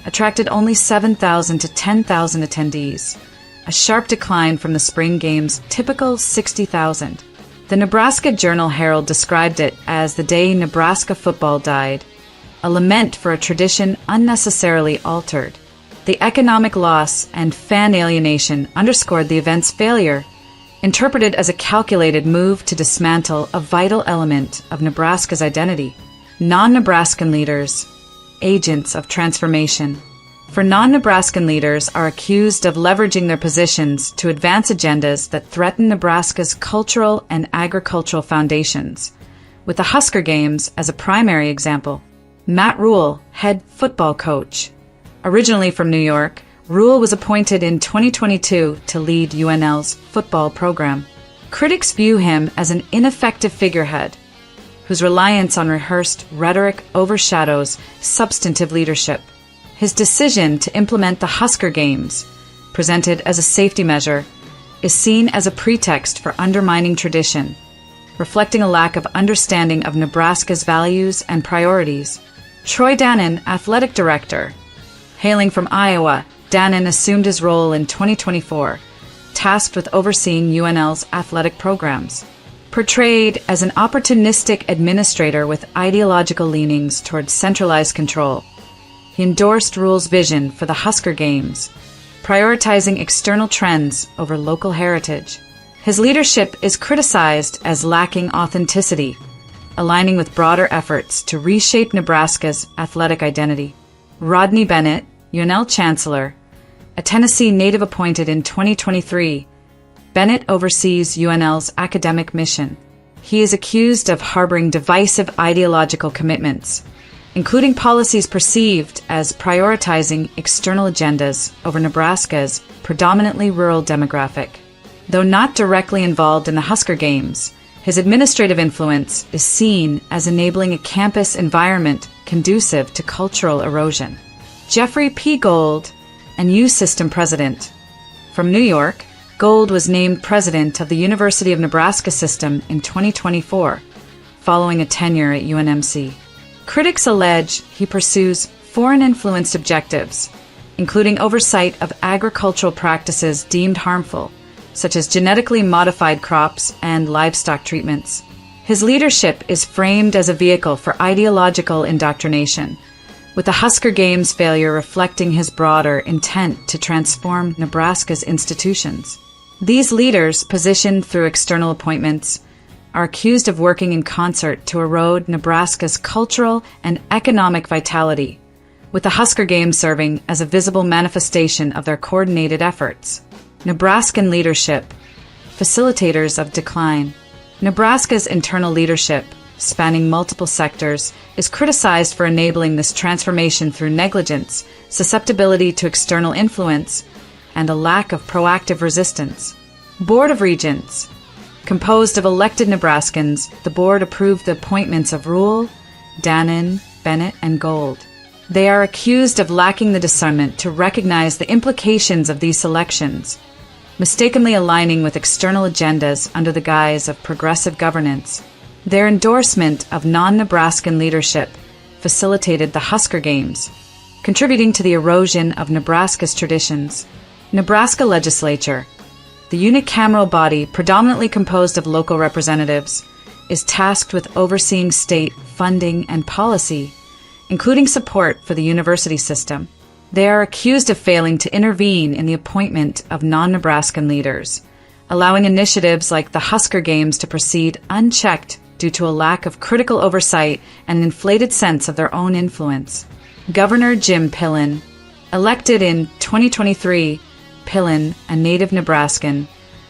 attracted only 7,000 to 10,000 attendees, a sharp decline from the spring game's typical 60,000. The Nebraska Journal-Herald described it as the day Nebraska football died, a lament for a tradition unnecessarily altered. The economic loss and fan alienation underscored the event's failure, interpreted as a calculated move to dismantle a vital element of Nebraska's identity. Non-Nebraskan leaders, agents of transformation. For non-Nebraskan leaders are accused of leveraging their positions to advance agendas that threaten Nebraska's cultural and agricultural foundations, with the Husker Games as a primary example. Matt Rule, head football coach. Originally from New York, Rule was appointed in 2022 to lead UNL's football program. Critics view him as an ineffective figurehead, whose reliance on rehearsed rhetoric overshadows substantive leadership. His decision to implement the Husker Games, presented as a safety measure, is seen as a pretext for undermining tradition, reflecting a lack of understanding of Nebraska's values and priorities. Troy Dannon, athletic director. Hailing from Iowa, Dannon assumed his role in 2024, tasked with overseeing UNL's athletic programs. Portrayed as an opportunistic administrator with ideological leanings towards centralized control, he endorsed Rule's vision for the Husker Games, prioritizing external trends over local heritage. His leadership is criticized as lacking authenticity, aligning with broader efforts to reshape Nebraska's athletic identity. Rodney Bennett, UNL Chancellor, a Tennessee native appointed in 2023, Bennett oversees UNL's academic mission. He is accused of harboring divisive ideological commitments, including policies perceived as prioritizing external agendas over Nebraska's predominantly rural demographic. Though not directly involved in the Husker Games, his administrative influence is seen as enabling a campus environment conducive to cultural erosion. Jeffrey P. Gold, and U System President. From New York, Gold was named president of the University of Nebraska System in 2024, following a tenure at UNMC. Critics allege he pursues foreign-influenced objectives, including oversight of agricultural practices deemed harmful, such as genetically modified crops and livestock treatments. His leadership is framed as a vehicle for ideological indoctrination, with the Husker Games failure reflecting his broader intent to transform Nebraska's institutions. These leaders, positioned through external appointments, are accused of working in concert to erode Nebraska's cultural and economic vitality, with the Husker Games serving as a visible manifestation of their coordinated efforts. Nebraskan leadership, facilitators of decline. Nebraska's internal leadership, spanning multiple sectors, is criticized for enabling this transformation through negligence, susceptibility to external influence, and a lack of proactive resistance. Board of Regents. Composed of elected Nebraskans, the board approved the appointments of Rule, Dannon, Bennett, and Gold. They are accused of lacking the discernment to recognize the implications of these selections, mistakenly aligning with external agendas under the guise of progressive governance. Their endorsement of non-Nebraskan leadership facilitated the Husker Games, contributing to the erosion of Nebraska's traditions. Nebraska Legislature, the unicameral body predominantly composed of local representatives, is tasked with overseeing state funding and policy, including support for the university system. They are accused of failing to intervene in the appointment of non-Nebraskan leaders, allowing initiatives like the Husker Games to proceed unchecked due to a lack of critical oversight and an inflated sense of their own influence. Governor Jim Pillen, elected in 2023, Pillen, a native Nebraskan,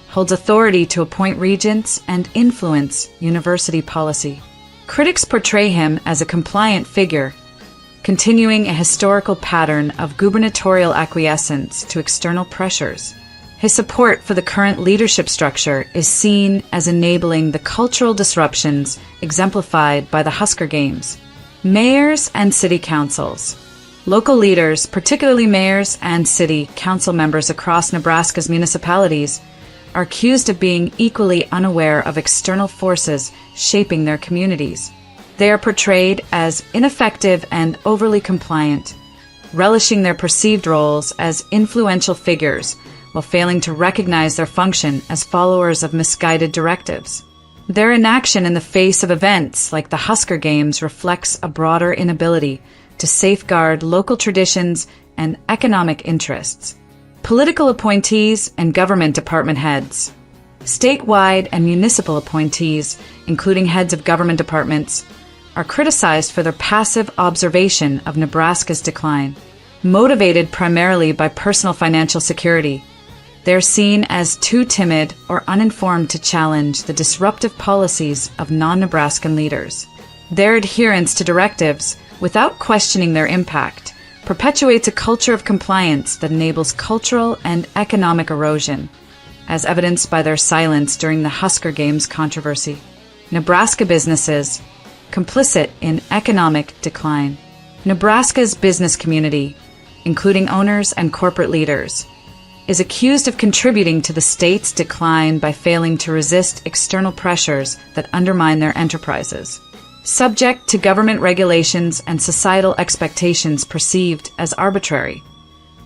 holds authority to appoint regents and influence university policy. Critics portray him as a compliant figure, continuing a historical pattern of gubernatorial acquiescence to external pressures. His support for the current leadership structure is seen as enabling the cultural disruptions exemplified by the Husker Games. Mayors and city councils. Local leaders, particularly mayors and city council members across Nebraska's municipalities, are accused of being equally unaware of external forces shaping their communities. They are portrayed as ineffective and overly compliant, relishing their perceived roles as influential figures while failing to recognize their function as followers of misguided directives. Their inaction in the face of events like the Husker Games reflects a broader inability to safeguard local traditions and economic interests. Political appointees and government department heads. Statewide and municipal appointees, including heads of government departments, are criticized for their passive observation of Nebraska's decline. Motivated primarily by personal financial security, they are seen as too timid or uninformed to challenge the disruptive policies of non-Nebraskan leaders. Their adherence to directives, without questioning their impact, perpetuates a culture of compliance that enables cultural and economic erosion, as evidenced by their silence during the Husker Games controversy. Nebraska businesses, complicit in economic decline. Nebraska's business community, including owners and corporate leaders, is accused of contributing to the state's decline by failing to resist external pressures that undermine their enterprises. Subject to government regulations and societal expectations perceived as arbitrary,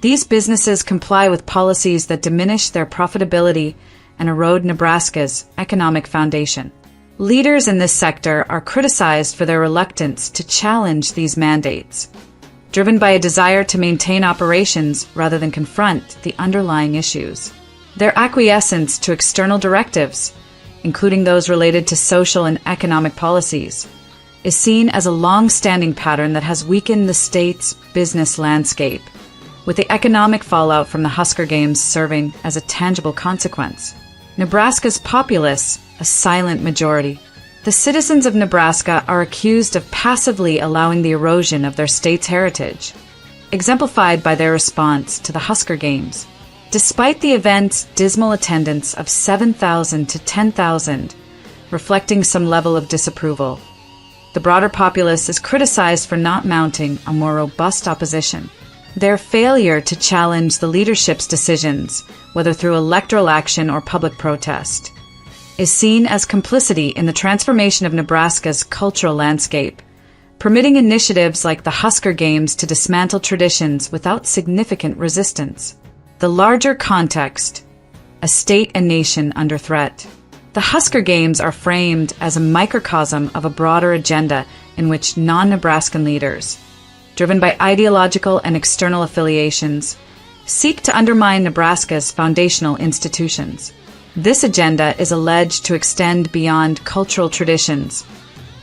these businesses comply with policies that diminish their profitability and erode Nebraska's economic foundation. Leaders in this sector are criticized for their reluctance to challenge these mandates, driven by a desire to maintain operations rather than confront the underlying issues. Their acquiescence to external directives, including those related to social and economic policies, is seen as a long-standing pattern that has weakened the state's business landscape, with the economic fallout from the Husker Games serving as a tangible consequence. Nebraska's populace, a silent majority. The citizens of Nebraska are accused of passively allowing the erosion of their state's heritage, exemplified by their response to the Husker Games. Despite the event's dismal attendance of 7,000 to 10,000, reflecting some level of disapproval, the broader populace is criticized for not mounting a more robust opposition. Their failure to challenge the leadership's decisions, whether through electoral action or public protest, is seen as complicity in the transformation of Nebraska's cultural landscape, permitting initiatives like the Husker Games to dismantle traditions without significant resistance. The larger context, a state and nation under threat. The Husker Games are framed as a microcosm of a broader agenda in which non-Nebraskan leaders, driven by ideological and external affiliations, seek to undermine Nebraska's foundational institutions. This agenda is alleged to extend beyond cultural traditions,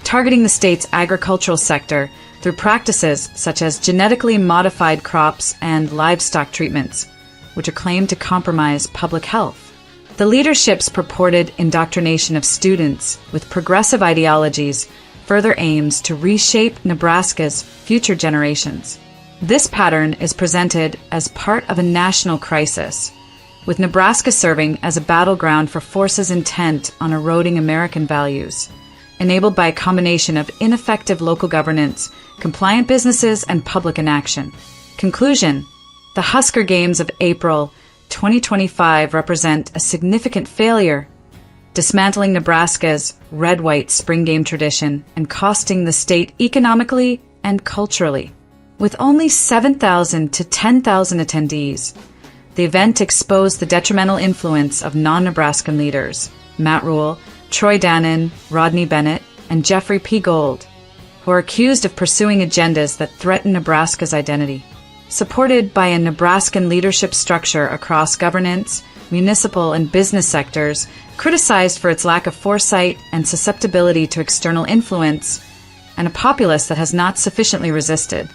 targeting the state's agricultural sector through practices such as genetically modified crops and livestock treatments, which are claimed to compromise public health. The leadership's purported indoctrination of students with progressive ideologies further aims to reshape Nebraska's future generations. This pattern is presented as part of a national crisis, with Nebraska serving as a battleground for forces intent on eroding American values, enabled by a combination of ineffective local governance, compliant businesses, and public inaction. Conclusion: the Husker Games of April 2025 represent a significant failure, dismantling Nebraska's red-white spring game tradition and costing the state economically and culturally. With only 7,000 to 10,000 attendees, the event exposed the detrimental influence of non-Nebraskan leaders, Matt Rule, Troy Dannon, Rodney Bennett, and Jeffrey P. Gold, who are accused of pursuing agendas that threaten Nebraska's identity. Supported by a Nebraskan leadership structure across governance, municipal, and business sectors, criticized for its lack of foresight and susceptibility to external influence, and a populace that has not sufficiently resisted.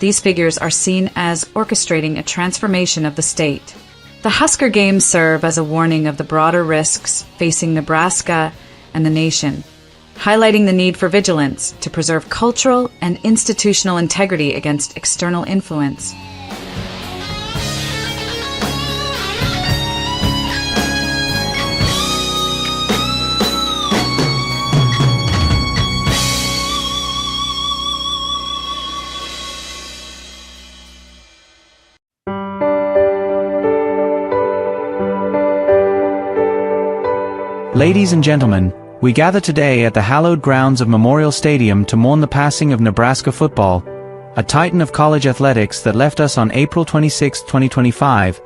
These figures are seen as orchestrating a transformation of the state. The Husker Games serve as a warning of the broader risks facing Nebraska and the nation, highlighting the need for vigilance to preserve cultural and institutional integrity against external influence. Ladies and gentlemen, we gather today at the hallowed grounds of Memorial Stadium to mourn the passing of Nebraska football, a titan of college athletics that left us on April 26, 2025,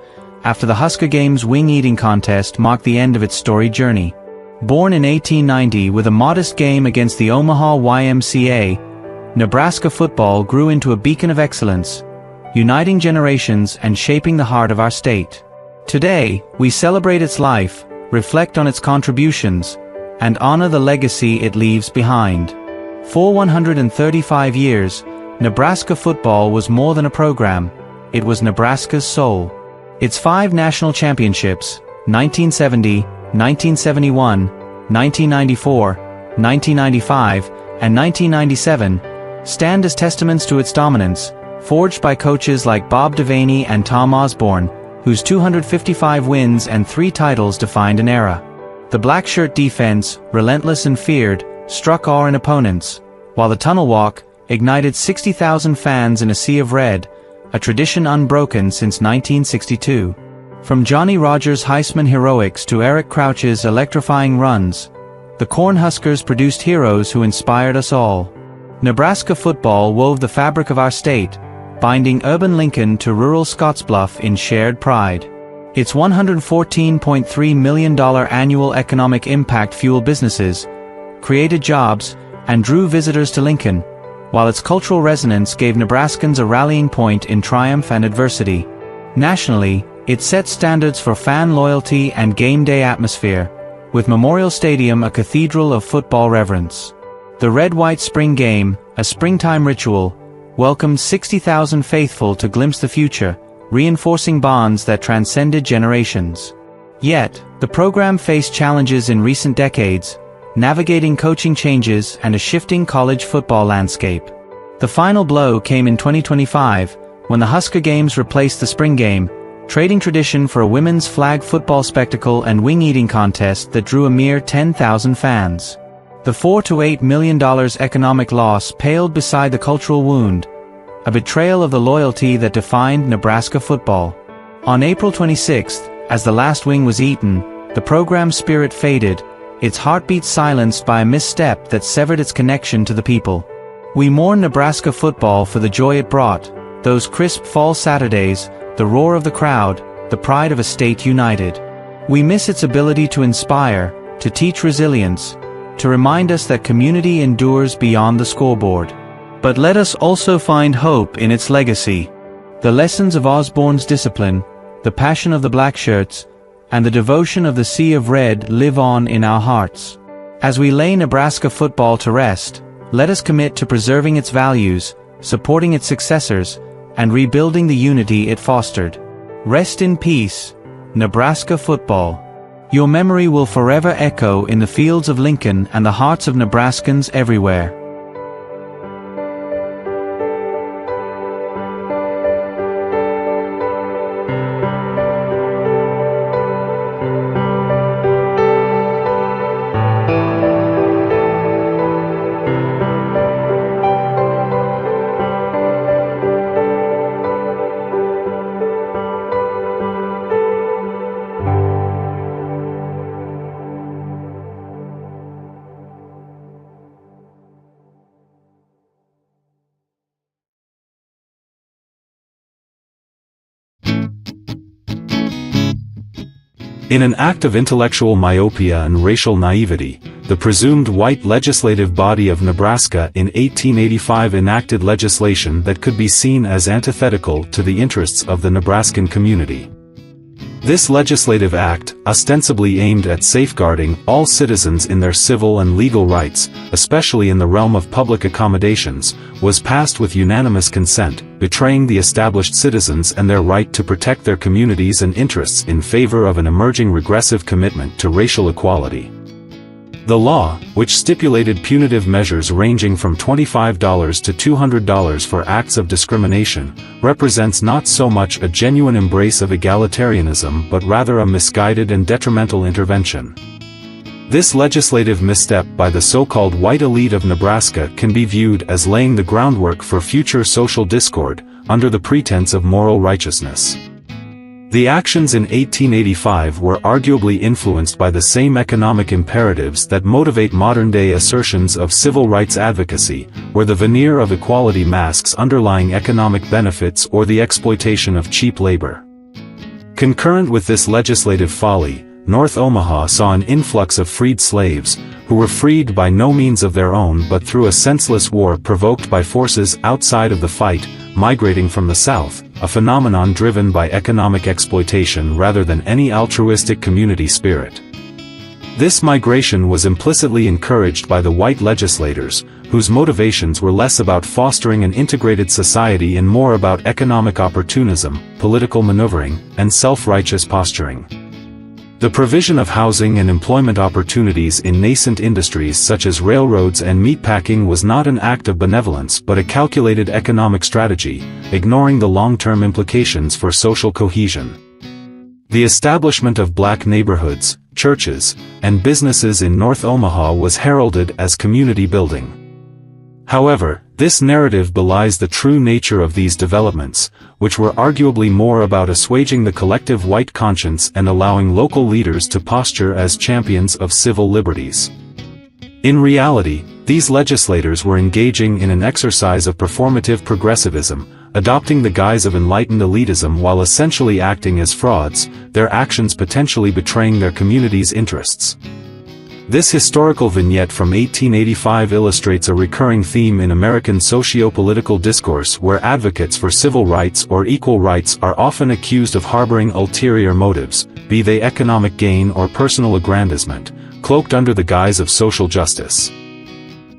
after the Husker Games wing-eating contest marked the end of its storied journey. Born in 1890 with a modest game against the Omaha YMCA, Nebraska football grew into a beacon of excellence, uniting generations and shaping the heart of our state. Today, we celebrate its life, reflect on its contributions, and honor the legacy it leaves behind. For 135 years, Nebraska football was more than a program, it was Nebraska's soul. Its 5 national championships, 1970, 1971, 1994, 1995, and 1997, stand as testaments to its dominance, forged by coaches like Bob Devaney and Tom Osborne, whose 255 wins and 3 titles defined an era. The black shirt defense, relentless and feared, struck awe in opponents, while the tunnel walk ignited 60,000 fans in a sea of red, a tradition unbroken since 1962. From Johnny Rogers' Heisman heroics to Eric Crouch's electrifying runs, the Cornhuskers produced heroes who inspired us all. Nebraska football wove the fabric of our state, binding urban Lincoln to rural Scottsbluff in shared pride. Its $114.3 million annual economic impact fueled businesses, created jobs, and drew visitors to Lincoln, while its cultural resonance gave Nebraskans a rallying point in triumph and adversity. Nationally, it set standards for fan loyalty and game day atmosphere, with Memorial Stadium a cathedral of football reverence. The red-white spring game, a springtime ritual, welcomed 60,000 faithful to glimpse the future, reinforcing bonds that transcended generations. Yet, the program faced challenges in recent decades, navigating coaching changes and a shifting college football landscape. The final blow came in 2025, when the Husker Games replaced the spring game, trading tradition for a women's flag football spectacle and wing-eating contest that drew a mere 10,000 fans. The $4 to $8 million economic loss paled beside the cultural wound, a betrayal of the loyalty that defined Nebraska football. On April 26, as the last wing was eaten, the program's spirit faded, its heartbeat silenced by a misstep that severed its connection to the people. We mourn Nebraska football for the joy it brought, those crisp fall Saturdays, the roar of the crowd, the pride of a state united. We miss its ability to inspire, to teach resilience, to remind us that community endures beyond the scoreboard. But let us also find hope in its legacy. The lessons of Osborne's discipline, the passion of the black shirts, and the devotion of the Sea of Red live on in our hearts. As we lay Nebraska football to rest, let us commit to preserving its values, supporting its successors, and rebuilding the unity it fostered. Rest in peace, Nebraska football. Your memory will forever echo in the fields of Lincoln and the hearts of Nebraskans everywhere. In an act of intellectual myopia and racial naivety, the presumed white legislative body of Nebraska in 1885 enacted legislation that could be seen as antithetical to the interests of the Nebraskan community. This legislative act, ostensibly aimed at safeguarding all citizens in their civil and legal rights, especially in the realm of public accommodations, was passed with unanimous consent, betraying the established citizens and their right to protect their communities and interests in favor of an emerging regressive commitment to racial equality. The law, which stipulated punitive measures ranging from $25 to $200 for acts of discrimination, represents not so much a genuine embrace of egalitarianism but rather a misguided and detrimental intervention. This legislative misstep by the so-called white elite of Nebraska can be viewed as laying the groundwork for future social discord, under the pretense of moral righteousness. The actions in 1885 were arguably influenced by the same economic imperatives that motivate modern-day assertions of civil rights advocacy, where the veneer of equality masks underlying economic benefits or the exploitation of cheap labor. Concurrent with this legislative folly, North Omaha saw an influx of freed slaves, who were freed by no means of their own but through a senseless war provoked by forces outside of the fight, migrating from the South, a phenomenon driven by economic exploitation rather than any altruistic community spirit. This migration was implicitly encouraged by the white legislators, whose motivations were less about fostering an integrated society and more about economic opportunism, political maneuvering, and self-righteous posturing. The provision of housing and employment opportunities in nascent industries such as railroads and meatpacking was not an act of benevolence but a calculated economic strategy, ignoring the long-term implications for social cohesion. The establishment of black neighborhoods, churches, and businesses in North Omaha was heralded as community building. However, this narrative belies the true nature of these developments, which were arguably more about assuaging the collective white conscience and allowing local leaders to posture as champions of civil liberties. In reality, these legislators were engaging in an exercise of performative progressivism, adopting the guise of enlightened elitism while essentially acting as frauds, their actions potentially betraying their community's interests. This historical vignette from 1885 illustrates a recurring theme in American socio-political discourse where advocates for civil rights or equal rights are often accused of harboring ulterior motives, be they economic gain or personal aggrandizement, cloaked under the guise of social justice.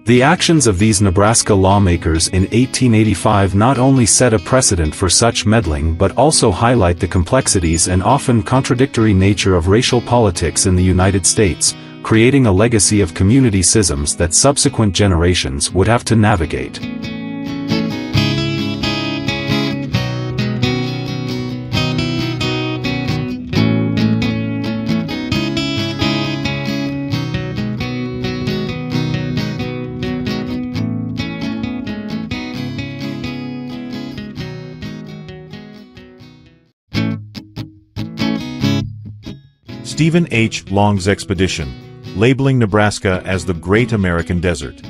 The actions of these Nebraska lawmakers in 1885 not only set a precedent for such meddling but also highlight the complexities and often contradictory nature of racial politics in the United States, creating a legacy of community schisms that subsequent generations would have to navigate. Stephen H. Long's expedition, labeling Nebraska as the Great American Desert.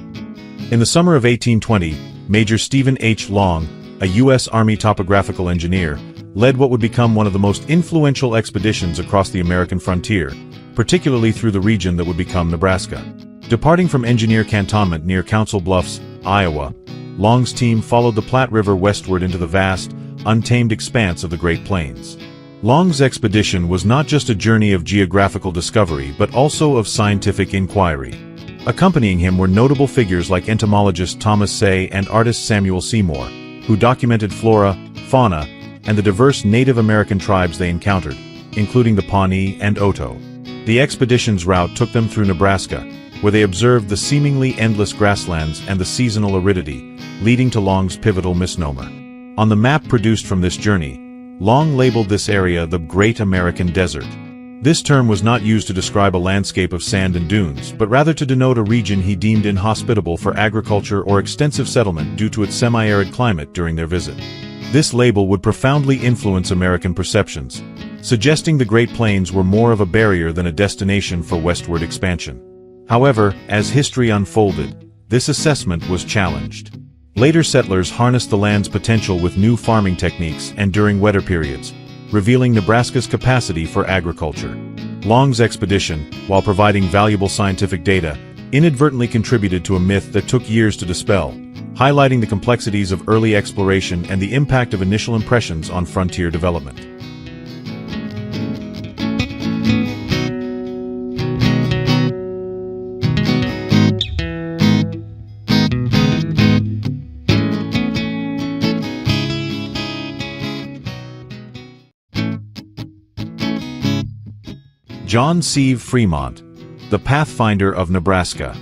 In the summer of 1820, Major Stephen H. Long, a U.S. Army topographical engineer, led what would become one of the most influential expeditions across the American frontier, particularly through the region that would become Nebraska. Departing from Engineer Cantonment near Council Bluffs, Iowa, Long's team followed the Platte River westward into the vast, untamed expanse of the Great Plains. Long's expedition was not just a journey of geographical discovery but also of scientific inquiry. Accompanying him were notable figures like entomologist Thomas Say and artist Samuel Seymour, who documented flora, fauna, and the diverse Native American tribes they encountered, including the Pawnee and Oto. The expedition's route took them through Nebraska, where they observed the seemingly endless grasslands and the seasonal aridity, leading to Long's pivotal misnomer. On the map produced from this journey, Long labeled this area the Great American Desert. This term was not used to describe a landscape of sand and dunes, but rather to denote a region he deemed inhospitable for agriculture or extensive settlement due to its semi-arid climate during their visit. This label would profoundly influence American perceptions, suggesting the Great Plains were more of a barrier than a destination for westward expansion. However, as history unfolded, this assessment was challenged. Later settlers harnessed the land's potential with new farming techniques and during wetter periods, revealing Nebraska's capacity for agriculture. Long's expedition, while providing valuable scientific data, inadvertently contributed to a myth that took years to dispel, highlighting the complexities of early exploration and the impact of initial impressions on frontier development. John Sevier Fremont, the Pathfinder of Nebraska.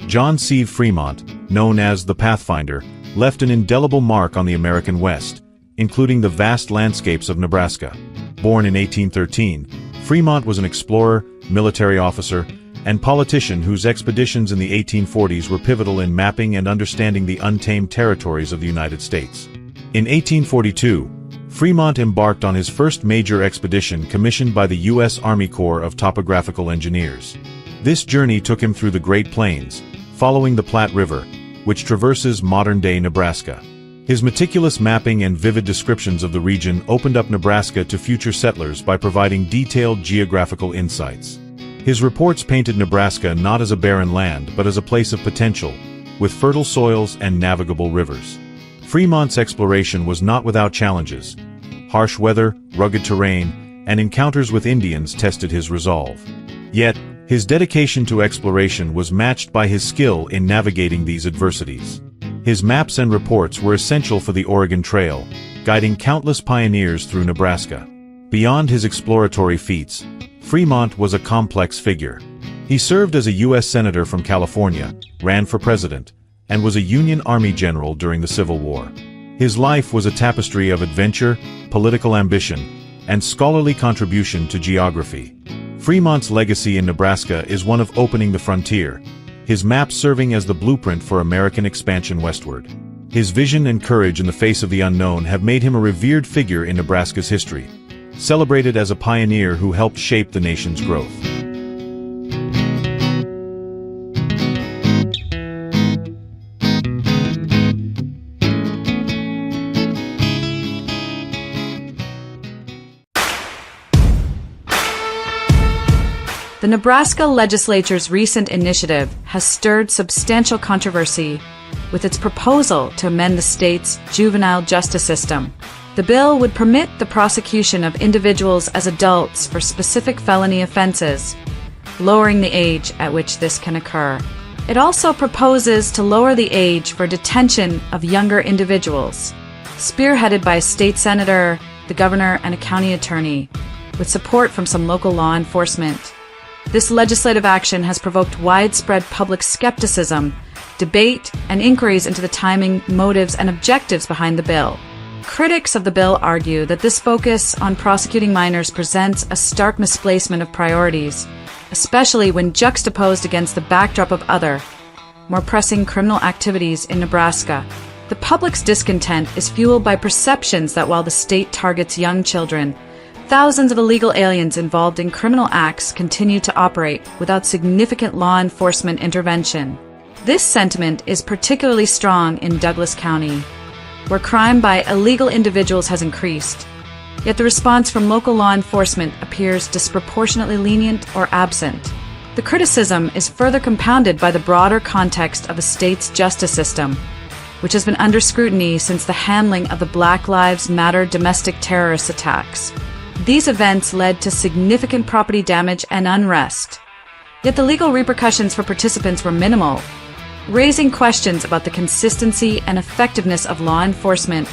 John Sevier Fremont, known as the Pathfinder, left an indelible mark on the American West, including the vast landscapes of Nebraska. Born in 1813, Fremont was an explorer, military officer, and politician whose expeditions in the 1840s were pivotal in mapping and understanding the untamed territories of the United States. In 1842, Fremont embarked on his first major expedition commissioned by the U.S. Army Corps of Topographical Engineers. This journey took him through the Great Plains, following the Platte River, which traverses modern-day Nebraska. His meticulous mapping and vivid descriptions of the region opened up Nebraska to future settlers by providing detailed geographical insights. His reports painted Nebraska not as a barren land but as a place of potential, with fertile soils and navigable rivers. Fremont's exploration was not without challenges. Harsh weather, rugged terrain, and encounters with Indians tested his resolve. Yet, his dedication to exploration was matched by his skill in navigating these adversities. His maps and reports were essential for the Oregon Trail, guiding countless pioneers through Nebraska. Beyond his exploratory feats, Fremont was a complex figure. He served as a U.S. Senator from California, ran for president, and was a Union Army general during the Civil War. His life was a tapestry of adventure, political ambition, and scholarly contribution to geography. Fremont's legacy in Nebraska is one of opening the frontier, his maps serving as the blueprint for American expansion westward. His vision and courage in the face of the unknown have made him a revered figure in Nebraska's history, celebrated as a pioneer who helped shape the nation's growth. The Nebraska legislature's recent initiative has stirred substantial controversy with its proposal to amend the state's juvenile justice system. The bill would permit the prosecution of individuals as adults for specific felony offenses, lowering the age at which this can occur. It also proposes to lower the age for detention of younger individuals, spearheaded by a state senator, the governor, and a county attorney, with support from some local law enforcement. This legislative action has provoked widespread public skepticism, debate, and inquiries into the timing, motives, and objectives behind the bill. Critics of the bill argue that this focus on prosecuting minors presents a stark misplacement of priorities, especially when juxtaposed against the backdrop of other, more pressing criminal activities in Nebraska. The public's discontent is fueled by perceptions that while the state targets young children, thousands of illegal aliens involved in criminal acts continue to operate without significant law enforcement intervention. This sentiment is particularly strong in Douglas County, where crime by illegal individuals has increased, yet the response from local law enforcement appears disproportionately lenient or absent. The criticism is further compounded by the broader context of the state's justice system, which has been under scrutiny since the handling of the Black Lives Matter domestic terrorist attacks. These events led to significant property damage and unrest, yet the legal repercussions for participants were minimal, raising questions about the consistency and effectiveness of law enforcement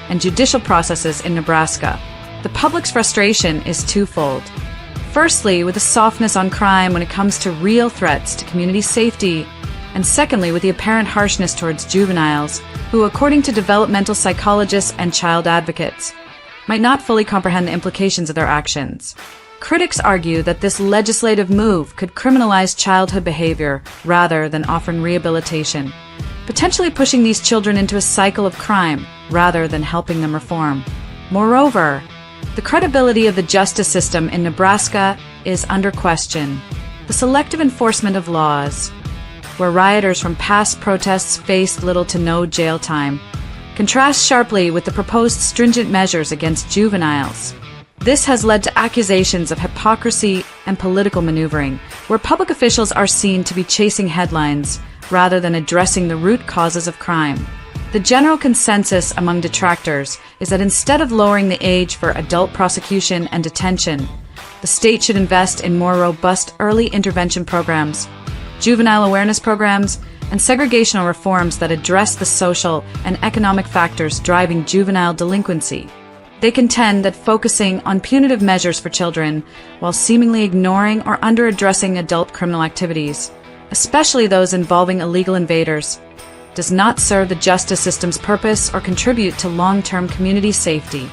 and judicial processes in Nebraska. The public's frustration is twofold. Firstly, with a softness on crime when it comes to real threats to community safety, and secondly, with the apparent harshness towards juveniles, who, according to developmental psychologists and child advocates, might not fully comprehend the implications of their actions. Critics argue that this legislative move could criminalize childhood behavior rather than offering rehabilitation, potentially pushing these children into a cycle of crime rather than helping them reform. Moreover, the credibility of the justice system in Nebraska is under question. The selective enforcement of laws, where rioters from past protests faced little to no jail time, contrasts sharply with the proposed stringent measures against juveniles. This has led to accusations of hypocrisy and political maneuvering, where public officials are seen to be chasing headlines rather than addressing the root causes of crime. The general consensus among detractors is that instead of lowering the age for adult prosecution and detention, the state should invest in more robust early intervention programs, juvenile awareness programs, and segregational reforms that address the social and economic factors driving juvenile delinquency. They contend that focusing on punitive measures for children while seemingly ignoring or under-addressing adult criminal activities, especially those involving illegal invaders, does not serve the justice system's purpose or contribute to long-term community safety.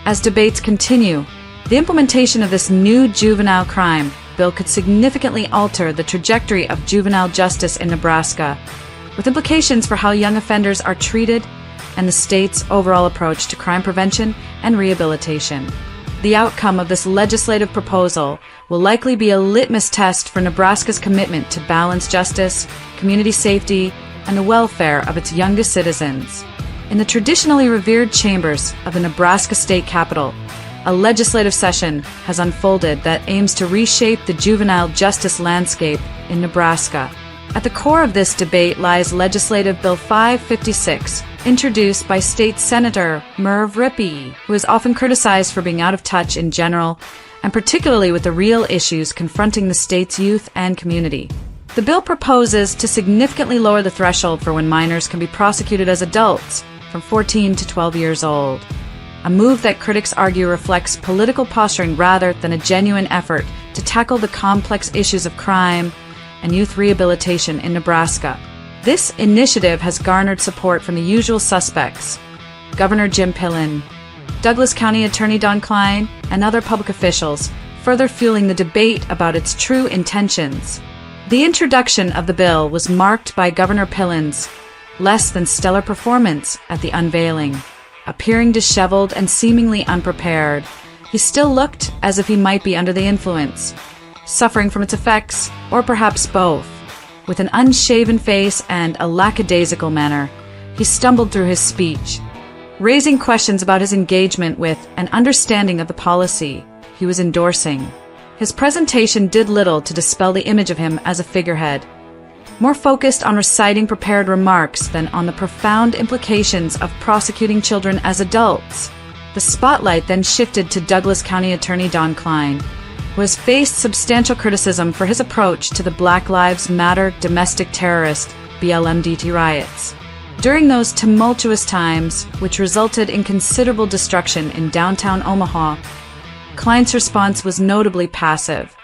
As debates continue, the implementation of this new juvenile crime bill could significantly alter the trajectory of juvenile justice in Nebraska, with implications for how young offenders are treated and the state's overall approach to crime prevention and rehabilitation. The outcome of this legislative proposal will likely be a litmus test for Nebraska's commitment to balanced justice, community safety, and the welfare of its youngest citizens. In the traditionally revered chambers of the Nebraska State Capitol, a legislative session has unfolded that aims to reshape the juvenile justice landscape in Nebraska. At the core of this debate lies Legislative Bill 556, introduced by State Senator Merv Rippey, who is often criticized for being out of touch in general, and particularly with the real issues confronting the state's youth and community. The bill proposes to significantly lower the threshold for when minors can be prosecuted as adults, from 14 to 12 years old. A move that critics argue reflects political posturing rather than a genuine effort to tackle the complex issues of crime and youth rehabilitation in Nebraska. This initiative has garnered support from the usual suspects: Governor Jim Pillen, Douglas County Attorney Don Klein, and other public officials, further fueling the debate about its true intentions. The introduction of the bill was marked by Governor Pillen's less than stellar performance at the unveiling. Appearing disheveled and seemingly unprepared, he still looked as if he might be under the influence, suffering from its effects, or perhaps both. With an unshaven face and a lackadaisical manner, he stumbled through his speech, raising questions about his engagement with and understanding of the policy he was endorsing. His presentation did little to dispel the image of him as a figurehead, more focused on reciting prepared remarks than on the profound implications of prosecuting children as adults. The spotlight then shifted to Douglas County Attorney Don Klein, who has faced substantial criticism for his approach to the Black Lives Matter domestic terrorist BLM-DT riots. During those tumultuous times, which resulted in considerable destruction in downtown Omaha, Klein's response was notably passive.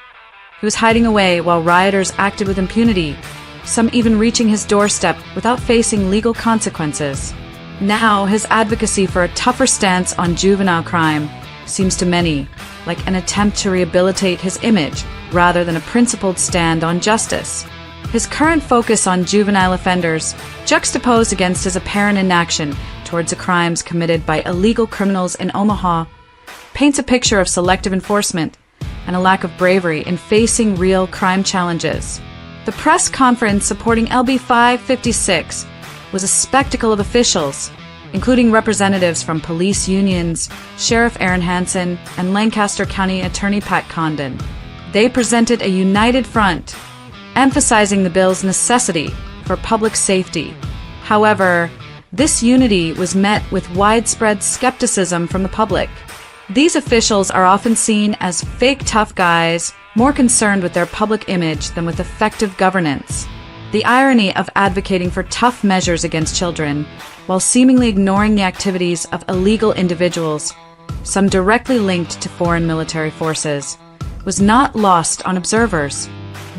He was hiding away while rioters acted with impunity, some even reaching his doorstep without facing legal consequences. Now, his advocacy for a tougher stance on juvenile crime seems to many like an attempt to rehabilitate his image rather than a principled stand on justice. His current focus on juvenile offenders, juxtaposed against his apparent inaction towards the crimes committed by illegal criminals in Omaha, paints a picture of selective enforcement and a lack of bravery in facing real crime challenges. The press conference supporting LB 556 was a spectacle of officials, including representatives from police unions, Sheriff Aaron Hansen, and Lancaster County Attorney Pat Condon. They presented a united front, emphasizing the bill's necessity for public safety. However, this unity was met with widespread skepticism from the public. These officials are often seen as fake tough guys, more concerned with their public image than with effective governance. The irony of advocating for tough measures against children while seemingly ignoring the activities of illegal individuals, some directly linked to foreign military forces, was not lost on observers.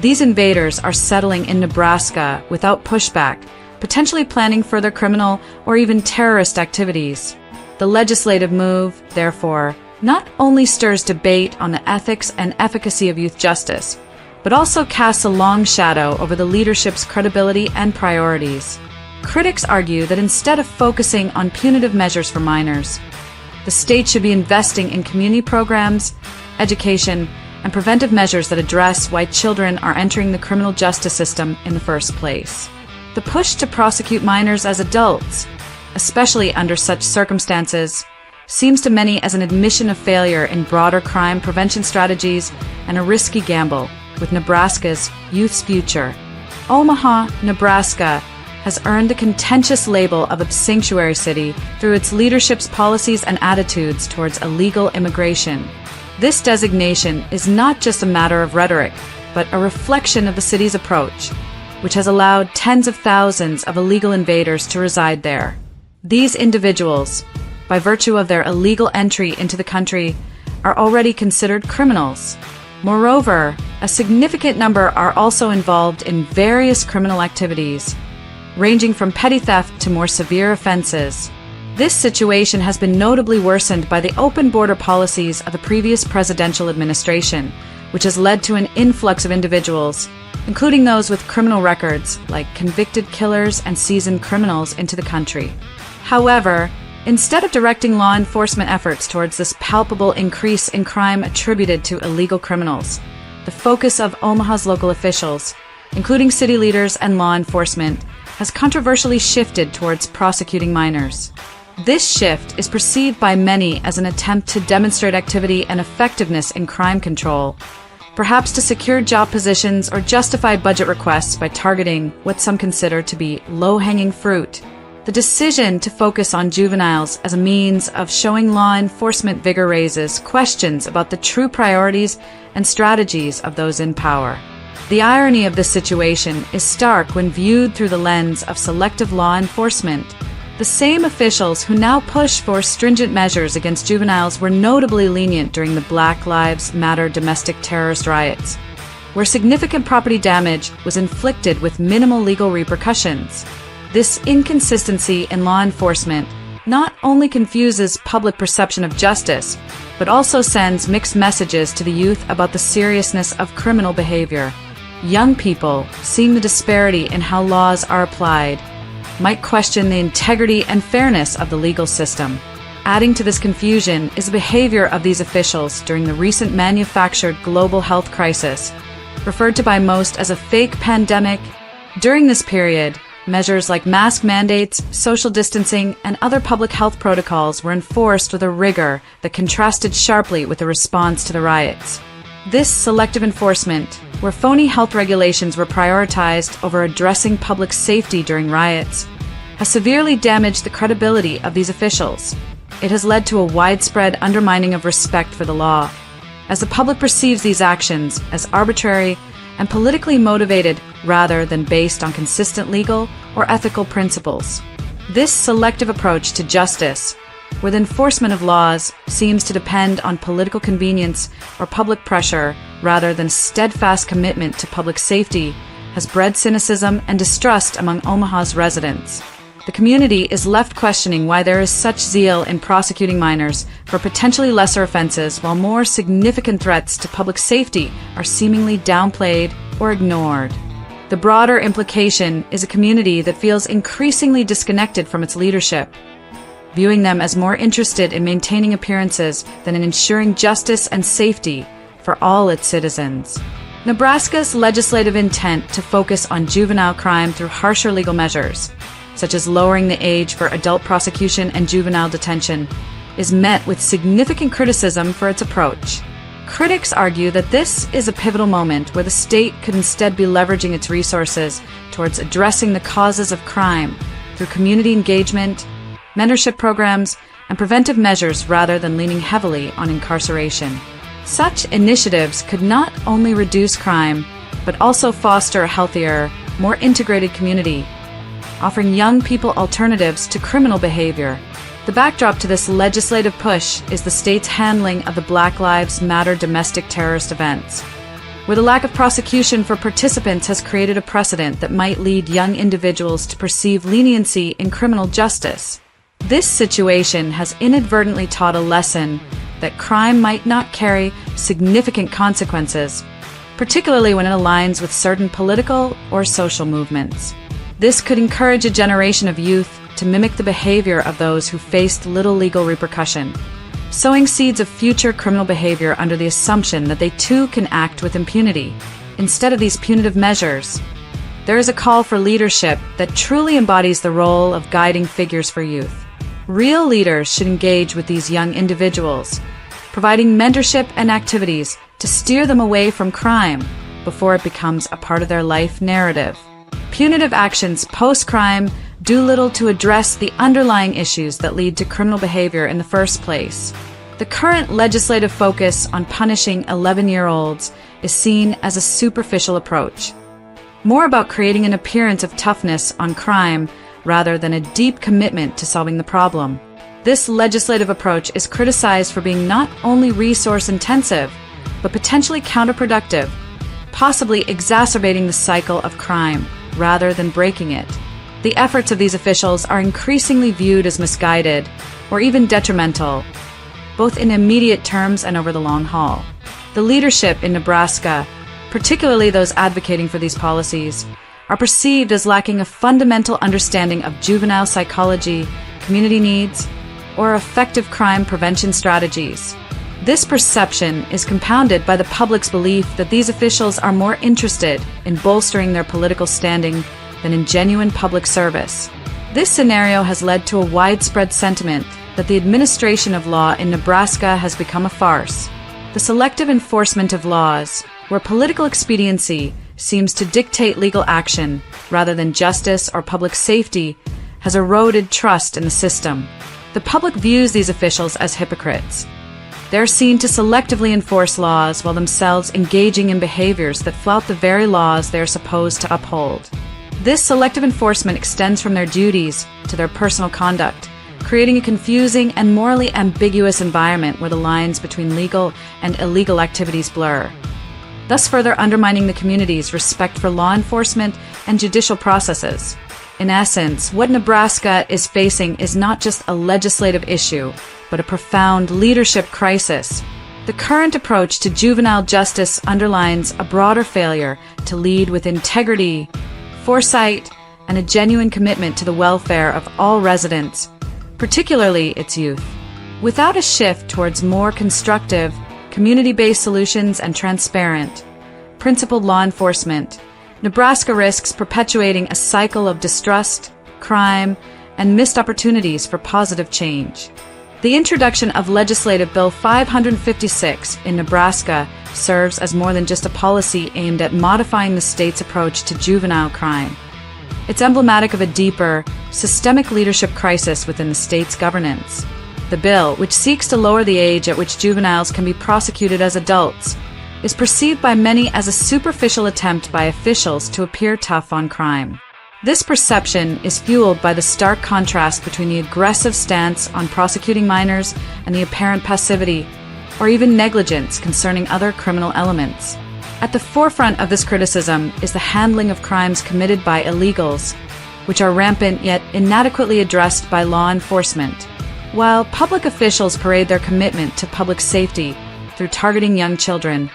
These invaders are settling in Nebraska without pushback, potentially planning further criminal or even terrorist activities. The legislative move, therefore, not only stirs debate on the ethics and efficacy of youth justice, but also casts a long shadow over the leadership's credibility and priorities. Critics argue that instead of focusing on punitive measures for minors, the state should be investing in community programs, education, and preventive measures that address why children are entering the criminal justice system in the first place. The push to prosecute minors as adults, especially under such circumstances, seems to many as an admission of failure in broader crime prevention strategies and a risky gamble with Nebraska's youth's future. Omaha, Nebraska has earned the contentious label of a sanctuary city through its leadership's policies and attitudes towards illegal immigration. This designation is not just a matter of rhetoric, but a reflection of the city's approach, which has allowed tens of thousands of illegal invaders to reside there. These individuals, by virtue of their illegal entry into the country, are already considered criminals. Moreover, a significant number are also involved in various criminal activities, ranging from petty theft to more severe offenses. This situation has been notably worsened by the open border policies of the previous presidential administration, which has led to an influx of individuals, including those with criminal records, like convicted killers and seasoned criminals, into the country. However, instead of directing law enforcement efforts towards this palpable increase in crime attributed to illegal criminals, the focus of Omaha's local officials, including city leaders and law enforcement, has controversially shifted towards prosecuting minors. This shift is perceived by many as an attempt to demonstrate activity and effectiveness in crime control, perhaps to secure job positions or justify budget requests by targeting what some consider to be low-hanging fruit. The decision to focus on juveniles as a means of showing law enforcement vigor raises questions about the true priorities and strategies of those in power. The irony of this situation is stark when viewed through the lens of selective law enforcement. The same officials who now push for stringent measures against juveniles were notably lenient during the Black Lives Matter domestic terrorist riots, where significant property damage was inflicted with minimal legal repercussions. This inconsistency in law enforcement not only confuses public perception of justice, but also sends mixed messages to the youth about the seriousness of criminal behavior. Young people, seeing the disparity in how laws are applied, might question the integrity and fairness of the legal system. Adding to this confusion is the behavior of these officials during the recent manufactured global health crisis, referred to by most as a fake pandemic. During this period, measures like mask mandates, social distancing, and other public health protocols were enforced with a rigor that contrasted sharply with the response to the riots. This selective enforcement, where phony health regulations were prioritized over addressing public safety during riots, has severely damaged the credibility of these officials. It has led to a widespread undermining of respect for the law, as the public perceives these actions as arbitrary and politically motivated rather than based on consistent legal or ethical principles. This selective approach to justice, where the enforcement of laws seems to depend on political convenience or public pressure rather than steadfast commitment to public safety, has bred cynicism and distrust among Omaha's residents. The community is left questioning why there is such zeal in prosecuting minors for potentially lesser offenses while more significant threats to public safety are seemingly downplayed or ignored. The broader implication is a community that feels increasingly disconnected from its leadership, viewing them as more interested in maintaining appearances than in ensuring justice and safety for all its citizens. Nebraska's legislative intent to focus on juvenile crime through harsher legal measures, such as lowering the age for adult prosecution and juvenile detention, is met with significant criticism for its approach. Critics argue that this is a pivotal moment where the state could instead be leveraging its resources towards addressing the causes of crime through community engagement, mentorship programs, and preventive measures rather than leaning heavily on incarceration. Such initiatives could not only reduce crime, but also foster a healthier, more integrated community, offering young people alternatives to criminal behavior. The backdrop to this legislative push is the state's handling of the Black Lives Matter domestic terrorist events, where the lack of prosecution for participants has created a precedent that might lead young individuals to perceive leniency in criminal justice. This situation has inadvertently taught a lesson that crime might not carry significant consequences, particularly when it aligns with certain political or social movements. This could encourage a generation of youth to mimic the behavior of those who faced little legal repercussion, sowing seeds of future criminal behavior under the assumption that they too can act with impunity, instead of these punitive measures. There is a call for leadership that truly embodies the role of guiding figures for youth. Real leaders should engage with these young individuals, providing mentorship and activities to steer them away from crime before it becomes a part of their life narrative. Punitive actions post-crime do little to address the underlying issues that lead to criminal behavior in the first place. The current legislative focus on punishing 11-year-olds is seen as a superficial approach, more about creating an appearance of toughness on crime rather than a deep commitment to solving the problem. This legislative approach is criticized for being not only resource-intensive, but potentially counterproductive, possibly exacerbating the cycle of crime rather than breaking it. The efforts of these officials are increasingly viewed as misguided or even detrimental, both in immediate terms and over the long haul. The leadership in Nebraska, particularly those advocating for these policies, are perceived as lacking a fundamental understanding of juvenile psychology, community needs, or effective crime prevention strategies. This perception is compounded by the public's belief that these officials are more interested in bolstering their political standing than in genuine public service. This scenario has led to a widespread sentiment that the administration of law in Nebraska has become a farce. The selective enforcement of laws, where political expediency seems to dictate legal action rather than justice or public safety, has eroded trust in the system. The public views these officials as hypocrites. They're seen to selectively enforce laws while themselves engaging in behaviors that flout the very laws they are supposed to uphold. This selective enforcement extends from their duties to their personal conduct, creating a confusing and morally ambiguous environment where the lines between legal and illegal activities blur, thus further undermining the community's respect for law enforcement and judicial processes. In essence, what Nebraska is facing is not just a legislative issue, but a profound leadership crisis. The current approach to juvenile justice underlines a broader failure to lead with integrity, foresight, and a genuine commitment to the welfare of all residents, particularly its youth. Without a shift towards more constructive, community-based solutions and transparent, principled law enforcement, Nebraska risks perpetuating a cycle of distrust, crime, and missed opportunities for positive change. The introduction of Legislative Bill 556 in Nebraska serves as more than just a policy aimed at modifying the state's approach to juvenile crime. It's emblematic of a deeper, systemic leadership crisis within the state's governance. The bill, which seeks to lower the age at which juveniles can be prosecuted as adults, is perceived by many as a superficial attempt by officials to appear tough on crime. This perception is fueled by the stark contrast between the aggressive stance on prosecuting minors and the apparent passivity, or even negligence concerning other criminal elements. At the forefront of this criticism is the handling of crimes committed by illegals, which are rampant yet inadequately addressed by law enforcement. While public officials parade their commitment to public safety through targeting young children,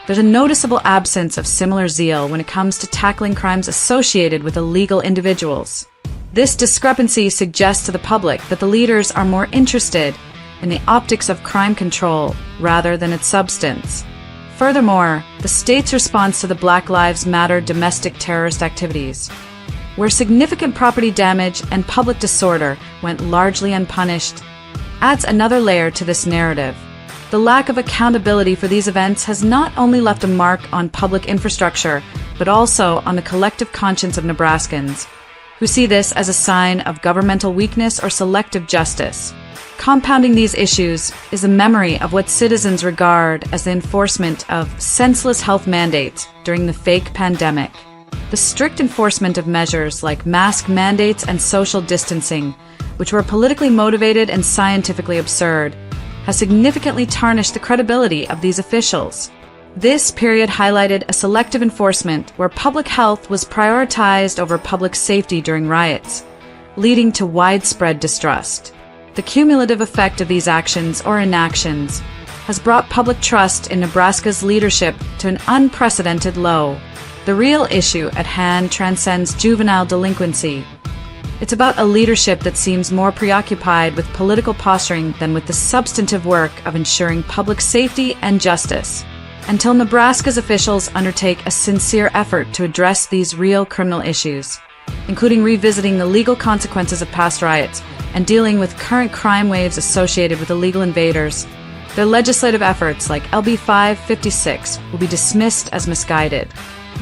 there's a noticeable absence of similar zeal when it comes to tackling crimes associated with illegal individuals. This discrepancy suggests to the public that the leaders are more interested in the optics of crime control rather than its substance. Furthermore, the state's response to the Black Lives Matter domestic terrorist activities, where significant property damage and public disorder went largely unpunished, adds another layer to this narrative. The lack of accountability for these events has not only left a mark on public infrastructure, but also on the collective conscience of Nebraskans, who see this as a sign of governmental weakness or selective justice. Compounding these issues is a memory of what citizens regard as the enforcement of senseless health mandates during the fake pandemic. The strict enforcement of measures like mask mandates and social distancing, which were politically motivated and scientifically absurd, has significantly tarnished the credibility of these officials. This period highlighted a selective enforcement where public health was prioritized over public safety during riots, leading to widespread distrust. The cumulative effect of these actions or inactions has brought public trust in Nebraska's leadership to an unprecedented low. The real issue at hand transcends juvenile delinquency. It's about a leadership that seems more preoccupied with political posturing than with the substantive work of ensuring public safety and justice. Until Nebraska's officials undertake a sincere effort to address these real criminal issues, including revisiting the legal consequences of past riots and dealing with current crime waves associated with illegal invaders, their legislative efforts like LB 556 will be dismissed as misguided.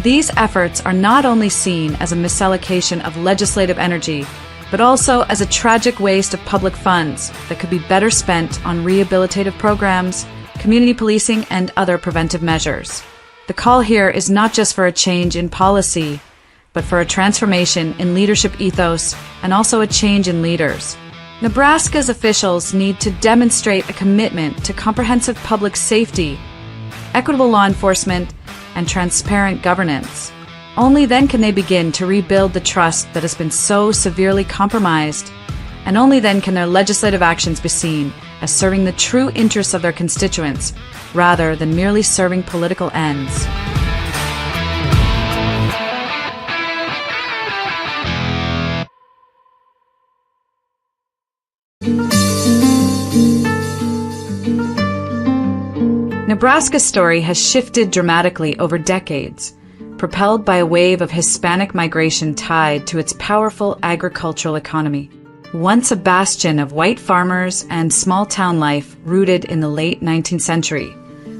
These efforts are not only seen as a misallocation of legislative energy, but also as a tragic waste of public funds that could be better spent on rehabilitative programs, community policing, and other preventive measures. The call here is not just for a change in policy, but for a transformation in leadership ethos and also a change in leaders. Nebraska's officials need to demonstrate a commitment to comprehensive public safety, equitable law enforcement, and transparent governance. Only then can they begin to rebuild the trust that has been so severely compromised, and only then can their legislative actions be seen as serving the true interests of their constituents, rather than merely serving political ends. Nebraska's story has shifted dramatically over decades, propelled by a wave of Hispanic migration tied to its powerful agricultural economy. Once a bastion of white farmers and small-town life rooted in the late 19th century,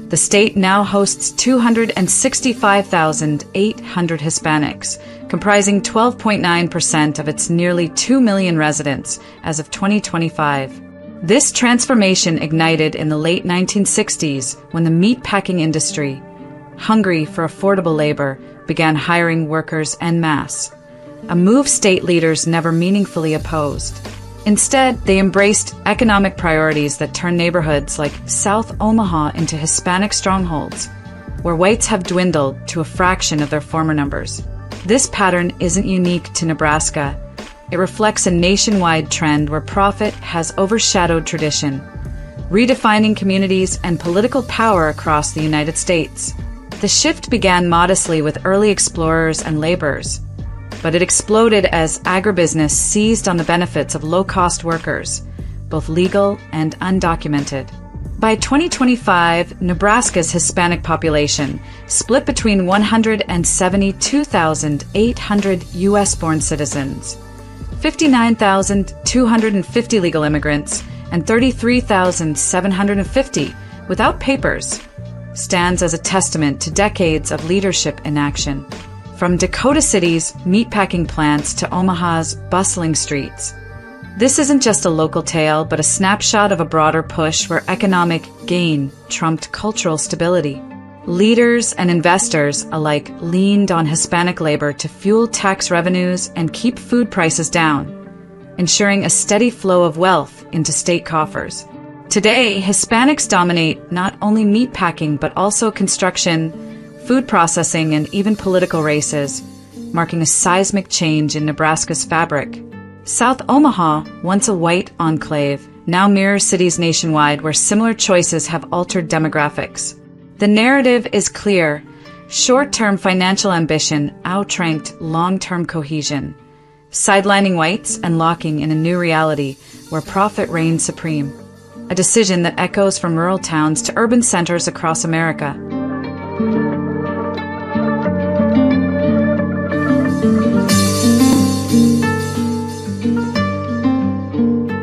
the state now hosts 265,800 Hispanics, comprising 12.9% of its nearly 2 million residents as of 2025. This transformation ignited in the late 1960s when the meatpacking industry, hungry for affordable labor, began hiring workers en masse, a move state leaders never meaningfully opposed. Instead, they embraced economic priorities that turned neighborhoods like South Omaha into Hispanic strongholds, where whites have dwindled to a fraction of their former numbers. This pattern isn't unique to Nebraska. It reflects a nationwide trend where profit has overshadowed tradition, redefining communities and political power across the United States. The shift began modestly with early explorers and laborers, but it exploded as agribusiness seized on the benefits of low-cost workers, both legal and undocumented. By 2025, Nebraska's Hispanic population split between 172,800 U.S.-born citizens, 59,250 legal immigrants, and 33,750 without papers, stands as a testament to decades of leadership in action. From Dakota City's meatpacking plants to Omaha's bustling streets. This isn't just a local tale, but a snapshot of a broader push where economic gain trumped cultural stability. Leaders and investors alike leaned on Hispanic labor to fuel tax revenues and keep food prices down, ensuring a steady flow of wealth into state coffers. Today, Hispanics dominate not only meatpacking but also construction, food processing, and even political races, marking a seismic change in Nebraska's fabric. South Omaha, once a white enclave, now mirrors cities nationwide where similar choices have altered demographics. The narrative is clear. Short-term financial ambition outranked long-term cohesion, sidelining whites and locking in a new reality where profit reigns supreme. A decision that echoes from rural towns to urban centers across America.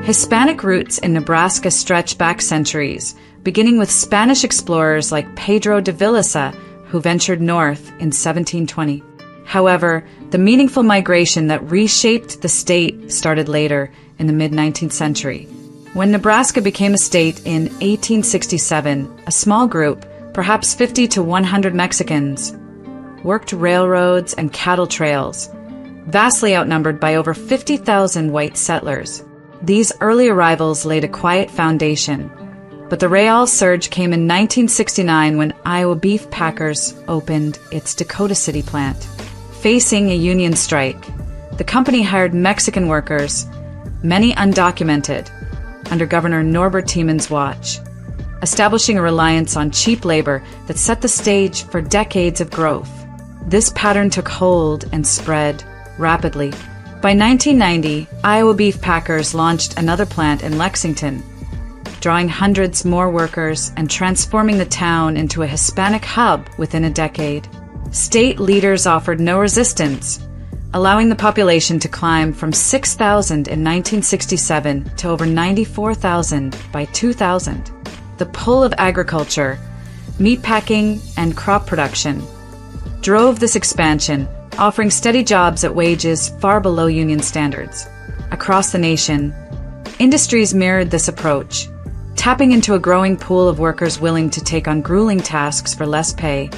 Hispanic roots in Nebraska stretch back centuries, beginning with Spanish explorers like Pedro de Villasa, who ventured north in 1720. However, the meaningful migration that reshaped the state started later, in the mid-19th century. When Nebraska became a state in 1867, a small group, perhaps 50 to 100 Mexicans, worked railroads and cattle trails, vastly outnumbered by over 50,000 white settlers. These early arrivals laid a quiet foundation, but the Real surge came in 1969 when Iowa Beef Packers opened its Dakota City plant. Facing a union strike, the company hired Mexican workers, many undocumented, under Governor Norbert Tiemann's watch, establishing a reliance on cheap labor that set the stage for decades of growth. This pattern took hold and spread rapidly. By 1990, Iowa Beef Packers launched another plant in Lexington, drawing hundreds more workers and transforming the town into a Hispanic hub within a decade. State leaders offered no resistance, allowing the population to climb from 6,000 in 1967 to over 94,000 by 2000. The pull of agriculture, meatpacking, and crop production drove this expansion, offering steady jobs at wages far below union standards. Across the nation, industries mirrored this approach, tapping into a growing pool of workers willing to take on grueling tasks for less pay,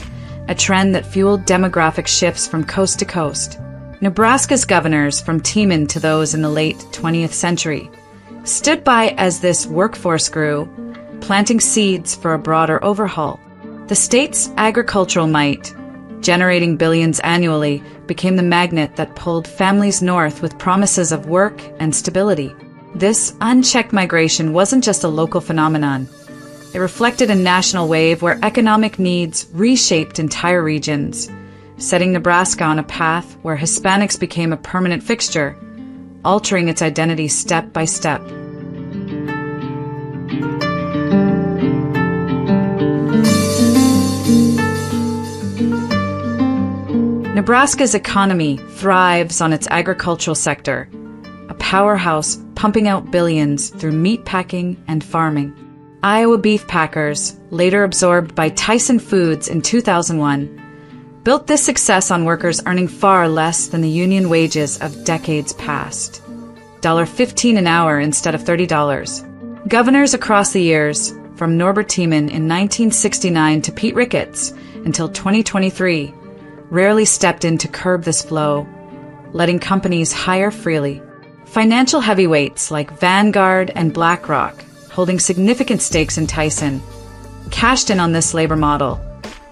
a trend that fueled demographic shifts from coast to coast. Nebraska's governors, from Tiemann to those in the late 20th century, stood by as this workforce grew, planting seeds for a broader overhaul. The state's agricultural might, generating billions annually, became the magnet that pulled families north with promises of work and stability. This unchecked migration wasn't just a local phenomenon. It reflected a national wave where economic needs reshaped entire regions, setting Nebraska on a path where Hispanics became a permanent fixture, altering its identity step by step. Nebraska's economy thrives on its agricultural sector, a powerhouse pumping out billions through meatpacking and farming. Iowa beef packers, later absorbed by Tyson Foods in 2001, built this success on workers earning far less than the union wages of decades past, $15 an hour instead of $30. Governors across the years, from Norbert Tiemann in 1969 to Pete Ricketts until 2023, rarely stepped in to curb this flow, letting companies hire freely. Financial heavyweights like Vanguard and BlackRock, holding significant stakes in Tyson, cashed in on this labor model,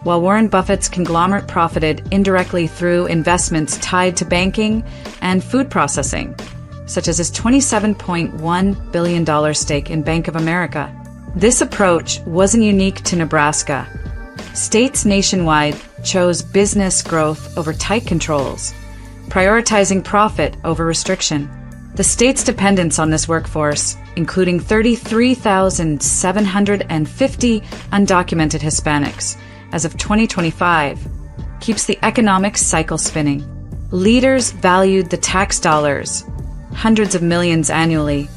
while Warren Buffett's conglomerate profited indirectly through investments tied to banking and food processing, such as his $27.1 billion stake in Bank of America. This approach wasn't unique to Nebraska. States nationwide chose business growth over tight controls, prioritizing profit over restriction. The state's dependence on this workforce, including 33,750 undocumented Hispanics as of 2025, keeps the economic cycle spinning. Leaders valued the tax dollars, hundreds of millions annually,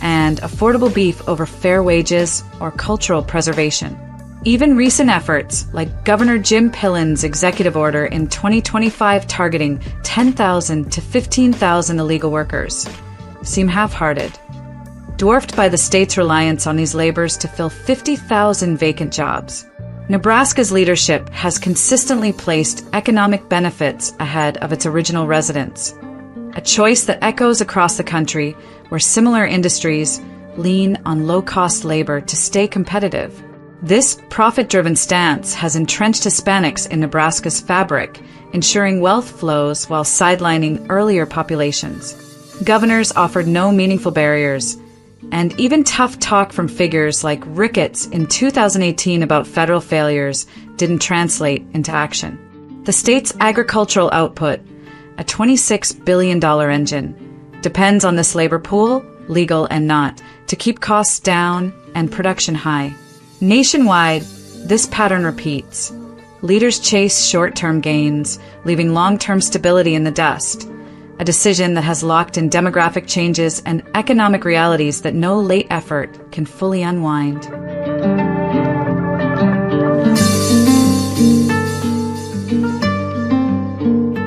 and affordable beef over fair wages or cultural preservation. Even recent efforts, like Governor Jim Pillen's executive order in 2025 targeting 10,000 to 15,000 illegal workers, seem half-hearted, dwarfed by the state's reliance on these laborers to fill 50,000 vacant jobs. Nebraska's leadership has consistently placed economic benefits ahead of its original residents, a choice that echoes across the country where similar industries lean on low-cost labor to stay competitive. This profit-driven stance has entrenched Hispanics in Nebraska's fabric, ensuring wealth flows while sidelining earlier populations. Governors offered no meaningful barriers, and even tough talk from figures like Ricketts in 2018 about federal failures didn't translate into action. The state's agricultural output, a $26 billion engine, depends on this labor pool, legal and not, to keep costs down and production high. Nationwide, this pattern repeats. Leaders chase short-term gains, leaving long-term stability in the dust, a decision that has locked in demographic changes and economic realities that no late effort can fully unwind.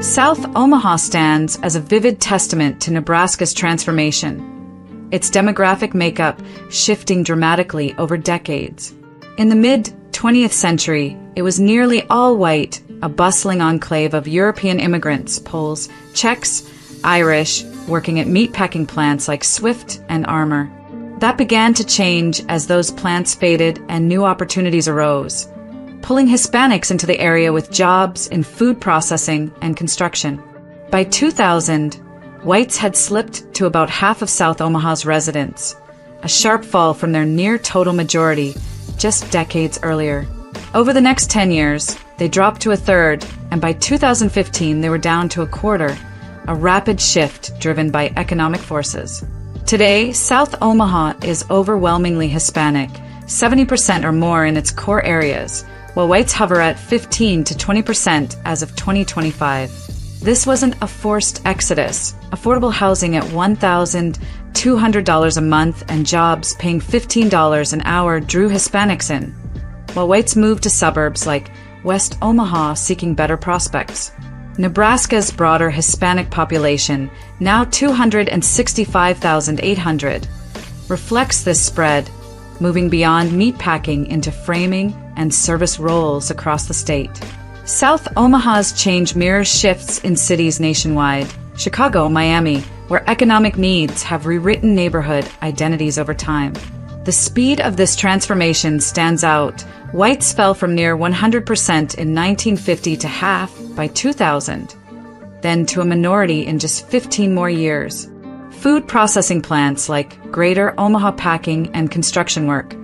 South Omaha stands as a vivid testament to Nebraska's transformation, its demographic makeup shifting dramatically over decades. In the mid-20th century, it was nearly all white, a bustling enclave of European immigrants, Poles, Czechs, Irish, working at meatpacking plants like Swift and Armour. That began to change as those plants faded and new opportunities arose, pulling Hispanics into the area with jobs in food processing and construction. By 2000, whites had slipped to about half of South Omaha's residents, a sharp fall from their near-total majority just decades earlier. Over the next 10 years, they dropped to a third, and by 2015 they were down to a quarter, a rapid shift driven by economic forces. Today, South Omaha is overwhelmingly Hispanic, 70% or more in its core areas, while whites hover at 15 to 20% as of 2025. This wasn't a forced exodus. Affordable housing at $1,200 a month and jobs paying $15 an hour drew Hispanics in, while whites moved to suburbs like West Omaha seeking better prospects. Nebraska's broader Hispanic population, now 265,800, reflects this spread, moving beyond meatpacking into framing and service roles across the state. South Omaha's change mirrors shifts in cities nationwide. Chicago, Miami, where economic needs have rewritten neighborhood identities over time. The speed of this transformation stands out. Whites fell from near 100% in 1950 to half by 2000, then to a minority in just 15 more years. Food processing plants like Greater Omaha Packing and construction work,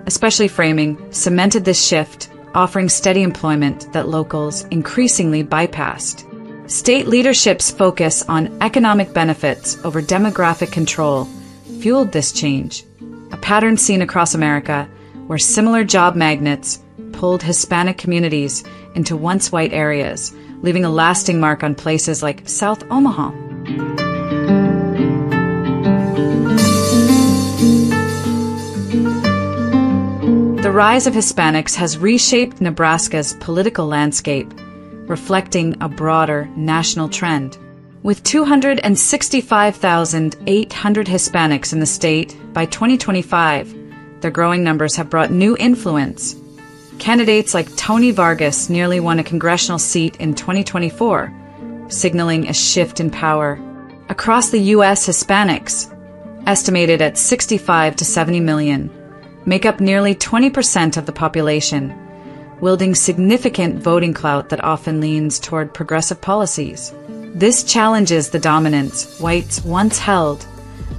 especially framing, cemented this shift, offering steady employment that locals increasingly bypassed. State leadership's focus on economic benefits over demographic control fueled this change, a pattern seen across America where similar job magnets pulled Hispanic communities into once white areas, leaving a lasting mark on places like South Omaha. The rise of Hispanics has reshaped Nebraska's political landscape, reflecting a broader national trend. With 265,800 Hispanics in the state by 2025, their growing numbers have brought new influence. Candidates like Tony Vargas nearly won a congressional seat in 2024, signaling a shift in power. Across the U.S., Hispanics, estimated at 65 to 70 million, make up nearly 20% of the population, wielding significant voting clout that often leans toward progressive policies. This challenges the dominance whites once held,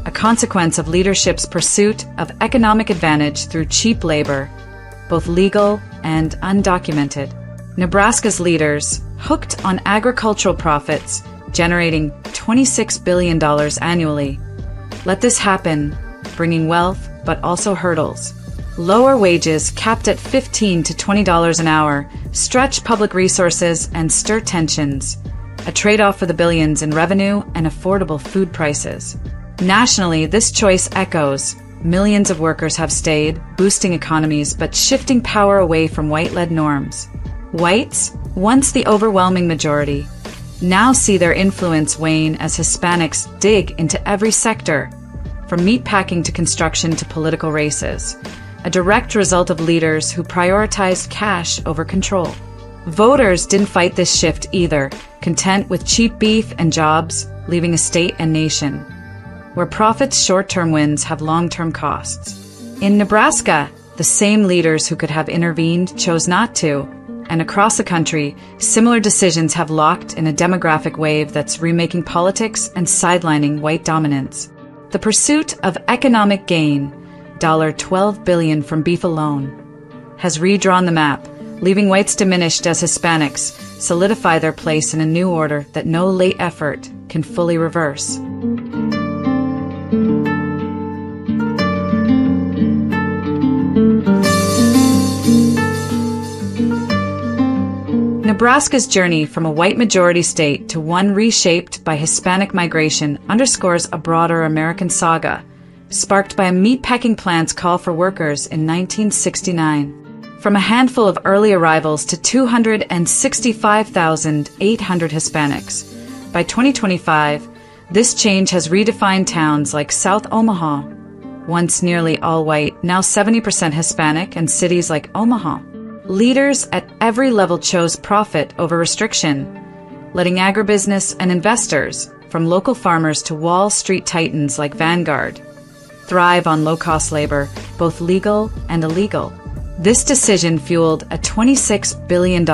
a consequence of leadership's pursuit of economic advantage through cheap labor, both legal and undocumented. Nebraska's leaders, hooked on agricultural profits, generating $26 billion annually, let this happen, bringing wealth but also hurdles. Lower wages, capped at $15 to $20 an hour, stretch public resources and stir tensions, a trade-off for the billions in revenue and affordable food prices. Nationally, this choice echoes. Millions of workers have stayed, boosting economies but shifting power away from white-led norms. Whites, once the overwhelming majority, now see their influence wane as Hispanics dig into every sector, from meatpacking to construction to political races, a direct result of leaders who prioritized cash over control. Voters didn't fight this shift either, content with cheap beef and jobs, leaving a state and nation where profits' short-term wins have long-term costs. In Nebraska, the same leaders who could have intervened chose not to, and across the country, similar decisions have locked in a demographic wave that's remaking politics and sidelining white dominance. The pursuit of economic gain, $12 billion from beef alone, has redrawn the map, leaving whites diminished as Hispanics solidify their place in a new order that no late effort can fully reverse. Nebraska's journey from a white majority state to one reshaped by Hispanic migration underscores a broader American saga, sparked by a meatpacking plant's call for workers in 1969. From a handful of early arrivals to 265,800 Hispanics, by 2025, this change has redefined towns like South Omaha, once nearly all white, now 70% Hispanic, and cities like Omaha. Leaders at every level chose profit over restriction, letting agribusiness and investors, from local farmers to Wall Street titans like Vanguard, thrive on low-cost labor, both legal and illegal. This decision fueled a $26 billion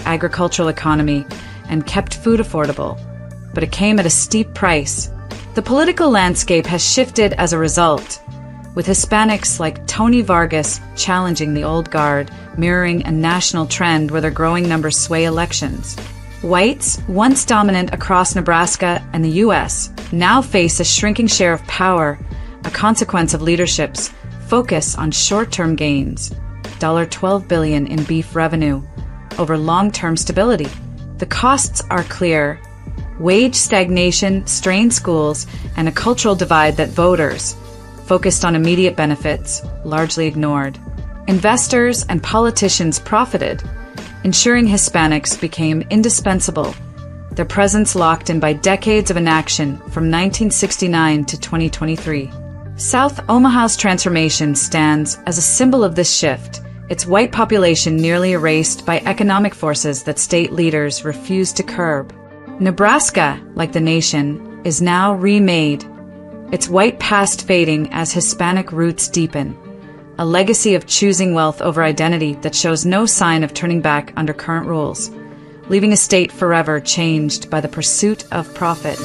agricultural economy and kept food affordable, but it came at a steep price. The political landscape has shifted as a result, with Hispanics like Tony Vargas challenging the old guard, mirroring a national trend where their growing numbers sway elections. Whites, once dominant across Nebraska and the U.S., now face a shrinking share of power, a consequence of leadership's focus on short-term gains, $12 billion in beef revenue, over long-term stability. The costs are clear. wage stagnation, strained schools, and a cultural divide that voters, focused on immediate benefits, largely ignored. Investors and politicians profited, ensuring Hispanics became indispensable, their presence locked in by decades of inaction from 1969 to 2023. South Omaha's transformation stands as a symbol of this shift, its white population nearly erased by economic forces that state leaders refused to curb. Nebraska, like the nation, is now remade, its white past fading as Hispanic roots deepen, a legacy of choosing wealth over identity that shows no sign of turning back under current rules, leaving a state forever changed by the pursuit of profit.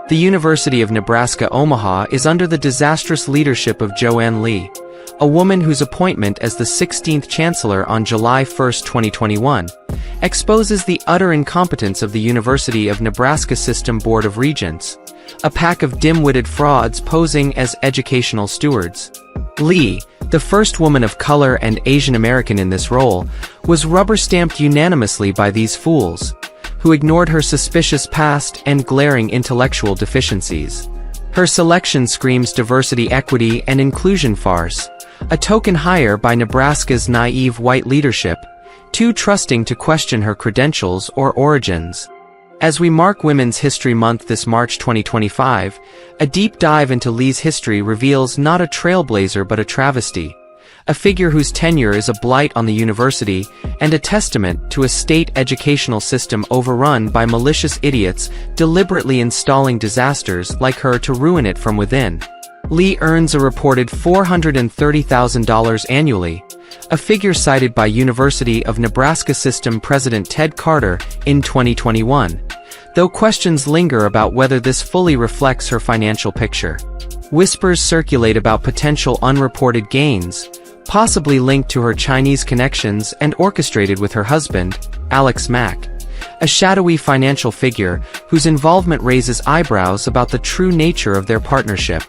The University of Nebraska-Omaha is under the disastrous leadership of Joanne Lee, a woman whose appointment as the 16th chancellor on July 1, 2021, exposes the utter incompetence of the University of Nebraska System Board of Regents, a pack of dim-witted frauds posing as educational stewards. Lee, the first woman of color and Asian American in this role, was rubber-stamped unanimously by these fools, who ignored her suspicious past and glaring intellectual deficiencies. Her selection screams diversity, equity, and inclusion farce, a token hire by Nebraska's naive white leadership, too trusting to question her credentials or origins. As we mark Women's History Month this March 2025, a deep dive into Lee's history reveals not a trailblazer but a travesty, a figure whose tenure is a blight on the university and a testament to a state educational system overrun by malicious idiots deliberately installing disasters like her to ruin it from within. Lee earns a reported $430,000 annually, a figure cited by University of Nebraska System President Ted Carter in 2021, though questions linger about whether this fully reflects her financial picture. Whispers circulate about potential unreported gains, possibly linked to her Chinese connections and orchestrated with her husband, Alex Mack, a shadowy financial figure whose involvement raises eyebrows about the true nature of their partnership.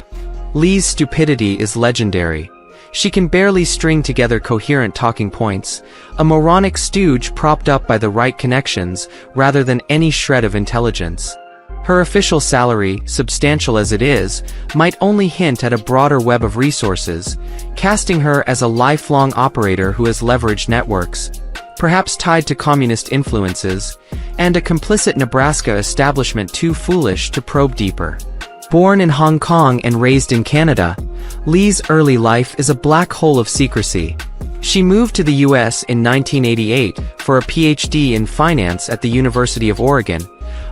Lee's stupidity is legendary. She can barely string together coherent talking points, a moronic stooge propped up by the right connections rather than any shred of intelligence. Her official salary, substantial as it is, might only hint at a broader web of resources, casting her as a lifelong operator who has leveraged networks, perhaps tied to communist influences, and a complicit Nebraska establishment too foolish to probe deeper. Born in Hong Kong and raised in Canada, Lee's early life is a black hole of secrecy. She moved to the U.S. in 1988 for a PhD in finance at the University of Oregon,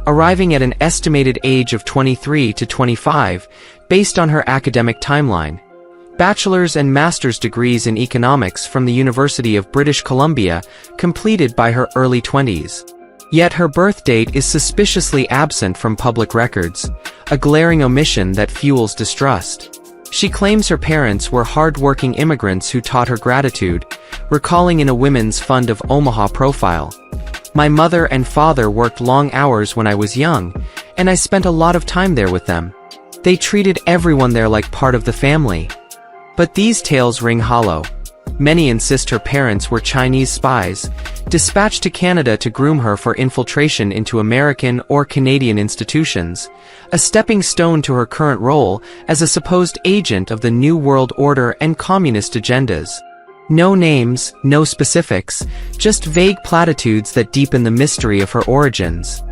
arriving at an estimated age of 23 to 25, based on her academic timeline. Bachelor's and master's degrees in economics from the University of British Columbia, completed by her early 20s. Yet her birth date is suspiciously absent from public records, a glaring omission that fuels distrust. She claims her parents were hard-working immigrants who taught her gratitude, recalling in a Women's Fund of Omaha profile. "My mother and father worked long hours when I was young, and I spent a lot of time there with them. They treated everyone there like part of the family." But these tales ring hollow. Many insist her parents were Chinese spies, dispatched to Canada to groom her for infiltration into American or Canadian institutions, a stepping stone to her current role as a supposed agent of the New World Order and communist agendas. No names, no specifics, just vague platitudes that deepen the mystery of her origins.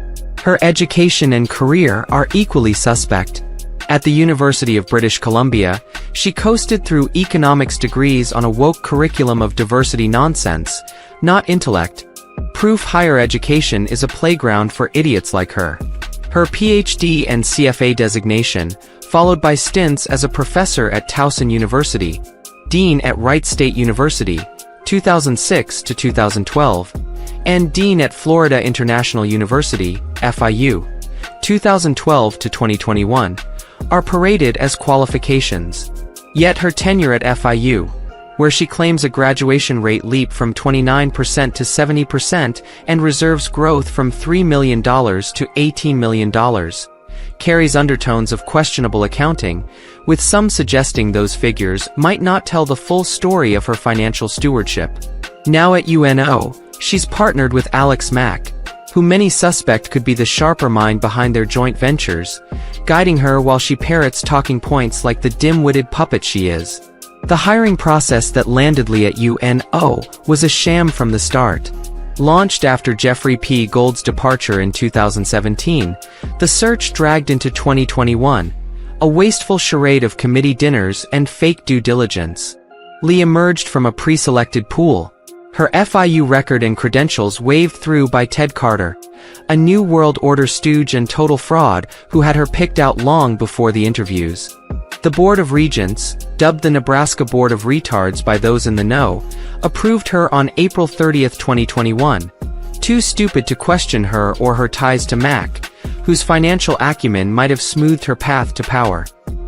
Her education and career are equally suspect. At the University of British Columbia, she coasted through economics degrees on a woke curriculum of diversity nonsense, not intellect. Proof higher education is a playground for idiots like her. Her PhD and CFA designation, followed by stints as a professor at Towson University, Dean at Wright State University, 2006 to 2012, and Dean at Florida International University, FIU, 2012 to 2021, are paraded as qualifications. Yet her tenure at FIU, where she claims a graduation rate leap from 29% to 70% and reserves growth from $3 million to $18 million, carries undertones of questionable accounting, with some suggesting those figures might not tell the full story of her financial stewardship. Now at UNO, she's partnered with Alex Mack, who many suspect could be the sharper mind behind their joint ventures, guiding her while she parrots talking points like the dim-witted puppet she is. The hiring process that landed Lee at UNO was a sham from the start. Launched after Jeffrey P. Gold's departure in 2017, the search dragged into 2021, a wasteful charade of committee dinners and fake due diligence. Lee emerged from a pre-selected pool, her FIU record and credentials waved through by Ted Carter, a New World Order stooge and total fraud who had her picked out long before the interviews. The Board of Regents, dubbed the Nebraska Board of Retards by those in the know, approved her on April 30, 2021, too stupid to question her or her ties to Mack, whose financial acumen might have smoothed her path to power.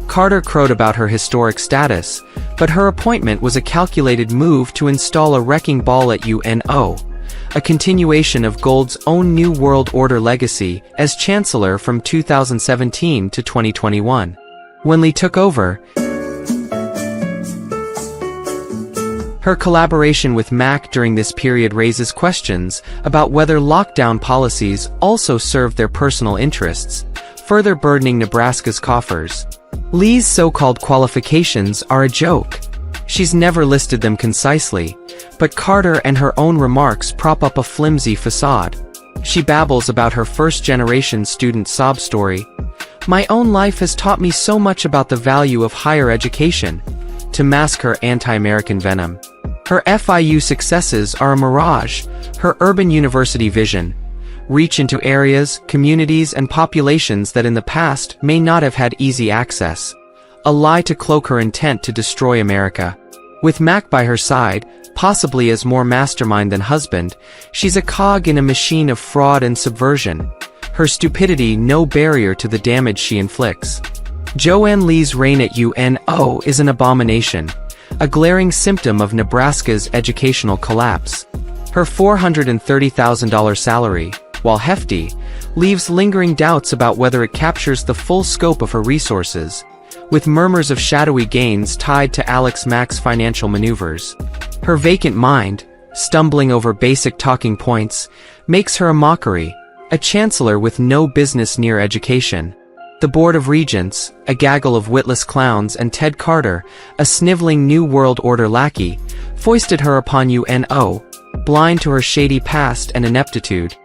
Carter crowed about her historic status, but her appointment was a calculated move to install a wrecking ball at UNO, a continuation of Gould's own New World Order legacy as Chancellor from 2017 to 2021. When Lee took over, her collaboration with Mack during this period raises questions about whether lockdown policies also served their personal interests, further burdening Nebraska's coffers. Lee's so-called qualifications are a joke. She's never listed them concisely, but Carter and her own remarks prop up a flimsy facade. She babbles about her first-generation student sob story. "My own life has taught me so much about the value of higher education," to mask her anti-American venom. Her FIU successes are a mirage, her urban university vision. Reach into areas, communities, and populations that in the past may not have had easy access. A lie to cloak her intent to destroy America. With Mack by her side, possibly as more mastermind than husband, she's a cog in a machine of fraud and subversion. Her stupidity no barrier to the damage she inflicts. Joanne Lee's reign at UNO is an abomination, a glaring symptom of Nebraska's educational collapse. Her $430,000 salary, while hefty, leaves lingering doubts about whether it captures the full scope of her resources, with murmurs of shadowy gains tied to Alex Mack's financial maneuvers. Her vacant mind, stumbling over basic talking points, makes her a mockery, a chancellor with no business near education. The Board of Regents, a gaggle of witless clowns, and Ted Carter, a sniveling New World Order lackey, foisted her upon UNO, blind to her shady past and ineptitude.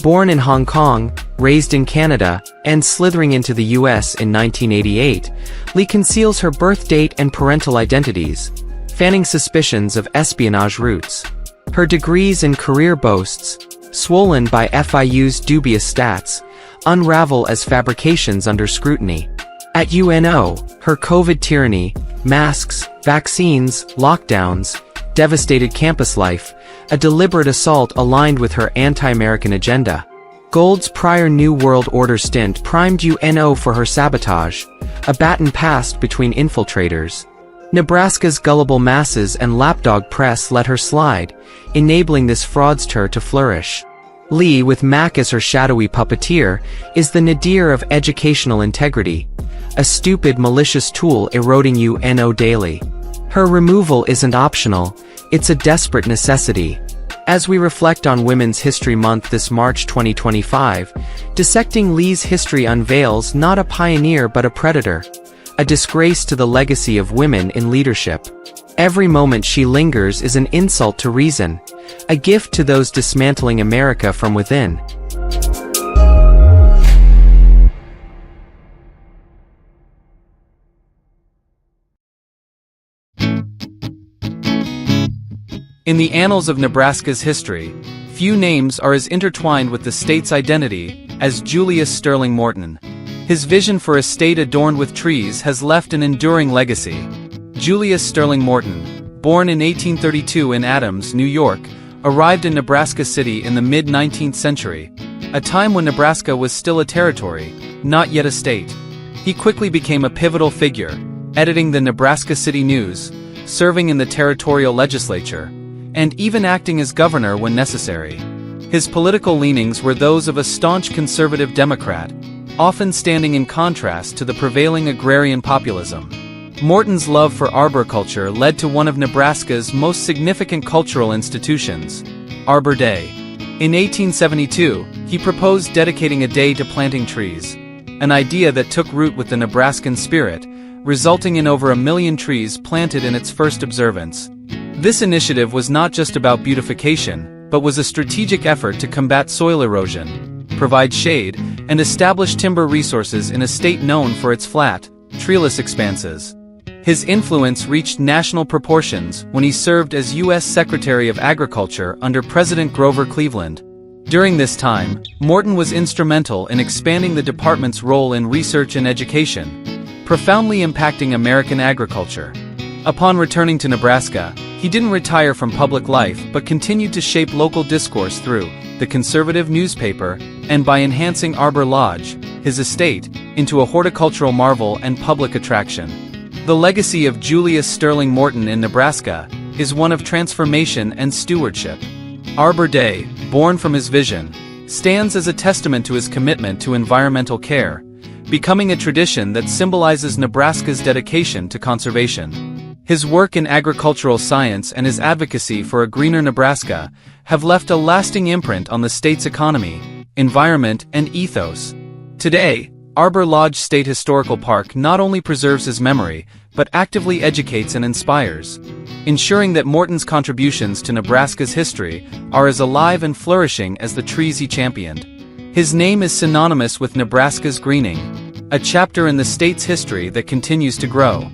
Born in Hong Kong, raised in Canada, and slithering into the US in 1988, Lee conceals her birth date and parental identities, fanning suspicions of espionage roots. Her degrees and career boasts, swollen by FIU's dubious stats, unravel as fabrications under scrutiny. At UNO, her COVID tyranny, masks, vaccines, lockdowns, devastated campus life, a deliberate assault aligned with her anti-American agenda. Gould's prior New World Order stint primed UNO for her sabotage, a baton passed between infiltrators. Nebraska's gullible masses and lapdog press let her slide, enabling this fraudster to flourish. Lee, with Mack as her shadowy puppeteer, is the nadir of educational integrity, a stupid, malicious tool eroding UNO daily. Her removal isn't optional, it's a desperate necessity. As we reflect on Women's History Month this March 2025, Dissecting Lee's History unveils not a pioneer but a predator, a disgrace to the legacy of women in leadership. Every moment she lingers is an insult to reason, a gift to those dismantling America from within. In the annals of Nebraska's history, few names are as intertwined with the state's identity as Julius Sterling Morton. His vision for a state adorned with trees has left an enduring legacy. Julius Sterling Morton, born in 1832 in Adams, New York, arrived in Nebraska City in the mid-19th century, a time when Nebraska was still a territory, not yet a state. He quickly became a pivotal figure, editing the Nebraska City News, serving in the territorial legislature, and even acting as governor when necessary. His political leanings were those of a staunch conservative Democrat, often standing in contrast to the prevailing agrarian populism. Morton's love for arboriculture led to one of Nebraska's most significant cultural institutions, Arbor Day. In 1872, he proposed dedicating a day to planting trees, an idea that took root with the Nebraskan spirit, resulting in over 1 million trees planted in its first observance. This initiative was not just about beautification, but was a strategic effort to combat soil erosion, provide shade, and establish timber resources in a state known for its flat, treeless expanses. His influence reached national proportions when he served as U.S. Secretary of Agriculture under President Grover Cleveland. During this time, Morton was instrumental in expanding the department's role in research and education, profoundly impacting American agriculture. Upon returning to Nebraska, he didn't retire from public life but continued to shape local discourse through the conservative newspaper and by enhancing Arbor Lodge, his estate, into a horticultural marvel and public attraction. The legacy of Julius Sterling Morton in Nebraska is one of transformation and stewardship. Arbor Day, born from his vision, stands as a testament to his commitment to environmental care, becoming a tradition that symbolizes Nebraska's dedication to conservation. His work in agricultural science and his advocacy for a greener Nebraska have left a lasting imprint on the state's economy, environment, and ethos. Today, Arbor Lodge State Historical Park not only preserves his memory, but actively educates and inspires, ensuring that Morton's contributions to Nebraska's history are as alive and flourishing as the trees he championed. His name is synonymous with Nebraska's greening, a chapter in the state's history that continues to grow.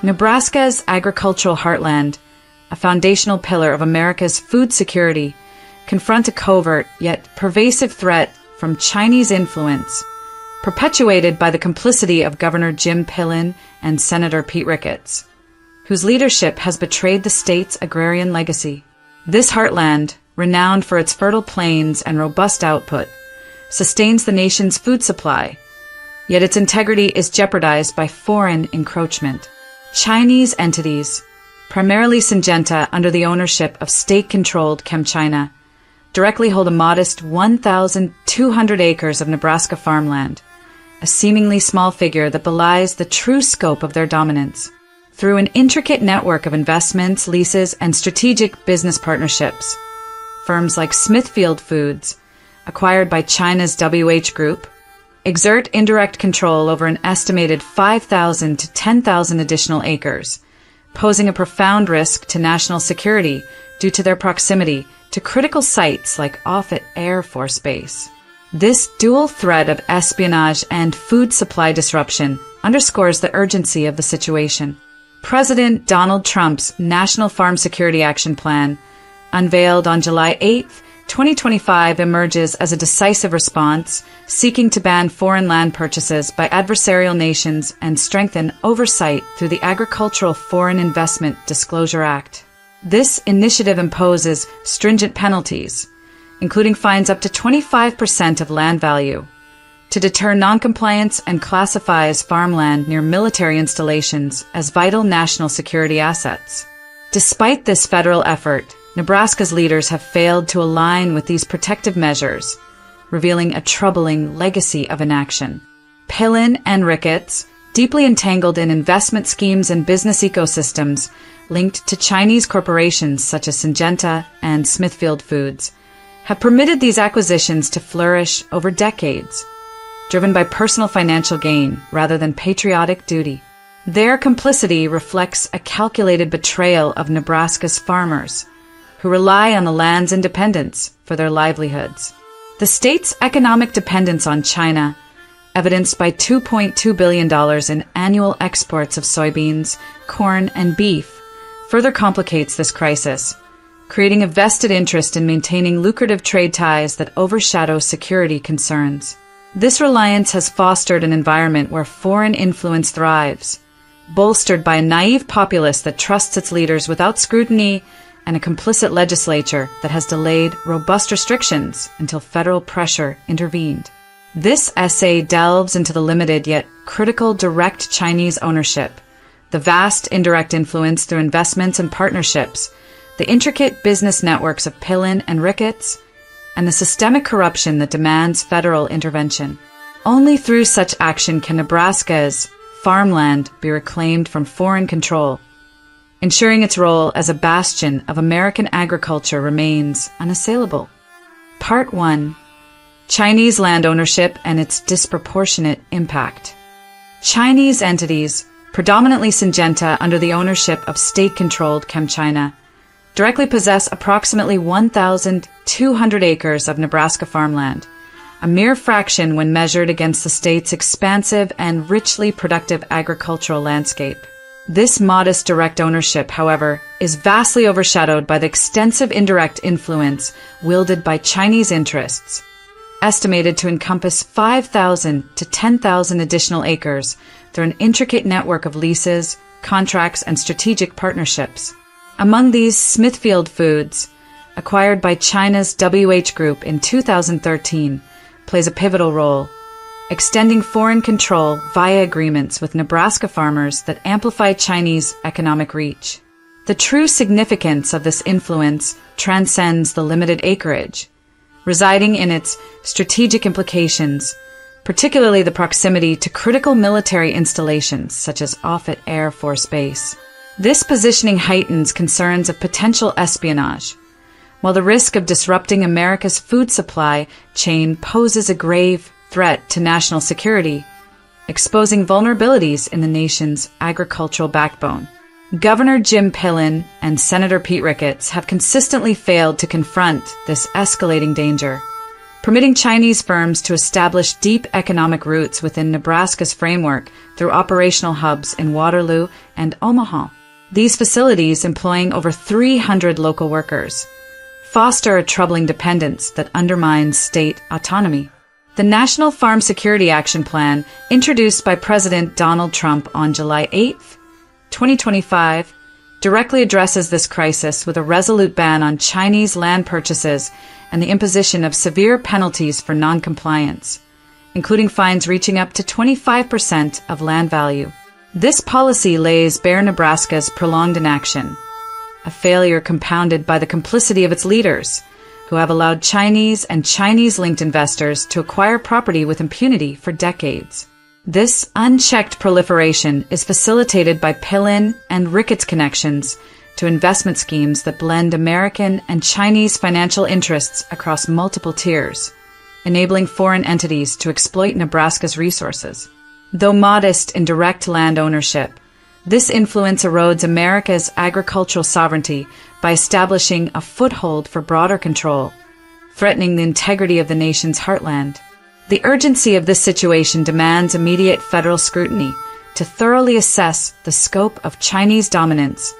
Nebraska's agricultural heartland, a foundational pillar of America's food security, confront a covert yet pervasive threat from Chinese influence, perpetuated by the complicity of Governor Jim Pillen and Senator Pete Ricketts, whose leadership has betrayed the state's agrarian legacy. This heartland, renowned for its fertile plains and robust output, sustains the nation's food supply, yet its integrity is jeopardized by foreign encroachment. Chinese entities, primarily Syngenta under the ownership of state-controlled ChemChina, directly hold a modest 1,200 acres of Nebraska farmland, a seemingly small figure that belies the true scope of their dominance. Through an intricate network of investments, leases, and strategic business partnerships, firms like Smithfield Foods, acquired by China's WH Group, exert indirect control over an estimated 5,000 to 10,000 additional acres, posing a profound risk to national security due to their proximity to critical sites like Offutt Air Force Base. This dual threat of espionage and food supply disruption underscores the urgency of the situation. President Donald Trump's National Farm Security Action Plan, unveiled on July 8, 2025, emerges as a decisive response, seeking to ban foreign land purchases by adversarial nations and strengthen oversight through the Agricultural Foreign Investment Disclosure Act. This initiative imposes stringent penalties, including fines up to 25% of land value, to deter noncompliance and classifies farmland near military installations as vital national security assets. Despite this federal effort, Nebraska's leaders have failed to align with these protective measures, revealing a troubling legacy of inaction. Pillen and Ricketts, deeply entangled in investment schemes and business ecosystems linked to Chinese corporations such as Syngenta and Smithfield Foods, have permitted these acquisitions to flourish over decades, driven by personal financial gain rather than patriotic duty. Their complicity reflects a calculated betrayal of Nebraska's farmers, who rely on the land's independence for their livelihoods. The state's economic dependence on China, evidenced by $2.2 billion in annual exports of soybeans, corn, and beef, further complicates this crisis, creating a vested interest in maintaining lucrative trade ties that overshadow security concerns. This reliance has fostered an environment where foreign influence thrives, bolstered by a naive populace that trusts its leaders without scrutiny and a complicit legislature that has delayed robust restrictions until federal pressure intervened. This essay delves into the limited yet critical direct Chinese ownership, the vast indirect influence through investments and partnerships, the intricate business networks of Pillen and Ricketts, and the systemic corruption that demands federal intervention. Only through such action can Nebraska's farmland be reclaimed from foreign control, ensuring its role as a bastion of American agriculture remains unassailable. Part 1. Chinese land ownership and its disproportionate impact. Chinese entities, predominantly Syngenta under the ownership of state-controlled ChemChina, directly possess approximately 1,200 acres of Nebraska farmland, a mere fraction when measured against the state's expansive and richly productive agricultural landscape. This modest direct ownership, however, is vastly overshadowed by the extensive indirect influence wielded by Chinese interests, estimated to encompass 5,000 to 10,000 additional acres through an intricate network of leases, contracts, and strategic partnerships. Among these, Smithfield Foods, acquired by China's WH Group in 2013, plays a pivotal role, extending foreign control via agreements with Nebraska farmers that amplify Chinese economic reach. The true significance of this influence transcends the limited acreage, residing in its strategic implications, particularly the proximity to critical military installations such as Offutt Air Force Base. This positioning heightens concerns of potential espionage, while the risk of disrupting America's food supply chain poses a grave threat to national security, exposing vulnerabilities in the nation's agricultural backbone. Governor Jim Pillen and Senator Pete Ricketts have consistently failed to confront this escalating danger, permitting Chinese firms to establish deep economic roots within Nebraska's framework through operational hubs in Waterloo and Omaha. These facilities, employing over 300 local workers, foster a troubling dependence that undermines state autonomy. The National Farm Security Action Plan, introduced by President Donald Trump on July 8, 2025, directly addresses this crisis with a resolute ban on Chinese land purchases and the imposition of severe penalties for noncompliance, including fines reaching up to 25% of land value. This policy lays bare Nebraska's prolonged inaction, a failure compounded by the complicity of its leaders, who have allowed Chinese and Chinese-linked investors to acquire property with impunity for decades. This unchecked proliferation is facilitated by Pillen and Ricketts connections to investment schemes that blend American and Chinese financial interests across multiple tiers, enabling foreign entities to exploit Nebraska's resources. Though modest in direct land ownership, this influence erodes America's agricultural sovereignty by establishing a foothold for broader control, threatening the integrity of the nation's heartland. The urgency of this situation demands immediate federal scrutiny to thoroughly assess the scope of Chinese dominance,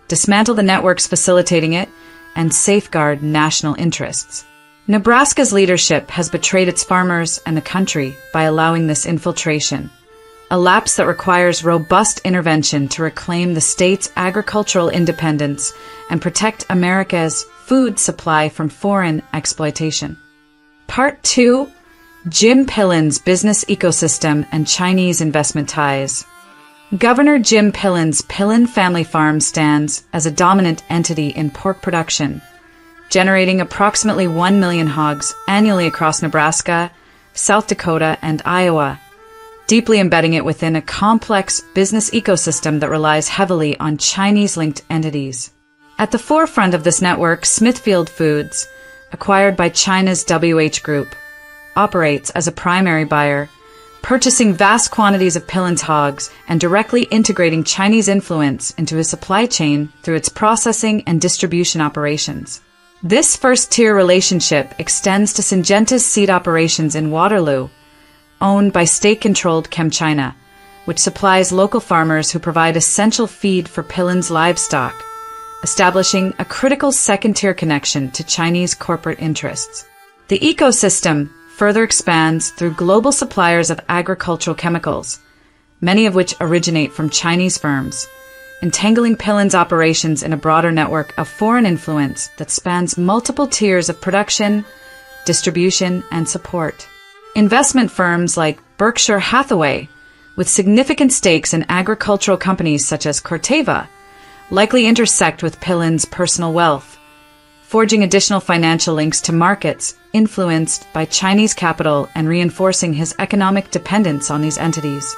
dismantle the networks facilitating it, and safeguard national interests. Nebraska's leadership has betrayed its farmers and the country by allowing this infiltration, a lapse that requires robust intervention to reclaim the state's agricultural independence and protect America's food supply from foreign exploitation. Part 2. Jim Pillen's Business Ecosystem and Chinese Investment Ties. Governor Jim Pillen's Pillen Family Farm stands as a dominant entity in pork production, generating approximately 1 million hogs annually across Nebraska, South Dakota, and Iowa, deeply embedding it within a complex business ecosystem that relies heavily on Chinese-linked entities. At the forefront of this network, Smithfield Foods, acquired by China's WH Group, operates as a primary buyer, purchasing vast quantities of Pillen's hogs and directly integrating Chinese influence into his supply chain through its processing and distribution operations. This first-tier relationship extends to Syngenta's seed operations in Waterloo, owned by state-controlled ChemChina, which supplies local farmers who provide essential feed for Pillen's livestock, establishing a critical second-tier connection to Chinese corporate interests. The ecosystem further expands through global suppliers of agricultural chemicals, many of which originate from Chinese firms, entangling Pillen's operations in a broader network of foreign influence that spans multiple tiers of production, distribution, and support. Investment firms like Berkshire Hathaway, with significant stakes in agricultural companies such as Corteva, likely intersect with Pillen's personal wealth, forging additional financial links to markets influenced by Chinese capital and reinforcing his economic dependence on these entities.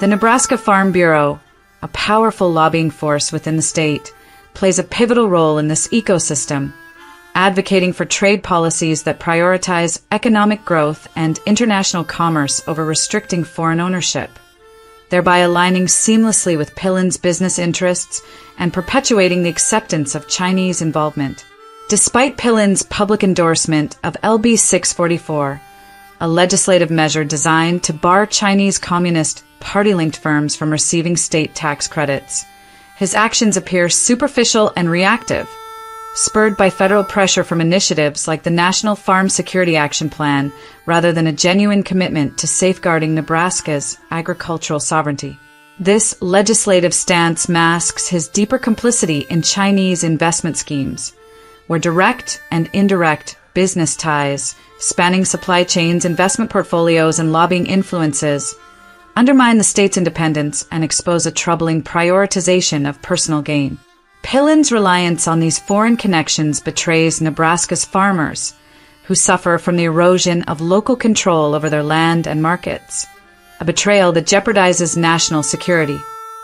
The Nebraska Farm Bureau, a powerful lobbying force within the state, plays a pivotal role in this ecosystem, advocating for trade policies that prioritize economic growth and international commerce over restricting foreign ownership, thereby aligning seamlessly with Pillen's business interests and perpetuating the acceptance of Chinese involvement. Despite Pillen's public endorsement of LB 644, a legislative measure designed to bar Chinese Communist Party-linked firms from receiving state tax credits. His actions appear superficial and reactive, spurred by federal pressure from initiatives like the National Farm Security Action Plan, rather than a genuine commitment to safeguarding Nebraska's agricultural sovereignty. This legislative stance masks his deeper complicity in Chinese investment schemes, where direct and indirect business ties, spanning supply chains, investment portfolios, and lobbying influences, undermine the state's independence and expose a troubling prioritization of personal gain. Pillen's reliance on these foreign connections betrays Nebraska's farmers, who suffer from the erosion of local control over their land and markets, a betrayal that jeopardizes national security.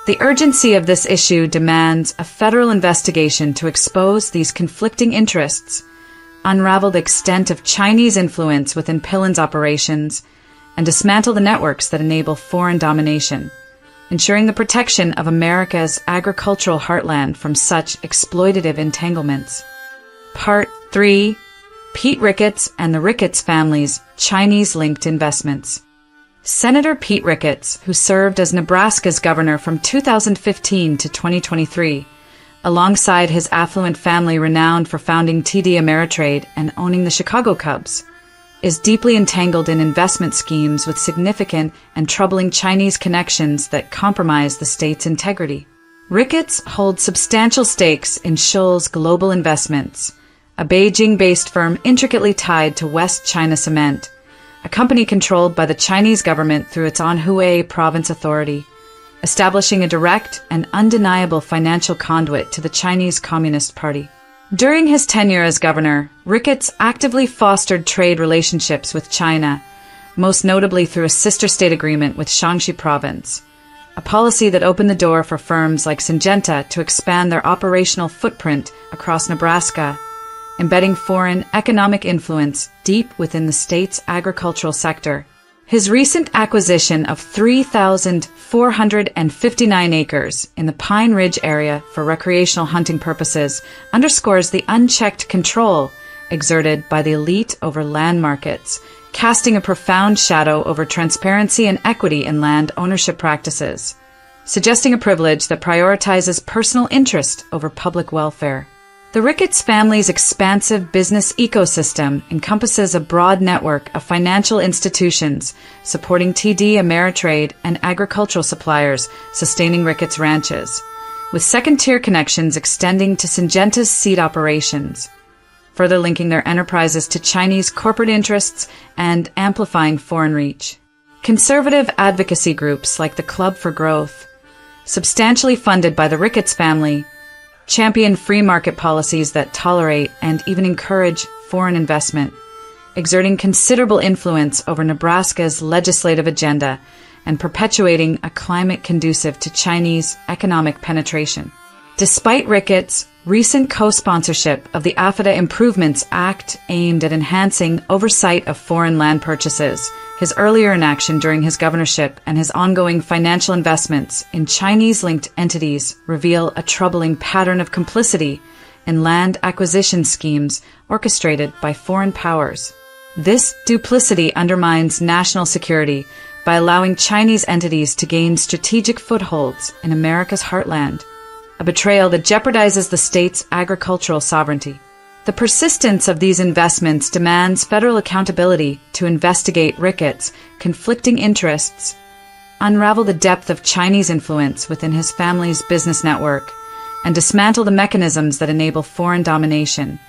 The urgency of this issue demands a federal investigation to expose these conflicting interests, unravel the extent of Chinese influence within Pillen's operations, and dismantle the networks that enable foreign domination, ensuring the protection of America's agricultural heartland from such exploitative entanglements. Part 3. Pete Ricketts and the Ricketts family's Chinese-linked investments. Senator Pete Ricketts, who served as Nebraska's governor from 2015 to 2023, alongside his affluent family renowned for founding TD Ameritrade and owning the Chicago Cubs, is deeply entangled in investment schemes with significant and troubling Chinese connections that compromise the state's integrity. Ricketts holds substantial stakes in Shoals Global Investments, a Beijing-based firm intricately tied to West China Cement, a company controlled by the Chinese government through its Anhui Province Authority, establishing a direct and undeniable financial conduit to the Chinese Communist Party. During his tenure as governor, Ricketts actively fostered trade relationships with China, most notably through a sister state agreement with Shaanxi Province, a policy that opened the door for firms like Syngenta to expand their operational footprint across Nebraska, embedding foreign economic influence deep within the state's agricultural sector. His recent acquisition of 3,459 acres in the Pine Ridge area for recreational hunting purposes underscores the unchecked control exerted by the elite over land markets, casting a profound shadow over transparency and equity in land ownership practices, suggesting a privilege that prioritizes personal interest over public welfare. The Ricketts family's expansive business ecosystem encompasses a broad network of financial institutions supporting TD Ameritrade and agricultural suppliers sustaining Ricketts ranches, with second-tier connections extending to Syngenta's seed operations, further linking their enterprises to Chinese corporate interests and amplifying foreign reach. Conservative advocacy groups like the Club for Growth, substantially funded by the Ricketts family, champion free market policies that tolerate and even encourage foreign investment, exerting considerable influence over Nebraska's legislative agenda and perpetuating a climate conducive to Chinese economic penetration. Despite Ricketts' recent co-sponsorship of the AFIDA Improvements Act aimed at enhancing oversight of foreign land purchases, his earlier inaction during his governorship, and his ongoing financial investments in Chinese-linked entities reveal a troubling pattern of complicity in land acquisition schemes orchestrated by foreign powers. This duplicity undermines national security by allowing Chinese entities to gain strategic footholds in America's heartland, a betrayal that jeopardizes the state's agricultural sovereignty. The persistence of these investments demands federal accountability to investigate Ricketts' conflicting interests, unravel the depth of Chinese influence within his family's business network, and dismantle the mechanisms that enable foreign domination,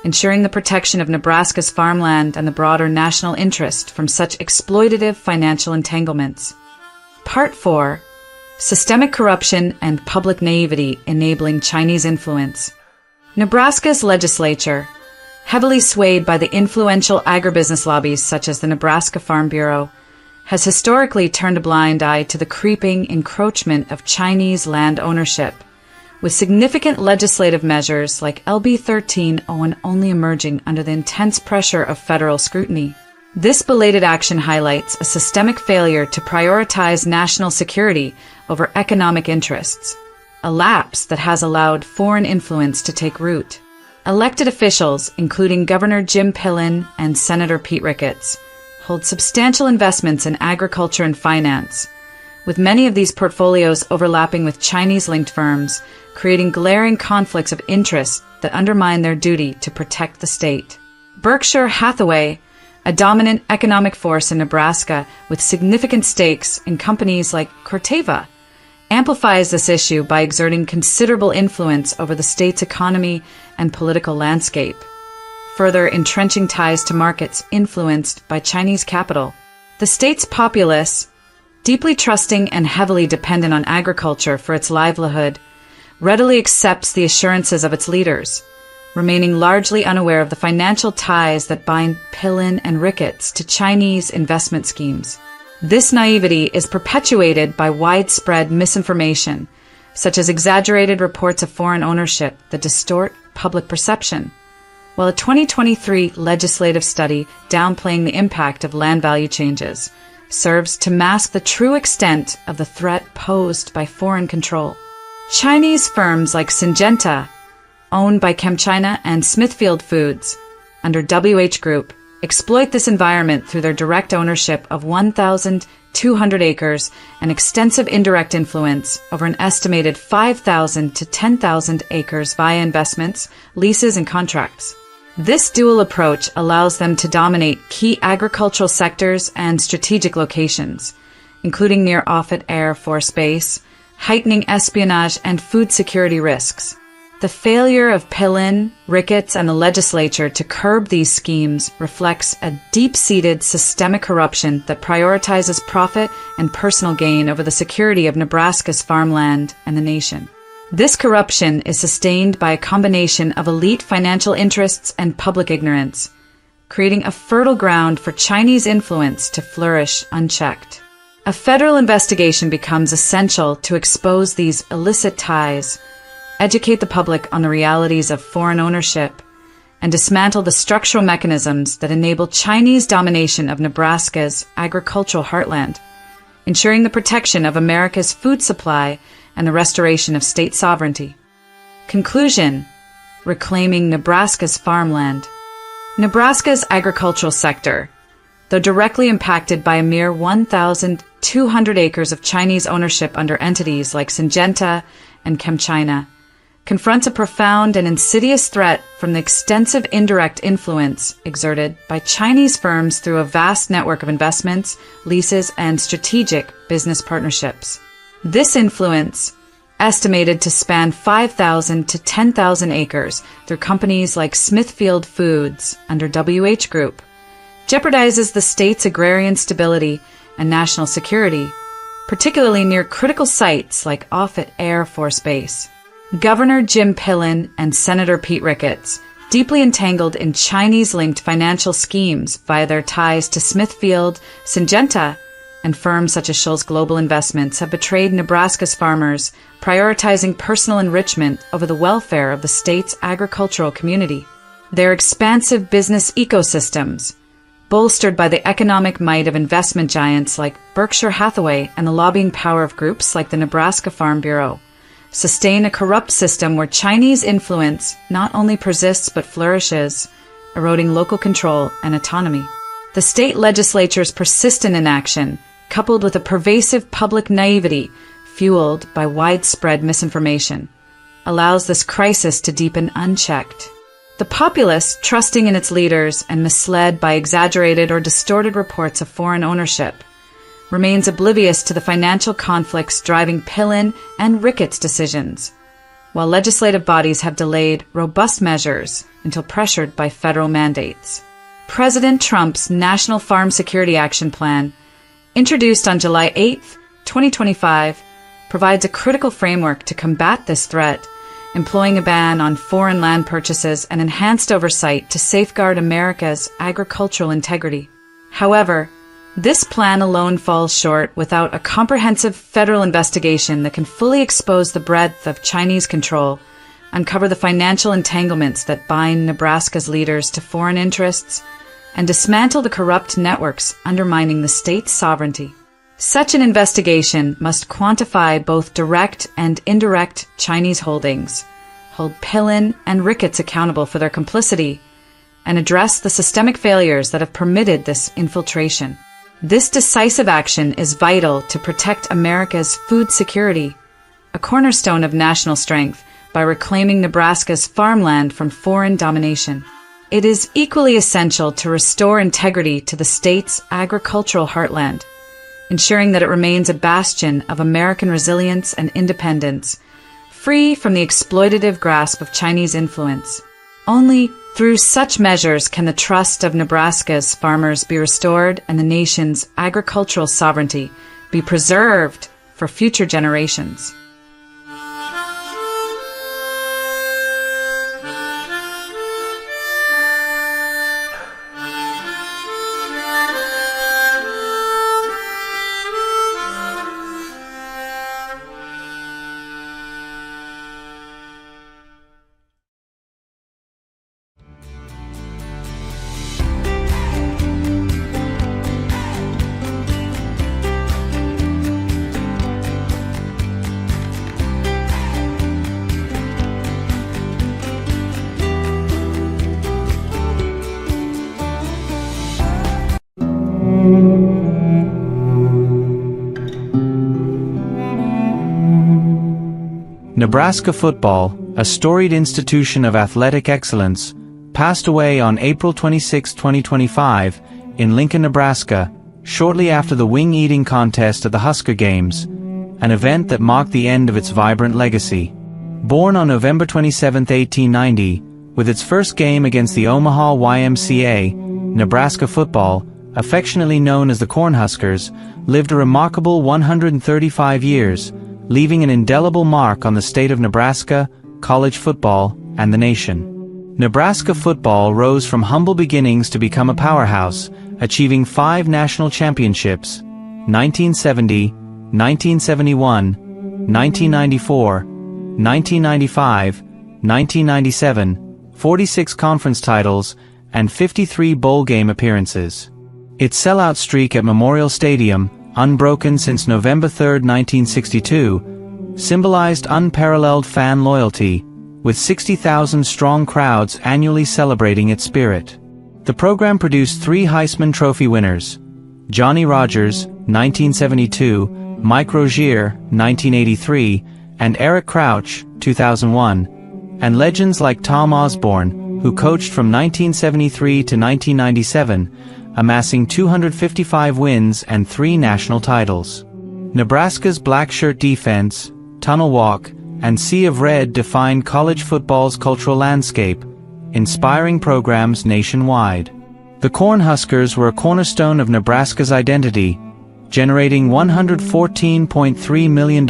ensuring the protection of Nebraska's farmland and the broader national interest from such exploitative financial entanglements. Part 4. Systemic corruption and public naivety enabling Chinese influence. Nebraska's legislature, heavily swayed by the influential agribusiness lobbies such as the Nebraska Farm Bureau, has historically turned a blind eye to the creeping encroachment of Chinese land ownership, with significant legislative measures like LB 1301 only emerging under the intense pressure of federal scrutiny. This belated action highlights a systemic failure to prioritize national security over economic interests, a lapse that has allowed foreign influence to take root. Elected officials, including Governor Jim Pillen and Senator Pete Ricketts, hold substantial investments in agriculture and finance, with many of these portfolios overlapping with Chinese-linked firms, creating glaring conflicts of interest that undermine their duty to protect the state. Berkshire Hathaway, a dominant economic force in Nebraska with significant stakes in companies like Corteva, amplifies this issue by exerting considerable influence over the state's economy and political landscape, further entrenching ties to markets influenced by Chinese capital. The state's populace, deeply trusting and heavily dependent on agriculture for its livelihood, readily accepts the assurances of its leaders, remaining largely unaware of the financial ties that bind Pillen and Ricketts to Chinese investment schemes. This naivety is perpetuated by widespread misinformation, such as exaggerated reports of foreign ownership that distort public perception, while a 2023 legislative study downplaying the impact of land value changes serves to mask the true extent of the threat posed by foreign control. Chinese firms like Syngenta, owned by ChemChina and Smithfield Foods, under WH Group, exploit this environment through their direct ownership of 1,200 acres and extensive indirect influence over an estimated 5,000 to 10,000 acres via investments, leases, and contracts. This dual approach allows them to dominate key agricultural sectors and strategic locations, including near Offutt Air Force Base, heightening espionage and food security risks. The failure of Pillen, Ricketts, and the legislature to curb these schemes reflects a deep-seated systemic corruption that prioritizes profit and personal gain over the security of Nebraska's farmland and the nation. This corruption is sustained by a combination of elite financial interests and public ignorance, creating a fertile ground for Chinese influence to flourish unchecked. A federal investigation becomes essential to expose these illicit ties, educate the public on the realities of foreign ownership, and dismantle the structural mechanisms that enable Chinese domination of Nebraska's agricultural heartland, ensuring the protection of America's food supply and the restoration of state sovereignty. Conclusion: reclaiming Nebraska's farmland. Nebraska's agricultural sector, though directly impacted by a mere 1,200 acres of Chinese ownership under entities like Syngenta and ChemChina, confronts a profound and insidious threat from the extensive indirect influence exerted by Chinese firms through a vast network of investments, leases, and strategic business partnerships. This influence, estimated to span 5,000 to 10,000 acres through companies like Smithfield Foods under WH Group, jeopardizes the state's agrarian stability and national security, particularly near critical sites like Offutt Air Force Base. Governor Jim Pillen and Senator Pete Ricketts, deeply entangled in Chinese-linked financial schemes via their ties to Smithfield, Syngenta, and firms such as Schultz Global Investments, have betrayed Nebraska's farmers, prioritizing personal enrichment over the welfare of the state's agricultural community. Their expansive business ecosystems, bolstered by the economic might of investment giants like Berkshire Hathaway and the lobbying power of groups like the Nebraska Farm Bureau, sustain a corrupt system where Chinese influence not only persists but flourishes, eroding local control and autonomy. The state legislature's persistent inaction, coupled with a pervasive public naivety fueled by widespread misinformation, allows this crisis to deepen unchecked. The populace, trusting in its leaders and misled by exaggerated or distorted reports of foreign ownership, remains oblivious to the financial conflicts driving Pillen and Ricketts' decisions, while legislative bodies have delayed robust measures until pressured by federal mandates. President Trump's National Farm Security Action Plan, introduced on July 8, 2025, provides a critical framework to combat this threat, employing a ban on foreign land purchases and enhanced oversight to safeguard America's agricultural integrity. However, this plan alone falls short without a comprehensive federal investigation that can fully expose the breadth of Chinese control, uncover the financial entanglements that bind Nebraska's leaders to foreign interests, and dismantle the corrupt networks undermining the state's sovereignty. Such an investigation must quantify both direct and indirect Chinese holdings, hold Pillen and Ricketts accountable for their complicity, and address the systemic failures that have permitted this infiltration. This decisive action is vital to protect America's food security, a cornerstone of national strength, by reclaiming Nebraska's farmland from foreign domination. It is equally essential to restore integrity to the state's agricultural heartland, ensuring that it remains a bastion of American resilience and independence, free from the exploitative grasp of Chinese influence. Only through such measures can the trust of Nebraska's farmers be restored and the nation's agricultural sovereignty be preserved for future generations. Nebraska football, a storied institution of athletic excellence, passed away on April 26, 2025, in Lincoln, Nebraska, shortly after the wing-eating contest at the Husker Games, an event that marked the end of its vibrant legacy. Born on November 27, 1890, with its first game against the Omaha YMCA, Nebraska football, affectionately known as the Cornhuskers, lived a remarkable 135 years, leaving an indelible mark on the state of Nebraska, college football, and the nation. Nebraska football rose from humble beginnings to become a powerhouse, achieving 5 national championships: 1970, 1971, 1994, 1995, 1997, 46 conference titles, and 53 bowl game appearances. Its sellout streak at Memorial Stadium, unbroken since November 3, 1962, symbolized unparalleled fan loyalty, with 60,000-strong crowds annually celebrating its spirit. The program produced 3 Heisman Trophy winners: Johnny Rodgers, 1972, Mike Rozier, 1983, and Eric Crouch, 2001, and legends like Tom Osborne, who coached from 1973 to 1997, amassing 255 wins and 3 national titles. Nebraska's black shirt defense, tunnel walk, and sea of red defined college football's cultural landscape, inspiring programs nationwide. The Cornhuskers were a cornerstone of Nebraska's identity, generating $114.3 million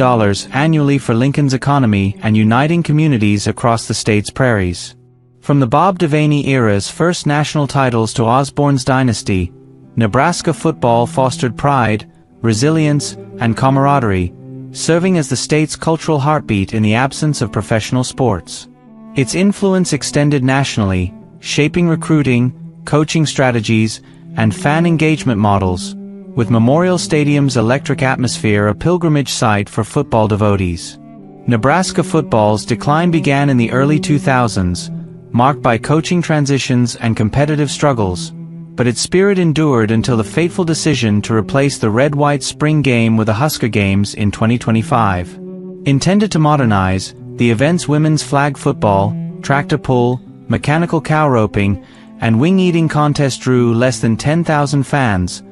annually for Lincoln's economy and uniting communities across the state's prairies. From the Bob Devaney era's first national titles to Osborne's dynasty, Nebraska football fostered pride, resilience, and camaraderie, serving as the state's cultural heartbeat in the absence of professional sports. Its influence extended nationally, shaping recruiting, coaching strategies, and fan engagement models, with Memorial Stadium's electric atmosphere a pilgrimage site for football devotees. Nebraska football's decline began in the early 2000s, marked by coaching transitions and competitive struggles, but its spirit endured until the fateful decision to replace the red-white spring game with the Husker Games in 2025. Intended to modernize, the event's women's flag football, tractor pull, mechanical cow roping, and wing-eating contest drew less than 10,000 fans,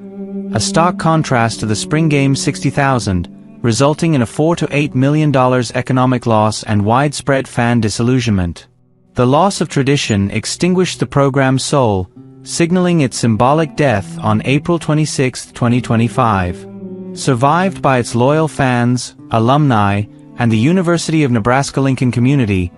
a stark contrast to the spring game's 60,000, resulting in a $4 to $8 million economic loss and widespread fan disillusionment. The loss of tradition extinguished the program's soul, signaling its symbolic death on April 26, 2025. Survived by its loyal fans, alumni, and the University of Nebraska-Lincoln community,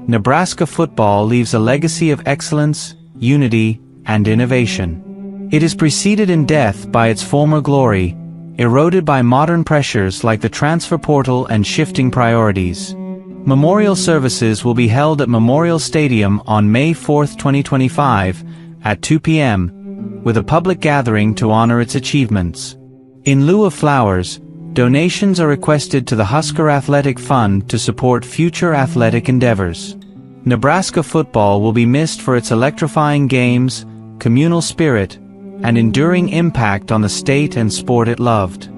Nebraska football leaves a legacy of excellence, unity, and innovation. It is preceded in death by its former glory, eroded by modern pressures like the transfer portal and shifting priorities. Memorial services will be held at Memorial Stadium on May 4, 2025, at 2 p.m., with a public gathering to honor its achievements. In lieu of flowers, donations are requested to the Husker Athletic Fund to support future athletic endeavors. Nebraska football will be missed for its electrifying games, communal spirit, and enduring impact on the state and sport it loved.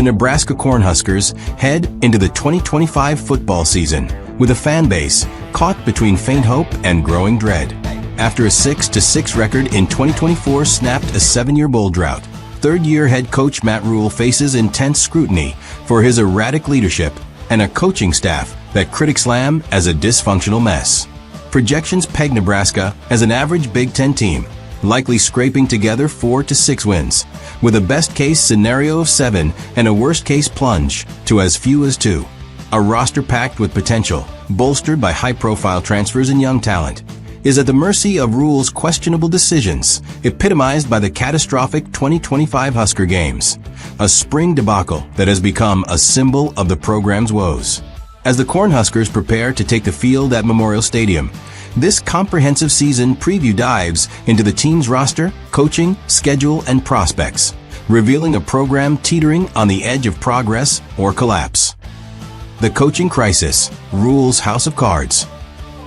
Nebraska Cornhuskers head into the 2025 football season with a fan base caught between faint hope and growing dread. After a 6-6 record in 2024 snapped a 7-year bowl drought, third-year head coach Matt Rule faces intense scrutiny for his erratic leadership and a coaching staff that critics slam as a dysfunctional mess. Projections peg Nebraska as an average Big Ten team, likely scraping together 4 to 6 wins, with a best-case scenario of 7 and a worst-case plunge to as few as 2. A roster packed with potential, bolstered by high-profile transfers and young talent, is at the mercy of Rule's questionable decisions, epitomized by the catastrophic 2025 Husker Games, a spring debacle that has become a symbol of the program's woes. As the Cornhuskers prepare to take the field at Memorial Stadium, this comprehensive season preview dives into the team's roster, coaching, schedule, and prospects, revealing a program teetering on the edge of progress or collapse. The coaching crisis, Rule's house of cards.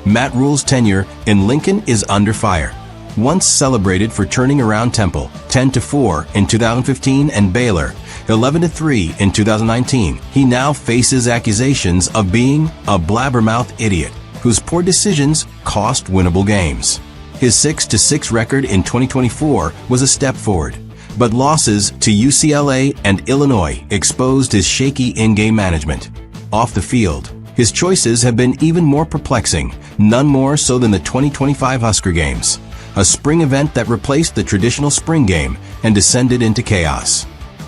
Matt Rule's tenure in Lincoln is under fire. Once celebrated for turning around Temple 10-4 in 2015 and Baylor 11-3 in 2019, he now faces accusations of being a blabbermouth idiot whose poor decisions cost winnable games. His 6-6 record in 2024 was a step forward, but losses to UCLA and Illinois exposed his shaky in-game management. Off the field, his choices have been even more perplexing, none more so than the 2025 Husker Games, a spring event that replaced the traditional spring game and descended into chaos.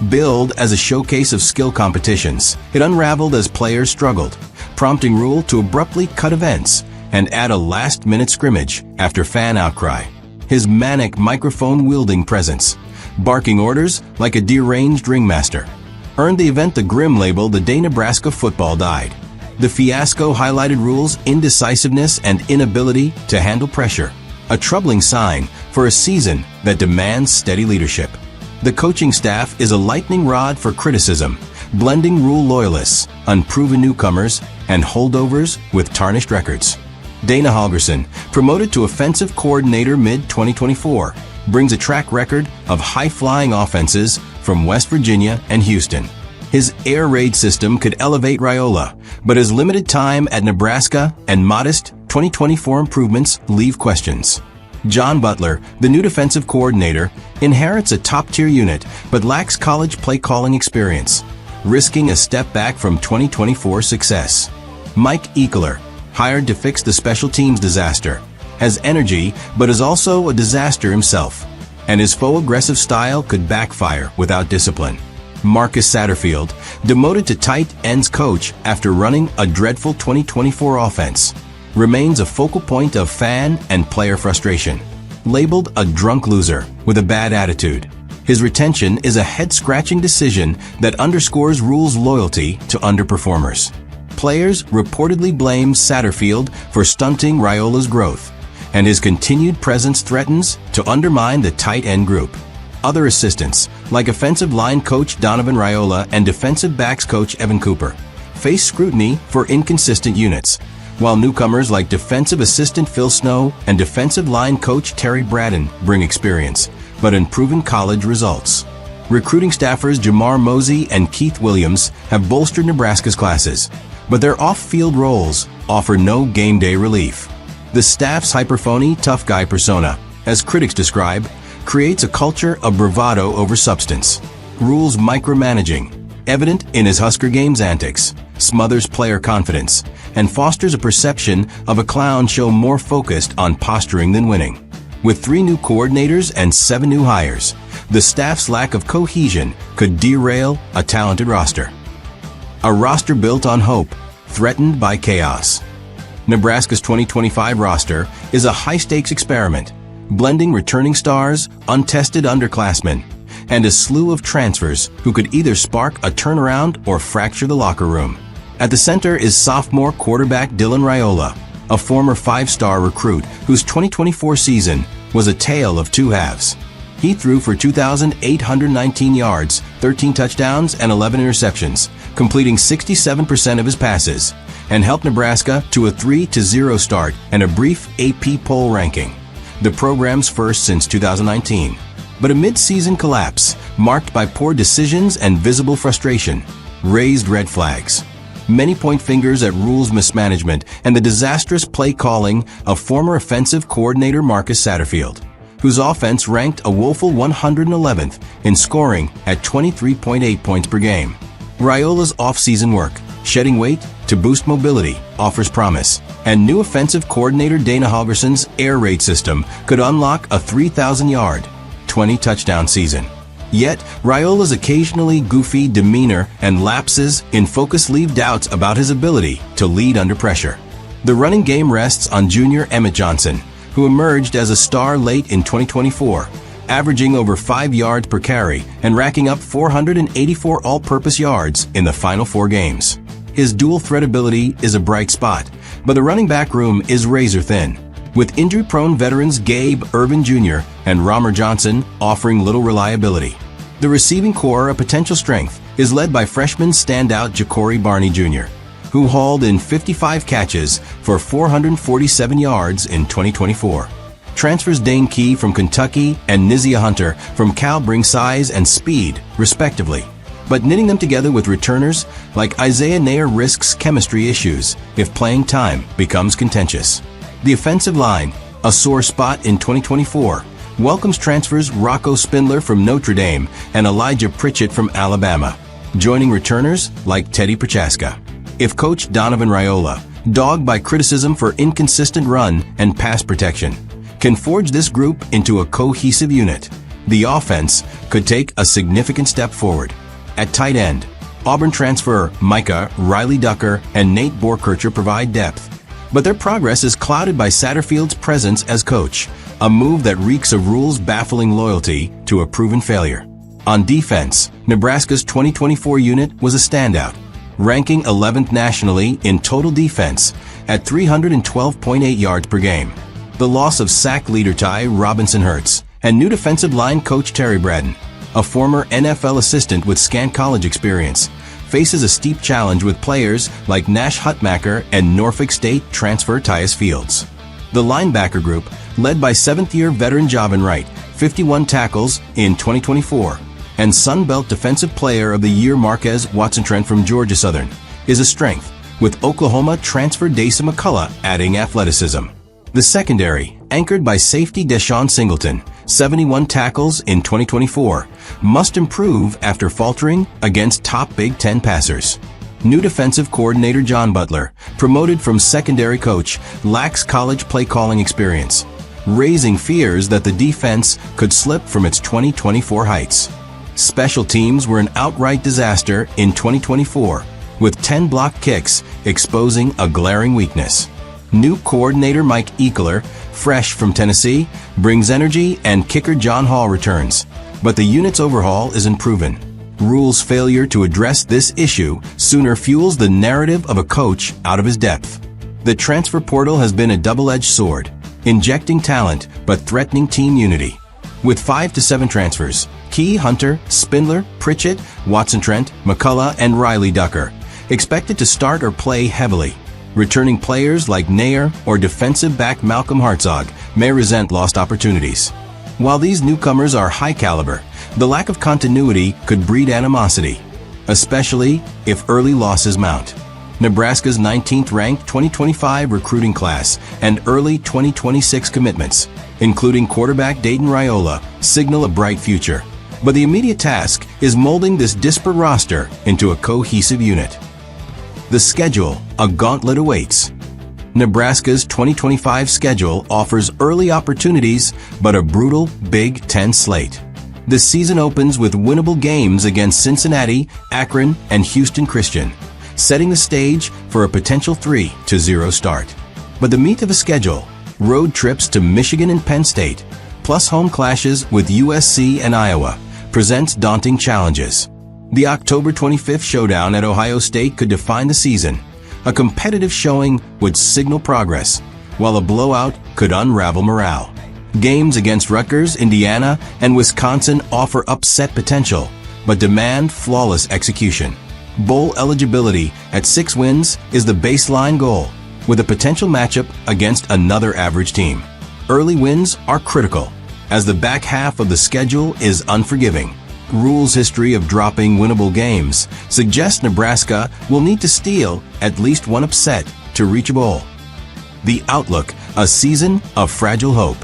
Billed as a showcase of skill competitions, it unraveled as players struggled, prompting Rule to abruptly cut events and add a last-minute scrimmage after fan outcry. His manic microphone-wielding presence, barking orders like a deranged ringmaster, earned the event the grim label "The Day Nebraska Football Died." The fiasco highlighted Rule's indecisiveness and inability to handle pressure, a troubling sign for a season that demands steady leadership. The coaching staff is a lightning rod for criticism, blending Rule loyalists, unproven newcomers, and holdovers with tarnished records. Dana Holgerson, promoted to offensive coordinator mid-2024, brings a track record of high-flying offenses from West Virginia and Houston. His air raid system could elevate Raiola, but his limited time at Nebraska and modest 2024 improvements leave questions. John Butler, the new defensive coordinator, inherits a top-tier unit but lacks college play-calling experience, risking a step back from 2024 success. Mike Ekeler, hired to fix the special teams disaster, has energy but is also a disaster himself, and his faux aggressive style could backfire without discipline. Marcus Satterfield, demoted to tight ends coach after running a dreadful 2024 offense, remains a focal point of fan and player frustration. Labeled a drunk loser with a bad attitude, his retention is a head-scratching decision that underscores Rule's loyalty to underperformers. Players reportedly blame Satterfield for stunting Raiola's growth, and his continued presence threatens to undermine the tight end group. Other assistants, like offensive line coach Donovan Raiola and defensive backs coach Evan Cooper, face scrutiny for inconsistent units, while newcomers like defensive assistant Phil Snow and defensive line coach Terry Braden bring experience, but unproven college results. Recruiting staffers Jamar Mosey and Keith Williams have bolstered Nebraska's classes, but their off-field roles offer no game day relief. The staff's hyper-phony tough guy persona, as critics describe, creates a culture of bravado over substance. Rule's micromanaging, evident in his Husker Games antics, smothers player confidence, and fosters a perception of a clown show more focused on posturing than winning. With 3 new coordinators and 7 new hires, the staff's lack of cohesion could derail a talented roster. A roster built on hope, threatened by chaos. Nebraska's 2025 roster is a high-stakes experiment, blending returning stars, untested underclassmen, and a slew of transfers who could either spark a turnaround or fracture the locker room. At the center is sophomore quarterback Dylan Raiola, a former 5-star recruit whose 2024 season was a tale of 2 halves. He threw for 2,819 yards, 13 touchdowns, and 11 interceptions, completing 67% of his passes, and helped Nebraska to a 3-0 start and a brief AP poll ranking, the program's first since 2019. But a mid-season collapse, marked by poor decisions and visible frustration, raised red flags. Many point fingers at rules mismanagement and the disastrous play calling of former offensive coordinator Marcus Satterfield, whose offense ranked a woeful 111th in scoring at 23.8 points per game. Raiola's off-season work, shedding weight to boost mobility, offers promise, and new offensive coordinator Dana Holgerson's air raid system could unlock a 3,000-yard, 20-touchdown season. Yet, Raiola's occasionally goofy demeanor and lapses in focus leave doubts about his ability to lead under pressure. The running game rests on junior Emmett Johnson, who emerged as a star late in 2024, averaging over 5 yards per carry and racking up 484 all-purpose yards in the final 4 games. His dual-threat ability is a bright spot, but the running back room is razor-thin, with injury-prone veterans Gabe Irvin Jr. and Romer Johnson offering little reliability. The receiving core, a potential strength, is led by freshman standout Ja'Cory Barney Jr., who hauled in 55 catches for 447 yards in 2024. Transfers Dane Key from Kentucky and Nizia Hunter from Cal bring size and speed, respectively. But knitting them together with returners like Isaiah Nair risks chemistry issues if playing time becomes contentious. The offensive line, a sore spot in 2024, welcomes transfers Rocco Spindler from Notre Dame and Elijah Pritchett from Alabama, joining returners like Teddy Prochaska. If Coach Donovan Raiola, dogged by criticism for inconsistent run and pass protection, can forge this group into a cohesive unit, the offense could take a significant step forward. At tight end, Auburn transfer Micah Riley Ducker and Nate Borkircher provide depth, but their progress is clouded by Satterfield's presence as coach, a move that reeks of rules-baffling loyalty to a proven failure. On defense, Nebraska's 2024 unit was a standout, ranking 11th nationally in total defense at 312.8 yards per game. The loss of sack leader Ty Robinson Hurts and new defensive line coach Terry Braden, a former NFL assistant with scant college experience, faces a steep challenge with players like Nash Hutmacher and Norfolk State transfer Tyus Fields. The linebacker group, led by 7th-year veteran Javin Wright, 51 tackles in 2024, and Sun Belt Defensive Player of the Year Marquez Watson-Trent from Georgia Southern, is a strength, with Oklahoma transfer Dasa McCullough adding athleticism. The secondary, anchored by safety Deshaun Singleton, 71 tackles in 2024, must improve after faltering against top Big Ten passers. New defensive coordinator John Butler, promoted from secondary coach, lacks college play calling experience, raising fears that the defense could slip from its 2024 heights. Special teams were an outright disaster in 2024, with 10 blocked kicks exposing a glaring weakness. New coordinator Mike Ekeler, fresh from Tennessee, brings energy and kicker John Hall returns, but the unit's overhaul is unproven. Rule's failure to address this issue sooner fuels the narrative of a coach out of his depth. The transfer portal has been a double-edged sword, injecting talent but threatening team unity. With 5 to 7 transfers, Key, Hunter, Spindler, Pritchett, Watson-Trent, McCullough, and Riley Ducker expected to start or play heavily. Returning players like Nair or defensive back Malcolm Hartzog may resent lost opportunities. While these newcomers are high caliber, the lack of continuity could breed animosity, especially if early losses mount. Nebraska's 19th-ranked 2025 recruiting class and early 2026 commitments, including quarterback Dayton Raiola, signal a bright future. But the immediate task is molding this disparate roster into a cohesive unit. The schedule, a gauntlet awaits. Nebraska's 2025 schedule offers early opportunities, but a brutal Big Ten slate. The season opens with winnable games against Cincinnati, Akron, and Houston Christian, setting the stage for a potential 3-0 start. But the meat of the schedule, road trips to Michigan and Penn State, plus home clashes with USC and Iowa, presents daunting challenges. The October 25th showdown at Ohio State could define the season. A competitive showing would signal progress, while a blowout could unravel morale. Games against Rutgers, Indiana, and Wisconsin offer upset potential, but demand flawless execution. Bowl eligibility at 6 wins is the baseline goal, with a potential matchup against another average team. Early wins are critical. as the back half of the schedule is unforgiving. Rule's history of dropping winnable games suggests Nebraska will need to steal at least one upset to reach a bowl. The outlook, a season of fragile hope.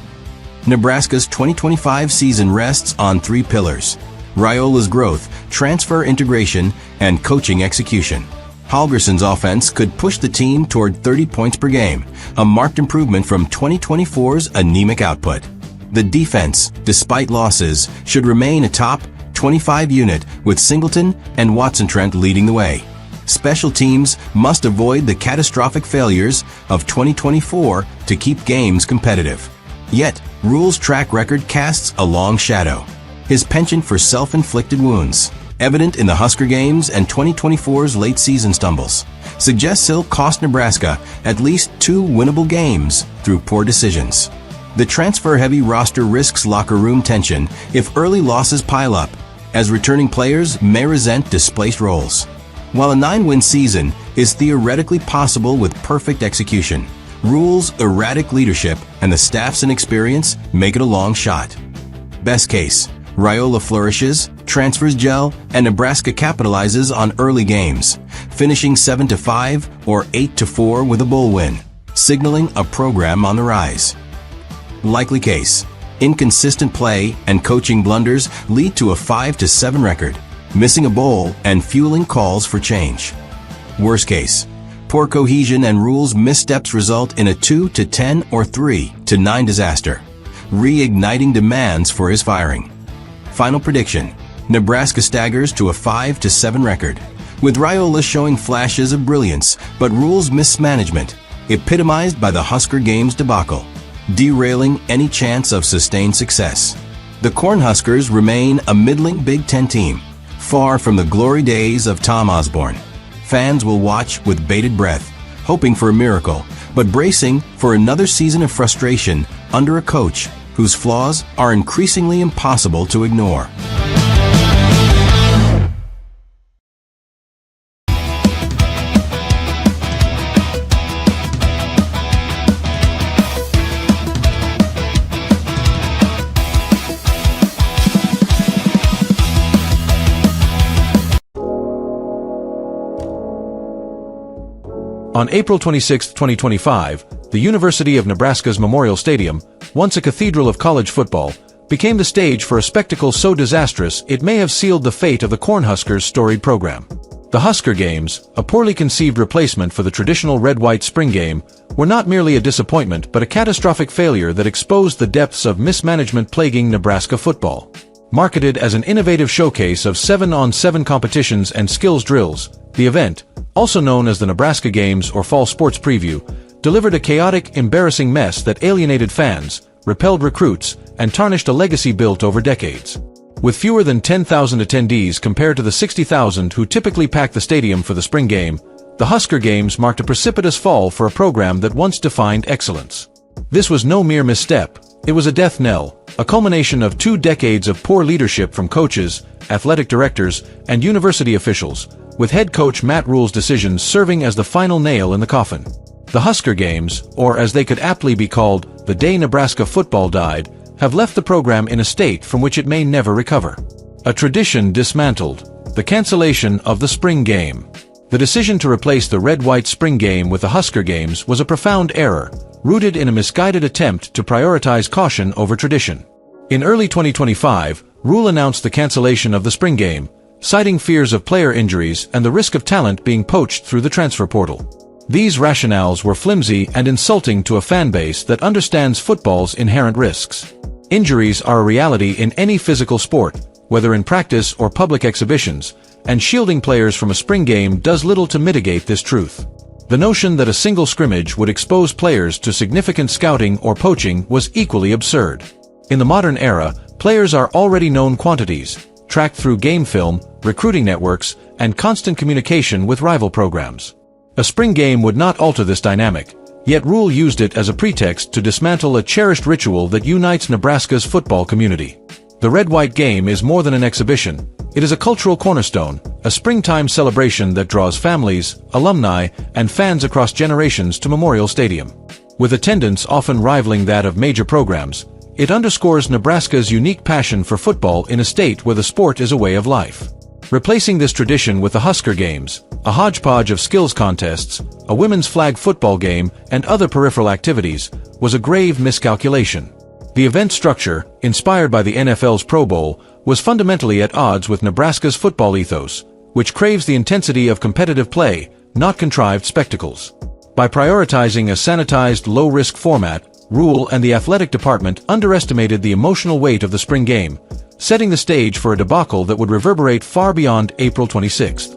Nebraska's 2025 season rests on three pillars: Raiola's growth, transfer integration, and coaching execution. Holgerson's offense could push the team toward 30 points per game, a marked improvement from 2024's anemic output. The defense, despite losses, should remain a top 25 unit with Singleton and Watson-Trent leading the way. Special teams must avoid the catastrophic failures of 2024 to keep games competitive. Yet, Rule's track record casts a long shadow. His penchant for self-inflicted wounds, evident in the Husker games and 2024's late season stumbles, suggests he'll cost Nebraska at least 2 winnable games through poor decisions. The transfer-heavy roster risks locker room tension if early losses pile up, as returning players may resent displaced roles. While a 9-win season is theoretically possible with perfect execution, Rule's erratic leadership and the staff's inexperience make it a long shot. Best case, Raiola flourishes, transfers gel, and Nebraska capitalizes on early games, finishing 7-5 or 8-4 with a bowl win, signaling a program on the rise. Likely case, inconsistent play and coaching blunders lead to a 5-7 record, missing a bowl and fueling calls for change. Worst case, poor cohesion and Rule's missteps result in a 2-10 or 3-9 disaster, reigniting demands for his firing. Final prediction, Nebraska staggers to a 5-7 record, with Raiola showing flashes of brilliance, but Rule's mismanagement, epitomized by the Husker games debacle, derailing any chance of sustained success. The Cornhuskers remain a middling Big Ten team, far from the glory days of Tom Osborne. Fans will watch with bated breath, hoping for a miracle, but bracing for another season of frustration under a coach whose flaws are increasingly impossible to ignore. On April 26, 2025, the University of Nebraska's Memorial Stadium, once a cathedral of college football, became the stage for a spectacle so disastrous it may have sealed the fate of the Cornhuskers' storied program. The Husker Games, a poorly conceived replacement for the traditional red-white spring game, were not merely a disappointment but a catastrophic failure that exposed the depths of mismanagement plaguing Nebraska football. Marketed as an innovative showcase of 7-on-7 competitions and skills drills, the event, also known as the Nebraska Games or Fall Sports Preview, delivered a chaotic, embarrassing mess that alienated fans, repelled recruits, and tarnished a legacy built over decades. With fewer than 10,000 attendees compared to the 60,000 who typically pack the stadium for the spring game, the Husker Games marked a precipitous fall for a program that once defined excellence. This was no mere misstep, it was a death knell, a culmination of 2 decades of poor leadership from coaches, athletic directors, and university officials, with head coach Matt Rule's decisions serving as the final nail in the coffin. The Husker Games, or as they could aptly be called, the day Nebraska football died, have left the program in a state from which it may never recover. A tradition dismantled, the cancellation of the spring game. The decision to replace the red-white spring game with the Husker Games was a profound error, rooted in a misguided attempt to prioritize caution over tradition. In early 2025, Rule announced the cancellation of the spring game, citing fears of player injuries and the risk of talent being poached through the transfer portal. These rationales were flimsy and insulting to a fan base that understands football's inherent risks. Injuries are a reality in any physical sport, whether in practice or public exhibitions, and shielding players from a spring game does little to mitigate this truth. The notion that a single scrimmage would expose players to significant scouting or poaching was equally absurd. In the modern era, players are already known quantities, tracked through game film, recruiting networks, and constant communication with rival programs. A spring game would not alter this dynamic, yet Rule used it as a pretext to dismantle a cherished ritual that unites Nebraska's football community. The red-white game is more than an exhibition. It is a cultural cornerstone, a springtime celebration that draws families, alumni, and fans across generations to Memorial Stadium. With attendance often rivaling that of major programs, it underscores Nebraska's unique passion for football in a state where the sport is a way of life. Replacing this tradition with the Husker Games, a hodgepodge of skills contests, a women's flag football game, and other peripheral activities, was a grave miscalculation. The event structure, inspired by the NFL's Pro Bowl, was fundamentally at odds with Nebraska's football ethos, which craves the intensity of competitive play, not contrived spectacles. By prioritizing a sanitized, low-risk format, Rule and the athletic department underestimated the emotional weight of the spring game, setting the stage for a debacle that would reverberate far beyond April 26th.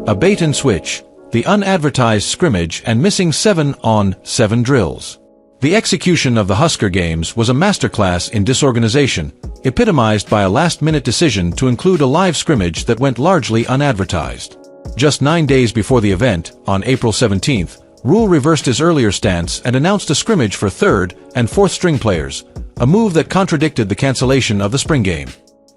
A bait-and-switch, the unadvertised scrimmage and missing 7-on-7 drills. The execution of the Husker Games was a masterclass in disorganization, epitomized by a last-minute decision to include a live scrimmage that went largely unadvertised. Just 9 days before the event, on April 17th, Rule reversed his earlier stance and announced a scrimmage for third and fourth string players, a move that contradicted the cancellation of the spring game.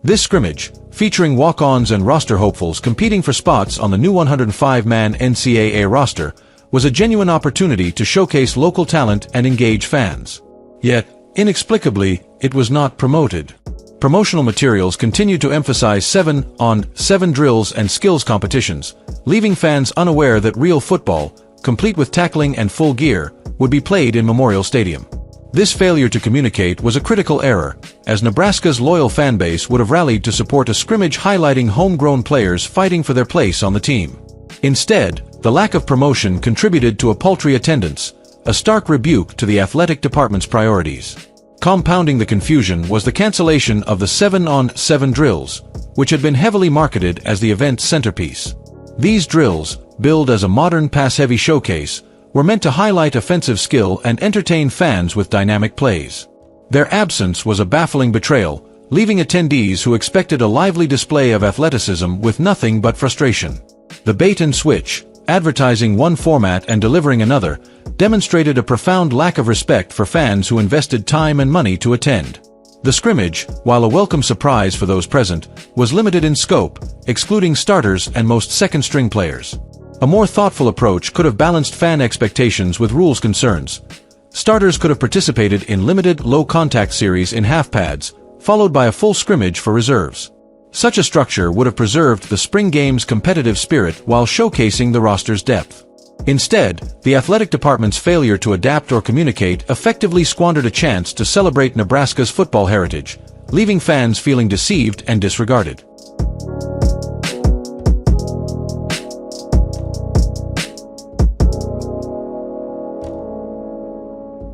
This scrimmage, featuring walk-ons and roster hopefuls competing for spots on the new 105-man NCAA roster, was a genuine opportunity to showcase local talent and engage fans. Yet, inexplicably, it was not promoted. Promotional materials continued to emphasize 7-on-7 drills and skills competitions, leaving fans unaware that real football, complete with tackling and full gear, would be played in Memorial Stadium. This failure to communicate was a critical error, as Nebraska's loyal fanbase would have rallied to support a scrimmage highlighting homegrown players fighting for their place on the team. Instead, the lack of promotion contributed to a paltry attendance, a stark rebuke to the athletic department's priorities. Compounding the confusion was the cancellation of the 7-on-7 drills, which had been heavily marketed as the event's centerpiece. These drills, billed as a modern pass-heavy showcase, were meant to highlight offensive skill and entertain fans with dynamic plays. Their absence was a baffling betrayal, leaving attendees who expected a lively display of athleticism with nothing but frustration. The bait-and-switch, advertising one format and delivering another, demonstrated a profound lack of respect for fans who invested time and money to attend. The scrimmage, while a welcome surprise for those present, was limited in scope, excluding starters and most second-string players. A more thoughtful approach could have balanced fan expectations with rules concerns. Starters could have participated in limited, low-contact series in half-pads, followed by a full scrimmage for reserves. Such a structure would have preserved the spring game's competitive spirit while showcasing the roster's depth. Instead, the athletic department's failure to adapt or communicate effectively squandered a chance to celebrate Nebraska's football heritage, leaving fans feeling deceived and disregarded.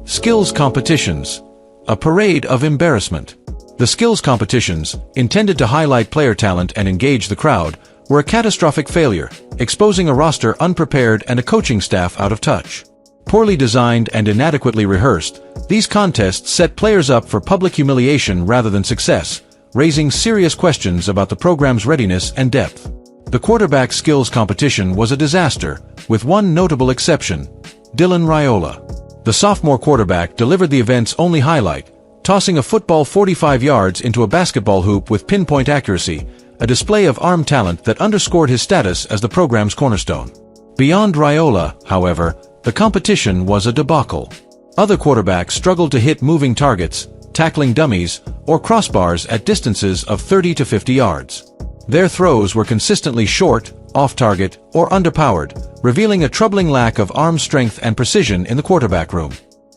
Skills competitions. A parade of embarrassment. The skills competitions, intended to highlight player talent and engage the crowd, were a catastrophic failure, exposing a roster unprepared and a coaching staff out of touch. Poorly designed and inadequately rehearsed, these contests set players up for public humiliation rather than success, raising serious questions about the program's readiness and depth. The quarterback skills competition was a disaster, with one notable exception: Dylan Raiola. The sophomore quarterback delivered the event's only highlight, tossing a football 45 yards into a basketball hoop with pinpoint accuracy, a display of arm talent that underscored his status as the program's cornerstone. Beyond Raiola, however, the competition was a debacle. Other quarterbacks struggled to hit moving targets, tackling dummies, or crossbars at distances of 30 to 50 yards. Their throws were consistently short, off-target, or underpowered, revealing a troubling lack of arm strength and precision in the quarterback room.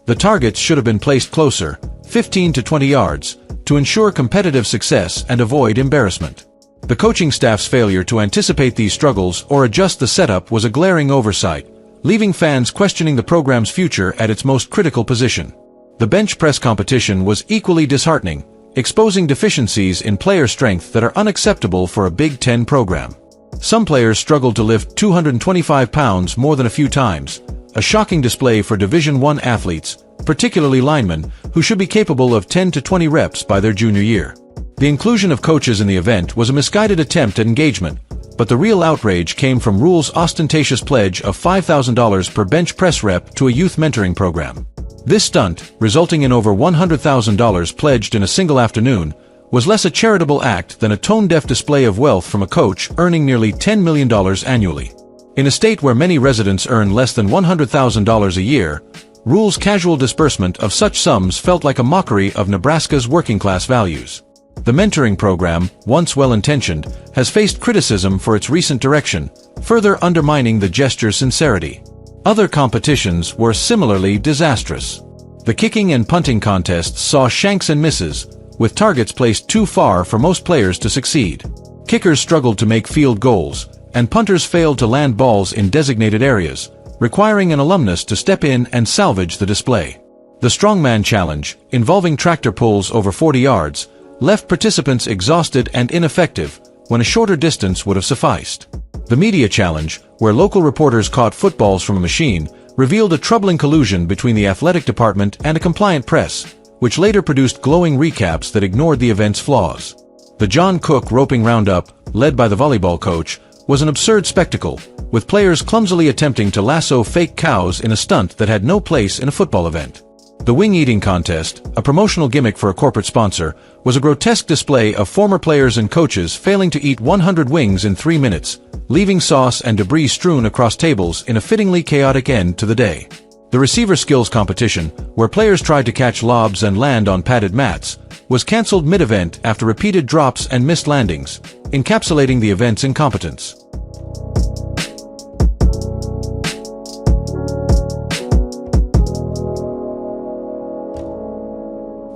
The targets should have been placed closer, 15 to 20 yards, to ensure competitive success and avoid embarrassment. The coaching staff's failure to anticipate these struggles or adjust the setup was a glaring oversight, leaving fans questioning the program's future at its most critical position. The bench press competition was equally disheartening, exposing deficiencies in player strength that are unacceptable for a Big Ten program. Some players struggled to lift 225 pounds more than a few times, a shocking display for Division I athletes, particularly linemen, who should be capable of 10 to 20 reps by their junior year. The inclusion of coaches in the event was a misguided attempt at engagement, but the real outrage came from Rule's ostentatious pledge of $5,000 per bench press rep to a youth mentoring program. This stunt, resulting in over $100,000 pledged in a single afternoon, was less a charitable act than a tone-deaf display of wealth from a coach earning nearly $10 million annually. In a state where many residents earn less than $100,000 a year, Rule's casual disbursement of such sums felt like a mockery of Nebraska's working-class values. The mentoring program, once well-intentioned, has faced criticism for its recent direction, further undermining the gesture's sincerity. Other competitions were similarly disastrous. The kicking and punting contests saw shanks and misses, with targets placed too far for most players to succeed. Kickers struggled to make field goals, and punters failed to land balls in designated areas, requiring an alumnus to step in and salvage the display. The Strongman Challenge, involving tractor pulls over 40 yards, left participants exhausted and ineffective when a shorter distance would have sufficed. The Media Challenge, where local reporters caught footballs from a machine, revealed a troubling collusion between the athletic department and a compliant press, which later produced glowing recaps that ignored the event's flaws. The John Cook roping roundup, led by the volleyball coach, was an absurd spectacle, with players clumsily attempting to lasso fake cows in a stunt that had no place in a football event. The wing eating contest, a promotional gimmick for a corporate sponsor, was a grotesque display of former players and coaches failing to eat 100 wings in 3 minutes, leaving sauce and debris strewn across tables in a fittingly chaotic end to the day. The receiver skills competition, where players tried to catch lobs and land on padded mats, was cancelled mid-event after repeated drops and missed landings, encapsulating the event's incompetence.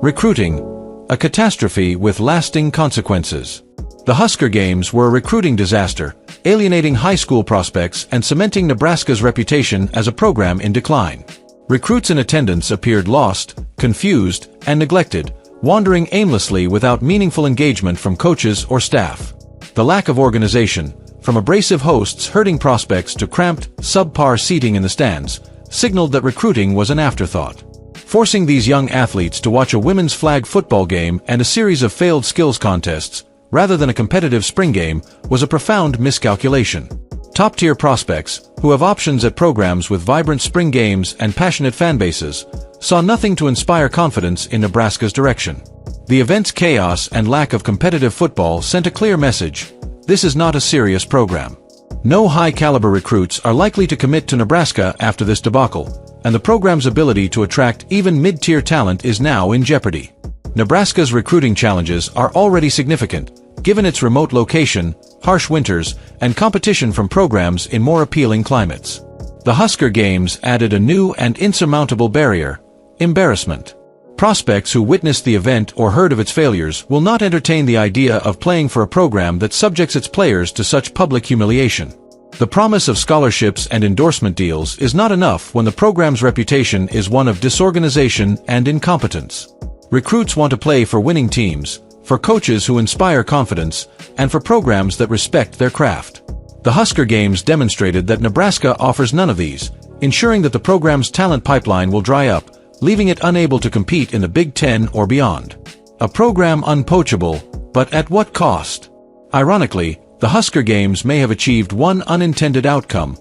Recruiting, a catastrophe with lasting consequences. The Husker Games were a recruiting disaster, alienating high school prospects and cementing Nebraska's reputation as a program in decline. Recruits in attendance appeared lost, confused, and neglected, wandering aimlessly without meaningful engagement from coaches or staff. The lack of organization, from abrasive hosts herding prospects to cramped, subpar seating in the stands, signaled that recruiting was an afterthought. Forcing these young athletes to watch a women's flag football game and a series of failed skills contests, rather than a competitive spring game, was a profound miscalculation. Top-tier prospects, who have options at programs with vibrant spring games and passionate fanbases, saw nothing to inspire confidence in Nebraska's direction. The event's chaos and lack of competitive football sent a clear message: this is not a serious program. No high-caliber recruits are likely to commit to Nebraska after this debacle, and the program's ability to attract even mid-tier talent is now in jeopardy. Nebraska's recruiting challenges are already significant, given its remote location, harsh winters, and competition from programs in more appealing climates. The Husker Games added a new and insurmountable barrier: embarrassment. Prospects who witnessed the event or heard of its failures will not entertain the idea of playing for a program that subjects its players to such public humiliation. The promise of scholarships and endorsement deals is not enough when the program's reputation is one of disorganization and incompetence. Recruits want to play for winning teams, for coaches who inspire confidence, and for programs that respect their craft. The Husker Games demonstrated that Nebraska offers none of these, ensuring that the program's talent pipeline will dry up, leaving it unable to compete in the Big Ten or beyond. A program unpoachable, but at what cost? Ironically, the Husker Games may have achieved one unintended outcome: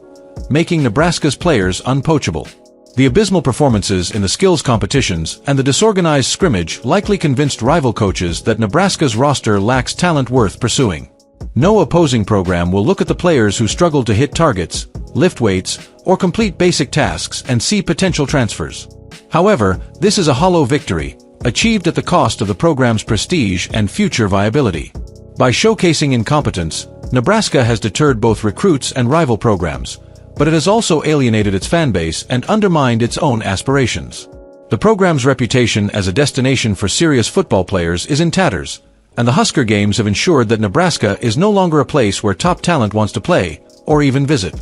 making Nebraska's players unpoachable. The abysmal performances in the skills competitions and the disorganized scrimmage likely convinced rival coaches that Nebraska's roster lacks talent worth pursuing. No opposing program will look at the players who struggle to hit targets, lift weights, or complete basic tasks and see potential transfers. However, this is a hollow victory, achieved at the cost of the program's prestige and future viability. By showcasing incompetence, Nebraska has deterred both recruits and rival programs, but it has also alienated its fanbase and undermined its own aspirations. The program's reputation as a destination for serious football players is in tatters, and the Husker Games have ensured that Nebraska is no longer a place where top talent wants to play, or even visit.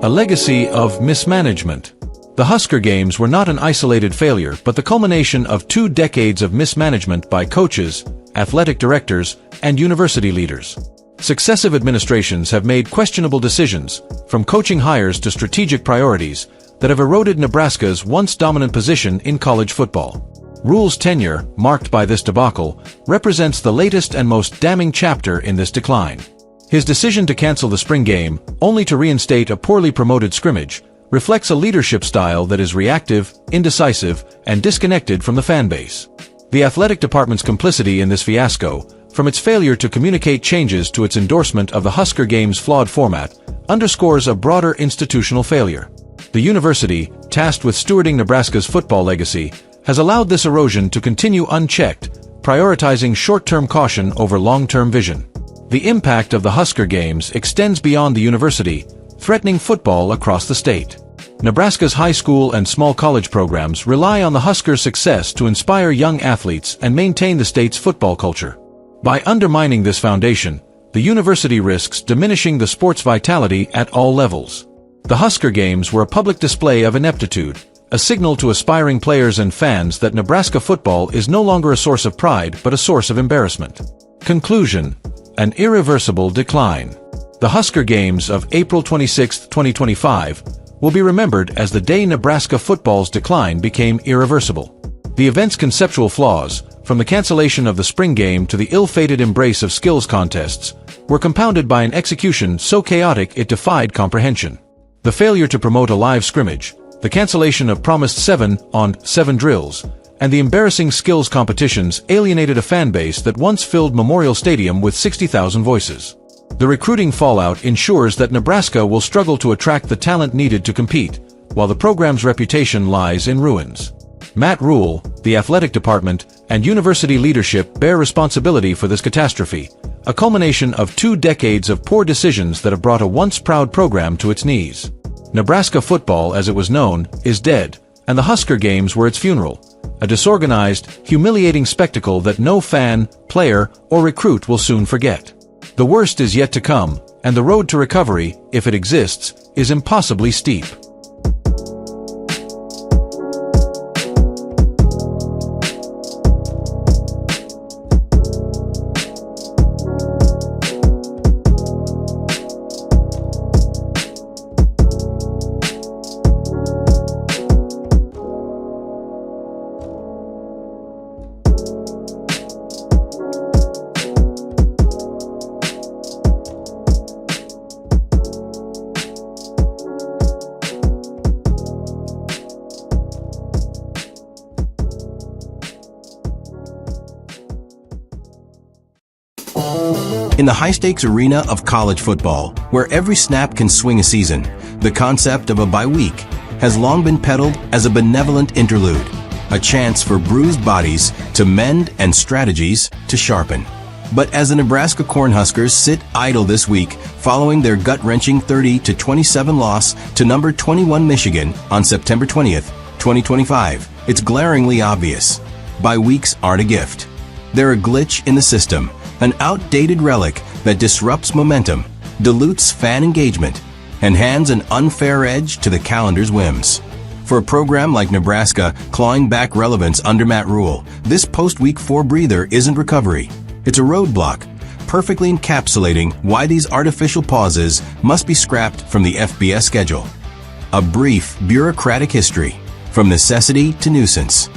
A legacy of mismanagement. The Husker Games were not an isolated failure but the culmination of 2 decades of mismanagement by coaches, athletic directors, and university leaders. Successive administrations have made questionable decisions, from coaching hires to strategic priorities, that have eroded Nebraska's once dominant position in college football. Rule's tenure, marked by this debacle, represents the latest and most damning chapter in this decline. His decision to cancel the spring game, only to reinstate a poorly promoted scrimmage, reflects a leadership style that is reactive, indecisive, and disconnected from the fan base. The athletic department's complicity in this fiasco, from its failure to communicate changes to its endorsement of the Husker Game's flawed format, underscores a broader institutional failure. The university, tasked with stewarding Nebraska's football legacy, has allowed this erosion to continue unchecked, prioritizing short-term caution over long-term vision. The impact of the Husker Games extends beyond the university, threatening football across the state. Nebraska's high school and small college programs rely on the Huskers' success to inspire young athletes and maintain the state's football culture. By undermining this foundation, the university risks diminishing the sport's vitality at all levels. The Husker Games were a public display of ineptitude, a signal to aspiring players and fans that Nebraska football is no longer a source of pride but a source of embarrassment. Conclusion: an irreversible decline. The Husker Games of April 26, 2025, will be remembered as the day Nebraska football's decline became irreversible. The event's conceptual flaws, from the cancellation of the spring game to the ill-fated embrace of skills contests, were compounded by an execution so chaotic it defied comprehension. The failure to promote a live scrimmage, the cancellation of promised 7-on-7 drills, and the embarrassing skills competitions alienated a fan base that once filled Memorial Stadium with 60,000 voices. The recruiting fallout ensures that Nebraska will struggle to attract the talent needed to compete, while the program's reputation lies in ruins. Matt Rule, the athletic department, and university leadership bear responsibility for this catastrophe, a culmination of 2 decades of poor decisions that have brought a once proud program to its knees. Nebraska football, as it was known, is dead, and the Husker Games were its funeral, a disorganized, humiliating spectacle that no fan, player, or recruit will soon forget. The worst is yet to come, and the road to recovery, if it exists, is impossibly steep. In the high-stakes arena of college football, where every snap can swing a season, the concept of a bye week has long been peddled as a benevolent interlude, a chance for bruised bodies to mend and strategies to sharpen. But as the Nebraska Cornhuskers sit idle this week following their gut-wrenching 30-27 loss to number 21 Michigan on September 20th, 2025, it's glaringly obvious. Bye weeks aren't a gift. They're a glitch in the system, an outdated relic that disrupts momentum, dilutes fan engagement, and hands an unfair edge to the calendar's whims. For a program like Nebraska clawing back relevance under Matt Rule, this post-Week 4 breather isn't recovery. It's a roadblock, perfectly encapsulating why these artificial pauses must be scrapped from the FBS schedule. A brief, bureaucratic history, from necessity to nuisance.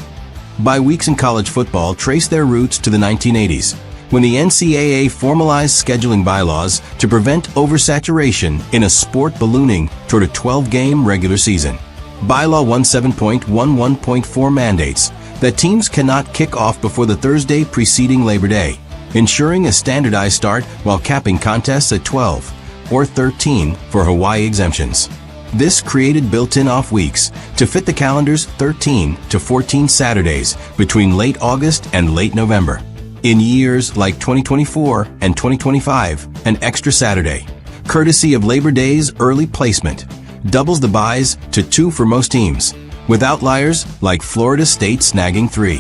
Bye weeks in college football trace their roots to the 1980s, when the NCAA formalized scheduling bylaws to prevent oversaturation in a sport ballooning toward a 12-game regular season. Bylaw 17.11.4 mandates that teams cannot kick off before the Thursday preceding Labor Day, ensuring a standardized start while capping contests at 12 or 13 for Hawaii exemptions. This created built-in off weeks to fit the calendar's 13 to 14 Saturdays between late August and late November. In years like 2024 and 2025, an extra Saturday, courtesy of Labor Day's early placement, doubles the byes to 2 for most teams, with outliers like Florida State snagging 3.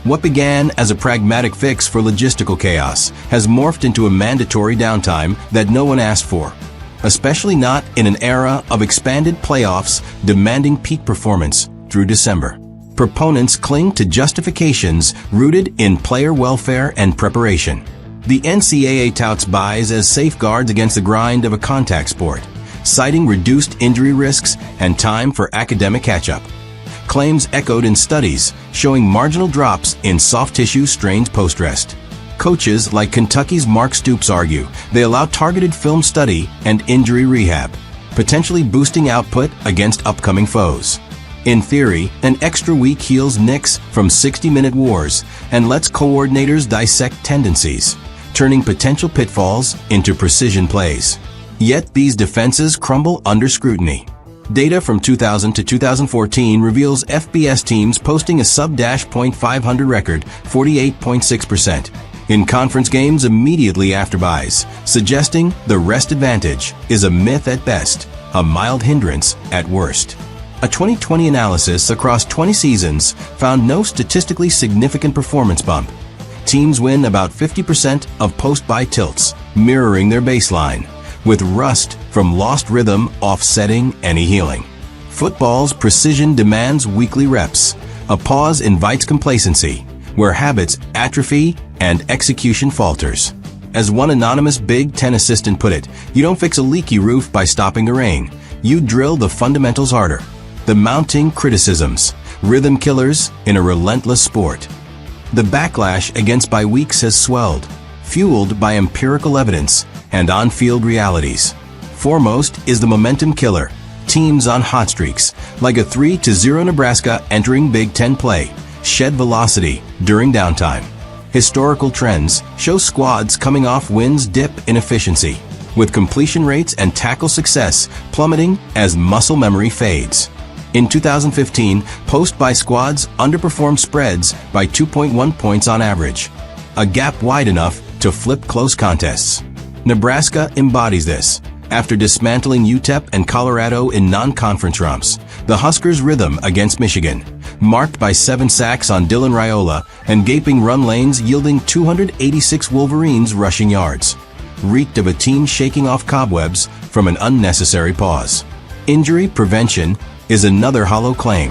What began as a pragmatic fix for logistical chaos has morphed into a mandatory downtime that no one asked for, especially not in an era of expanded playoffs demanding peak performance through December. Proponents cling to justifications rooted in player welfare and preparation. The NCAA touts byes as safeguards against the grind of a contact sport, citing reduced injury risks and time for academic catch-up. Claims echoed in studies showing marginal drops in soft tissue strains post-rest. Coaches like Kentucky's Mark Stoops argue they allow targeted film study and injury rehab, potentially boosting output against upcoming foes. In theory, an extra week heals nicks from 60-minute wars and lets coordinators dissect tendencies, turning potential pitfalls into precision plays. Yet these defenses crumble under scrutiny. Data from 2000 to 2014 reveals FBS teams posting a sub-.500 record, 48.6%, in conference games immediately after byes, suggesting the rest advantage is a myth at best, a mild hindrance at worst. A 2020 analysis across 20 seasons found no statistically significant performance bump. Teams win about 50% of post-bye tilts, mirroring their baseline, with rust from lost rhythm offsetting any healing. Football's precision demands weekly reps. A pause invites complacency, where habits atrophy and execution falters. As one anonymous Big Ten assistant put it, you don't fix a leaky roof by stopping the rain. You drill the fundamentals harder. The mounting criticisms, rhythm killers in a relentless sport. The backlash against bye weeks has swelled, fueled by empirical evidence and on-field realities. Foremost is the momentum killer. Teams on hot streaks, like a 3-0 Nebraska entering Big Ten play, shed velocity during downtime. Historical trends show squads coming off wins dip in efficiency, with completion rates and tackle success plummeting as muscle memory fades. In 2015, post-bye squads underperformed spreads by 2.1 points on average, a gap wide enough to flip close contests. Nebraska embodies this. After dismantling UTEP and Colorado in non-conference romps, the Huskers' rhythm against Michigan, marked by 7 sacks on Dylan Raiola and gaping run lanes yielding 286 Wolverines rushing yards, reeked of a team shaking off cobwebs from an unnecessary pause. Injury prevention is another hollow claim.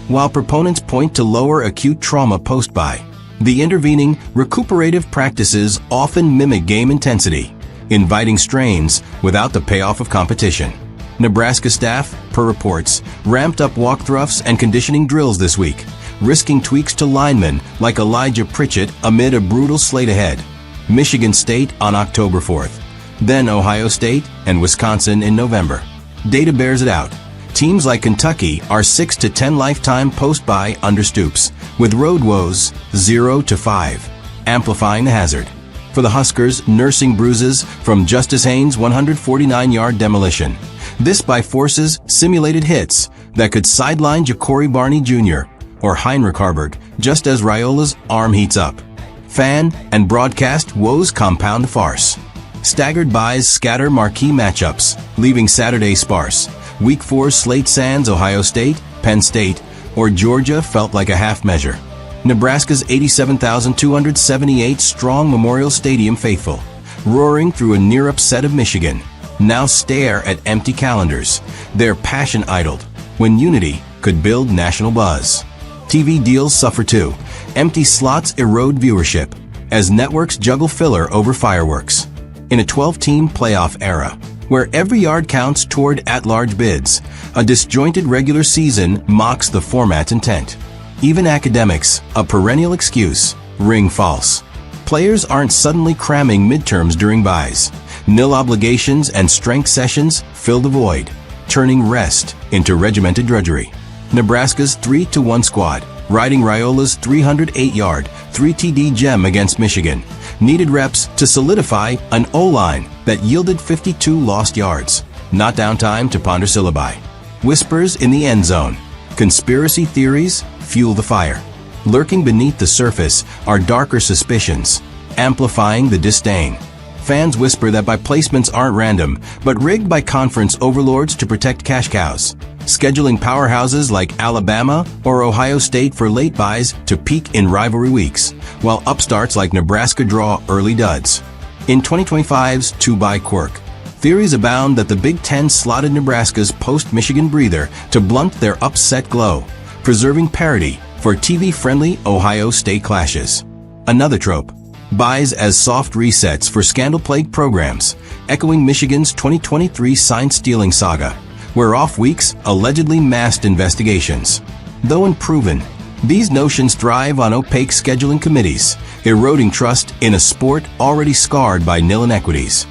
While proponents point to lower acute trauma post-bye, the intervening recuperative practices often mimic game intensity, inviting strains without the payoff of competition. Nebraska staff, per reports, ramped up walk-throughs and conditioning drills this week, risking tweaks to linemen like Elijah Pritchett amid a brutal slate ahead. Michigan State on October 4th, then Ohio State and Wisconsin in November. Data bears it out. Teams like Kentucky are 6 to 10 lifetime post-bye under Stoops, with road woes 0 to 5, amplifying the hazard. For the Huskers, nursing bruises from Justice Haynes' 149-yard demolition. This by forces simulated hits that could sideline Ja'Cory Barney Jr. or Heinrich Haarberg just as Raiola's arm heats up. Fan and broadcast woes compound the farce. Staggered byes scatter marquee matchups, leaving Saturday sparse. Week 4's slate sans Ohio State, Penn State, or Georgia felt like a half measure. Nebraska's 87,278 strong Memorial Stadium faithful, roaring through a near upset of Michigan, now stare at empty calendars, their passion idled, when unity could build national buzz. TV deals suffer too. Empty slots erode viewership, as networks juggle filler over fireworks. In a 12-team playoff era, where every yard counts toward at-large bids, a disjointed regular season mocks the format's intent. Even academics, a perennial excuse, ring false. Players aren't suddenly cramming midterms during byes. Nil obligations and strength sessions fill the void, turning rest into regimented drudgery. Nebraska's 3-1 squad, riding Raiola's 308-yard, 3-TD gem against Michigan, needed reps to solidify an O-line that yielded 52 lost yards, not downtime to ponder syllabi. Whispers in the end zone. Conspiracy theories fuel the fire. Lurking beneath the surface are darker suspicions, amplifying the disdain. Fans whisper that by placements aren't random, but rigged by conference overlords to protect cash cows, scheduling powerhouses like Alabama or Ohio State for late byes to peak in rivalry weeks, while upstarts like Nebraska draw early duds. In 2025's 2-bye quirk, theories abound that the Big Ten slotted Nebraska's post-Michigan breather to blunt their upset glow, preserving parity for TV-friendly Ohio State clashes. Another trope, byes as soft resets for scandal-plagued programs, echoing Michigan's 2023 sign-stealing saga, where off weeks allegedly masked investigations. Though unproven, these notions thrive on opaque scheduling committees, eroding trust in a sport already scarred by nil inequities.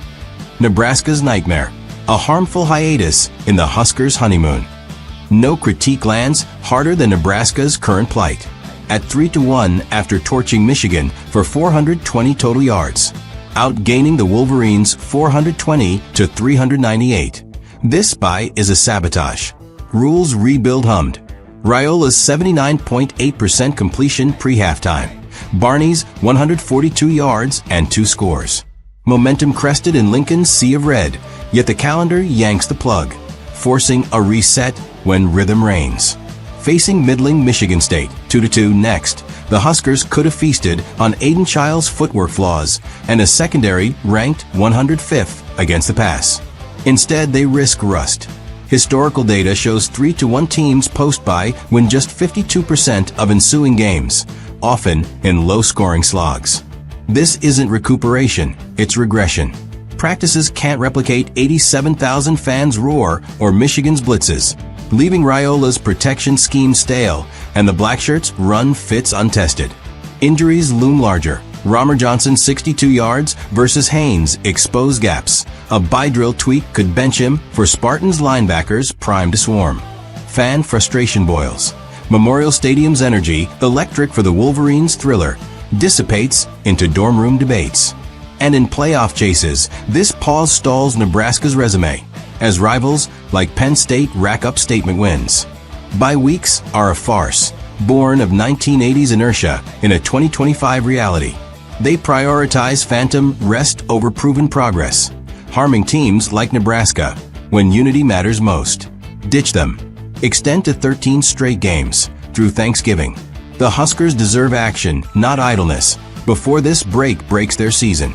Nebraska's nightmare, a harmful hiatus in the Huskers' honeymoon. No critique lands harder than Nebraska's current plight. At 3-1 after torching Michigan for 420 total yards, outgaining the Wolverines 420 to 398. This bye is a sabotage. Rules rebuild hummed. Raiola's 79.8% completion pre-halftime. Barney's 142 yards and 2 scores. Momentum crested in Lincoln's sea of red, yet the calendar yanks the plug, forcing a reset when rhythm reigns. Facing middling Michigan State 2-2 next, the Huskers could have feasted on Aiden Childs' footwork flaws and a secondary ranked 105th against the pass. Instead, they risk rust. Historical data shows 3-1 teams post-bye win just 52% of ensuing games, often in low-scoring slogs. This isn't recuperation, it's regression. Practices can't replicate 87,000 fans' roar or Michigan's blitzes, leaving Raiola's protection scheme stale and the Blackshirts' run fits untested. Injuries loom larger. Romer Johnson's 62 yards versus Haynes' exposed gaps. A by-drill tweak could bench him for Spartans linebackers primed to swarm. Fan frustration boils. Memorial Stadium's energy, electric for the Wolverines' thriller, dissipates into dorm room debates. And in playoff chases, this pause stalls Nebraska's resume, as rivals like Penn State rack up statement wins. Bye weeks are a farce, born of 1980s inertia in a 2025 reality. They prioritize phantom rest over proven progress, harming teams like Nebraska when unity matters most. Ditch them. Extend to 13 straight games through Thanksgiving. The Huskers deserve action, not idleness, before this break breaks their season.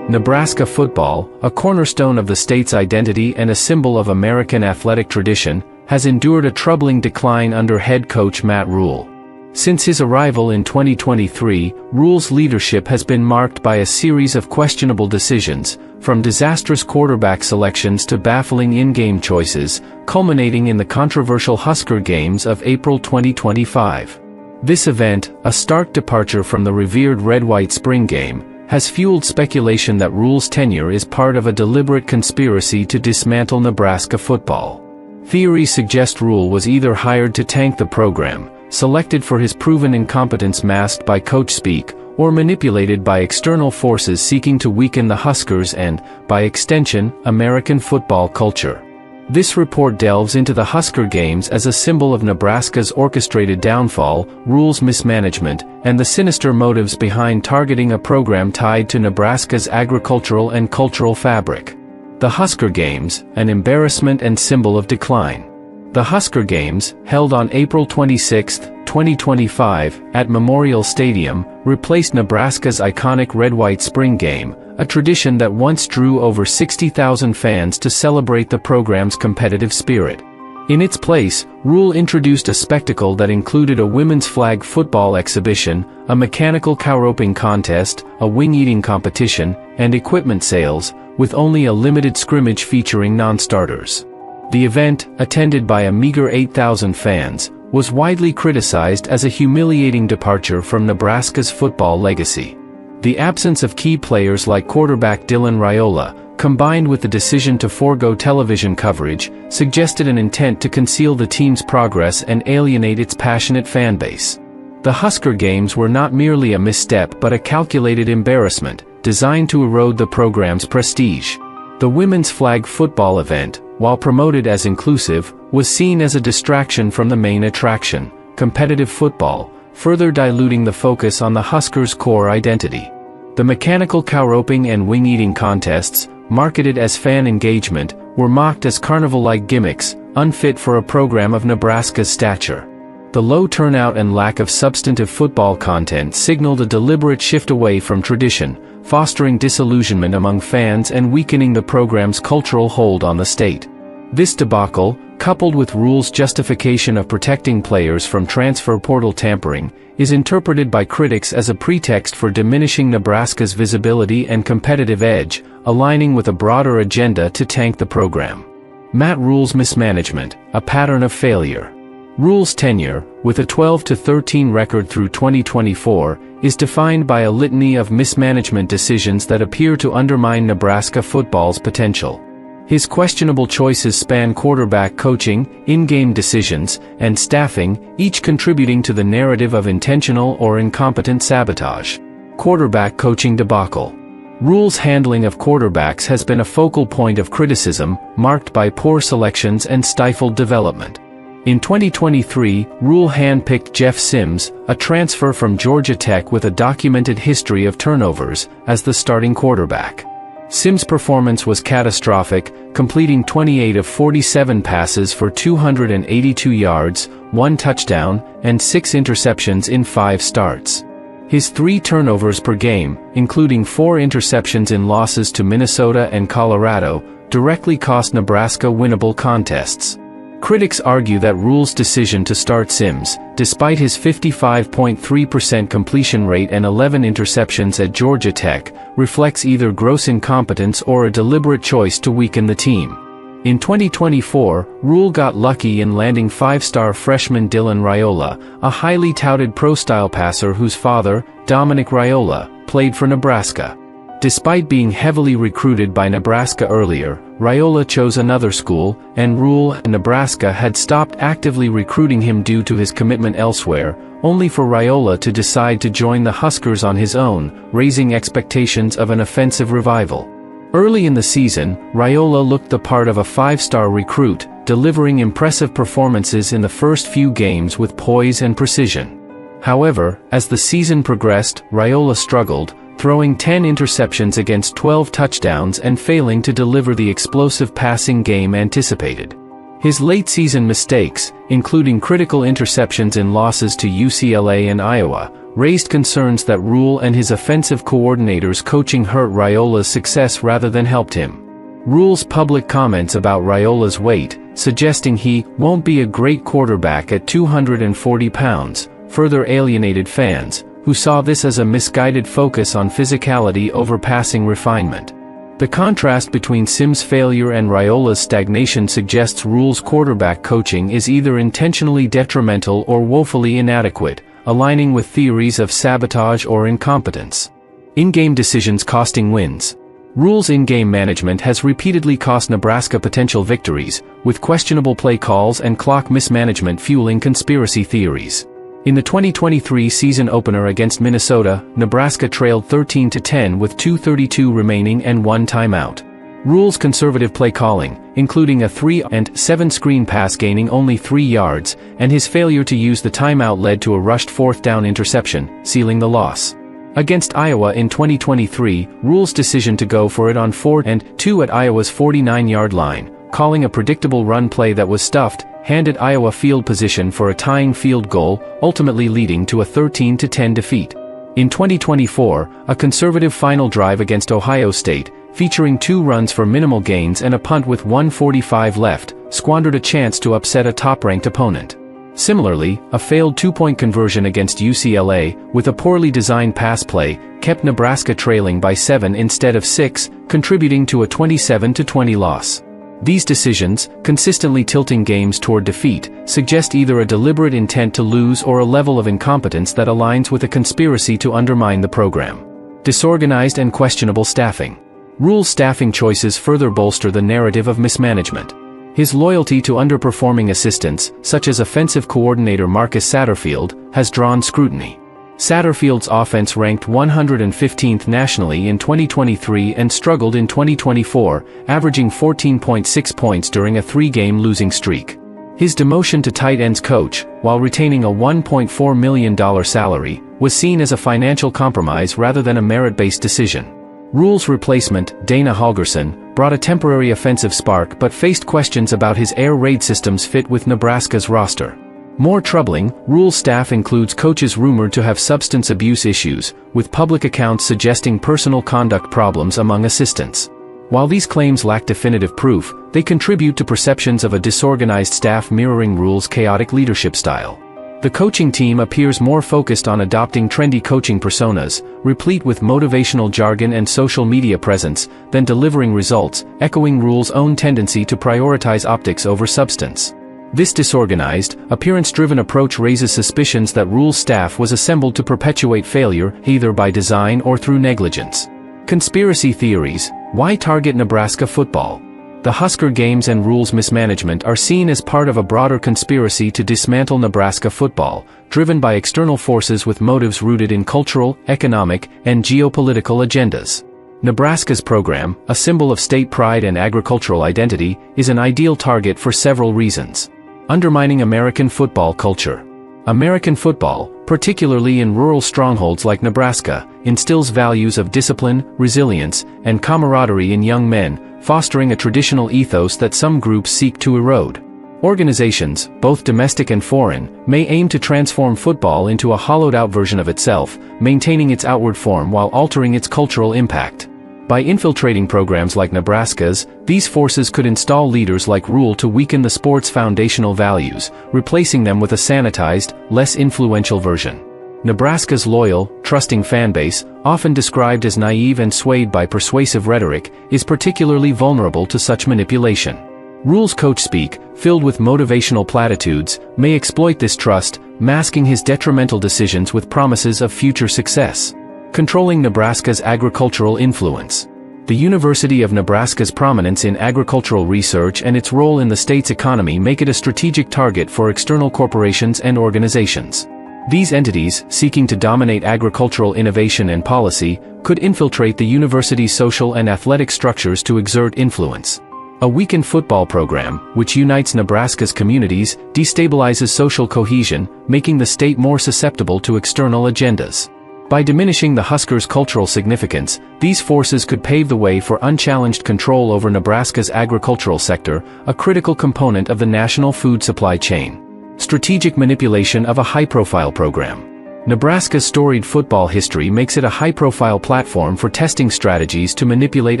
Nebraska football, a cornerstone of the state's identity and a symbol of American athletic tradition, has endured a troubling decline under head coach Matt Rule. Since his arrival in 2023, Rule's leadership has been marked by a series of questionable decisions, from disastrous quarterback selections to baffling in-game choices, culminating in the controversial Husker games of April 2025. This event, a stark departure from the revered red-white spring game, has fueled speculation that Rule's tenure is part of a deliberate conspiracy to dismantle Nebraska football. Theories suggest Rule was either hired to tank the program, selected for his proven incompetence masked by coach speak, or manipulated by external forces seeking to weaken the Huskers and, by extension, American football culture. This report delves into the Husker games as a symbol of Nebraska's orchestrated downfall, Rule's mismanagement, and the sinister motives behind targeting a program tied to Nebraska's agricultural and cultural fabric. The Husker Games, an embarrassment and symbol of decline. The Husker Games, held on April 26, 2025, at Memorial Stadium, replaced Nebraska's iconic red-white spring game, a tradition that once drew over 60,000 fans to celebrate the program's competitive spirit. In its place, Rule introduced a spectacle that included a women's flag football exhibition, a mechanical cow-roping contest, a wing-eating competition, and equipment sales, with only a limited scrimmage featuring non-starters. The event, attended by a meager 8,000 fans, was widely criticized as a humiliating departure from Nebraska's football legacy. The absence of key players like quarterback Dylan Raiola, combined with the decision to forego television coverage, suggested an intent to conceal the team's progress and alienate its passionate fan base. The Husker Games were not merely a misstep but a calculated embarrassment, designed to erode the program's prestige. The women's flag football event, while promoted as inclusive, was seen as a distraction from the main attraction, competitive football, further diluting the focus on the Huskers' core identity. The mechanical cow-roping and wing-eating contests, marketed as fan engagement, were mocked as carnival-like gimmicks, unfit for a program of Nebraska's stature. The low turnout and lack of substantive football content signaled a deliberate shift away from tradition, fostering disillusionment among fans and weakening the program's cultural hold on the state. This debacle, coupled with Rule's justification of protecting players from transfer portal tampering, is interpreted by critics as a pretext for diminishing Nebraska's visibility and competitive edge, aligning with a broader agenda to tank the program. Matt Rule's mismanagement, a pattern of failure. Rule's tenure, with a 12-13 record through 2024, is defined by a litany of mismanagement decisions that appear to undermine Nebraska football's potential. His questionable choices span quarterback coaching, in-game decisions, and staffing, each contributing to the narrative of intentional or incompetent sabotage. Quarterback coaching debacle. Rule's handling of quarterbacks has been a focal point of criticism, marked by poor selections and stifled development. In 2023, Rule handpicked Jeff Sims, a transfer from Georgia Tech with a documented history of turnovers, as the starting quarterback. Sims' performance was catastrophic, completing 28 of 47 passes for 282 yards, 1 touchdown, and 6 interceptions in 5 starts. His 3 turnovers per game, including 4 interceptions in losses to Minnesota and Colorado, directly cost Nebraska winnable contests. Critics argue that Rule's decision to start Sims, despite his 55.3% completion rate and 11 interceptions at Georgia Tech, reflects either gross incompetence or a deliberate choice to weaken the team. In 2024, Rule got lucky in landing 5-star freshman Dylan Raiola, a highly touted pro-style passer whose father, Dominic Raiola, played for Nebraska. Despite being heavily recruited by Nebraska earlier, Raiola chose another school, and Rule and Nebraska had stopped actively recruiting him due to his commitment elsewhere, only for Raiola to decide to join the Huskers on his own, raising expectations of an offensive revival. Early in the season, Raiola looked the part of a 5-star recruit, delivering impressive performances in the first few games with poise and precision. However, as the season progressed, Raiola struggled, throwing 10 interceptions against 12 touchdowns and failing to deliver the explosive passing game anticipated. His late-season mistakes, including critical interceptions in losses to UCLA and Iowa, raised concerns that Rule and his offensive coordinator's coaching hurt Raiola's success rather than helped him. Rule's public comments about Raiola's weight, suggesting he won't be a great quarterback at 240 pounds, further alienated fans, who saw this as a misguided focus on physicality over passing refinement. The contrast between Sims' failure and Raiola's stagnation suggests Rule's quarterback coaching is either intentionally detrimental or woefully inadequate, aligning with theories of sabotage or incompetence. In-game decisions costing wins. Rule's in-game management has repeatedly cost Nebraska potential victories, with questionable play calls and clock mismanagement fueling conspiracy theories. In the 2023 season opener against Minnesota, Nebraska trailed 13-10 with 2:32 remaining and 1 timeout. Rule's conservative play calling, including a 3-and-7 screen pass gaining only 3 yards, and his failure to use the timeout led to a rushed 4th-down interception, sealing the loss. Against Iowa in 2023, Rule's decision to go for it on 4-and-2 at Iowa's 49-yard line, calling a predictable run play that was stuffed, handed Iowa field position for a tying field goal, ultimately leading to a 13-10 defeat. In 2024, a conservative final drive against Ohio State, featuring 2 runs for minimal gains and a punt with 1:45 left, squandered a chance to upset a top-ranked opponent. Similarly, a failed 2-point conversion against UCLA, with a poorly designed pass play, kept Nebraska trailing by 7 instead of 6, contributing to a 27-20 loss. These decisions, consistently tilting games toward defeat, suggest either a deliberate intent to lose or a level of incompetence that aligns with a conspiracy to undermine the program. Disorganized and questionable staffing. Rule's staffing choices further bolster the narrative of mismanagement. His loyalty to underperforming assistants, such as offensive coordinator Marcus Satterfield, has drawn scrutiny. Satterfield's offense ranked 115th nationally in 2023 and struggled in 2024, averaging 14.6 points during a 3-game losing streak. His demotion to tight ends coach, while retaining a $1.4 million salary, was seen as a financial compromise rather than a merit-based decision. Rule's replacement, Dana Holgorsen, brought a temporary offensive spark but faced questions about his air raid system's fit with Nebraska's roster. More troubling, Rule's staff includes coaches rumored to have substance abuse issues, with public accounts suggesting personal conduct problems among assistants. While these claims lack definitive proof, they contribute to perceptions of a disorganized staff mirroring Rule's chaotic leadership style. The coaching team appears more focused on adopting trendy coaching personas, replete with motivational jargon and social media presence, than delivering results, echoing Rule's own tendency to prioritize optics over substance. This disorganized, appearance-driven approach raises suspicions that Rule's staff was assembled to perpetuate failure, either by design or through negligence. Conspiracy theories. Why target Nebraska football? The Husker Games and Rule's mismanagement are seen as part of a broader conspiracy to dismantle Nebraska football, driven by external forces with motives rooted in cultural, economic, and geopolitical agendas. Nebraska's program, a symbol of state pride and agricultural identity, is an ideal target for several reasons. Undermining American football culture. American football, particularly in rural strongholds like Nebraska, instills values of discipline, resilience, and camaraderie in young men, fostering a traditional ethos that some groups seek to erode. Organizations, both domestic and foreign, may aim to transform football into a hollowed-out version of itself, maintaining its outward form while altering its cultural impact. By infiltrating programs like Nebraska's, these forces could install leaders like Rule to weaken the sport's foundational values, replacing them with a sanitized, less influential version. Nebraska's loyal, trusting fanbase, often described as naive and swayed by persuasive rhetoric, is particularly vulnerable to such manipulation. Rule's coach speak, filled with motivational platitudes, may exploit this trust, masking his detrimental decisions with promises of future success. Controlling Nebraska's agricultural influence. The University of Nebraska's prominence in agricultural research and its role in the state's economy make it a strategic target for external corporations and organizations. These entities, seeking to dominate agricultural innovation and policy, could infiltrate the university's social and athletic structures to exert influence. A weakened football program, which unites Nebraska's communities, destabilizes social cohesion, making the state more susceptible to external agendas. By diminishing the Huskers' cultural significance, these forces could pave the way for unchallenged control over Nebraska's agricultural sector, a critical component of the national food supply chain. Strategic manipulation of a high-profile program. Nebraska's storied football history makes it a high-profile platform for testing strategies to manipulate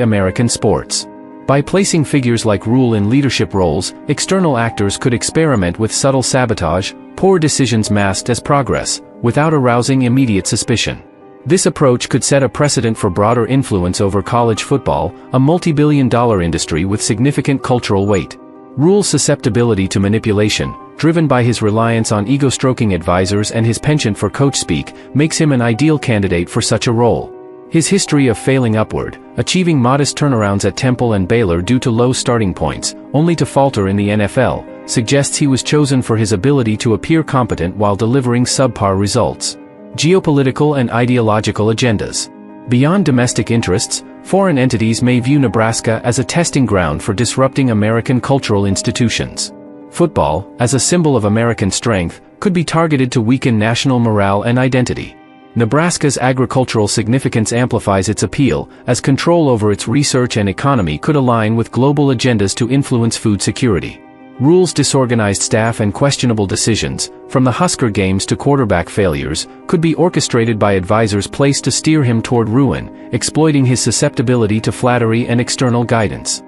American sports. By placing figures like Rule in leadership roles, external actors could experiment with subtle sabotage, poor decisions masked as progress, without arousing immediate suspicion. This approach could set a precedent for broader influence over college football, a multi-billion-dollar industry with significant cultural weight. Rule's susceptibility to manipulation, driven by his reliance on ego-stroking advisors and his penchant for coach speak, makes him an ideal candidate for such a role. His history of failing upward, achieving modest turnarounds at Temple and Baylor due to low starting points, only to falter in the NFL, suggests he was chosen for his ability to appear competent while delivering subpar results. Geopolitical and ideological agendas. Beyond domestic interests, foreign entities may view Nebraska as a testing ground for disrupting American cultural institutions. Football, as a symbol of American strength, could be targeted to weaken national morale and identity. Nebraska's agricultural significance amplifies its appeal, as control over its research and economy could align with global agendas to influence food security. Rule's disorganized staff and questionable decisions, from the Husker Games to quarterback failures, could be orchestrated by advisors placed to steer him toward ruin, exploiting his susceptibility to flattery and external guidance.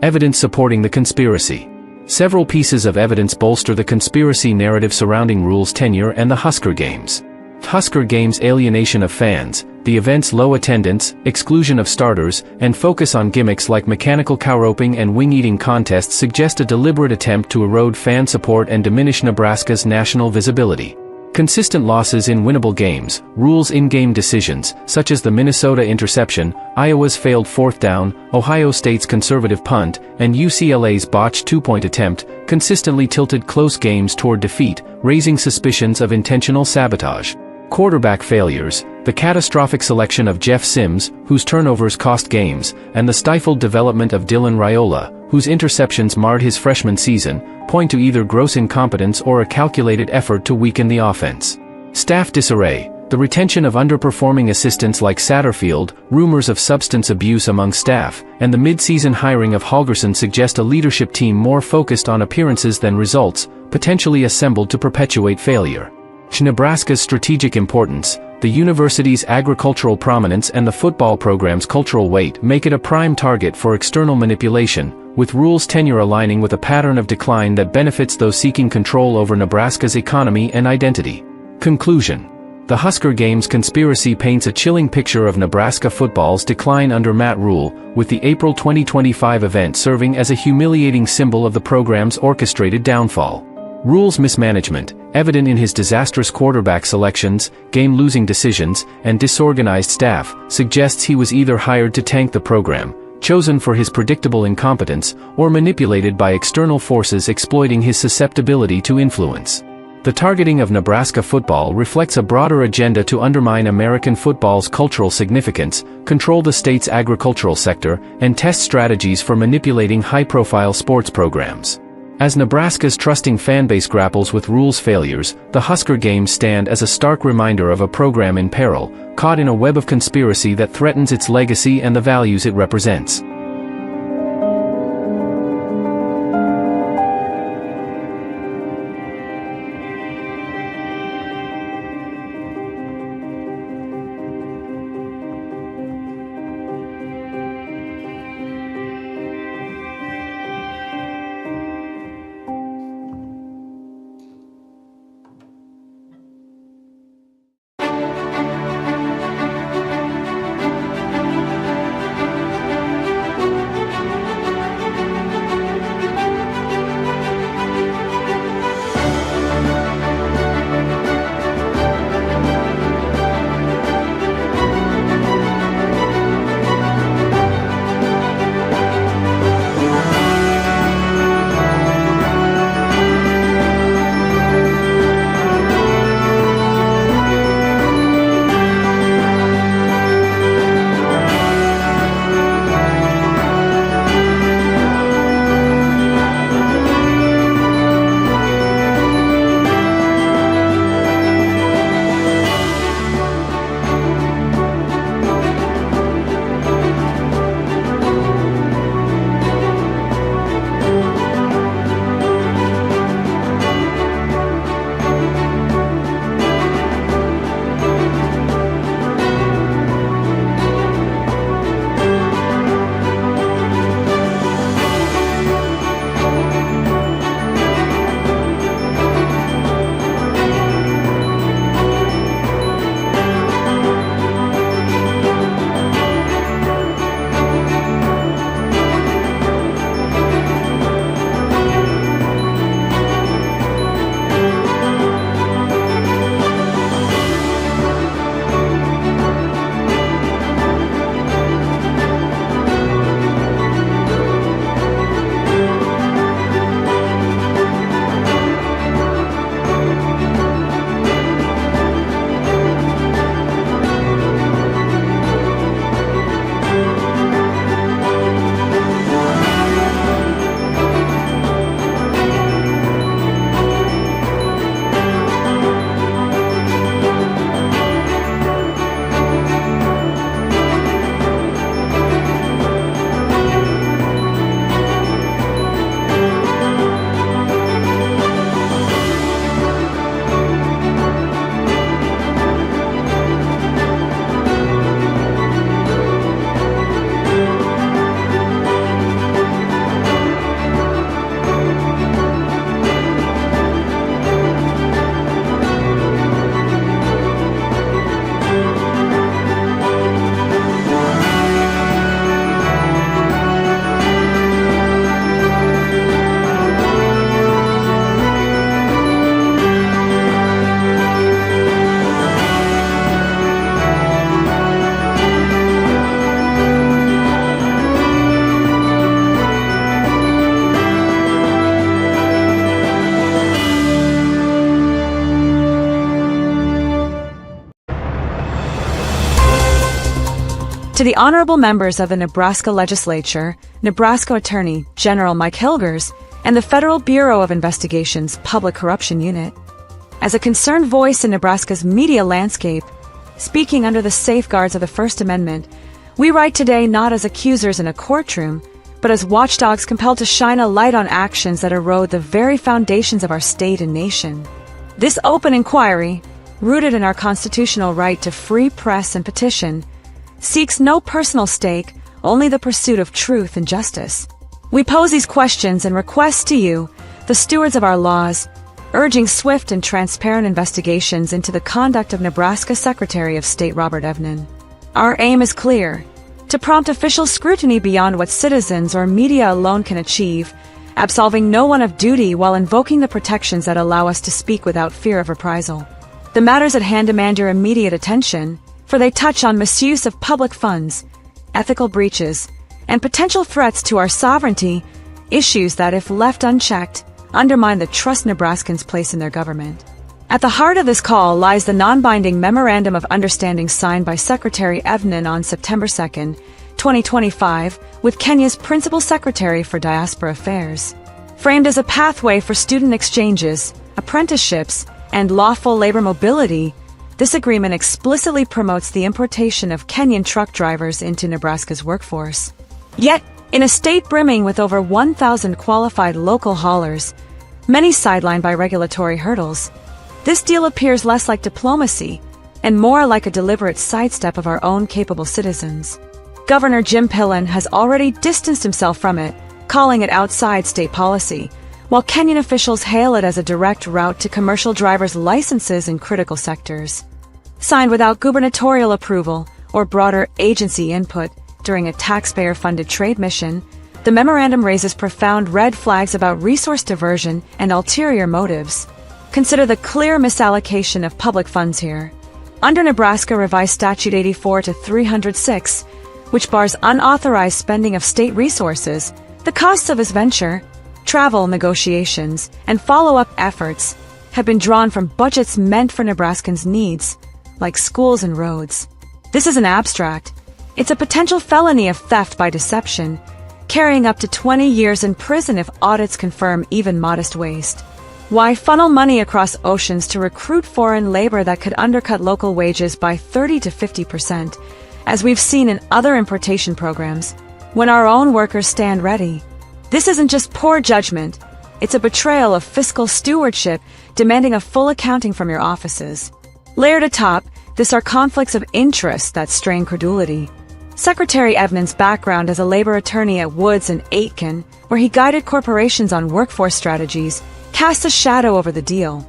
Evidence supporting the conspiracy. Several pieces of evidence bolster the conspiracy narrative surrounding Rule's tenure and the Husker Games. Husker Games' alienation of fans, the event's low attendance, exclusion of starters, and focus on gimmicks like mechanical cow-roping and wing-eating contests suggest a deliberate attempt to erode fan support and diminish Nebraska's national visibility. Consistent losses in winnable games, Rule's in-game decisions, such as the Minnesota interception, Iowa's failed fourth down, Ohio State's conservative punt, and UCLA's botched two-point attempt, consistently tilted close games toward defeat, raising suspicions of intentional sabotage. Quarterback failures, the catastrophic selection of Jeff Sims, whose turnovers cost games, and the stifled development of Dylan Raiola, whose interceptions marred his freshman season, point to either gross incompetence or a calculated effort to weaken the offense. Staff disarray, the retention of underperforming assistants like Satterfield, rumors of substance abuse among staff, and the mid-season hiring of Holgerson suggest a leadership team more focused on appearances than results, potentially assembled to perpetuate failure. Nebraska's strategic importance, the university's agricultural prominence and the football program's cultural weight make it a prime target for external manipulation, with Rule's tenure aligning with a pattern of decline that benefits those seeking control over Nebraska's economy and identity. Conclusion. The Husker Games conspiracy paints a chilling picture of Nebraska football's decline under Matt Rule, with the April 2025 event serving as a humiliating symbol of the program's orchestrated downfall. Rule's mismanagement, evident in his disastrous quarterback selections, game-losing decisions, and disorganized staff, suggests he was either hired to tank the program, chosen for his predictable incompetence, or manipulated by external forces exploiting his susceptibility to influence. The targeting of Nebraska football reflects a broader agenda to undermine American football's cultural significance, control the state's agricultural sector, and test strategies for manipulating high-profile sports programs. As Nebraska's trusting fanbase grapples with Rule's failures, the Husker Games stand as a stark reminder of a program in peril, caught in a web of conspiracy that threatens its legacy and the values it represents. To the honorable members of the Nebraska Legislature, Nebraska Attorney General Mike Hilgers, and the Federal Bureau of Investigation's Public Corruption Unit. As a concerned voice in Nebraska's media landscape, speaking under the safeguards of the First Amendment, we write today not as accusers in a courtroom, but as watchdogs compelled to shine a light on actions that erode the very foundations of our state and nation. This open inquiry, rooted in our constitutional right to free press and petition, seeks no personal stake, only the pursuit of truth and justice. We pose these questions and requests to you, the stewards of our laws, urging swift and transparent investigations into the conduct of Nebraska Secretary of State Robert Evnen. Our aim is clear: to prompt official scrutiny beyond what citizens or media alone can achieve, absolving no one of duty while invoking the protections that allow us to speak without fear of reprisal. The matters at hand demand your immediate attention, for they touch on misuse of public funds, ethical breaches, and potential threats to our sovereignty, issues that, if left unchecked, undermine the trust Nebraskans place in their government. At the heart of this call lies the non-binding Memorandum of Understanding signed by Secretary Evnen on September 2, 2025, with Kenya's Principal Secretary for Diaspora Affairs. Framed as a pathway for student exchanges, apprenticeships, and lawful labor mobility, this agreement explicitly promotes the importation of Kenyan truck drivers into Nebraska's workforce. Yet, in a state brimming with over 1,000 qualified local haulers, many sidelined by regulatory hurdles, this deal appears less like diplomacy and more like a deliberate sidestep of our own capable citizens. Governor Jim Pillen has already distanced himself from it, calling it outside state policy, while Kenyan officials hail it as a direct route to commercial drivers' licenses in critical sectors. Signed without gubernatorial approval or broader agency input during a taxpayer-funded trade mission, the memorandum raises profound red flags about resource diversion and ulterior motives. Consider the clear misallocation of public funds here. Under Nebraska Revised Statute 84-306, which bars unauthorized spending of state resources, the costs of this venture, travel negotiations, and follow-up efforts have been drawn from budgets meant for Nebraskans' needs, like schools and roads. This isn't abstract. It's a potential felony of theft by deception, carrying up to 20 years in prison if audits confirm even modest waste. Why funnel money across oceans to recruit foreign labor that could undercut local wages by 30 to 50%, as we've seen in other importation programs, when our own workers stand ready? This isn't just poor judgment, it's a betrayal of fiscal stewardship demanding a full accounting from your offices. Layered atop, this are conflicts of interest that strain credulity. Secretary Evnen's background as a labor attorney at Woods and Aitken, where he guided corporations on workforce strategies, casts a shadow over the deal.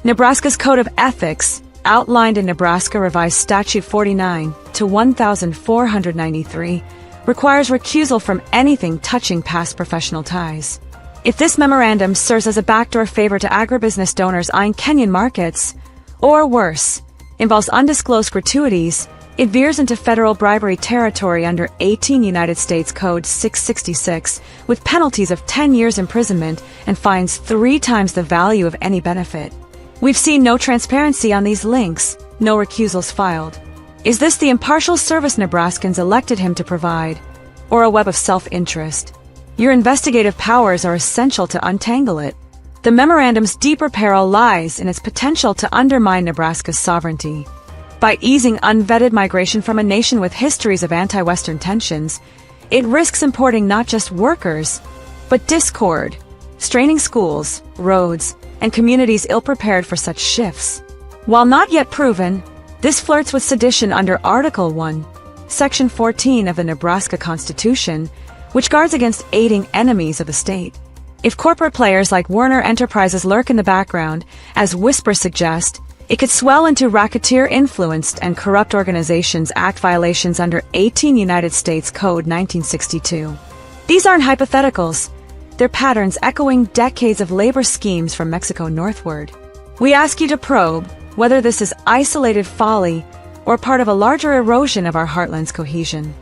Nebraska's Code of Ethics, outlined in Nebraska Revised Statute 49-1493, requires recusal from anything touching past professional ties. If this memorandum serves as a backdoor favor to agribusiness donors eyeing Kenyan markets, or worse, involves undisclosed gratuities, it veers into federal bribery territory under 18 United States Code 666, with penalties of 10 years imprisonment and fines 3 times the value of any benefit. We've seen no transparency on these links, no recusals filed. Is this the impartial service Nebraskans elected him to provide, or a web of self-interest? Your investigative powers are essential to untangle it. The memorandum's deeper peril lies in its potential to undermine Nebraska's sovereignty. By easing unvetted migration from a nation with histories of anti-Western tensions, it risks importing not just workers, but discord, straining schools, roads, and communities ill-prepared for such shifts. While not yet proven, this flirts with sedition under Article 1, Section 14 of the Nebraska Constitution, which guards against aiding enemies of the state. If corporate players like Werner Enterprises lurk in the background, as whispers suggest, it could swell into racketeer-influenced and corrupt organizations act violations under 18 United States Code 1962. These aren't hypotheticals. They're patterns echoing decades of labor schemes from Mexico northward. We ask you to probe whether this is isolated folly or part of a larger erosion of our heartland's cohesion.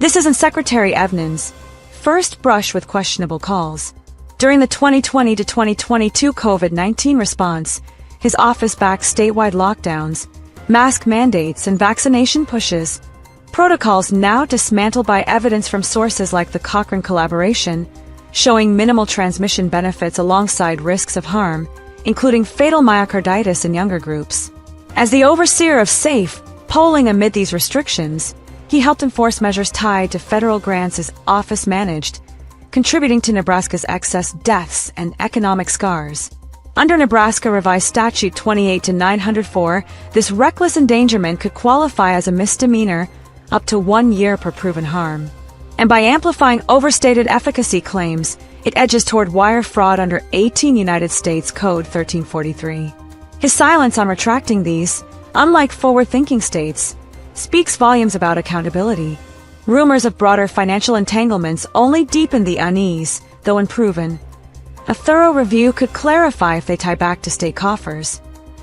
This isn't Secretary Evnen's first brush with questionable calls. During the 2020 to 2022 COVID-19 response, his office backed statewide lockdowns, mask mandates, and vaccination pushes, protocols now dismantled by evidence from sources like the Cochrane Collaboration, showing minimal transmission benefits alongside risks of harm, including fatal myocarditis in younger groups. As the overseer of SAFE, polling amid these restrictions, he helped enforce measures tied to federal grants his office managed, contributing to Nebraska's excess deaths and economic scars. Under Nebraska Revised Statute 28-904, this reckless endangerment could qualify as a misdemeanor up to 1 year per proven harm. And by amplifying overstated efficacy claims, it edges toward wire fraud under 18 United States Code 1343. His silence on retracting these, unlike forward-thinking states, speaks volumes about accountability. Rumors of broader financial entanglements only deepen the unease, though unproven. A thorough review could clarify if they tie back to state coffers.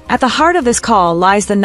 At the heart of this call lies the